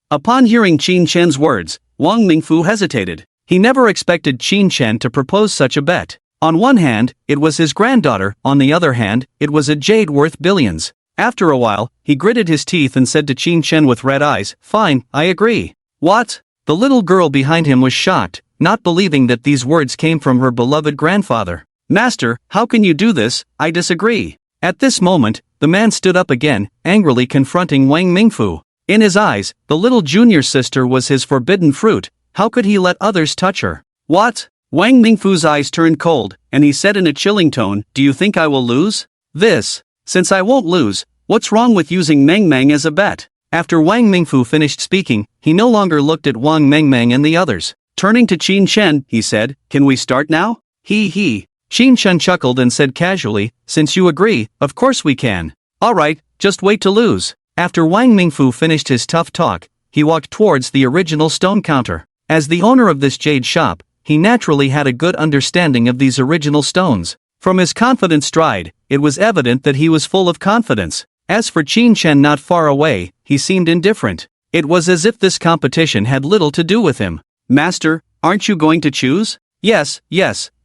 Upon hearing Qin Shen's words, Wang Mingfu hesitated. He never expected Qin Shen to propose such a bet. On one hand, it was his granddaughter, on the other hand, it was a jade worth billions. After a while, he gritted his teeth and said to Qin Shen with red eyes, fine, I agree. What? The little girl behind him was shocked, not believing that these words came from her beloved grandfather. Master, how can you do this? I disagree. At this moment, the man stood up again, angrily confronting Wang Mingfu. In his eyes, the little junior sister was his forbidden fruit. How could he let others touch her? What? Wang Mingfu's eyes turned cold, and he said in a chilling tone, do you think I will lose? Since I won't lose, what's wrong with using Meng Meng as a bet? After Wang Mingfu finished speaking, he no longer looked at Wang Mengmeng and the others. Turning to Qin Shen, he said, can we start now? He. Qin Shen chuckled and said casually, since you agree, of course we can. Alright, just wait to lose. After Wang Mingfu finished his tough talk, he walked towards the original stone counter. As the owner of this jade shop, he naturally had a good understanding of these original stones. From his confident stride, it was evident that he was full of confidence. As for Qin Shen not far away, he seemed indifferent. It was as if this competition had little to do with him. Master, aren't you going to choose? Yes,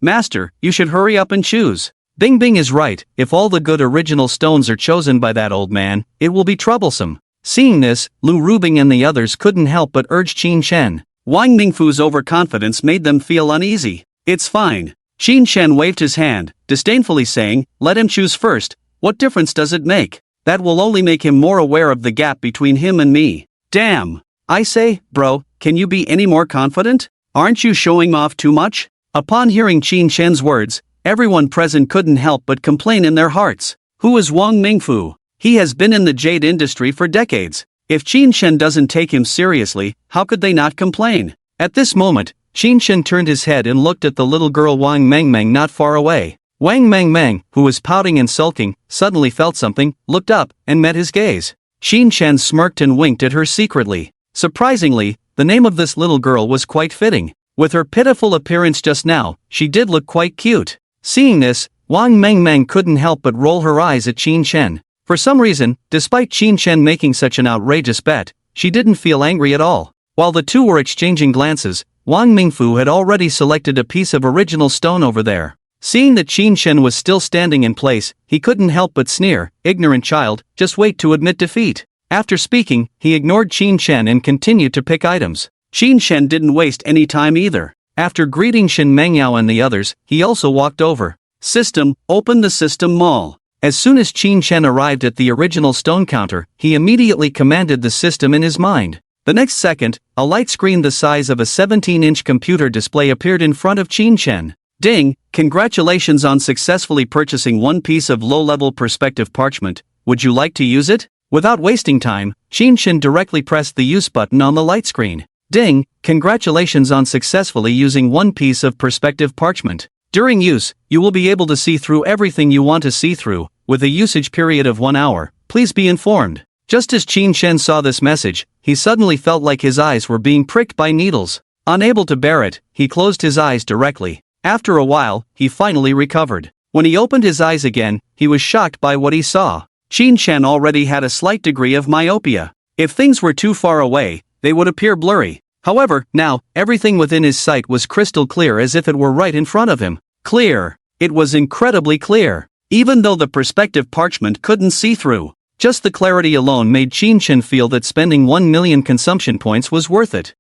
master, you should hurry up and choose. Bing Bing is right, if all the good original stones are chosen by that old man, it will be troublesome. Seeing this, Lu Rubing and the others couldn't help but urge Qin Shen. Wang Mingfu's overconfidence made them feel uneasy. It's fine. Qin Shen waved his hand, disdainfully saying, let him choose first, what difference does it make? That will only make him more aware of the gap between him and me. Damn. I say, bro, can you be any more confident? Aren't you showing off too much? Upon hearing Qin Shen's words, everyone present couldn't help but complain in their hearts. Who is Wang Mingfu? He has been in the jade industry for decades. If Qin Shen doesn't take him seriously, how could they not complain? At this moment, Qin Shen turned his head and looked at the little girl Wang Mengmeng not far away. Wang Mengmeng, who was pouting and sulking, suddenly felt something, looked up, and met his gaze. Qin Shen smirked and winked at her secretly. Surprisingly, the name of this little girl was quite fitting. With her pitiful appearance just now, she did look quite cute. Seeing this, Wang Mengmeng couldn't help but roll her eyes at Qin Shen. For some reason, despite Qin Shen making such an outrageous bet, she didn't feel angry at all. While the two were exchanging glances, Wang Mingfu had already selected a piece of original stone over there. Seeing that Qin Shen was still standing in place, he couldn't help but sneer, ignorant child, just wait to admit defeat. After speaking, he ignored Qin Shen and continued to pick items. Qin Shen didn't waste any time either. After greeting Shen Mengyao and the others, he also walked over. System, open the system mall. As soon as Qin Shen arrived at the original stone counter, he immediately commanded the system in his mind. The next second, a light screen the size of a 17-inch computer display appeared in front of Qin Shen. Ding, congratulations on successfully purchasing one piece of low-level perspective parchment. Would you like to use it? Without wasting time, Qin Shen directly pressed the use button on the light screen. Ding, congratulations on successfully using one piece of perspective parchment. During use, you will be able to see through everything you want to see through, with a usage period of 1 hour. Please be informed. Just as Qin Shen saw this message, he suddenly felt like his eyes were being pricked by needles. Unable to bear it, he closed his eyes directly. After a while, he finally recovered. When he opened his eyes again, he was shocked by what he saw. Qin Shen already had a slight degree of myopia. If things were too far away, they would appear blurry. However, now, everything within his sight was crystal clear as if it were right in front of him. Clear. It was incredibly clear. Even though the perspective parchment couldn't see through. Just the clarity alone made Qin Shen feel that spending 1 million consumption points was worth it.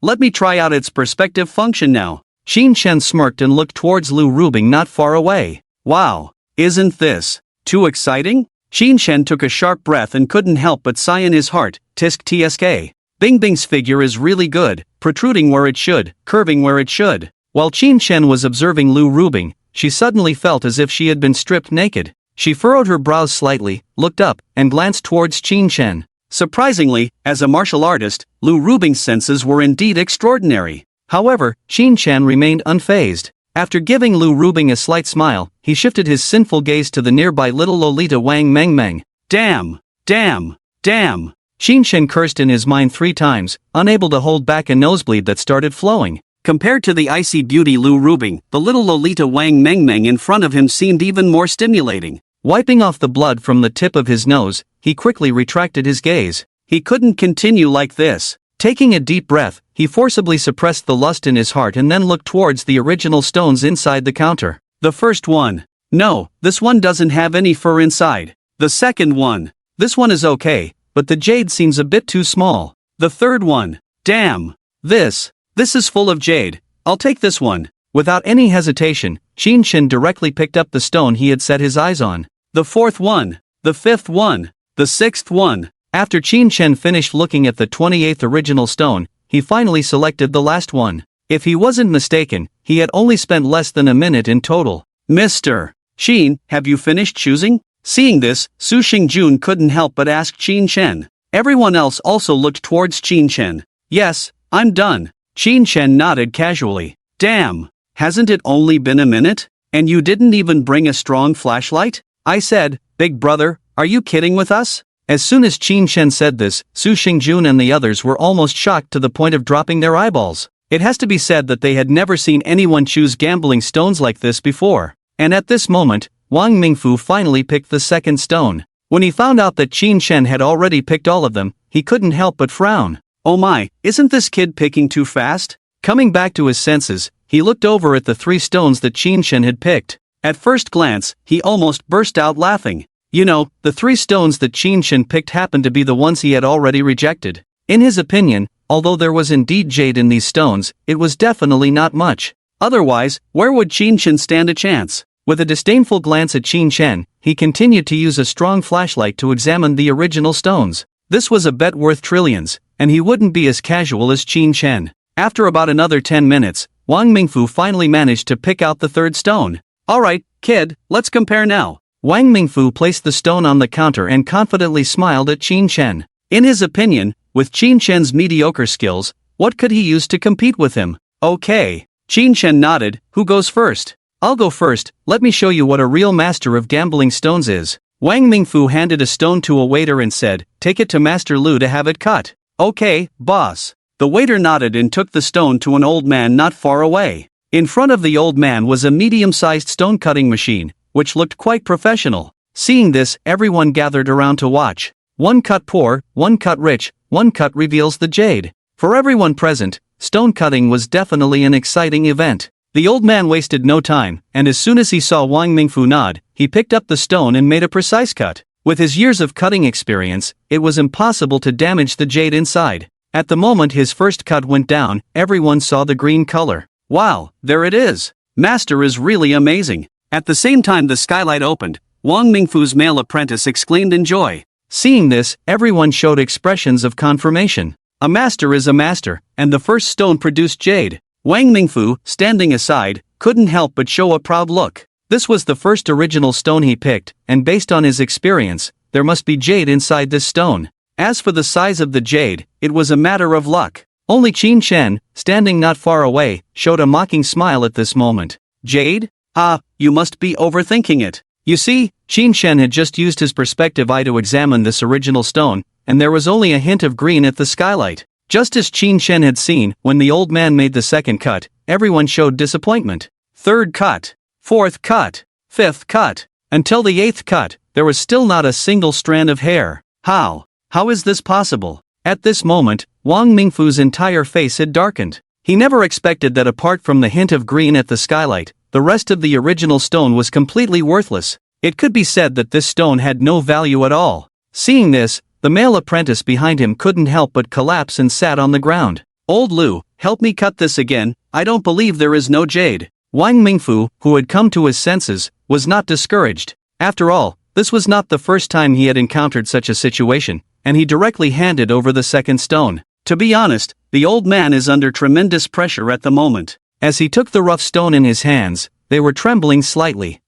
Let me try out its perspective function now. Qin Shen smirked and looked towards Lu Rubing not far away. Wow. Isn't this too exciting? Qin Shen took a sharp breath and couldn't help but sigh in his heart. Tisk tsk. Bing Bing's figure is really good, protruding where it should, curving where it should. While Qin Shen was observing Lu Rubing, she suddenly felt as if she had been stripped naked. She furrowed her brows slightly, looked up, and glanced towards Qin Shen. Surprisingly, as a martial artist, Lu Rubing's senses were indeed extraordinary. However, Qin Shen remained unfazed. After giving Lu Rubing a slight smile, he shifted his sinful gaze to the nearby little Lolita Wang Mengmeng. Damn! Damn! Damn! Qin Shen cursed in his mind 3 times, unable to hold back a nosebleed that started flowing. Compared to the icy beauty Lu Rubing, the little Lolita Wang Mengmeng in front of him seemed even more stimulating. Wiping off the blood from the tip of his nose, he quickly retracted his gaze. He couldn't continue like this. Taking a deep breath, he forcibly suppressed the lust in his heart and then looked towards the original stones inside the counter. The first one. No, this one doesn't have any fur inside. The second one. This one is okay, but the jade seems a bit too small. The third one. Damn. This is full of jade. I'll take this one. Without any hesitation, Qin Shen directly picked up the stone he had set his eyes on. The fourth one. The fifth one. The sixth one. After Qin Shen finished looking at the 28th original stone, he finally selected the last one. If he wasn't mistaken, he had only spent less than a minute in total. Mr. Qin, have you finished choosing? Seeing this, Su Xingjun couldn't help but ask Qin Shen. Everyone else also looked towards Qin Shen. Yes, I'm done. Qin Shen nodded casually. Damn, hasn't it only been a minute? And you didn't even bring a strong flashlight? I said, big brother, are you kidding with us? As soon as Qin Shen said this, Su Xingjun and the others were almost shocked to the point of dropping their eyeballs. It has to be said that they had never seen anyone choose gambling stones like this before. And at this moment, Wang Mingfu finally picked the second stone. When he found out that Qin Shen had already picked all of them, he couldn't help but frown. Oh my, isn't this kid picking too fast? Coming back to his senses, he looked over at the 3 stones that Qin Shen had picked. At first glance, he almost burst out laughing. You know, the 3 stones that Qin Shen picked happened to be the ones he had already rejected. In his opinion, although there was indeed jade in these stones, it was definitely not much. Otherwise, where would Qin Shen stand a chance? With a disdainful glance at Qin Shen, he continued to use a strong flashlight to examine the original stones. This was a bet worth trillions, and he wouldn't be as casual as Qin Shen. After about another 10 minutes, Wang Mingfu finally managed to pick out the 3rd stone. Alright, kid, let's compare now. Wang Mingfu placed the stone on the counter and confidently smiled at Qin Shen. In his opinion, with Qin Shen's mediocre skills, what could he use to compete with him? Okay. Qin Shen nodded. Who goes first? I'll go first. Let me show you what a real master of gambling stones is. Wang Mingfu handed a stone to a waiter and said, take it to Master Lu to have it cut. Okay, boss. The waiter nodded and took the stone to an old man not far away. In front of the old man was a medium-sized stone cutting machine, which looked quite professional. Seeing this, everyone gathered around to watch. 1 cut poor, 1 cut rich, 1 cut reveals the jade. For everyone present, stone cutting was definitely an exciting event. The old man wasted no time, and as soon as he saw Wang Mingfu nod, he picked up the stone and made a precise cut. With his years of cutting experience, it was impossible to damage the jade inside. At the moment his first cut went down, everyone saw the green color. Wow, there it is. Master is really amazing. At the same time the skylight opened, Wang Mingfu's male apprentice exclaimed in joy. Seeing this, everyone showed expressions of confirmation. A master is a master, and the first stone produced jade. Wang Mingfu, standing aside, couldn't help but show a proud look. This was the first original stone he picked, and based on his experience, there must be jade inside this stone. As for the size of the jade, it was a matter of luck. Only Qin Shen, standing not far away, showed a mocking smile at this moment. Jade? Ah, you must be overthinking it. You see, Qin Shen had just used his perspective eye to examine this original stone, and there was only a hint of green at the skylight. Just as Qin Shen had seen, when the old man made the 2nd cut, everyone showed disappointment. 3rd cut. 4th cut. 5th cut. Until the 8th cut, there was still not a single strand of hair. How? How is this possible? At this moment, Wang Mingfu's entire face had darkened. He never expected that apart from the hint of green at the skylight, the rest of the original stone was completely worthless. It could be said that this stone had no value at all. Seeing this, the male apprentice behind him couldn't help but collapse and sat on the ground. Old Lu, help me cut this again, I don't believe there is no jade. Wang Mingfu, who had come to his senses, was not discouraged. After all, this was not the first time he had encountered such a situation, and he directly handed over the 2nd stone. To be honest, the old man is under tremendous pressure at the moment. As he took the rough stone in his hands, they were trembling slightly.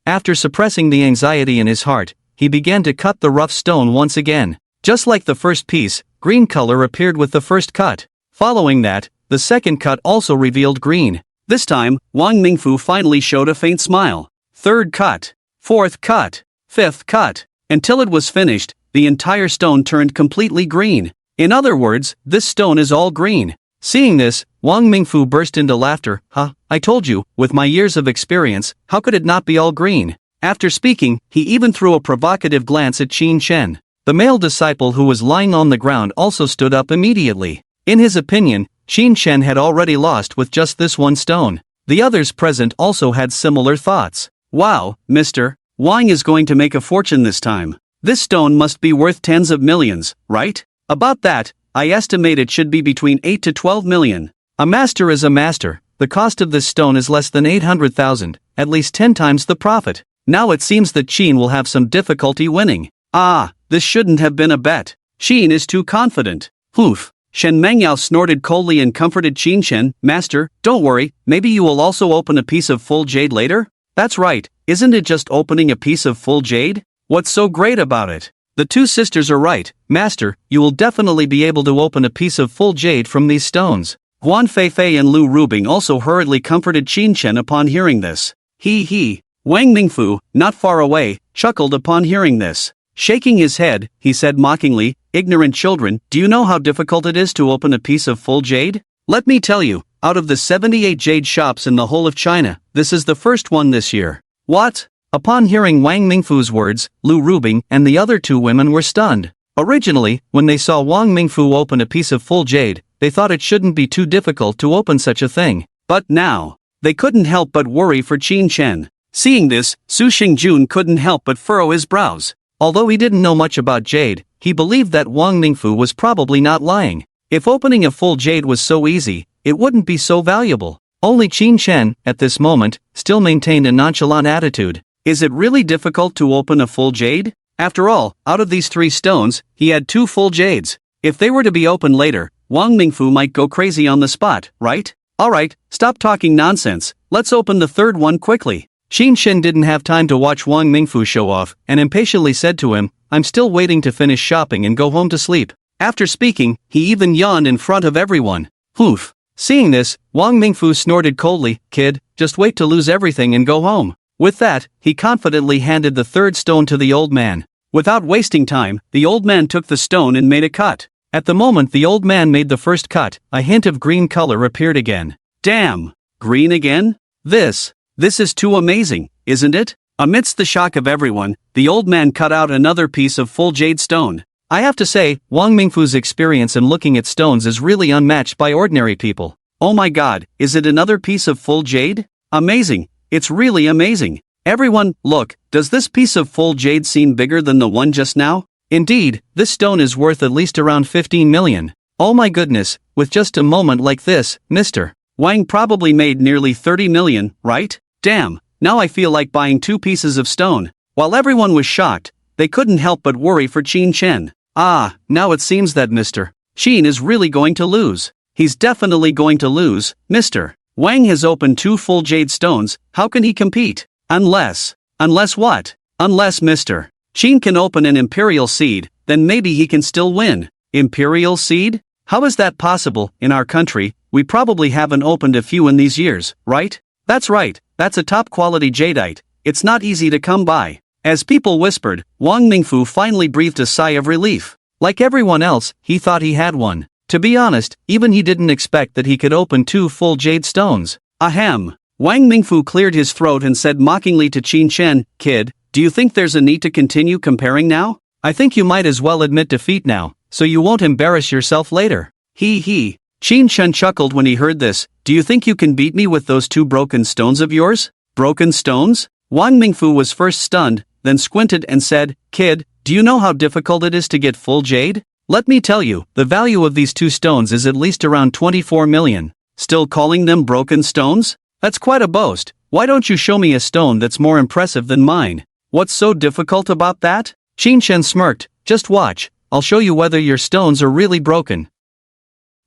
After suppressing the anxiety in his heart, he began to cut the rough stone once again. Just like the first piece, green color appeared with the first cut. Following that, the 2nd cut also revealed green. This time, Wang Mingfu finally showed a faint smile. 3rd cut. 4th cut. 5th cut. Until it was finished, the entire stone turned completely green. In other words, this stone is all green. Seeing this, Wang Mingfu burst into laughter. I told you, with my years of experience, how could it not be all green? After speaking, he even threw a provocative glance at Qin Shen. The male disciple who was lying on the ground also stood up immediately. In his opinion, Qin Shen had already lost with just this one stone. The others present also had similar thoughts. Wow, Mr. Wang is going to make a fortune this time. This stone must be worth tens of millions, right? About that, I estimate it should be between 8 to 12 million. A master is a master. The cost of this stone is less than 800,000, at least 10 times the profit. Now it seems that Qin will have some difficulty winning. This shouldn't have been a bet. Qin is too confident. Oof. Shen Mengyao snorted coldly and comforted Qin Shen. Master, don't worry, maybe you will also open a piece of full jade later? That's right, isn't it just opening a piece of full jade? What's so great about it? The 2 sisters are right, Master, you will definitely be able to open a piece of full jade from these stones. Huan Feifei and Lu Rubing also hurriedly comforted Qin Shen upon hearing this. He. Wang Mingfu, not far away, chuckled upon hearing this. Shaking his head, he said mockingly, ignorant children, do you know how difficult it is to open a piece of full jade? Let me tell you, out of the 78 jade shops in the whole of China, this is the first one this year. What? Upon hearing Wang Mingfu's words, Lu Rubing and the other 2 women were stunned. Originally, when they saw Wang Mingfu open a piece of full jade, they thought it shouldn't be too difficult to open such a thing. But now, they couldn't help but worry for Qin Chen. Seeing this, Su Xingjun couldn't help but furrow his brows. Although he didn't know much about jade, he believed that Wang Mingfu was probably not lying. If opening a full jade was so easy, it wouldn't be so valuable. Only Qin Chen, at this moment, still maintained a nonchalant attitude. Is it really difficult to open a full jade? After all, out of these 3 stones, he had 2 full jades. If they were to be opened later, Wang Mingfu might go crazy on the spot, right? Alright, stop talking nonsense, let's open the 3rd one quickly. Qin Chen didn't have time to watch Wang Mingfu show off, and impatiently said to him, I'm still waiting to finish shopping and go home to sleep. After speaking, he even yawned in front of everyone. Oof. Seeing this, Wang Mingfu snorted coldly, Kid, just wait to lose everything and go home. With that, he confidently handed the 3rd stone to the old man. Without wasting time, the old man took the stone and made a cut. At the moment the old man made the first cut, a hint of green color appeared again. Damn! Green again? This is too amazing, isn't it? Amidst the shock of everyone, the old man cut out another piece of full jade stone. I have to say, Wang Mingfu's experience in looking at stones is really unmatched by ordinary people. Oh my god, is it another piece of full jade? Amazing, it's really amazing. Everyone, look, does this piece of full jade seem bigger than the one just now? Indeed, this stone is worth at least around 15 million. Oh my goodness, with just a moment like this, Mr. Wang probably made nearly 30 million, right? Damn, now I feel like buying 2 pieces of stone. While everyone was shocked, they couldn't help but worry for Qin Chen. Ah, now it seems that Mr. Qin is really going to lose. He's definitely going to lose. Mr. Wang has opened 2 full jade stones, how can he compete? Unless what? Unless Mr. Qin can open an imperial seed, then maybe he can still win. Imperial seed? How is that possible? In our country, we probably haven't opened a few in these years, right? That's right, that's a top quality jadeite, it's not easy to come by. As people whispered, Wang Mingfu finally breathed a sigh of relief. Like everyone else, he thought he had one. To be honest, even he didn't expect that he could open 2 full jade stones. Ahem. Wang Mingfu cleared his throat and said mockingly to Qin Chen, Kid, do you think there's a need to continue comparing now? I think you might as well admit defeat now, so you won't embarrass yourself later. He. Qin Chen chuckled when he heard this. Do you think you can beat me with those 2 broken stones of yours? Broken stones? Wang Mingfu was first stunned, then squinted and said, Kid, do you know how difficult it is to get full jade? Let me tell you, the value of these 2 stones is at least around 24 million. Still calling them broken stones? That's quite a boast. Why don't you show me a stone that's more impressive than mine? What's so difficult about that? Qin Chen smirked, just watch, I'll show you whether your stones are really broken.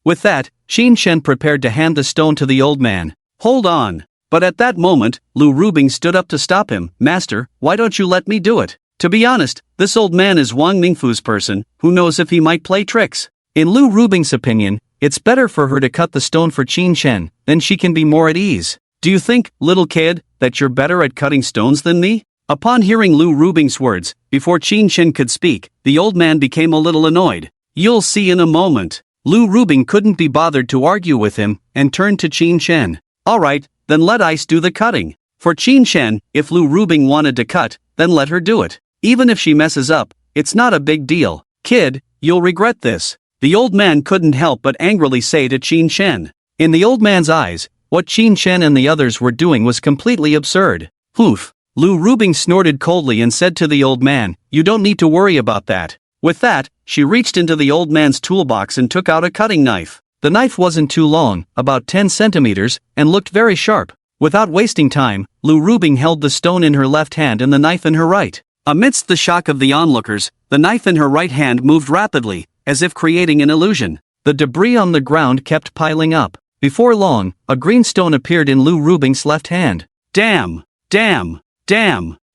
With that, Qin Chen prepared to hand the stone to the old man. Hold on. But at that moment, Lu Rubing stood up to stop him. Master, why don't you let me do it? To be honest, this old man is Wang Mingfu's person, who knows if he might play tricks. In Lu Rubing's opinion, it's better for her to cut the stone for Qin Chen, then she can be more at ease. Do you think, little kid, that you're better at cutting stones than me? Upon hearing Lu Rubing's words, before Qin Chen could speak, the old man became a little annoyed. You'll see in a moment. Lu Rubing couldn't be bothered to argue with him, and turned to Qin Chen. Alright, then let Ice do the cutting. For Qin Chen, if Lu Rubing wanted to cut, then let her do it. Even if she messes up, it's not a big deal. Kid, you'll regret this. The old man couldn't help but angrily say to Qin Chen. In the old man's eyes, what Qin Chen and the others were doing was completely absurd. Oof. Lu Rubing snorted coldly and said to the old man, you don't need to worry about that. With that, she reached into the old man's toolbox and took out a cutting knife. The knife wasn't too long, about 10 centimeters, and looked very sharp. Without wasting time, Lu Rubing held the stone in her left hand and the knife in her right. Amidst the shock of the onlookers, the knife in her right hand moved rapidly, as if creating an illusion. The debris on the ground kept piling up. Before long, a green stone appeared in Lu Rubing's left hand. Damn!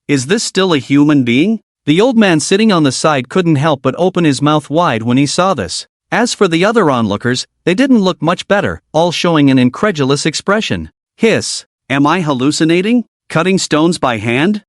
Is this still a human being? The old man sitting on the side couldn't help but open his mouth wide when he saw this. As for the other onlookers, they didn't look much better, all showing an incredulous expression. Hiss! Am I hallucinating? Cutting stones by hand?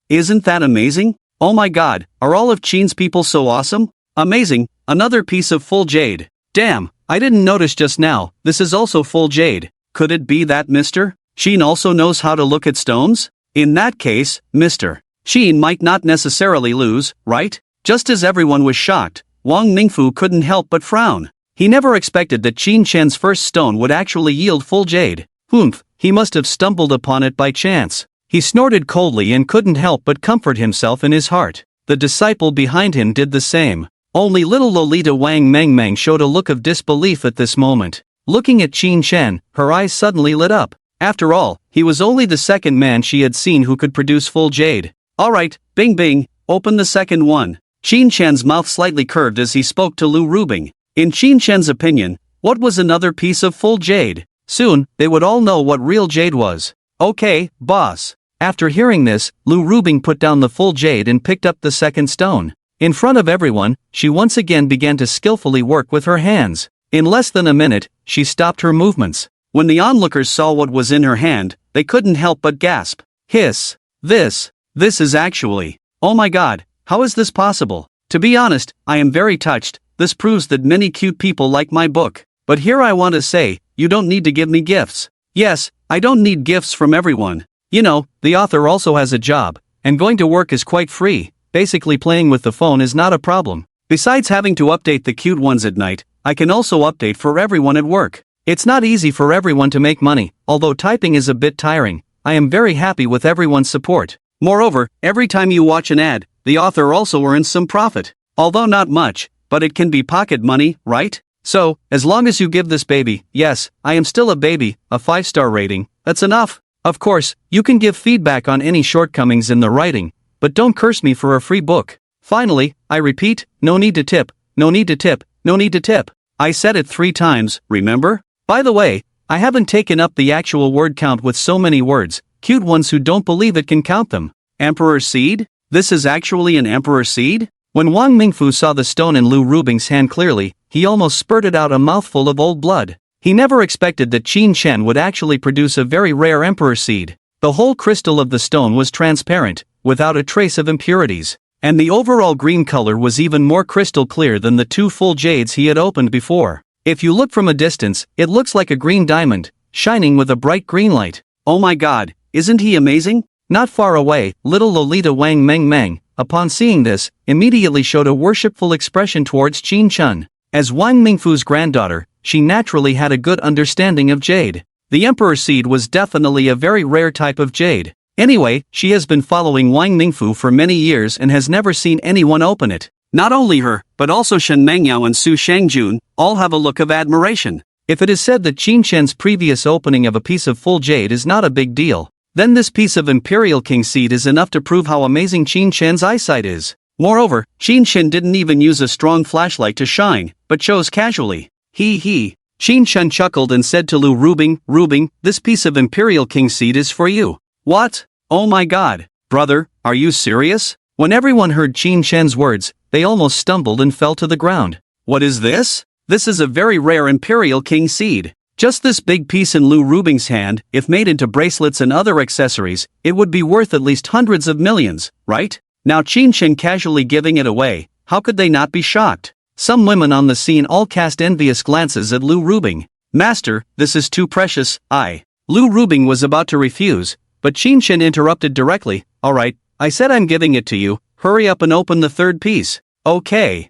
Isn't that amazing? Oh my god, are all of Qin's people so awesome? Amazing, another piece of full jade. Damn, I didn't notice just now, this is also full jade. Could it be that Mr. Qin also knows how to look at stones? In that case, Mr. Qin might not necessarily lose, right? Just as everyone was shocked, Wang Mingfu couldn't help but frown. He never expected that Qin Chen's first stone would actually yield full jade. Humph, he must have stumbled upon it by chance. He snorted coldly and couldn't help but comfort himself in his heart. The disciple behind him did the same. Only little Lolita Wang Mengmeng showed a look of disbelief at this moment. Looking at Qin Chen, her eyes suddenly lit up. After all, he was only the second man she had seen who could produce full jade. Alright, Bing Bing, open the second one. Qin Chen's mouth slightly curved as he spoke to Lu Rubing. In Qin Chen's opinion, what was another piece of full jade? Soon, they would all know what real jade was. Okay, boss. After hearing this, Lu Rubing put down the full jade and picked up the second stone. In front of everyone, she once again began to skillfully work with her hands. In less than a minute, she stopped her movements. When the onlookers saw what was in her hand, they couldn't help but gasp. Hiss. This is actually. Oh my god, how is this possible? To be honest, I am very touched. This proves that many cute people like my book. But here I want to say, you don't need to give me gifts. Yes, I don't need gifts from everyone. You know, the author also has a job, and going to work is quite free. Basically playing with the phone is not a problem. Besides having to update the cute ones at night, I can also update for everyone at work. It's not easy for everyone to make money, although typing is a bit tiring. I am very happy with everyone's support. Moreover, every time you watch an ad, the author also earns some profit. Although not much, but it can be pocket money, right? So, as long as you give this baby, yes, I am still a baby, a 5-star rating, that's enough. Of course, you can give feedback on any shortcomings in the writing, but don't curse me for a free book. Finally, I repeat, no need to tip, no need to tip, no need to tip. I said it 3 times, remember? By the way, I haven't taken up the actual word count with so many words, cute ones who don't believe it can count them. Emperor seed? This is actually an emperor seed? When Wang Mingfu saw the stone in Lu Rubing's hand clearly, he almost spurted out a mouthful of old blood. He never expected that Qin Chen would actually produce a very rare emperor seed. The whole crystal of the stone was transparent, without a trace of impurities, and the overall green color was even more crystal clear than the 2 full jades he had opened before. If you look from a distance, it looks like a green diamond, shining with a bright green light. Oh my god, isn't he amazing? Not far away, little Lolita Wang Mengmeng, upon seeing this, immediately showed a worshipful expression towards Qin Chen. As Wang Mingfu's granddaughter, she naturally had a good understanding of jade. The emperor seed was definitely a very rare type of jade. Anyway, she has been following Wang Mingfu for many years and has never seen anyone open it. Not only her, but also Shen Mengyao and Su Shangjun, all have a look of admiration. If it is said that Qin Chen's previous opening of a piece of full jade is not a big deal, then this piece of Imperial King seed is enough to prove how amazing Qin Chen's eyesight is. Moreover, Qin Chen didn't even use a strong flashlight to shine, but chose casually. He. Qin Chen chuckled and said to Lu Rubing, this piece of Imperial King seed is for you. What? Oh my god, brother, are you serious? When everyone heard Qin Chen's words, they almost stumbled and fell to the ground. What is this? This is a very rare Imperial King seed. Just this big piece in Lu Rubing's hand, if made into bracelets and other accessories, it would be worth at least hundreds of millions, right? Now Qin Chen casually giving it away, how could they not be shocked? Some women on the scene all cast envious glances at Lu Rubing. Master, this is too precious, Lu Rubing was about to refuse, but Qin Chen interrupted directly. Alright, I said I'm giving it to you, hurry up and open the third piece. Okay.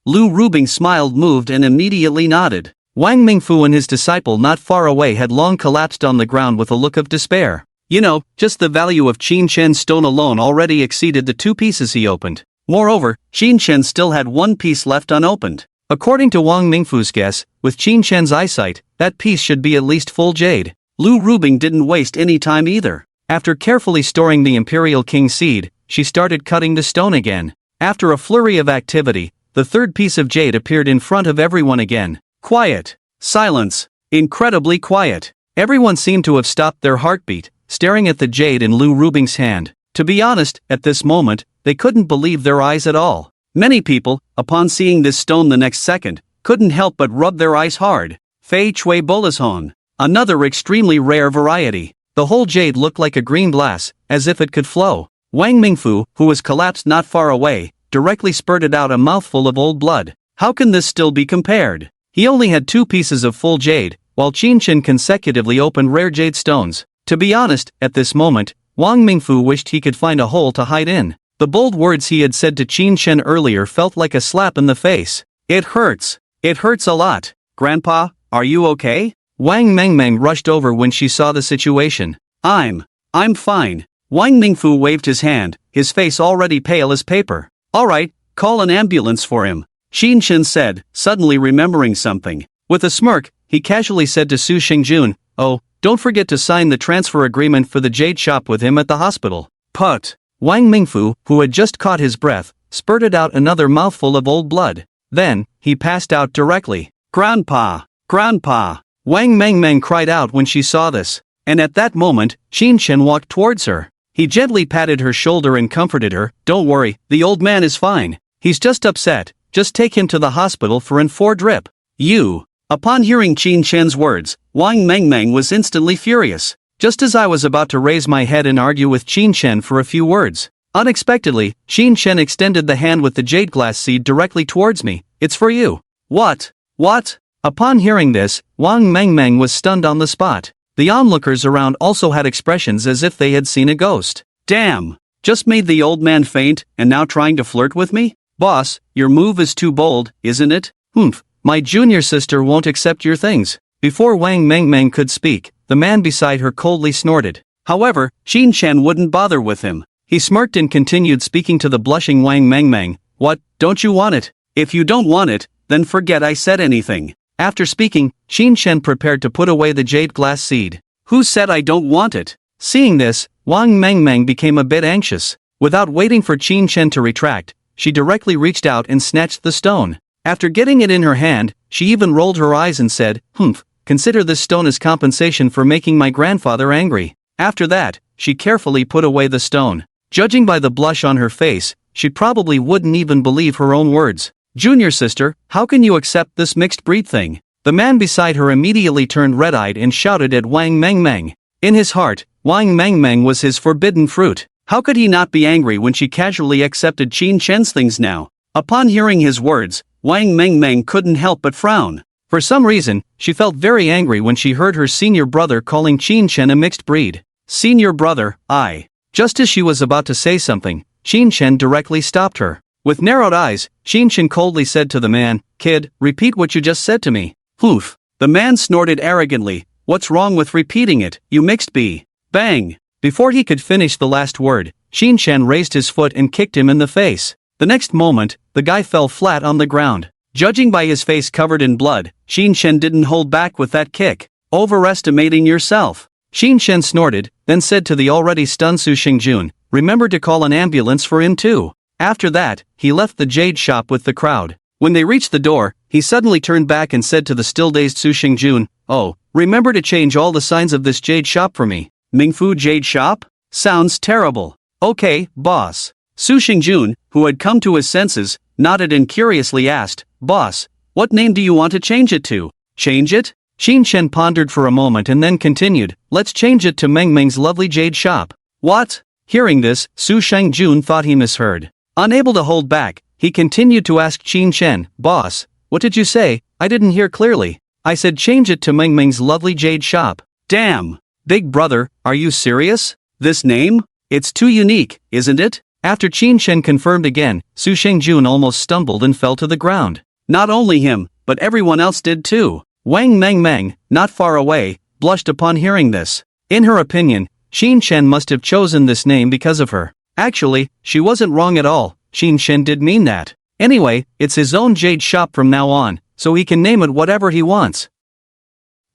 Lu Rubing smiled, moved and immediately nodded. Wang Mingfu and his disciple not far away had long collapsed on the ground with a look of despair. You know, just the value of Qin Chen's stone alone already exceeded the 2 pieces he opened. Moreover, Qin Chen still had 1 piece left unopened. According to Wang Mingfu's guess, with Qin Chen's eyesight, that piece should be at least full jade. Lu Rubing didn't waste any time either. After carefully storing the Imperial King seed, she started cutting the stone again. After a flurry of activity, the third piece of jade appeared in front of everyone again. Quiet. Silence. Incredibly quiet. Everyone seemed to have stopped their heartbeat, staring at the jade in Lu Rubing's hand. To be honest, at this moment, they couldn't believe their eyes at all. Many people, upon seeing this stone the next second, couldn't help but rub their eyes hard. Fei Chui Bolashon. Another extremely rare variety. The whole jade looked like a green glass, as if it could flow. Wang Mingfu, who was collapsed not far away, directly spurted out a mouthful of old blood. How can this still be compared? He only had 2 pieces of full jade, while Qin Chen consecutively opened rare jade stones. To be honest, at this moment, Wang Mingfu wished he could find a hole to hide in. The The bold words he had said to Qin Shen earlier felt like a slap in the face. It hurts. It hurts a lot. Grandpa, are you okay? Wang Mengmeng rushed over when she saw the situation. I'm fine. Wang Mingfu waved his hand, his face already pale as paper. Alright, call an ambulance for him, Qin Shen said, suddenly remembering something. With a smirk, he casually said to Su Xingjun, oh, don't forget to sign the transfer agreement for the jade shop with him at the hospital. Put. Wang Mingfu, who had just caught his breath, spurted out another mouthful of old blood. Then, he passed out directly. Grandpa! Grandpa! Wang Mengmeng cried out when she saw this. And at that moment, Qin Shen walked towards her. He gently patted her shoulder and comforted her. Don't worry, the old man is fine. He's just upset. Just take him to the hospital for an 4 drip. You. Upon hearing Qin Shen's words, Wang Mengmeng was instantly furious. Just as I was about to raise my head and argue with Qin Shen for a few words, unexpectedly, Qin Shen extended the hand with the jade glass seed directly towards me. It's for you. What? What? Upon hearing this, Wang Mengmeng was stunned on the spot. The onlookers around also had expressions as if they had seen a ghost. Damn! Just made the old man faint, and now trying to flirt with me? Boss, your move is too bold, isn't it? Humph, my junior sister won't accept your things. Before Wang Mengmeng could speak, the man beside her coldly snorted. However, Qin Shen wouldn't bother with him. He smirked and continued speaking to the blushing Wang Mengmeng. What, don't you want it? If you don't want it, then forget I said anything. After speaking, Qin Shen prepared to put away the jade glass seed. Who said I don't want it? Seeing this, Wang Mengmeng became a bit anxious. Without waiting for Qin Shen to retract, she directly reached out and snatched the stone. After getting it in her hand, she even rolled her eyes and said, humph, consider this stone as compensation for making my grandfather angry. After that, she carefully put away the stone. Judging by the blush on her face, she probably wouldn't even believe her own words. Junior sister, how can you accept this mixed breed thing? The man beside her immediately turned red-eyed and shouted at Wang Mengmeng. In his heart, Wang Mengmeng was his forbidden fruit. How could he not be angry when she casually accepted Qin Shen's things now? Upon hearing his words, Wang Mengmeng couldn't help but frown. For some reason, she felt very angry when she heard her senior brother calling Qin Shen a mixed breed. Senior brother, I. Just as she was about to say something, Qin Shen directly stopped her. With narrowed eyes, Qin Shen coldly said to the man, Kid, repeat what you just said to me. Poof. The man snorted arrogantly. What's wrong with repeating it, you mixed bee? Bang. Before he could finish the last word, Qin Shen raised his foot and kicked him in the face. The next moment, the guy fell flat on the ground. Judging by his face covered in blood, Qin Shen didn't hold back with that kick. Overestimating yourself. Qin Shen snorted, then said to the already stunned Su Xingjun, remember to call an ambulance for him too. After that, he left the jade shop with the crowd. When they reached the door, he suddenly turned back and said to the still-dazed Su Xingjun, oh, remember to change all the signs of this jade shop for me. Mingfu Jade Shop? Sounds terrible. Okay, boss. Su Xingjun, who had come to his senses, nodded and curiously asked, boss, what name do you want to change it to? Change it? Qin Shen pondered for a moment and then continued, let's change it to Mengmeng's lovely jade shop. What? Hearing this, Su Xingjun thought he misheard. Unable to hold back, he continued to ask Qin Shen, boss, what did you say? I didn't hear clearly. I said change it to Mengmeng's lovely jade shop. Damn! Big brother, are you serious? This name? It's too unique, isn't it? After Qin Shen confirmed again, Su Xingjun almost stumbled and fell to the ground. Not only him, but everyone else did too. Wang Mengmeng, not far away, blushed upon hearing this. In her opinion, Qin Shen must have chosen this name because of her. Actually, she wasn't wrong at all, Qin Shen did mean that. Anyway, it's his own jade shop from now on, so he can name it whatever he wants.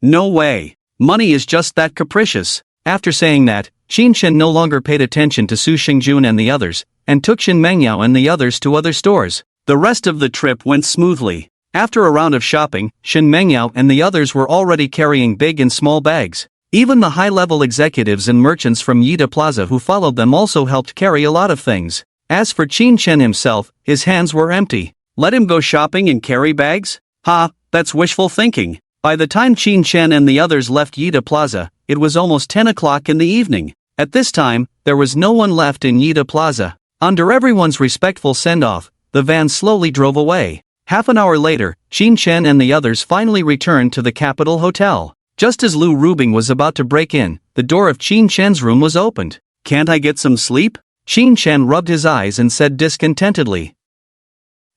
No way. Money is just that capricious. After saying that, Qin Shen no longer paid attention to Su Xingjun and the others, and took Shin Mengyao and the others to other stores. The rest of the trip went smoothly. After a round of shopping, Shin Mengyao and the others were already carrying big and small bags. Even the high-level executives and merchants from Yida Plaza who followed them also helped carry a lot of things. As for Qin Shen himself, his hands were empty. Let him go shopping and carry bags? Ha, that's wishful thinking. By the time Qin Shen and the others left Yida Plaza, it was almost 10 o'clock in the evening. At this time, there was no one left in Yida Plaza. Under everyone's respectful send-off, the van slowly drove away. Half an hour later, Qin Shen and the others finally returned to the Capital Hotel. Just as Lu Rubing was about to break in, the door of Qin Shen's room was opened. Can't I get some sleep? Qin Chen rubbed his eyes and said discontentedly.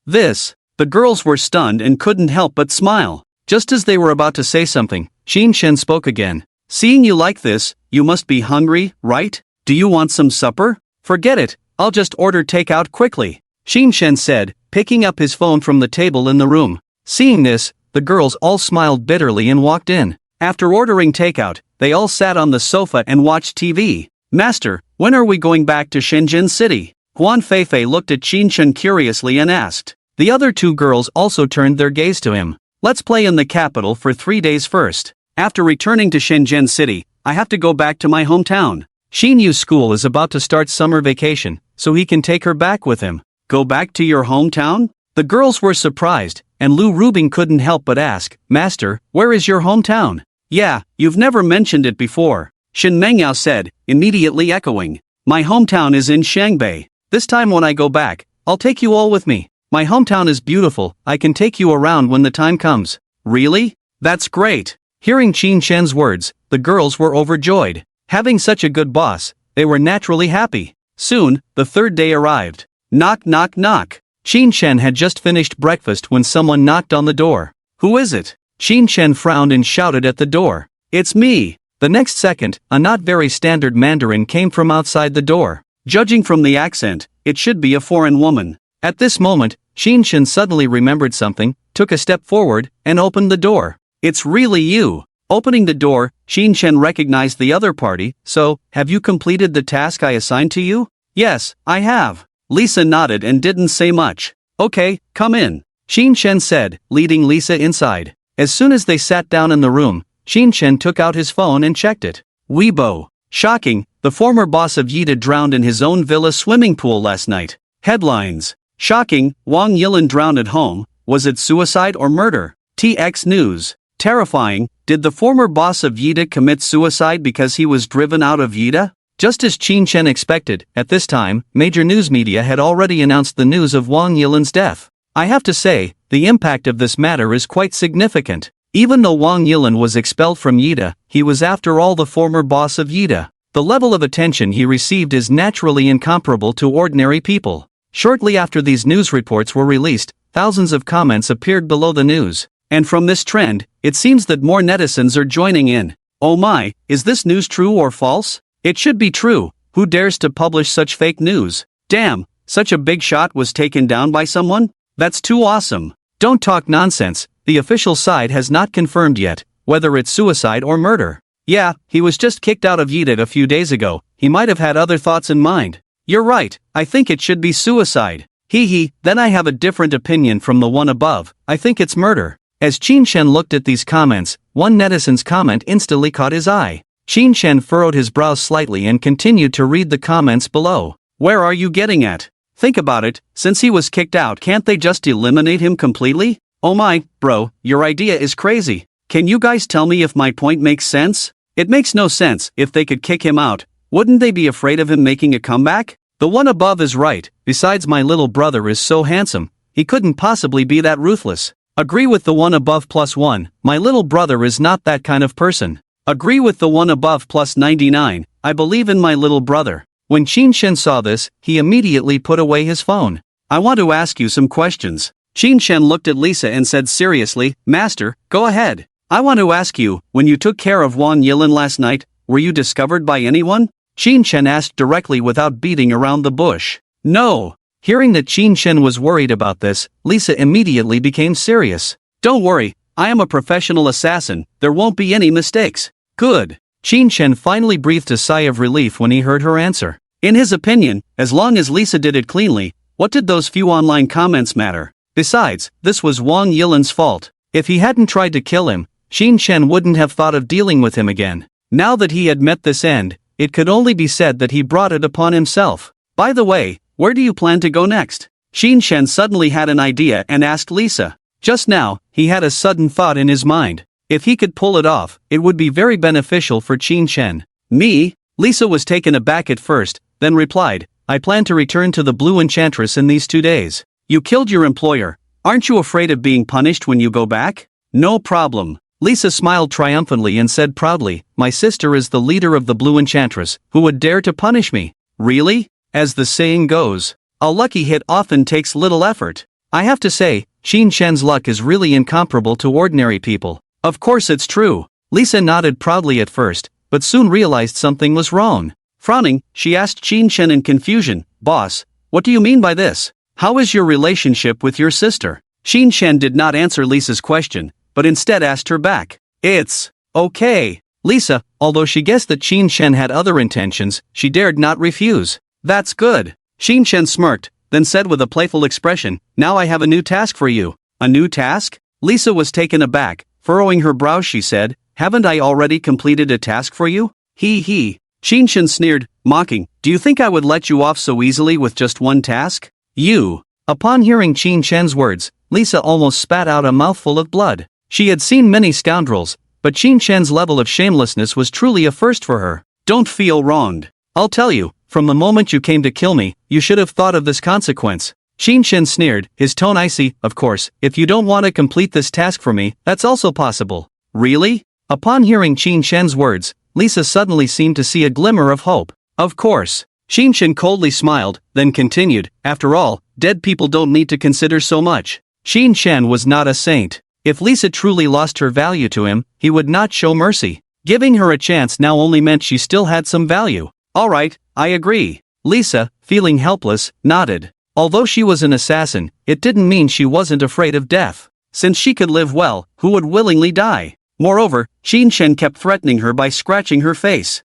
This. The girls were stunned and couldn't help but smile. Just as they were about to say something, Qin Chen spoke again. Seeing you like this, you must be hungry, right? Do you want some supper? Forget it, I'll just order takeout quickly, Qin Chen said, picking up his phone from the table in the room. Seeing this, the girls all smiled bitterly and walked in. After ordering takeout, they all sat on the sofa and watched TV. Master, when are we going back to Shenzhen City? Huan Feifei looked at Qin Chen curiously and asked. The other two girls also turned their gaze to him. Let's play in the capital for 3 days first. After returning to Shenzhen City, I have to go back to my hometown. Xin Yu's school is about to start summer vacation, so he can take her back with him. Go back to your hometown? The girls were surprised, and Lu Rubing couldn't help but ask, Master, where is your hometown? Yeah, you've never mentioned it before, Shen Mengyao said, immediately echoing. My hometown is in Shangbei. This time when I go back, I'll take you all with me. My hometown is beautiful, I can take you around when the time comes. Really? That's great. Hearing Qin Chen's words, the girls were overjoyed. Having such a good boss, they were naturally happy. Soon, the third day arrived. Knock knock knock. Qin Chen had just finished breakfast when someone knocked on the door. Who is it? Qin Chen frowned and shouted at the door. It's me. The next second, a not very standard Mandarin came from outside the door. Judging from the accent, it should be a foreign woman. At this moment, Qin Chen suddenly remembered something, took a step forward, and opened the door. It's really you. Opening the door, Qin Chen recognized the other party. So, have you completed the task I assigned to you? Yes, I have. Lisa nodded and didn't say much. Okay, come in, Qin Chen said, leading Lisa inside. As soon as they sat down in the room, Qin Chen took out his phone and checked it. Weibo. Shocking, the former boss of Yida drowned in his own villa swimming pool last night. Headlines. Shocking, Wang Yilin drowned at home. Was it suicide or murder? TX News. Terrifying, did the former boss of Yida commit suicide because he was driven out of Yida? Just as Qin Chen expected, at this time, major news media had already announced the news of Wang Yilin's death. I have to say, the impact of this matter is quite significant. Even though Wang Yilin was expelled from Yida, he was after all the former boss of Yida. The level of attention he received is naturally incomparable to ordinary people. Shortly after these news reports were released, thousands of comments appeared below the news. And from this trend, it seems that more netizens are joining in. Oh my, is this news true or false? It should be true. Who dares to publish such fake news? Damn, such a big shot was taken down by someone? That's too awesome. Don't talk nonsense, the official side has not confirmed yet, whether it's suicide or murder. Yeah, he was just kicked out of Yida a few days ago, he might have had other thoughts in mind. You're right, I think it should be suicide. Hee, then I have a different opinion from the one above, I think it's murder. As Qin Chen looked at these comments, one netizen's comment instantly caught his eye. Qin Chen furrowed his brows slightly and continued to read the comments below. Where are you getting at? Think about it, since he was kicked out, can't they just eliminate him completely? Oh my, bro, your idea is crazy. Can you guys tell me if my point makes sense? It makes no sense. If they could kick him out, wouldn't they be afraid of him making a comeback? The one above is right, besides my little brother is so handsome, he couldn't possibly be that ruthless. Agree with the one above +1, my little brother is not that kind of person. Agree with the one above +99, I believe in my little brother. When Qin Chen saw this, he immediately put away his phone. I want to ask you some questions. Qin Chen looked at Lisa and said seriously, Master, go ahead. I want to ask you, when you took care of Wang Yilin last night, were you discovered by anyone? Qin Chen asked directly without beating around the bush. No. Hearing that Qin Chen was worried about this, Lisa immediately became serious. Don't worry, I am a professional assassin, there won't be any mistakes. Good. Qin Chen finally breathed a sigh of relief when he heard her answer. In his opinion, as long as Lisa did it cleanly, what did those few online comments matter? Besides, this was Wang Yilin's fault. If he hadn't tried to kill him, Qin Chen wouldn't have thought of dealing with him again. Now that he had met this end, it could only be said that he brought it upon himself. By the way, where do you plan to go next? Qin Chen suddenly had an idea and asked Lisa. Just now, he had a sudden thought in his mind. If he could pull it off, it would be very beneficial for Qin Chen. Me? Lisa was taken aback at first, then replied, I plan to return to the Blue Enchantress in these 2 days. You killed your employer. Aren't you afraid of being punished when you go back? No problem. Lisa smiled triumphantly and said proudly, my sister is the leader of the Blue Enchantress, who would dare to punish me? Really? As the saying goes, a lucky hit often takes little effort. I have to say, Qin Shen's luck is really incomparable to ordinary people. Of course it's true. Lisa nodded proudly at first, but soon realized something was wrong. Frowning, she asked Qin Shen in confusion, "Boss, what do you mean by this? How is your relationship with your sister?" Qin Shen did not answer Lisa's question, but instead asked her back. "It's okay." Lisa, although she guessed that Qin Shen had other intentions, she dared not refuse. "That's good." Qin Shen smirked, then said with a playful expression, "Now I have a new task for you." "A new task?" Lisa was taken aback. Furrowing her brows she said, "Haven't I already completed a task for you?" He. Qin Shen sneered, mocking, "Do you think I would let you off so easily with just one task? You." Upon hearing Qin Shen's words, Lisa almost spat out a mouthful of blood. She had seen many scoundrels, but Qin Shen's level of shamelessness was truly a first for her. "Don't feel wronged. I'll tell you, from the moment you came to kill me, you should have thought of this consequence." Qin Shen sneered, his tone icy. "Of course, if you don't want to complete this task for me, that's also possible." "Really?" Upon hearing Qin Shen's words, Lisa suddenly seemed to see a glimmer of hope. "Of course." Qin Shen coldly smiled, then continued, "After all, dead people don't need to consider so much." Qin Shen was not a saint. If Lisa truly lost her value to him, he would not show mercy. Giving her a chance now only meant she still had some value. "All right, I agree." Lisa, feeling helpless, nodded. Although she was an assassin, it didn't mean she wasn't afraid of death. Since she could live well, who would willingly die? Moreover, Qin Shen kept threatening her by scratching her face.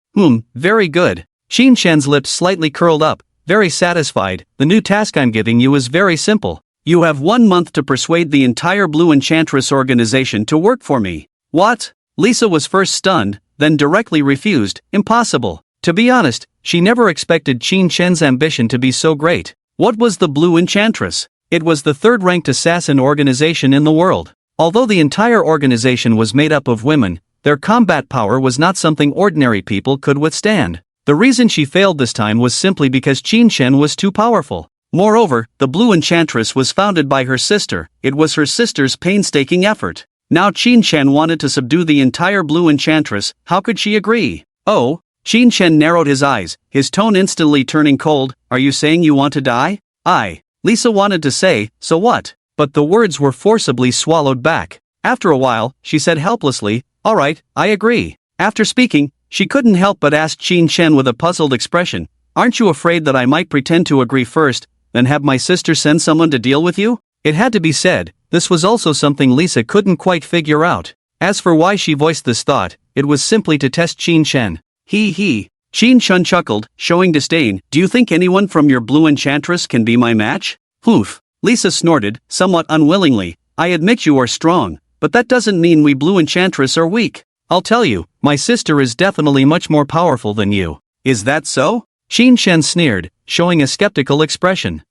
Very good. Qin Shen's lips slightly curled up, very satisfied. "The new task I'm giving you is very simple. You have 1 month to persuade the entire Blue Enchantress organization to work for me." "What?" Lisa was first stunned, then directly refused. Impossible. To be honest, she never expected Qin Shen's ambition to be so great. What was the Blue Enchantress? It was the third-ranked assassin organization in the world. Although the entire organization was made up of women, their combat power was not something ordinary people could withstand. The reason she failed this time was simply because Qin Shen was too powerful. Moreover, the Blue Enchantress was founded by her sister. It was her sister's painstaking effort. Now Qin Shen wanted to subdue the entire Blue Enchantress. How could she agree? "Oh?" Qin Shen narrowed his eyes, his tone instantly turning cold. "Are you saying you want to die?" Lisa wanted to say, "So what?" But the words were forcibly swallowed back. After a while, she said helplessly, "All right, I agree." After speaking, she couldn't help but ask Qin Shen with a puzzled expression, "Aren't you afraid that I might pretend to agree first, then have my sister send someone to deal with you?" It had to be said, this was also something Lisa couldn't quite figure out. As for why she voiced this thought, it was simply to test Qin Shen. He. Qin Shen chuckled, showing disdain. "Do you think anyone from your Blue Enchantress can be my match?" "Oof." Lisa snorted, somewhat unwillingly. "I admit you are strong, but that doesn't mean we Blue Enchantress are weak. I'll tell you, my sister is definitely much more powerful than you." "Is that so?" Qin Shen sneered, showing a skeptical expression.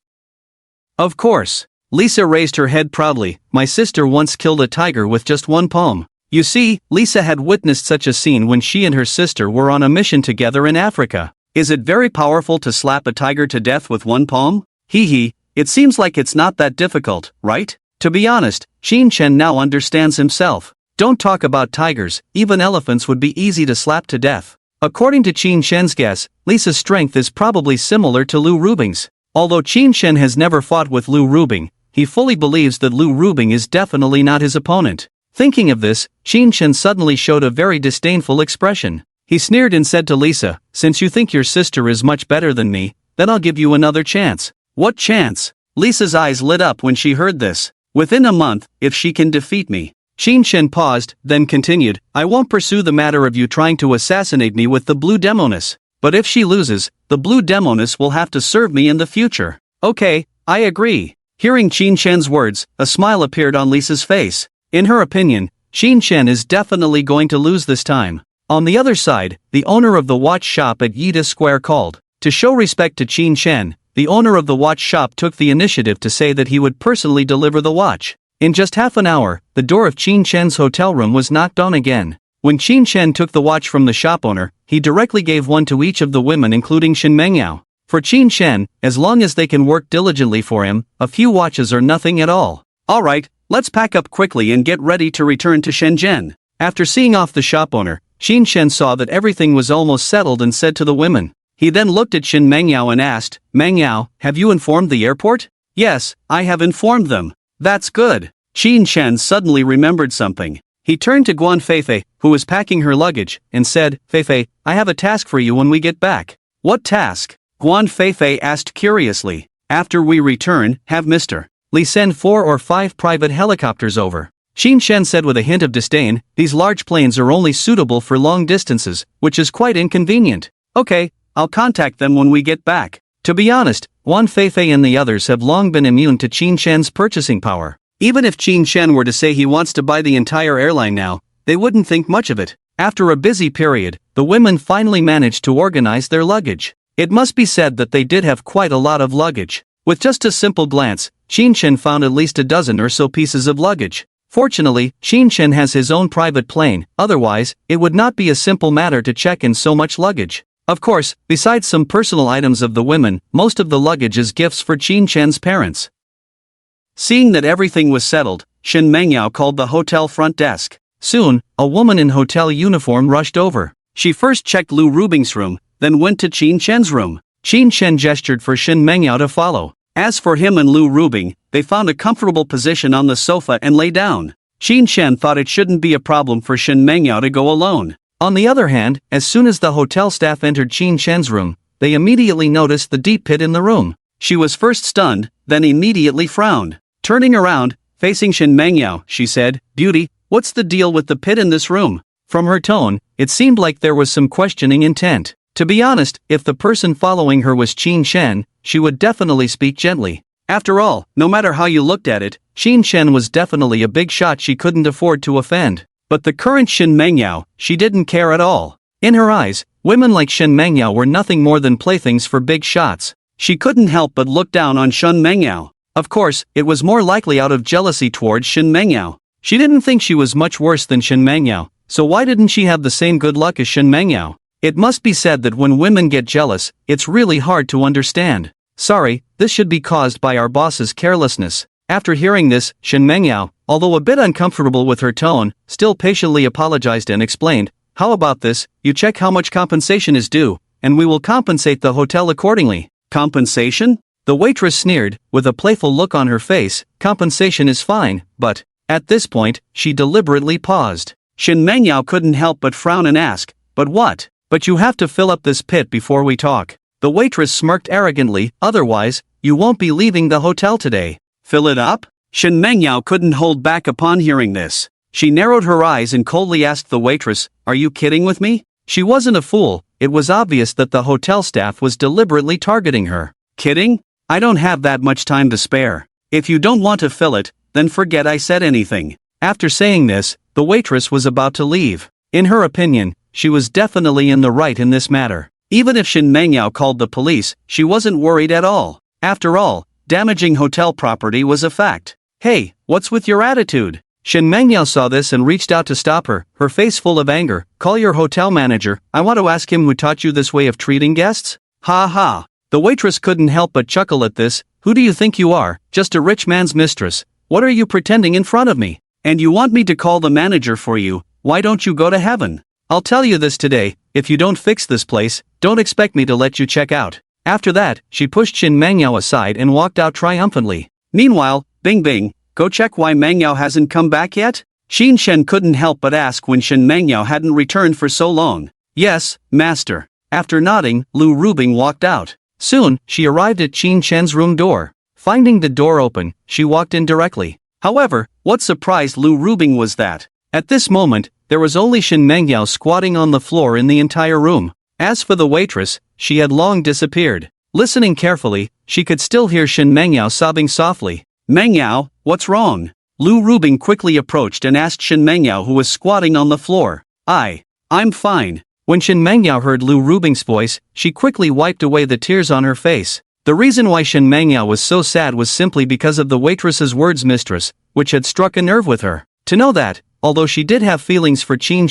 "Of course." Lisa raised her head proudly. "My sister once killed a tiger with just one palm." You see, Lisa had witnessed such a scene when she and her sister were on a mission together in Africa. Is it very powerful to slap a tiger to death with one palm? It seems like it's not that difficult, right? To be honest, Qin Shen now understands himself. Don't talk about tigers, even elephants would be easy to slap to death. According to Qin Shen's guess, Lisa's strength is probably similar to Lu Rubing's. Although Qin Shen has never fought with Lu Rubing, he fully believes that Lu Rubing is definitely not his opponent. Thinking of this, Qin Shen suddenly showed a very disdainful expression. He sneered and said to Lisa, "Since you think your sister is much better than me, then I'll give you another chance." "What chance?" Lisa's eyes lit up when she heard this. "Within a month, if she can defeat me." Qin Shen paused, then continued, "I won't pursue the matter of you trying to assassinate me with the Blue Demoness. But if she loses, the Blue Demoness will have to serve me in the future." "Okay, I agree." Hearing Qin Shen's words, a smile appeared on Lisa's face. In her opinion, Qin Shen is definitely going to lose this time. On the other side, the owner of the watch shop at Yida Square called. To show respect to Qin Shen, the owner of the watch shop took the initiative to say that he would personally deliver the watch. In just half an hour, the door of Qin Shen's hotel room was knocked on again. When Qin Shen took the watch from the shop owner, he directly gave one to each of the women including Shen Mengyao. For Qin Shen, as long as they can work diligently for him, a few watches are nothing at all. "All right, let's pack up quickly and get ready to return to Shenzhen." After seeing off the shop owner, Qin Shen saw that everything was almost settled and said to the women, He then looked at Shin Mengyao and asked, Mengyao, have you informed the airport? Yes, I have informed them. That's good. Qin Chen suddenly remembered something. He turned to Guan Feifei, who was packing her luggage, and said, Feifei, I have a task for you when we get back. What task? Guan Feifei asked curiously. After we return, have Mr. Li send 4 or 5 private helicopters over. Qin Chen said with a hint of disdain, these large planes are only suitable for long distances, which is quite inconvenient. Okay, I'll contact them when we get back. To be honest, Guan Feifei and the others have long been immune to Qin Chen's purchasing power. Even if Qin Chen were to say he wants to buy the entire airline now, they wouldn't think much of it. After a busy period, the women finally managed to organize their luggage. It must be said that they did have quite a lot of luggage. With just a simple glance, Qin Chen found at least a dozen or so pieces of luggage. Fortunately, Qin Chen has his own private plane, otherwise, it would not be a simple matter to check in so much luggage. Of course, besides some personal items of the women, most of the luggage is gifts for Qin Chen's parents. Seeing that everything was settled, Shin Mengyao called the hotel front desk. Soon, a woman in hotel uniform rushed over. She first checked Lu Rubing's room, then went to Qin Chen's room. Qin Chen gestured for Shin Mengyao to follow. As for him and Lu Rubing, they found a comfortable position on the sofa and lay down. Qin Chen thought it shouldn't be a problem for Shin Mengyao to go alone. On the other hand, as soon as the hotel staff entered Qin Chen's room, they immediately noticed the deep pit in the room. She was first stunned, then immediately frowned. Turning around, facing Shin Mengyao, she said, Beauty, what's the deal with the pit in this room? From her tone, it seemed like there was some questioning intent. To be honest, if the person following her was Qin Chen, she would definitely speak gently. After all, no matter how you looked at it, Qin Chen was definitely a big shot she couldn't afford to offend. But the current Shin Mengyao, she didn't care at all. In her eyes, women like Shin Mengyao were nothing more than playthings for big shots. She couldn't help but look down on Shin Mengyao. Of course, it was more likely out of jealousy towards Shin Mengyao. She didn't think she was much worse than Shin Mengyao, so why didn't she have the same good luck as Shin Mengyao? It must be said that when women get jealous, it's really hard to understand. Sorry, this should be caused by our boss's carelessness. After hearing this, Shin Mengyao, although a bit uncomfortable with her tone, still patiently apologized and explained, how about this, you check how much compensation is due, and we will compensate the hotel accordingly. Compensation? The waitress sneered, with a playful look on her face, compensation is fine, but, at this point, she deliberately paused. Shin Mengyao couldn't help but frown and ask, but what? But you have to fill up this pit before we talk. The waitress smirked arrogantly, otherwise, you won't be leaving the hotel today. Fill it up? Shin Mengyao couldn't hold back upon hearing this. She narrowed her eyes and coldly asked the waitress, are you kidding with me? She wasn't a fool, it was obvious that the hotel staff was deliberately targeting her. Kidding? I don't have that much time to spare. If you don't want to fill it, then forget I said anything. After saying this, the waitress was about to leave. In her opinion, she was definitely in the right in this matter. Even if Shin Mengyao called the police, she wasn't worried at all. After all, damaging hotel property was a fact. Hey, what's with your attitude? Shin Mengyao saw this and reached out to stop her, her face full of anger. Call your hotel manager, I want to ask him who taught you this way of treating guests? Ha ha. The waitress couldn't help but chuckle at this. Who do you think you are, just a rich man's mistress? What are you pretending in front of me? And you want me to call the manager for you, why don't you go to heaven? I'll tell you this today, if you don't fix this place, don't expect me to let you check out. After that, she pushed Shin Mengyao aside and walked out triumphantly. Meanwhile, Bing Bing, go check why Mengyao hasn't come back yet? Qin Chen couldn't help but ask when Shin Mengyao hadn't returned for so long. Yes, master. After nodding, Lu Rubing walked out. Soon, she arrived at Qin Chen's room door. Finding the door open, she walked in directly. However, what surprised Lu Rubing was that, at this moment, there was only Shin Mengyao squatting on the floor in the entire room. As for the waitress, she had long disappeared. Listening carefully, she could still hear Shin Mengyao sobbing softly. Mengyao, what's wrong? Lu Rubing quickly approached and asked Shin Mengyao, who was squatting on the floor. I'm fine. When Shin Mengyao heard Lu Rubing's voice, she quickly wiped away the tears on her face. The reason why Shin Mengyao was so sad was simply because of the waitress's words mistress, which had struck a nerve with her. To know that, although she did have feelings for Qin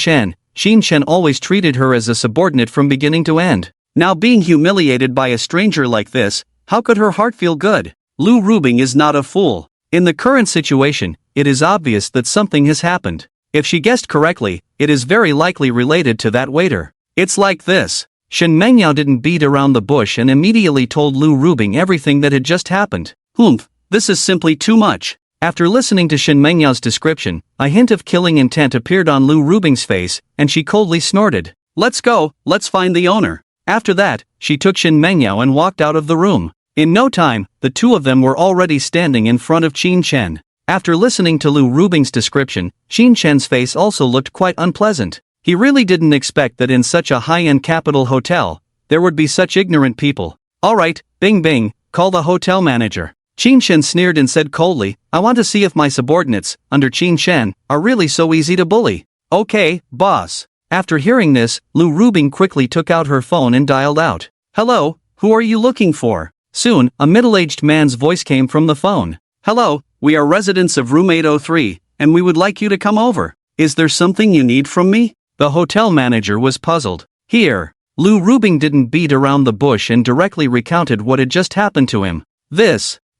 Chen always treated her as a subordinate from beginning to end. Now being humiliated by a stranger like this, how could her heart feel good? Lu Rubing is not a fool. In the current situation, it is obvious that something has happened. If she guessed correctly, it is very likely related to that waiter. It's like this. Shen Mengyao didn't beat around the bush and immediately told Lu Rubing everything that had just happened. Humph, this is simply too much. After listening to Shen Mengyao's description, a hint of killing intent appeared on Lu Rubing's face, and she coldly snorted. Let's go, let's find the owner. After that, she took Shen Mengyao and walked out of the room. In no time, the two of them were already standing in front of Qin Chen. After listening to Lu Rubing's description, Qin Chen's face also looked quite unpleasant. He really didn't expect that in such a high-end capital hotel, there would be such ignorant people. Alright, Bing Bing, call the hotel manager. Qin Chen sneered and said coldly, I want to see if my subordinates, under Qin Chen, are really so easy to bully. Okay, boss. After hearing this, Lu Rubing quickly took out her phone and dialed out. Hello, who are you looking for? Soon, a middle-aged man's voice came from the phone. Hello, we are residents of room 803, and we would like you to come over. Is there something you need from me? The hotel manager was puzzled. Here. Lu Rubing didn't beat around the bush and directly recounted what had just happened to him.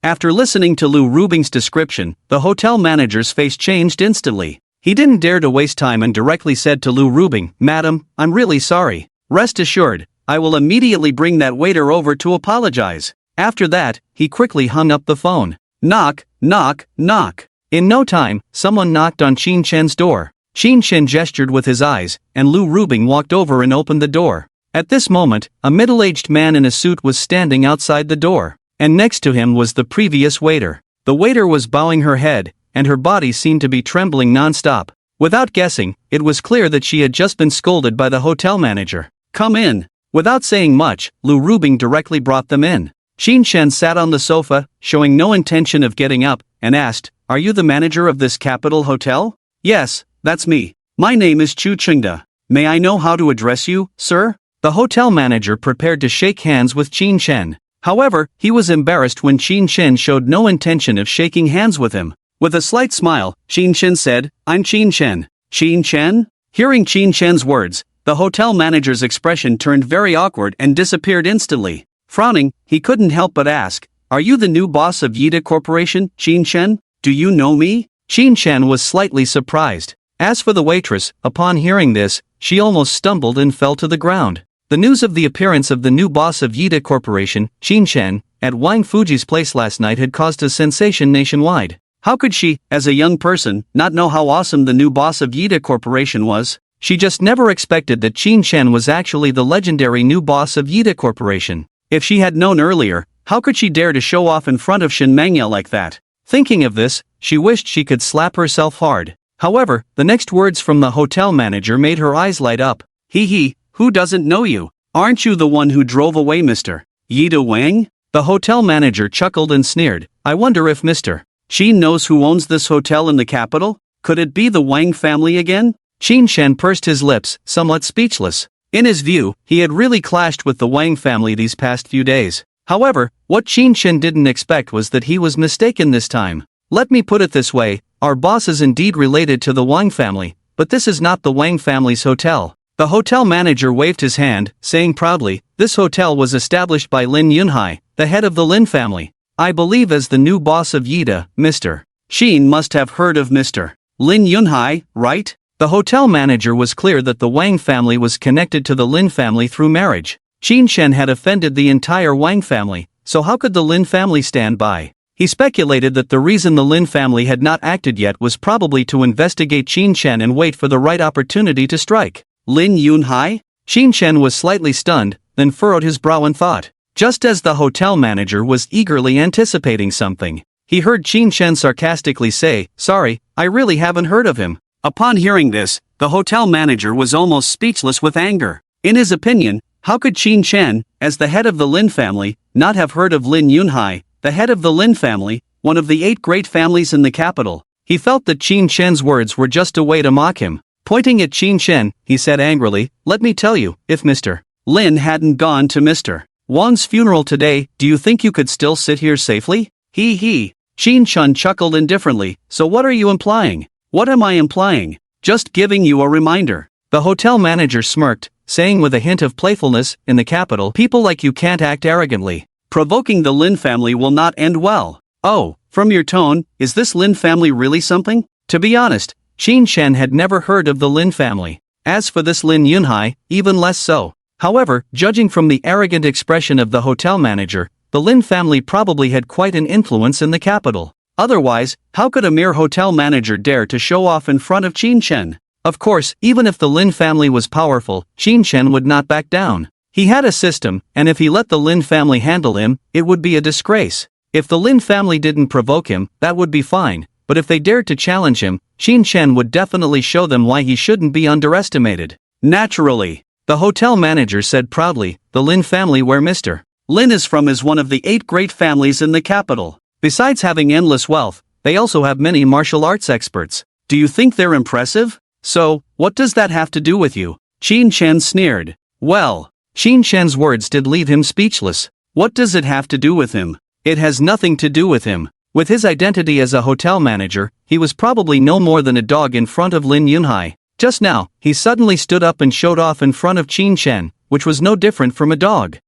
After listening to Lu Rubing's description, the hotel manager's face changed instantly. He didn't dare to waste time and directly said to Lu Rubing, Madam, I'm really sorry. Rest assured, I will immediately bring that waiter over to apologize. After that, he quickly hung up the phone. Knock, knock, knock. In no time, someone knocked on Qin Chen's door. Qin Chen gestured with his eyes, and Lu Rubing walked over and opened the door. At this moment, a middle-aged man in a suit was standing outside the door. And next to him was the previous waiter. The waiter was bowing her head, and her body seemed to be trembling non-stop. Without guessing, it was clear that she had just been scolded by the hotel manager. Come in. Without saying much, Lu Rubing directly brought them in. Qin Chen sat on the sofa, showing no intention of getting up, and asked, Are you the manager of this capital hotel? Yes, that's me. My name is Chu Chengda. May I know how to address you, sir? The hotel manager prepared to shake hands with Qin Chen. However, he was embarrassed when Qin Chen showed no intention of shaking hands with him. With a slight smile, Qin Chen said, I'm Qin Chen. Qin Chen? Hearing Qin Chen's words, the hotel manager's expression turned very awkward and disappeared instantly. Frowning, he couldn't help but ask, Are you the new boss of Yida Corporation, Qin Chen? Do you know me? Qin Chen was slightly surprised. As for the waitress, upon hearing this, she almost stumbled and fell to the ground. The news of the appearance of the new boss of Yida Corporation, Qin Chen, at Wang Fuji's place last night had caused a sensation nationwide. How could she, as a young person, not know how awesome the new boss of Yida Corporation was? She just never expected that Qin Chen was actually the legendary new boss of Yida Corporation. If she had known earlier, how could she dare to show off in front of Shen Mengyao like that? Thinking of this, she wished she could slap herself hard. However, the next words from the hotel manager made her eyes light up. Hee, who doesn't know you? Aren't you the one who drove away Mr. Yida Wang? The hotel manager chuckled and sneered. I wonder if Mr. Qin knows who owns this hotel in the capital? Could it be the Wang family again? Qin Chen pursed his lips, somewhat speechless. In his view, he had really clashed with the Wang family these past few days. However, what Qin Chen didn't expect was that he was mistaken this time. Let me put it this way, our boss is indeed related to the Wang family, but this is not the Wang family's hotel. The hotel manager waved his hand, saying proudly, this hotel was established by Lin Yunhai, the head of the Lin family. I believe as the new boss of Yida, Mr. Qin must have heard of Mr. Lin Yunhai, right? The hotel manager was clear that the Wang family was connected to the Lin family through marriage. Qin Chen had offended the entire Wang family, so how could the Lin family stand by? He speculated that the reason the Lin family had not acted yet was probably to investigate Qin Chen and wait for the right opportunity to strike. Lin Yunhai? Qin Chen was slightly stunned, then furrowed his brow in thought. Just as the hotel manager was eagerly anticipating something, he heard Qin Chen sarcastically say, Sorry, I really haven't heard of him. Upon hearing this, the hotel manager was almost speechless with anger. In his opinion, how could Qin Chen, as the head of the Lin family, not have heard of Lin Yunhai, the head of the Lin family, one of the 8 great families in the capital? He felt that Qin Chen's words were just a way to mock him. Pointing at Qin Chen, he said angrily, Let me tell you, if Mr. Lin hadn't gone to Mr. Wang's funeral today, do you think you could still sit here safely? Hee. Qin Chen chuckled indifferently, so what are you implying? What am I implying? Just giving you a reminder. The hotel manager smirked, saying with a hint of playfulness, in the capital, people like you can't act arrogantly. Provoking the Lin family will not end well. Oh, from your tone, is this Lin family really something? To be honest, Qin Chen had never heard of the Lin family. As for this Lin Yunhai, even less so. However, judging from the arrogant expression of the hotel manager, the Lin family probably had quite an influence in the capital. Otherwise, how could a mere hotel manager dare to show off in front of Qin Chen? Of course, even if the Lin family was powerful, Qin Chen would not back down. He had a system, and if he let the Lin family handle him, it would be a disgrace. If the Lin family didn't provoke him, that would be fine, but if they dared to challenge him, Qin Chen would definitely show them why he shouldn't be underestimated. Naturally, the hotel manager said proudly, the Lin family where Mr. Lin is from is one of the 8 great families in the capital. Besides having endless wealth, they also have many martial arts experts. Do you think they're impressive? So, what does that have to do with you? Qin Chen sneered. Well, Qin Chen's words did leave him speechless. What does it have to do with him? It has nothing to do with him. With his identity as a hotel manager, he was probably no more than a dog in front of Lin Yunhai. Just now, he suddenly stood up and showed off in front of Qin Chen, which was no different from a dog.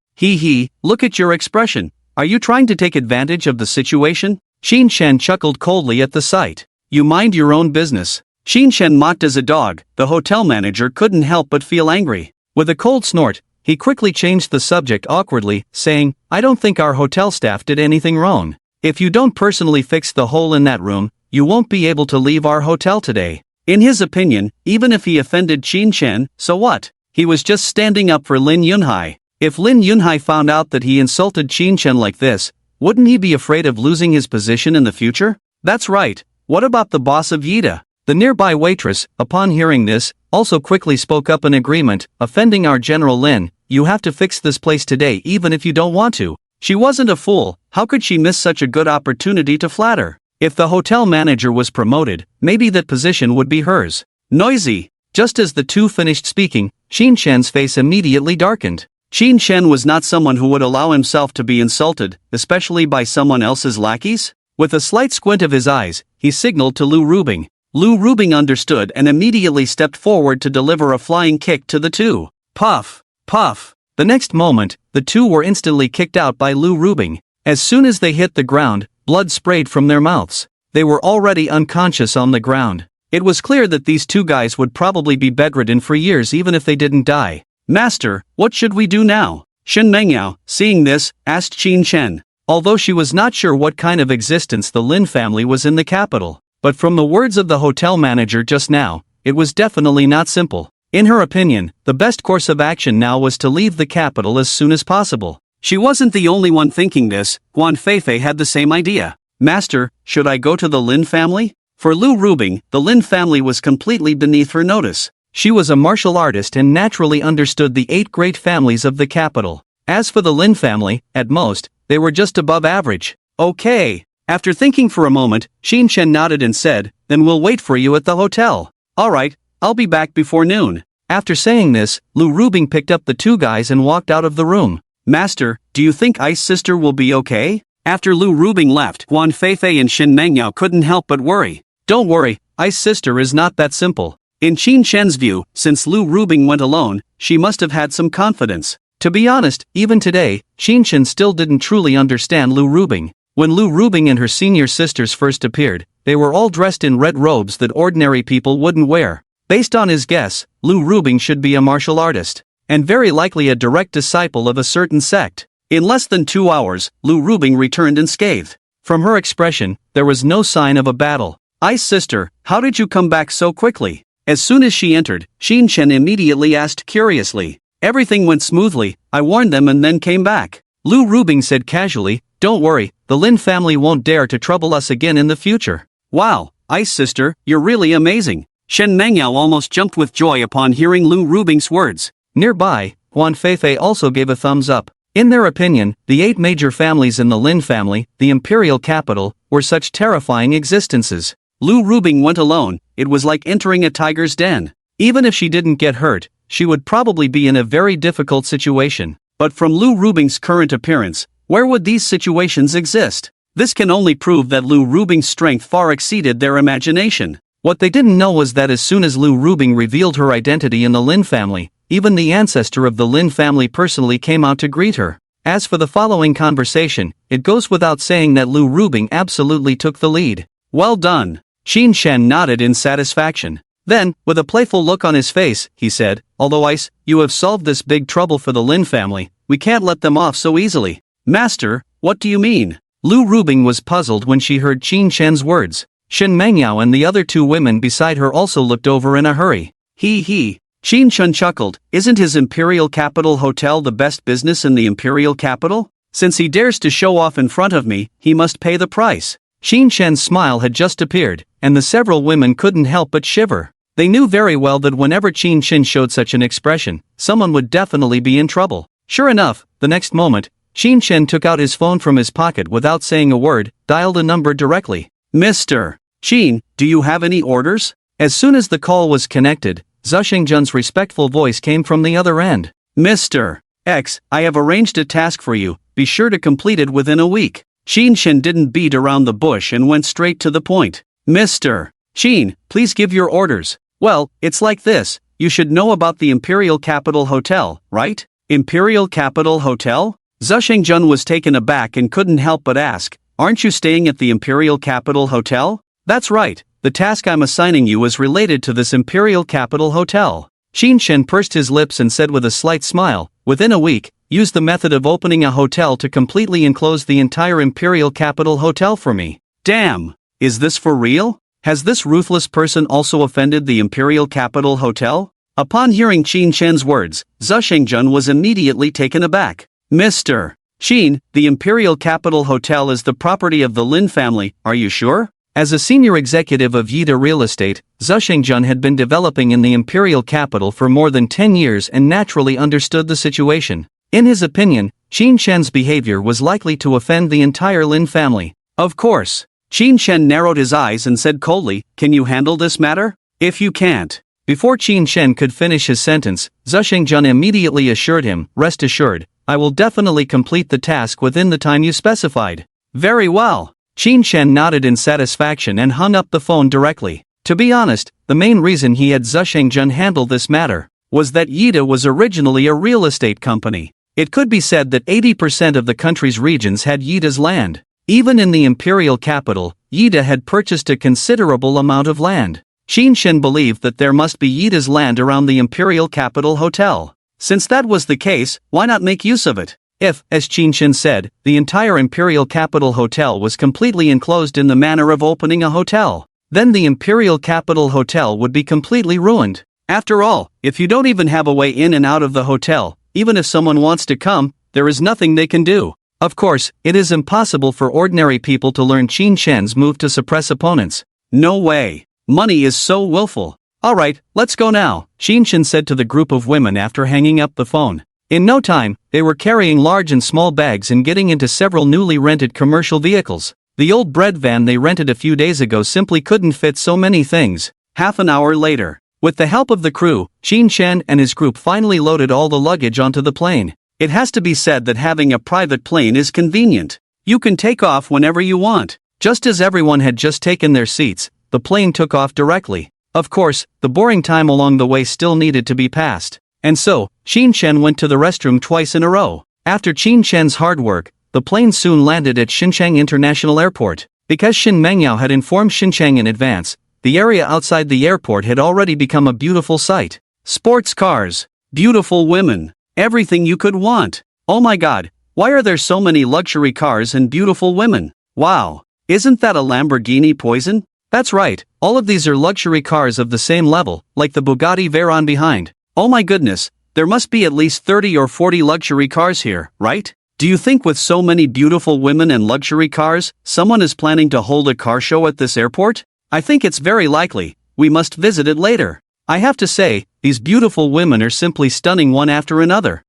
Look at your expression. Are you trying to take advantage of the situation? Qin Chen chuckled coldly at the sight. You mind your own business. Qin Chen mocked as a dog. The hotel manager couldn't help but feel angry. With a cold snort, he quickly changed the subject awkwardly, saying, I don't think our hotel staff did anything wrong. If you don't personally fix the hole in that room, you won't be able to leave our hotel today. In his opinion, even if he offended Qin Chen, so what? He was just standing up for Lin Yunhai. If Lin Yunhai found out that he insulted Qin Chen like this, wouldn't he be afraid of losing his position in the future? That's right. What about the boss of Yida? The nearby waitress, upon hearing this, also quickly spoke up in agreement, offending our General Lin, you have to fix this place today even if you don't want to. She wasn't a fool, how could she miss such a good opportunity to flatter? If the hotel manager was promoted, maybe that position would be hers. Noisy! Just as the two finished speaking, Qin Chen's face immediately darkened. Qin Chen was not someone who would allow himself to be insulted, especially by someone else's lackeys. With a slight squint of his eyes, he signaled to Lu Rubing. Lu Rubing understood and immediately stepped forward to deliver a flying kick to the two. Puff! Puff! The next moment, the two were instantly kicked out by Lu Rubing. As soon as they hit the ground, blood sprayed from their mouths. They were already unconscious on the ground. It was clear that these two guys would probably be bedridden for years even if they didn't die. Master, what should we do now? Shen Mengyao, seeing this, asked Qin Chen. Although she was not sure what kind of existence the Lin family was in the capital, but from the words of the hotel manager just now, it was definitely not simple. In her opinion, the best course of action now was to leave the capital as soon as possible. She wasn't the only one thinking this, Guan Feifei had the same idea. Master, should I go to the Lin family? For Lu Rubing, the Lin family was completely beneath her notice. She was a martial artist and naturally understood the 8 great families of the capital. As for the Lin family, at most, they were just above average. Okay. After thinking for a moment, Qin Chen nodded and said, then we'll wait for you at the hotel. Alright, I'll be back before noon. After saying this, Lu Rubing picked up the two guys and walked out of the room. Master, do you think Ice Sister will be okay? After Lu Rubing left, Guan Feifei and Shen Mengyao couldn't help but worry. Don't worry, Ice Sister is not that simple. In Qin Chen's view, since Lu Rubing went alone, she must have had some confidence. To be honest, even today, Qin Chen still didn't truly understand Lu Rubing. When Lu Rubing and her senior sisters first appeared, they were all dressed in red robes that ordinary people wouldn't wear. Based on his guess, Lu Rubing should be a martial artist, and very likely a direct disciple of a certain sect. In less than 2 hours, Lu Rubing returned unscathed. From her expression, there was no sign of a battle. Ice Sister, how did you come back so quickly? As soon as she entered, Qin Chen immediately asked curiously. Everything went smoothly, I warned them and then came back. Lu Rubing said casually, don't worry, the Lin family won't dare to trouble us again in the future. Wow, Ice Sister, you're really amazing. Shen Mengyao almost jumped with joy upon hearing Lu Rubing's words. Nearby, Guan Feifei also gave a thumbs up. In their opinion, the 8 major families in the Lin family, the imperial capital, were such terrifying existences. Lu Rubing went alone, it was like entering a tiger's den. Even if she didn't get hurt, she would probably be in a very difficult situation. But from Lu Rubing's current appearance, where would these situations exist? This can only prove that Lu Rubing's strength far exceeded their imagination. What they didn't know was that as soon as Lu Rubing revealed her identity in the Lin family, even the ancestor of the Lin family personally came out to greet her. As for the following conversation, it goes without saying that Lu Rubing absolutely took the lead. Well done. Qin Chen nodded in satisfaction. Then, with a playful look on his face, he said, although you have solved this big trouble for the Lin family, we can't let them off so easily. Master, what do you mean? Lu Rubing was puzzled when she heard Qin Shen's words. Shen Mengyao and the other two women beside her also looked over in a hurry. He. Qin Shen chuckled, isn't his Imperial Capital Hotel the best business in the Imperial Capital? Since he dares to show off in front of me, he must pay the price. Qin Shen's smile had just appeared, and the several women couldn't help but shiver. They knew very well that whenever Qin Shen showed such an expression, someone would definitely be in trouble. Sure enough, the next moment, Qin Shen took out his phone from his pocket without saying a word, dialed a number directly. Mr. Qin, do you have any orders? As soon as the call was connected, Zhu Xingjun's respectful voice came from the other end. Mr. X, I have arranged a task for you, be sure to complete it within a week. Qin Shen didn't beat around the bush and went straight to the point. Mr. Qin, please give your orders. Well, it's like this, you should know about the Imperial Capital Hotel, right? Imperial Capital Hotel? Zhu Xingjun was taken aback and couldn't help but ask, aren't you staying at the Imperial Capital Hotel? That's right, the task I'm assigning you is related to this Imperial Capital Hotel. Qin Shen pursed his lips and said with a slight smile, within a week, use the method of opening a hotel to completely enclose the entire Imperial Capital Hotel for me. Damn! Is this for real? Has this ruthless person also offended the Imperial Capital Hotel? Upon hearing Qin Shen's words, Zhu Xingjun was immediately taken aback. Mr. Qin, the Imperial Capital Hotel is the property of the Lin family, are you sure? As a senior executive of Yida Real Estate, Zhu Xingjun had been developing in the Imperial Capital for more than 10 years and naturally understood the situation. In his opinion, Qin Shen's behavior was likely to offend the entire Lin family. Of course. Qin Shen narrowed his eyes and said coldly, can you handle this matter? If you can't. Before Qin Shen could finish his sentence, Zhu Xingjun immediately assured him, rest assured, I will definitely complete the task within the time you specified. Very well. Qin Shen nodded in satisfaction and hung up the phone directly. To be honest, the main reason he had Zhu Xingjun handle this matter was that Yida was originally a real estate company. It could be said that 80% of the country's regions had Yida's land. Even in the imperial capital, Yida had purchased a considerable amount of land. Qin Shen believed that there must be Yida's land around the imperial capital hotel. Since that was the case, why not make use of it? If, as Qin Shen said, the entire Imperial Capital Hotel was completely enclosed in the manner of opening a hotel, then the Imperial Capital Hotel would be completely ruined. After all, if you don't even have a way in and out of the hotel, even if someone wants to come, there is nothing they can do. Of course, it is impossible for ordinary people to learn Qin Shen's move to suppress opponents. No way. Money is so willful. Alright, let's go now, Qin Shen said to the group of women after hanging up the phone. In no time, they were carrying large and small bags and getting into several newly rented commercial vehicles. The old bread van they rented a few days ago simply couldn't fit so many things. Half an hour later, with the help of the crew, Qin Shen and his group finally loaded all the luggage onto the plane. It has to be said that having a private plane is convenient. You can take off whenever you want. Just as everyone had just taken their seats, the plane took off directly. Of course, the boring time along the way still needed to be passed. And so, Qin Shen went to the restroom twice in a row. After Qin Shen's hard work, the plane soon landed at Xinchang International Airport. Because Shen Mengyao had informed Xinchang in advance, the area outside the airport had already become a beautiful sight. Sports cars, beautiful women, everything you could want. Oh my god, why are there so many luxury cars and beautiful women? Wow, isn't that a Lamborghini Poison? That's right, all of these are luxury cars of the same level, like the Bugatti Veyron behind. Oh my goodness, there must be at least 30 or 40 luxury cars here, right? Do you think with so many beautiful women and luxury cars, someone is planning to hold a car show at this airport? I think it's very likely. We must visit it later. I have to say, these beautiful women are simply stunning one after another.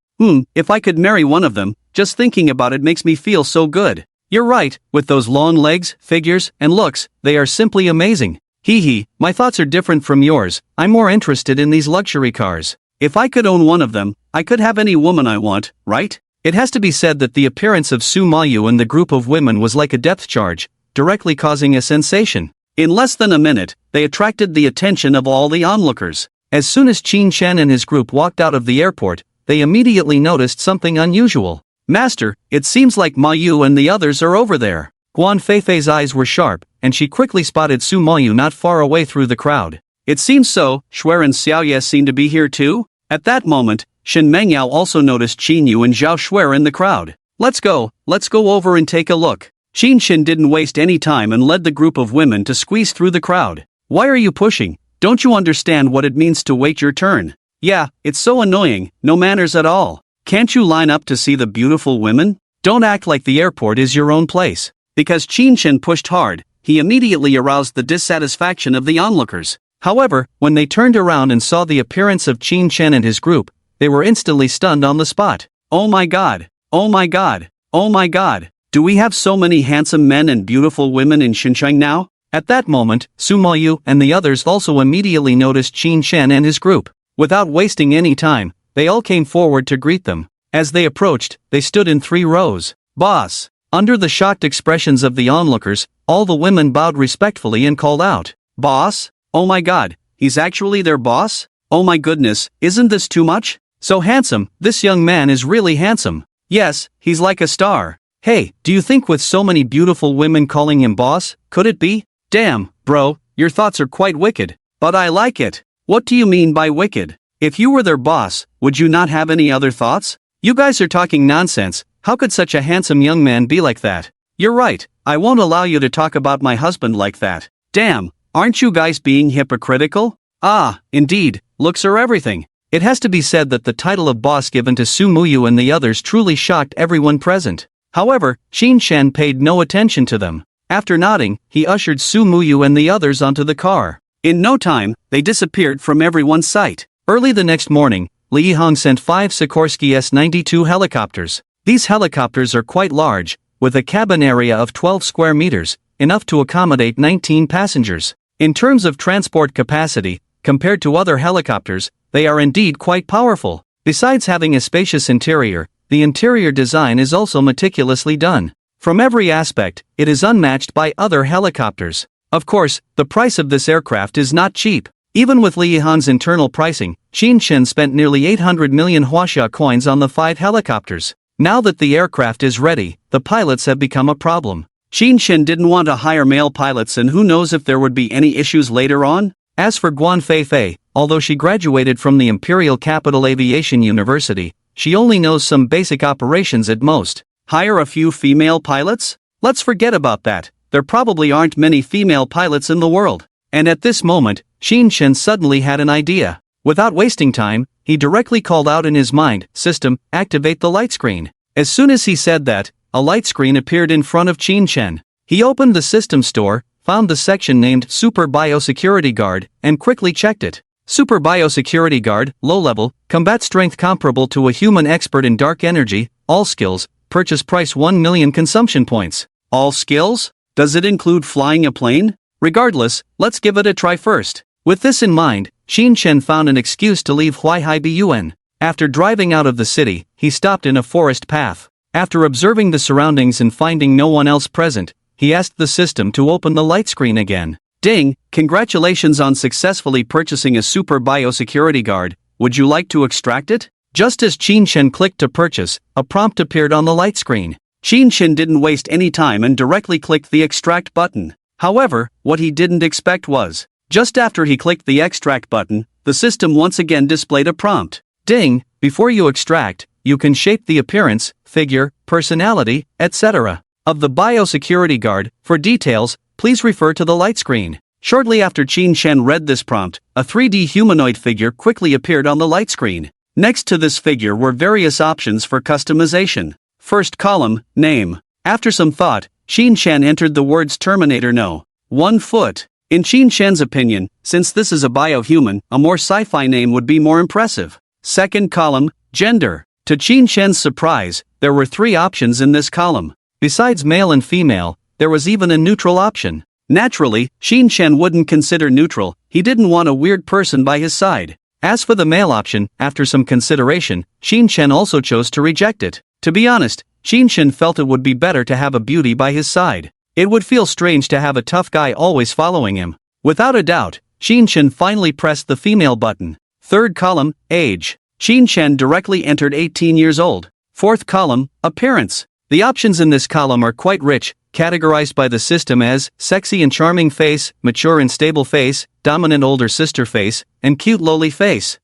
If I could marry one of them, just thinking about it makes me feel so good. You're right, with those long legs, figures, and looks, they are simply amazing. Hee, my thoughts are different from yours. I'm more interested in these luxury cars. If I could own one of them, I could have any woman I want, right? It has to be said that the appearance of Su Mayu and the group of women was like a depth charge, directly causing a sensation. In less than a minute, they attracted the attention of all the onlookers. As soon as Qin Shen and his group walked out of the airport, they immediately noticed something unusual. Master, it seems like Ma Yu and the others are over there. Guan Feifei's eyes were sharp, and she quickly spotted Su Mayu not far away through the crowd. It seems so. Shuer and Xiaoye seem to be here too? At that moment, Shen Mengyao also noticed Qin Yu and Zhao Shuer in the crowd. Let's go over and take a look. Qin Shen didn't waste any time and led the group of women to squeeze through the crowd. Why are you pushing? Don't you understand what it means to wait your turn? Yeah, it's so annoying, no manners at all. Can't you line up to see the beautiful women? Don't act like the airport is your own place. Because Qin Shen pushed hard, he immediately aroused the dissatisfaction of the onlookers. However, when they turned around and saw the appearance of Qin Shen and his group, they were instantly stunned on the spot. Oh my god! Oh my god! Oh my god! Do we have so many handsome men and beautiful women in Xinjiang now? At that moment, Su Moyu and the others also immediately noticed Qin Shen and his group. Without wasting any time, they all came forward to greet them. As they approached, they stood in 3 rows. Boss! Under the shocked expressions of the onlookers, all the women bowed respectfully and called out, Boss? Oh my god, he's actually their boss? Oh my goodness, isn't this too much? So handsome, this young man is really handsome. Yes, he's like a star. Hey, do you think with so many beautiful women calling him boss, could it be? Damn, bro, your thoughts are quite wicked. But I like it. What do you mean by wicked? If you were their boss, would you not have any other thoughts? You guys are talking nonsense. How could such a handsome young man be like that? You're right, I won't allow you to talk about my husband like that. Damn, aren't you guys being hypocritical? Ah, indeed, looks are everything. It has to be said that the title of boss given to Su Muyu and the others truly shocked everyone present. However, Qin Shen paid no attention to them. After nodding, he ushered Su Muyu and the others onto the car. In no time, they disappeared from everyone's sight. Early the next morning, Li Yihong sent 5 Sikorsky S-92 helicopters. These helicopters are quite large, with a cabin area of 12 square meters, enough to accommodate 19 passengers. In terms of transport capacity, compared to other helicopters, they are indeed quite powerful. Besides having a spacious interior, the interior design is also meticulously done. From every aspect, it is unmatched by other helicopters. Of course, the price of this aircraft is not cheap. Even with Li Yihong's internal pricing, Qin Shen spent nearly 800 million huaxia coins on the 5 helicopters. Now that the aircraft is ready, the pilots have become a problem. Qin Shen didn't want to hire male pilots, and who knows if there would be any issues later on? As for Guan Feifei, although she graduated from the Imperial Capital Aviation University, she only knows some basic operations at most. Hire a few female pilots? Let's forget about that. There probably aren't many female pilots in the world. And at this moment, Qin Shen suddenly had an idea. Without wasting time, he directly called out in his mind, "System, activate the light screen." As soon as he said that, a light screen appeared in front of Qin Shen. He opened the system store, found the section named Super Biosecurity Guard, and quickly checked it. Super Biosecurity Guard, low level, combat strength comparable to a human expert in dark energy, all skills, purchase price 1 million consumption points. All skills? Does it include flying a plane? Regardless, let's give it a try first. With this in mind, Qin Shen found an excuse to leave Huaihai Bun. After driving out of the city, he stopped in a forest path. After observing the surroundings and finding no one else present, he asked the system to open the light screen again. Ding, congratulations on successfully purchasing a Super Biosecurity Guard. Would you like to extract it? Just as Qin Shen clicked to purchase, a prompt appeared on the light screen. Qin Shen didn't waste any time and directly clicked the extract button. However, what he didn't expect was, just after he clicked the extract button, the system once again displayed a prompt. Ding, before you extract, you can shape the appearance, figure, personality, etc. of the Biosecurity Guard. For details, please refer to the light screen. Shortly after Qin Shen read this prompt, a 3D humanoid figure quickly appeared on the light screen. Next to this figure were various options for customization. First column, name. After some thought, Qin Shen entered the words Terminator No. 1 foot. In Qin Shen's opinion, since this is a biohuman, a more sci-fi name would be more impressive. Second column, gender. To Qin Shen's surprise, there were 3 options in this column. Besides male and female, there was even a neutral option. Naturally, Qin Shen wouldn't consider neutral. He didn't want a weird person by his side. As for the male option, after some consideration, Qin Shen also chose to reject it. To be honest, Qin Shen felt it would be better to have a beauty by his side. It would feel strange to have a tough guy always following him. Without a doubt, Qin Shen finally pressed the female button. Third column, age. Qin Shen directly entered 18 years old. Fourth column, appearance. The options in this column are quite rich, categorized by the system as sexy and charming face, mature and stable face, dominant older sister face, and cute lowly face.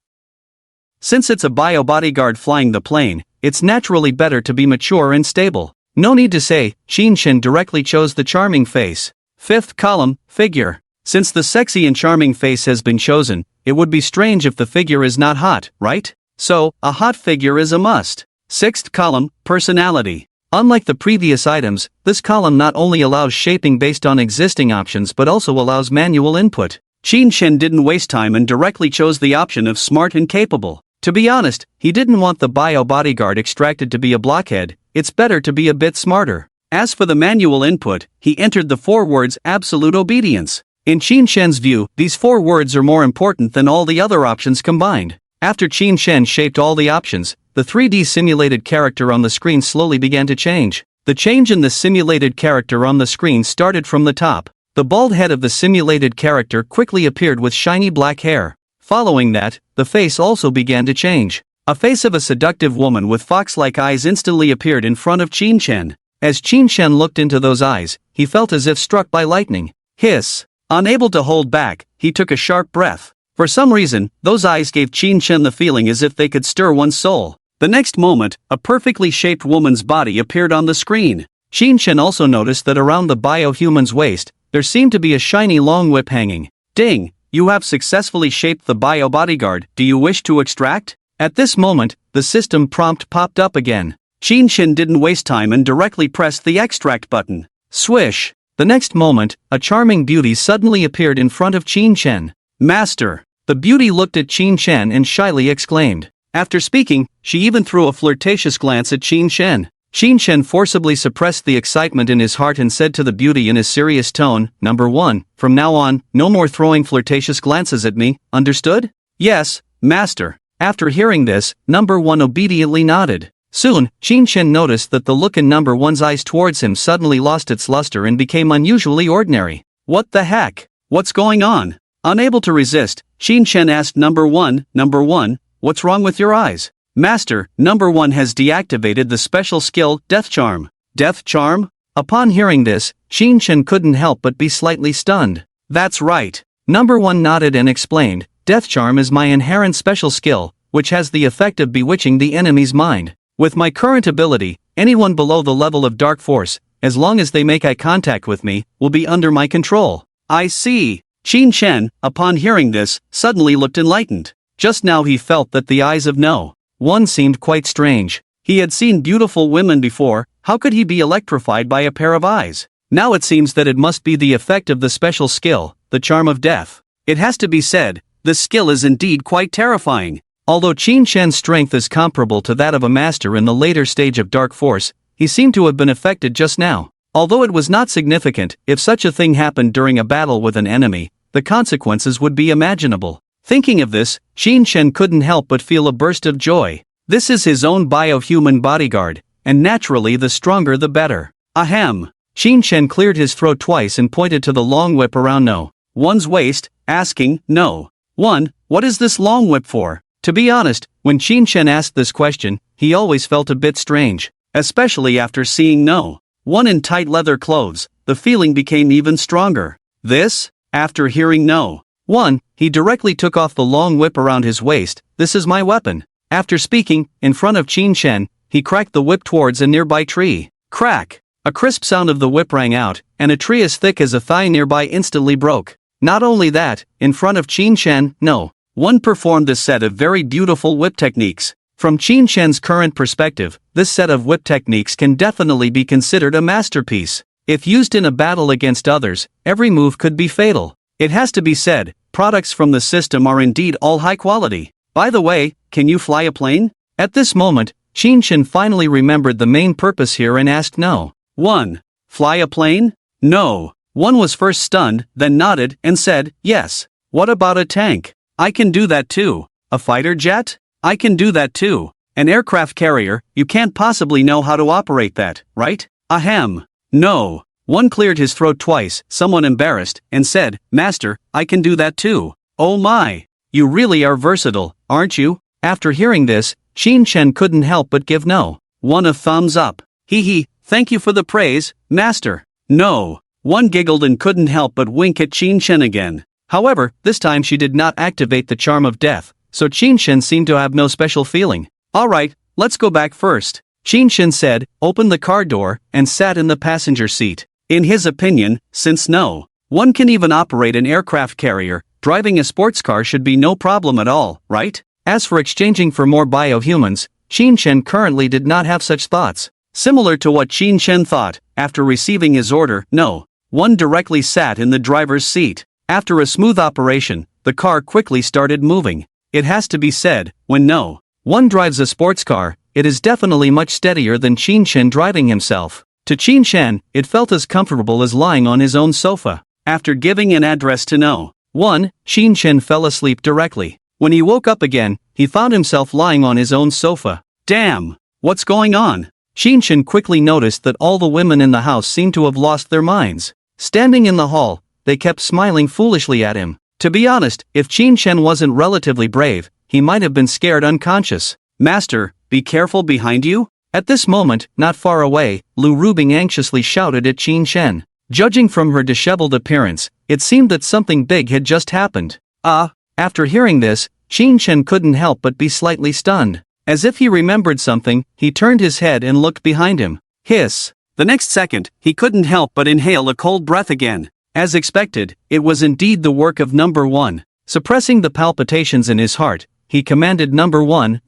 Since it's a bio bodyguard flying the plane, it's naturally better to be mature and stable. No need to say, Shin directly chose the charming face. Fifth column, figure. Since the sexy and charming face has been chosen, it would be strange if the figure is not hot, right? So, a hot figure is a must. Sixth column, personality. Unlike the previous items, this column not only allows shaping based on existing options but also allows manual input. Shin didn't waste time and directly chose the option of smart and capable. To be honest, he didn't want the bio bodyguard extracted to be a blockhead, it's better to be a bit smarter. As for the manual input, he entered the 4 words absolute obedience. In Shin's view, these 4 words are more important than all the other options combined. After Shin shaped all the options, the 3D simulated character on the screen slowly began to change. The change in the simulated character on the screen started from the top. The bald head of the simulated character quickly appeared with shiny black hair. Following that, the face also began to change. A face of a seductive woman with fox-like eyes instantly appeared in front of Shin. As Shin looked into those eyes, he felt as if struck by lightning. Hiss. Unable to hold back, he took a sharp breath. For some reason, those eyes gave Shin the feeling as if they could stir one's soul. The next moment, a perfectly shaped woman's body appeared on the screen. Shin also noticed that around the bio-human's waist, there seemed to be a shiny long whip hanging. Ding! You have successfully shaped the bio bodyguard, do you wish to extract? At this moment, the system prompt popped up again. Shin didn't waste time and directly pressed the extract button. Swish! The next moment, a charming beauty suddenly appeared in front of Shin. Master! The beauty looked at Shin and shyly exclaimed. After speaking, she even threw a flirtatious glance at Shin. Shin forcibly suppressed the excitement in his heart and said to the beauty in a serious tone, "Number 1, from now on, no more throwing flirtatious glances at me, understood?" "Yes, master." After hearing this, number 1 obediently nodded. Soon, Shin noticed that the look in number 1's eyes towards him suddenly lost its luster and became unusually ordinary. What the heck? What's going on? Unable to resist, Shin asked number 1, what's wrong with your eyes? Master, number 1 has deactivated the special skill, Death Charm. Death Charm? Upon hearing this, Shin couldn't help but be slightly stunned. That's right. Number 1 nodded and explained, Death Charm is my inherent special skill, which has the effect of bewitching the enemy's mind. With my current ability, anyone below the level of Dark Force, as long as they make eye contact with me, will be under my control. I see. Shin, upon hearing this, suddenly looked enlightened. Just now he felt that the eyes of no one seemed quite strange. He had seen beautiful women before, how could he be electrified by a pair of eyes? Now it seems that it must be the effect of the special skill, the Charm of Death. It has to be said, this skill is indeed quite terrifying. Although Shin's strength is comparable to that of a master in the later stage of Dark Force, he seemed to have been affected just now. Although it was not significant, if such a thing happened during a battle with an enemy, the consequences would be imaginable. Thinking of this, Shin couldn't help but feel a burst of joy. This is his own bio-human bodyguard, and naturally the stronger the better. Ahem. Shin cleared his throat twice and pointed to the long whip around no one's waist, asking, No. 1, what is this long whip for? To be honest, when Shin asked this question, he always felt a bit strange. Especially after seeing no one in tight leather clothes, the feeling became even stronger. This? After hearing no one, he directly took off the long whip around his waist. This is my weapon. After speaking, in front of Shin, he cracked the whip towards a nearby tree. Crack! A crisp sound of the whip rang out, and a tree as thick as a thigh nearby instantly broke. Not only that, in front of Shin, no one performed this set of very beautiful whip techniques. From Shin's current perspective, this set of whip techniques can definitely be considered a masterpiece. If used in a battle against others, every move could be fatal. It has to be said, products from the system are indeed all high quality. By the way, can you fly a plane? At this moment, Shin finally remembered the main purpose here and asked no one. Fly a plane? No. One was first stunned, then nodded, and said, yes. What about a tank? I can do that too. A fighter jet? I can do that too. An aircraft carrier, you can't possibly know how to operate that, right? Ahem. No. One cleared his throat twice, somewhat embarrassed, and said, Master, I can do that too. Oh my. You really are versatile, aren't you? After hearing this, Shin couldn't help but give no one a thumbs up. Hee hee, Thank you for the praise, master. No. One giggled and couldn't help but wink at Qin Shen again. However, this time she did not activate the charm of death, so Qin Shen seemed to have no special feeling. Alright, let's go back first. Qin Shen said, opened the car door, and sat in the passenger seat. In his opinion, since no one can even operate an aircraft carrier, driving a sports car should be no problem at all, right? As for exchanging for more biohumans, Qin Shen currently did not have such thoughts. Similar to what Qin Shen thought, after receiving his order, no one directly sat in the driver's seat. After a smooth operation, the car quickly started moving. It has to be said, when no one drives a sports car, it is definitely much steadier than Qin Shen driving himself. To Qin Shen, it felt as comfortable as lying on his own sofa. After giving an address to no one, Qin Shen fell asleep directly. When he woke up again, he found himself lying on his own sofa. Damn! What's going on? Qin Shen quickly noticed that all the women in the house seemed to have lost their minds. Standing in the hall, they kept smiling foolishly at him. To be honest, if Qin Shen wasn't relatively brave, he might have been scared unconscious. Master, be careful behind you? At this moment, not far away, Lu Rubing anxiously shouted at Qin Shen. Judging from her disheveled appearance, it seemed that something big had just happened. After hearing this, Qin Shen couldn't help but be slightly stunned. As if he remembered something, he turned his head and looked behind him. Hiss! The next second, he couldn't help but inhale a cold breath again. As expected, it was indeed the work of number one. Suppressing the palpitations in his heart, he commanded number one,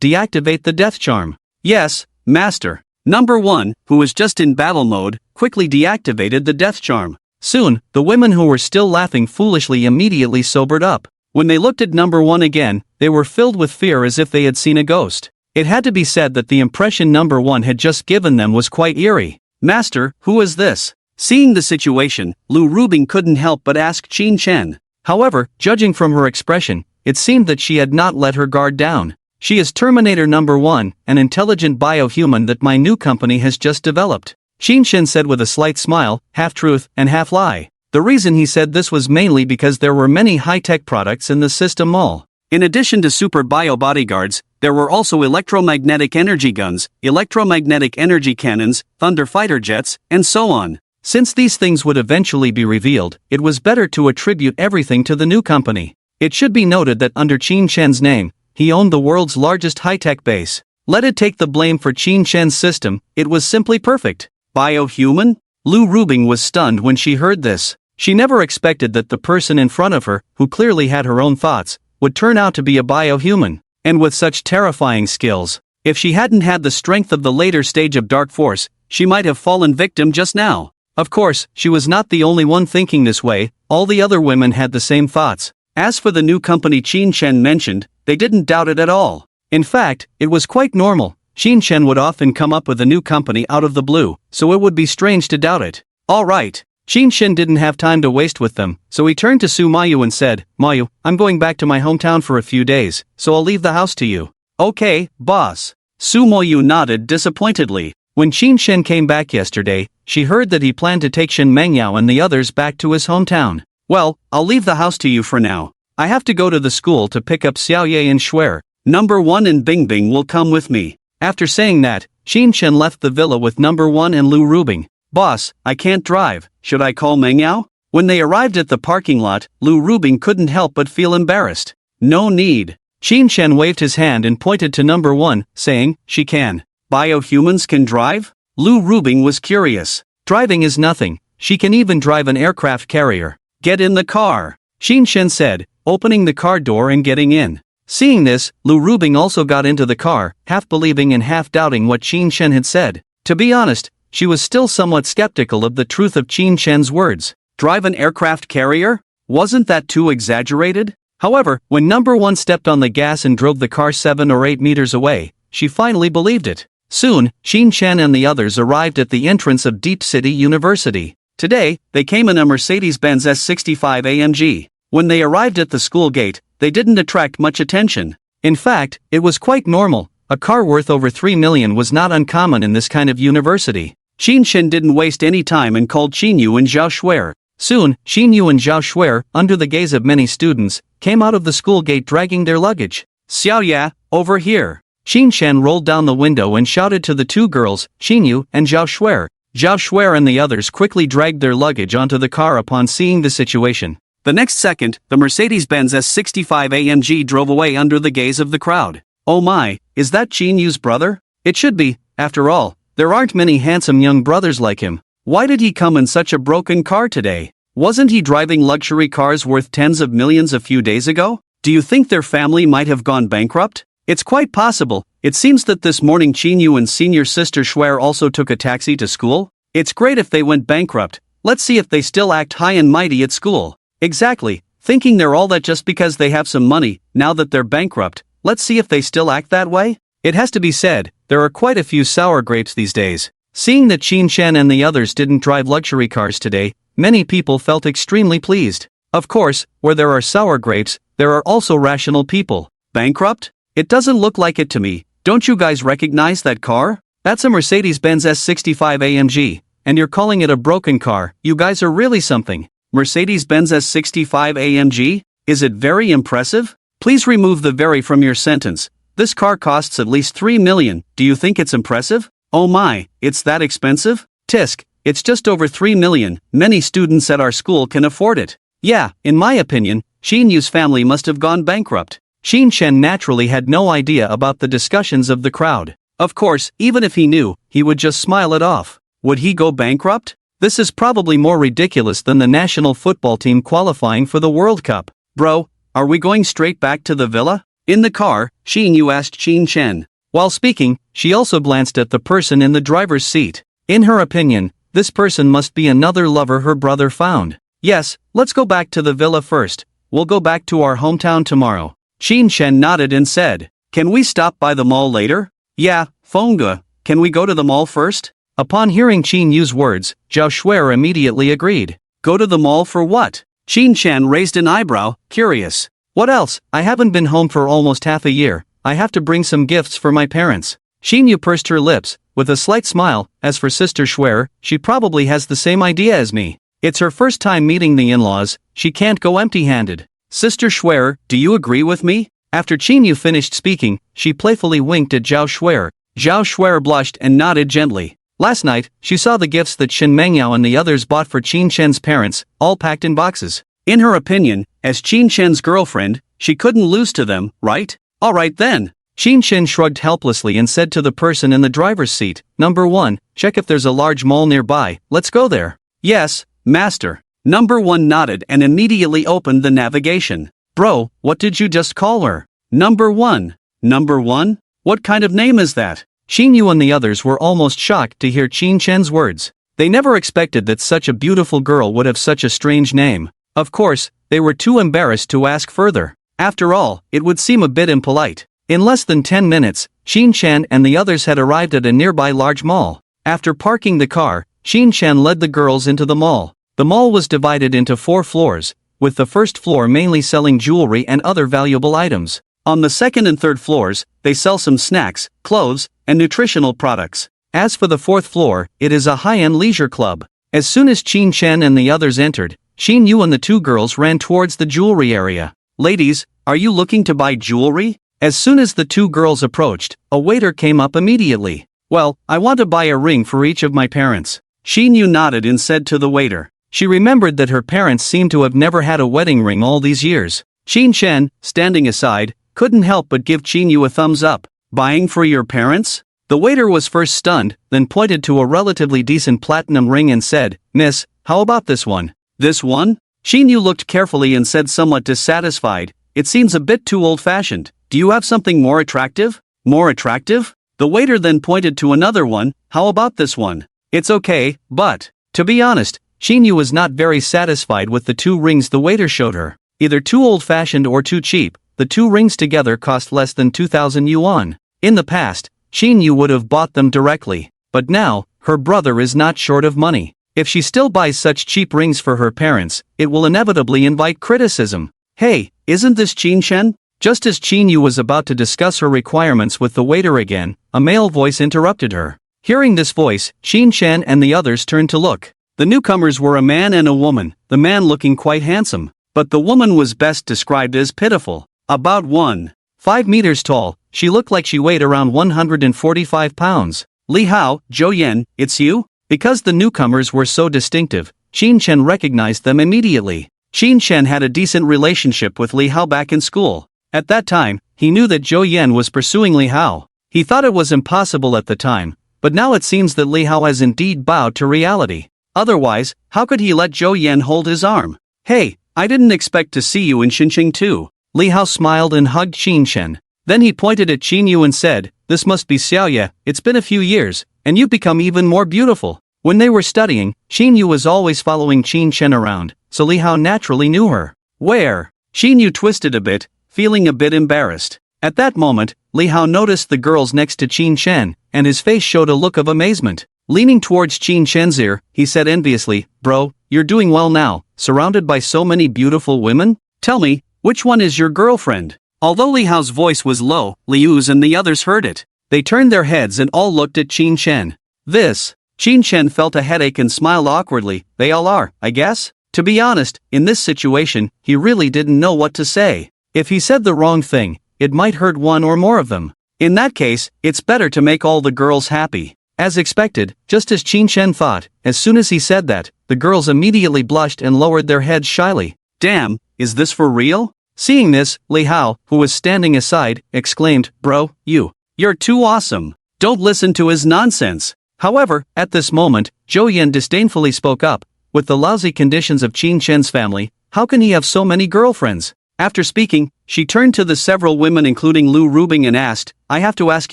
deactivate the death charm. Yes, master. Number one, who was just in battle mode, quickly deactivated the death charm. Soon, the women who were still laughing foolishly immediately sobered up. When they looked at number one again, they were filled with fear as if they had seen a ghost. It had to be said that the impression number one had just given them was quite eerie. Master, who is this? Seeing the situation, Lu Rubing couldn't help but ask Qin Shen. However, judging from her expression, it seemed that she had not let her guard down. She is Terminator number one, an intelligent biohuman that my new company has just developed. Qin Shen said with a slight smile, half truth and half lie. The reason he said this was mainly because there were many high-tech products in the system mall. In addition to super bio bodyguards, there were also electromagnetic energy guns, electromagnetic energy cannons, thunder fighter jets, and so on. Since these things would eventually be revealed, it was better to attribute everything to the new company. It should be noted that under Qin Shen's name, he owned the world's largest high-tech base. Let it take the blame for Qin Shen's system, it was simply perfect. Biohuman? Lu Rubing was stunned when she heard this. She never expected that the person in front of her, who clearly had her own thoughts, would turn out to be a biohuman. And with such terrifying skills, if she hadn't had the strength of the later stage of Dark Force, she might have fallen victim just now. Of course, she was not the only one thinking this way, all the other women had the same thoughts. As for the new company Qin Shen mentioned, they didn't doubt it at all. In fact, it was quite normal. Qin Shen would often come up with a new company out of the blue, so it would be strange to doubt it. Alright. Qin Shen didn't have time to waste with them, so he turned to Su Mayu and said, Mayu, I'm going back to my hometown for a few days, so I'll leave the house to you. Okay, boss. Su Mayu nodded disappointedly. When Qin Shen came back yesterday, she heard that he planned to take Shen Mengyao and the others back to his hometown. Well, I'll leave the house to you for now. I have to go to the school to pick up Xiaoye and Shuer. Number one and Bingbing will come with me. After saying that, Qin Shen left the villa with number one and Lu Rubing. Boss, I can't drive, should I call Mengyao? When they arrived at the parking lot, Lu Rubing couldn't help but feel embarrassed. No need. Qin Shen waved his hand and pointed to number one, saying, she can. Biohumans can drive? Lu Rubing was curious. Driving is nothing, she can even drive an aircraft carrier. Get in the car, Qin Shen said, opening the car door and getting in. Seeing this, Lu Rubing also got into the car, half believing and half doubting what Qin Shen had said. To be honest, she was still somewhat skeptical of the truth of Qin Shen's words. Drive an aircraft carrier? Wasn't that too exaggerated? However, when number one stepped on the gas and drove the car 7 or 8 meters away, she finally believed it. Soon, Qin Shen and the others arrived at the entrance of Deep City University. Today, they came in a Mercedes-Benz S65 AMG. When they arrived at the school gate, they didn't attract much attention. In fact, it was quite normal. A car worth over 3 million was not uncommon in this kind of university. Qin Shen didn't waste any time and called Qin Yu and Zhao Shuer. Soon, Qin Yu and Zhao Shuer, under the gaze of many students, came out of the school gate dragging their luggage. Xiaoya, over here. Qin Shen rolled down the window and shouted to the two girls, Xinyu and Zhao Shuer. Zhao Shuer and the others quickly dragged their luggage onto the car upon seeing the situation. The next second, the Mercedes-Benz S65 AMG drove away under the gaze of the crowd. Oh my, is that Xinyu's brother? It should be, after all, there aren't many handsome young brothers like him. Why did he come in such a broken car today? Wasn't he driving luxury cars worth tens of millions a few days ago? Do you think their family might have gone bankrupt? It's quite possible. It seems that this morning Xinyu and senior sister Shuer also took a taxi to school. It's great if they went bankrupt. Let's see if they still act high and mighty at school. Exactly, thinking they're all that just because they have some money, now that they're bankrupt. Let's see if they still act that way. It has to be said, there are quite a few sour grapes these days. Seeing that Qin Shen and the others didn't drive luxury cars today, many people felt extremely pleased. Of course, where there are sour grapes, there are also rational people. Bankrupt? It doesn't look like it to me. Don't you guys recognize that car? That's a Mercedes-Benz S65 AMG, and you're calling it a broken car. You guys are really something. Mercedes-Benz S65 AMG? Is it very impressive? Please remove the very from your sentence. This car costs at least 3 million. Do you think it's impressive? Oh my, it's that expensive? Tisk, it's just over 3 million. Many students at our school can afford it. Yeah, in my opinion, Xinyu's family must have gone bankrupt. Qin Shen naturally had no idea about the discussions of the crowd. Of course, even if he knew, he would just smile it off. Would he go bankrupt? This is probably more ridiculous than the national football team qualifying for the World Cup. Bro, are we going straight back to the villa? In the car, Xinyu asked Qin Shen. While speaking, she also glanced at the person in the driver's seat. In her opinion, this person must be another lover her brother found. Yes, let's go back to the villa first. We'll go back to our hometown tomorrow. Qin Shen nodded and said, can we stop by the mall later? Yeah, Fonga, can we go to the mall first? Upon hearing Qin Yu's words, Zhao Shuer immediately agreed. Go to the mall for what? Qin Shen raised an eyebrow, curious. What else? I haven't been home for almost half a year. I have to bring some gifts for my parents. Xinyu pursed her lips, with a slight smile. As for Sister Shuer, she probably has the same idea as me. It's her first time meeting the in-laws, she can't go empty-handed. Sister Shuer, do you agree with me? After Xinyu finished speaking, she playfully winked at Zhao Shuer. Zhao Shuer blushed and nodded gently. Last night, she saw the gifts that Shen Mengyao and the others bought for Qin Shen's parents, all packed in boxes. In her opinion, as Qin Shen's girlfriend, she couldn't lose to them, right? Alright then. Qin Shen shrugged helplessly and said to the person in the driver's seat, Number 1, check if there's a large mall nearby, let's go there. Yes, master. Number 1 nodded and immediately opened the navigation. Bro, what did you just call her? Number 1. Number 1? What kind of name is that? Xinyu and the others were almost shocked to hear Qin Shen's words. They never expected that such a beautiful girl would have such a strange name. Of course, they were too embarrassed to ask further. After all, it would seem a bit impolite. In less than 10 minutes, Qin Shen and the others had arrived at a nearby large mall. After parking the car, Qin Shen led the girls into the mall. The mall was divided into 4 floors, with the first floor mainly selling jewelry and other valuable items. On the second and third floors, they sell some snacks, clothes, and nutritional products. As for the 4th floor, it is a high-end leisure club. As soon as Qin Shen and the others entered, Xinyu and the 2 girls ran towards the jewelry area. Ladies, are you looking to buy jewelry? As soon as the 2 girls approached, a waiter came up immediately. Well, I want to buy a ring for each of my parents. Xinyu nodded and said to the waiter. She remembered that her parents seemed to have never had a wedding ring all these years. Qin Shen, standing aside, couldn't help but give Xinyu a thumbs up. Buying for your parents? The waiter was first stunned, then pointed to a relatively decent platinum ring and said, Miss, how about this one? This one? Xinyu looked carefully and said somewhat dissatisfied, it seems a bit too old-fashioned. Do you have something more attractive? More attractive? The waiter then pointed to another one, how about this one? It's okay, but, to be honest, Xinyu was not very satisfied with the 2 rings the waiter showed her. Either too old-fashioned or too cheap, the 2 rings together cost less than 2,000 yuan. In the past, Xinyu would have bought them directly, but now, her brother is not short of money. If she still buys such cheap rings for her parents, it will inevitably invite criticism. Hey, isn't this Qin Shen? Just as Xinyu was about to discuss her requirements with the waiter again, a male voice interrupted her. Hearing this voice, Qin Shen and the others turned to look. The newcomers were a man and a woman, the man looking quite handsome, but the woman was best described as pitiful. About 1. 5 meters tall, she looked like she weighed around 145 pounds. Li Hao, Zhou Yan, it's you? Because the newcomers were so distinctive, Xin Chen recognized them immediately. Xin Chen had a decent relationship with Li Hao back in school. At that time, he knew that Zhou Yan was pursuing Li Hao. He thought it was impossible at the time, but now it seems that Li Hao has indeed bowed to reality. Otherwise, how could he let Zhou Yan hold his arm? Hey, I didn't expect to see you in Xinqing too. Li Hao smiled and hugged Xin Chen. Then he pointed at Qin Yu and said, this must be Xiaoye, it's been a few years, and you've become even more beautiful. When they were studying, Qin Yu was always following Xin Chen around, so Li Hao naturally knew her. Where? Qin Yu twisted a bit, feeling a bit embarrassed. At that moment, Li Hao noticed the girls next to Qin Chen, and his face showed a look of amazement. Leaning towards Qin Chen's ear, he said enviously, bro, you're doing well now, surrounded by so many beautiful women? Tell me, which one is your girlfriend? Although Li Hao's voice was low, Liu's and the others heard it. They turned their heads and all looked at Qin Chen. Qin Chen felt a headache and smiled awkwardly. They all are, I guess? To be honest, in this situation, he really didn't know what to say. If he said the wrong thing, it might hurt one or more of them. In that case, it's better to make all the girls happy. As expected, just as Qin Chen thought, as soon as he said that, the girls immediately blushed and lowered their heads shyly. Damn, is this for real? Seeing this, Li Hao, who was standing aside, exclaimed, bro, you're too awesome. Don't listen to his nonsense. However, at this moment, Zhou Yan disdainfully spoke up. With the lousy conditions of Qin Chen's family, how can he have so many girlfriends? After speaking, she turned to the several women including Lu Rubing and asked, I have to ask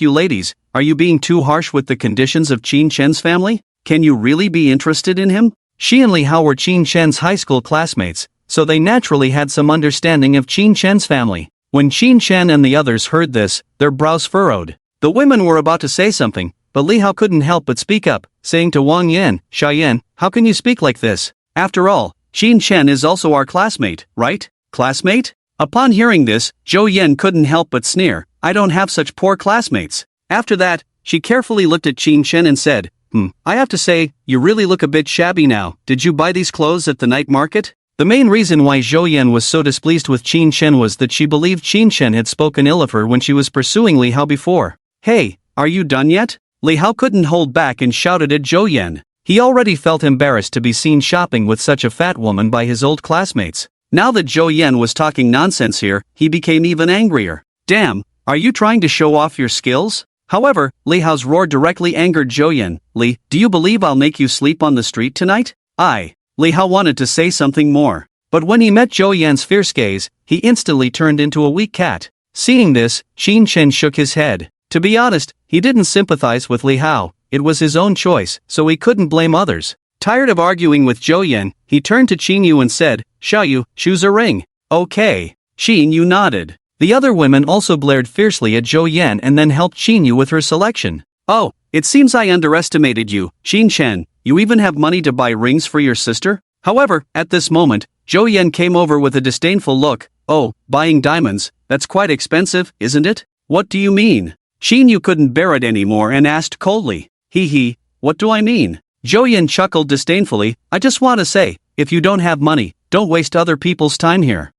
you ladies, are you being too harsh with the conditions of Qin Chen's family? Can you really be interested in him? She and Li Hao were Qin Chen's high school classmates, so they naturally had some understanding of Qin Chen's family. When Qin Chen and the others heard this, their brows furrowed. The women were about to say something, but Li Hao couldn't help but speak up, saying to Wang Yan, Xiaoyan, how can you speak like this? After all, Qin Chen is also our classmate, right? Classmate? Upon hearing this, Zhou Yan couldn't help but sneer, I don't have such poor classmates. After that, she carefully looked at Qin Chen and said, I have to say, you really look a bit shabby now. Did you buy these clothes at the night market? The main reason why Zhou Yan was so displeased with Qin Chen was that she believed Qin Chen had spoken ill of her when she was pursuing Li Hao before. Hey, are you done yet? Li Hao couldn't hold back and shouted at Zhou Yan. He already felt embarrassed to be seen shopping with such a fat woman by his old classmates. Now that Zhou Yan was talking nonsense here, he became even angrier. Damn, are you trying to show off your skills? However, Li Hao's roar directly angered Zhou Yan. Li, do you believe I'll make you sleep on the street tonight? Li Hao wanted to say something more. But when he met Zhou Yan's fierce gaze, he instantly turned into a weak cat. Seeing this, Qin Chen shook his head. To be honest, he didn't sympathize with Li Hao. It was his own choice, so he couldn't blame others. Tired of arguing with Zhou Yan, he turned to Qin Yu and said, Xiaoyu, choose a ring. Okay. Qin Yu nodded. The other women also glared fiercely at Zhou Yan and then helped Qin Yu with her selection. Oh, it seems I underestimated you, Qin Chen. You even have money to buy rings for your sister? However, at this moment, Zhou Yan came over with a disdainful look. Oh, buying diamonds, that's quite expensive, isn't it? What do you mean? Qin Yu couldn't bear it anymore and asked coldly. What do I mean? Zhou Yan chuckled disdainfully. I just want to say, if you don't have money, don't waste other people's time here.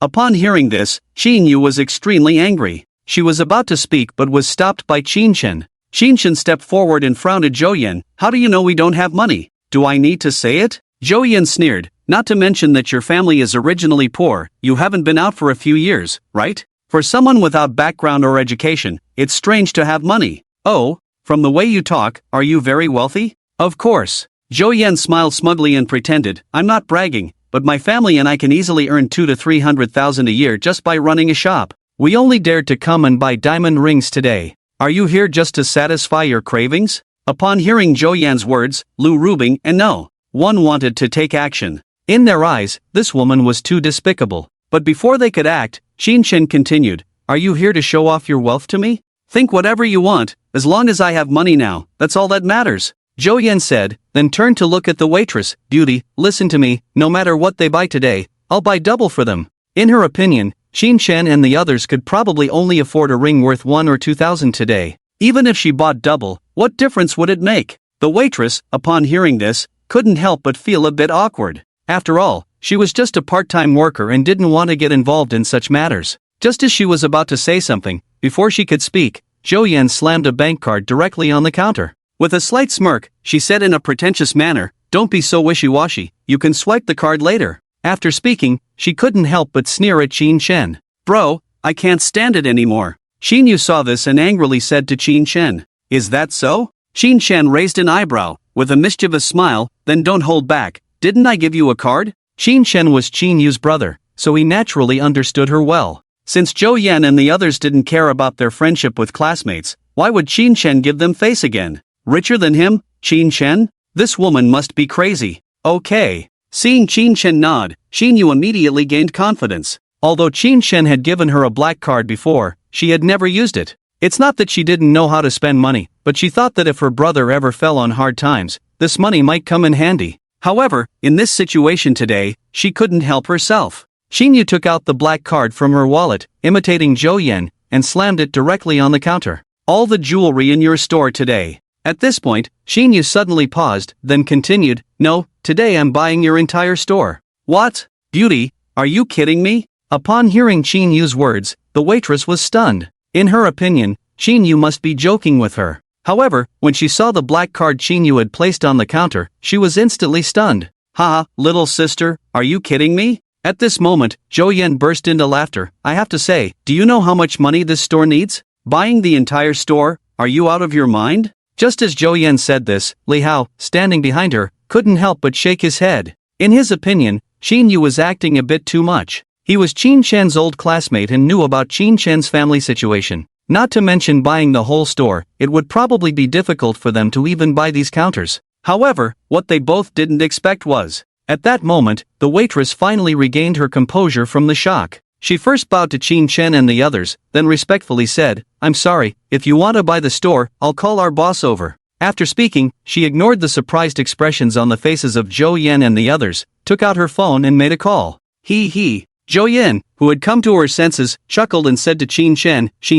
Upon hearing this, Qin Yu was extremely angry. She was about to speak but was stopped by Qin Chen. Qin Chen stepped forward and frowned at Zhou Yan. How do you know we don't have money? Do I need to say it? Zhou Yan sneered. Not to mention that your family is originally poor, you haven't been out for a few years, right? For someone without background or education, it's strange to have money. Oh, from the way you talk, are you very wealthy? Of course. Zhou Yan smiled smugly and pretended, I'm not bragging, but my family and I can easily earn 200,000 to 300,000 a year just by running a shop. We only dared to come and buy diamond rings today. Are you here just to satisfy your cravings? Upon hearing Zhou Yan's words, Lu Rubing and No one wanted to take action. In their eyes, this woman was too despicable. But before they could act, Qin Chen continued, Are you here to show off your wealth to me? Think whatever you want, as long as I have money now, that's all that matters. Zhou Yan said, then turned to look at the waitress. Beauty, listen to me, no matter what they buy today, I'll buy double for them. In her opinion, Qin Chen and the others could probably only afford a ring worth 1,000 or 2,000 today. Even if she bought double, what difference would it make? The waitress, upon hearing this, couldn't help but feel a bit awkward. After all, she was just a part-time worker and didn't want to get involved in such matters. Just as she was about to say something, before she could speak, Zhou Yan slammed a bank card directly on the counter. With a slight smirk, she said in a pretentious manner, "Don't be so wishy-washy, you can swipe the card later." After speaking, she couldn't help but sneer at Qin Shen. "Bro, I can't stand it anymore." Xin Yu saw this and angrily said to Qin Shen, "Is that so?" Qin Shen raised an eyebrow, with a mischievous smile, "Then don't hold back, didn't I give you a card?" Qin Shen was Qin Yu's brother, so he naturally understood her well. Since Zhou Yan and the others didn't care about their friendship with classmates, why would Qin Shen give them face again? Richer than him, Qin Shen? This woman must be crazy. Okay. Seeing Qin Shen nod, Xin Yu immediately gained confidence. Although Qin Shen had given her a black card before, she had never used it. It's not that she didn't know how to spend money, but she thought that if her brother ever fell on hard times, this money might come in handy. However, in this situation today, she couldn't help herself. Xin Yu took out the black card from her wallet, imitating Zhou Yan, and slammed it directly on the counter. "All the jewelry in your store today." At this point, Xin Yu suddenly paused, then continued, "No, today I'm buying your entire store." "What? Beauty, are you kidding me?" Upon hearing Xin Yu's words, the waitress was stunned. In her opinion, Xin Yu must be joking with her. However, when she saw the black card Xin Yu had placed on the counter, she was instantly stunned. "Haha, little sister, are you kidding me?" At this moment, Zhou Yan burst into laughter. "I have to say, do you know how much money this store needs? Buying the entire store? Are you out of your mind?" Just as Zhou Yan said this, Li Hao, standing behind her, couldn't help but shake his head. In his opinion, Xin Yu was acting a bit too much. He was Qin Shen's old classmate and knew about Qin Shen's family situation. Not to mention buying the whole store, it would probably be difficult for them to even buy these counters. However, what they both didn't expect was, at that moment, the waitress finally regained her composure from the shock. She first bowed to Qin Shen and the others, then respectfully said, "I'm sorry, if you want to buy the store, I'll call our boss over." After speaking, she ignored the surprised expressions on the faces of Zhou Yan and the others, took out her phone and made a call. Zhou Yan, who had come to her senses, chuckled and said to Qin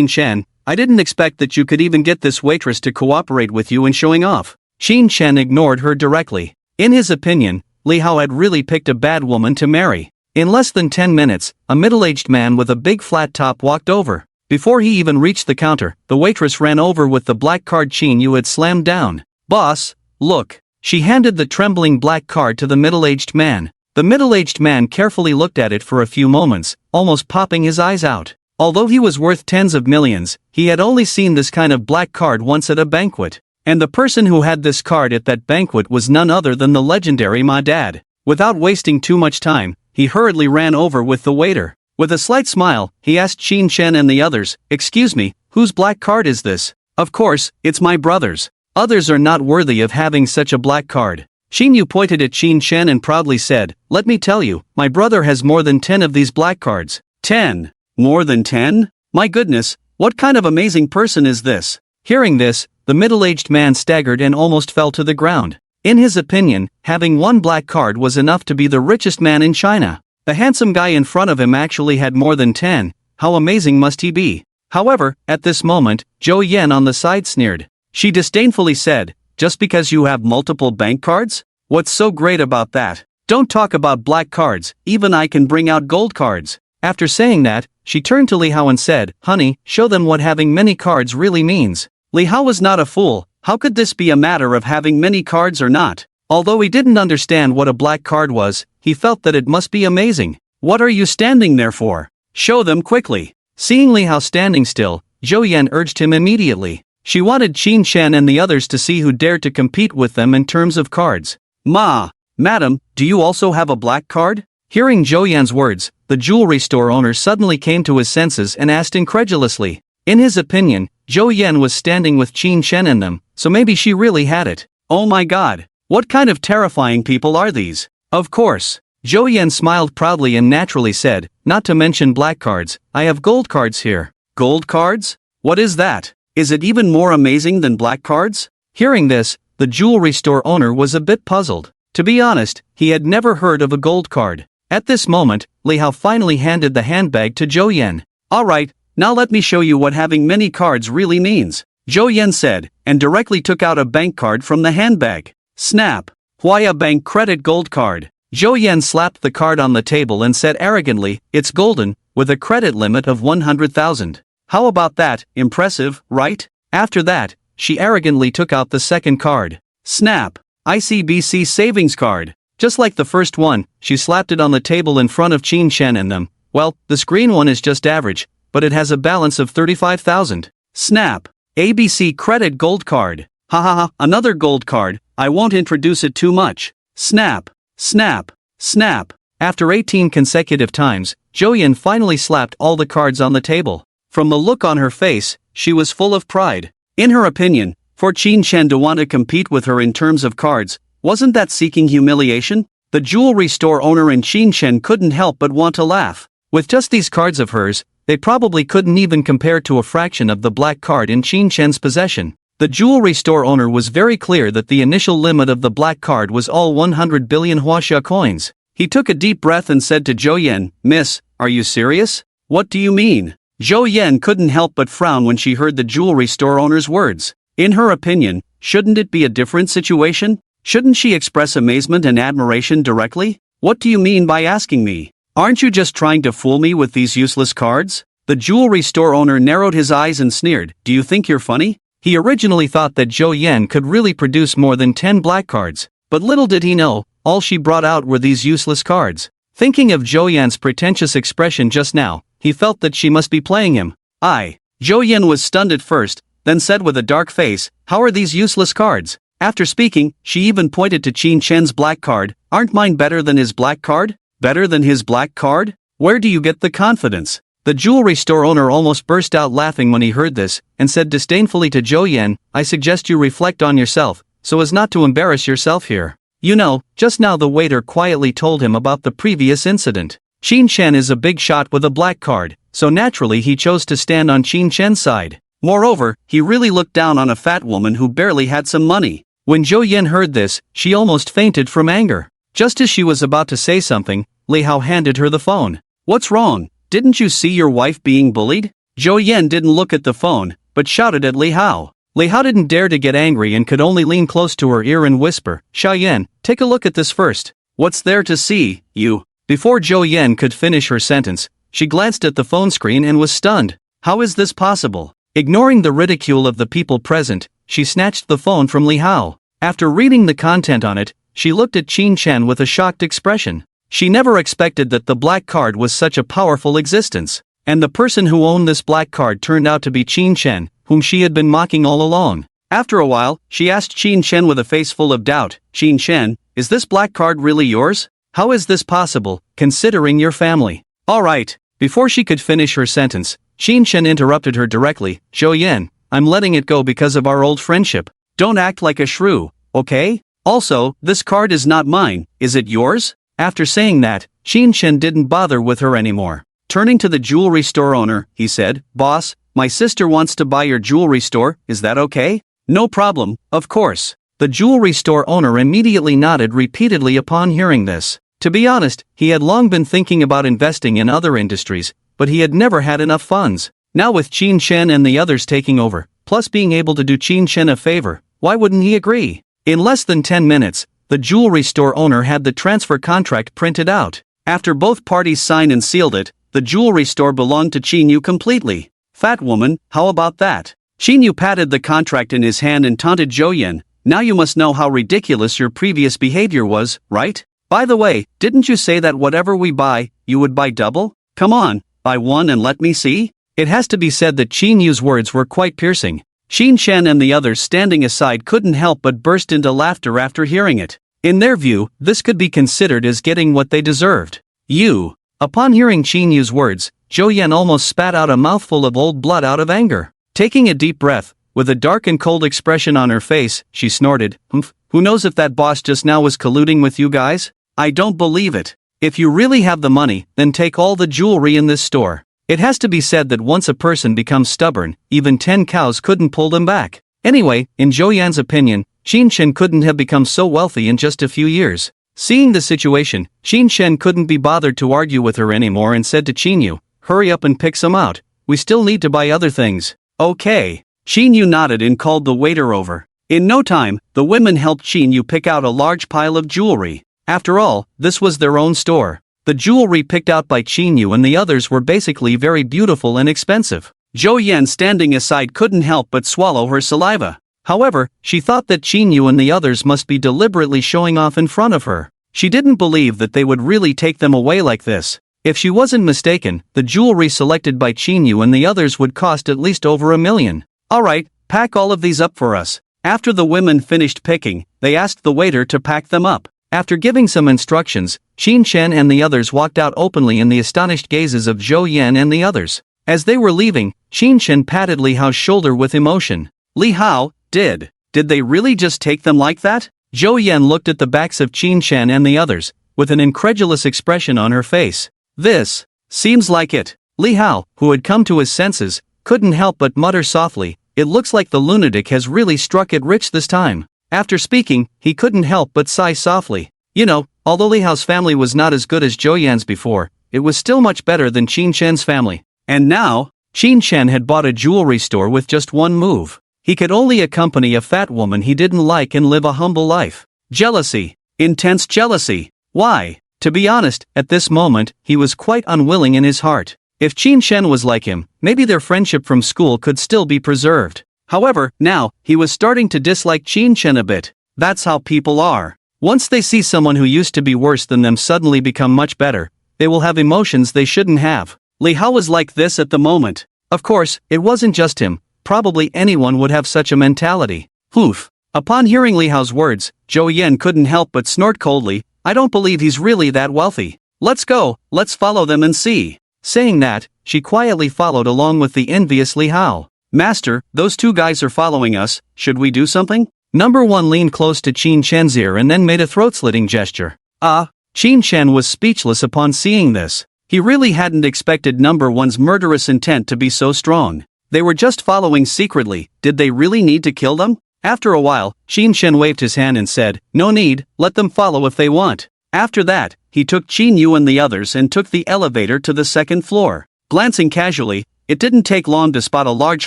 Shen, "I didn't expect that you could even get this waitress to cooperate with you in showing off." Qin Shen ignored her directly. In his opinion, Li Hao had really picked a bad woman to marry. In less than 10 minutes, a middle-aged man with a big flat top walked over. Before he even reached the counter, the waitress ran over with the black card Qin Yu had slammed down. "Boss, look." She handed the trembling black card to the middle-aged man. The middle-aged man carefully looked at it for a few moments, almost popping his eyes out. Although he was worth tens of millions, he had only seen this kind of black card once at a banquet. And the person who had this card at that banquet was none other than the legendary Ma Dad. Without wasting too much time, he hurriedly ran over with the waiter. With a slight smile, he asked Qin Shen and the others, "Excuse me, whose black card is this?" "Of course, it's my brother's. Others are not worthy of having such a black card." Xin Yu pointed at Qin Shen and proudly said, "Let me tell you, my brother has more than 10 of these black cards." 10? More than 10? My goodness, what kind of amazing person is this? Hearing this, the middle-aged man staggered and almost fell to the ground. In his opinion, having one black card was enough to be the richest man in China. The handsome guy in front of him actually had more than 10, how amazing must he be? However, at this moment, Zhou Yan on the side sneered. She disdainfully said, "Just because you have multiple bank cards? What's so great about that? Don't talk about black cards, even I can bring out gold cards." After saying that, she turned to Li Hao and said, "Honey, show them what having many cards really means." Li Hao was not a fool. How could this be a matter of having many cards or not? Although he didn't understand what a black card was, he felt that it must be amazing. "What are you standing there for? Show them quickly." Seeing Li Hao standing still, Zhou Yan urged him immediately. She wanted Qin Shen and the others to see who dared to compete with them in terms of cards. Madam, do you also have a black card?" Hearing Zhou Yan's words, the jewelry store owner suddenly came to his senses and asked incredulously. In his opinion, Zhou Yan was standing with Qin Shen and them, so maybe she really had it. Oh my god, what kind of terrifying people are these? Of course. Zhou Yan smiled proudly and naturally said, "Not to mention black cards, I have gold cards here." Gold cards? What is that? Is it even more amazing than black cards? Hearing this, the jewelry store owner was a bit puzzled. To be honest, he had never heard of a gold card. At this moment, Li Hao finally handed the handbag to Zhou Yan. "Alright, now let me show you what having many cards really means," Zhou Yan said, and directly took out a bank card from the handbag. Snap! Why a bank credit gold card? Zhou Yan slapped the card on the table and said arrogantly, "It's golden, with a credit limit of 100,000. How about that, impressive, right?" After that, she arrogantly took out the second card. Snap! ICBC savings card. Just like the first one, she slapped it on the table in front of Qin Shen and them. Well, this green one is just average, but it has a balance of 35,000. Snap! ABC credit gold card. Ha ha ha, another gold card, I won't introduce it too much. Snap! Snap! Snap! After 18 consecutive times, Zhou Yan finally slapped all the cards on the table. From the look on her face, she was full of pride. In her opinion, for Qin Shen to want to compete with her in terms of cards, wasn't that seeking humiliation? The jewelry store owner and Qin Shen couldn't help but want to laugh. With just these cards of hers, they probably couldn't even compare to a fraction of the black card in Qin Shen's possession. The jewelry store owner was very clear that the initial limit of the black card was all 100 billion huaxia coins. He took a deep breath and said to Zhou Yan, "Miss, are you serious? What do you mean?" Zhou Yan couldn't help but frown when she heard the jewelry store owner's words. In her opinion, shouldn't it be a different situation? Shouldn't she express amazement and admiration directly? "What do you mean by asking me? Aren't you just trying to fool me with these useless cards?" The jewelry store owner narrowed his eyes and sneered, "Do you think you're funny?" He originally thought that Zhou Yan could really produce more than 10 black cards, but little did he know, all she brought out were these useless cards. Thinking of Zhou Yan's pretentious expression just now, he felt that she must be playing him. Zhou Yan was stunned at first, then said with a dark face, "How are these useless cards?" After speaking, she even pointed to Qin Shen's black card. "Aren't mine better than his black card? Better than his black card? Where do you get the confidence?" The jewelry store owner almost burst out laughing when he heard this, and said disdainfully to Zhou Yan, "I suggest you reflect on yourself, so as not to embarrass yourself here. You know, just now the waiter quietly told him about the previous incident. Qin Shen is a big shot with a black card, so naturally he chose to stand on Qin Shen's side. Moreover, he really looked down on a fat woman who barely had some money." When Zhou Yan heard this, she almost fainted from anger. Just as she was about to say something, Li Hao handed her the phone. "What's wrong? Didn't you see your wife being bullied?" Zhou Yan didn't look at the phone, but shouted at Li Hao. Li Hao didn't dare to get angry and could only lean close to her ear and whisper, "Xiao Yan, take a look at this first." "What's there to see, you?" Before Zhou Yan could finish her sentence, she glanced at the phone screen and was stunned. How is this possible? Ignoring the ridicule of the people present, she snatched the phone from Li Hao. After reading the content on it, she looked at Qin Shen with a shocked expression. She never expected that the black card was such a powerful existence. And the person who owned this black card turned out to be Qin Shen, whom she had been mocking all along. After a while, she asked Qin Shen with a face full of doubt, "Qin Shen, is this black card really yours? How is this possible, considering your family?" "Alright." Before she could finish her sentence, Qin Shen interrupted her directly, "Zhou Yan, I'm letting it go because of our old friendship. Don't act like a shrew, okay? Also, this card is not mine, is it yours?" After saying that, Qin Shen didn't bother with her anymore. Turning to the jewelry store owner, he said, "Boss, my sister wants to buy your jewelry store, is that okay?" "No problem, of course." The jewelry store owner immediately nodded repeatedly upon hearing this. To be honest, he had long been thinking about investing in other industries, but he had never had enough funds. Now with Qin Shen and the others taking over, plus being able to do Qin Shen a favor, why wouldn't he agree? In less than 10 minutes, the jewelry store owner had the transfer contract printed out. After both parties signed and sealed it, the jewelry store belonged to Qin Yu completely. "Fat woman, how about that?" Qin Yu patted the contract in his hand and taunted Zhou Yan, "Now you must know how ridiculous your previous behavior was, right? By the way, didn't you say that whatever we buy, you would buy double? Come on, buy one and let me see?" It has to be said that Qin Yu's words were quite piercing. Qin Shen and the others standing aside couldn't help but burst into laughter after hearing it. In their view, this could be considered as getting what they deserved. "You." Upon hearing Qin Yu's words, Zhou Yan almost spat out a mouthful of old blood out of anger. Taking a deep breath, with a dark and cold expression on her face, she snorted, "Humph, who knows if that boss just now was colluding with you guys? I don't believe it. If you really have the money, then take all the jewelry in this store." It has to be said that once a person becomes stubborn, even 10 cows couldn't pull them back. Anyway, in Zhou Yan's opinion, Qin Shen couldn't have become so wealthy in just a few years. Seeing the situation, Qin Shen couldn't be bothered to argue with her anymore and said to Qin Yu, "Hurry up and pick some out. We still need to buy other things." "Okay." Qin Yu nodded and called the waiter over. In no time, the women helped Qin Yu pick out a large pile of jewelry. After all, this was their own store. The jewelry picked out by Chinyu and the others were basically very beautiful and expensive. Zhou Yan standing aside couldn't help but swallow her saliva. However, she thought that Chinyu and the others must be deliberately showing off in front of her. She didn't believe that they would really take them away like this. If she wasn't mistaken, the jewelry selected by Chinyu and the others would cost at least over $1 million. Alright, pack all of these up for us. After the women finished picking, they asked the waiter to pack them up. After giving some instructions, Qin Chen and the others walked out openly in the astonished gazes of Zhou Yan and the others. As they were leaving, Qin Chen patted Li Hao's shoulder with emotion. Li Hao, did they really just take them like that? Zhou Yan looked at the backs of Qin Chen and the others, with an incredulous expression on her face. This seems like it. Li Hao, who had come to his senses, couldn't help but mutter softly, it looks like the lunatic has really struck it rich this time. After speaking, he couldn't help but sigh softly. You know, although Li Hao's family was not as good as Zhou Yan's before, it was still much better than Qin Chen's family. And now, Qin Chen had bought a jewelry store with just one move. He could only accompany a fat woman he didn't like and live a humble life. Jealousy. Intense jealousy. Why? To be honest, at this moment, he was quite unwilling in his heart. If Qin Chen was like him, maybe their friendship from school could still be preserved. However, now, he was starting to dislike Qin Chen a bit. That's how people are. Once they see someone who used to be worse than them suddenly become much better, they will have emotions they shouldn't have. Li Hao was like this at the moment. Of course, it wasn't just him. Probably anyone would have such a mentality. Oof. Upon hearing Li Hao's words, Zhou Yan couldn't help but snort coldly, I don't believe he's really that wealthy. Let's go, let's follow them and see. Saying that, she quietly followed along with the envious Li Hao. Master, those two guys are following us, should we do something? Number 1 leaned close to Qin Chen's ear and then made a throat-slitting gesture. Qin Chen was speechless upon seeing this. He really hadn't expected Number 1's murderous intent to be so strong. They were just following secretly, did they really need to kill them? After a while, Qin Chen waved his hand and said, no need, let them follow if they want. After that, he took Qin Yu and the others and took the elevator to the second floor. Glancing casually, it didn't take long to spot a large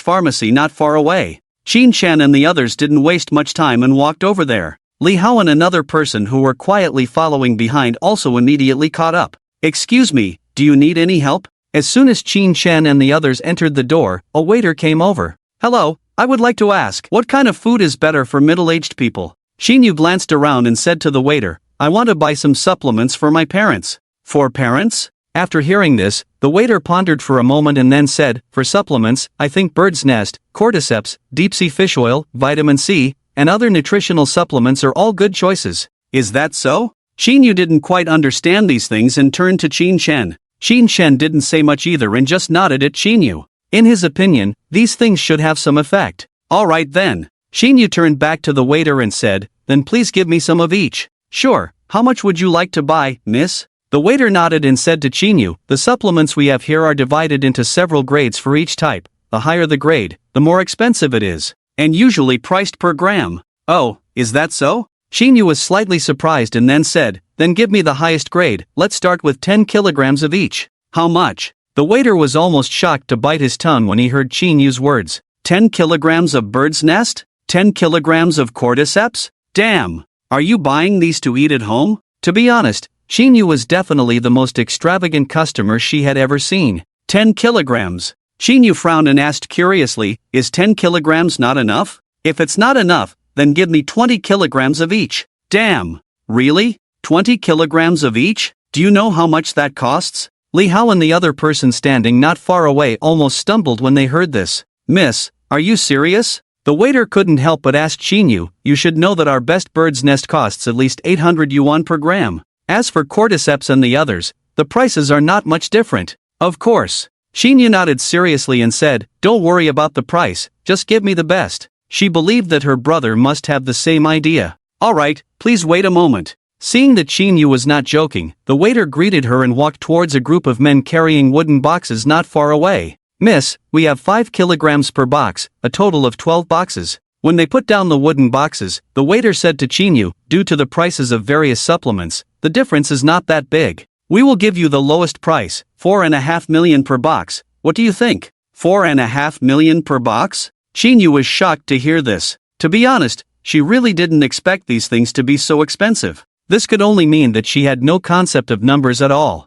pharmacy not far away. Qin Chen and the others didn't waste much time and walked over there. Li Hao and another person who were quietly following behind also immediately caught up. Excuse me, do you need any help? As soon as Qin Chen and the others entered the door, a waiter came over. Hello, I would like to ask, what kind of food is better for middle-aged people? Qin Yu glanced around and said to the waiter, I want to buy some supplements for my parents. For parents? After hearing this, the waiter pondered for a moment and then said, for supplements, I think bird's nest, cordyceps, deep-sea fish oil, vitamin C, and other nutritional supplements are all good choices. Is that so? Qin Yu didn't quite understand these things and turned to Qin Chen. Qin Chen didn't say much either and just nodded at Qin Yu. In his opinion, these things should have some effect. Alright then. Qin Yu turned back to the waiter and said, then please give me some of each. Sure, how much would you like to buy, miss? The waiter nodded and said to Qin Yu, the supplements we have here are divided into several grades for each type. The higher the grade, the more expensive it is, and usually priced per gram. Oh, is that so? Qin Yu was slightly surprised and then said, then give me the highest grade, let's start with 10 kilograms of each. How much? The waiter was almost shocked to bite his tongue when he heard Qin Yu's words. 10 kilograms of bird's nest? 10 kilograms of cordyceps? Damn! Are you buying these to eat at home? To be honest, Qin Yu was definitely the most extravagant customer she had ever seen. 10 kilograms. Qin Yu frowned and asked curiously, is 10 kilograms not enough? If it's not enough, then give me 20 kilograms of each. Damn! Really? 20 kilograms of each? Do you know how much that costs? Li Hao and the other person standing not far away almost stumbled when they heard this. Miss, are you serious? The waiter couldn't help but ask Qin Yu, you should know that our best bird's nest costs at least 800 yuan per gram. As for cordyceps and the others, the prices are not much different. Of course. Qin Yu nodded seriously and said, don't worry about the price, just give me the best. She believed that her brother must have the same idea. Alright, please wait a moment. Seeing that Qin Yu was not joking, the waiter greeted her and walked towards a group of men carrying wooden boxes not far away. Miss, we have 5 kilograms per box, a total of 12 boxes. When they put down the wooden boxes, the waiter said to Qin Yu, due to the prices of various supplements, the difference is not that big. We will give you the lowest price, 4.5 million per box. What do you think? 4.5 million per box? Qin Yu was shocked to hear this. To be honest, she really didn't expect these things to be so expensive. This could only mean that she had no concept of numbers at all.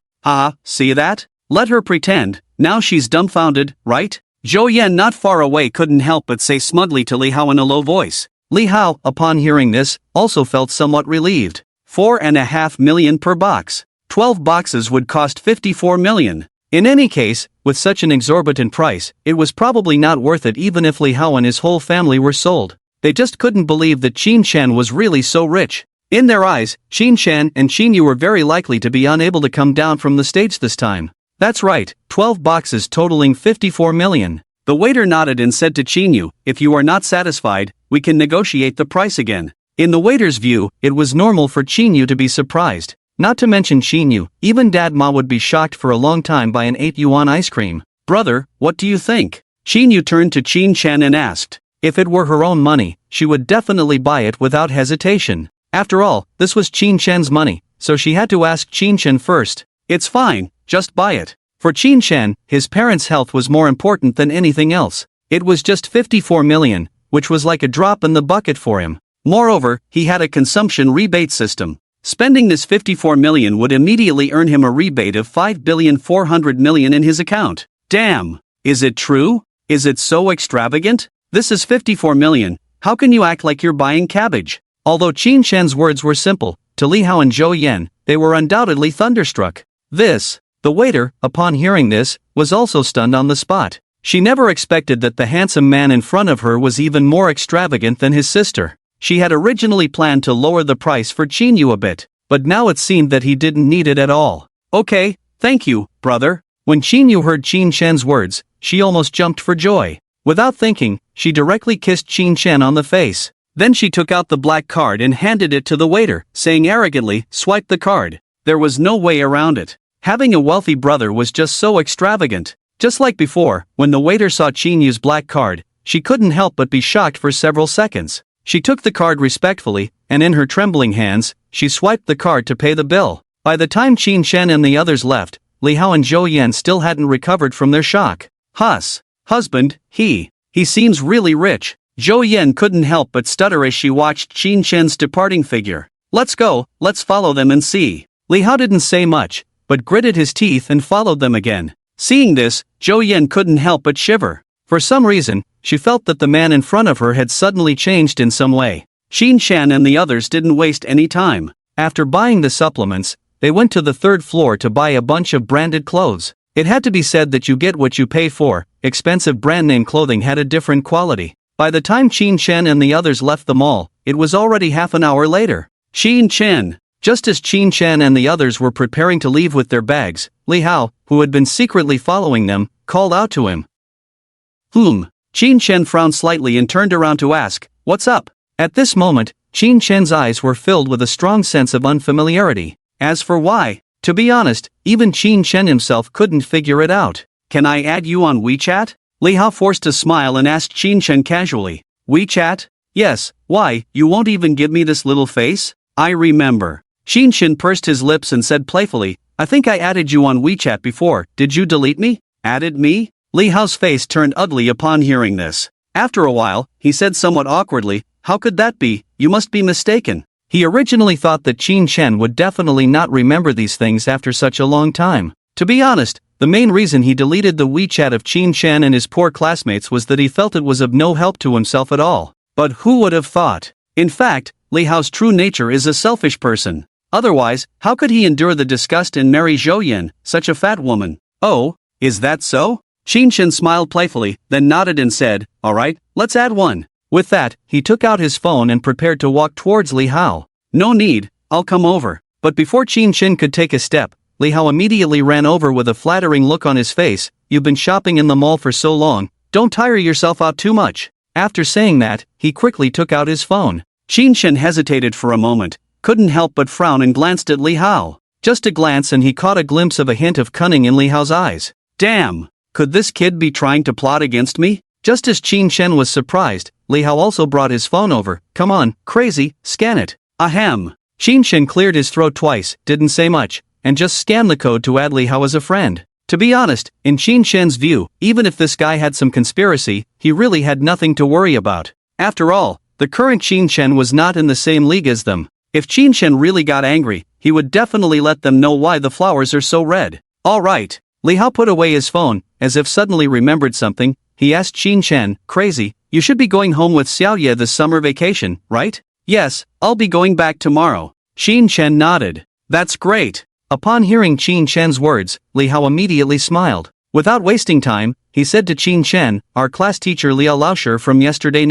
See that? Let her pretend, now she's dumbfounded, right? Zhou Yan not far away couldn't help but say smugly to Li Hao in a low voice. Li Hao, upon hearing this, also felt somewhat relieved. 4.5 million per box. 12 boxes would cost 54 million. In any case, with such an exorbitant price, it was probably not worth it even if Li Hao and his whole family were sold. They just couldn't believe that Qin Shan was really so rich. In their eyes, Qin Shan and Qin Yu were very likely to be unable to come down from the stage this time. That's right, 12 boxes totaling 54 million. The waiter nodded and said to Qin Yu, if you are not satisfied, we can negotiate the price again. In the waiter's view, it was normal for Qin Yu to be surprised. Not to mention Qin Yu, even Dad Ma would be shocked for a long time by an 8 yuan ice cream. Brother, what do you think? Qin Yu turned to Qin Shan and asked. If it were her own money, she would definitely buy it without hesitation. After all, this was Qin Shan's money, so she had to ask Qin Shan first. It's fine, just buy it. For Qin Shan, his parents' health was more important than anything else. It was just 54 million, which was like a drop in the bucket for him. Moreover, he had a consumption rebate system. Spending this 54 million would immediately earn him a rebate of 5.4 billion in his account. Damn! Is it true? Is it so extravagant? This is 54 million, how can you act like you're buying cabbage? Although Qin Shan's words were simple, to Li Hao and Zhou Yan, they were undoubtedly thunderstruck. The waiter, upon hearing this, was also stunned on the spot. She never expected that the handsome man in front of her was even more extravagant than his sister. She had originally planned to lower the price for Qin Yu a bit, but now it seemed that he didn't need it at all. Okay, thank you, brother. When Qin Yu heard Qin Shan's words, she almost jumped for joy. Without thinking, she directly kissed Qin Shan on the face. Then she took out the black card and handed it to the waiter, saying arrogantly, swipe the card. There was no way around it. Having a wealthy brother was just so extravagant. Just like before, when the waiter saw Qin Yu's black card, she couldn't help but be shocked for several seconds. She took the card respectfully, and in her trembling hands, she swiped the card to pay the bill. By the time Qin Shan and the others left, Li Hao and Zhou Yan still hadn't recovered from their shock. Husband, he seems really rich. Zhou Yan couldn't help but stutter as she watched Qin Shan's departing figure. Let's go, let's follow them and see. Li Hao didn't say much, but gritted his teeth and followed them again. Seeing this, Zhou Yan couldn't help but shiver. For some reason, she felt that the man in front of her had suddenly changed in some way. Qin Shan and the others didn't waste any time. After buying the supplements, they went to the third floor to buy a bunch of branded clothes. It had to be said that you get what you pay for. Expensive brand name clothing had a different quality. By the time Qin Shan and the others left the mall, it was already half an hour later. Qin Shan. Just as Qin Shan and the others were preparing to leave with their bags, Li Hao, who had been secretly following them, called out to him. Qin Shan frowned slightly and turned around to ask, what's up? At this moment, Qin Shan's eyes were filled with a strong sense of unfamiliarity. As for why, to be honest, even Qin Shan himself couldn't figure it out. Can I add you on WeChat? Li Hao forced a smile and asked Qin Shan casually. WeChat? Yes, why, you won't even give me this little face? I remember. Qin Shan pursed his lips and said playfully, I think I added you on WeChat before, did you delete me? Added me? Li Hao's face turned ugly upon hearing this. After a while, he said somewhat awkwardly, how could that be, you must be mistaken. He originally thought that Qin Shan would definitely not remember these things after such a long time. To be honest, the main reason he deleted the WeChat of Qin Shan and his poor classmates was that he felt it was of no help to himself at all. But who would have thought? In fact, Li Hao's true nature is a selfish person. Otherwise, how could he endure the disgust and marry Zhou Yan, such a fat woman? Oh, is that so? Qin Shan smiled playfully, then nodded and said, alright, let's add one. With that, he took out his phone and prepared to walk towards Li Hao. No need, I'll come over. But before Qin Shan could take a step, Li Hao immediately ran over with a flattering look on his face. You've been shopping in the mall for so long, don't tire yourself out too much. After saying that, he quickly took out his phone. Qin Shan hesitated for a moment, couldn't help but frown and glanced at Li Hao. Just a glance and he caught a glimpse of a hint of cunning in Li Hao's eyes. Damn! Could this kid be trying to plot against me? Just as Qin Shan was surprised, Li Hao also brought his phone over. Come on, crazy, scan it. Ahem. Qin Shan cleared his throat twice, didn't say much, and just scanned the code to add Li Hao as a friend. To be honest, in Qin Shan's view, even if this guy had some conspiracy, he really had nothing to worry about. After all, the current Qin Shan was not in the same league as them. If Qin Shen really got angry, he would definitely let them know why the flowers are so red. Alright. Li Hao put away his phone, as if suddenly remembered something. He asked Qin Shen, crazy, you should be going home with Xiaoye this summer vacation, right? Yes, I'll be going back tomorrow. Qin Shen nodded. That's great. Upon hearing Qin Shen's words, Li Hao immediately smiled. Without wasting time, he said to Qin Shen, our class teacher Liao Laoshi from yesterday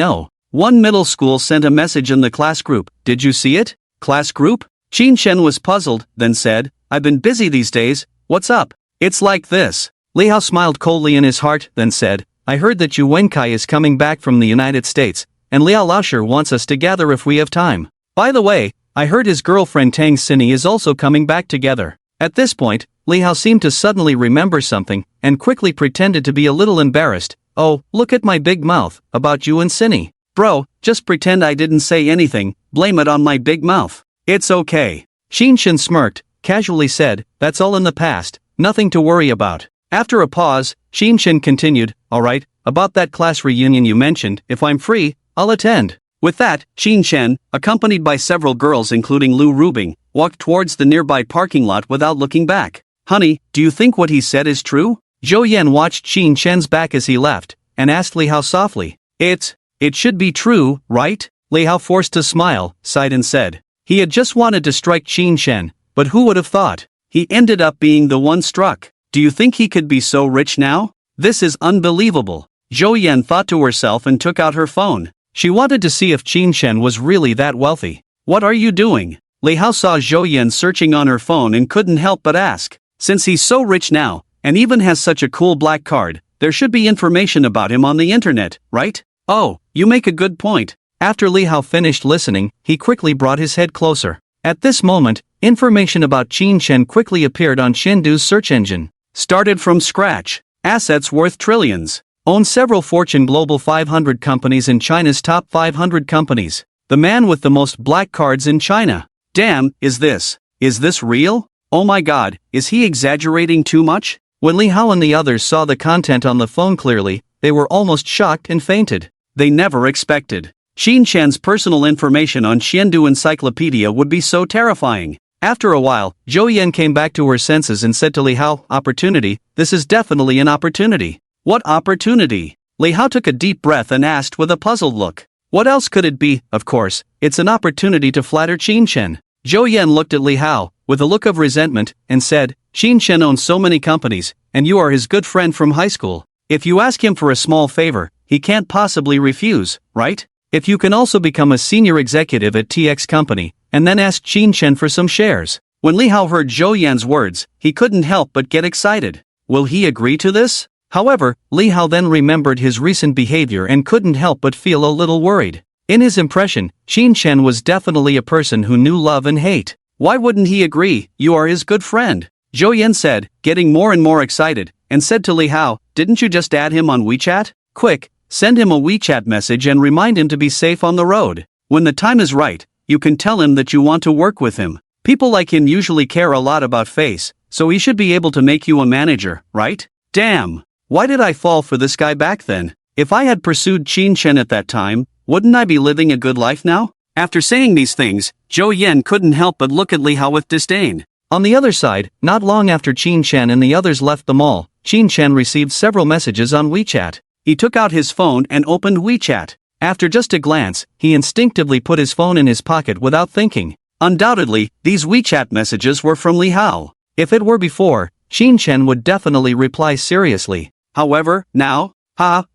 one middle school sent a message in the class group, did you see it? Class group? Qin Shen was puzzled, then said, I've been busy these days, what's up? It's like this. Li Hao smiled coldly in his heart, then said, I heard that Yu Wenkai is coming back from the United States, and Liao Laoshi wants us to gather if we have time. By the way, I heard his girlfriend Tang Xini is also coming back together. At this point, Li Hao seemed to suddenly remember something, and quickly pretended to be a little embarrassed. Oh, look at my big mouth, about you and Xini. Bro, just pretend I didn't say anything, blame it on my big mouth. It's okay. Qin Shen smirked, casually said, that's all in the past, nothing to worry about. After a pause, Qin Shen continued, alright, about that class reunion you mentioned, if I'm free, I'll attend. With that, Qin Shen, accompanied by several girls including Lu Rubing, walked towards the nearby parking lot without looking back. Honey, do you think what he said is true? Zhou Yan watched Qin Shen's back as he left, and asked Li Hao softly. It should be true, right? Li Hao, forced to smile, sighed and said. He had just wanted to strike Qin Shen, but who would have thought? He ended up being the one struck. Do you think he could be so rich now? This is unbelievable. Zhou Yan thought to herself and took out her phone. She wanted to see if Qin Shen was really that wealthy. What are you doing? Li Hao saw Zhou Yan searching on her phone and couldn't help but ask. Since he's so rich now, and even has such a cool black card, there should be information about him on the internet, right? Oh, you make a good point. After Li Hao finished listening, he quickly brought his head closer. At this moment, information about Qin Shen quickly appeared on Chengdu's search engine. Started from scratch. Assets worth trillions. Owns several Fortune Global 500 companies in China's top 500 companies. The man with the most black cards in China. Damn, is this real? Oh my god, is he exaggerating too much? When Li Hao and the others saw the content on the phone clearly, they were almost shocked and fainted. They never expected Qin Shen's personal information on Chengdu Encyclopedia would be so terrifying. After a while, Zhou Yan came back to her senses and said to Li Hao, opportunity, this is definitely an opportunity. What opportunity? Li Hao took a deep breath and asked with a puzzled look. What else could it be? Of course, it's an opportunity to flatter Qin Shen. Zhou Yan looked at Li Hao, with a look of resentment, and said, Qin Shen owns so many companies, and you are his good friend from high school. If you ask him for a small favor, he can't possibly refuse, right? If you can also become a senior executive at TX company, and then ask Qin Shen for some shares. When Li Hao heard Zhou Yan's words, he couldn't help but get excited. Will he agree to this? However, Li Hao then remembered his recent behavior and couldn't help but feel a little worried. In his impression, Qin Shen was definitely a person who knew love and hate. Why wouldn't he agree? You are his good friend. Zhou Yan said, getting more and more excited, and said to Li Hao, didn't you just add him on WeChat? Quick, send him a WeChat message and remind him to be safe on the road. When the time is right, you can tell him that you want to work with him. People like him usually care a lot about face, so he should be able to make you a manager, right? Damn! Why did I fall for this guy back then? If I had pursued Qin Shen at that time, wouldn't I be living a good life now? After saying these things, Zhou Yan couldn't help but look at Li Hao with disdain. On the other side, not long after Qin Shen and the others left the mall, Qin Shen received several messages on WeChat. He took out his phone and opened WeChat. After just a glance, he instinctively put his phone in his pocket without thinking. Undoubtedly, these WeChat messages were from Li Hao. If it were before, Qin Shen would definitely reply seriously. However, now,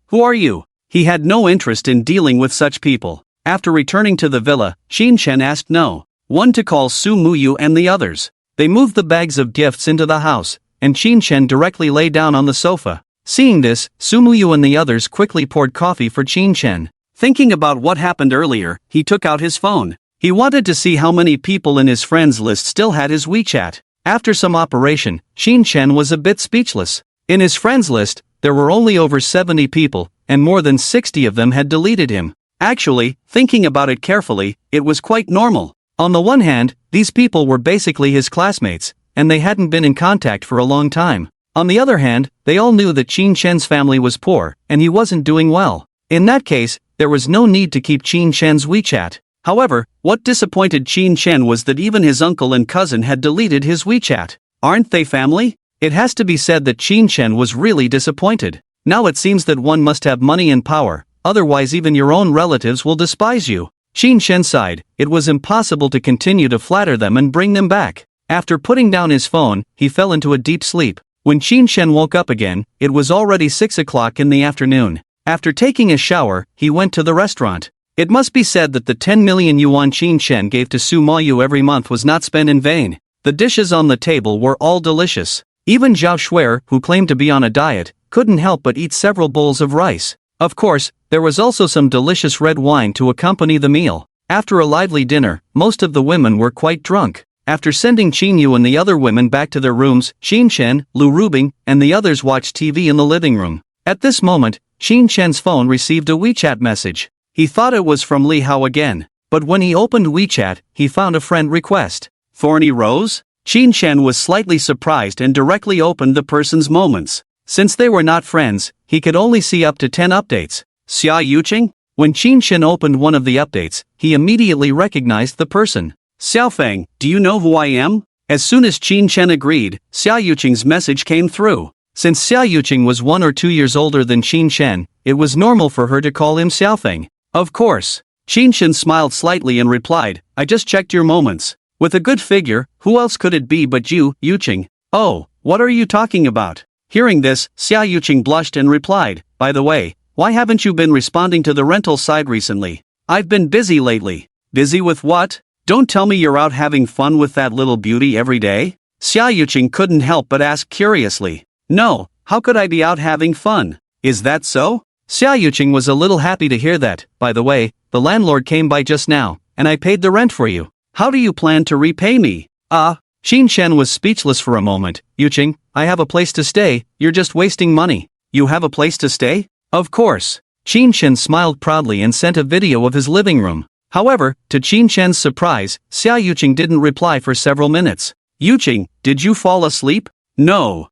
who are you? He had no interest in dealing with such people. After returning to the villa, Qin Shen asked no one to call Su Muyu and the others. They moved the bags of gifts into the house, and Qin Shen directly lay down on the sofa. Seeing this, Su Muyu and the others quickly poured coffee for Qin Shen. Thinking about what happened earlier, he took out his phone. He wanted to see how many people in his friends list still had his WeChat. After some operation, Qin Shen was a bit speechless. In his friends list, there were only over 70 people, and more than 60 of them had deleted him. Actually, thinking about it carefully, it was quite normal. On the one hand, these people were basically his classmates, and they hadn't been in contact for a long time. On the other hand, they all knew that Qin Shen's family was poor, and he wasn't doing well. In that case, there was no need to keep Qin Shen's WeChat. However, what disappointed Qin Chen was that even his uncle and cousin had deleted his WeChat. Aren't they family? It has to be said that Qin Chen was really disappointed. Now it seems that one must have money and power, otherwise even your own relatives will despise you. Qin Chen sighed. It was impossible to continue to flatter them and bring them back. After putting down his phone, he fell into a deep sleep. When Qin Chen woke up again, it was already 6 o'clock in the afternoon. After taking a shower, he went to the restaurant. It must be said that the 10 million yuan Qin Chen gave to Su Mayu every month was not spent in vain. The dishes on the table were all delicious. Even Zhao Shuer, who claimed to be on a diet, couldn't help but eat several bowls of rice. Of course, there was also some delicious red wine to accompany the meal. After a lively dinner, most of the women were quite drunk. After sending Qin Yu and the other women back to their rooms, Qin Chen, Lu Rubing, and the others watched TV in the living room. At this moment, Qin Chen's phone received a WeChat message. He thought it was from Li Hao again. But when he opened WeChat, he found a friend request. Thorny Rose? Qin Chen was slightly surprised and directly opened the person's moments. Since they were not friends, he could only see up to 10 updates. Xia Yuqing? When Qin Chen opened one of the updates, he immediately recognized the person. Xiaofeng, do you know who I am? As soon as Qin Chen agreed, Xia Yuqing's message came through. Since Xia Yuqing was 1 or 2 years older than Qin Chen, it was normal for her to call him Xiaofeng. Of course. Qin Chen smiled slightly and replied, I just checked your moments. With a good figure, who else could it be but you, Yuqing? Oh, what are you talking about? Hearing this, Xia Yuqing blushed and replied, by the way, why haven't you been responding to the rental side recently? I've been busy lately. Busy with what? Don't tell me you're out having fun with that little beauty every day? Xia Yuqing couldn't help but ask curiously. No, how could I be out having fun? Is that so? Xia Yuqing was a little happy to hear that. By the way, the landlord came by just now, and I paid the rent for you. How do you plan to repay me? Qin Chen was speechless for a moment. Yuqing, I have a place to stay, you're just wasting money. You have a place to stay? Of course. Qin Chen smiled proudly and sent a video of his living room. However, to Qin Chen's surprise, Xia Yuqing didn't reply for several minutes. Yuqing, did you fall asleep? No.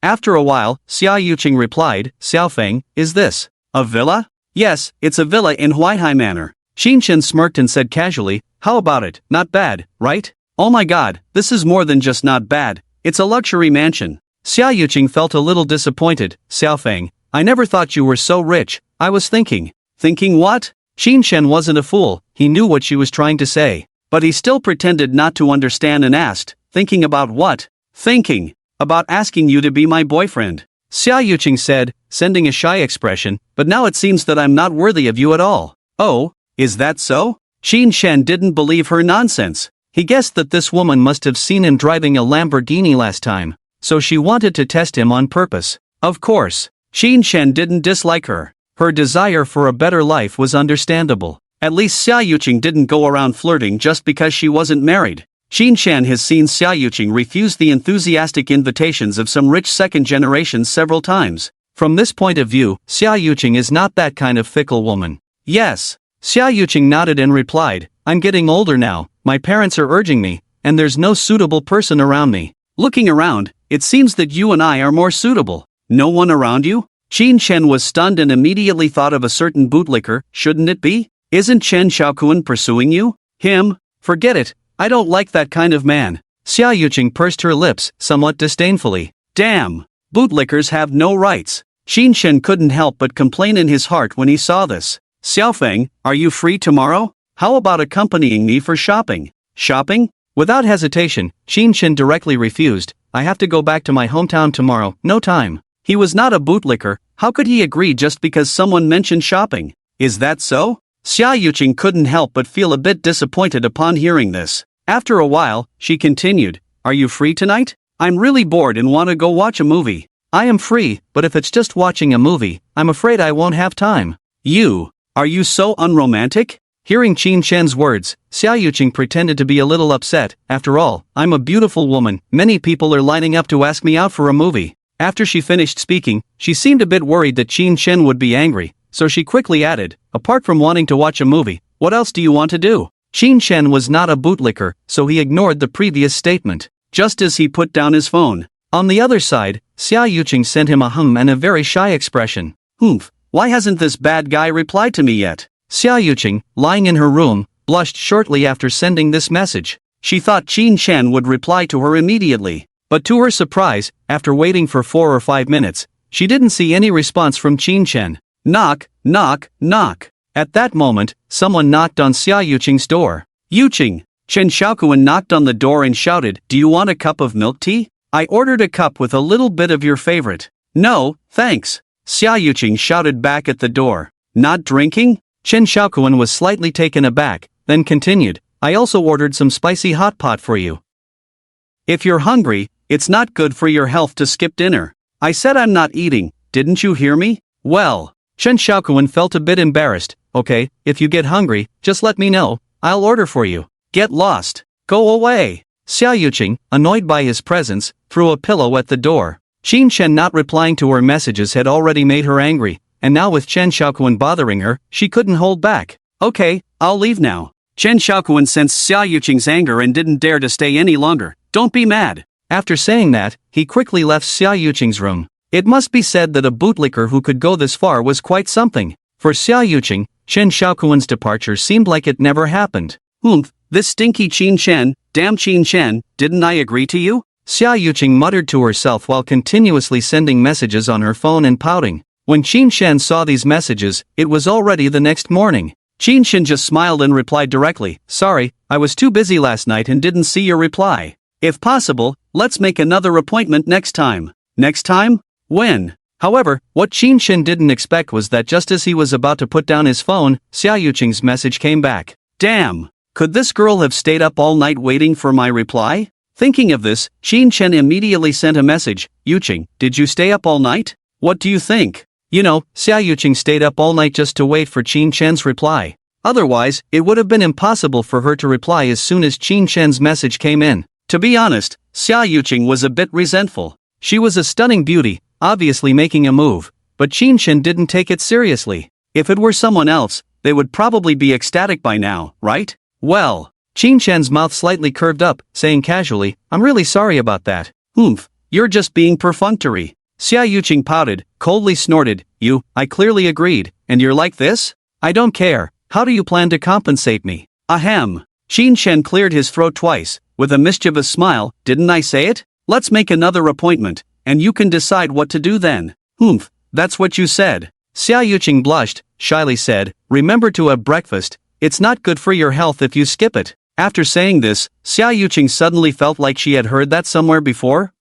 After a while, Xia Yuqing replied, Xiaofeng, is this a villa? Yes, it's a villa in Huaihai Manor. Qin Chen smirked and said casually, how about it, not bad, right? Oh my god, this is more than just not bad, it's a luxury mansion. Xia Yuqing felt a little disappointed. Xiaofeng, I never thought you were so rich. I was thinking. Thinking what? Qin Chen wasn't a fool, he knew what she was trying to say. But he still pretended not to understand and asked, thinking about what? Thinking about asking you to be my boyfriend. Xia Yuqing said, sending a shy expression, but now it seems that I'm not worthy of you at all. Oh, is that so? Qin Chen didn't believe her nonsense. He guessed that this woman must have seen him driving a Lamborghini last time, so she wanted to test him on purpose. Of course, Qin Chen didn't dislike her. Her desire for a better life was understandable. At least Xia Yuqing didn't go around flirting just because she wasn't married. Qin Chen has seen Xia Yuqing refuse the enthusiastic invitations of some rich second generations several times. From this point of view, Xia Yuqing is not that kind of fickle woman. Yes. Xia Yuqing nodded and replied, I'm getting older now, my parents are urging me, and there's no suitable person around me. Looking around, it seems that you and I are more suitable. No one around you? Qin Chen was stunned and immediately thought of a certain bootlicker. Shouldn't it be? Isn't Chen Xiaokuan pursuing you? Him? Forget it, I don't like that kind of man. Xia Yuqing pursed her lips, somewhat disdainfully. Damn! Bootlickers have no rights. Qin Chen couldn't help but complain in his heart when he saw this. Xiaofeng, are you free tomorrow? How about accompanying me for shopping? Shopping? Without hesitation, Qin Chen directly refused. I have to go back to my hometown tomorrow, no time. He was not a bootlicker, how could he agree just because someone mentioned shopping? Is that so? Xia Yuqing couldn't help but feel a bit disappointed upon hearing this. After a while, she continued, are you free tonight? I'm really bored and want to go watch a movie. I am free, but if it's just watching a movie, I'm afraid I won't have time. Are you so unromantic? Hearing Qin Chen's words, Xia Yuqing pretended to be a little upset. After all, I'm a beautiful woman, many people are lining up to ask me out for a movie. After she finished speaking, she seemed a bit worried that Qin Chen would be angry, so she quickly added, apart from wanting to watch a movie, what else do you want to do? Qin Chen was not a bootlicker, so he ignored the previous statement, just as he put down his phone. On the other side, Xia Yuqing sent him a and a very shy expression. Why hasn't this bad guy replied to me yet? Xia Yuqing, lying in her room, blushed shortly after sending this message. She thought Qin Chen would reply to her immediately. But to her surprise, after waiting for 4 or 5 minutes, she didn't see any response from Qin Chen. Knock, knock, knock. At that moment, someone knocked on Xia Yuqing's door. Yuqing. Chen Xiaokuan knocked on the door and shouted, "Do you want a cup of milk tea? I ordered a cup with a little bit of your favorite." "No, thanks." Xia Yuqing shouted back at the door. "Not drinking?" Chen Xiaokuan was slightly taken aback, then continued, "I also ordered some spicy hot pot for you. If you're hungry, it's not good for your health to skip dinner." "I said I'm not eating, didn't you hear me?" "Well." Chen Xiaokuan felt a bit embarrassed. "Okay, if you get hungry, just let me know, I'll order for you." "Get lost. Go away." Xia Yuqing, annoyed by his presence, threw a pillow at the door. Qin Chen not replying to her messages had already made her angry, and now with Chen Xiaokuan bothering her, she couldn't hold back. "Okay, I'll leave now." Chen Xiaokuan sensed Xia Yuqing's anger and didn't dare to stay any longer. "Don't be mad." After saying that, he quickly left Xia Yuqing's room. It must be said that a bootlicker who could go this far was quite something. For Xia Yuqing, Chen Xiaokuan's departure seemed like it never happened. This stinky Qin Chen, damn Qin Chen, didn't I agree to you?" Xia Yuqing muttered to herself while continuously sending messages on her phone and pouting. When Qin Chen saw these messages, it was already the next morning. Qin Chen just smiled and replied directly, "Sorry, I was too busy last night and didn't see your reply. If possible, let's make another appointment next time." "Next time? When?" However, what Qin Chen didn't expect was that just as he was about to put down his phone, Xia Yuqing's message came back. "Damn! Could this girl have stayed up all night waiting for my reply?" Thinking of this, Qin Chen immediately sent a message. "Yuqing, did you stay up all night? What do you think?" You know, Xia Yuqing stayed up all night just to wait for Qin Chen's reply. Otherwise, it would have been impossible for her to reply as soon as Qin Chen's message came in. To be honest, Xia Yuqing was a bit resentful. She was a stunning beauty, obviously making a move, but Qin Chen didn't take it seriously. If it were someone else, they would probably be ecstatic by now, right? Well, Qin Chen's mouth slightly curved up, saying casually, "I'm really sorry about that." You're just being perfunctory." Xia Yuqing pouted, coldly snorted, I clearly agreed, and you're like this? I don't care, how do you plan to compensate me?" "Ahem." Qin Chen cleared his throat twice, with a mischievous smile, "Didn't I say it? Let's make another appointment, and you can decide what to do then." That's what you said." Xia Yuqing blushed, shyly said, "Remember to have breakfast, it's not good for your health if you skip it." After saying this, Xia Yuqing suddenly felt like she had heard that somewhere before.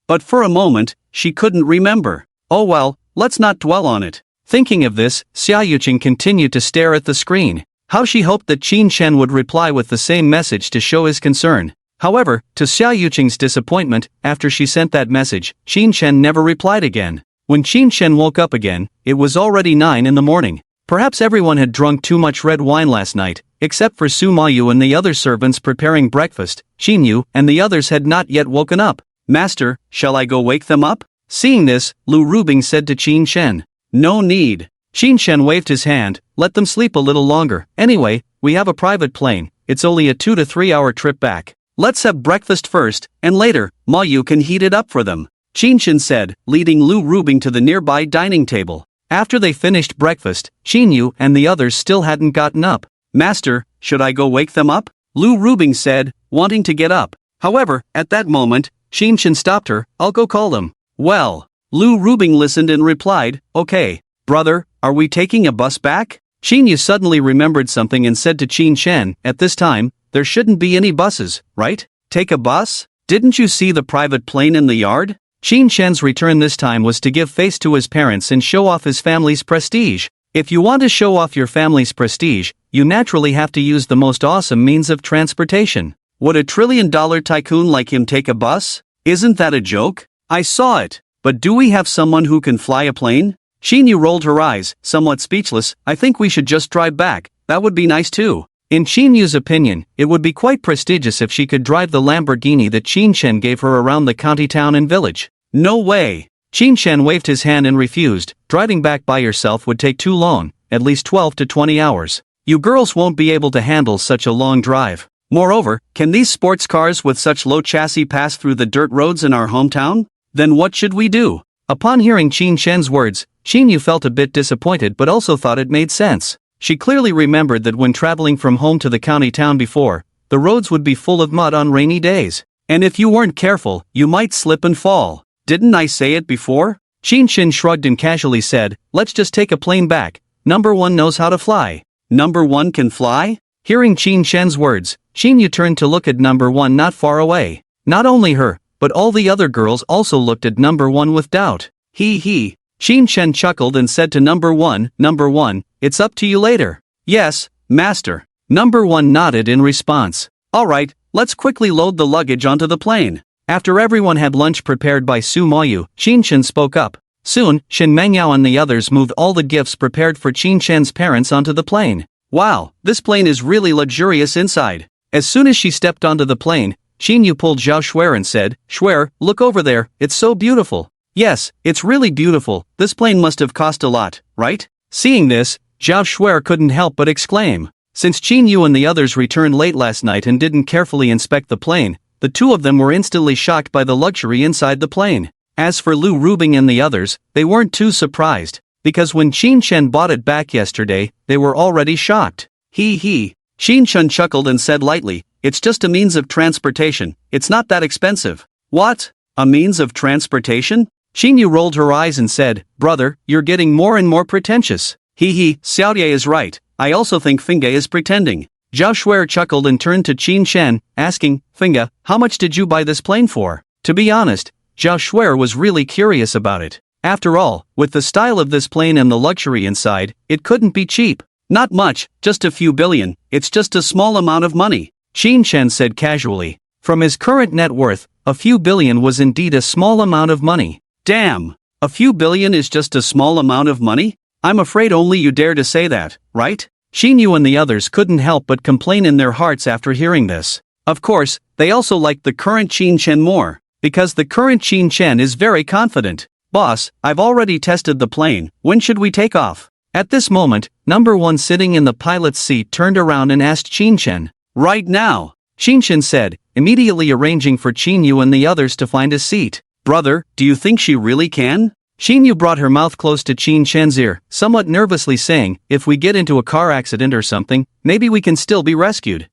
But for a moment, she couldn't remember. Oh well, let's not dwell on it. Thinking of this, Xia Yuqing continued to stare at the screen. How she hoped that Qin Chen would reply with the same message to show his concern. However, to Xia Yuqing's disappointment, after she sent that message, Qin Chen never replied again. When Qin Chen woke up again, it was already 9 in the morning. Perhaps everyone had drunk too much red wine last night, except for Su Mayu and the other servants preparing breakfast. Qin Yu and the others had not yet woken up. "Master, shall I go wake them up?" Seeing this, Lu Rubing said to Qin Chen. "No need." Qin Chen waved his hand, "Let them sleep a little longer. Anyway, we have a private plane, it's only a 2 to 3 hour trip back. Let's have breakfast first, and later, Mayu can heat it up for them," Qin Chen said, leading Lu Rubing to the nearby dining table. After they finished breakfast, Qin Yu and the others still hadn't gotten up. "Master, should I go wake them up?" Lu Rubing said, wanting to get up. However, at that moment, Qin Chen stopped her. "I'll go call them." "Well." Lu Rubing listened and replied, "Okay. Brother, are we taking a bus back?" Qin Yu suddenly remembered something and said to Qin Chen, "At this time, there shouldn't be any buses, right? Take a bus? Didn't you see the private plane in the yard?" Qin Chen's return this time was to give face to his parents and show off his family's prestige. If you want to show off your family's prestige, you naturally have to use the most awesome means of transportation. Would a trillion-dollar tycoon like him take a bus? Isn't that a joke? I saw it. But do we have someone who can fly a plane? Qin Yu rolled her eyes, somewhat speechless. "I think we should just drive back, that would be nice too." In Qin Yu's opinion, it would be quite prestigious if she could drive the Lamborghini that Qin Chen gave her around the county town and village. "No way." Qin Chen waved his hand and refused. "Driving back by yourself would take too long, at least 12 to 20 hours. You girls won't be able to handle such a long drive. Moreover, can these sports cars with such low chassis pass through the dirt roads in our hometown? Then what should we do?" Upon hearing Qin Chen's words, Qin Yu felt a bit disappointed but also thought it made sense. She clearly remembered that when traveling from home to the county town before, the roads would be full of mud on rainy days. And if you weren't careful, you might slip and fall. Didn't I say it before? Qin Shen shrugged and casually said, let's just take a plane back. Number one knows how to fly. Number one can fly? Hearing Qin Shen's words, Qin Yu turned to look at number one not far away. Not only her, but all the other girls also looked at number one with doubt. He. Qin Shen chuckled and said to number one, it's up to you later. Yes, master. Number one nodded in response. Alright, let's quickly load the luggage onto the plane. After everyone had lunch prepared by Su Moyu, Qin Shen spoke up. Soon, Shen Mengyao and the others moved all the gifts prepared for Qin Shen's parents onto the plane. Wow, this plane is really luxurious inside. As soon as she stepped onto the plane, Qin Yu pulled Zhao Shuer and said, Shuer, look over there, it's so beautiful. Yes, it's really beautiful, this plane must have cost a lot, right? Seeing this, Zhao Shuer couldn't help but exclaim. Since Qin Yu and the others returned late last night and didn't carefully inspect the plane, the two of them were instantly shocked by the luxury inside the plane. As for Lu Rubing and the others, they weren't too surprised, because when Qin Shen bought it back yesterday, they were already shocked. He. Qin Shen chuckled and said lightly, it's just a means of transportation, it's not that expensive. What? A means of transportation? Qin Yu rolled her eyes and said, brother, you're getting more and more pretentious. Xiaoye is right, I also think Finga is pretending. Zhao Shuer chuckled and turned to Qin Shen, asking, Finga, how much did you buy this plane for? To be honest, Zhao Shuer was really curious about it. After all, with the style of this plane and the luxury inside, it couldn't be cheap. Not much, just a few billion, it's just a small amount of money. Qin Shen said casually. From his current net worth, a few billion was indeed a small amount of money. Damn! A few billion is just a small amount of money? I'm afraid only you dare to say that, right? Qin Yu and the others couldn't help but complain in their hearts after hearing this. Of course, they also liked the current Qin Shen more, because the current Qin Shen is very confident. Boss, I've already tested the plane, when should we take off? At this moment, number one sitting in the pilot's seat turned around and asked Qin Shen. Right now, Qin Shen said, immediately arranging for Qin Yu and the others to find a seat. Brother, do you think she really can? Qin Yu brought her mouth close to Qin Shen's ear, somewhat nervously saying, if we get into a car accident or something, maybe we can still be rescued.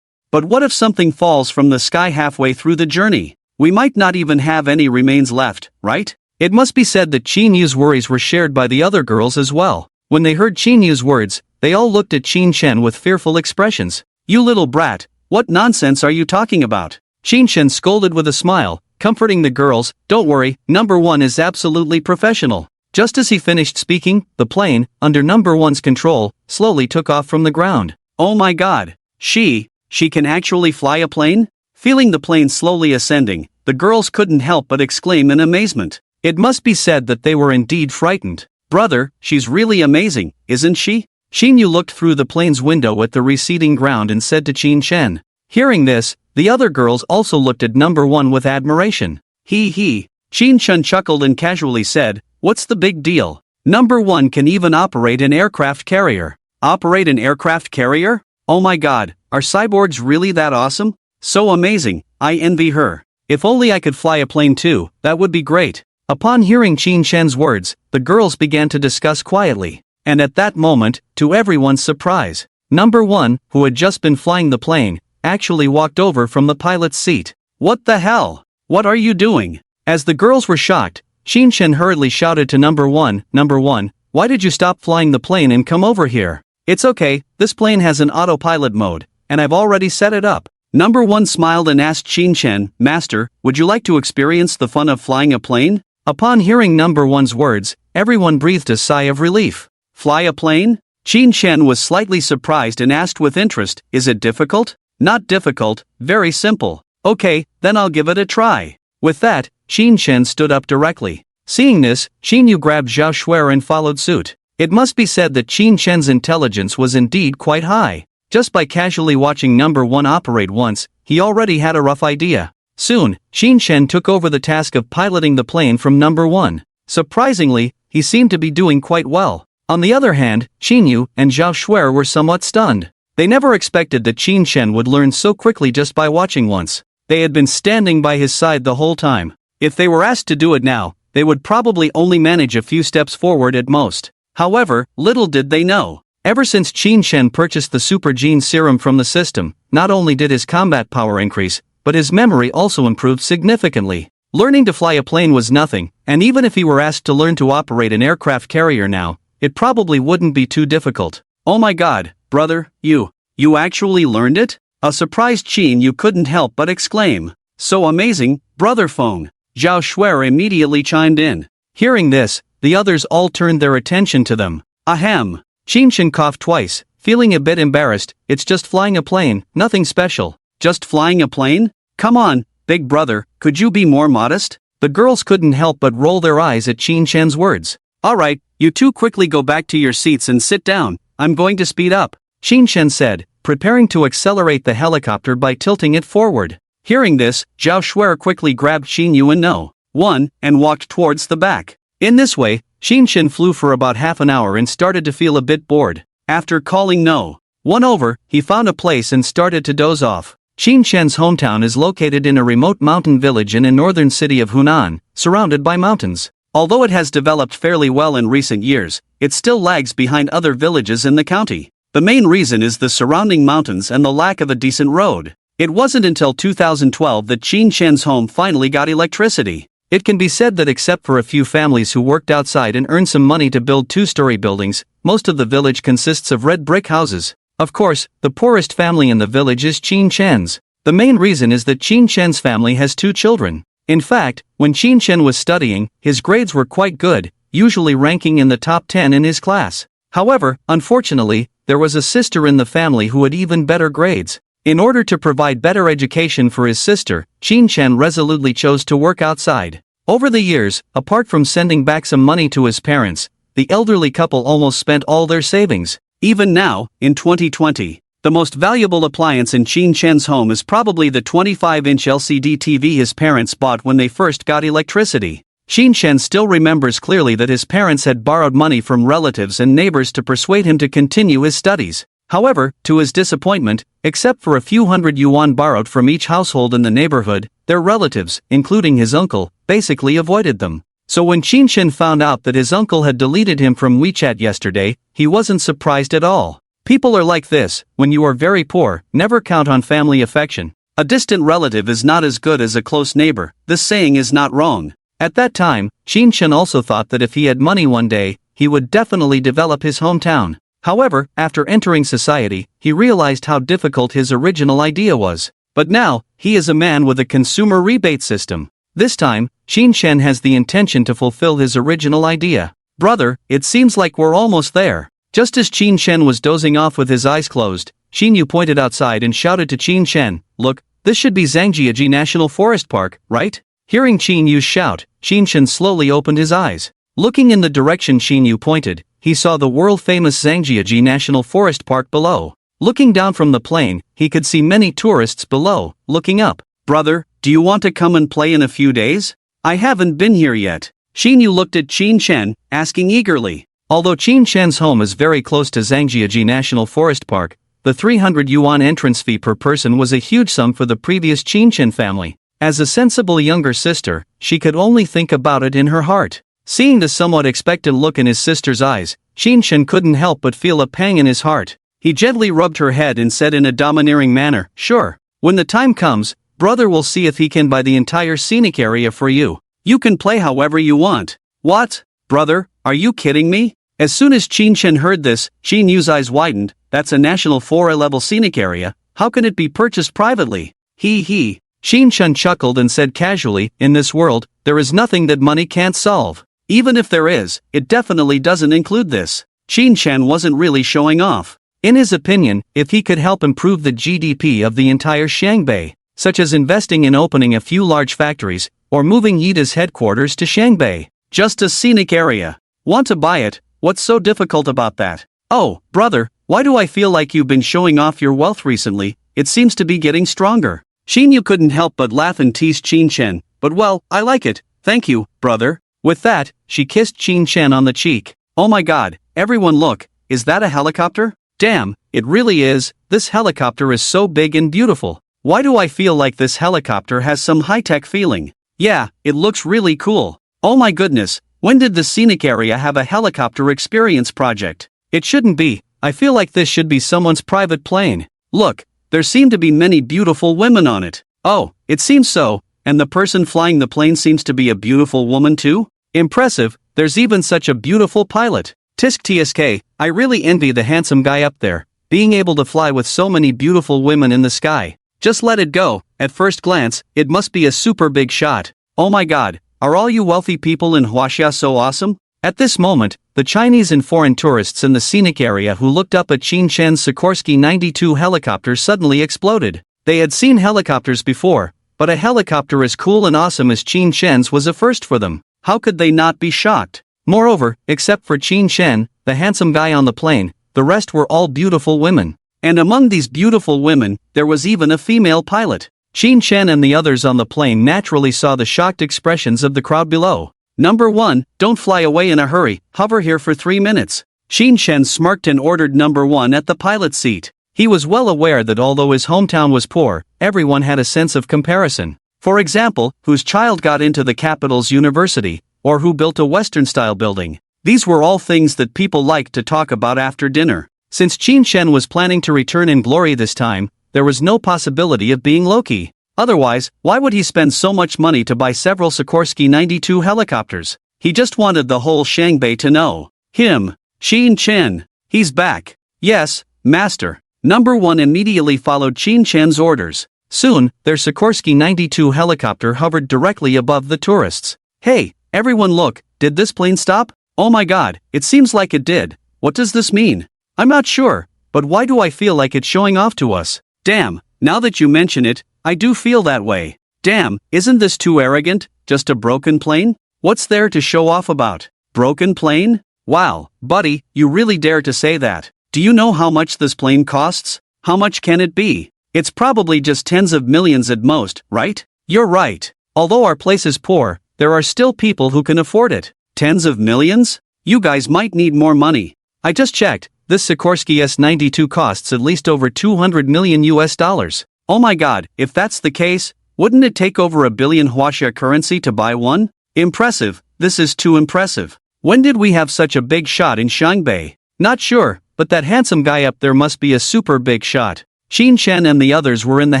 But what if something falls from the sky halfway through the journey? We might not even have any remains left, right? It must be said that Qin Yu's worries were shared by the other girls as well. When they heard Qin Yu's words, they all looked at Qin Shen with fearful expressions. You little brat, what nonsense are you talking about? Qin Shen scolded with a smile, comforting the girls, don't worry, number one is absolutely professional. Just as he finished speaking, the plane, under number one's control, slowly took off from the ground. Oh my god, she can actually fly a plane? Feeling the plane slowly ascending, the girls couldn't help but exclaim in amazement. It must be said that they were indeed frightened. Brother, she's really amazing, isn't she? Qin Yu looked through the plane's window at the receding ground and said to Qin Shen. Hearing this, the other girls also looked at number one with admiration. Qin Shen chuckled and casually said, what's the big deal? Number one can even operate an aircraft carrier. Operate an aircraft carrier? Oh my god, are cyborgs really that awesome? So amazing, I envy her. If only I could fly a plane too, that would be great. Upon hearing Qin Shen's words, the girls began to discuss quietly. And at that moment, to everyone's surprise, number one, who had just been flying the plane, actually walked over from the pilot's seat. What the hell? What are you doing? As the girls were shocked, Qin Shen hurriedly shouted to number one, why did you stop flying the plane and come over here? It's okay, this plane has an autopilot mode, and I've already set it up. Number one smiled and asked Qin Shen, Master, would you like to experience the fun of flying a plane? Upon hearing number one's words, everyone breathed a sigh of relief. Fly a plane? Qin Shen was slightly surprised and asked with interest, is it difficult? Not difficult, very simple. Okay, then I'll give it a try. With that, Qin Shen stood up directly. Seeing this, Qin Yu grabbed Zhao Shuer and followed suit. It must be said that Qin Shen's intelligence was indeed quite high. Just by casually watching number one operate once, he already had a rough idea. Soon, Qin Shen took over the task of piloting the plane from number one. Surprisingly, he seemed to be doing quite well. On the other hand, Qin Yu and Zhao Shuer were somewhat stunned. They never expected that Qin Shen would learn so quickly just by watching once. They had been standing by his side the whole time. If they were asked to do it now, they would probably only manage a few steps forward at most. However, little did they know, Ever since Qin Shen purchased the Super Gene Serum from the system, not only did his combat power increase, but his memory also improved significantly. Learning to fly a plane was nothing, and even if he were asked to learn to operate an aircraft carrier now, it probably wouldn't be too difficult. Oh my god, brother, you actually learned it? A surprised Qin Yu couldn't help but exclaim. So amazing, brother Feng. Zhao Shuer immediately chimed in. Hearing this, the others all turned their attention to them. Ahem. Qin Shen coughed twice, feeling a bit embarrassed. It's just flying a plane, nothing special. Just flying a plane? Come on, big brother, could you be more modest? The girls couldn't help but roll their eyes at Qin Shen's words. Alright, you two quickly go back to your seats and sit down, I'm going to speed up, Qin Shen said, preparing to accelerate the helicopter by tilting it forward. Hearing this, Zhao Shuer quickly grabbed Qin Yu and No. 1, and walked towards the back. In this way, Qin Shen flew for about half an hour and started to feel a bit bored. After calling No. 1 over, he found a place and started to doze off. Qin Shen's hometown is located in a remote mountain village in a northern city of Hunan, surrounded by mountains. Although it has developed fairly well in recent years, it still lags behind other villages in the county. The main reason is the surrounding mountains and the lack of a decent road. It wasn't until 2012 that Qin Shen's home finally got electricity. It can be said that except for a few families who worked outside and earned some money to build two-story buildings, most of the village consists of red brick houses. Of course, the poorest family in the village is Qin Shen's. The main reason is that Qin Shen's family has 2 children. In fact, when Qin Shen was studying, his grades were quite good, usually ranking in the top 10 in his class. However, unfortunately, there was a sister in the family who had even better grades. In order to provide better education for his sister, Qin Shen resolutely chose to work outside. Over the years, apart from sending back some money to his parents, the elderly couple almost spent all their savings. Even now, in 2020, the most valuable appliance in Qin Shen's home is probably the 25-inch LCD TV his parents bought when they first got electricity. Qin Shen still remembers clearly that his parents had borrowed money from relatives and neighbors to persuade him to continue his studies. However, to his disappointment, except for a few hundred yuan borrowed from each household in the neighborhood, their relatives, including his uncle, basically avoided them. So when Qin Shen found out that his uncle had deleted him from WeChat yesterday, he wasn't surprised at all. People are like this: when you are very poor, never count on family affection. A distant relative is not as good as a close neighbor. This saying is not wrong. At that time, Qin Shen also thought that if he had money one day, he would definitely develop his hometown. However, after entering society, he realized how difficult his original idea was. But now, he is a man with a consumer rebate system. This time, Qin Shen has the intention to fulfill his original idea. Brother, it seems like we're almost there. Just as Qin Shen was dozing off with his eyes closed, Qin Yu pointed outside and shouted to Qin Shen, "Look, this should be Zhangjiaji National Forest Park, right?" Hearing Qin Yu's shout, Qin Shen slowly opened his eyes. Looking in the direction Qin Yu pointed, he saw the world-famous Zhangjiaji National Forest Park below. Looking down from the plane, he could see many tourists below. Looking up, "Brother, do you want to come and play in a few days? I haven't been here yet." Qin Yu looked at Qin Shen, asking eagerly. Although Qin Shen's home is very close to Zhangjiaji National Forest Park, the 300 yuan entrance fee per person was a huge sum for the previous Qin Shen family. As a sensible younger sister, she could only think about it in her heart. Seeing the somewhat expectant look in his sister's eyes, Qin Shen couldn't help but feel a pang in his heart. He gently rubbed her head and said in a domineering manner, "Sure. When the time comes, brother will see if he can buy the entire scenic area for you. You can play however you want." "What? Brother, are you kidding me?" As soon as Qin Shen heard this, Qin Yu's eyes widened. "That's a national 4A-level scenic area, how can it be purchased privately?" He. Qin Shen chuckled and said casually, "In this world, there is nothing that money can't solve. Even if there is, it definitely doesn't include this." Qin Shen wasn't really showing off. In his opinion, if he could help improve the GDP of the entire Shangbei, such as investing in opening a few large factories, or moving Yida's headquarters to Shangbei, just a scenic area. Want to buy it? What's so difficult about that? "Oh, brother, why do I feel like you've been showing off your wealth recently? It seems to be getting stronger." Qin Yu couldn't help but laugh and tease Qin Shen, "But well, I like it, thank you, brother." With that, she kissed Qin Shen on the cheek. "Oh my god, everyone look, is that a helicopter? Damn, it really is. This helicopter is so big and beautiful. Why do I feel like this helicopter has some high-tech feeling? Yeah, it looks really cool. Oh my goodness, when did the scenic area have a helicopter experience project? It shouldn't be, I feel like this should be someone's private plane. Look, there seem to be many beautiful women on it. Oh, it seems so, and the person flying the plane seems to be a beautiful woman too? Impressive, there's even such a beautiful pilot. Tisk tsk, I really envy the handsome guy up there, being able to fly with so many beautiful women in the sky. Just let it go, at first glance, it must be a super big shot. Oh my god, are all you wealthy people in Huaxia so awesome? At this moment, the Chinese and foreign tourists in the scenic area who looked up at Qin Shen's Sikorsky 92 helicopter suddenly exploded. They had seen helicopters before, but a helicopter as cool and awesome as Qin Shen's was a first for them. How could they not be shocked? Moreover, except for Qin Shen, the handsome guy on the plane, the rest were all beautiful women. And among these beautiful women, there was even a female pilot. Qin Shen and the others on the plane naturally saw the shocked expressions of the crowd below. Number 1, don't fly away in a hurry, hover here for 3 minutes. Qin Shen smirked and ordered number 1 at the pilot's seat. He was well aware that although his hometown was poor, everyone had a sense of comparison. For example, whose child got into the capital's university, or who built a Western-style building. These were all things that people liked to talk about after dinner. Since Qin Shen was planning to return in glory this time, there was no possibility of being low-key. Otherwise, why would he spend so much money to buy several Sikorsky 92 helicopters? He just wanted the whole Shanghai to know. Him, Qin Shen, he's back. Yes, master. Number 1 immediately followed Qin Shen's orders. Soon, their Sikorsky 92 helicopter hovered directly above the tourists. Hey, everyone look, did this plane stop? Oh my god, it seems like it did. What does this mean? I'm not sure, but why do I feel like it's showing off to us? Damn, now that you mention it, I do feel that way. Damn, isn't this too arrogant? Just a broken plane? What's there to show off about? Broken plane? Wow, buddy, you really dare to say that. Do you know how much this plane costs? How much can it be? It's probably just tens of millions at most, right? You're right. Although our place is poor, there are still people who can afford it. Tens of millions? You guys might need more money. I just checked, this Sikorsky S-92 costs at least over 200 million US dollars. Oh my god, if that's the case, wouldn't it take over $1 billion Huaxia currency to buy one? Impressive, this is too impressive. When did we have such a big shot in Shanghai? Not sure, but that handsome guy up there must be a super big shot. Qin Shen and the others were in the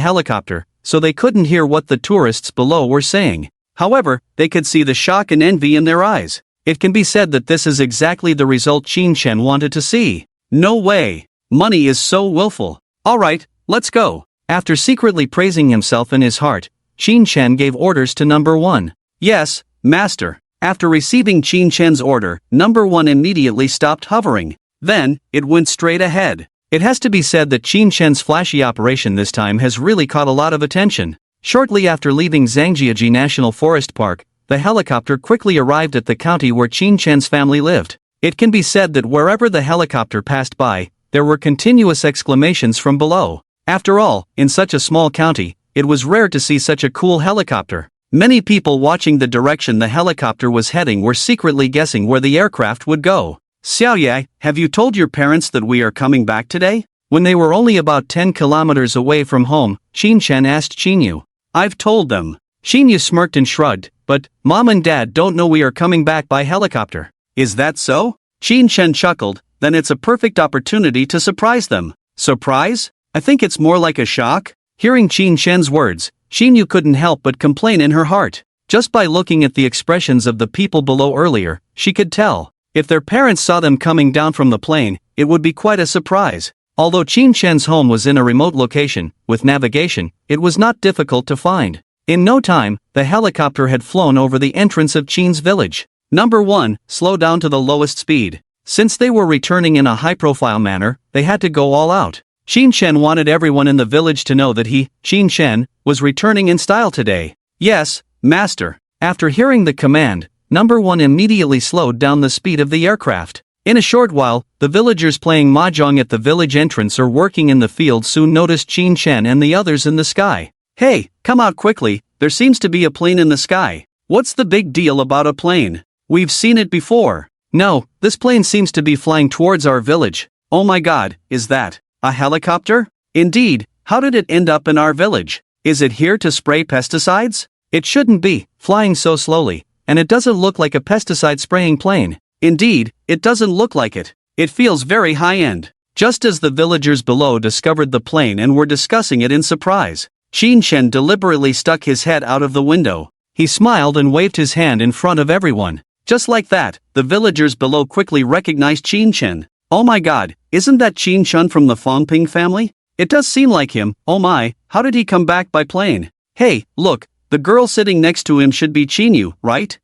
helicopter, so they couldn't hear what the tourists below were saying. However, they could see the shock and envy in their eyes. It can be said that this is exactly the result Qin Shen wanted to see. No way. Money is so willful. Alright, let's go. After secretly praising himself in his heart, Qin Shen gave orders to number 1. Yes, master. After receiving Qin Shen's order, number 1 immediately stopped hovering. Then, it went straight ahead. It has to be said that Qin Shen's flashy operation this time has really caught a lot of attention. Shortly after leaving Zhangjiaji National Forest Park, the helicopter quickly arrived at the county where Qin Shen's family lived. It can be said that wherever the helicopter passed by, there were continuous exclamations from below. After all, in such a small county, it was rare to see such a cool helicopter. Many people watching the direction the helicopter was heading were secretly guessing where the aircraft would go. Xiaoye, have you told your parents that we are coming back today? When they were only about 10 kilometers away from home, Qin Shen asked Xinyu. I've told them. Xinyu smirked and shrugged, but Mom and Dad don't know we are coming back by helicopter. Is that so? Qin Shen chuckled, then it's a perfect opportunity to surprise them. Surprise? I think it's more like a shock. Hearing Qin Shen's words, Xinyu couldn't help but complain in her heart. Just by looking at the expressions of the people below earlier, she could tell. If their parents saw them coming down from the plane, it would be quite a surprise. Although Qin Shen's home was in a remote location, with navigation, it was not difficult to find. In no time, the helicopter had flown over the entrance of Qin's village. Number 1, slow down to the lowest speed. Since they were returning in a high-profile manner, they had to go all out. Qin Shen wanted everyone in the village to know that he, Qin Shen, was returning in style today. Yes, master. After hearing the command, number 1 immediately slowed down the speed of the aircraft. In a short while, the villagers playing mahjong at the village entrance or working in the field soon noticed Qin Shen and the others in the sky. Hey, come out quickly, there seems to be a plane in the sky. What's the big deal about a plane? We've seen it before. No, this plane seems to be flying towards our village. Oh my god, is that a helicopter? Indeed, how did it end up in our village? Is it here to spray pesticides? It shouldn't be, flying so slowly, and it doesn't look like a pesticide spraying plane. Indeed, it doesn't look like it. It feels very high-end. Just as the villagers below discovered the plane and were discussing it in surprise, Qin Chen deliberately stuck his head out of the window. He smiled and waved his hand in front of everyone. Just like that, the villagers below quickly recognized Qin Chen. Oh my god, isn't that Qin Chen from the Fangping family? It does seem like him. Oh my, how did he come back by plane? Hey, look, the girl sitting next to him should be Qinyu, right?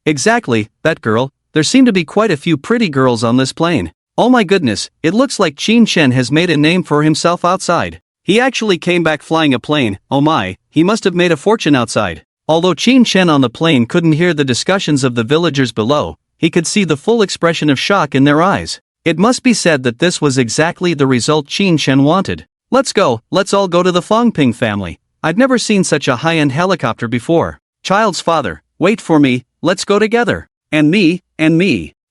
Exactly, that girl. There seem to be quite a few pretty girls on this plane. Oh my goodness, it looks like Qin Chen has made a name for himself outside. He actually came back flying a plane. Oh my, he must have made a fortune outside. Although Qin Chen on the plane couldn't hear the discussions of the villagers below, he could see the full expression of shock in their eyes. It must be said that this was exactly the result Qin Chen wanted. Let's go, let's all go to the Fangping family. I've never seen such a high-end helicopter before. Child's father, wait for me, let's go together. And me.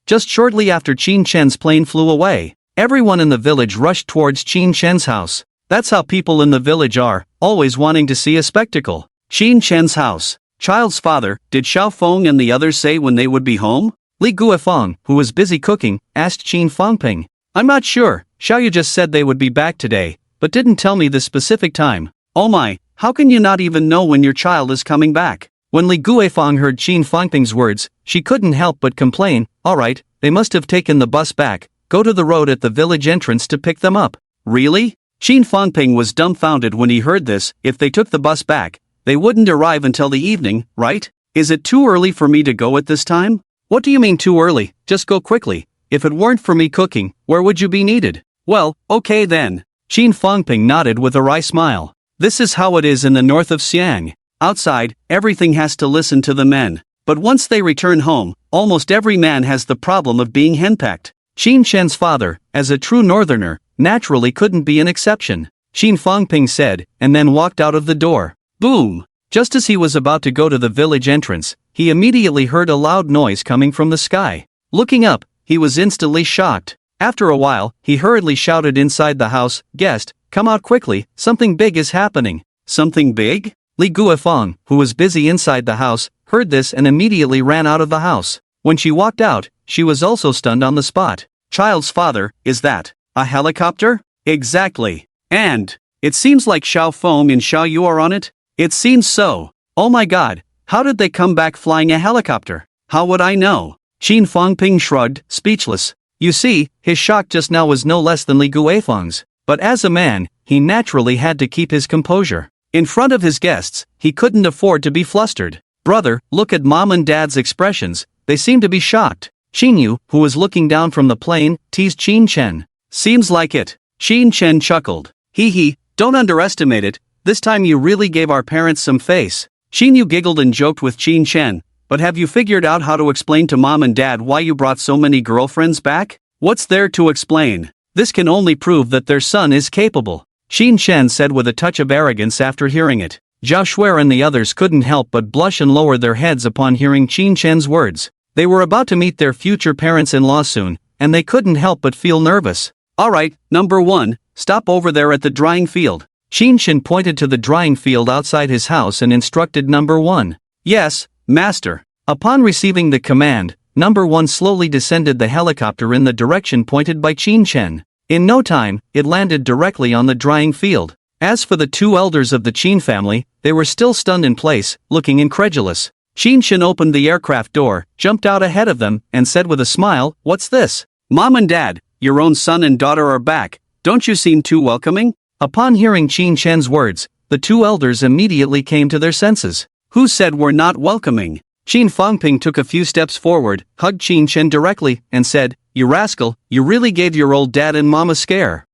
Just shortly after Qin Chen's plane flew away, everyone in the village rushed towards Qin Chen's house. That's how people in the village are, always wanting to see a spectacle. Qin Chen's house. Child's father, did Xiao Feng and the others say when they would be home? Li Guifeng, who was busy cooking, asked Qin Fangping. I'm not sure, Xiaoyu just said they would be back today, but didn't tell me the specific time. Oh my, how can you not even know when your child is coming back? When Li Guifeng heard Qin Fangping's words, she couldn't help but complain. Alright, they must have taken the bus back, go to the road at the village entrance to pick them up. Really? Qin Fangping was dumbfounded when he heard this. If they took the bus back, they wouldn't arrive until the evening, right? Is it too early for me to go at this time? What do you mean too early? Just go quickly. If it weren't for me cooking, where would you be needed? Well, okay then. Qin Fangping nodded with a wry smile. This is how it is in the north of Xiang. Outside, everything has to listen to the men. But once they return home, almost every man has the problem of being henpecked. Qin Chen's father, as a true northerner, naturally couldn't be an exception. Qin Fangping said, and then walked out of the door. Boom! Just as he was about to go to the village entrance, he immediately heard a loud noise coming from the sky. Looking up, he was instantly shocked. After a while, he hurriedly shouted inside the house, "Guest, come out quickly, something big is happening." Something big? Li Guifeng, who was busy inside the house, heard this and immediately ran out of the house. When she walked out, she was also stunned on the spot. Child's father, is that a helicopter? Exactly. And it seems like Xiao Feng and Xiao Yu are on it? It seems so. Oh my god, how did they come back flying a helicopter? How would I know? Qin Fangping shrugged, speechless. You see, his shock just now was no less than Li Guifeng's. But as a man, he naturally had to keep his composure. In front of his guests, he couldn't afford to be flustered. Brother, look at mom and dad's expressions, they seem to be shocked. Xinyu, who was looking down from the plane, teased Qin Chen. Seems like it. Qin Chen chuckled. Hee, don't underestimate it, this time you really gave our parents some face. Xinyu giggled and joked with Qin Chen. But have you figured out how to explain to mom and dad why you brought so many girlfriends back? What's there to explain? This can only prove that their son is capable. Qin Chen said with a touch of arrogance after hearing it. Zhao Shuer and the others couldn't help but blush and lower their heads upon hearing Qin Chen's words. They were about to meet their future parents-in-law soon, and they couldn't help but feel nervous. Alright, number 1, stop over there at the drying field. Qin Chen pointed to the drying field outside his house and instructed number 1. Yes, master. Upon receiving the command, number 1 slowly descended the helicopter in the direction pointed by Qin Chen. In no time, it landed directly on the drying field. As for the 2 elders of the Qin family, they were still stunned in place, looking incredulous. Qin Chen opened the aircraft door, jumped out ahead of them, and said with a smile, "What's this? Mom and Dad, your own son and daughter are back. Don't you seem too welcoming?" Upon hearing Qin Chen's words, the 2 elders immediately came to their senses. Who said we're not welcoming? Qin Fangping took a few steps forward, hugged Qin Chen directly, and said, "You rascal, you really gave your old dad and mom a scare.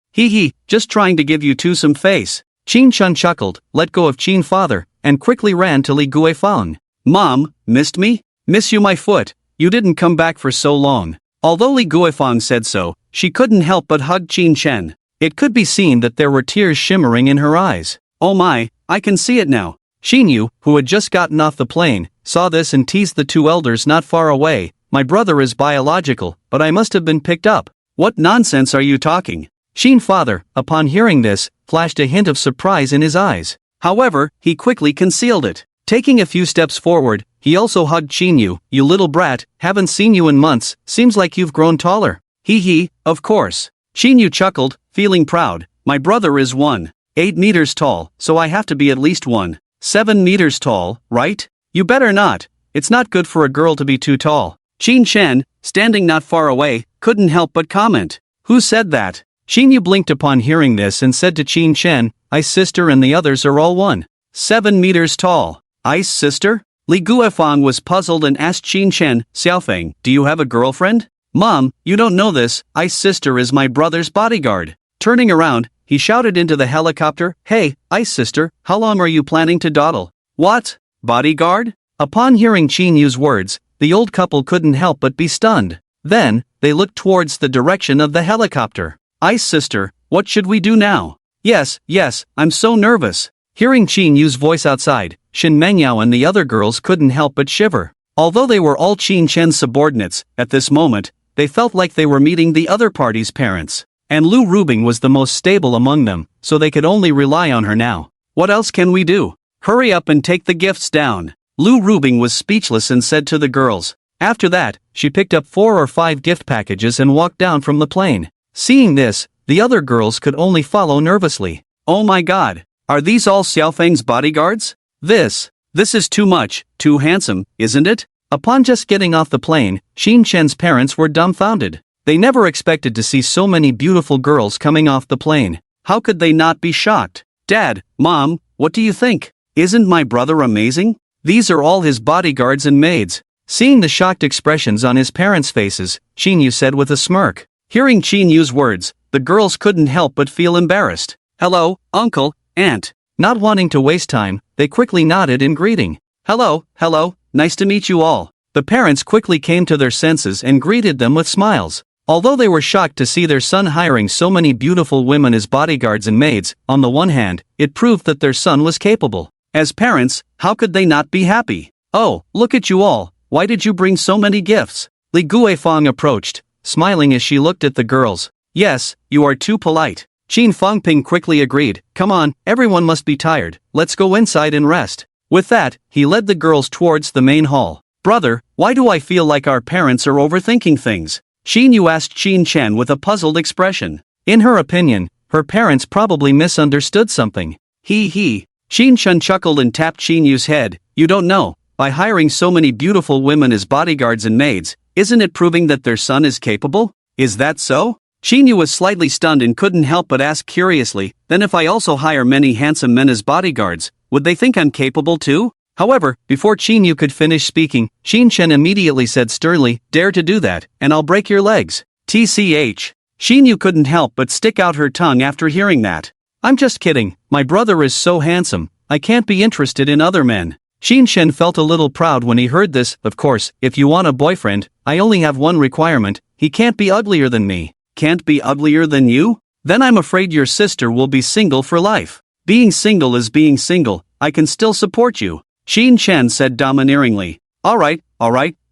Just trying to give you 2 some face." Qin Chen chuckled, let go of Qin father, and quickly ran to Li Guifeng. "Mom, missed me? Miss you my foot, you didn't come back for so long." Although Li Guifeng said so, she couldn't help but hug Qin Chen. It could be seen that there were tears shimmering in her eyes. Oh my, I can see it now. Xinyu, who had just gotten off the plane, saw this and teased the 2 elders not far away. "My brother is biological, but I must have been picked up." "What nonsense are you talking?" Qin father, upon hearing this, flashed a hint of surprise in his eyes. However, he quickly concealed it. Taking a few steps forward, he also hugged Xinyu. "You little brat, haven't seen you in months, seems like you've grown taller." Of course. Qin Yu chuckled, feeling proud. My brother is 1.8 meters tall, so I have to be at least 1.7 meters tall, right? You better not. It's not good for a girl to be too tall. Qin Chen, standing not far away, couldn't help but comment. Who said that? Qin Yu blinked upon hearing this and said to Qin Chen, Ice sister and the others are all 1.7 meters tall. Ice sister? Li Guifang was puzzled and asked Qin Chen, Xiaofeng, do you have a girlfriend? Mom, you don't know this, Ice sister is my brother's bodyguard. Turning around, he shouted into the helicopter, Hey, Ice sister, how long are you planning to dawdle? What? Bodyguard? Upon hearing Qin Yu's words, the old couple couldn't help but be stunned. Then, they looked towards the direction of the helicopter. Ice sister, what should we do now? Yes, I'm so nervous. Hearing Qin Yu's voice outside, Shin Mengyao and the other girls couldn't help but shiver. Although they were all Qin Chen's subordinates, at this moment, they felt like they were meeting the other party's parents. And Lu Rubing was the most stable among them, so they could only rely on her now. What else can we do? Hurry up and take the gifts down. Lu Rubing was speechless and said to the girls. After that, she picked up 4 or 5 gift packages and walked down from the plane. Seeing this, the other girls could only follow nervously. Oh my god, are these all Xiaofeng's bodyguards? This is too much, too handsome, isn't it? Upon just getting off the plane, Qin Chen's parents were dumbfounded. They never expected to see so many beautiful girls coming off the plane. How could they not be shocked? Dad, Mom, what do you think? Isn't my brother amazing? These are all his bodyguards and maids. Seeing the shocked expressions on his parents' faces, Qin Yu said with a smirk. Hearing Qin Yu's words, the girls couldn't help but feel embarrassed. Hello, uncle, aunt. Not wanting to waste time, they quickly nodded in greeting. Hello, nice to meet you all. The parents quickly came to their senses and greeted them with smiles. Although they were shocked to see their son hiring so many beautiful women as bodyguards and maids, on the one hand, it proved that their son was capable. As parents, how could they not be happy? Oh, look at you all, why did you bring so many gifts? Li Guifang approached, smiling as she looked at the girls. Yes, you are too polite. Qin Fangping quickly agreed. Come on, everyone must be tired, let's go inside and rest. With that, he led the girls towards the main hall. Brother, why do I feel like our parents are overthinking things? Qin Yu asked Qin Chen with a puzzled expression. In her opinion, her parents probably misunderstood something. He. Qin Chen chuckled and tapped Qin Yu's head. You don't know, by hiring so many beautiful women as bodyguards and maids, isn't it proving that their son is capable? Is that so? Qin Yu was slightly stunned and couldn't help but ask curiously, then if I also hire many handsome men as bodyguards, would they think I'm capable too? However, before Qin Yu could finish speaking, Qin Chen immediately said sternly, dare to do that, and I'll break your legs. TCH. Qin Yu couldn't help but stick out her tongue after hearing that. I'm just kidding, my brother is so handsome, I can't be interested in other men. Qin Chen felt a little proud when he heard this. Of course, if you want a boyfriend, I only have one requirement, he can't be uglier than me. Can't be uglier than you? Then I'm afraid your sister will be single for life. Being single is being single, I can still support you. Qin Chen said domineeringly. Alright,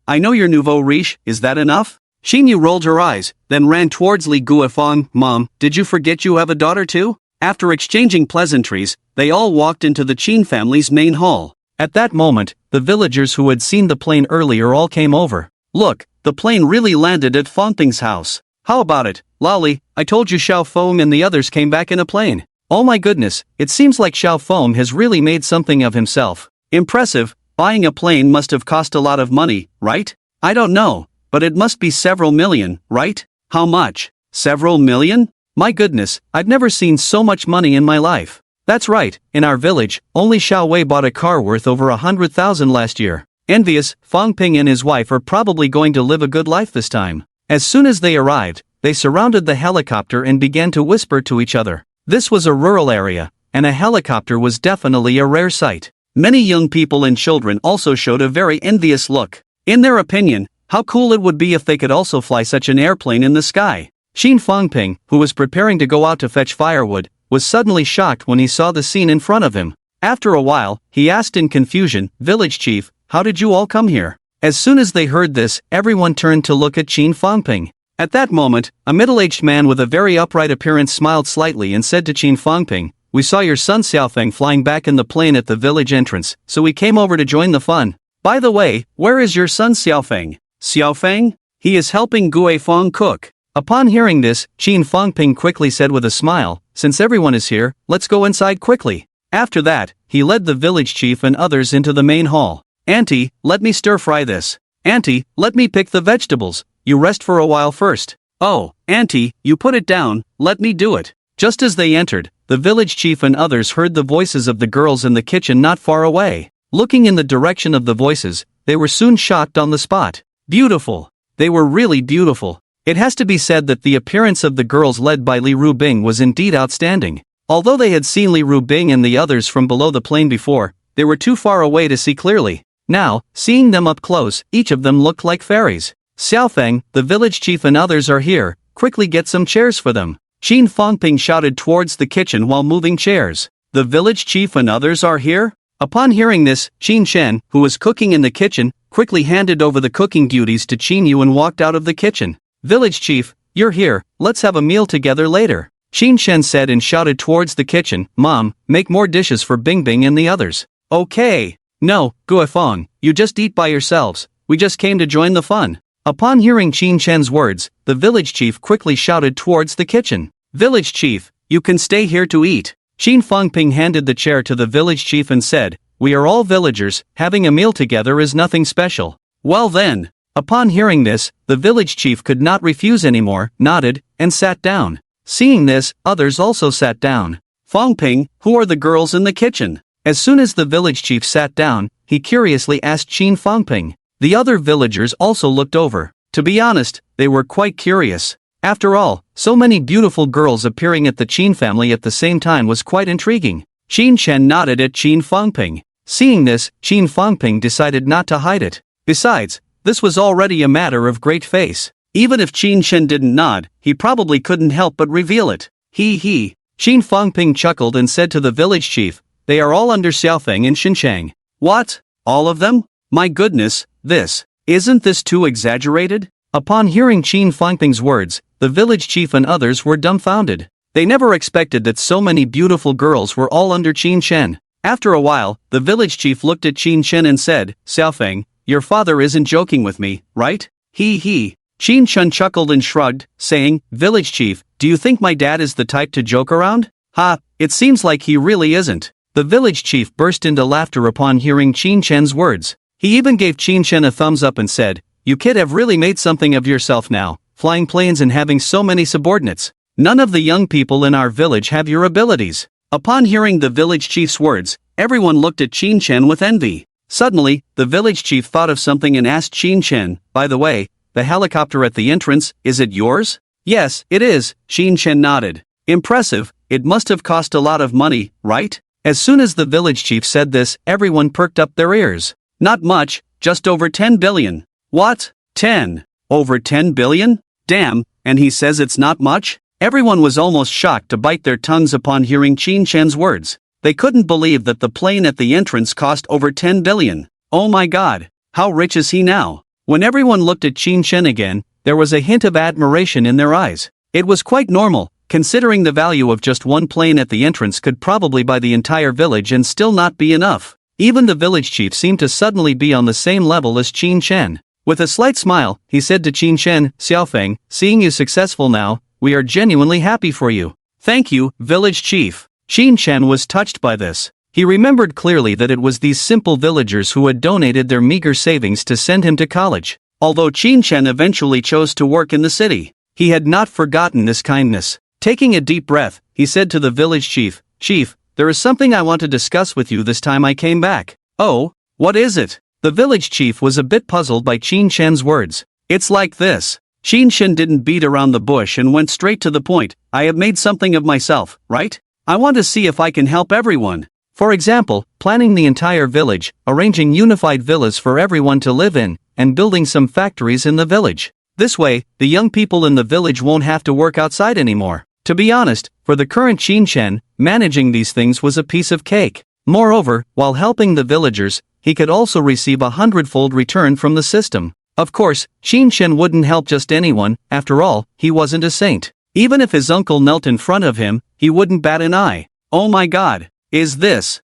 I know your nouveau riche, is that enough? Qin Yu rolled her eyes, then ran towards Li Guifang. Mom, did you forget you have a daughter too? After exchanging pleasantries, they all walked into the Qin family's main hall. At that moment, the villagers who had seen the plane earlier all came over. Look, the plane really landed at Fangping's house. How about it, Lolly? I told you Xiao Feng and the others came back in a plane. Oh my goodness, it seems like Xiao Feng has really made something of himself. Impressive, buying a plane must have cost a lot of money, right? I don't know, but it must be several million, right? How much? Several million? My goodness, I've never seen so much money in my life. That's right, in our village, only Xiao Wei bought a car worth over 100,000 last year. Envious, Fangping and his wife are probably going to live a good life this time. As soon as they arrived, they surrounded the helicopter and began to whisper to each other. This was a rural area, and a helicopter was definitely a rare sight. Many young people and children also showed a very envious look. In their opinion, how cool it would be if they could also fly such an airplane in the sky. Qin Fangping, who was preparing to go out to fetch firewood, was suddenly shocked when he saw the scene in front of him. After a while, he asked in confusion, Village Chief, how did you all come here? As soon as they heard this, everyone turned to look at Qin Fangping. At that moment, a middle-aged man with a very upright appearance smiled slightly and said to Qin Fangping, we saw your son Xiaofeng flying back in the plane at the village entrance, so we came over to join the fun. By the way, where is your son Xiaofeng? Xiaofeng? He is helping Guifang cook. Upon hearing this, Qin Fangping quickly said with a smile, "Since everyone is here, let's go inside quickly." After that, he led the village chief and others into the main hall. "Auntie, let me stir-fry this. Auntie, let me pick the vegetables. You rest for a while first." "Oh, Auntie, you put it down, let me do it." Just as they entered, the village chief and others heard the voices of the girls in the kitchen not far away. Looking in the direction of the voices, they were soon shocked on the spot. Beautiful. They were really beautiful. It has to be said that the appearance of the girls led by Li Rubing was indeed outstanding. Although they had seen Li Rubing and the others from below the plane before, they were too far away to see clearly. Now, seeing them up close, each of them looked like fairies. "Xiaofeng, the village chief and others are here, quickly get some chairs for them." Qin Fangping shouted towards the kitchen while moving chairs. "The village chief and others are here?" Upon hearing this, Qin Shen, who was cooking in the kitchen, quickly handed over the cooking duties to Qin Yu and walked out of the kitchen. "Village chief, you're here, let's have a meal together later," Qin Shen said and shouted towards the kitchen. "Mom, make more dishes for Bingbing and the others." "Okay." "No, Guifeng, you just eat by yourselves, we just came to join the fun." Upon hearing Qin Shen's words, the village chief quickly shouted towards the kitchen. "Village chief, you can stay here to eat." Qin Fangping handed the chair to the village chief and said, "We are all villagers, having a meal together is nothing special." "Well then." Upon hearing this, the village chief could not refuse anymore, nodded, and sat down. Seeing this, others also sat down. "Fangping, who are the girls in the kitchen?" As soon as the village chief sat down, he curiously asked Qin Fangping. The other villagers also looked over. To be honest, they were quite curious. After all, so many beautiful girls appearing at the Qin family at the same time was quite intriguing. Qin Shen nodded at Qin Fangping. Seeing this, Qin Fangping decided not to hide it. Besides, this was already a matter of great face. Even if Qin Shen didn't nod, he probably couldn't help but reveal it. He. Qin Fangping chuckled and said to the village chief, "They are all under Xiaofeng and Xinchang." "What? All of them? My goodness, isn't this too exaggerated?" Upon hearing Qin Fangping's words, the village chief and others were dumbfounded. They never expected that so many beautiful girls were all under Qin Shen. After a while, the village chief looked at Qin Shen and said, "Xiaofeng, your father isn't joking with me, right?" He. Qin Shen chuckled and shrugged, saying, "Village chief, do you think my dad is the type to joke around?" "Ha, it seems like he really isn't." The village chief burst into laughter upon hearing Qin Shen's words. He even gave Qin Shen a thumbs up and said, "You kid have really made something of yourself now, flying planes and having so many subordinates. None of the young people in our village have your abilities." Upon hearing the village chief's words, everyone looked at Qin Shen with envy. Suddenly, the village chief thought of something and asked Qin Shen, "By the way, the helicopter at the entrance, is it yours?" "Yes, it is," Qin Shen nodded. "Impressive, it must have cost a lot of money, right?" As soon as the village chief said this, everyone perked up their ears. "Not much, just over 10 billion. "What? 10? Over 10 billion? Damn, and he says it's not much?" Everyone was almost shocked to bite their tongues upon hearing Qin Shen's words. They couldn't believe that the plane at the entrance cost over 10 billion. Oh my god, how rich is he now? When everyone looked at Qin Shen again, there was a hint of admiration in their eyes. It was quite normal, considering the value of just one plane at the entrance could probably buy the entire village and still not be enough. Even the village chief seemed to suddenly be on the same level as Qin Shen. With a slight smile, he said to Qin Shen, "Xiaofeng, seeing you successful now, we are genuinely happy for you." "Thank you, village chief." Qin Shen was touched by this. He remembered clearly that it was these simple villagers who had donated their meager savings to send him to college. Although Qin Shen eventually chose to work in the city, he had not forgotten this kindness. Taking a deep breath, he said to the village chief, "Chief, there is something I want to discuss with you this time I came back." "Oh, what is it?" The village chief was a bit puzzled by Qin Shen's words. "It's like this." Qin Shen didn't beat around the bush and went straight to the point. "I have made something of myself, right? I want to see if I can help everyone. For example, planning the entire village, arranging unified villas for everyone to live in, and building some factories in the village. This way, the young people in the village won't have to work outside anymore." To be honest, for the current Qin Shen, managing these things was a piece of cake. Moreover, while helping the villagers, he could also receive a 100-fold return from the system. Of course, Qin Shen wouldn't help just anyone, after all, he wasn't a saint. Even if his uncle knelt in front of him, he wouldn't bat an eye. Oh my god, is this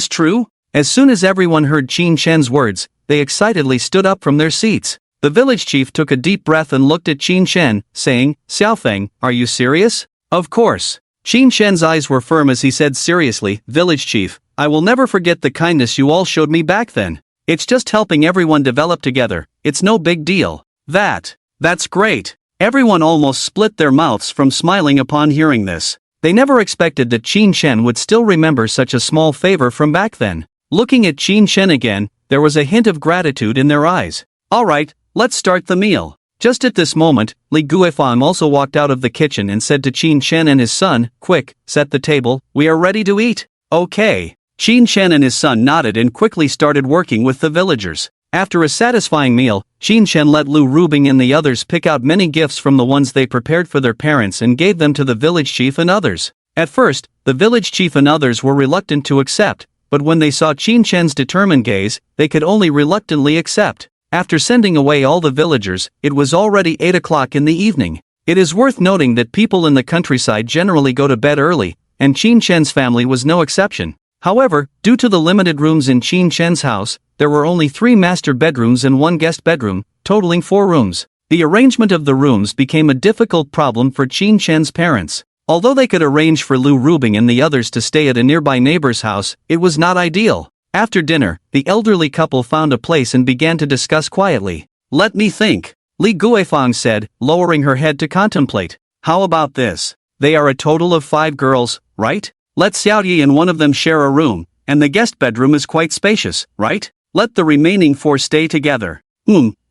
true? As soon as everyone heard Qin Shen's words, they excitedly stood up from their seats. The village chief took a deep breath and looked at Qin Shen, saying, Xiaofeng, are you serious? Of course. Qin Shen's eyes were firm as he said seriously, Village chief, I will never forget the kindness you all showed me back then. It's just helping everyone develop together, it's no big deal. That's great. Everyone almost split their mouths from smiling upon hearing this. They never expected that Qin Shen would still remember such a small favor from back then. Looking at Qin Shen again, there was a hint of gratitude in their eyes. Alright, let's start the meal. Just at this moment, Li Guifang also walked out of the kitchen and said to Qin Shen and his son, quick, set the table, we are ready to eat. Okay. Qin Shen and his son nodded and quickly started working with the villagers. After a satisfying meal, Qin Shen let Lu Rubing and the others pick out many gifts from the ones they prepared for their parents and gave them to the village chief and others. At first, the village chief and others were reluctant to accept, but when they saw Qin Shen's determined gaze, they could only reluctantly accept. After sending away all the villagers, it was already 8 o'clock in the evening. It is worth noting that people in the countryside generally go to bed early, and Qin Shen's family was no exception. However, due to the limited rooms in Qin Shen's house, there were only 3 master bedrooms and 1 guest bedroom, totaling 4 rooms. The arrangement of the rooms became a difficult problem for Qin Shen's parents. Although they could arrange for Lu Rubing and the others to stay at a nearby neighbor's house, it was not ideal. After dinner, the elderly couple found a place and began to discuss quietly. Let me think. Li Guifang said, lowering her head to contemplate. How about this? They are a total of 5 girls, right? Let Xiaoyi and one of them share a room, and the guest bedroom is quite spacious, right? Let the remaining 4 stay together.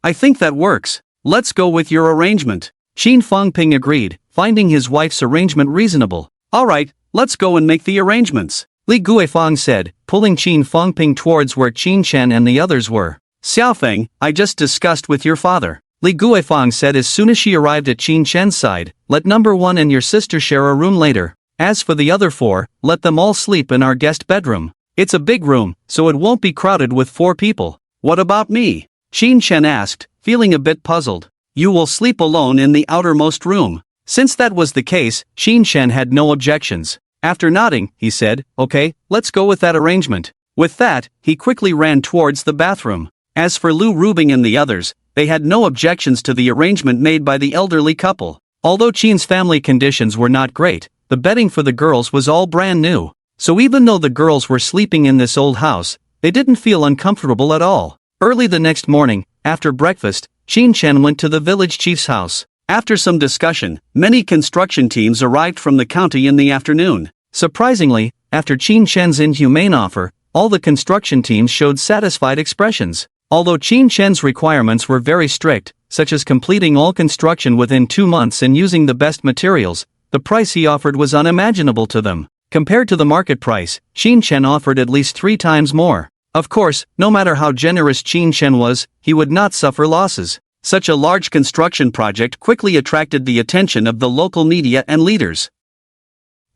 I think that works. Let's go with your arrangement. Qin Fangping agreed, finding his wife's arrangement reasonable. Alright, let's go and make the arrangements. Li Guifang said, pulling Qin Fangping towards where Qin Shen and the others were. Xiaofeng, I just discussed with your father. Li Guifang said as soon as she arrived at Qin Shen's side, let number 1 and your sister share a room later. As for the other 4, let them all sleep in our guest bedroom. It's a big room, so it won't be crowded with 4 people. What about me? Qin Shen asked, feeling a bit puzzled. You will sleep alone in the outermost room. Since that was the case, Qin Shen had no objections. After nodding, he said, okay, let's go with that arrangement. With that, he quickly ran towards the bathroom. As for Lu Rubing and the others, they had no objections to the arrangement made by the elderly couple. Although Qin's family conditions were not great, the bedding for the girls was all brand new. So even though the girls were sleeping in this old house, they didn't feel uncomfortable at all. Early the next morning, after breakfast, Qin Shen went to the village chief's house. After some discussion, many construction teams arrived from the county in the afternoon. Surprisingly, after Qin Shen's inhumane offer, all the construction teams showed satisfied expressions. Although Qin Shen's requirements were very strict, such as completing all construction within 2 months and using the best materials, the price he offered was unimaginable to them. Compared to the market price, Qin Shen offered at least 3 times more. Of course, no matter how generous Qin Shen was, he would not suffer losses. Such a large construction project quickly attracted the attention of the local media and leaders.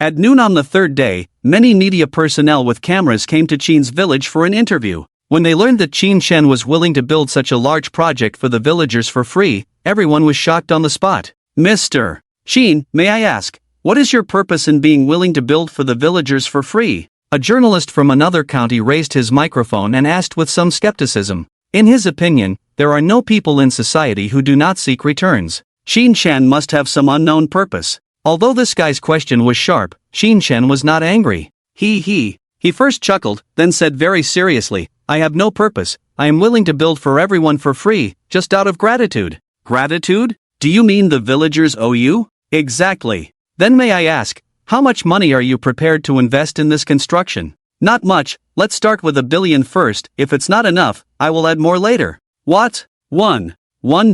At noon on the 3rd day, many media personnel with cameras came to Qin's village for an interview. When they learned that Qin Shen was willing to build such a large project for the villagers for free, everyone was shocked on the spot. Mr. Qin, may I ask, what is your purpose in being willing to build for the villagers for free? A journalist from another county raised his microphone and asked with some skepticism. In his opinion, there are no people in society who do not seek returns. Qin Shen must have some unknown purpose. Although this guy's question was sharp, Qin Shen was not angry. He first chuckled, then said very seriously, I have no purpose, I am willing to build for everyone for free, just out of gratitude. Gratitude? Do you mean the villagers owe you? Exactly. Then may I ask, how much money are you prepared to invest in this construction? Not much, let's start with $1 billion first, if it's not enough, I will add more later. What? 1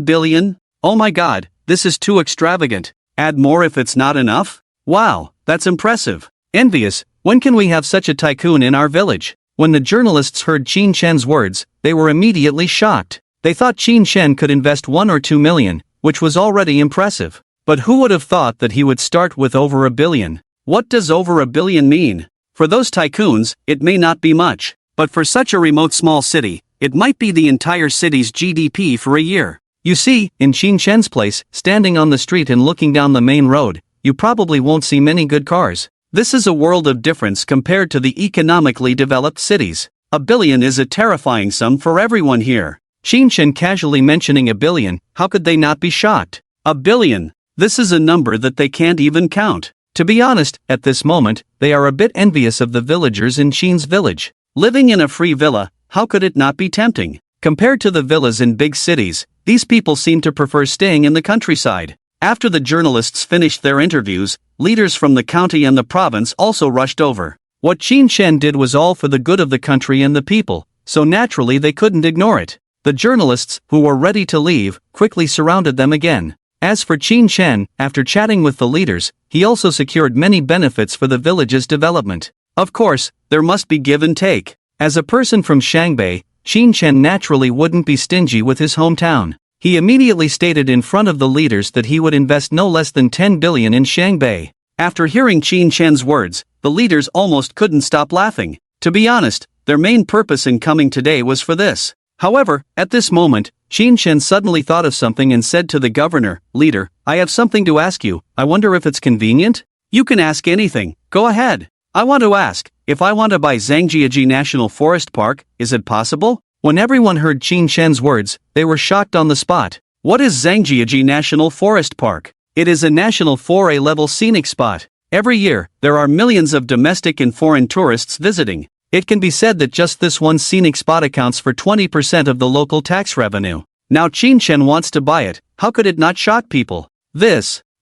billion? Oh my god, this is too extravagant. Add more if it's not enough? Wow, that's impressive. Envious, when can we have such a tycoon in our village? When the journalists heard Qin Shen's words, they were immediately shocked. They thought Qin Shen could invest 1 or 2 million, which was already impressive. But who would have thought that he would start with over $1 billion? What does over $1 billion mean? For those tycoons, it may not be much. But for such a remote small city, it might be the entire city's GDP for a year. You see, in Qin Shen's place, standing on the street and looking down the main road, you probably won't see many good cars. This is a world of difference compared to the economically developed cities. $1 billion is a terrifying sum for everyone here. Qin Shen casually mentioning $1 billion, how could they not be shocked? $1 billion. This is a number that they can't even count. To be honest, at this moment, they are a bit envious of the villagers in Qin's village. Living in a free villa, how could it not be tempting? Compared to the villas in big cities, these people seem to prefer staying in the countryside. After the journalists finished their interviews, leaders from the county and the province also rushed over. What Qin Shen did was all for the good of the country and the people, so naturally they couldn't ignore it. The journalists, who were ready to leave, quickly surrounded them again. As for Qin Shen, after chatting with the leaders, he also secured many benefits for the village's development. Of course, there must be give and take. As a person from Shangbei, Qin Shen naturally wouldn't be stingy with his hometown. He immediately stated in front of the leaders that he would invest no less than 10 billion in Shangbei. After hearing Qin Shen's words, the leaders almost couldn't stop laughing. To be honest, their main purpose in coming today was for this. However, at this moment, Qin Shen suddenly thought of something and said to the governor, "Leader, I have something to ask you. I wonder if it's convenient?" "You can ask anything. Go ahead." "I want to ask, if I want to buy Zhangjiaji National Forest Park, is it possible?" When everyone heard Qin Shen's words, they were shocked on the spot. What is Zhangjiaji National Forest Park? It is a national 4A level scenic spot. Every year, there are millions of domestic and foreign tourists visiting. It can be said that just this one scenic spot accounts for 20% of the local tax revenue. Now Qin Shen wants to buy it, how could it not shock people?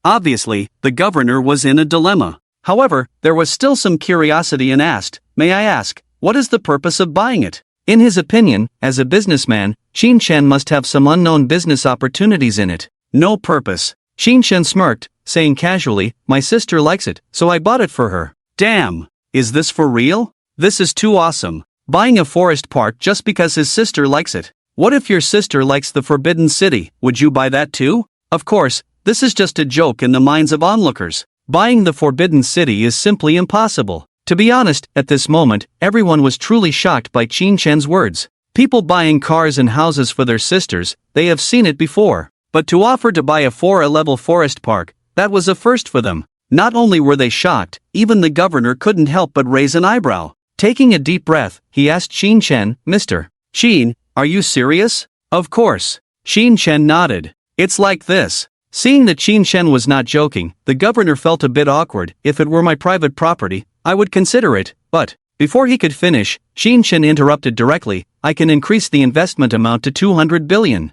Obviously, the governor was in a dilemma. However, there was still some curiosity and asked, "May I ask, what is the purpose of buying it?" In his opinion, as a businessman, Qin Shen must have some unknown business opportunities in it. No purpose. Qin Shen smirked, saying casually, "My sister likes it, so I bought it for her." Damn! Is this for real? This is too awesome. Buying a forest park just because his sister likes it. What if your sister likes the Forbidden City? Would you buy that too? Of course, this is just a joke in the minds of onlookers. Buying the Forbidden City is simply impossible. To be honest, at this moment, everyone was truly shocked by Qin Shen's words. People buying cars and houses for their sisters, they have seen it before. But to offer to buy a 4A level forest park, that was a first for them. Not only were they shocked, even the governor couldn't help but raise an eyebrow. Taking a deep breath, he asked Qin Shen, "Mr. Qin, are you serious?" "Of course." Qin Shen nodded. "It's like this." Seeing that Qin Shen was not joking, the governor felt a bit awkward. "If it were my private property, I would consider it, but..." Before he could finish, Qin Shen interrupted directly, "I can increase the investment amount to 200 billion.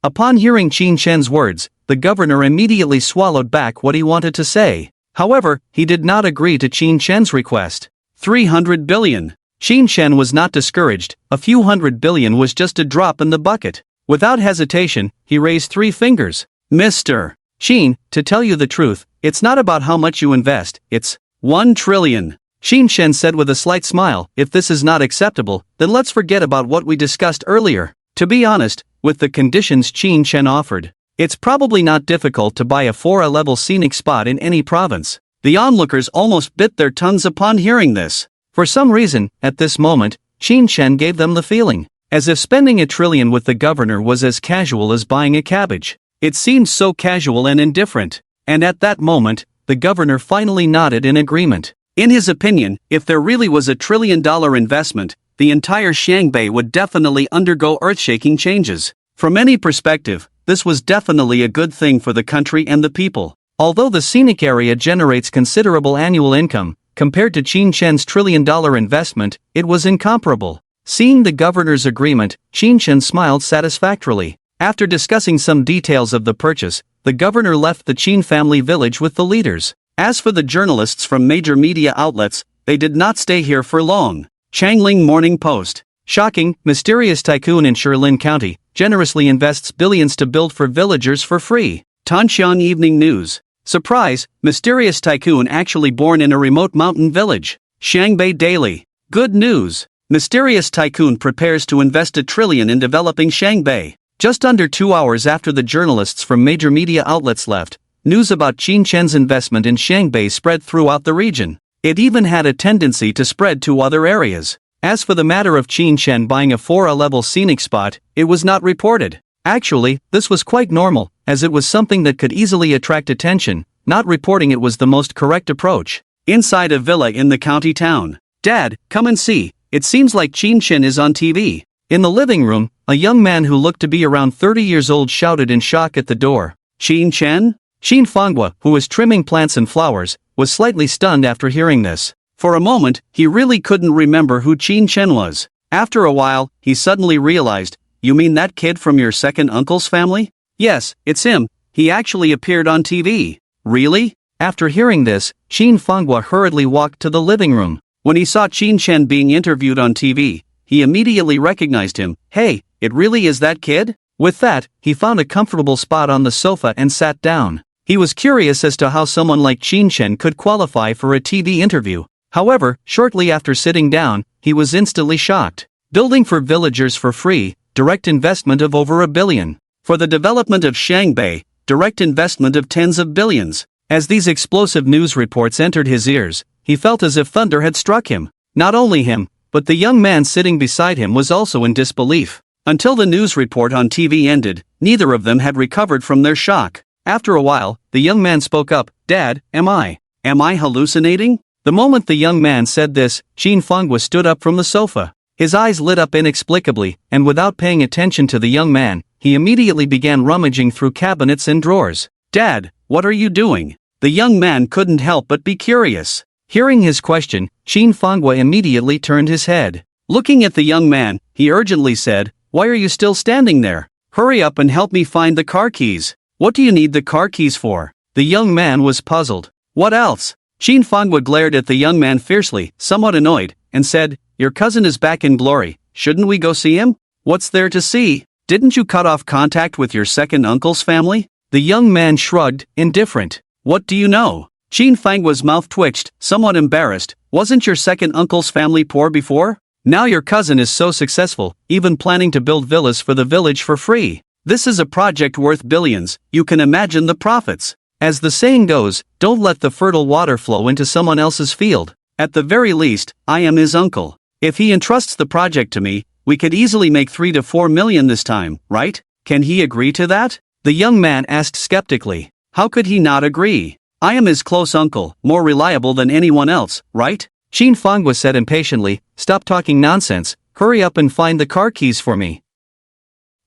Upon hearing Qin Shen's words, the governor immediately swallowed back what he wanted to say. However, he did not agree to Qin Shen's request. 300 billion. Qin Shen was not discouraged, a few hundred billion was just a drop in the bucket. Without hesitation, he raised 3 fingers. "Mr. Qin, to tell you the truth, it's not about how much you invest, it's 1 trillion. Qin Shen said with a slight smile, "If this is not acceptable, then let's forget about what we discussed earlier." To be honest, with the conditions Qin Shen offered, it's probably not difficult to buy a 4A level scenic spot in any province. The onlookers almost bit their tongues upon hearing this. For some reason, at this moment, Qin Shen gave them the feeling, as if spending 1 trillion with the governor was as casual as buying a cabbage. It seemed so casual and indifferent. And at that moment, the governor finally nodded in agreement. In his opinion, if there really was $1 trillion investment, the entire Shangbei would definitely undergo earth-shaking changes. From any perspective, this was definitely a good thing for the country and the people. Although the scenic area generates considerable annual income, compared to Qin Shen's $1 trillion investment, it was incomparable. Seeing the governor's agreement, Qin Shen smiled satisfactorily. After discussing some details of the purchase, the governor left the Qin family village with the leaders. As for the journalists from major media outlets, they did not stay here for long. Changling Morning Post. Shocking, mysterious tycoon in Shilin County generously invests billions to build for villagers for free. Tanshan Evening News. Surprise, mysterious tycoon actually born in a remote mountain village. Shangbei Daily. Good news. Mysterious tycoon prepares to invest $1 trillion in developing Shangbei. Just under 2 hours after the journalists from major media outlets left, news about Qin Shen's investment in Shangbei spread throughout the region. It even had a tendency to spread to other areas. As for the matter of Qin Shen buying a 4A level scenic spot, it was not reported. Actually, this was quite normal, as it was something that could easily attract attention. Not reporting it was the most correct approach. Inside a villa in the county town. "Dad, come and see, it seems like Qin Shen is on TV." In the living room, a young man who looked to be around 30 years old shouted in shock at the door. Qin Chen? Qin Fanghua, who was trimming plants and flowers, was slightly stunned after hearing this. For a moment, he really couldn't remember who Qin Chen was. After a while, he suddenly realized, "You mean that kid from your second uncle's family?" "Yes, it's him. He actually appeared on TV." "Really?" After hearing this, Qin Fanghua hurriedly walked to the living room. When he saw Qin Chen being interviewed on TV, he immediately recognized him. "Hey, it really is that kid?" With that, he found a comfortable spot on the sofa and sat down. He was curious as to how someone like Qin Chen could qualify for a TV interview. However, shortly after sitting down, he was instantly shocked. Building for villagers for free, direct investment of over $1 billion. For the development of Shangbei, direct investment of tens of billions. As these explosive news reports entered his ears, he felt as if thunder had struck him. Not only him, but the young man sitting beside him was also in disbelief. Until the news report on TV ended, neither of them had recovered from their shock. After a while, the young man spoke up. "Dad, am I hallucinating?" The moment the young man said this, Qin Fanghua stood up from the sofa. His eyes lit up inexplicably, and without paying attention to the young man, he immediately began rummaging through cabinets and drawers. "Dad, what are you doing?" The young man couldn't help but be curious. Hearing his question, Qin Fanghua immediately turned his head. Looking at the young man, he urgently said, "Why are you still standing there? Hurry up and help me find the car keys." "What do you need the car keys for?" The young man was puzzled. "What else?" Qin Fanghua glared at the young man fiercely, somewhat annoyed, and said, "Your cousin is back in glory. Shouldn't we go see him?" "What's there to see? Didn't you cut off contact with your second uncle's family?" The young man shrugged, indifferent. "What do you know?" Qin Fanghua's mouth twitched, somewhat embarrassed. "Wasn't your second uncle's family poor before? Now your cousin is so successful, even planning to build villas for the village for free. This is a project worth billions, you can imagine the profits. As the saying goes, don't let the fertile water flow into someone else's field. At the very least, I am his uncle. If he entrusts the project to me, we could easily make 3 to 4 million this time, right? Can he agree to that?" The young man asked skeptically. How could he not agree? I am his close uncle, more reliable than anyone else, right? Qin Fanghua said impatiently, "Stop talking nonsense, hurry up and find the car keys for me."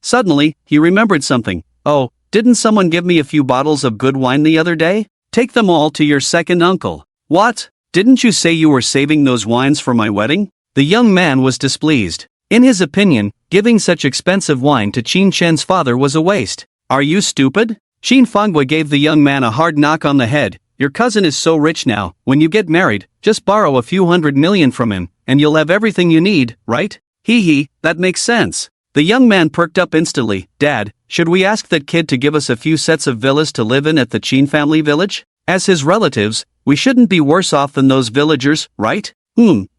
Suddenly, he remembered something. "Oh, didn't someone give me a few bottles of good wine the other day? Take them all to your second uncle." "What? Didn't you say you were saving those wines for my wedding?" The young man was displeased. In his opinion, giving such expensive wine to Qin Chen's father was a waste. "Are you stupid?" Qin Fanghua gave the young man a hard knock on the head. "Your cousin is so rich now, when you get married, just borrow a few $100 million from him, and you'll have everything you need, right? Hee, that makes sense." The young man perked up instantly. "Dad, should we ask that kid to give us a few sets of villas to live in at the Qin family village? As his relatives, we shouldn't be worse off than those villagers, right?"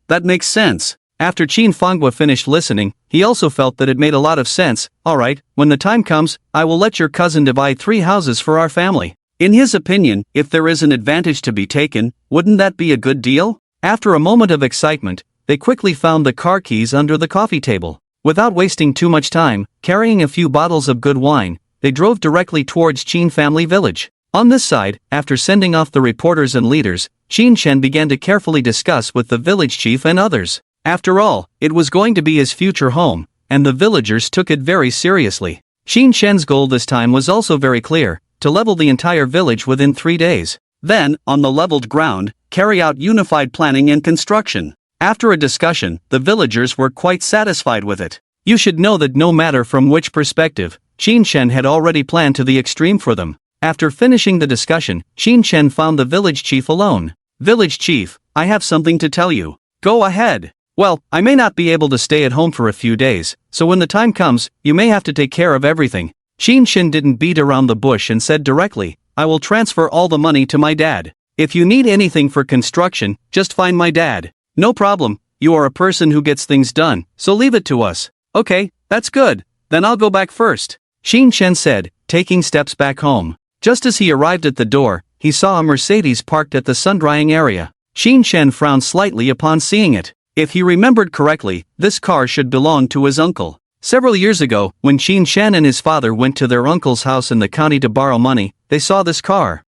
That makes sense." After Qin Fanghua finished listening, he also felt that it made a lot of sense. "Alright, when the time comes, I will let your cousin divide 3 houses for our family." In his opinion, if there is an advantage to be taken, wouldn't that be a good deal? After a moment of excitement, they quickly found the car keys under the coffee table. Without wasting too much time, carrying a few bottles of good wine, they drove directly towards Qin family village. On this side, after sending off the reporters and leaders, Qin Chen began to carefully discuss with the village chief and others. After all, it was going to be his future home, and the villagers took it very seriously. Qin Chen's goal this time was also very clear, to level the entire village within 3 days. Then, on the leveled ground, carry out unified planning and construction. After a discussion, the villagers were quite satisfied with it. You should know that no matter from which perspective, Qin Chen had already planned to the extreme for them. After finishing the discussion, Qin Chen found the village chief alone. "Village chief, I have something to tell you." "Go ahead." "Well, I may not be able to stay at home for a few days, so when the time comes, you may have to take care of everything." Qin Chen didn't beat around the bush and said directly, "I will transfer all the money to my dad. If you need anything for construction, just find my dad." "No problem, you are a person who gets things done, so leave it to us." "Okay, that's good, then I'll go back first," Qin Chen said, taking steps back home. Just as he arrived at the door, he saw a Mercedes parked at the sun-drying area. Qin Chen frowned slightly upon seeing it. If he remembered correctly, this car should belong to his uncle. Several years ago, when Qin Chen and his father went to their uncle's house in the county to borrow money, they saw this car.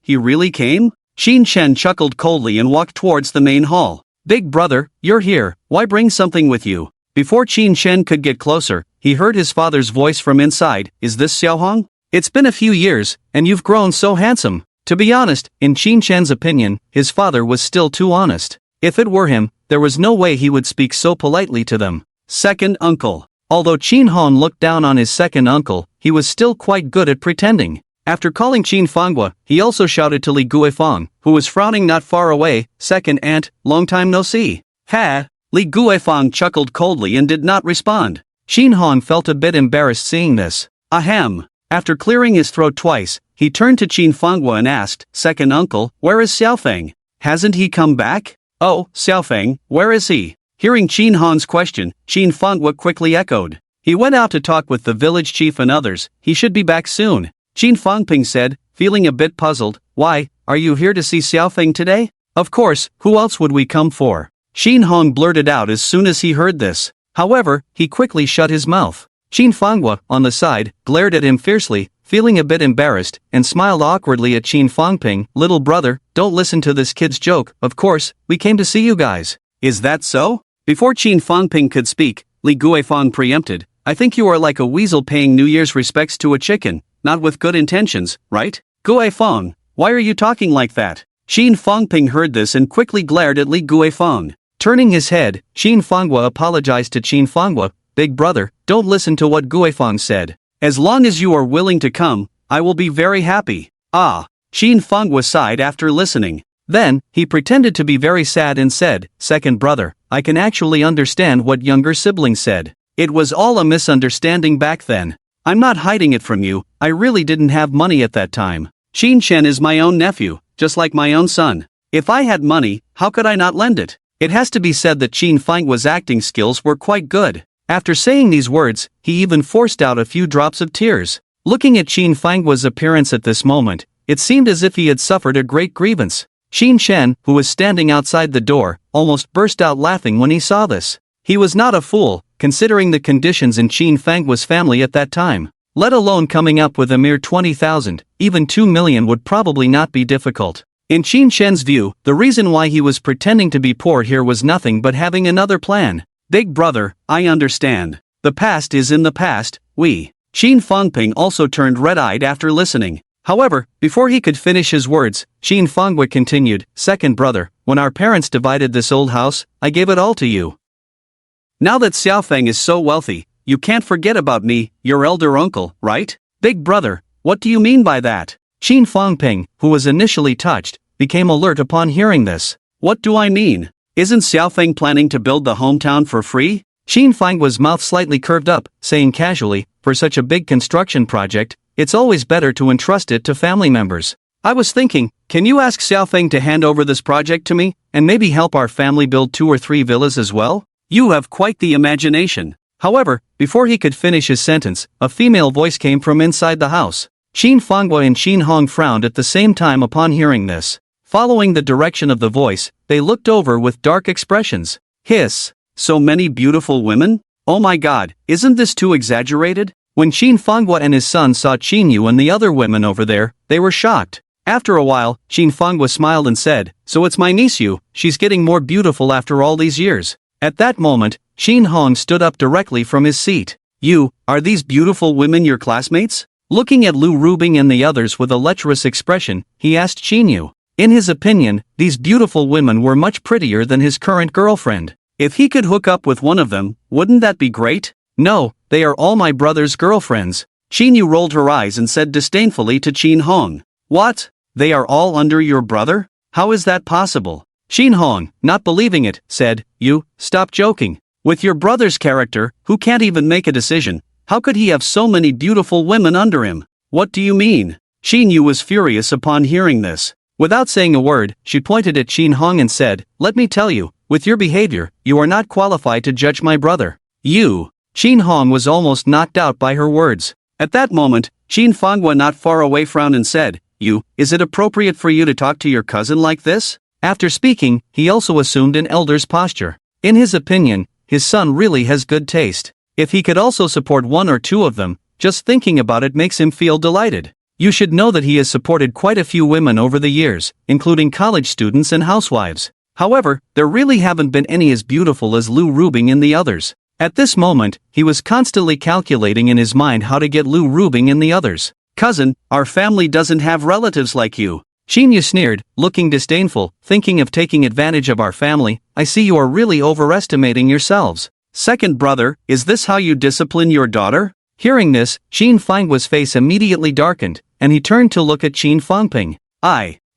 He really came? Qin Chen chuckled coldly and walked towards the main hall. "Big brother, you're here, why bring something with you?" Before Qin Shen could get closer, he heard his father's voice from inside, "Is this Xiaohong? It's been a few years, and you've grown so handsome." To be honest, in Qin Shen's opinion, his father was still too honest. If it were him, there was no way he would speak so politely to them. Second uncle. Although Qin Hong looked down on his second uncle, he was still quite good at pretending. After calling Qin Fanghua, he also shouted to Li Guifang, who was frowning not far away, "Second aunt, long time no see." "Ha!" Li Guifang chuckled coldly and did not respond. Qin Hong felt a bit embarrassed seeing this. Ahem. After clearing his throat twice, he turned to Qin Fanghua and asked, "Second uncle, where is Xiaofeng? Hasn't he come back?" "Oh, Xiaofeng, where is he?" Hearing Qin Hong's question, Qin Fanghua quickly echoed. "He went out to talk with the village chief and others, he should be back soon." Qin Fangping said, feeling a bit puzzled, "Why, are you here to see Xiaofeng today?" "Of course, who else would we come for?" Qin Hong blurted out as soon as he heard this. However, he quickly shut his mouth. Qin Fanghua, on the side, glared at him fiercely, feeling a bit embarrassed, and smiled awkwardly at Qin Fangping. "Little brother, don't listen to this kid's joke, of course, we came to see you guys." "Is that so?" Before Qin Fangping could speak, Li Guifang preempted, "I think you are like a weasel paying New Year's respects to a chicken, not with good intentions, right? Guifang, why are you talking like that?" Qin Fangping heard this and quickly glared at Li Guifang. Turning his head, Qin Fanghua apologized to Qin Fanghua, "Big brother, don't listen to what Guifang said. As long as you are willing to come, I will be very happy." "Ah." Qin Fanghua sighed after listening. Then, he pretended to be very sad and said, "Second brother, I can actually understand what younger siblings said. It was all a misunderstanding back then. I'm not hiding it from you, I really didn't have money at that time. Qin Shen is my own nephew, just like my own son. If I had money, how could I not lend it?" It has to be said that Qin Fanghua's acting skills were quite good. After saying these words, he even forced out a few drops of tears. Looking at Qin Fanghua's appearance at this moment, it seemed as if he had suffered a great grievance. Qin Shen, who was standing outside the door, almost burst out laughing when he saw this. He was not a fool, considering the conditions in Qin Fanghua's family at that time. Let alone coming up with a mere 20,000, even 2 million would probably not be difficult. In Qin Shen's view, the reason why he was pretending to be poor here was nothing but having another plan. "Big brother, I understand. The past is in the past, Qin Fangping also turned red-eyed after listening. However, before he could finish his words, Qin Fanghua continued, "Second brother, when our parents divided this old house, I gave it all to you. Now that Xiaofeng is so wealthy, you can't forget about me, your elder uncle, right?" "Big brother, what do you mean by that?" Qin Fangping, who was initially touched, became alert upon hearing this. "What do I mean? Isn't Xiaofeng planning to build the hometown for free?" Qin Fanghua's mouth slightly curved up, saying casually, "For such a big construction project, it's always better to entrust it to family members. I was thinking, can you ask Xiaofeng to hand over this project to me, and maybe help our family build 2 or 3 villas as well? You have quite the imagination." However, before he could finish his sentence, a female voice came from inside the house. Qin Fanghua and Qin Hong frowned at the same time upon hearing this. Following the direction of the voice, they looked over with dark expressions. "Hiss. So many beautiful women? Oh my god, isn't this too exaggerated?" When Qin Fanghua and his son saw Qin Yu and the other women over there, they were shocked. After a while, Qin Fanghua smiled and said, "So it's my niece Yu, she's getting more beautiful after all these years." At that moment, Qin Hong stood up directly from his seat. "You, are these beautiful women your classmates?" Looking at Lu Rubing and the others with a lecherous expression, he asked Qin Yu. In his opinion, these beautiful women were much prettier than his current girlfriend. If he could hook up with one of them, wouldn't that be great? "No, they are all my brother's girlfriends." Qin Yu rolled her eyes and said disdainfully to Qin Hong, "What? They are all under your brother? How is that possible?" Qin Hong, not believing it, said, "You, stop joking. With your brother's character, who can't even make a decision, how could he have so many beautiful women under him?" "What do you mean?" Qin Yu was furious upon hearing this. Without saying a word, she pointed at Qin Hong and said, "Let me tell you, with your behavior, you are not qualified to judge my brother." "You." Qin Hong was almost knocked out by her words. At that moment, Qin Fanghua not far away frowned and said, "You, is it appropriate for you to talk to your cousin like this?" After speaking, he also assumed an elder's posture. In his opinion, his son really has good taste. If he could also support 1 or 2 of them, just thinking about it makes him feel delighted. You should know that he has supported quite a few women over the years, including college students and housewives. However, there really haven't been any as beautiful as Lu Rubing and the others. At this moment, he was constantly calculating in his mind how to get Lu Rubing and the others. "Cousin, our family doesn't have relatives like you." Shin sneered, looking disdainful, "Thinking of taking advantage of our family? I see you are really overestimating yourselves. Second brother, is this how you discipline your daughter?" Hearing this, Shin Fanghua's face immediately darkened, and he turned to look at Shin Fangping.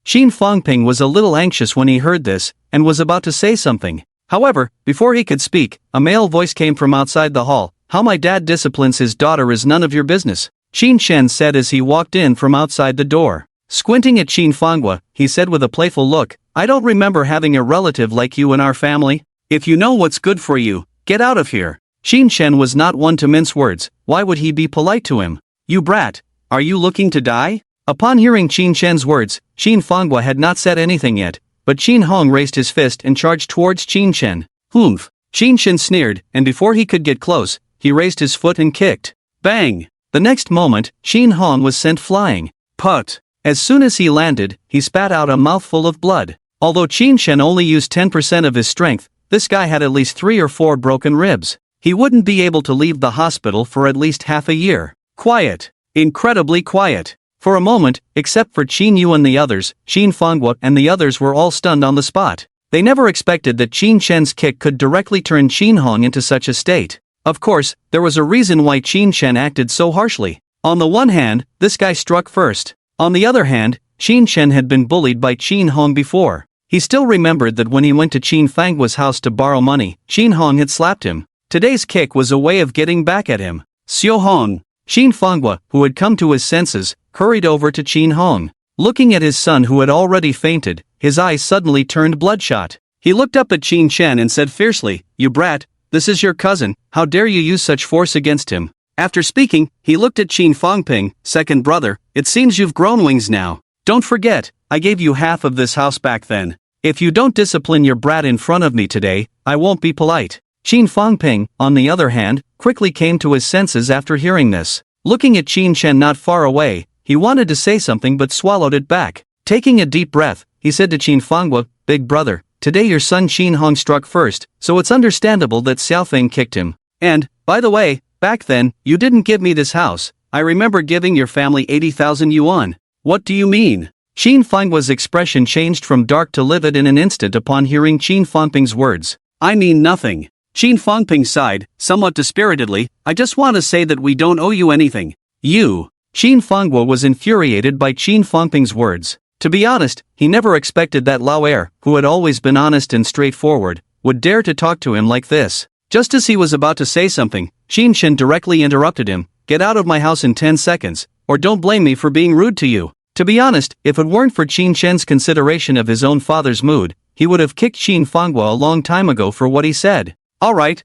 Shin Fangping was a little anxious when he heard this, and was about to say something. However, before he could speak, a male voice came from outside the hall. "How my dad disciplines his daughter is none of your business," Shin Shen said as he walked in from outside the door. Squinting at Shin Fanghua, he said with a playful look, "I don't remember having a relative like you in our family. If you know what's good for you, get out of here." Shin Shen was not one to mince words. Why would he be polite to him? "You brat, are you looking to die?" Upon hearing Shin Shen's words, Shin Fanghua had not said anything yet, but Shin Hong raised his fist and charged towards Shin Shen. "Humph!" Shin Shen sneered, and before he could get close, he raised his foot and kicked. Bang! The next moment, Shin Hong was sent flying. Put! As soon as he landed, he spat out a mouthful of blood. Although Shin Shen only used 10% of his strength, this guy had at least 3 or 4 broken ribs. He wouldn't be able to leave the hospital for at least half a year. Quiet. Incredibly quiet. For a moment, except for Qin Yu and the others, Shin Fanghua and the others were all stunned on the spot. They never expected that Qin Shen's kick could directly turn Qin Hong into such a state. Of course, there was a reason why Qin Shen acted so harshly. On the one hand, this guy struck first. On the other hand, Qin Shen had been bullied by Qin Hong before. He still remembered that when he went to Qin Fanghua's house to borrow money, Qin Hong had slapped him. Today's kick was a way of getting back at him. "Xiao Hong." Qin Fanghua, who had come to his senses, hurried over to Qin Hong. Looking at his son who had already fainted, his eyes suddenly turned bloodshot. He looked up at Qin Shen and said fiercely, "You brat, this is your cousin, how dare you use such force against him?" After speaking, he looked at Qin Fangping, "Second brother, it seems you've grown wings now. Don't forget, I gave you half of this house back then. If you don't discipline your brat in front of me today, I won't be polite." Qin Fangping, on the other hand, quickly came to his senses after hearing this. Looking at Qin Shen not far away, he wanted to say something but swallowed it back. Taking a deep breath, he said to Qin Fanghua, "Big brother, today your son Qin Hong struck first, so it's understandable that Xiaofeng kicked him. And, by the way, back then, you didn't give me this house. I remember giving your family 80,000 yuan. What do you mean?" Qin Fanghua's expression changed from dark to livid in an instant upon hearing Qin Fangping's words. "I mean nothing." Qin Fangping sighed, somewhat dispiritedly, "I just want to say that we don't owe you anything." "You?" Qin Fanghua was infuriated by Qin Fangping's words. To be honest, he never expected that Lao heir, who had always been honest and straightforward, would dare to talk to him like this. Just as he was about to say something, Qin Shen directly interrupted him, "Get out of my house in 10 seconds, or don't blame me for being rude to you." To be honest, if it weren't for Qin Shen's consideration of his own father's mood, he would have kicked Qin Fanghua a long time ago for what he said. All right.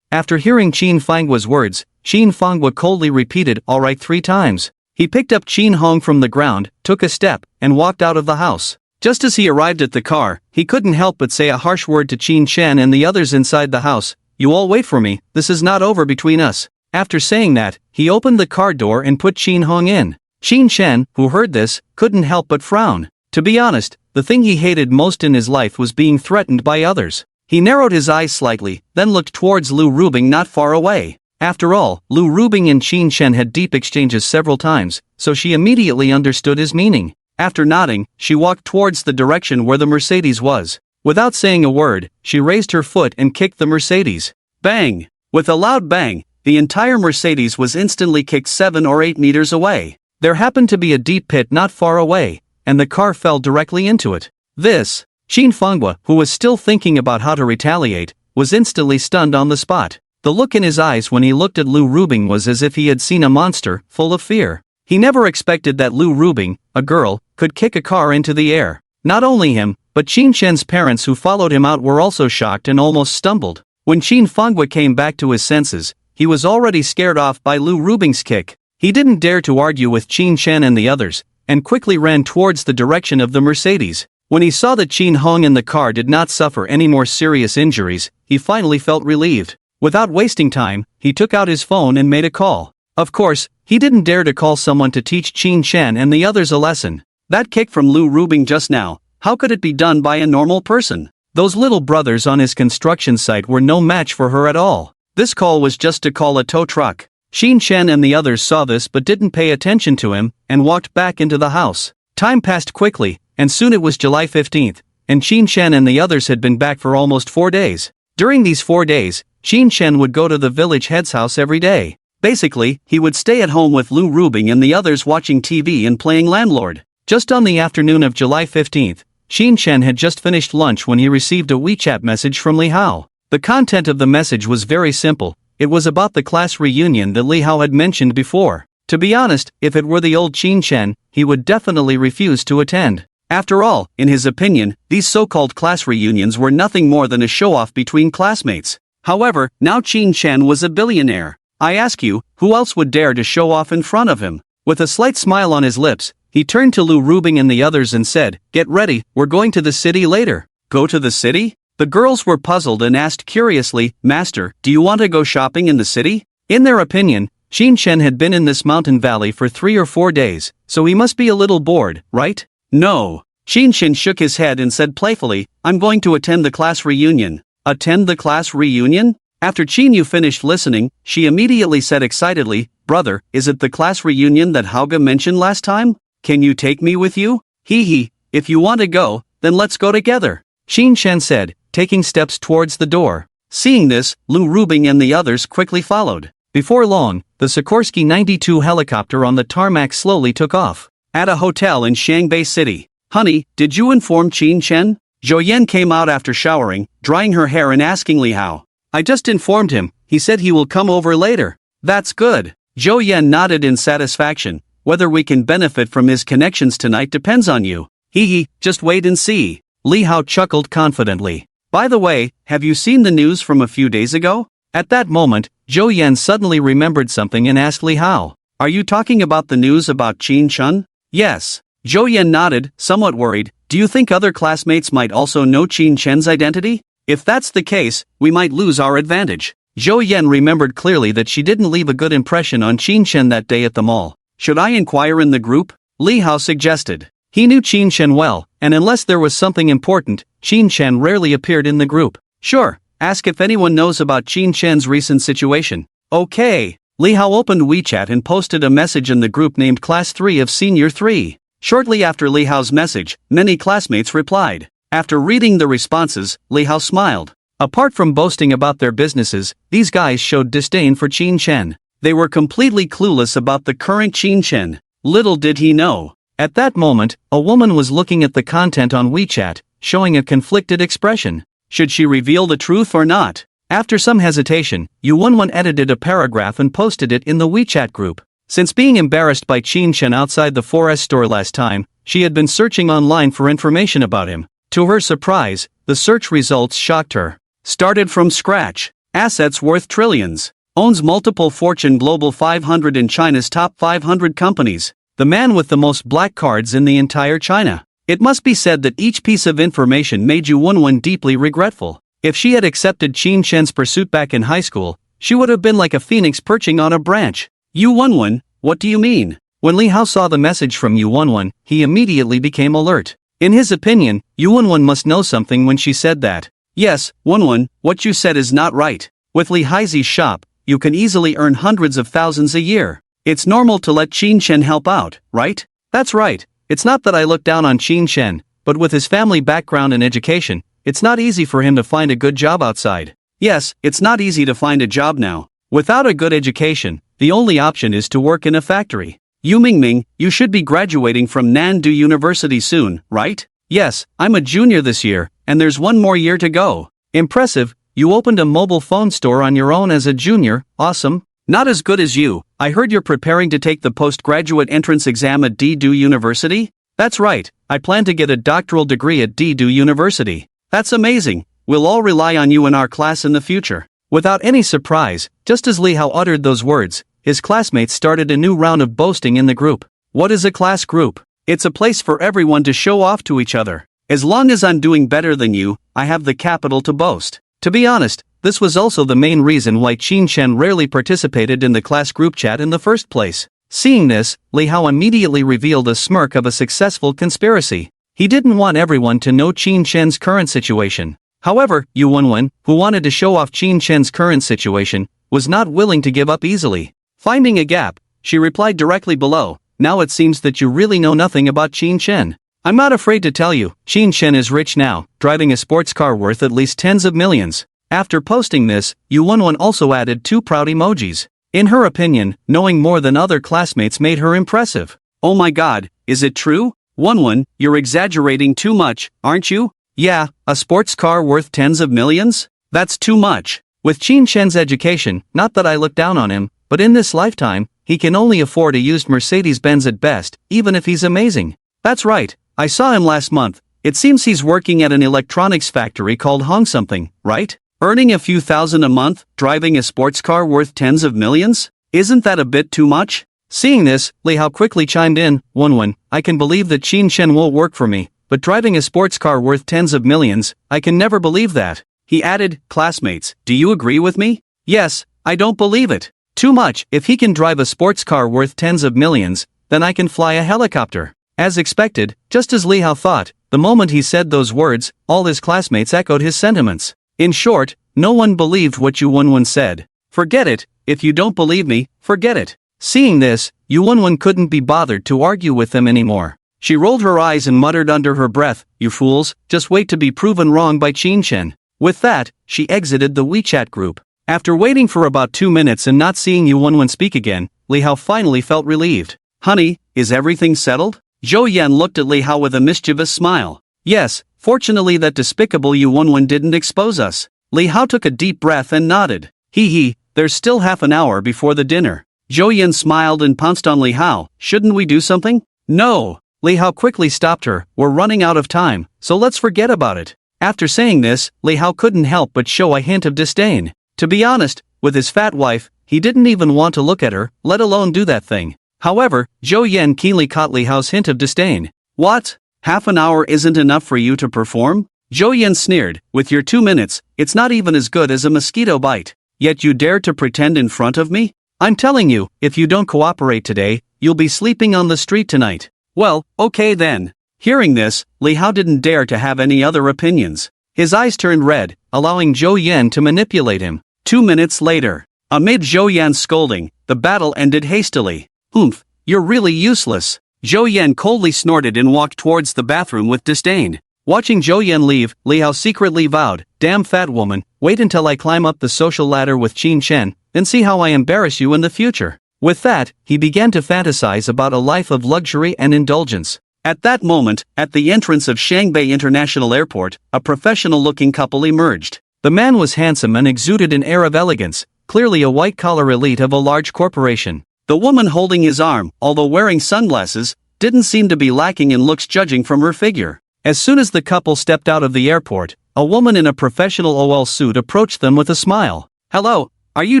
After hearing Qin Fanghua's words, Qin Fanghua coldly repeated "all right" 3 times. He picked up Qin Hong from the ground, took a step, and walked out of the house. Just as he arrived at the car, he couldn't help but say a harsh word to Qin Shen and the others inside the house. "You all wait for me, this is not over between us." After saying that, he opened the car door and put Qin Hong in. Qin Shen, who heard this, couldn't help but frown. To be honest, the thing he hated most in his life was being threatened by others. He narrowed his eyes slightly, then looked towards Lu Rubing not far away. After all, Lu Rubing and Qin Shen had deep exchanges several times, so she immediately understood his meaning. After nodding, she walked towards the direction where the Mercedes was. Without saying a word, she raised her foot and kicked the Mercedes. Bang! With a loud bang, the entire Mercedes was instantly kicked 7 or 8 meters away. There happened to be a deep pit not far away, and the car fell directly into it. Qin Fanghua, who was still thinking about how to retaliate, was instantly stunned on the spot. The look in his eyes when he looked at Lu Rubing was as if he had seen a monster, full of fear. He never expected that Lu Rubing, a girl, could kick a car into the air. Not only him, but Qin Shen's parents who followed him out were also shocked and almost stumbled. When Qin Fanghua came back to his senses, he was already scared off by Lu Rubing's kick. He didn't dare to argue with Qin Shen and the others, and quickly ran towards the direction of the Mercedes. When he saw that Qin Hong and the car did not suffer any more serious injuries, he finally felt relieved. Without wasting time, he took out his phone and made a call. Of course, he didn't dare to call someone to teach Qin Shen and the others a lesson. That kick from Lu Rubing just now, how could it be done by a normal person? Those little brothers on his construction site were no match for her at all. This call was just to call a tow truck. Xin Chen and the others saw this but didn't pay attention to him, and walked back into the house. Time passed quickly, and soon it was July 15th, and Xin Chen and the others had been back for almost 4 days. During these 4 days, Xin Chen would go to the village head's house every day. Basically, he would stay at home with Lu Rubing and the others watching TV and playing landlord. Just on the afternoon of July 15th, Xin Chen had just finished lunch when he received a WeChat message from Li Hao. The content of the message was very simple. It was about the class reunion that Li Hao had mentioned before. To be honest, if it were the old Xin Chen, he would definitely refuse to attend. After all, in his opinion, these so-called class reunions were nothing more than a show-off between classmates. However, now Xin Chen was a billionaire. I ask you, who else would dare to show off in front of him? With a slight smile on his lips, he turned to Lu Rubing and the others and said, "Get ready, we're going to the city later." Go to the city? The girls were puzzled and asked curiously, "Master, do you want to go shopping in the city?" In their opinion, Xin Chen had been in this mountain valley for 3 or 4 days, so he must be a little bored, right? No. Xin Chen shook his head and said playfully, "I'm going to attend the class reunion." Attend the class reunion? After Qin Yu finished listening, she immediately said excitedly, "Brother, is it the class reunion that Hauge mentioned last time? Can you take me with you?" Hee, if you want to go, then let's go together," Xin Chen said, taking steps towards the door. Seeing this, Lu Rubing and the others quickly followed. Before long, the Sikorsky 92 helicopter on the tarmac slowly took off. At a hotel in Shanghai City. "Honey, did you inform Qin Chen?" Zhou Yan came out after showering, drying her hair and asking Li Hao. "I just informed him, he said he will come over later." "That's good." Zhou Yan nodded in satisfaction. "Whether we can benefit from his connections tonight depends on you." Hee, just wait and see. Li Hao chuckled confidently. "By the way, have you seen the news from a few days ago?" At that moment, Zhou Yan suddenly remembered something and asked Li Hao, "Are you talking about the news about Qin Chen?" "Yes." Zhou Yan nodded, somewhat worried. "Do you think other classmates might also know Qin Chen's identity? If that's the case, we might lose our advantage." Zhou Yan remembered clearly that she didn't leave a good impression on Qin Chen that day at the mall. "Should I inquire in the group?" Li Hao suggested. He knew Qin Chen well, and unless there was something important, Qin Chen rarely appeared in the group. "Sure, ask if anyone knows about Qin Chen's recent situation." "Okay." Li Hao opened WeChat and posted a message in the group named Class 3 of Senior 3. Shortly after Li Hao's message, many classmates replied. After reading the responses, Li Hao smiled. Apart from boasting about their businesses, these guys showed disdain for Qin Chen. They were completely clueless about the current Qin Chen. Little did he know. At that moment, a woman was looking at the content on WeChat, showing a conflicted expression. Should she reveal the truth or not? After some hesitation, Yu Wenwen edited a paragraph and posted it in the WeChat group. Since being embarrassed by Qin Chen outside the Forest store last time, she had been searching online for information about him. To her surprise, the search results shocked her. Started from scratch. Assets worth trillions. Owns multiple Fortune Global 500 and China's top 500 companies. The man with the most black cards in the entire China. It must be said that each piece of information made Yu Wenwen deeply regretful. If she had accepted Qin Chen's pursuit back in high school, she would have been like a phoenix perching on a branch. "Yu Wenwen, what do you mean?" When Li Hao saw the message from Yu Wenwen, he immediately became alert. In his opinion, Yu Wenwen must know something when she said that. "Yes, Wenwen, what you said is not right. With Li Haizi's shop, you can easily earn hundreds of thousands a year. It's normal to let Qin Chen help out, right?" "That's right. It's not that I look down on Qin Chen, but with his family background and education, it's not easy for him to find a good job outside." "Yes, it's not easy to find a job now. Without a good education, the only option is to work in a factory. Yu Mingming, you should be graduating from Nandu University soon, right?" "Yes, I'm a junior this year, and there's one more year to go." "Impressive, you opened a mobile phone store on your own as a junior, awesome." "Not as good as you. I heard you're preparing to take the postgraduate entrance exam at Didu University?" "That's right, I plan to get a doctoral degree at Didu University." "That's amazing, we'll all rely on you in our class in the future." Without any surprise, just as Li Hao uttered those words, his classmates started a new round of boasting in the group. What is a class group? It's a place for everyone to show off to each other. As long as I'm doing better than you, I have the capital to boast. To be honest, this was also the main reason why Qin Chen rarely participated in the class group chat in the first place. Seeing this, Li Hao immediately revealed a smirk of a successful conspiracy. He didn't want everyone to know Qin Chen's current situation. However, Yu Wenwen, who wanted to show off Qin Chen's current situation, was not willing to give up easily. Finding a gap, she replied directly below, "Now it seems that you really know nothing about Qin Chen. I'm not afraid to tell you, Qin Chen is rich now, driving a sports car worth at least tens of millions." After posting this, Yu Wenwen also added 2 proud emojis. In her opinion, knowing more than other classmates made her impressive. "Oh my god, is it true? Wenwen, you're exaggerating too much, aren't you? Yeah, a sports car worth tens of millions? That's too much. With Qin Chen's education, not that I look down on him, but in this lifetime, he can only afford a used Mercedes-Benz at best, even if he's amazing. That's right, I saw him last month. It seems he's working at an electronics factory called Hong something, right? Earning a few thousand a month, driving a sports car worth tens of millions? Isn't that a bit too much?" Seeing this, Li Hao quickly chimed in, "Wenwen, I can believe that Qin Chen won't work for me, but driving a sports car worth tens of millions, I can never believe that." He added, "Classmates, do you agree with me?" "Yes, I don't believe it. Too much. If he can drive a sports car worth tens of millions, then I can fly a helicopter." As expected, just as Li Hao thought, the moment he said those words, all his classmates echoed his sentiments. In short, no one believed what Yu Wenwen said. "Forget it, if you don't believe me, forget it." Seeing this, Yu Wenwen couldn't be bothered to argue with them anymore. She rolled her eyes and muttered under her breath, "You fools, just wait to be proven wrong by Qin Chen." With that, she exited the WeChat group. After waiting for about 2 minutes and not seeing Yu Wenwen speak again, Li Hao finally felt relieved. "Honey, is everything settled?" Zhou Yan looked at Li Hao with a mischievous smile. "Yes, fortunately that despicable Yu Wenwen didn't expose us." Li Hao took a deep breath and nodded. Hee, there's still half an hour before the dinner." Zhou Yan smiled and pounced on Li Hao. "Shouldn't we do something?" "No." Li Hao quickly stopped her. "We're running out of time, so let's forget about it." After saying this, Li Hao couldn't help but show a hint of disdain. To be honest, with his fat wife, he didn't even want to look at her, let alone do that thing. However, Zhou Yan keenly caught Li Hao's hint of disdain. "What? Half an hour isn't enough for you to perform?" Zhou Yan sneered, "With your 2 minutes, it's not even as good as a mosquito bite. Yet you dare to pretend in front of me? I'm telling you, if you don't cooperate today, you'll be sleeping on the street tonight." "Well, okay then." Hearing this, Li Hao didn't dare to have any other opinions. His eyes turned red, allowing Zhou Yan to manipulate him. 2 minutes later. Amid Zhou Yan's scolding, the battle ended hastily. "Humph, you're really useless." Zhou Yan coldly snorted and walked towards the bathroom with disdain. Watching Zhou Yan leave, Li Hao secretly vowed, "Damn fat woman, wait until I climb up the social ladder with Qin Chen, then see how I embarrass you in the future." With that, he began to fantasize about a life of luxury and indulgence. At that moment, at the entrance of Shanghai International Airport, a professional-looking couple emerged. The man was handsome and exuded an air of elegance, clearly a white-collar elite of a large corporation. The woman holding his arm, although wearing sunglasses, didn't seem to be lacking in looks judging from her figure. As soon as the couple stepped out of the airport, a woman in a professional OL suit approached them with a smile. "Hello, are you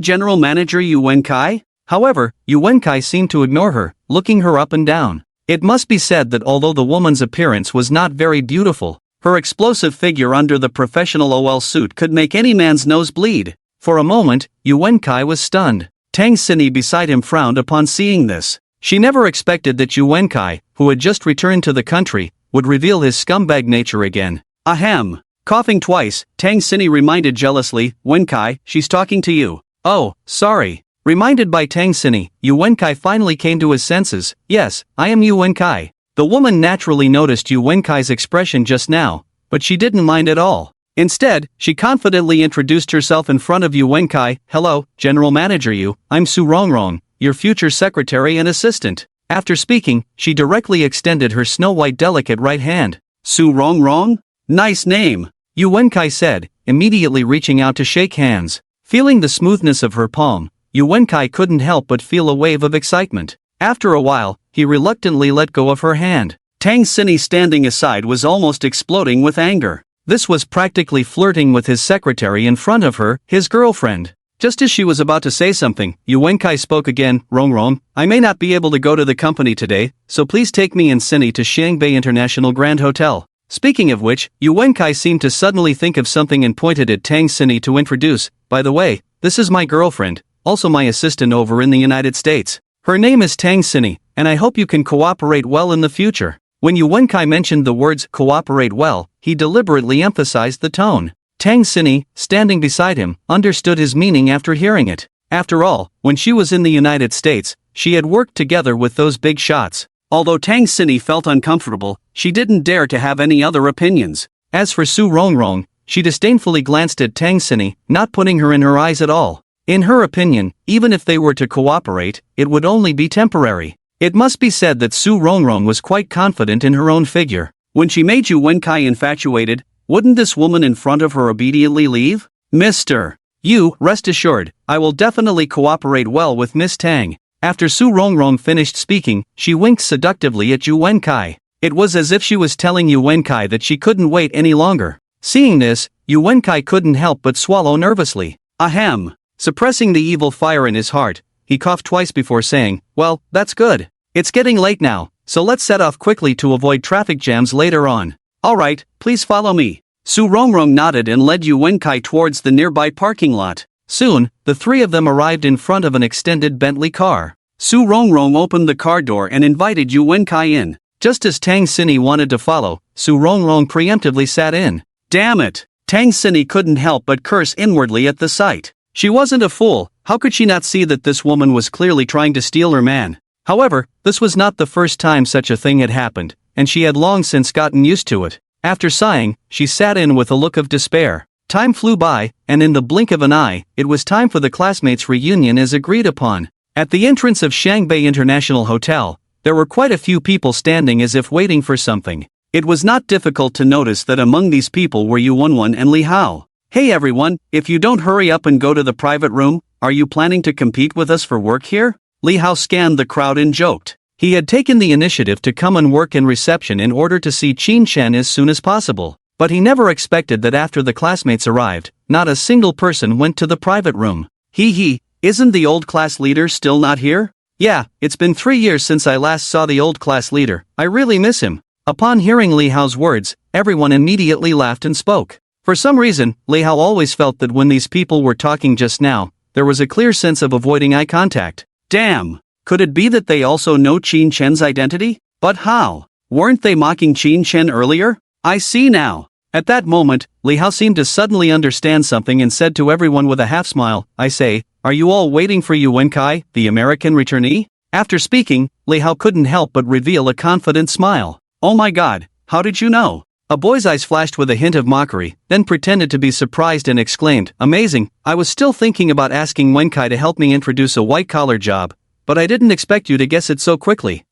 General Manager Yu Wenkai?" However, Yu Wenkai seemed to ignore her, looking her up and down. It must be said that although the woman's appearance was not very beautiful, her explosive figure under the professional OL suit could make any man's nose bleed. For a moment, Yu Wenkai was stunned. Tang Xinyi beside him frowned upon seeing this. She never expected that Yu Wenkai, who had just returned to the country, would reveal his scumbag nature again. Ahem. Coughing twice, Tang Xinyi reminded jealously, "Wenkai, she's talking to you." "Oh, sorry." Reminded by Tang Xinyi, Yu Wenkai finally came to his senses. "Yes, I am Yu Wenkai." The woman naturally noticed Yu Wenkai's expression just now, but she didn't mind at all. Instead, she confidently introduced herself in front of Yu Wenkai. "Hello, General Manager Yu, I'm Su Rongrong, your future secretary and assistant." After speaking, she directly extended her snow-white delicate right hand. "Su Rongrong? Nice name," Yu Wenkai said, immediately reaching out to shake hands. Feeling the smoothness of her palm, Yu Wenkai couldn't help but feel a wave of excitement. After a while, he reluctantly let go of her hand. Tang Xinyi standing aside was almost exploding with anger. This was practically flirting with his secretary in front of her, his girlfriend. Just as she was about to say something, Yu Wenkai spoke again. "Rongrong, I may not be able to go to the company today, so please take me and Xinyi to Shanghai International Grand Hotel." Speaking of which, Yu Wenkai seemed to suddenly think of something and pointed at Tang Xinyi to introduce. "By the way, this is my girlfriend, also my assistant over in the United States. Her name is Tang Xinyi, and I hope you can cooperate well in the future." When Yu Wenkai mentioned the words "cooperate well," he deliberately emphasized the tone. Tang Xinyi, standing beside him, understood his meaning after hearing it. After all, when she was in the United States, she had worked together with those big shots. Although Tang Xinyi felt uncomfortable, she didn't dare to have any other opinions. As for Su Rongrong, she disdainfully glanced at Tang Xinyi, not putting her in her eyes at all. In her opinion, even if they were to cooperate, it would only be temporary. It must be said that Su Rongrong was quite confident in her own figure. When she made Yu Wenkai infatuated, wouldn't this woman in front of her obediently leave? Mr. Yu, rest assured, I will definitely cooperate well with Miss Tang. After Su Rongrong finished speaking, she winked seductively at Yu Wenkai. It was as if she was telling Yu Wenkai that she couldn't wait any longer. Seeing this, Yu Wenkai couldn't help but swallow nervously. Ahem. Suppressing the evil fire in his heart, he coughed twice before saying, well, that's good. It's getting late now, so let's set off quickly to avoid traffic jams later on. Alright, please follow me. Su Rongrong nodded and led Yu Wenkai towards the nearby parking lot. Soon, the three of them arrived in front of an extended Bentley car. Su Rongrong opened the car door and invited Yu Wenkai in. Just as Tang Xinyi wanted to follow, Su Rongrong preemptively sat in. Damn it! Tang Xinyi couldn't help but curse inwardly at the sight. She wasn't a fool, how could she not see that this woman was clearly trying to steal her man? However, this was not the first time such a thing had happened, and she had long since gotten used to it. After sighing, she sat in with a look of despair. Time flew by, and in the blink of an eye, it was time for the classmates' reunion as agreed upon. At the entrance of Shangbei International Hotel, there were quite a few people standing as if waiting for something. It was not difficult to notice that among these people were Yu Wenwen and Li Hao. Hey everyone, if you don't hurry up and go to the private room, are you planning to compete with us for work here? Li Hao scanned the crowd and joked. He had taken the initiative to come and work in reception in order to see Qin Chen as soon as possible. But he never expected that after the classmates arrived, not a single person went to the private room. Hee, isn't the old class leader still not here? Yeah, it's been 3 years since I last saw the old class leader, I really miss him. Upon hearing Li Hao's words, everyone immediately laughed and spoke. For some reason, Li Hao always felt that when these people were talking just now, there was a clear sense of avoiding eye contact. Damn! Could it be that they also know Qin Chen's identity? But how? Weren't they mocking Qin Chen earlier? I see now. At that moment, Li Hao seemed to suddenly understand something and said to everyone with a half smile, I say, are you all waiting for Yu Wenkai, the American returnee? After speaking, Li Hao couldn't help but reveal a confident smile. Oh my god, how did you know? A boy's eyes flashed with a hint of mockery, then pretended to be surprised and exclaimed, amazing, I was still thinking about asking Wenkai to help me introduce a white-collar job, but I didn't expect you to guess it so quickly.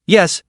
Yes,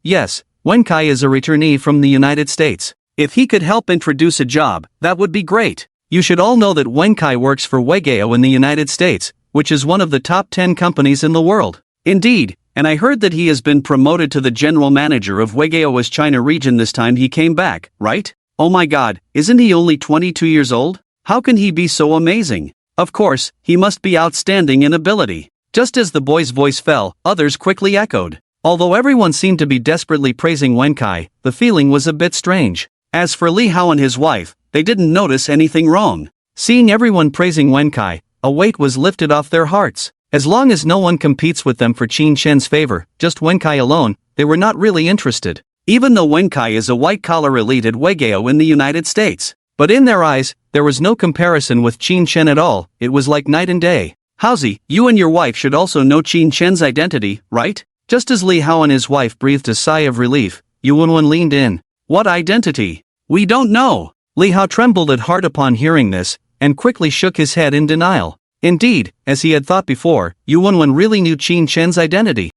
Wenkai is a returnee from the United States. If he could help introduce a job, that would be great. You should all know that Wenkai works for Wegao in the United States, which is one of the top 10 companies in the world. Indeed, and I heard that he has been promoted to the general manager of Wegao's China region this time he came back, right? Oh my god, isn't he only 22 years old? How can he be so amazing? Of course, he must be outstanding in ability. Just as the boy's voice fell, others quickly echoed. Although everyone seemed to be desperately praising Wenkai, the feeling was a bit strange. As for Li Hao and his wife, they didn't notice anything wrong. Seeing everyone praising Wenkai, a weight was lifted off their hearts. As long as no one competes with them for Qin Chen's favor, just Wenkai alone, they were not really interested. Even though Wenkai is a white-collar elite at Wegao in the United States. But in their eyes, there was no comparison with Qin Chen at all, it was like night and day. Haozi, you and your wife should also know Qin Chen's identity, right? Just as Li Hao and his wife breathed a sigh of relief, Yu Wenwen leaned in. What identity? We don't know. Li Hao trembled at heart upon hearing this, and quickly shook his head in denial. Indeed, as he had thought before, Yu Wenwen really knew Qin Chen's identity.